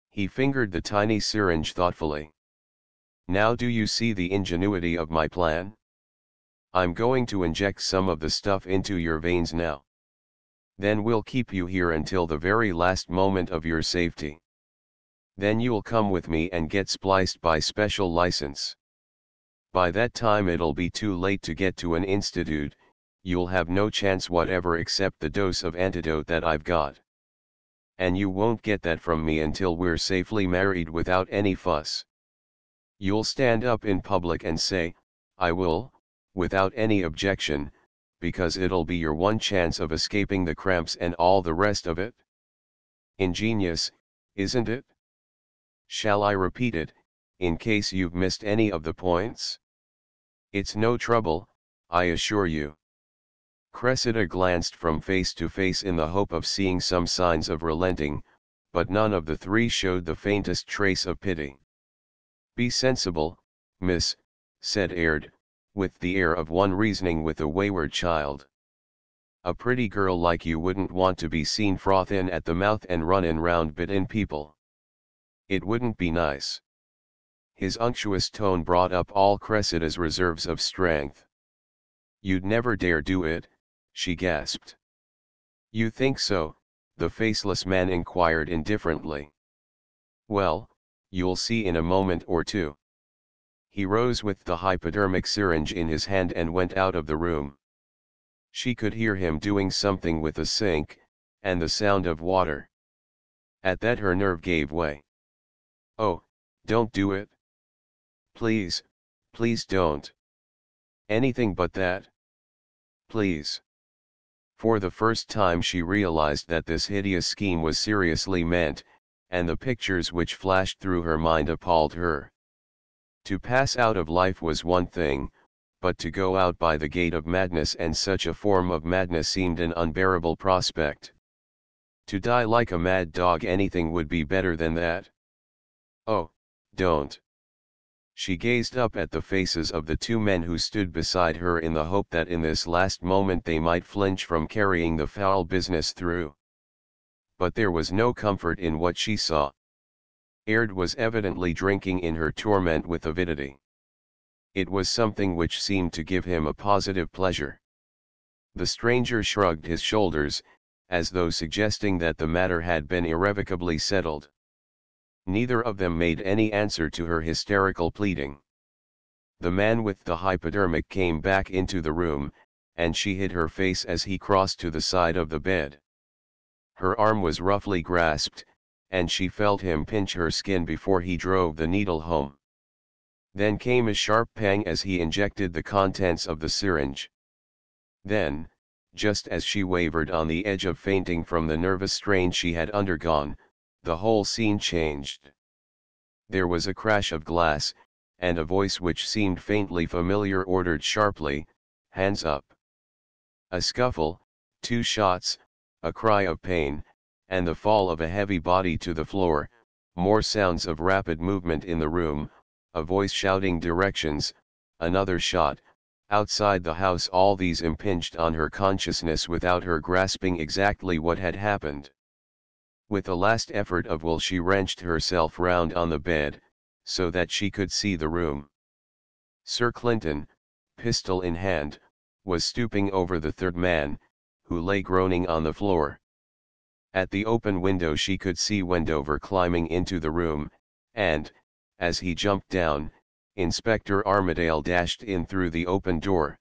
A: He fingered the tiny syringe thoughtfully. Now do you see the ingenuity of my plan? I'm going to inject some of the stuff into your veins now. Then we'll keep you here until the very last moment of your safety. Then you'll come with me and get spliced by special license. By that time it'll be too late to get to an institute, you'll have no chance whatever except the dose of antidote that I've got. And you won't get that from me until we're safely married without any fuss. You'll stand up in public and say, I will, without any objection, because it'll be your one chance of escaping the cramps and all the rest of it. Ingenious, isn't it? Shall I repeat it, in case you've missed any of the points? It's no trouble, I assure you. Cressida glanced from face to face in the hope of seeing some signs of relenting, but none of the three showed the faintest trace of pity. Be sensible, miss, said Aird, with the air of one reasoning with a wayward child. A pretty girl like you wouldn't want to be seen frothin' at the mouth and runnin' round bitin' people. It wouldn't be nice. His unctuous tone brought up all Cressida's reserves of strength. You'd never dare do it, she gasped. You think so? The faceless man inquired indifferently. Well, you'll see in a moment or two. He rose with the hypodermic syringe in his hand and went out of the room. She could hear him doing something with a sink, and the sound of water. At that her nerve gave way. Oh, don't do it. Please, please don't. Anything but that. Please. For the first time she realized that this hideous scheme was seriously meant, and the pictures which flashed through her mind appalled her. To pass out of life was one thing, but to go out by the gate of madness and such a form of madness seemed an unbearable prospect. To die like a mad dog, anything would be better than that. Oh, don't. She gazed up at the faces of the two men who stood beside her in the hope that in this last moment they might flinch from carrying the foul business through. But there was no comfort in what she saw. Aird was evidently drinking in her torment with avidity. It was something which seemed to give him a positive pleasure. The stranger shrugged his shoulders, as though suggesting that the matter had been irrevocably settled. Neither of them made any answer to her hysterical pleading. The man with the hypodermic came back into the room, and she hid her face as he crossed to the side of the bed. Her arm was roughly grasped, and she felt him pinch her skin before he drove the needle home. Then came a sharp pang as he injected the contents of the syringe. Then, just as she wavered on the edge of fainting from the nervous strain she had undergone, the whole scene changed. There was a crash of glass, and a voice which seemed faintly familiar ordered sharply, "Hands up." A scuffle, 2 shots, a cry of pain, and the fall of a heavy body to the floor, more sounds of rapid movement in the room, a voice shouting directions, another shot, outside the house. All these impinged on her consciousness without her grasping exactly what had happened. With a last effort of will she wrenched herself round on the bed, so that she could see the room. Sir Clinton, pistol in hand, was stooping over the third man, who lay groaning on the floor. At the open window she could see Wendover climbing into the room, and, as he jumped down, Inspector Armadale dashed in through the open door.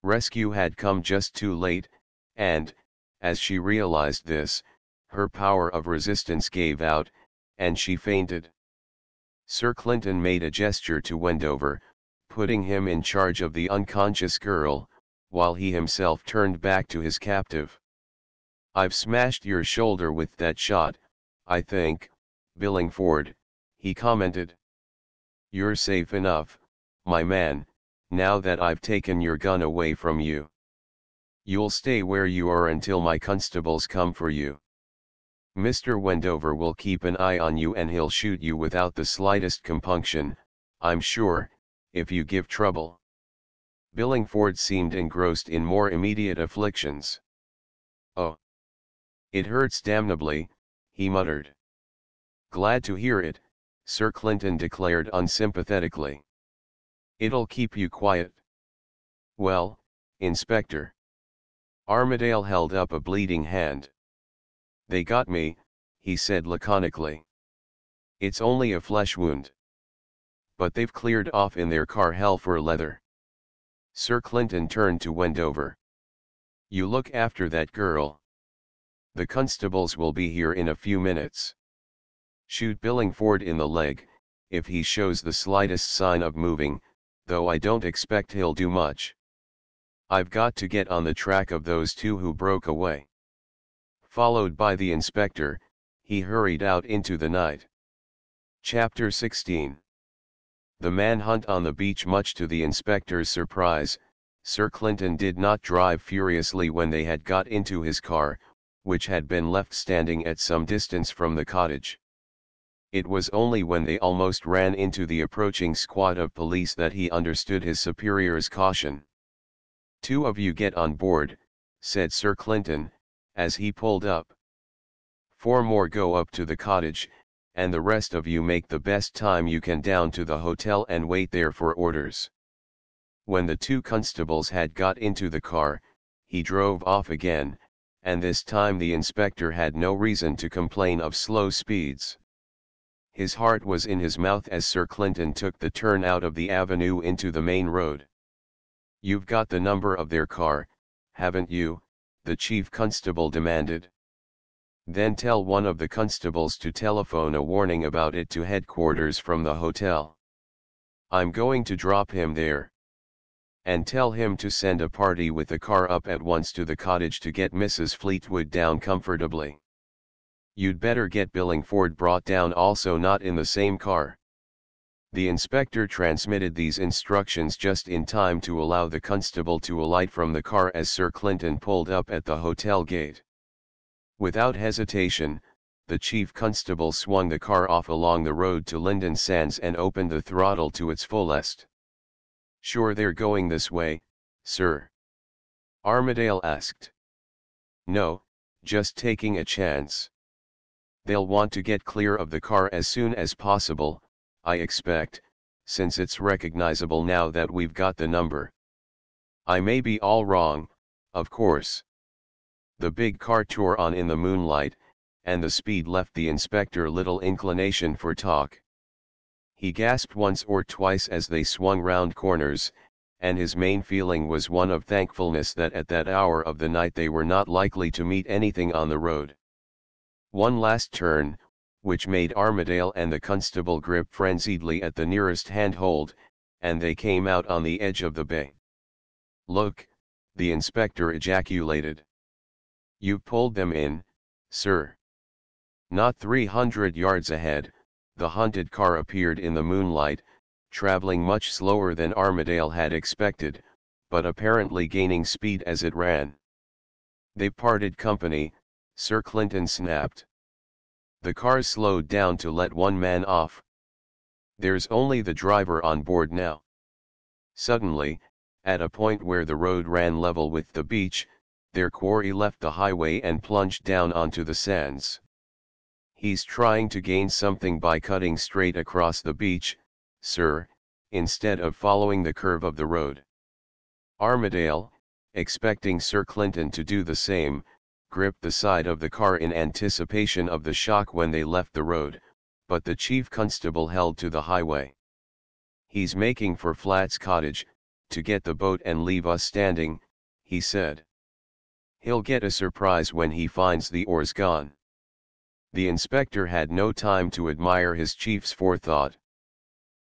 A: Rescue had come just too late, and, as she realized this, her power of resistance gave out, and she fainted. Sir Clinton made a gesture to Wendover, putting him in charge of the unconscious girl, while he himself turned back to his captive. "I've smashed your shoulder with that shot, I think, Billingford," he commented. "You're safe enough, my man, now that I've taken your gun away from you. You'll stay where you are until my constables come for you. Mr. Wendover will keep an eye on you and he'll shoot you without the slightest compunction, I'm sure, if you give trouble. Billingford seemed engrossed in more immediate afflictions. Oh. It hurts damnably, he muttered. Glad to hear it, Sir Clinton declared unsympathetically. It'll keep you quiet. Well, Inspector. Armadale held up a bleeding hand. They got me, he said laconically. It's only a flesh wound. But they've cleared off in their car hell for leather. Sir Clinton turned to Wendover. You look after that girl. The constables will be here in a few minutes. Shoot Billingford in the leg, if he shows the slightest sign of moving, though I don't expect he'll do much. I've got to get on the track of those two who broke away. Followed by the inspector, he hurried out into the night. Chapter 16. The manhunt on the beach. Much to the inspector's surprise, Sir Clinton did not drive furiously when they had got into his car, which had been left standing at some distance from the cottage. It was only when they almost ran into the approaching squad of police that he understood his superior's caution. Two of you get on board, said Sir Clinton, as he pulled up. 4 more go up to the cottage, and the rest of you make the best time you can down to the hotel and wait there for orders. When the 2 constables had got into the car, he drove off again, and this time the inspector had no reason to complain of slow speeds. His heart was in his mouth as Sir Clinton took the turn out of the avenue into the main road. You've got the number of their car, haven't you? The chief constable demanded. Then tell one of the constables to telephone a warning about it to headquarters from the hotel. I'm going to drop him there. And tell him to send a party with the car up at once to the cottage to get Mrs. Fleetwood down comfortably. You'd better get Billingford brought down also, not in the same car. The inspector transmitted these instructions just in time to allow the constable to alight from the car as Sir Clinton pulled up at the hotel gate. Without hesitation, the chief constable swung the car off along the road to Lynden Sands and opened the throttle to its fullest. Sure they're going this way, sir? Armadale asked. No, just taking a chance. They'll want to get clear of the car as soon as possible, I expect, since it's recognizable now that we've got the number. I may be all wrong, of course. The big car tore on in the moonlight, and the speed left the inspector little inclination for talk. He gasped once or twice as they swung round corners, and his main feeling was one of thankfulness that at that hour of the night they were not likely to meet anything on the road. One last turn, which made Armadale and the constable grip frenziedly at the nearest handhold, and they came out on the edge of the bay. Look, the inspector ejaculated. You've pulled them in, sir. Not 300 yards ahead, the hunted car appeared in the moonlight, traveling much slower than Armadale had expected, but apparently gaining speed as it ran. They parted company, Sir Clinton snapped. The car slowed down to let one man off. There's only the driver on board now. Suddenly, at a point where the road ran level with the beach, their quarry left the highway and plunged down onto the sands. He's trying to gain something by cutting straight across the beach, sir, instead of following the curve of the road. Armadale, expecting Sir Clinton to do the same, gripped the side of the car in anticipation of the shock when they left the road, but the chief constable held to the highway. He's making for Flat's cottage, to get the boat and leave us standing, he said. He'll get a surprise when he finds the oars gone. The inspector had no time to admire his chief's forethought.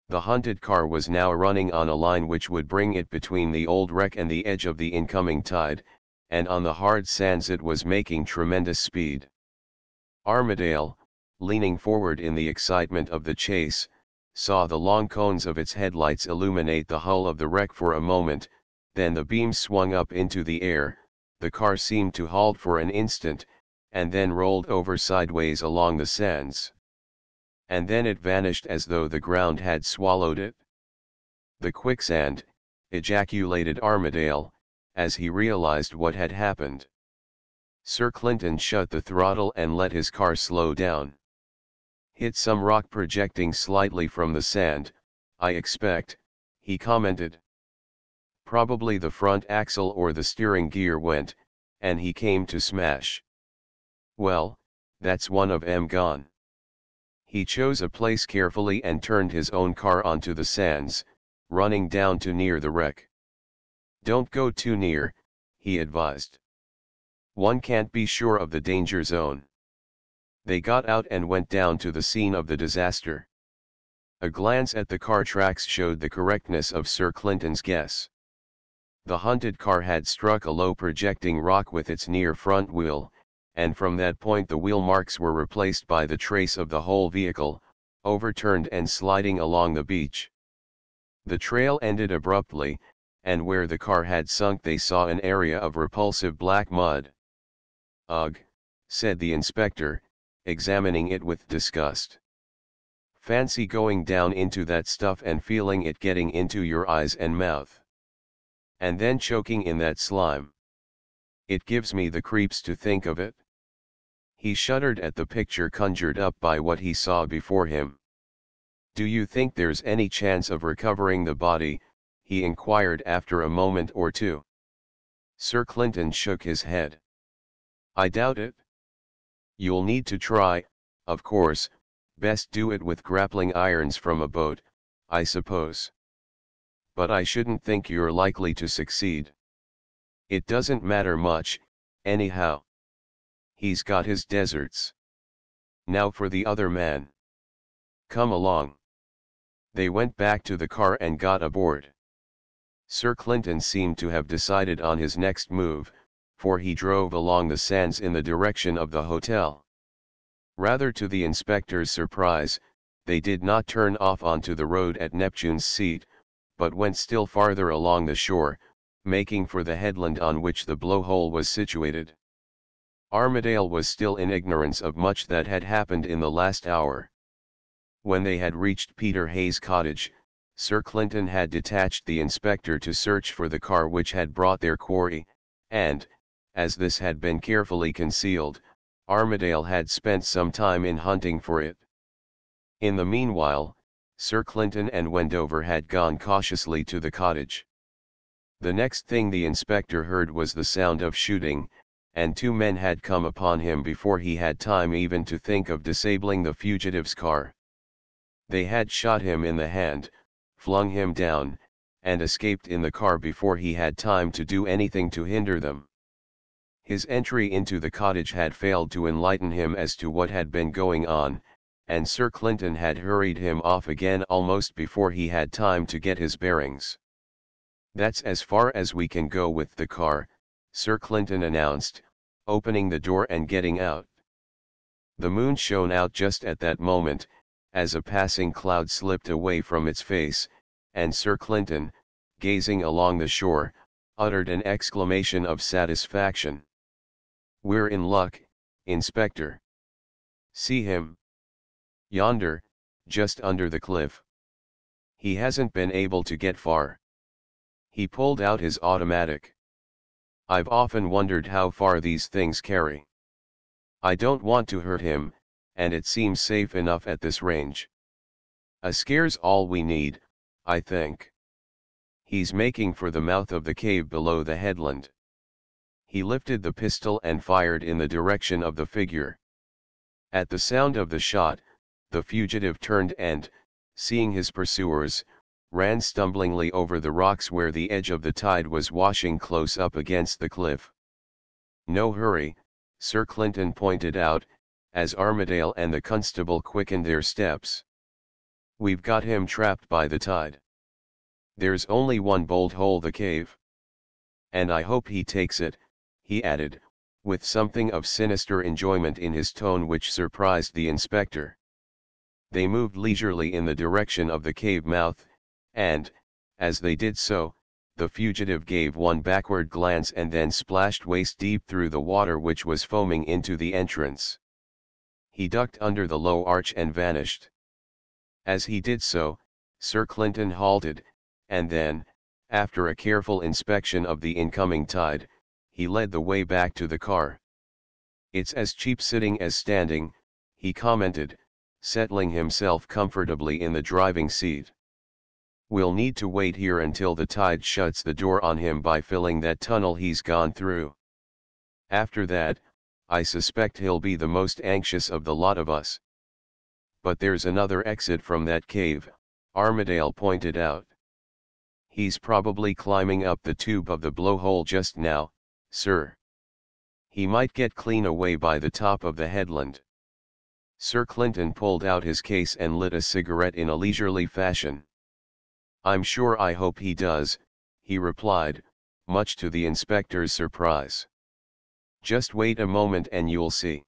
A: The hunted car was now running on a line which would bring it between the old wreck and the edge of the incoming tide, and on the hard sands it was making tremendous speed. Armadale, leaning forward in the excitement of the chase, saw the long cones of its headlights illuminate the hull of the wreck for a moment, then the beam swung up into the air, the car seemed to halt for an instant, and then rolled over sideways along the sands. And then it vanished as though the ground had swallowed it. The quicksand, ejaculated Armadale, as he realized what had happened. Sir Clinton shut the throttle and let his car slow down. Hit some rock projecting slightly from the sand, I expect, he commented. Probably the front axle or the steering gear went, and he came to smash. Well, that's one of 'em gone. He chose a place carefully and turned his own car onto the sands, running down to near the wreck. Don't go too near, he advised. One can't be sure of the danger zone. They got out and went down to the scene of the disaster. A glance at the car tracks showed the correctness of Sir Clinton's guess. The hunted car had struck a low projecting rock with its near front wheel, and from that point the wheel marks were replaced by the trace of the whole vehicle, overturned and sliding along the beach. The trail ended abruptly, and where the car had sunk they saw an area of repulsive black mud. Ugh, said the inspector, examining it with disgust. Fancy going down into that stuff and feeling it getting into your eyes and mouth. And then choking in that slime. It gives me the creeps to think of it. He shuddered at the picture conjured up by what he saw before him. Do you think there's any chance of recovering the body? He inquired after a moment or two. Sir Clinton shook his head. I doubt it. You'll need to try, of course, best do it with grappling irons from a boat, I suppose. But I shouldn't think you're likely to succeed. It doesn't matter much, anyhow. He's got his deserts. Now for the other man. Come along. They went back to the car and got aboard. Sir Clinton seemed to have decided on his next move, for he drove along the sands in the direction of the hotel. Rather to the inspector's surprise, they did not turn off onto the road at Neptune's Seat, but went still farther along the shore, making for the headland on which the blowhole was situated. Armadale was still in ignorance of much that had happened in the last hour. When they had reached Peter Hay's cottage, Sir Clinton had detached the inspector to search for the car which had brought their quarry, and, as this had been carefully concealed, Armadale had spent some time in hunting for it. In the meanwhile, Sir Clinton and Wendover had gone cautiously to the cottage. The next thing the inspector heard was the sound of shooting, and two men had come upon him before he had time even to think of disabling the fugitive's car. They had shot him in the hand, flung him down, and escaped in the car before he had time to do anything to hinder them. His entry into the cottage had failed to enlighten him as to what had been going on, and Sir Clinton had hurried him off again almost before he had time to get his bearings. That's as far as we can go with the car, Sir Clinton announced, opening the door and getting out. The moon shone out just at that moment, as a passing cloud slipped away from its face, and Sir Clinton, gazing along the shore, uttered an exclamation of satisfaction. We're in luck, Inspector. See him? Yonder, just under the cliff. He hasn't been able to get far. He pulled out his automatic. I've often wondered how far these things carry. I don't want to hurt him, and it seems safe enough at this range. A scare's all we need, I think. He's making for the mouth of the cave below the headland. He lifted the pistol and fired in the direction of the figure. At the sound of the shot, the fugitive turned and, seeing his pursuers, ran stumblingly over the rocks where the edge of the tide was washing close up against the cliff. No hurry, Sir Clinton pointed out, as Armadale and the constable quickened their steps. We've got him trapped by the tide. There's only one bolt hole, the cave. And I hope he takes it, he added, with something of sinister enjoyment in his tone which surprised the inspector. They moved leisurely in the direction of the cave mouth, and, as they did so, the fugitive gave one backward glance and then splashed waist deep through the water which was foaming into the entrance. He ducked under the low arch and vanished. As he did so, Sir Clinton halted, and then, after a careful inspection of the incoming tide, he led the way back to the car. "It's as cheap sitting as standing," he commented, settling himself comfortably in the driving seat. "We'll need to wait here until the tide shuts the door on him by filling that tunnel he's gone through. After that, I suspect he'll be the most anxious of the lot of us." "But there's another exit from that cave," Armadale pointed out. "He's probably climbing up the tube of the blowhole just now, sir. He might get clean away by the top of the headland." Sir Clinton pulled out his case and lit a cigarette in a leisurely fashion. "I'm sure I hope he does," he replied, much to the inspector's surprise. "Just wait a moment and you'll see."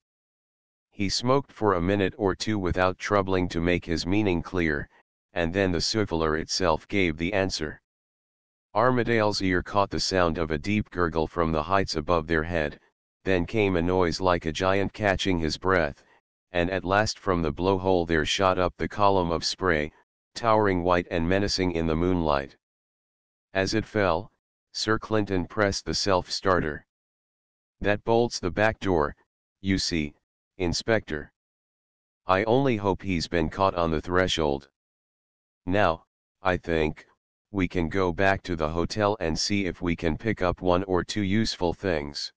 A: He smoked for a minute or two without troubling to make his meaning clear, and then the souffleur itself gave the answer. Armadale's ear caught the sound of a deep gurgle from the heights above their head, then came a noise like a giant catching his breath, and at last from the blowhole there shot up the column of spray, towering white and menacing in the moonlight. As it fell, Sir Clinton pressed the self-starter. "That bolts the back door, you see, Inspector. I only hope he's been caught on the threshold. Now, I think, we can go back to the hotel and see if we can pick up one or two useful things."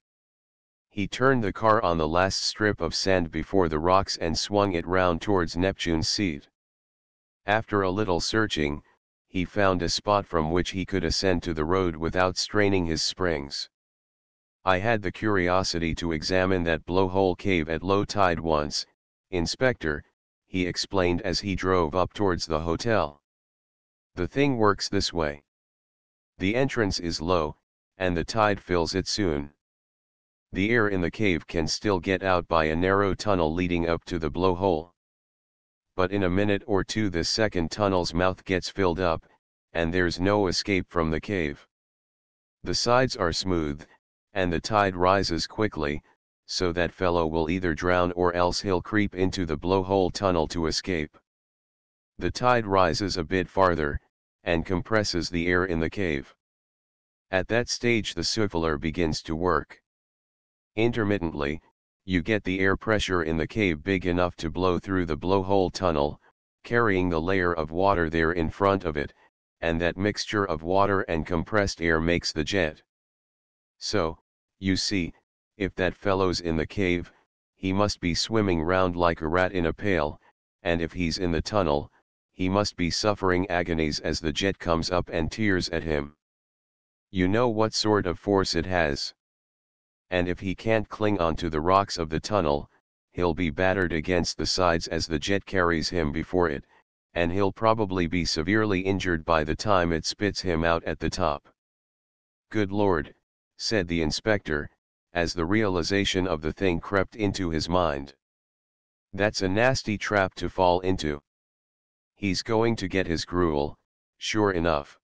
A: He turned the car on the last strip of sand before the rocks and swung it round towards Neptune's seat. After a little searching, he found a spot from which he could ascend to the road without straining his springs. "I had the curiosity to examine that blowhole cave at low tide once, Inspector," he explained as he drove up towards the hotel. "The thing works this way. The entrance is low, and the tide fills it soon. The air in the cave can still get out by a narrow tunnel leading up to the blowhole. But in a minute or two this second tunnel's mouth gets filled up, and there's no escape from the cave. The sides are smooth, and the tide rises quickly, so that fellow will either drown or else he'll creep into the blowhole tunnel to escape. The tide rises a bit farther, and compresses the air in the cave. At that stage the souffleur begins to work. Intermittently, you get the air pressure in the cave big enough to blow through the blowhole tunnel, carrying the layer of water there in front of it, and that mixture of water and compressed air makes the jet. So, you see, if that fellow's in the cave, he must be swimming round like a rat in a pail, and if he's in the tunnel, he must be suffering agonies as the jet comes up and tears at him. You know what sort of force it has. And if he can't cling onto the rocks of the tunnel, he'll be battered against the sides as the jet carries him before it, and he'll probably be severely injured by the time it spits him out at the top." "Good Lord," said the inspector, as the realization of the thing crept into his mind. "That's a nasty trap to fall into. He's going to get his gruel, sure enough."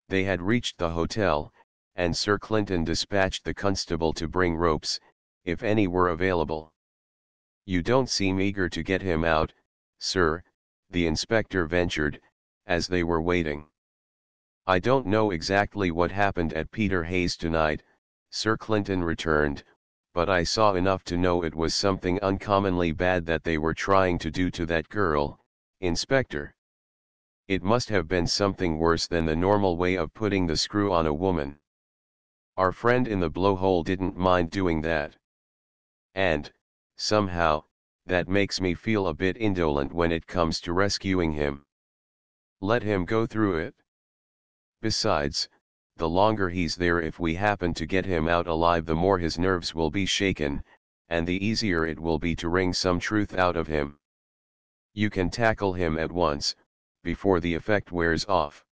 A: They had reached the hotel, and Sir Clinton dispatched the constable to bring ropes, if any were available. "You don't seem eager to get him out, sir," the inspector ventured, as they were waiting. "I don't know exactly what happened at Peter Hayes tonight," Sir Clinton returned, "but I saw enough to know it was something uncommonly bad that they were trying to do to that girl, Inspector. It must have been something worse than the normal way of putting the screw on a woman. Our friend in the blowhole didn't mind doing that. And, somehow, that makes me feel a bit indolent when it comes to rescuing him. Let him go through it. Besides, the longer he's there, if we happen to get him out alive, the more his nerves will be shaken, and the easier it will be to wring some truth out of him. You can tackle him at once, before the effect wears off.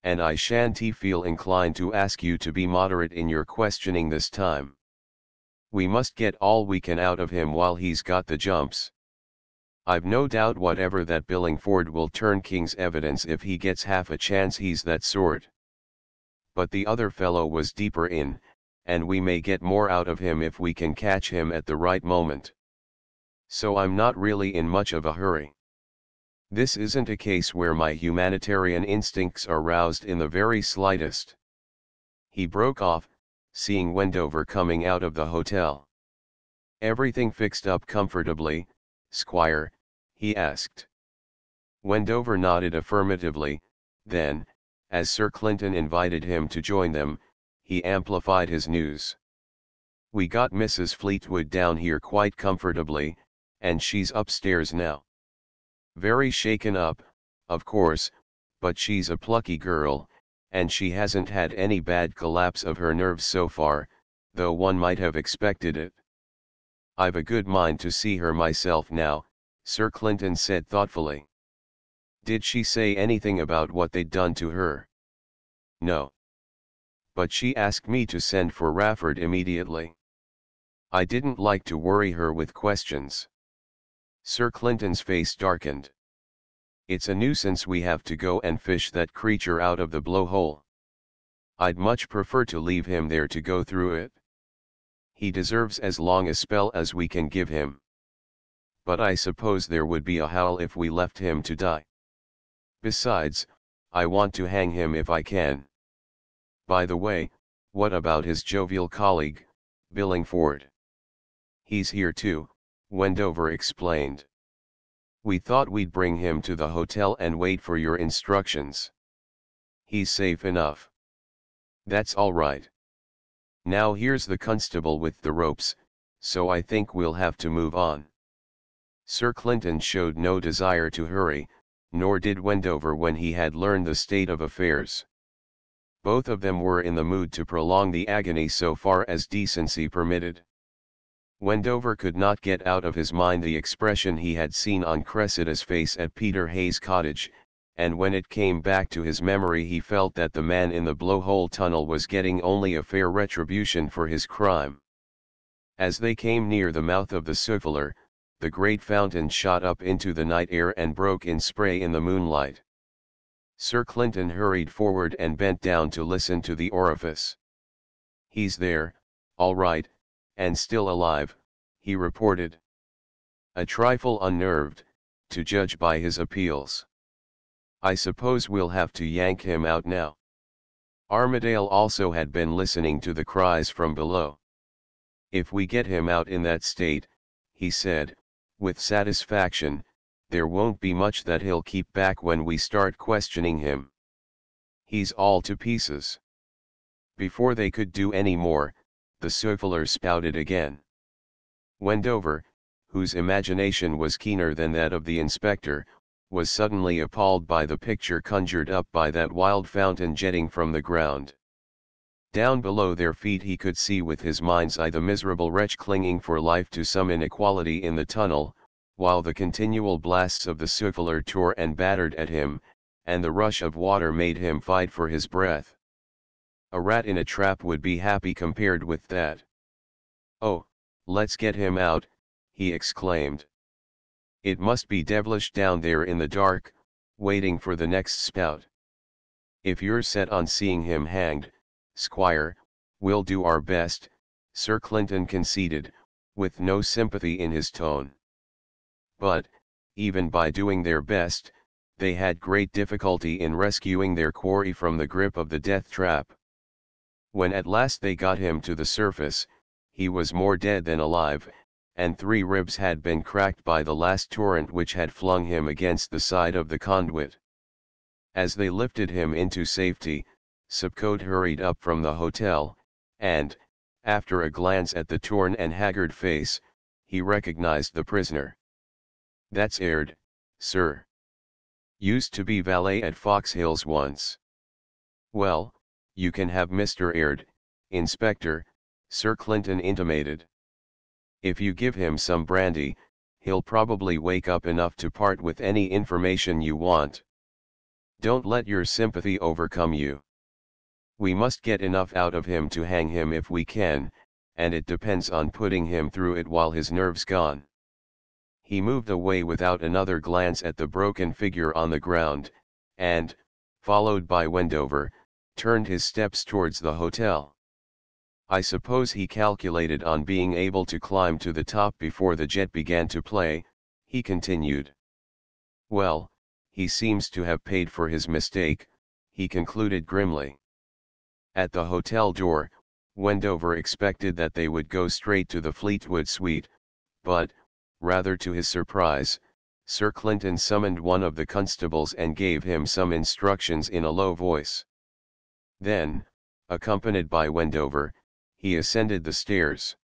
A: And I shan't feel inclined to ask you to be moderate in your questioning this time. We must get all we can out of him while he's got the jumps. I've no doubt whatever that Billingford will turn King's evidence if he gets half a chance. He's that sort. But the other fellow was deeper in, and we may get more out of him if we can catch him at the right moment. So I'm not really in much of a hurry." This isn't a case where my humanitarian instincts are roused in the very slightest. He broke off, seeing Wendover coming out of the hotel. Everything fixed up comfortably, Squire? He asked. Wendover nodded affirmatively, then, as Sir Clinton invited him to join them, he amplified his news. We got Mrs. Fleetwood down here quite comfortably, and she's upstairs now. Very shaken up, of course, but she's a plucky girl, and she hasn't had any bad collapse of her nerves so far, though one might have expected it. I've a good mind to see her myself now, Sir Clinton said thoughtfully. Did she say anything about what they'd done to her? No. But she asked me to send for Rafford immediately. I didn't like to worry her with questions. Sir Clinton's face darkened. It's a nuisance we have to go and fish that creature out of the blowhole. I'd much prefer to leave him there to go through it. He deserves as long a spell as we can give him. But I suppose there would be a howl if we left him to die. Besides, I want to hang him if I can. By the way, what about his jovial colleague, Billingford? He's here too, Wendover explained. We thought we'd bring him to the hotel and wait for your instructions. He's safe enough. That's all right. Now here's the constable with the ropes, so I think we'll have to move on. Sir Clinton showed no desire to hurry, nor did Wendover when he had learned the state of affairs. Both of them were in the mood to prolong the agony so far as decency permitted. Wendover could not get out of his mind the expression he had seen on Cressida's face at Peter Hayes' cottage, and when it came back to his memory he felt that the man in the blowhole tunnel was getting only a fair retribution for his crime. As they came near the mouth of the Souffleur, the great fountain shot up into the night air and broke in spray in the moonlight. Sir Clinton hurried forward and bent down to listen to the orifice. He's there, all right, and still alive, he reported. A trifle unnerved, to judge by his appeals. I suppose we'll have to yank him out now. Armadale also had been listening to the cries from below. If we get him out in that state, he said, with satisfaction, there won't be much that he'll keep back when we start questioning him. He's all to pieces. Before they could do any more, the Souffleur spouted again. Wendover, whose imagination was keener than that of the inspector, was suddenly appalled by the picture conjured up by that wild fountain jetting from the ground. Down below their feet he could see with his mind's eye the miserable wretch clinging for life to some inequality in the tunnel, while the continual blasts of the Souffleur tore and battered at him, and the rush of water made him fight for his breath. A rat in a trap would be happy compared with that. Oh, let's get him out, he exclaimed. It must be devilish down there in the dark, waiting for the next spout. If you're set on seeing him hanged, Squire, we'll do our best, Sir Clinton conceded, with no sympathy in his tone. But, even by doing their best, they had great difficulty in rescuing their quarry from the grip of the death trap. When at last they got him to the surface, he was more dead than alive, and 3 ribs had been cracked by the last torrent which had flung him against the side of the conduit. As they lifted him into safety, Subcote hurried up from the hotel, and, after a glance at the torn and haggard face, he recognized the prisoner. That's Aird, sir. Used to be valet at Fox Hills once. Well, you can have Mr. Aird, Inspector, Sir Clinton intimated. If you give him some brandy, he'll probably wake up enough to part with any information you want. Don't let your sympathy overcome you. We must get enough out of him to hang him if we can, and it depends on putting him through it while his nerve's gone. He moved away without another glance at the broken figure on the ground, and, followed by Wendover, turned his steps towards the hotel. I suppose he calculated on being able to climb to the top before the jet began to play, he continued. Well, he seems to have paid for his mistake, he concluded grimly. At the hotel door, Wendover expected that they would go straight to the Fleetwood suite, but, rather to his surprise, Sir Clinton summoned one of the constables and gave him some instructions in a low voice. Then, accompanied by Wendover, he ascended the stairs.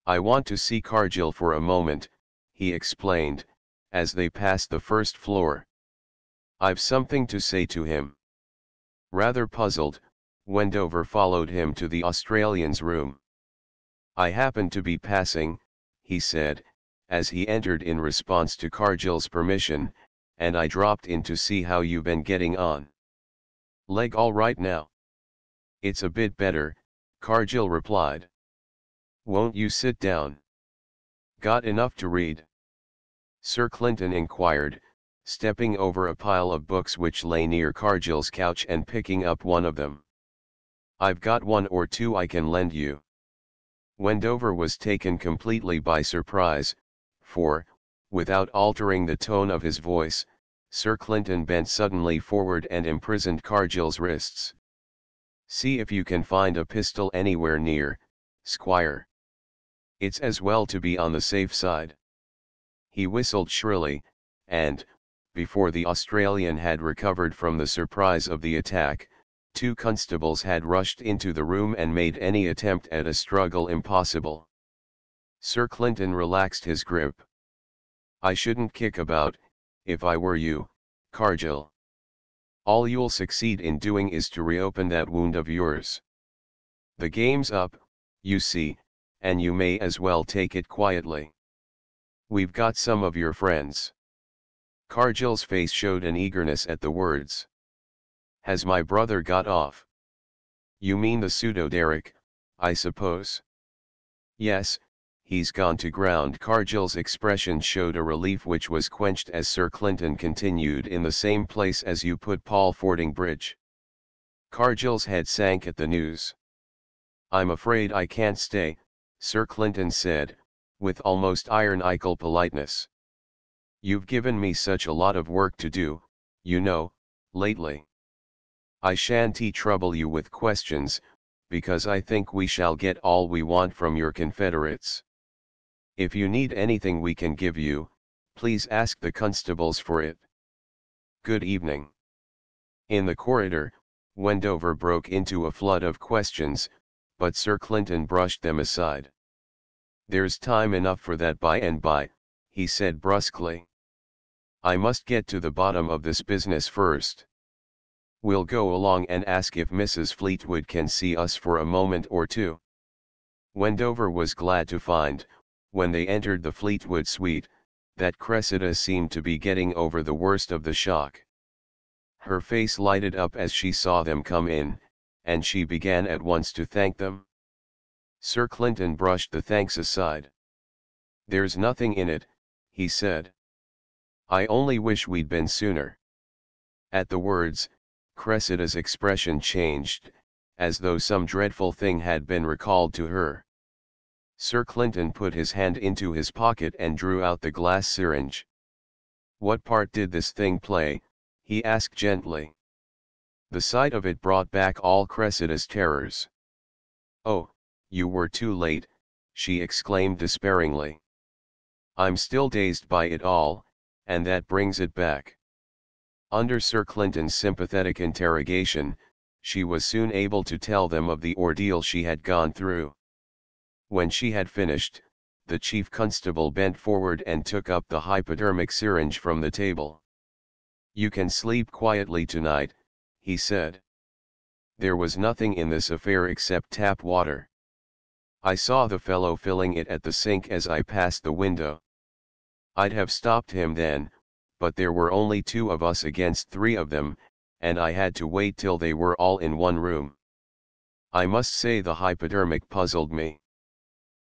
A: "I want to see Cargill for a moment," he explained, as they passed the first floor. "I've something to say to him." Rather puzzled, Wendover followed him to the Australian's room. "I happened to be passing," he said, as he entered in response to Cargill's permission, "and I dropped in to see how you've been getting on." "Leg all right now?" "It's a bit better," Cargill replied. "Won't you sit down?" "Got enough to read?" Sir Clinton inquired, stepping over a pile of books which lay near Cargill's couch and picking up one of them. "I've got one or two I can lend you." Wendover was taken completely by surprise, for, without altering the tone of his voice, Sir Clinton bent suddenly forward and imprisoned Cargill's wrists. "See if you can find a pistol anywhere near, Squire. It's as well to be on the safe side." He whistled shrilly, and, before the Australian had recovered from the surprise of the attack, two constables had rushed into the room and made any attempt at a struggle impossible. Sir Clinton relaxed his grip. "I shouldn't kick about, if I were you, Cargill. All you'll succeed in doing is to reopen that wound of yours. The game's up, you see, and you may as well take it quietly. We've got some of your friends." Cargill's face showed an eagerness at the words. "Has my brother got off?" "You mean the pseudo-Derek, I suppose?" "Yes, he's gone to ground." Cargill's expression showed a relief which was quenched as Sir Clinton continued, "In the same place as you put Paul Fordingbridge." Cargill's head sank at the news. "I'm afraid I can't stay," Sir Clinton said, with almost ironical politeness. "You've given me such a lot of work to do, you know, lately. I shan't trouble you with questions, because I think we shall get all we want from your confederates. If you need anything we can give you, please ask the constables for it. Good evening." In the corridor, Wendover broke into a flood of questions, but Sir Clinton brushed them aside. "There's time enough for that by and by," he said brusquely. "I must get to the bottom of this business first. We'll go along and ask if Mrs. Fleetwood can see us for a moment or two." Wendover was glad to find, when they entered the Fleetwood suite, that Cressida seemed to be getting over the worst of the shock. Her face lighted up as she saw them come in, and she began at once to thank them. Sir Clinton brushed the thanks aside. "There's nothing in it," he said. "I only wish we'd been sooner." At the words, Cressida's expression changed, as though some dreadful thing had been recalled to her. Sir Clinton put his hand into his pocket and drew out the glass syringe. "What part did this thing play?" he asked gently. The sight of it brought back all Cressida's terrors. "Oh, you were too late," she exclaimed despairingly. "I'm still dazed by it all, and that brings it back." Under Sir Clinton's sympathetic interrogation, she was soon able to tell them of the ordeal she had gone through. When she had finished, the chief constable bent forward and took up the hypodermic syringe from the table. "You can sleep quietly tonight," he said. "There was nothing in this affair except tap water. I saw the fellow filling it at the sink as I passed the window. I'd have stopped him then, but there were only two of us against three of them, and I had to wait till they were all in one room. I must say the hypodermic puzzled me.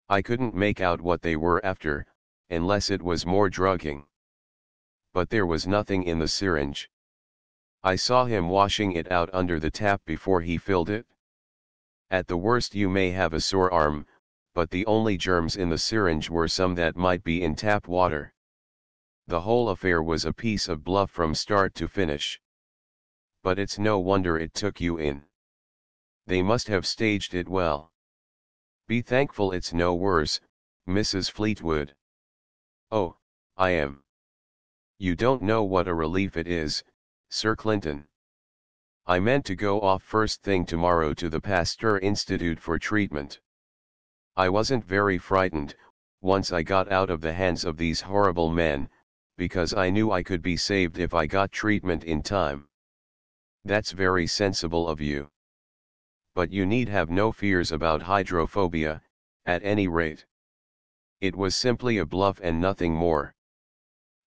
A: I couldn't make out what they were after, unless it was more drugging. But there was nothing in the syringe. I saw him washing it out under the tap before he filled it. At the worst you may have a sore arm, but the only germs in the syringe were some that might be in tap water. The whole affair was a piece of bluff from start to finish. But it's no wonder it took you in. They must have staged it well. Be thankful it's no worse, Mrs. Fleetwood. Oh, I am. You don't know what a relief it is, Sir Clinton. I meant to go off first thing tomorrow to the Pasteur Institute for treatment. I wasn't very frightened, once I got out of the hands of these horrible men, because I knew I could be saved if I got treatment in time. That's very sensible of you. But you need have no fears about hydrophobia, at any rate. It was simply a bluff and nothing more.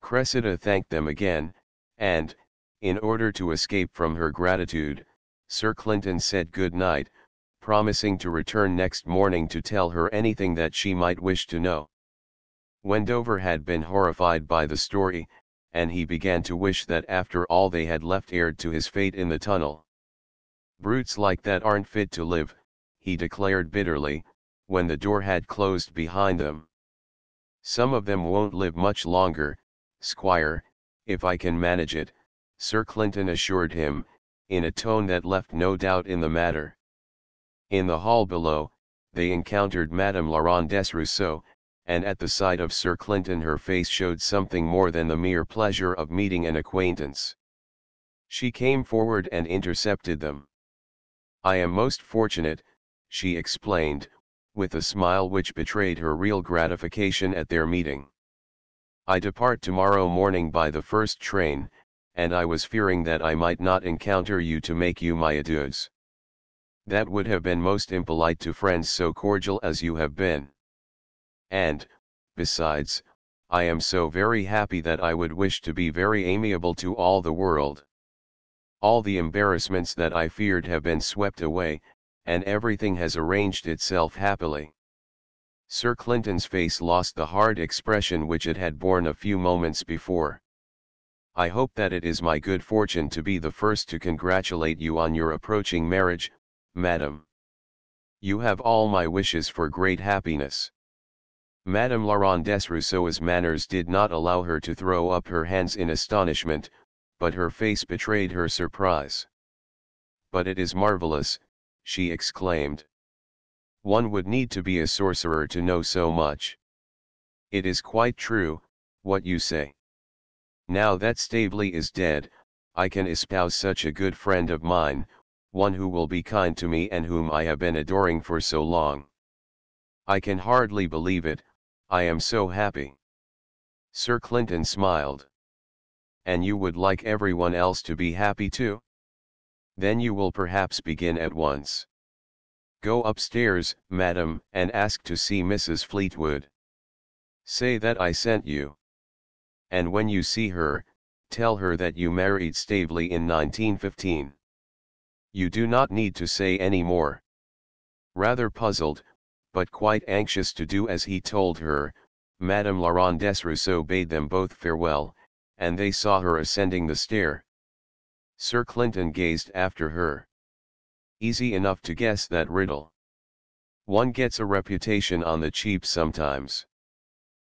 A: Cressida thanked them again, and, in order to escape from her gratitude, Sir Clinton said good night, promising to return next morning to tell her anything that she might wish to know. Wendover had been horrified by the story, and he began to wish that after all they had left heired to his fate in the tunnel. Brutes like that aren't fit to live, he declared bitterly, when the door had closed behind them. Some of them won't live much longer, Squire, if I can manage it, Sir Clinton assured him, in a tone that left no doubt in the matter. In the hall below, they encountered Madame Laurent Desrousseaux, and at the sight of Sir Clinton her face showed something more than the mere pleasure of meeting an acquaintance. She came forward and intercepted them. I am most fortunate, she explained, with a smile which betrayed her real gratification at their meeting. I depart tomorrow morning by the first train, and I was fearing that I might not encounter you to make you my adieus. That would have been most impolite to friends so cordial as you have been. And, besides, I am so very happy that I would wish to be very amiable to all the world. All the embarrassments that I feared have been swept away, and everything has arranged itself happily. Sir Clinton's face lost the hard expression which it had borne a few moments before. I hope that it is my good fortune to be the first to congratulate you on your approaching marriage, madam. You have all my wishes for great happiness. Madame Laurent Desrousseau's manners did not allow her to throw up her hands in astonishment, but her face betrayed her surprise. But it is marvelous, she exclaimed. One would need to be a sorcerer to know so much. It is quite true, what you say. Now that Staveley is dead, I can espouse such a good friend of mine, one who will be kind to me and whom I have been adoring for so long. I can hardly believe it, I am so happy. Sir Clinton smiled. And you would like everyone else to be happy too? Then you will perhaps begin at once. Go upstairs, madam, and ask to see Mrs. Fleetwood. Say that I sent you. And when you see her, tell her that you married Staveley in 1915. You do not need to say any more. Rather puzzled, but quite anxious to do as he told her, Madame Laurent Desrousseaux bade them both farewell, and they saw her ascending the stair. Sir Clinton gazed after her. Easy enough to guess that riddle. One gets a reputation on the cheap sometimes.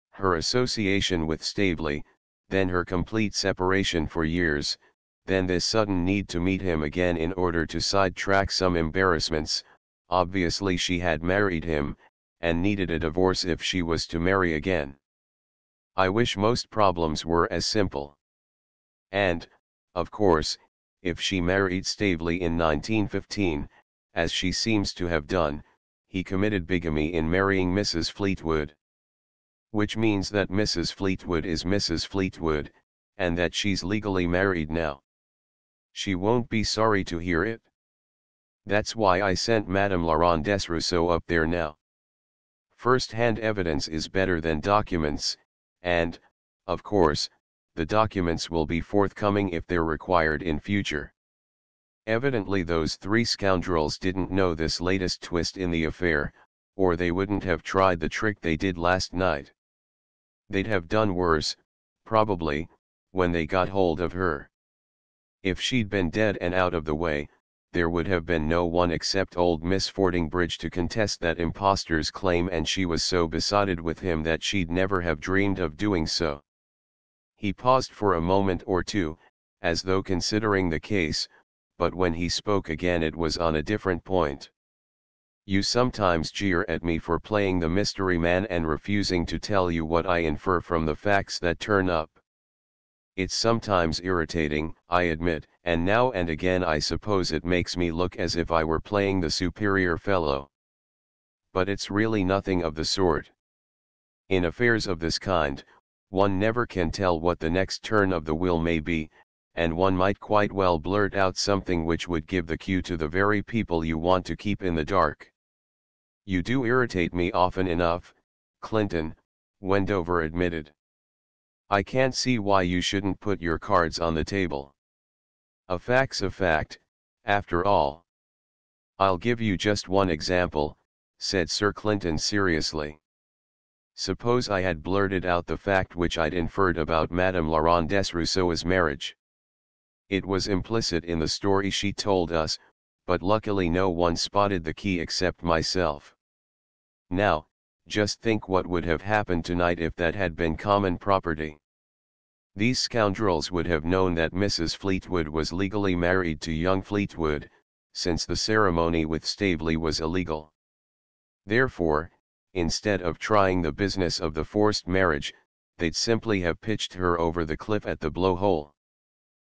A: Her association with Staveley, then her complete separation for years, then this sudden need to meet him again in order to sidetrack some embarrassments. Obviously she had married him, and needed a divorce if she was to marry again. I wish most problems were as simple. And, of course, if she married Staveley in 1915, as she seems to have done, he committed bigamy in marrying Mrs. Fleetwood. Which means that Mrs. Fleetwood is Mrs. Fleetwood, and that she's legally married now. She won't be sorry to hear it. That's why I sent Madame Laurent Desrousseaux up there now. First-hand evidence is better than documents, and, of course, the documents will be forthcoming if they're required in future. Evidently those three scoundrels didn't know this latest twist in the affair, or they wouldn't have tried the trick they did last night. They'd have done worse, probably, when they got hold of her. If she'd been dead and out of the way, there would have been no one except old Miss Fordingbridge to contest that impostor's claim, and she was so besotted with him that she'd never have dreamed of doing so. He paused for a moment or two, as though considering the case, but when he spoke again it was on a different point. You sometimes jeer at me for playing the mystery man and refusing to tell you what I infer from the facts that turn up. It's sometimes irritating, I admit, and now and again I suppose it makes me look as if I were playing the superior fellow. But it's really nothing of the sort. In affairs of this kind, one never can tell what the next turn of the wheel may be, and one might quite well blurt out something which would give the cue to the very people you want to keep in the dark. You do irritate me often enough, Clinton, Wendover admitted. I can't see why you shouldn't put your cards on the table. A fact's a fact, after all. I'll give you just one example, said Sir Clinton seriously. Suppose I had blurted out the fact which I'd inferred about Madame la Rondes Rousseau's marriage. It was implicit in the story she told us, but luckily no one spotted the key except myself. Now, just think what would have happened tonight if that had been common property. These scoundrels would have known that Mrs. Fleetwood was legally married to young Fleetwood, since the ceremony with Staveley was illegal. Therefore, instead of trying the business of the forced marriage, they'd simply have pitched her over the cliff at the blowhole.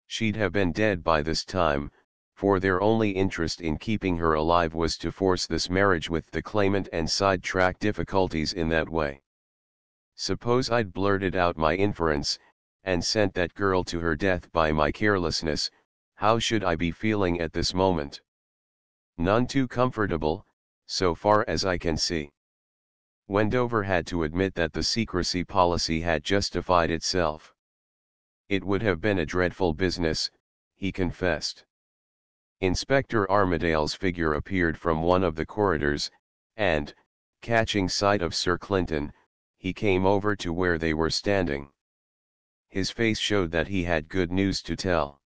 A: She'd have been dead by this time, for their only interest in keeping her alive was to force this marriage with the claimant and sidetrack difficulties in that way. Suppose I'd blurted out my inference, and sent that girl to her death by my carelessness, how should I be feeling at this moment? None too comfortable, so far as I can see. Wendover had to admit that the secrecy policy had justified itself. It would have been a dreadful business, he confessed. Inspector Armadale's figure appeared from one of the corridors, and, catching sight of Sir Clinton, he came over to where they were standing. His face showed that he had good news to tell.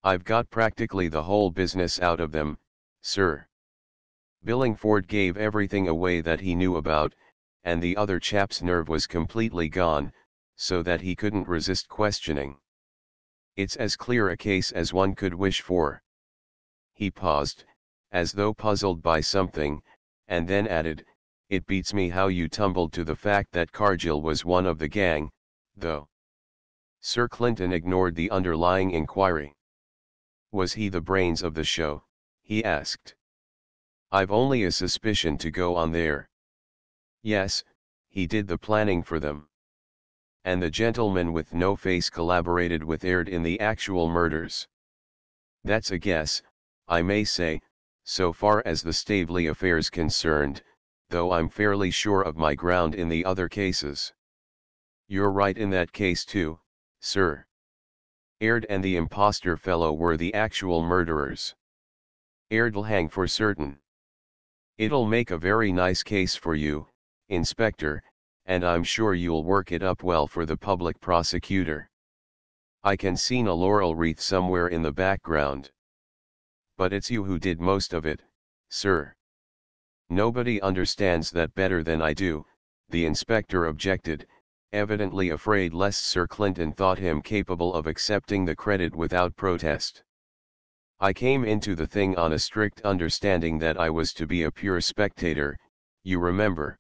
A: I've got practically the whole business out of them, sir. Billingford gave everything away that he knew about, and the other chap's nerve was completely gone, so that he couldn't resist questioning. It's as clear a case as one could wish for. He paused, as though puzzled by something, and then added, it beats me how you tumbled to the fact that Cargill was one of the gang, though. Sir Clinton ignored the underlying inquiry. Was he the brains of the show, he asked. I've only a suspicion to go on there. Yes, he did the planning for them. And the gentleman with no face collaborated with Aird in the actual murders. That's a guess, I may say, so far as the Staveley affair's concerned, though I'm fairly sure of my ground in the other cases. You're right in that case too, sir. Aird and the impostor fellow were the actual murderers. Aird'll hang for certain. It'll make a very nice case for you, Inspector, and I'm sure you'll work it up well for the public prosecutor. I can see a laurel wreath somewhere in the background. But it's you who did most of it, sir. Nobody understands that better than I do, the inspector objected, evidently afraid lest Sir Clinton thought him capable of accepting the credit without protest. I came into the thing on a strict understanding that I was to be a pure spectator, you remember.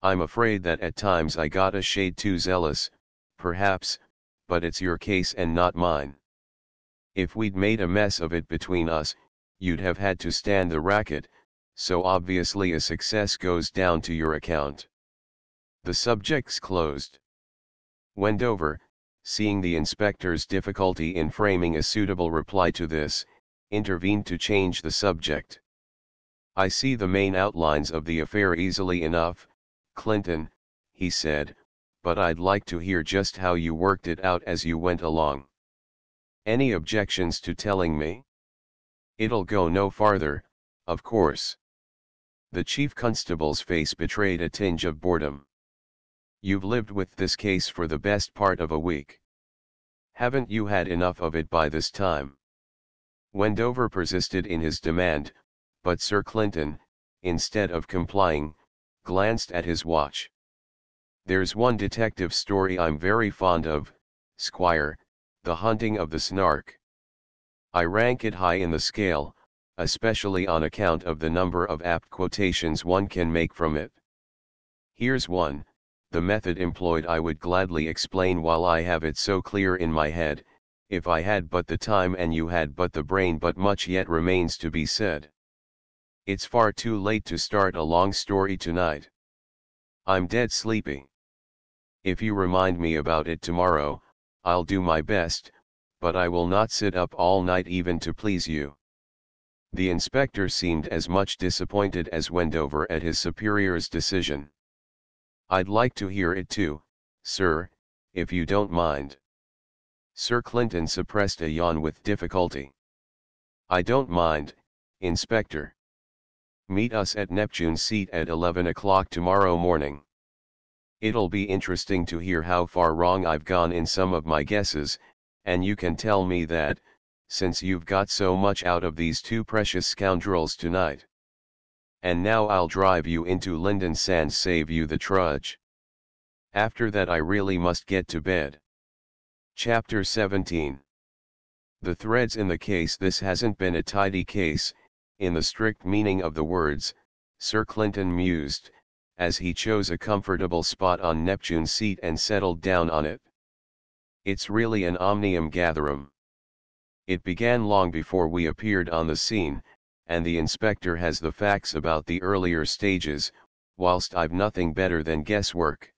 A: I'm afraid that at times I got a shade too zealous, perhaps, but it's your case and not mine. If we'd made a mess of it between us, you'd have had to stand the racket, so obviously a success goes down to your account. The subject's closed. Wendover, seeing the inspector's difficulty in framing a suitable reply to this, intervened to change the subject. I see the main outlines of the affair easily enough, Clinton, he said, but I'd like to hear just how you worked it out as you went along. Any objections to telling me? It'll go no farther, of course. The chief constable's face betrayed a tinge of boredom. You've lived with this case for the best part of a week. Haven't you had enough of it by this time? Wendover persisted in his demand, but Sir Clinton, instead of complying, glanced at his watch. There's one detective story I'm very fond of, Squire, The Hunting of the Snark. I rank it high in the scale, especially on account of the number of apt quotations one can make from it. Here's one. The method employed I would gladly explain while I have it so clear in my head, if I had but the time and you had but the brain, but much yet remains to be said. It's far too late to start a long story tonight. I'm dead sleepy. If you remind me about it tomorrow, I'll do my best, but I will not sit up all night even to please you. The inspector seemed as much disappointed as Wendover at his superior's decision. I'd like to hear it too, sir, if you don't mind. Sir Clinton suppressed a yawn with difficulty. I don't mind, Inspector. Meet us at Neptune's Seat at 11 o'clock tomorrow morning. It'll be interesting to hear how far wrong I've gone in some of my guesses, and you can tell me that, since you've got so much out of these two precious scoundrels tonight. And now I'll drive you into Lynden Sands, save you the trudge. After that I really must get to bed. Chapter 17. The threads in the case. This hasn't been a tidy case, in the strict meaning of the words, Sir Clinton mused, as he chose a comfortable spot on Neptune's seat and settled down on it. It's really an omnium gatherum. It began long before we appeared on the scene, and the inspector has the facts about the earlier stages, whilst I've nothing better than guesswork.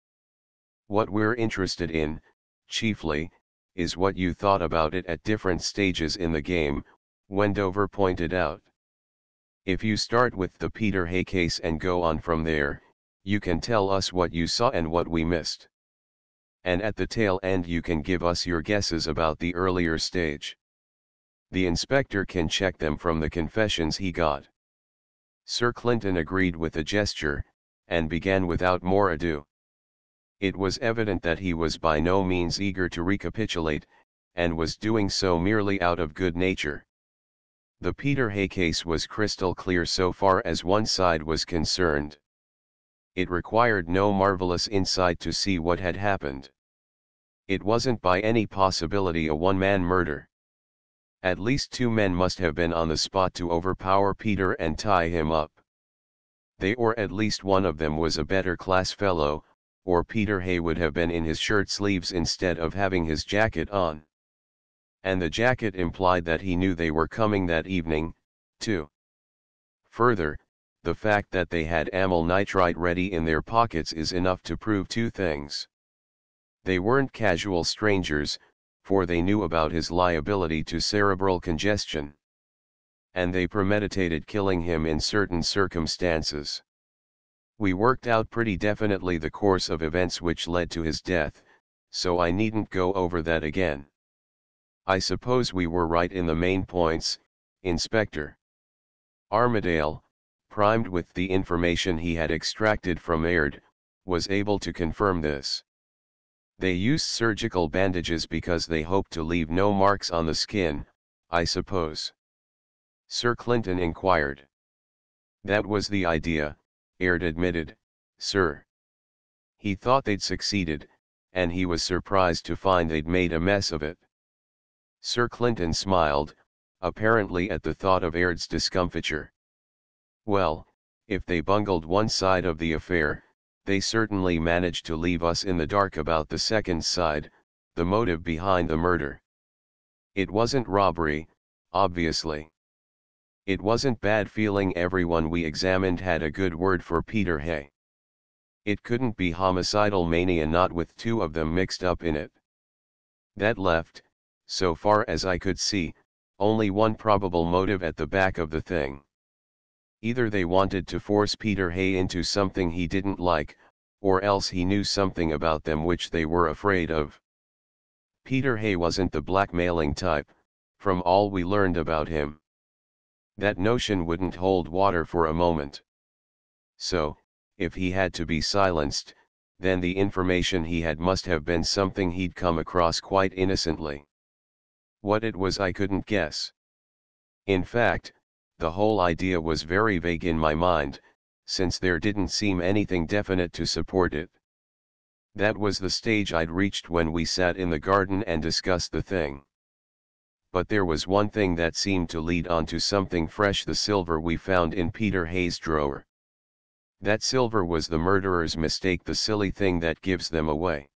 A: What we're interested in, chiefly, is what you thought about it at different stages in the game, Wendover pointed out. If you start with the Peter Hay case and go on from there, you can tell us what you saw and what we missed. And at the tail end you can give us your guesses about the earlier stage. The inspector can check them from the confessions he got. Sir Clinton agreed with a gesture, and began without more ado. It was evident that he was by no means eager to recapitulate, and was doing so merely out of good nature. The Peter Hay case was crystal clear so far as one side was concerned. It required no marvelous insight to see what had happened. It wasn't by any possibility a one-man murder. At least two men must have been on the spot to overpower Peter and tie him up. They, or at least one of them, was a better class fellow, or Peter Hay would have been in his shirt sleeves instead of having his jacket on. And the jacket implied that he knew they were coming that evening, too. Further, the fact that they had amyl nitrite ready in their pockets is enough to prove two things. They weren't casual strangers, for they knew about his liability to cerebral congestion. And they premeditated killing him in certain circumstances. We worked out pretty definitely the course of events which led to his death, so I needn't go over that again. I suppose we were right in the main points, Inspector. Armadale, primed with the information he had extracted from Aird, was able to confirm this. They used surgical bandages because they hoped to leave no marks on the skin, I suppose. Sir Clinton inquired. That was the idea, Aird admitted, sir. He thought they'd succeeded, and he was surprised to find they'd made a mess of it. Sir Clinton smiled, apparently at the thought of Aird's discomfiture. Well, if they bungled one side of the affair, they certainly managed to leave us in the dark about the second side, the motive behind the murder. It wasn't robbery, obviously. It wasn't bad feeling. Everyone we examined had a good word for Peter Hay. It couldn't be homicidal mania, not with two of them mixed up in it. That left, so far as I could see, only one probable motive at the back of the thing. Either they wanted to force Peter Hay into something he didn't like, or else he knew something about them which they were afraid of. Peter Hay wasn't the blackmailing type, from all we learned about him. That notion wouldn't hold water for a moment. So, if he had to be silenced, then the information he had must have been something he'd come across quite innocently. What it was I couldn't guess. In fact, the whole idea was very vague in my mind, since there didn't seem anything definite to support it. That was the stage I'd reached when we sat in the garden and discussed the thing. But there was one thing that seemed to lead on to something fresh: the silver we found in Peter Hay's drawer. That silver was the murderer's mistake, the silly thing that gives them away.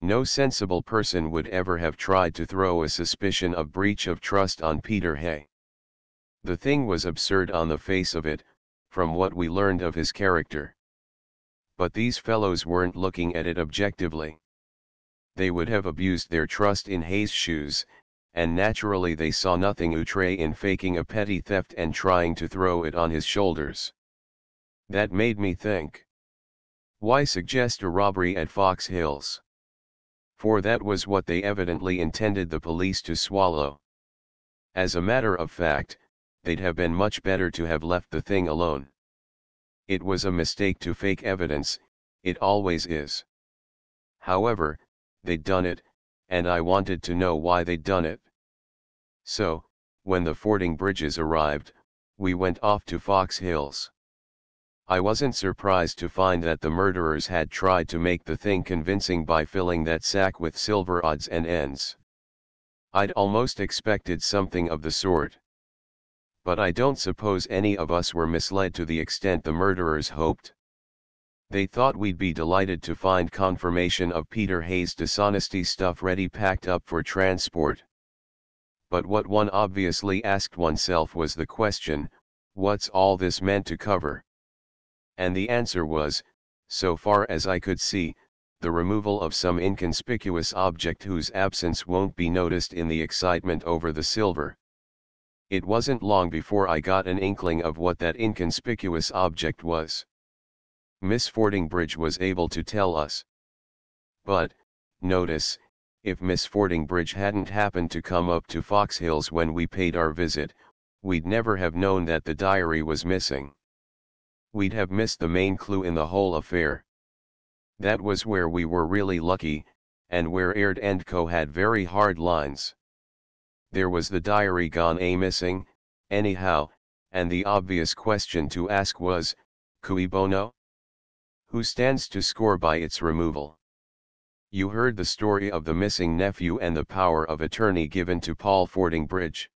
A: No sensible person would ever have tried to throw a suspicion of breach of trust on Peter Hay. The thing was absurd on the face of it, from what we learned of his character. But these fellows weren't looking at it objectively. They would have abused their trust in Hay's shoes, and naturally they saw nothing outre in faking a petty theft and trying to throw it on his shoulders. That made me think. Why suggest a robbery at Fox Hills? For that was what they evidently intended the police to swallow. As a matter of fact, they'd have been much better to have left the thing alone. It was a mistake to fake evidence, it always is. However, they'd done it, and I wanted to know why they'd done it. So, when the Fordingbridges arrived, we went off to Fox Hills. I wasn't surprised to find that the murderers had tried to make the thing convincing by filling that sack with silver odds and ends. I'd almost expected something of the sort. But I don't suppose any of us were misled to the extent the murderers hoped. They thought we'd be delighted to find confirmation of Peter Hay's dishonesty stuff ready packed up for transport. But what one obviously asked oneself was the question, what's all this meant to cover? And the answer was, so far as I could see, the removal of some inconspicuous object whose absence won't be noticed in the excitement over the silver. It wasn't long before I got an inkling of what that inconspicuous object was. Miss Fordingbridge was able to tell us. But, notice, if Miss Fordingbridge hadn't happened to come up to Fox Hills when we paid our visit, we'd never have known that the diary was missing. We'd have missed the main clue in the whole affair. That was where we were really lucky, and where Aird & Co. had very hard lines. There was the diary gone missing, anyhow, and the obvious question to ask was, cui bono? Who stands to score by its removal? You heard the story of the missing nephew and the power of attorney given to Paul Fordingbridge.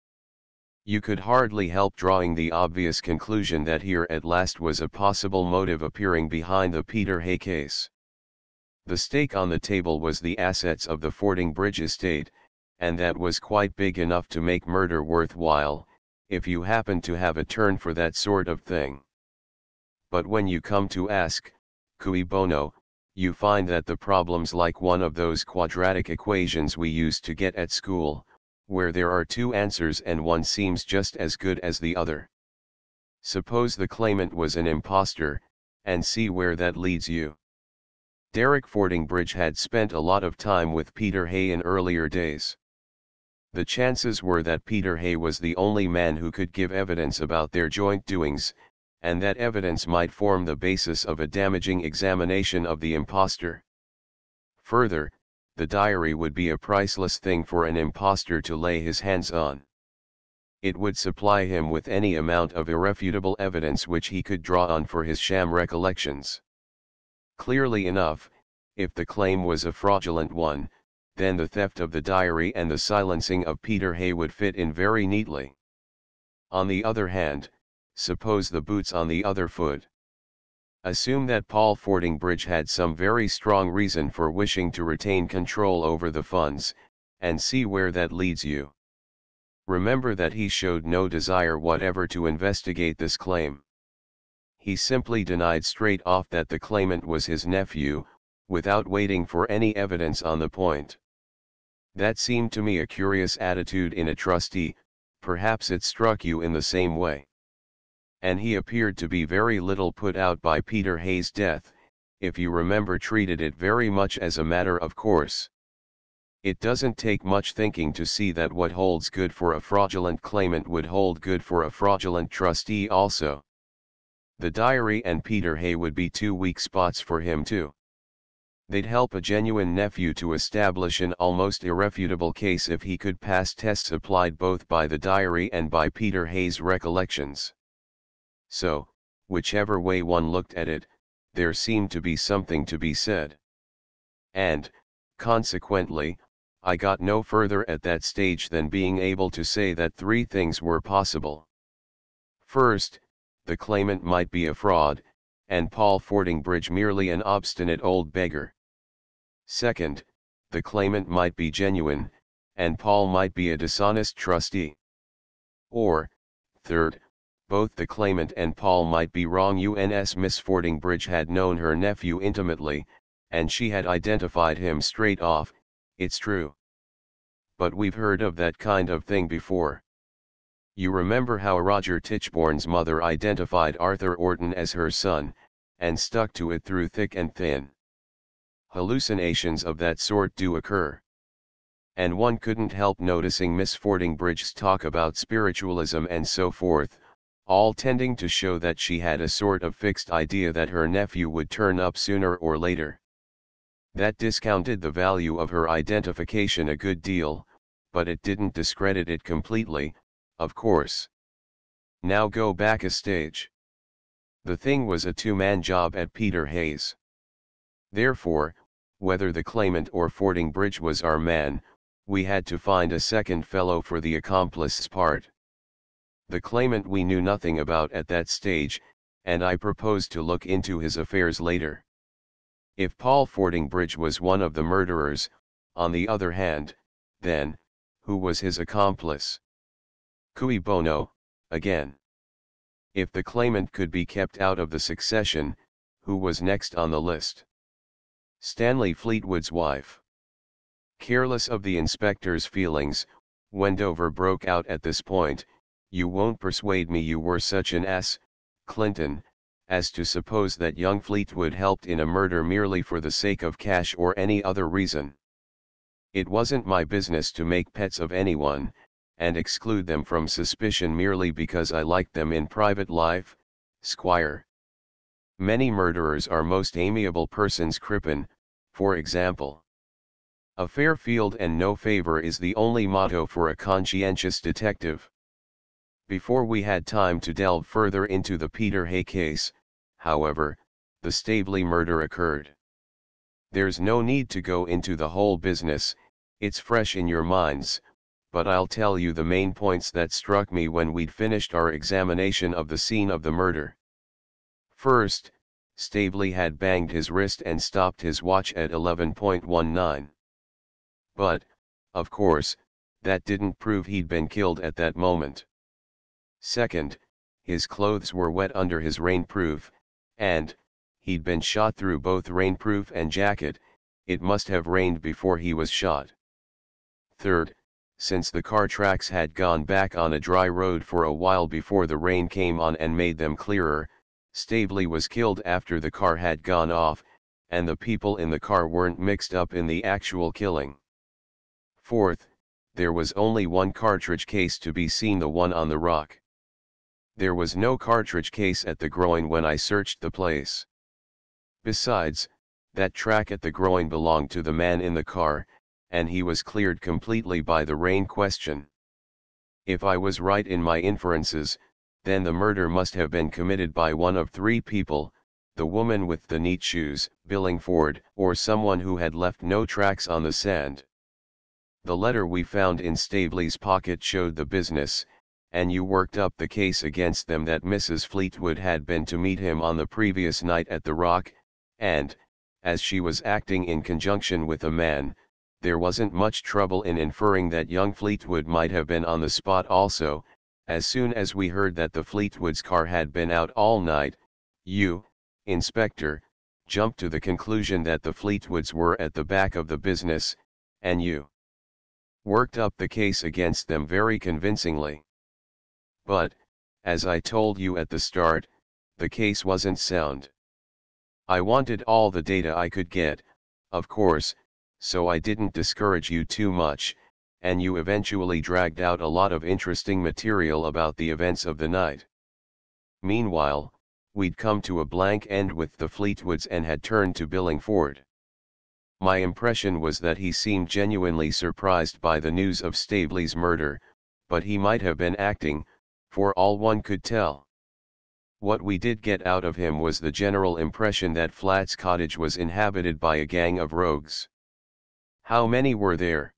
A: You could hardly help drawing the obvious conclusion that here at last was a possible motive appearing behind the Peter Hay case. The stake on the table was the assets of the Fordingbridge estate, and that was quite big enough to make murder worthwhile, if you happen to have a turn for that sort of thing. But when you come to ask, cui bono, you find that the problem's like one of those quadratic equations we used to get at school, where there are two answers and one seems just as good as the other. Suppose the claimant was an impostor, and see where that leads you. Derek Fordingbridge had spent a lot of time with Peter Hay in earlier days. The chances were that Peter Hay was the only man who could give evidence about their joint doings, and that evidence might form the basis of a damaging examination of the impostor. Further, the diary would be a priceless thing for an impostor to lay his hands on. It would supply him with any amount of irrefutable evidence which he could draw on for his sham recollections. Clearly enough, if the claim was a fraudulent one, then the theft of the diary and the silencing of Peter Hay would fit in very neatly. On the other hand, suppose the boot's on the other foot. Assume that Paul Fordingbridge had some very strong reason for wishing to retain control over the funds, and see where that leads you. Remember that he showed no desire whatever to investigate this claim. He simply denied straight off that the claimant was his nephew, without waiting for any evidence on the point. That seemed to me a curious attitude in a trustee, perhaps it struck you in the same way. And he appeared to be very little put out by Peter Hay's death, if you remember, treated it very much as a matter of course. It doesn't take much thinking to see that what holds good for a fraudulent claimant would hold good for a fraudulent trustee also. The diary and Peter Hay would be two weak spots for him too. They'd help a genuine nephew to establish an almost irrefutable case if he could pass tests applied both by the diary and by Peter Hay's recollections. So, whichever way one looked at it, there seemed to be something to be said. and, consequently, I got no further at that stage than being able to say that three things were possible. First, the claimant might be a fraud, and Paul Fordingbridge merely an obstinate old beggar. Second, the claimant might be genuine, and Paul might be a dishonest trustee. Or, third, both the claimant and Paul might be wrong. Miss Fordingbridge had known her nephew intimately, and she had identified him straight off, it's true. But we've heard of that kind of thing before. You remember how Roger Tichborne's mother identified Arthur Orton as her son, and stuck to it through thick and thin. Hallucinations of that sort do occur. And one couldn't help noticing Miss Fordingbridge's talk about spiritualism and so forth, all tending to show that she had a sort of fixed idea that her nephew would turn up sooner or later. That discounted the value of her identification a good deal, but it didn't discredit it completely, of course. Now go back a stage. The thing was a two-man job at Peter Hayes. Therefore, whether the claimant or Fordingbridge was our man, we had to find a second fellow for the accomplice's part. The claimant we knew nothing about at that stage, and I proposed to look into his affairs later. If Paul Fordingbridge was one of the murderers, on the other hand, then, who was his accomplice? Cui bono, again. If the claimant could be kept out of the succession, who was next on the list? Stanley Fleetwood's wife. Careless of the inspector's feelings, Wendover broke out at this point, "You won't persuade me you were such an ass, Clinton, as to suppose that young Fleetwood helped in a murder merely for the sake of cash or any other reason. It wasn't my business to make pets of anyone, and exclude them from suspicion merely because I liked them in private life, Squire. Many murderers are most amiable persons. Crippen, for example. A fair field and no favor is the only motto for a conscientious detective." Before we had time to delve further into the Peter Hay case, however, the Staveley murder occurred. There's no need to go into the whole business, it's fresh in your minds, but I'll tell you the main points that struck me when we'd finished our examination of the scene of the murder. First, Staveley had banged his wrist and stopped his watch at 11:19. But, of course, that didn't prove he'd been killed at that moment. Second, his clothes were wet under his rainproof, and, he'd been shot through both rainproof and jacket, it must have rained before he was shot. Third, since the car tracks had gone back on a dry road for a while before the rain came on and made them clearer, Staveley was killed after the car had gone off, and the people in the car weren't mixed up in the actual killing. Fourth, there was only one cartridge case to be seen, the one on the rock. There was no cartridge case at the groin when I searched the place. Besides, that track at the groin belonged to the man in the car, and he was cleared completely by the rain question. If I was right in my inferences, then the murder must have been committed by one of three people: the woman with the neat shoes, Billingford, or someone who had left no tracks on the sand. The letter we found in Staveley's pocket showed the business, and you worked up the case against them that Mrs. Fleetwood had been to meet him on the previous night at the Rock, and, as she was acting in conjunction with a man, there wasn't much trouble in inferring that young Fleetwood might have been on the spot also. As soon as we heard that the Fleetwood's car had been out all night, you, Inspector, jumped to the conclusion that the Fleetwoods were at the back of the business, and you worked up the case against them very convincingly. But, as I told you at the start, the case wasn't sound. I wanted all the data I could get, of course, so I didn't discourage you too much, and you eventually dragged out a lot of interesting material about the events of the night. Meanwhile, we'd come to a blank end with the Fleetwoods and had turned to Billingford. My impression was that he seemed genuinely surprised by the news of Staveley's murder, but he might have been acting, for all one could tell. What we did get out of him was the general impression that Flat's cottage was inhabited by a gang of rogues. How many were there?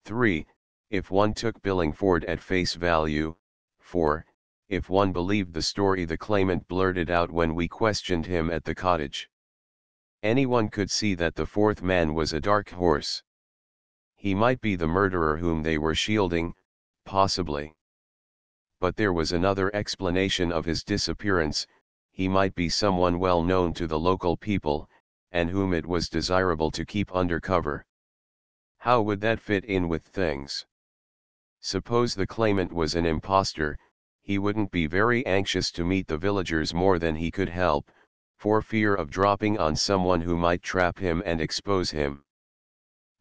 A: 3. If one took Billingford at face value. 4. If one believed the story the claimant blurted out when we questioned him at the cottage. Anyone could see that the fourth man was a dark horse. He might be the murderer whom they were shielding, possibly. But there was another explanation of his disappearance: he might be someone well known to the local people, and whom it was desirable to keep under cover. How would that fit in with things? Suppose the claimant was an impostor, he wouldn't be very anxious to meet the villagers more than he could help, for fear of dropping on someone who might trap him and expose him.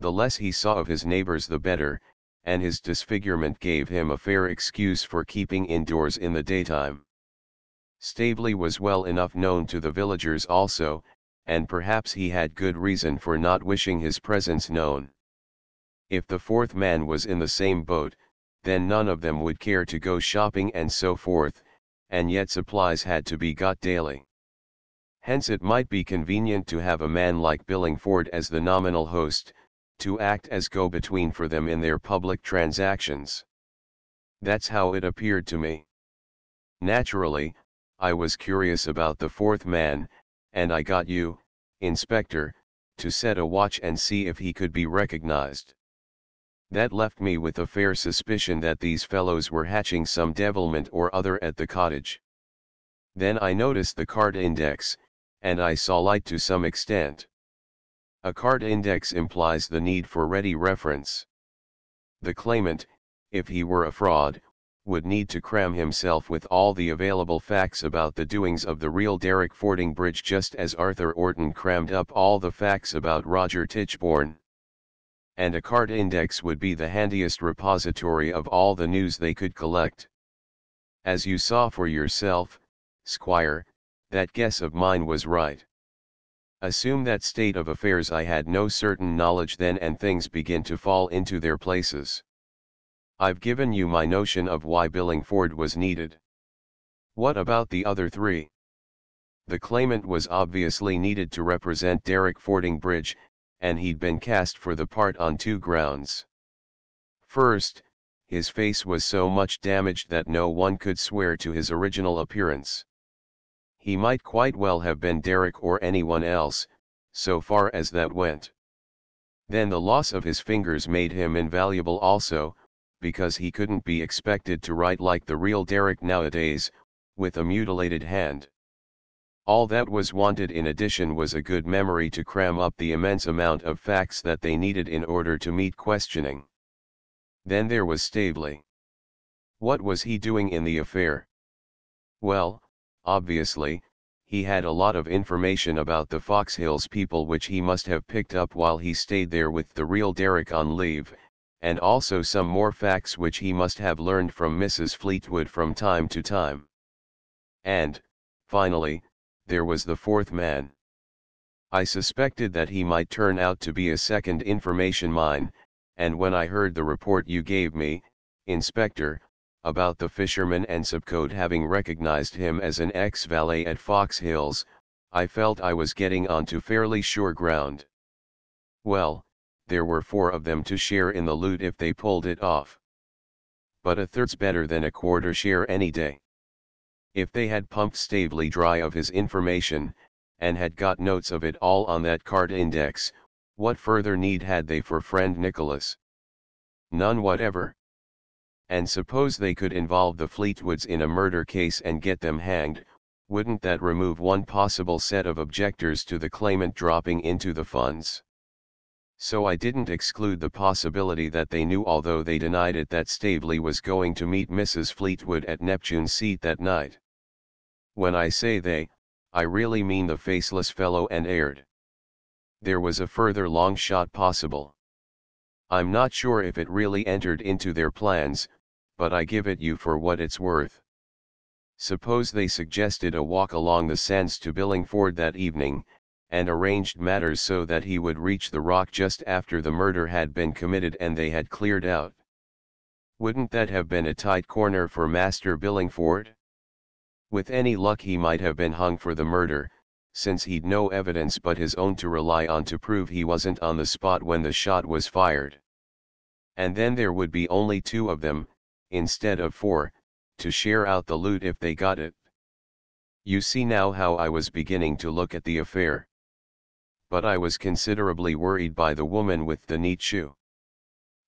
A: The less he saw of his neighbors the better, and his disfigurement gave him a fair excuse for keeping indoors in the daytime. Staveley was well enough known to the villagers also, and perhaps he had good reason for not wishing his presence known. If the fourth man was in the same boat, then none of them would care to go shopping and so forth, and yet supplies had to be got daily. Hence it might be convenient to have a man like Billingford as the nominal host, to act as go-between for them in their public transactions. That's how it appeared to me. Naturally, I was curious about the fourth man, and I got you, Inspector, to set a watch and see if he could be recognized. That left me with a fair suspicion that these fellows were hatching some devilment or other at the cottage. Then I noticed the card index, and I saw light to some extent. A card index implies the need for ready reference. The claimant, if he were a fraud, would need to cram himself with all the available facts about the doings of the real Derek Fording Bridge, just as Arthur Orton crammed up all the facts about Roger Tichborne. And a card index would be the handiest repository of all the news they could collect. As you saw for yourself, Squire, that guess of mine was right. Assume that state of affairs I had no certain knowledge then, and things begin to fall into their places. I've given you my notion of why Billingford was needed. What about the other three? The claimant was obviously needed to represent Derek Fording Bridge, and he'd been cast for the part on two grounds. First, his face was so much damaged that no one could swear to his original appearance. He might quite well have been Derek or anyone else, so far as that went. Then the loss of his fingers made him invaluable also, because he couldn't be expected to write like the real Derek nowadays, with a mutilated hand. All that was wanted in addition was a good memory to cram up the immense amount of facts that they needed in order to meet questioning. Then there was Staveley. What was he doing in the affair? Well, obviously, he had a lot of information about the Fox Hills people which he must have picked up while he stayed there with the real Derek on leave, and also some more facts which he must have learned from Mrs. Fleetwood from time to time. And, finally, there was the fourth man. I suspected that he might turn out to be a second information mine, and when I heard the report you gave me, Inspector, about the fisherman and subcode having recognized him as an ex-valet at Fox Hills, I felt I was getting onto fairly sure ground. Well, there were four of them to share in the loot if they pulled it off. But a third's better than a quarter share any day. If they had pumped Staveley dry of his information, and had got notes of it all on that card index, what further need had they for friend Nicholas? None whatever. And suppose they could involve the Fleetwoods in a murder case and get them hanged, wouldn't that remove one possible set of objectors to the claimant dropping into the funds? So I didn't exclude the possibility that they knew, although they denied it, that Staveley was going to meet Mrs. Fleetwood at Neptune's Seat that night. When I say they, I really mean the faceless fellow and Aird. There was a further long shot possible. I'm not sure if it really entered into their plans, but I give it you for what it's worth. Suppose they suggested a walk along the sands to Billingford that evening, and arranged matters so that he would reach the rock just after the murder had been committed and they had cleared out. Wouldn't that have been a tight corner for Master Billingford? With any luck he might have been hung for the murder, since he'd no evidence but his own to rely on to prove he wasn't on the spot when the shot was fired. And then there would be only two of them, instead of four, to share out the loot if they got it. You see now how I was beginning to look at the affair. But I was considerably worried by the woman with the neat shoe.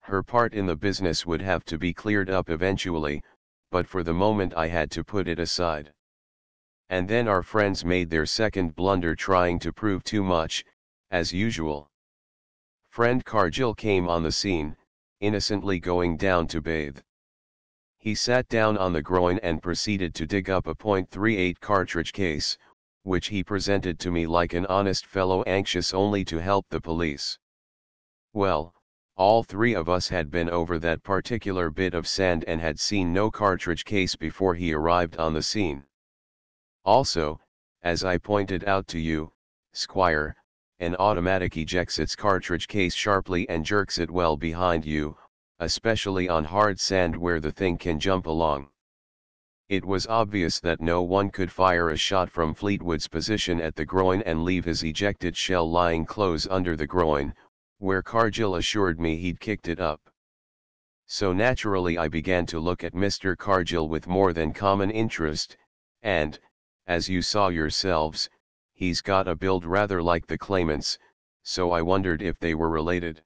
A: Her part in the business would have to be cleared up eventually, but for the moment I had to put it aside. And then our friends made their second blunder trying to prove too much, as usual. Friend Cargill came on the scene, innocently going down to bathe. He sat down on the groin and proceeded to dig up a .38 cartridge case, which he presented to me like an honest fellow anxious only to help the police. Well, all three of us had been over that particular bit of sand and had seen no cartridge case before he arrived on the scene. Also, as I pointed out to you, Squire, an automatic ejects its cartridge case sharply and jerks it well behind you, especially on hard sand where the thing can jump along. It was obvious that no one could fire a shot from Fleetwood's position at the groin and leave his ejected shell lying close under the groin, where Cargill assured me he'd kicked it up. So naturally I began to look at Mr. Cargill with more than common interest, and, as you saw yourselves, he's got a build rather like the claimant's, so I wondered if they were related.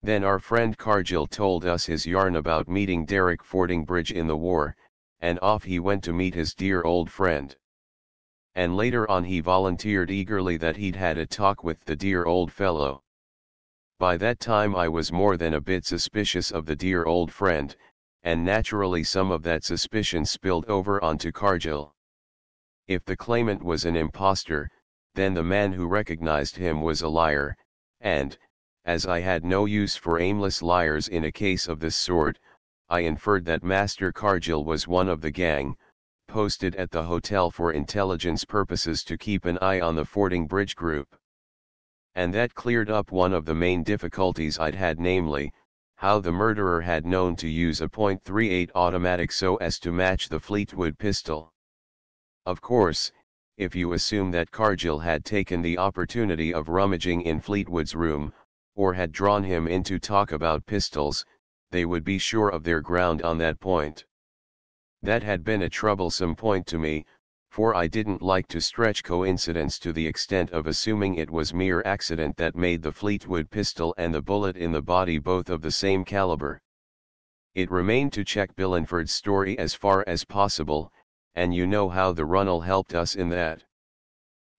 A: Then our friend Cargill told us his yarn about meeting Derek fording bridge in the war, and off he went to meet his dear old friend. And later on he volunteered eagerly that he'd had a talk with the dear old fellow. By that time I was more than a bit suspicious of the dear old friend, and naturally some of that suspicion spilled over onto Cargill. If the claimant was an impostor, then the man who recognized him was a liar, and, as I had no use for aimless liars in a case of this sort, I inferred that Master Cargill was one of the gang, posted at the hotel for intelligence purposes to keep an eye on the fording bridge group. And that cleared up one of the main difficulties I'd had, namely, how the murderer had known to use a .38 automatic so as to match the Fleetwood pistol. Of course, if you assume that Cargill had taken the opportunity of rummaging in Fleetwood's room, or had drawn him in to talk about pistols, they would be sure of their ground on that point. That had been a troublesome point to me, for I didn't like to stretch coincidence to the extent of assuming it was mere accident that made the Fleetwood pistol and the bullet in the body both of the same caliber. It remained to check Billinford's story as far as possible, and you know how the Runnel helped us in that.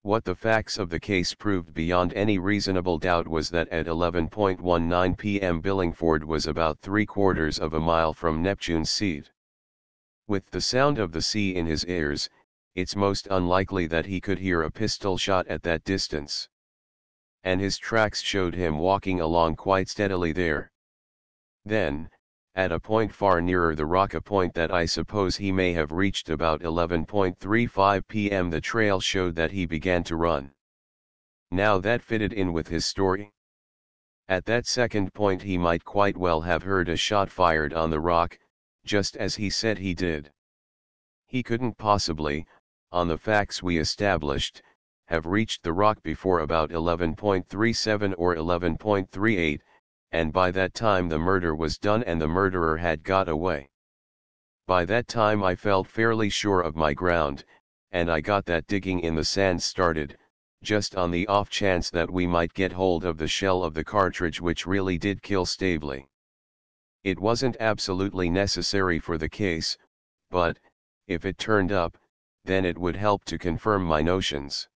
A: What the facts of the case proved beyond any reasonable doubt was that at 11:19 p.m. Billingford was about 3/4 of a mile from Neptune's seat. With the sound of the sea in his ears, it's most unlikely that he could hear a pistol shot at that distance. And his tracks showed him walking along quite steadily there. Then, at a point far nearer the rock, a point that I suppose he may have reached about 11:35 p.m., the trail showed that he began to run. Now that fitted in with his story. At that second point he might quite well have heard a shot fired on the rock, just as he said he did. He couldn't possibly, on the facts we established, have reached the rock before about 11:37 or 11:38, and by that time the murder was done and the murderer had got away. By that time I felt fairly sure of my ground, and I got that digging in the sand started, just on the off chance that we might get hold of the shell of the cartridge which really did kill Stavely. It wasn't absolutely necessary for the case, but, if it turned up, then it would help to confirm my notions.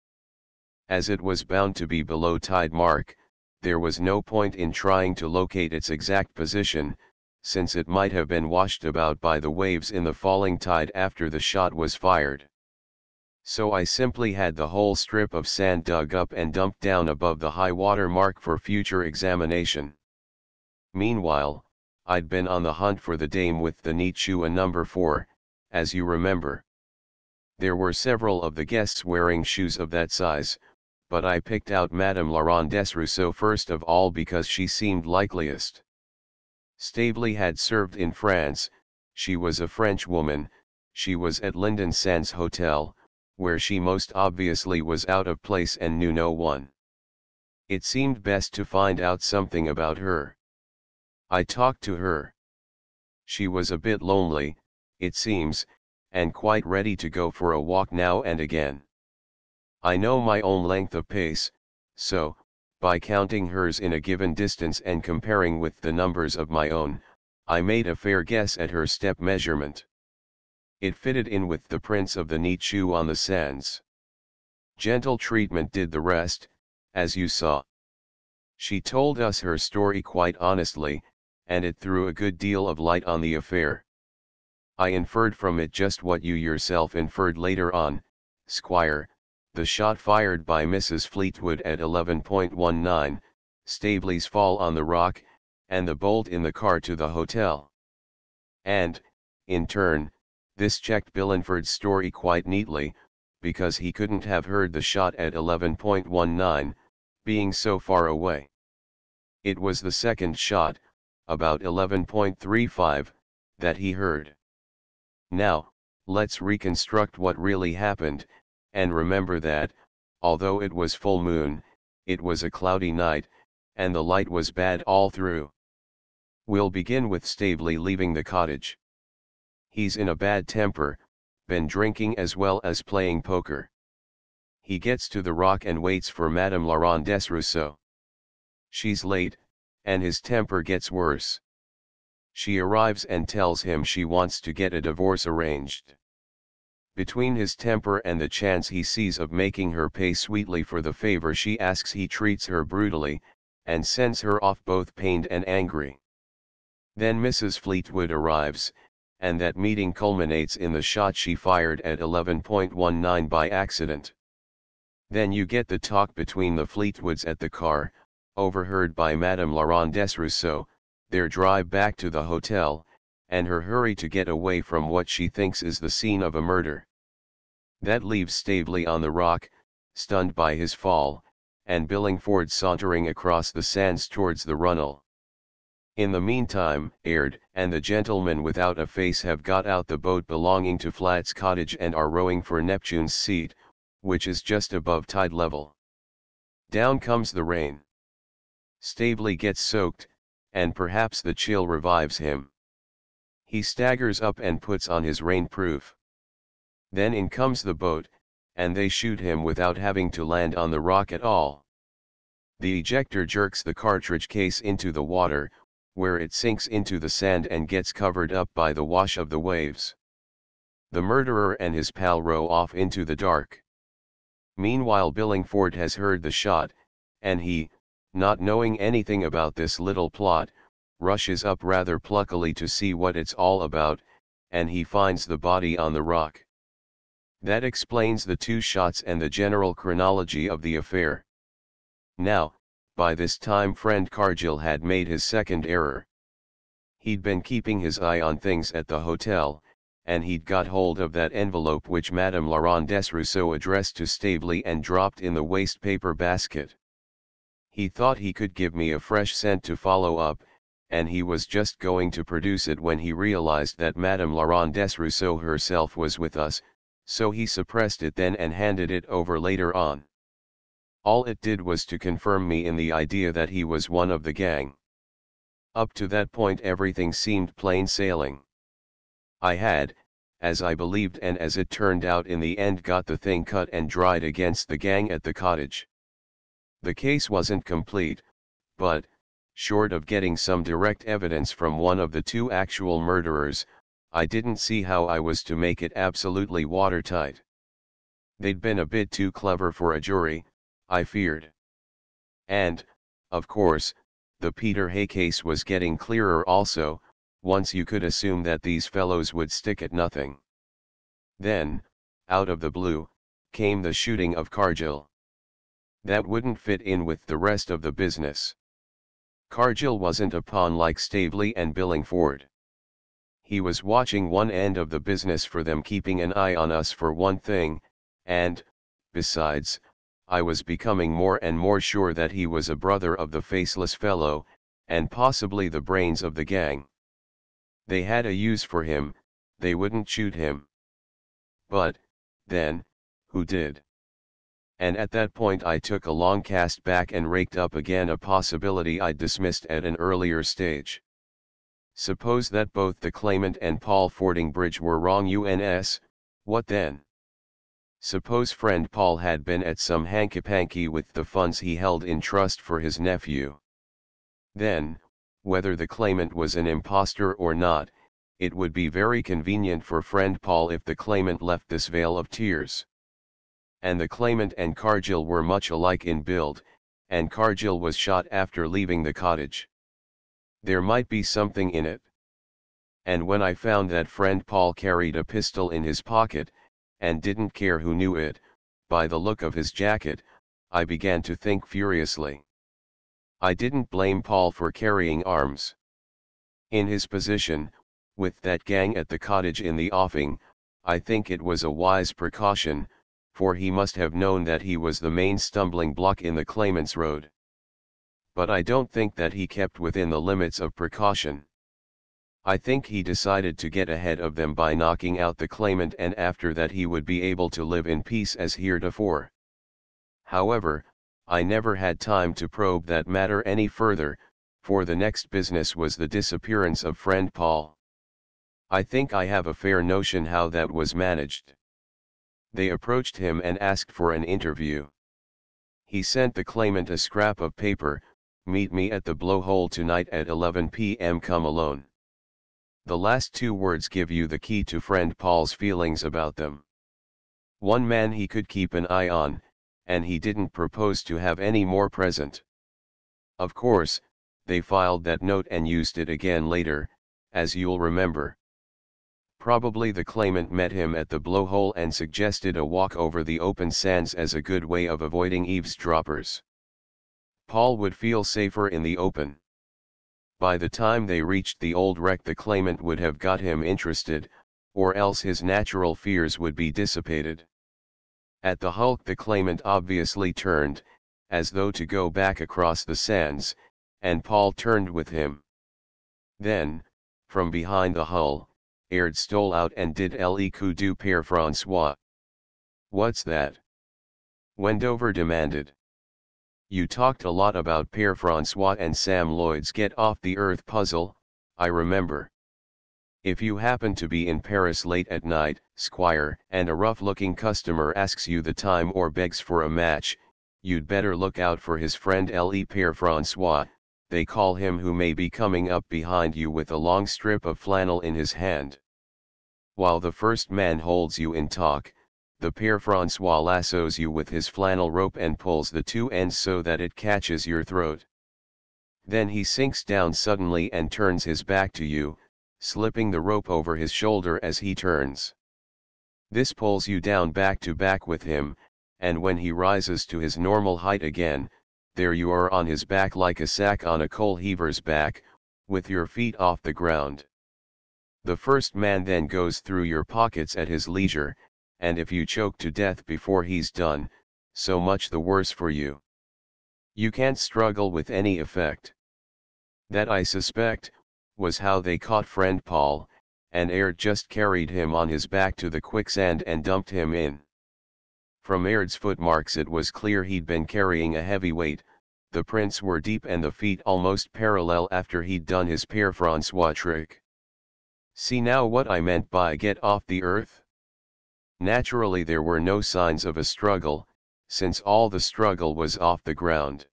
A: As it was bound to be below tide mark, there was no point in trying to locate its exact position, since it might have been washed about by the waves in the falling tide after the shot was fired. So I simply had the whole strip of sand dug up and dumped down above the high water mark for future examination. Meanwhile, I'd been on the hunt for the dame with the neat shoe, a number 4, as you remember. There were several of the guests wearing shoes of that size, but I picked out Madame Laurent Desrousseau first of all because she seemed likeliest. Stavely had served in France, she was a French woman, she was at Lynden Sands Hotel, where she most obviously was out of place and knew no one. It seemed best to find out something about her. I talked to her. She was a bit lonely, it seems, and quite ready to go for a walk now and again. I know my own length of pace, so, by counting hers in a given distance and comparing with the numbers of my own, I made a fair guess at her step measurement. It fitted in with the prints of the neat shoe on the sands. Gentle treatment did the rest, as you saw. She told us her story quite honestly, and it threw a good deal of light on the affair. I inferred from it just what you yourself inferred later on, Squire, the shot fired by Mrs. Fleetwood at 11:19, Staveley's fall on the rock, and the bolt in the car to the hotel. And, in turn, this checked Billingford's story quite neatly, because he couldn't have heard the shot at 11:19, being so far away. It was the second shot, about 11:35, that he heard. Now, let's reconstruct what really happened, and remember that, although it was full moon, it was a cloudy night, and the light was bad all through. We'll begin with Staveley leaving the cottage. He's in a bad temper, been drinking as well as playing poker. He gets to the rock and waits for Madame Laurent Desrousseau. She's late, and his temper gets worse. She arrives and tells him she wants to get a divorce arranged. Between his temper and the chance he sees of making her pay sweetly for the favor she asks, he treats her brutally, and sends her off both pained and angry. Then Mrs. Fleetwood arrives, and that meeting culminates in the shot she fired at 11:19 by accident. Then you get the talk between the Fleetwoods at the car, overheard by Madame Laurent Desrousseau, their drive back to the hotel, and her hurry to get away from what she thinks is the scene of a murder. That leaves Staveley on the rock, stunned by his fall, and Billingford sauntering across the sands towards the runnel. In the meantime, Aird and the gentleman without a face have got out the boat belonging to Flat's cottage and are rowing for Neptune's seat, which is just above tide level. Down comes the rain. Staveley gets soaked, and perhaps the chill revives him. He staggers up and puts on his rainproof. Then in comes the boat, and they shoot him without having to land on the rock at all. The ejector jerks the cartridge case into the water, where it sinks into the sand and gets covered up by the wash of the waves. The murderer and his pal row off into the dark. Meanwhile Billingford has heard the shot, and he, not knowing anything about this little plot, rushes up rather pluckily to see what it's all about, and he finds the body on the rock. That explains the two shots and the general chronology of the affair. Now, by this time friend Cargill had made his second error. He'd been keeping his eye on things at the hotel, and he'd got hold of that envelope which Madame Laurent Desrousseau addressed to Staveley and dropped in the waste paper basket. He thought he could give me a fresh scent to follow up, and he was just going to produce it when he realized that Madame Laurent Desrousseau herself was with us, so he suppressed it then and handed it over later on. All it did was to confirm me in the idea that he was one of the gang. Up to that point everything seemed plain sailing. I had, as I believed and as it turned out in the end, got the thing cut and dried against the gang at the cottage. The case wasn't complete, but, short of getting some direct evidence from one of the two actual murderers, I didn't see how I was to make it absolutely watertight. They'd been a bit too clever for a jury, I feared. And, of course, the Peter Hay case was getting clearer also, once you could assume that these fellows would stick at nothing. Then, out of the blue, came the shooting of Cargill. That wouldn't fit in with the rest of the business. Cargill wasn't a pawn like Staveley and Billingford. He was watching one end of the business for them, keeping an eye on us for one thing, and, besides, I was becoming more and more sure that he was a brother of the faceless fellow, and possibly the brains of the gang. They had a use for him, they wouldn't shoot him. But, then, who did? And at that point I took a long cast back and raked up again a possibility I'd dismissed at an earlier stage. Suppose that both the claimant and Paul Fordingbridge were wrong UNS, what then? Suppose friend Paul had been at some hanky-panky with the funds he held in trust for his nephew. Then, whether the claimant was an impostor or not, it would be very convenient for friend Paul if the claimant left this vale of tears. And the claimant and Cargill were much alike in build, and Cargill was shot after leaving the cottage. There might be something in it. And when I found that friend Paul carried a pistol in his pocket, and didn't care who knew it, by the look of his jacket, I began to think furiously. I didn't blame Paul for carrying arms. In his position, with that gang at the cottage in the offing, I think it was a wise precaution, for he must have known that he was the main stumbling block in the claimant's road. But I don't think that he kept within the limits of precaution. I think he decided to get ahead of them by knocking out the claimant, and after that he would be able to live in peace as heretofore. However, I never had time to probe that matter any further, for the next business was the disappearance of friend Paul. I think I have a fair notion how that was managed. They approached him and asked for an interview. He sent the claimant a scrap of paper, "Meet me at the blowhole tonight at 11 p.m. come alone." The last two words give you the key to friend Paul's feelings about them. One man he could keep an eye on, and he didn't propose to have any more present. Of course, they filed that note and used it again later, as you'll remember. Probably the claimant met him at the blowhole and suggested a walk over the open sands as a good way of avoiding eavesdroppers. Paul would feel safer in the open. By the time they reached the old wreck the claimant would have got him interested, or else his natural fears would be dissipated. At the hulk the claimant obviously turned, as though to go back across the sands, and Paul turned with him. Then, from behind the hull, Aird stole out and did le coup du Père François. "What's that?" Wendover demanded. "You talked a lot about Père François and Sam Lloyd's get off the earth puzzle, I remember. If you happen to be in Paris late at night, Squire, and a rough-looking customer asks you the time or begs for a match, you'd better look out for his friend Le Père François, they call him, who may be coming up behind you with a long strip of flannel in his hand. While the first man holds you in talk, the Père François lassos you with his flannel rope and pulls the two ends so that it catches your throat. Then he sinks down suddenly and turns his back to you, slipping the rope over his shoulder as he turns. This pulls you down back to back with him, and when he rises to his normal height again, there you are on his back like a sack on a coal heaver's back, with your feet off the ground. The first man then goes through your pockets at his leisure, and if you choke to death before he's done, so much the worse for you. You can't struggle with any effect. That, I suspect, was how they caught friend Paul, and Aird just carried him on his back to the quicksand and dumped him in. From Aird's footmarks it was clear he'd been carrying a heavy weight, the prints were deep and the feet almost parallel after he'd done his Père François trick. See now what I meant by get off the earth? Naturally there were no signs of a struggle, since all the struggle was off the ground.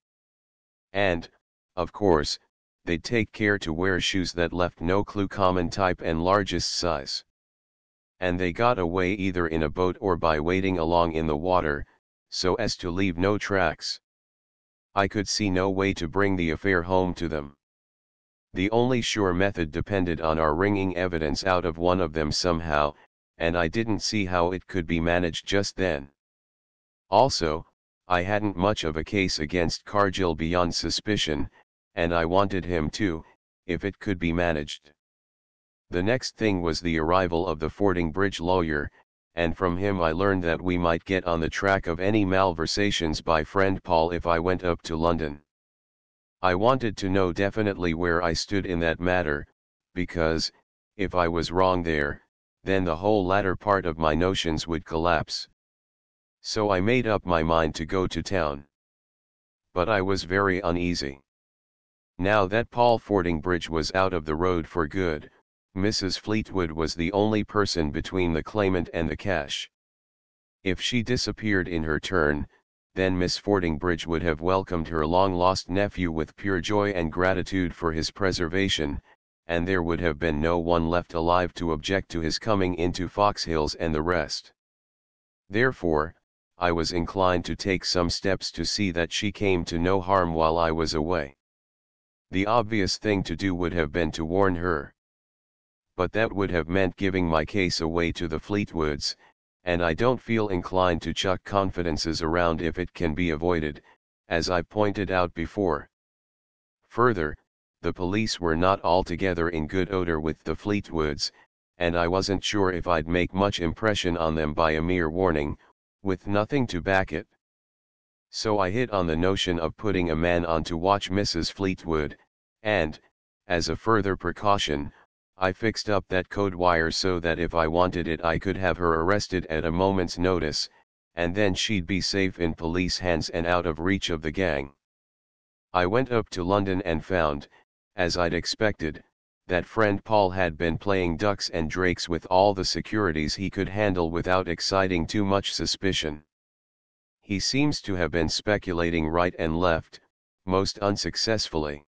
A: And, of course, they'd take care to wear shoes that left no clue, common type and largest size. And they got away either in a boat or by wading along in the water, so as to leave no tracks. I could see no way to bring the affair home to them. The only sure method depended on our wringing evidence out of one of them somehow, and I didn't see how it could be managed just then. Also, I hadn't much of a case against Cargill beyond suspicion, and I wanted him to, if it could be managed. The next thing was the arrival of the Fordingbridge lawyer, and from him I learned that we might get on the track of any malversations by friend Paul if I went up to London. I wanted to know definitely where I stood in that matter, because, if I was wrong there, then the whole latter part of my notions would collapse. So I made up my mind to go to town. But I was very uneasy. Now that Paul Fordingbridge was out of the road for good, Mrs. Fleetwood was the only person between the claimant and the cash. If she disappeared in her turn, then Miss Fordingbridge would have welcomed her long-lost nephew with pure joy and gratitude for his preservation, and there would have been no one left alive to object to his coming into Foxhills and the rest. Therefore, I was inclined to take some steps to see that she came to no harm while I was away. The obvious thing to do would have been to warn her. But that would have meant giving my case away to the Fleetwoods, and I don't feel inclined to chuck confidences around if it can be avoided, as I pointed out before. Further, the police were not altogether in good odor with the Fleetwoods, and I wasn't sure if I'd make much impression on them by a mere warning, with nothing to back it. So I hit on the notion of putting a man on to watch Mrs. Fleetwood, and, as a further precaution, I fixed up that code wire so that if I wanted it I could have her arrested at a moment's notice, and then she'd be safe in police hands and out of reach of the gang. I went up to London and found, as I'd expected, that friend Paul had been playing ducks and drakes with all the securities he could handle without exciting too much suspicion. He seems to have been speculating right and left, most unsuccessfully.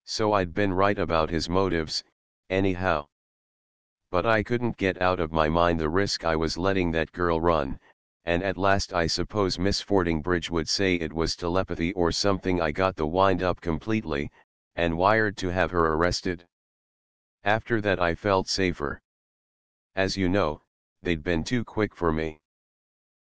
A: So I'd been right about his motives, anyhow. But I couldn't get out of my mind the risk I was letting that girl run, and at last I suppose Miss Fordingbridge would say it was telepathy or something. I got the wind up completely, and wired to have her arrested. After that I felt safer. As you know, they'd been too quick for me.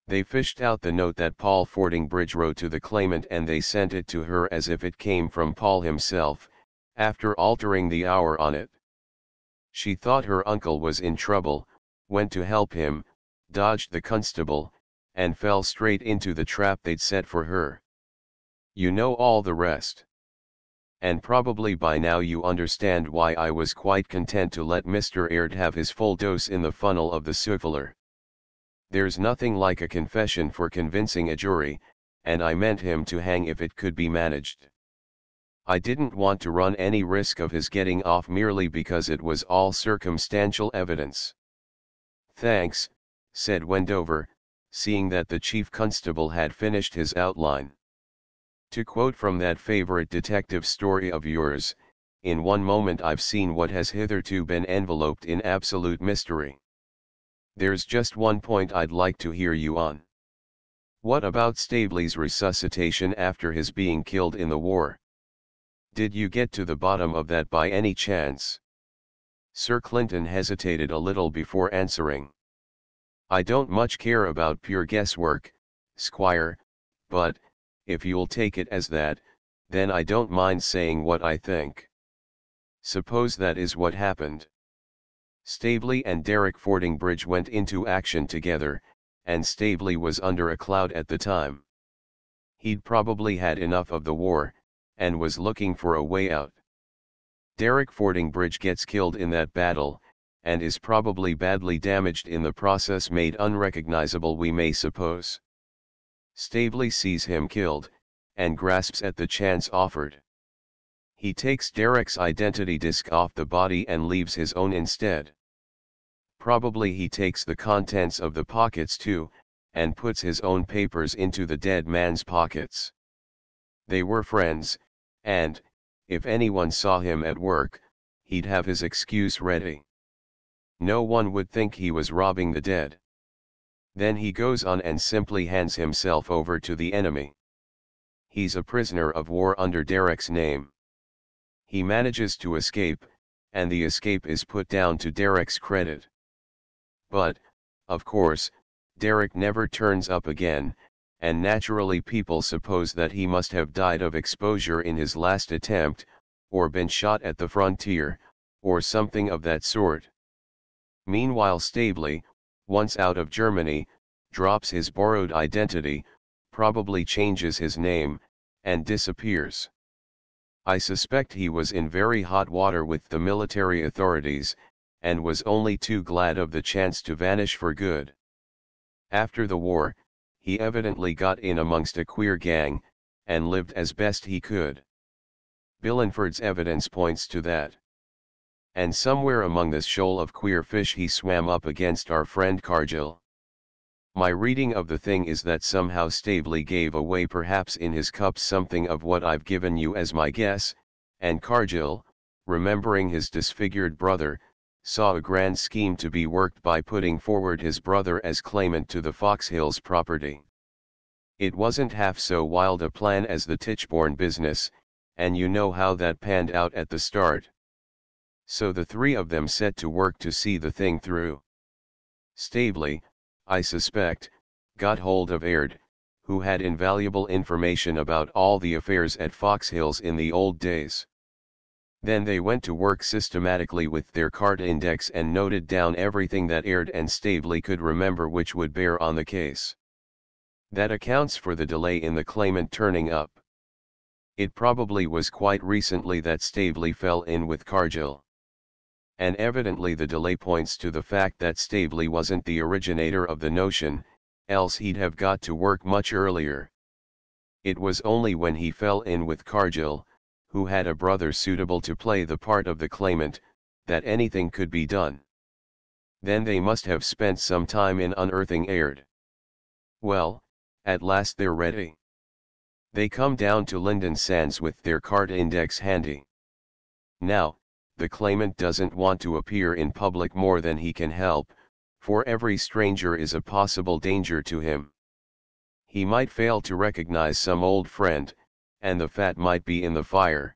A: They fished out the note that Paul Fordingbridge wrote to the claimant and they sent it to her as if it came from Paul himself, after altering the hour on it. She thought her uncle was in trouble, went to help him, dodged the constable, and fell straight into the trap they'd set for her. You know all the rest. And probably by now you understand why I was quite content to let Mr. Aird have his full dose in the funnel of the souffleur. There's nothing like a confession for convincing a jury, and I meant him to hang if it could be managed. I didn't want to run any risk of his getting off merely because it was all circumstantial evidence. Thanks, said Wendover, seeing that the chief constable had finished his outline. To quote from that favorite detective story of yours, in one moment I've seen what has hitherto been enveloped in absolute mystery. There's just one point I'd like to hear you on. What about Staveley's resuscitation after his being killed in the war? Did you get to the bottom of that by any chance? Sir Clinton hesitated a little before answering. I don't much care about pure guesswork, Squire, but, if you'll take it as that, then I don't mind saying what I think. Suppose that is what happened. Staveley and Derek Fordingbridge went into action together, and Staveley was under a cloud at the time. He'd probably had enough of the war, and was looking for a way out. Derek Fordingbridge gets killed in that battle, and is probably badly damaged in the process, made unrecognizable we may suppose. Staveley sees him killed, and grasps at the chance offered. He takes Derek's identity disc off the body and leaves his own instead. Probably he takes the contents of the pockets too, and puts his own papers into the dead man's pockets. They were friends, and, if anyone saw him at work, he'd have his excuse ready. No one would think he was robbing the dead. Then he goes on and simply hands himself over to the enemy. He's a prisoner of war under Derek's name. He manages to escape, and the escape is put down to Derek's credit. But, of course, Derek never turns up again, and naturally people suppose that he must have died of exposure in his last attempt, or been shot at the frontier, or something of that sort. Meanwhile Staveley, once out of Germany, drops his borrowed identity, probably changes his name, and disappears. I suspect he was in very hot water with the military authorities, and was only too glad of the chance to vanish for good. After the war, he evidently got in amongst a queer gang, and lived as best he could. Billingford's evidence points to that. And somewhere among this shoal of queer fish he swam up against our friend Cargill. My reading of the thing is that somehow Staveley gave away perhaps in his cups something of what I've given you as my guess, and Cargill, remembering his disfigured brother, saw a grand scheme to be worked by putting forward his brother as claimant to the Foxhills property. It wasn't half so wild a plan as the Tichborne business, and you know how that panned out at the start. So the three of them set to work to see the thing through. Staveley, I suspect, got hold of Aird, who had invaluable information about all the affairs at Foxhills in the old days. Then they went to work systematically with their card index and noted down everything that Aird and Staveley could remember which would bear on the case. That accounts for the delay in the claimant turning up. It probably was quite recently that Staveley fell in with Cargill. And evidently the delay points to the fact that Staveley wasn't the originator of the notion, else he'd have got to work much earlier. It was only when he fell in with Cargill, who had a brother suitable to play the part of the claimant, that anything could be done. Then they must have spent some time in unearthing Aird. Well, at last they're ready. They come down to Lynden Sands with their card index handy. Now, the claimant doesn't want to appear in public more than he can help, for every stranger is a possible danger to him. He might fail to recognize some old friend, and the fat might be in the fire.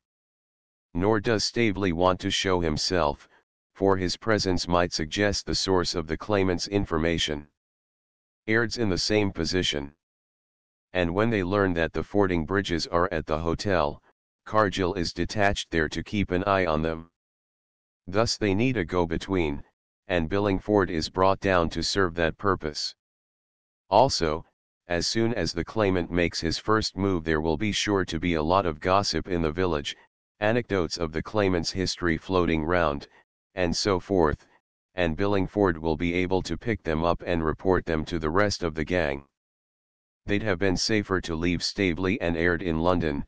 A: Nor does Staveley want to show himself, for his presence might suggest the source of the claimant's information. Aird's in the same position. And when they learn that the fording bridges are at the hotel, Cargill is detached there to keep an eye on them. Thus they need a go-between, and Billingford is brought down to serve that purpose. Also, as soon as the claimant makes his first move there will be sure to be a lot of gossip in the village, anecdotes of the claimant's history floating round, and so forth, and Billingford will be able to pick them up and report them to the rest of the gang. They'd have been safer to leave Staveley and Aird in London,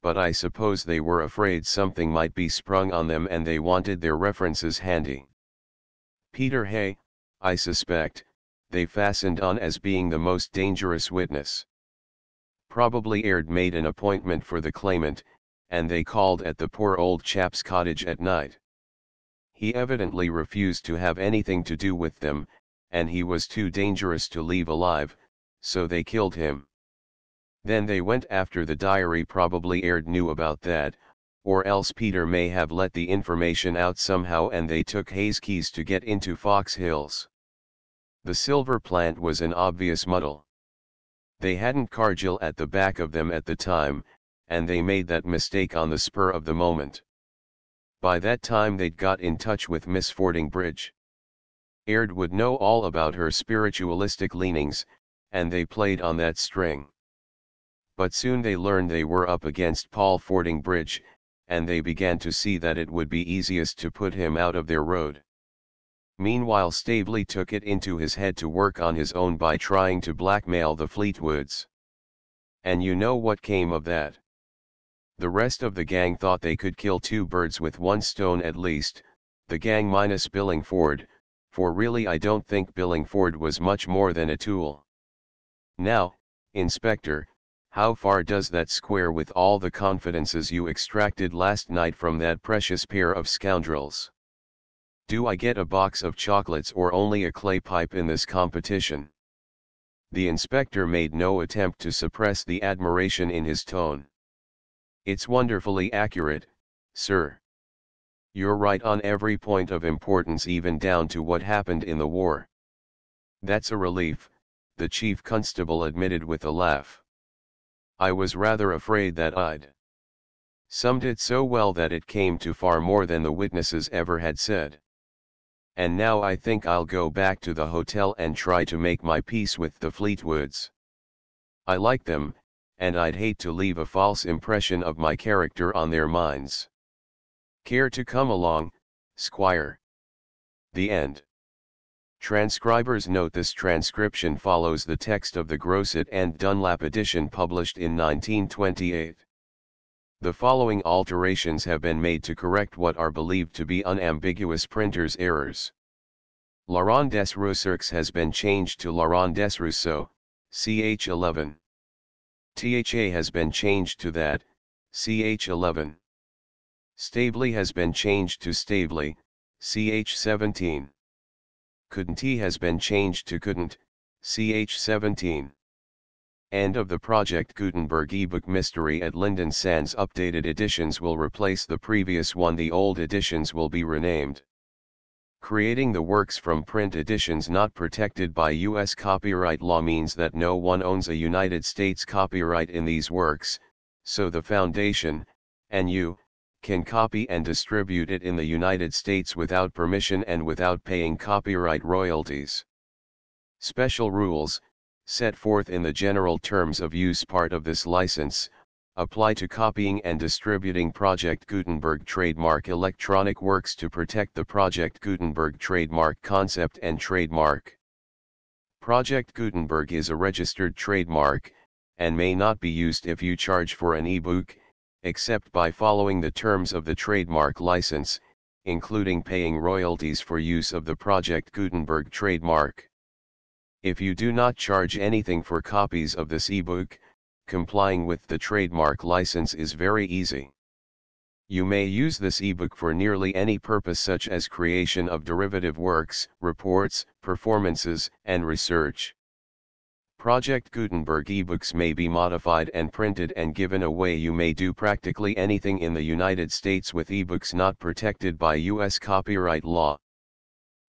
A: but I suppose they were afraid something might be sprung on them and they wanted their references handy. Peter Hay, I suspect, they fastened on as being the most dangerous witness. Probably Aird made an appointment for the claimant, and they called at the poor old chap's cottage at night. He evidently refused to have anything to do with them, and he was too dangerous to leave alive, so they killed him. Then they went after the diary. Probably Aird knew about that, or else Peter may have let the information out somehow and they took Hay's keys to get into Foxhills. The silver plant was an obvious muddle. They hadn't Cargill at the back of them at the time, and they made that mistake on the spur of the moment. By that time they'd got in touch with Miss Fordingbridge. Aird would know all about her spiritualistic leanings, and they played on that string. But soon they learned they were up against Paul Fordingbridge, and they began to see that it would be easiest to put him out of their road. Meanwhile Staveley took it into his head to work on his own by trying to blackmail the Fleetwoods. And you know what came of that. The rest of the gang thought they could kill two birds with one stone at least, the gang minus Billingford, for really I don't think Billingford was much more than a tool. Now, Inspector, how far does that square with all the confidences you extracted last night from that precious pair of scoundrels? Do I get a box of chocolates or only a clay pipe in this competition? The inspector made no attempt to suppress the admiration in his tone. It's wonderfully accurate, sir. You're right on every point of importance, even down to what happened in the war. That's a relief, the chief constable admitted with a laugh. I was rather afraid that I'd summed it so well that it came to far more than the witnesses ever had said. And now I think I'll go back to the hotel and try to make my peace with the Fleetwoods. I like them, and I'd hate to leave a false impression of my character on their minds. Care to come along, Squire? The end. Transcribers note this transcription follows the text of the Grosset and Dunlap edition published in 1928. The following alterations have been made to correct what are believed to be unambiguous printer's errors. La Ronde des Recherches has been changed to La Ronde des Rousseaux, ch 11. THA has been changed to that, ch 11. Stably has been changed to Stably, ch 17. Couldn't has been changed to Couldn't, ch 17. End of the Project Gutenberg ebook mystery at Lynden Sans updated editions will replace the previous one. The old editions will be renamed. Creating the works from print editions not protected by U.S. copyright law means that no one owns a United States copyright in these works, so the Foundation, and you, can copy and distribute it in the United States without permission and without paying copyright royalties. Special rules, set forth in the general terms of use part of this license, apply to copying and distributing Project Gutenberg trademark electronic works to protect the Project Gutenberg trademark concept and trademark. Project Gutenberg is a registered trademark, and may not be used if you charge for an ebook, except by following the terms of the trademark license, including paying royalties for use of the Project Gutenberg trademark. If you do not charge anything for copies of this ebook, complying with the trademark license is very easy. You may use this ebook for nearly any purpose such as creation of derivative works, reports, performances, and research. Project Gutenberg ebooks may be modified and printed and given away. You may do practically anything in the United States with ebooks not protected by U.S. copyright law.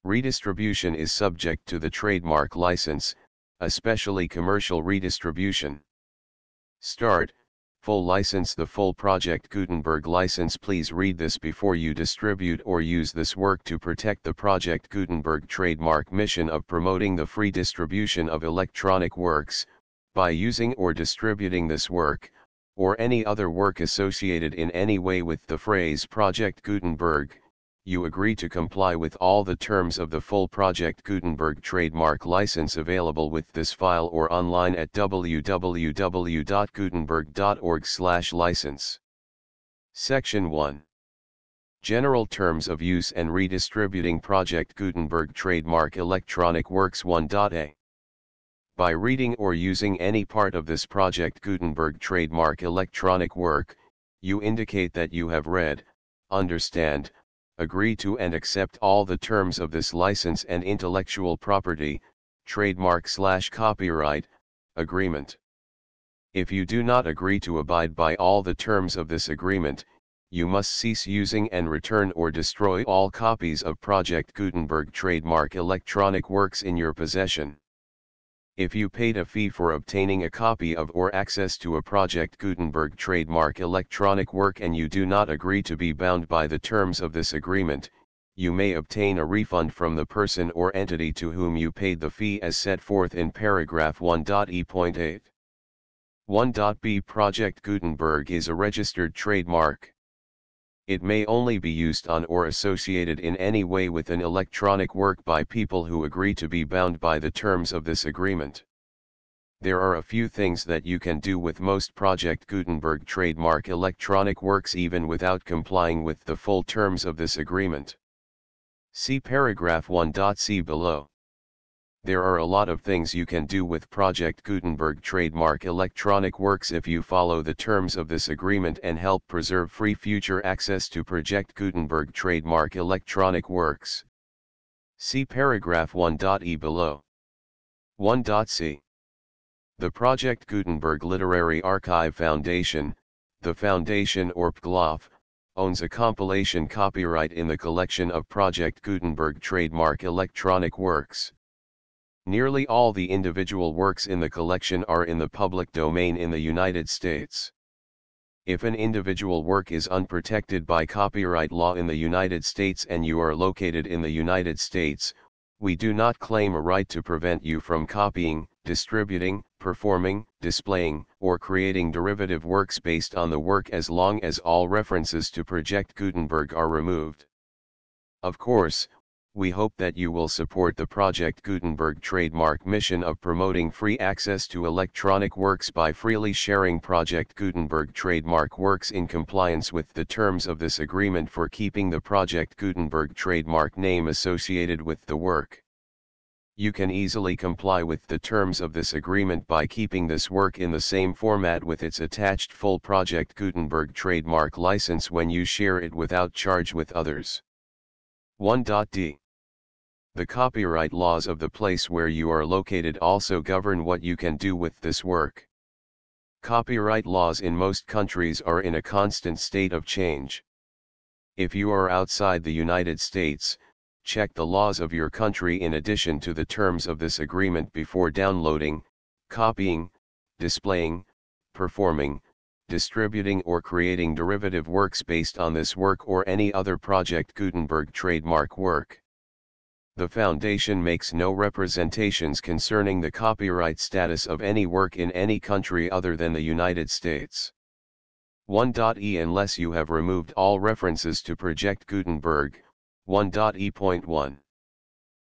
A: Redistribution is subject to the trademark license, especially commercial redistribution. Start, full license. The full Project Gutenberg license. Please read this before you distribute or use this work to protect the Project Gutenberg trademark mission of promoting the free distribution of electronic works, by using or distributing this work, or any other work associated in any way with the phrase Project Gutenberg. You agree to comply with all the terms of the full Project Gutenberg trademark license available with this file or online at www.gutenberg.org/license. Section 1. General Terms of Use and Redistributing Project Gutenberg Trademark Electronic Works 1.a. By reading or using any part of this Project Gutenberg trademark electronic work, you indicate that you have read, understand, agree to and accept all the terms of this license and intellectual property, trademark/copyright, agreement. If you do not agree to abide by all the terms of this agreement, you must cease using and return or destroy all copies of Project Gutenberg trademark electronic works in your possession. If you paid a fee for obtaining a copy of or access to a Project Gutenberg trademark electronic work and you do not agree to be bound by the terms of this agreement, you may obtain a refund from the person or entity to whom you paid the fee as set forth in paragraph 1.e.8. 1.b. Project Gutenberg is a registered trademark. It may only be used on or associated in any way with an electronic work by people who agree to be bound by the terms of this agreement. There are a few things that you can do with most Project Gutenberg trademark electronic works even without complying with the full terms of this agreement. See paragraph 1.c below. There are a lot of things you can do with Project Gutenberg trademark electronic works if you follow the terms of this agreement and help preserve free future access to Project Gutenberg trademark electronic works. See paragraph 1.e below. 1.c. The Project Gutenberg Literary Archive Foundation, the Foundation or PGLOF, owns a compilation copyright in the collection of Project Gutenberg trademark electronic works. Nearly all the individual works in the collection are in the public domain in the United States. If an individual work is unprotected by copyright law in the United States and you are located in the United States, we do not claim a right to prevent you from copying, distributing, performing, displaying, or creating derivative works based on the work as long as all references to Project Gutenberg are removed. Of course, We hope that you will support the Project Gutenberg trademark mission of promoting free access to electronic works by freely sharing Project Gutenberg trademark works in compliance with the terms of this agreement for keeping the Project Gutenberg trademark name associated with the work. You can easily comply with the terms of this agreement by keeping this work in the same format with its attached full Project Gutenberg trademark license when you share it without charge with others. 1.d. The copyright laws of the place where you are located also govern what you can do with this work. Copyright laws in most countries are in a constant state of change. If you are outside the United States, check the laws of your country in addition to the terms of this agreement before downloading, copying, displaying, performing, distributing or creating derivative works based on this work or any other Project Gutenberg trademark work. The Foundation makes no representations concerning the copyright status of any work in any country other than the United States. 1.e Unless you have removed all references to Project Gutenberg, 1.e.1.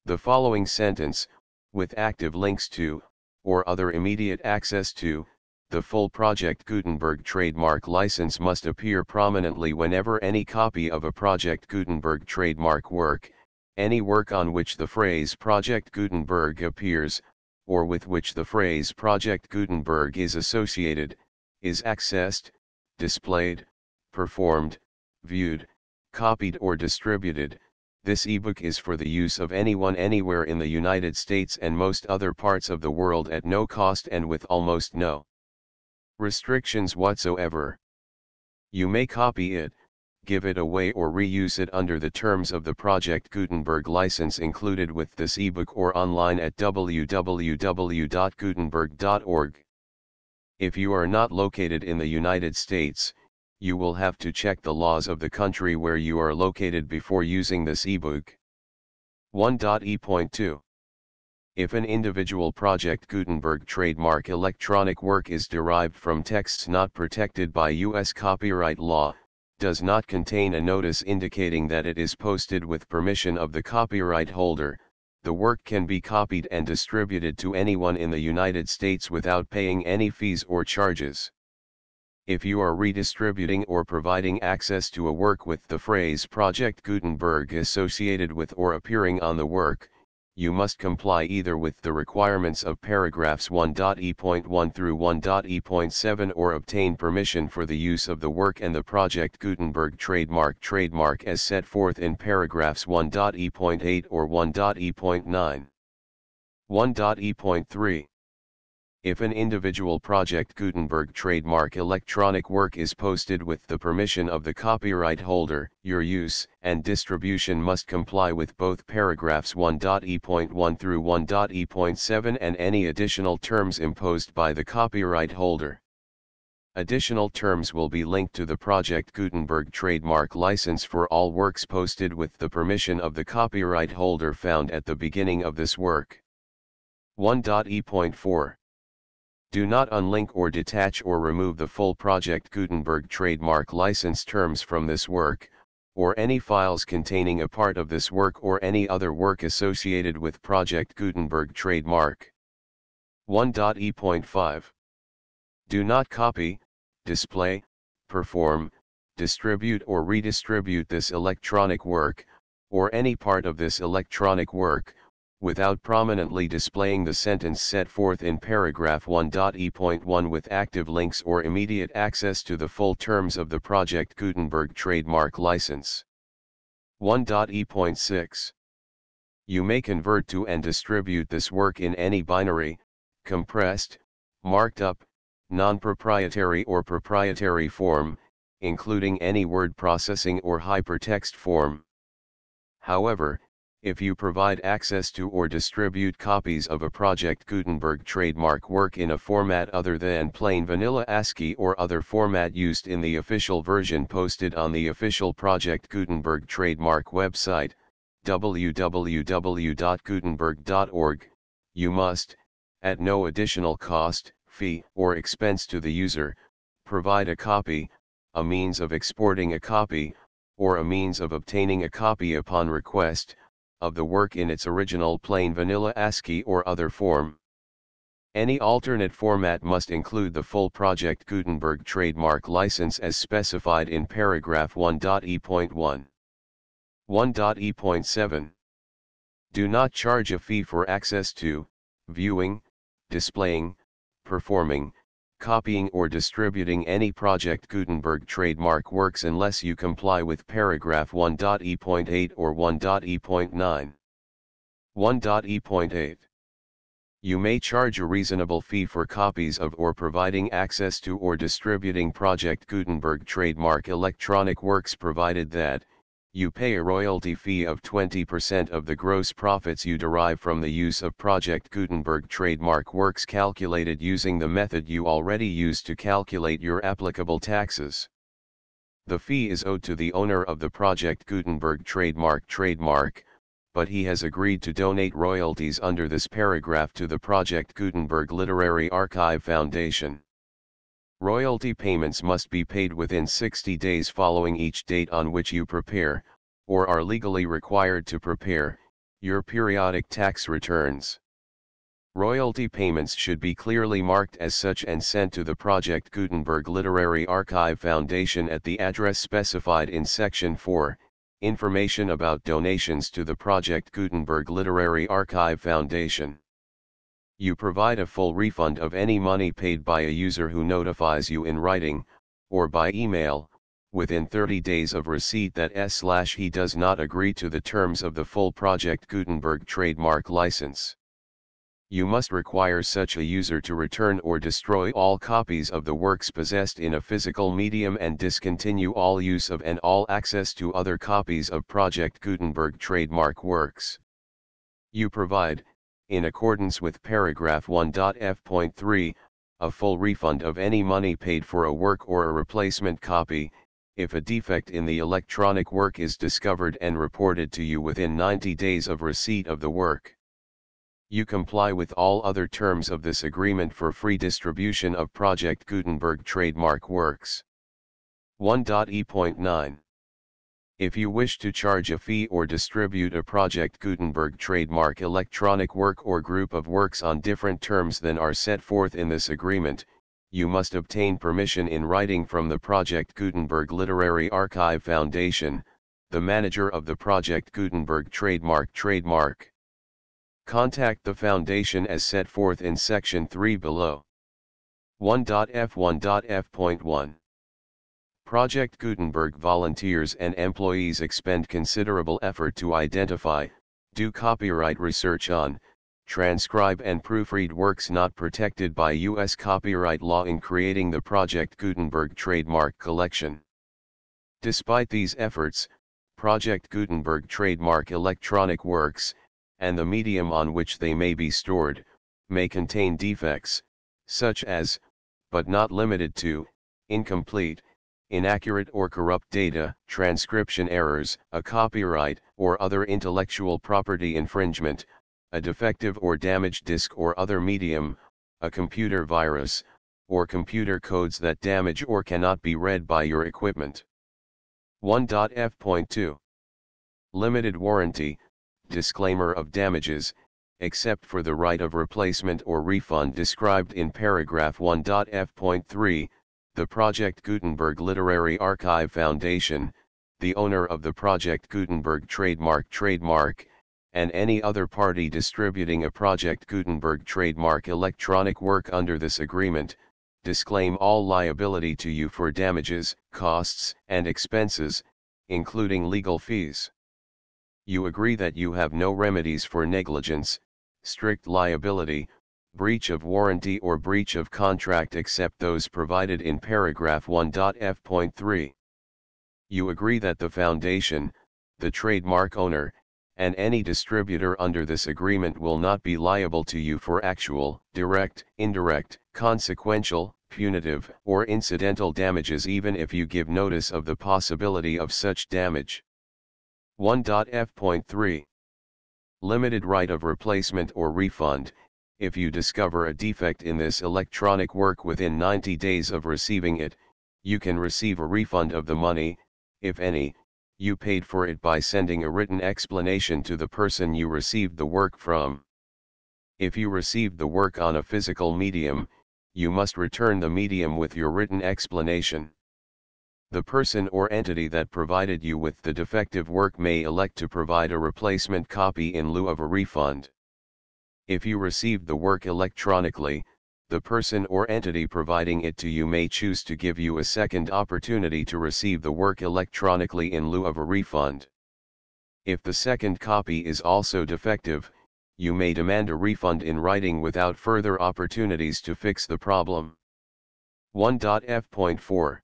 A: The following sentence, with active links to, or other immediate access to, the full Project Gutenberg trademark license must appear prominently whenever any copy of a Project Gutenberg trademark work, any work on which the phrase Project Gutenberg appears, or with which the phrase Project Gutenberg is associated, is accessed, displayed, performed, viewed, copied or distributed. This ebook is for the use of anyone anywhere in the United States and most other parts of the world at no cost and with almost no restrictions whatsoever. You may copy it, give it away or reuse it under the terms of the Project Gutenberg license included with this ebook or online at www.gutenberg.org. If you are not located in the United States, you will have to check the laws of the country where you are located before using this ebook. 1.e.2. If an individual Project Gutenberg trademark electronic work is derived from texts not protected by U.S. copyright law, does not contain a notice indicating that it is posted with permission of the copyright holder, the work can be copied and distributed to anyone in the United States without paying any fees or charges. If you are redistributing or providing access to a work with the phrase Project Gutenberg associated with or appearing on the work, you must comply either with the requirements of paragraphs 1.e.1 through 1.e.7 or obtain permission for the use of the work and the Project Gutenberg trademark as set forth in paragraphs 1.e.8 or 1.e.9. 1.e.3. If an individual Project Gutenberg trademark electronic work is posted with the permission of the copyright holder, your use and distribution must comply with both paragraphs 1.e.1 through 1.e.7 and any additional terms imposed by the copyright holder. Additional terms will be linked to the Project Gutenberg trademark license for all works posted with the permission of the copyright holder found at the beginning of this work. 1.e.4. Do not unlink or detach or remove the full Project Gutenberg trademark license terms from this work, or any files containing a part of this work or any other work associated with Project Gutenberg trademark. 1.e.5. Do not copy, display, perform, distribute or redistribute this electronic work, or any part of this electronic work, without prominently displaying the sentence set forth in paragraph 1.e.1 with active links or immediate access to the full terms of the Project Gutenberg trademark license. 1.e.6. You may convert to and distribute this work in any binary, compressed, marked up, non-proprietary or proprietary form, including any word processing or hypertext form. However, if you provide access to or distribute copies of a Project Gutenberg trademark work in a format other than plain vanilla ASCII or other format used in the official version posted on the official Project Gutenberg trademark website, www.gutenberg.org, you must, at no additional cost, fee, or expense to the user, provide a copy, a means of exporting a copy, or a means of obtaining a copy upon request, of the work in its original plain vanilla ASCII or other form. Any alternate format must include the full Project Gutenberg trademark license as specified in paragraph 1.e.1. 1.e.7. Do not charge a fee for access to, viewing, displaying, performing, copying or distributing any Project Gutenberg trademark works unless you comply with paragraph 1.e.8 or 1.e.9. 1.e.8. You may charge a reasonable fee for copies of or providing access to or distributing Project Gutenberg trademark electronic works provided that, you pay a royalty fee of 20% of the gross profits you derive from the use of Project Gutenberg trademark works calculated using the method you already use to calculate your applicable taxes. The fee is owed to the owner of the Project Gutenberg trademark, but he has agreed to donate royalties under this paragraph to the Project Gutenberg Literary Archive Foundation. Royalty payments must be paid within 60 days following each date on which you prepare, or are legally required to prepare, your periodic tax returns. Royalty payments should be clearly marked as such and sent to the Project Gutenberg Literary Archive Foundation at the address specified in Section 4. Information about donations to the Project Gutenberg Literary Archive Foundation. You provide a full refund of any money paid by a user who notifies you in writing, or by email, within 30 days of receipt that he does not agree to the terms of the full Project Gutenberg trademark license. You must require such a user to return or destroy all copies of the works possessed in a physical medium and discontinue all use of and all access to other copies of Project Gutenberg trademark works. You provide, in accordance with paragraph 1.f.3, a full refund of any money paid for a work or a replacement copy, if a defect in the electronic work is discovered and reported to you within 90 days of receipt of the work. You comply with all other terms of this agreement for free distribution of Project Gutenberg trademark works. 1.e.9. If you wish to charge a fee or distribute a Project Gutenberg trademark electronic work or group of works on different terms than are set forth in this agreement, you must obtain permission in writing from the Project Gutenberg Literary Archive Foundation, the manager of the Project Gutenberg trademark. Contact the Foundation as set forth in Section 3 below. 1.f.1.f.1. Project Gutenberg volunteers and employees expend considerable effort to identify, do copyright research on, transcribe and proofread works not protected by U.S. copyright law in creating the Project Gutenberg trademark collection. Despite these efforts, Project Gutenberg trademark electronic works, and the medium on which they may be stored, may contain defects, such as, but not limited to, incomplete, inaccurate or corrupt data, transcription errors, a copyright or other intellectual property infringement, a defective or damaged disk or other medium, a computer virus, or computer codes that damage or cannot be read by your equipment. 1.f.2. Limited warranty, disclaimer of damages, except for the right of replacement or refund described in paragraph 1.f.3, the Project Gutenberg Literary Archive Foundation, the owner of the Project Gutenberg trademark, and any other party distributing a Project Gutenberg trademark electronic work under this agreement, disclaim all liability to you for damages, costs, and expenses, including legal fees. You agree that you have no remedies for negligence, strict liability, breach of warranty or breach of contract except those provided in paragraph 1.f.3. You agree that the Foundation, the trademark owner, and any distributor under this agreement will not be liable to you for actual, direct, indirect, consequential, punitive, or incidental damages even if you give notice of the possibility of such damage. 1.f.3. Limited right of replacement or refund. If you discover a defect in this electronic work within 90 days of receiving it, you can receive a refund of the money, if any, you paid for it by sending a written explanation to the person you received the work from. If you received the work on a physical medium, you must return the medium with your written explanation. The person or entity that provided you with the defective work may elect to provide a replacement copy in lieu of a refund. If you received the work electronically, the person or entity providing it to you may choose to give you a second opportunity to receive the work electronically in lieu of a refund. If the second copy is also defective, you may demand a refund in writing without further opportunities to fix the problem. 1.f.4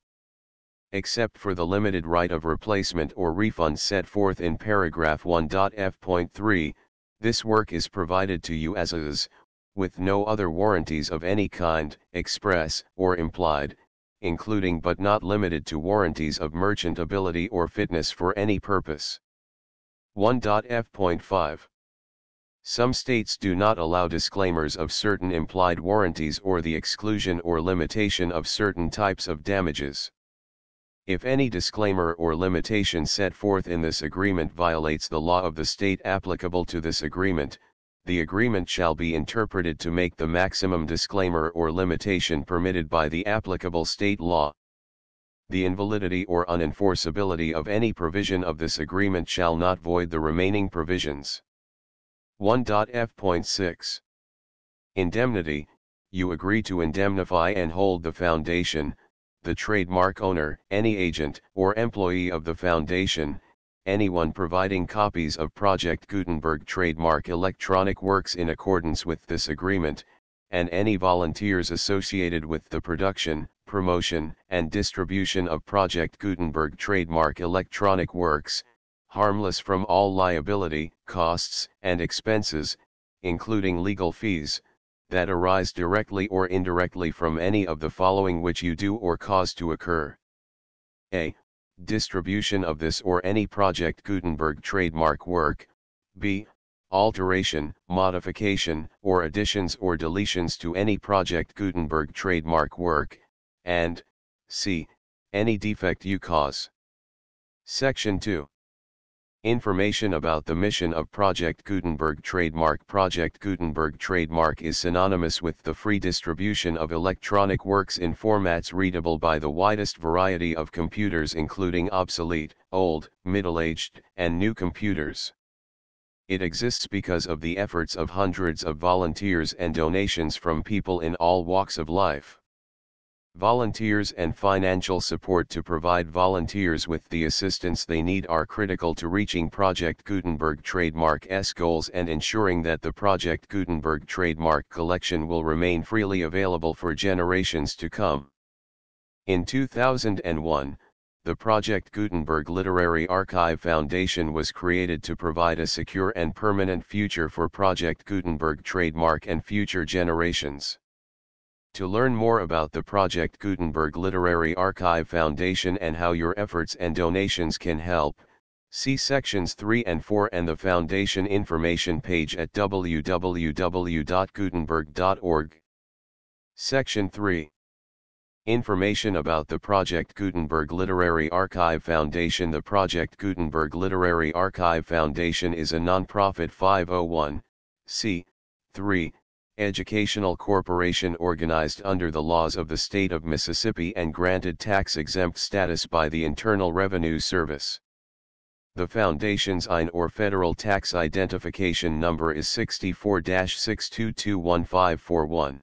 A: Except for the limited right of replacement or refund set forth in paragraph 1.f.3, this work is provided to you as is, with no other warranties of any kind, express or implied, including but not limited to warranties of merchantability or fitness for any purpose. 1.f.5 Some states do not allow disclaimers of certain implied warranties or the exclusion or limitation of certain types of damages. If any disclaimer or limitation set forth in this agreement violates the law of the state applicable to this agreement, the agreement shall be interpreted to make the maximum disclaimer or limitation permitted by the applicable state law. The invalidity or unenforceability of any provision of this agreement shall not void the remaining provisions. 1.f.6 Indemnity. You agree to indemnify and hold the foundation, the trademark owner, any agent or employee of the foundation, anyone providing copies of Project Gutenberg trademark electronic works in accordance with this agreement, and any volunteers associated with the production, promotion, and distribution of Project Gutenberg trademark electronic works, harmless from all liability, costs, and expenses, including legal fees, that arise directly or indirectly from any of the following which you do or cause to occur. A. Distribution of this or any Project Gutenberg trademark work. B. Alteration, modification, or additions or deletions to any Project Gutenberg trademark work, and C. Any defect you cause. Section 2. Information about the mission of Project Gutenberg trademark. Project Gutenberg trademark is synonymous with the free distribution of electronic works in formats readable by the widest variety of computers, including obsolete, old, middle-aged, and new computers. It exists because of the efforts of hundreds of volunteers and donations from people in all walks of life. Volunteers and financial support to provide volunteers with the assistance they need are critical to reaching Project Gutenberg trademark's goals and ensuring that the Project Gutenberg trademark collection will remain freely available for generations to come. In 2001, the Project Gutenberg Literary Archive Foundation was created to provide a secure and permanent future for Project Gutenberg trademark and future generations. To learn more about the Project Gutenberg Literary Archive Foundation and how your efforts and donations can help, see sections 3 and 4 and the Foundation information page at www.gutenberg.org. Section 3. Information about the Project Gutenberg Literary Archive Foundation. The Project Gutenberg Literary Archive Foundation is a non-profit 501(c)(3) educational corporation organized under the laws of the state of Mississippi and granted tax-exempt status by the Internal Revenue Service. The Foundation's IN or Federal Tax Identification Number is 64-6221541.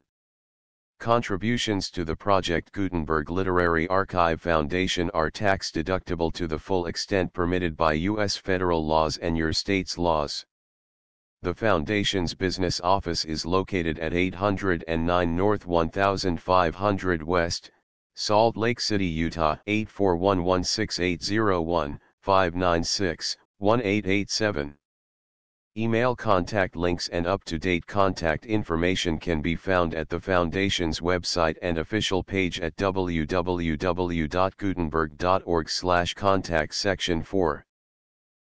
A: Contributions to the Project Gutenberg Literary Archive Foundation are tax-deductible to the full extent permitted by U.S. federal laws and your state's laws. The Foundation's business office is located at 809 North 1500 West, Salt Lake City, Utah 841-16801-596-1887. Email contact links and up-to-date contact information can be found at the Foundation's website and official page at www.gutenberg.org/contact section 4.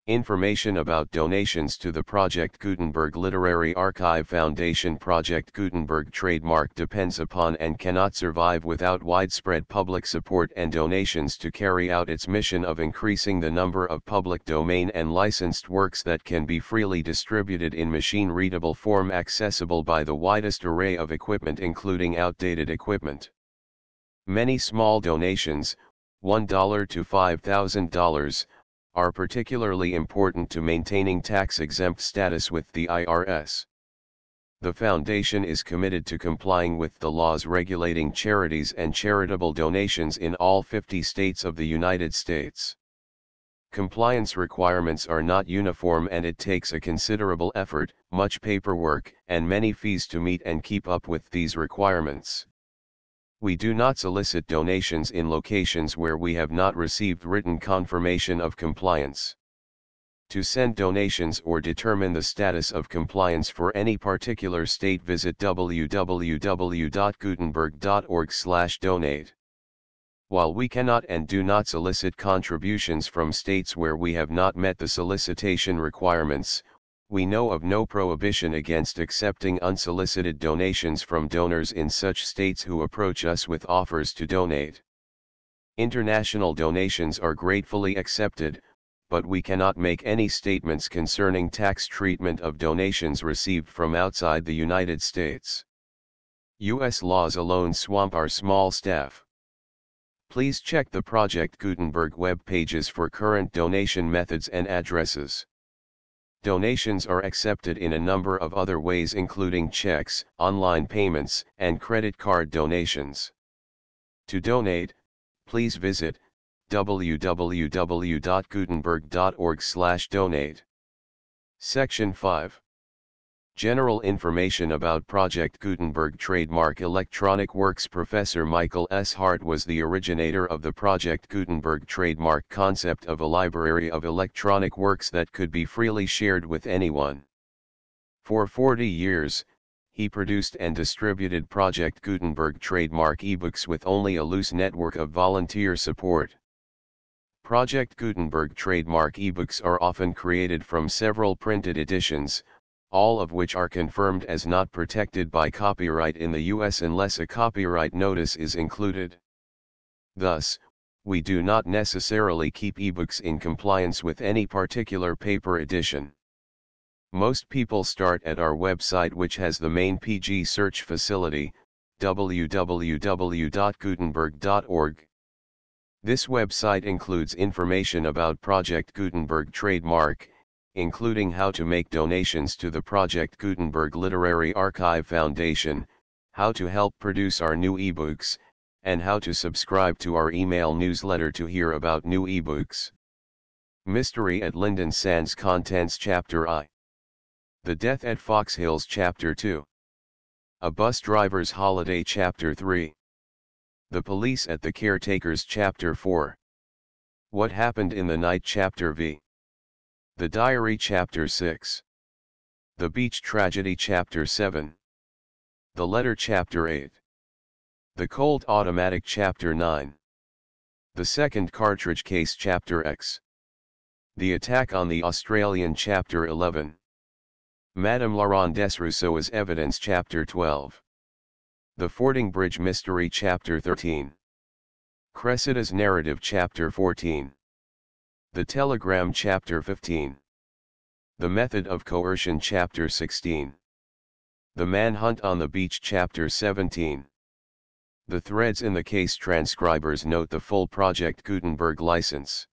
A: Information about donations to the Project Gutenberg Literary Archive Foundation. Project Gutenberg trademark depends upon and cannot survive without widespread public support and donations to carry out its mission of increasing the number of public domain and licensed works that can be freely distributed in machine-readable form accessible by the widest array of equipment including outdated equipment. Many small donations, $1 to $5,000, are particularly important to maintaining tax-exempt status with the IRS. The Foundation is committed to complying with the laws regulating charities and charitable donations in all 50 states of the United States. Compliance requirements are not uniform and it takes a considerable effort, much paperwork, and many fees to meet and keep up with these requirements. We do not solicit donations in locations where we have not received written confirmation of compliance. To send donations or determine the status of compliance for any particular state, visit www.gutenberg.org/donate. While we cannot and do not solicit contributions from states where we have not met the solicitation requirements, we know of no prohibition against accepting unsolicited donations from donors in such states who approach us with offers to donate. International donations are gratefully accepted, but we cannot make any statements concerning tax treatment of donations received from outside the United States. U.S. laws alone swamp our small staff. Please check the Project Gutenberg web pages for current donation methods and addresses. Donations are accepted in a number of other ways including checks, online payments, and credit card donations. To donate, please visit www.gutenberg.org/donate. Section 5. General information about Project Gutenberg trademark electronic works. Professor Michael S. Hart was the originator of the Project Gutenberg trademark concept of a library of electronic works that could be freely shared with anyone. For 40 years, he produced and distributed Project Gutenberg trademark ebooks with only a loose network of volunteer support. Project Gutenberg trademark ebooks are often created from several printed editions, all of which are confirmed as not protected by copyright in the U.S. unless a copyright notice is included. Thus, we do not necessarily keep ebooks in compliance with any particular paper edition. Most people start at our website, which has the main PG search facility, www.gutenberg.org. This website includes information about Project Gutenberg trademark, including how to make donations to the Project Gutenberg Literary Archive Foundation, how to help produce our new ebooks, and how to subscribe to our email newsletter to hear about new ebooks. Mystery at Lynden Sands. Contents. Chapter I. The Death at Fox Hills. Chapter 2. A Bus Driver's Holiday. Chapter 3. The Police at the Caretakers. Chapter 4. What Happened in the Night. Chapter V. The Diary. Chapter 6. The Beach Tragedy. Chapter 7. The Letter. Chapter 8. The Colt Automatic. Chapter 9. The Second Cartridge Case. Chapter X. The Attack on the Australian. Chapter 11. Madame Laurent Desrousseau's Evidence. Chapter 12. The Fording Bridge Mystery. Chapter 13. Cressida's Narrative. Chapter 14. The Telegram. Chapter 15. The Method of Coercion. Chapter 16. The Manhunt on the Beach. Chapter 17. The Threads in the Case. Transcribers note the full Project Gutenberg license.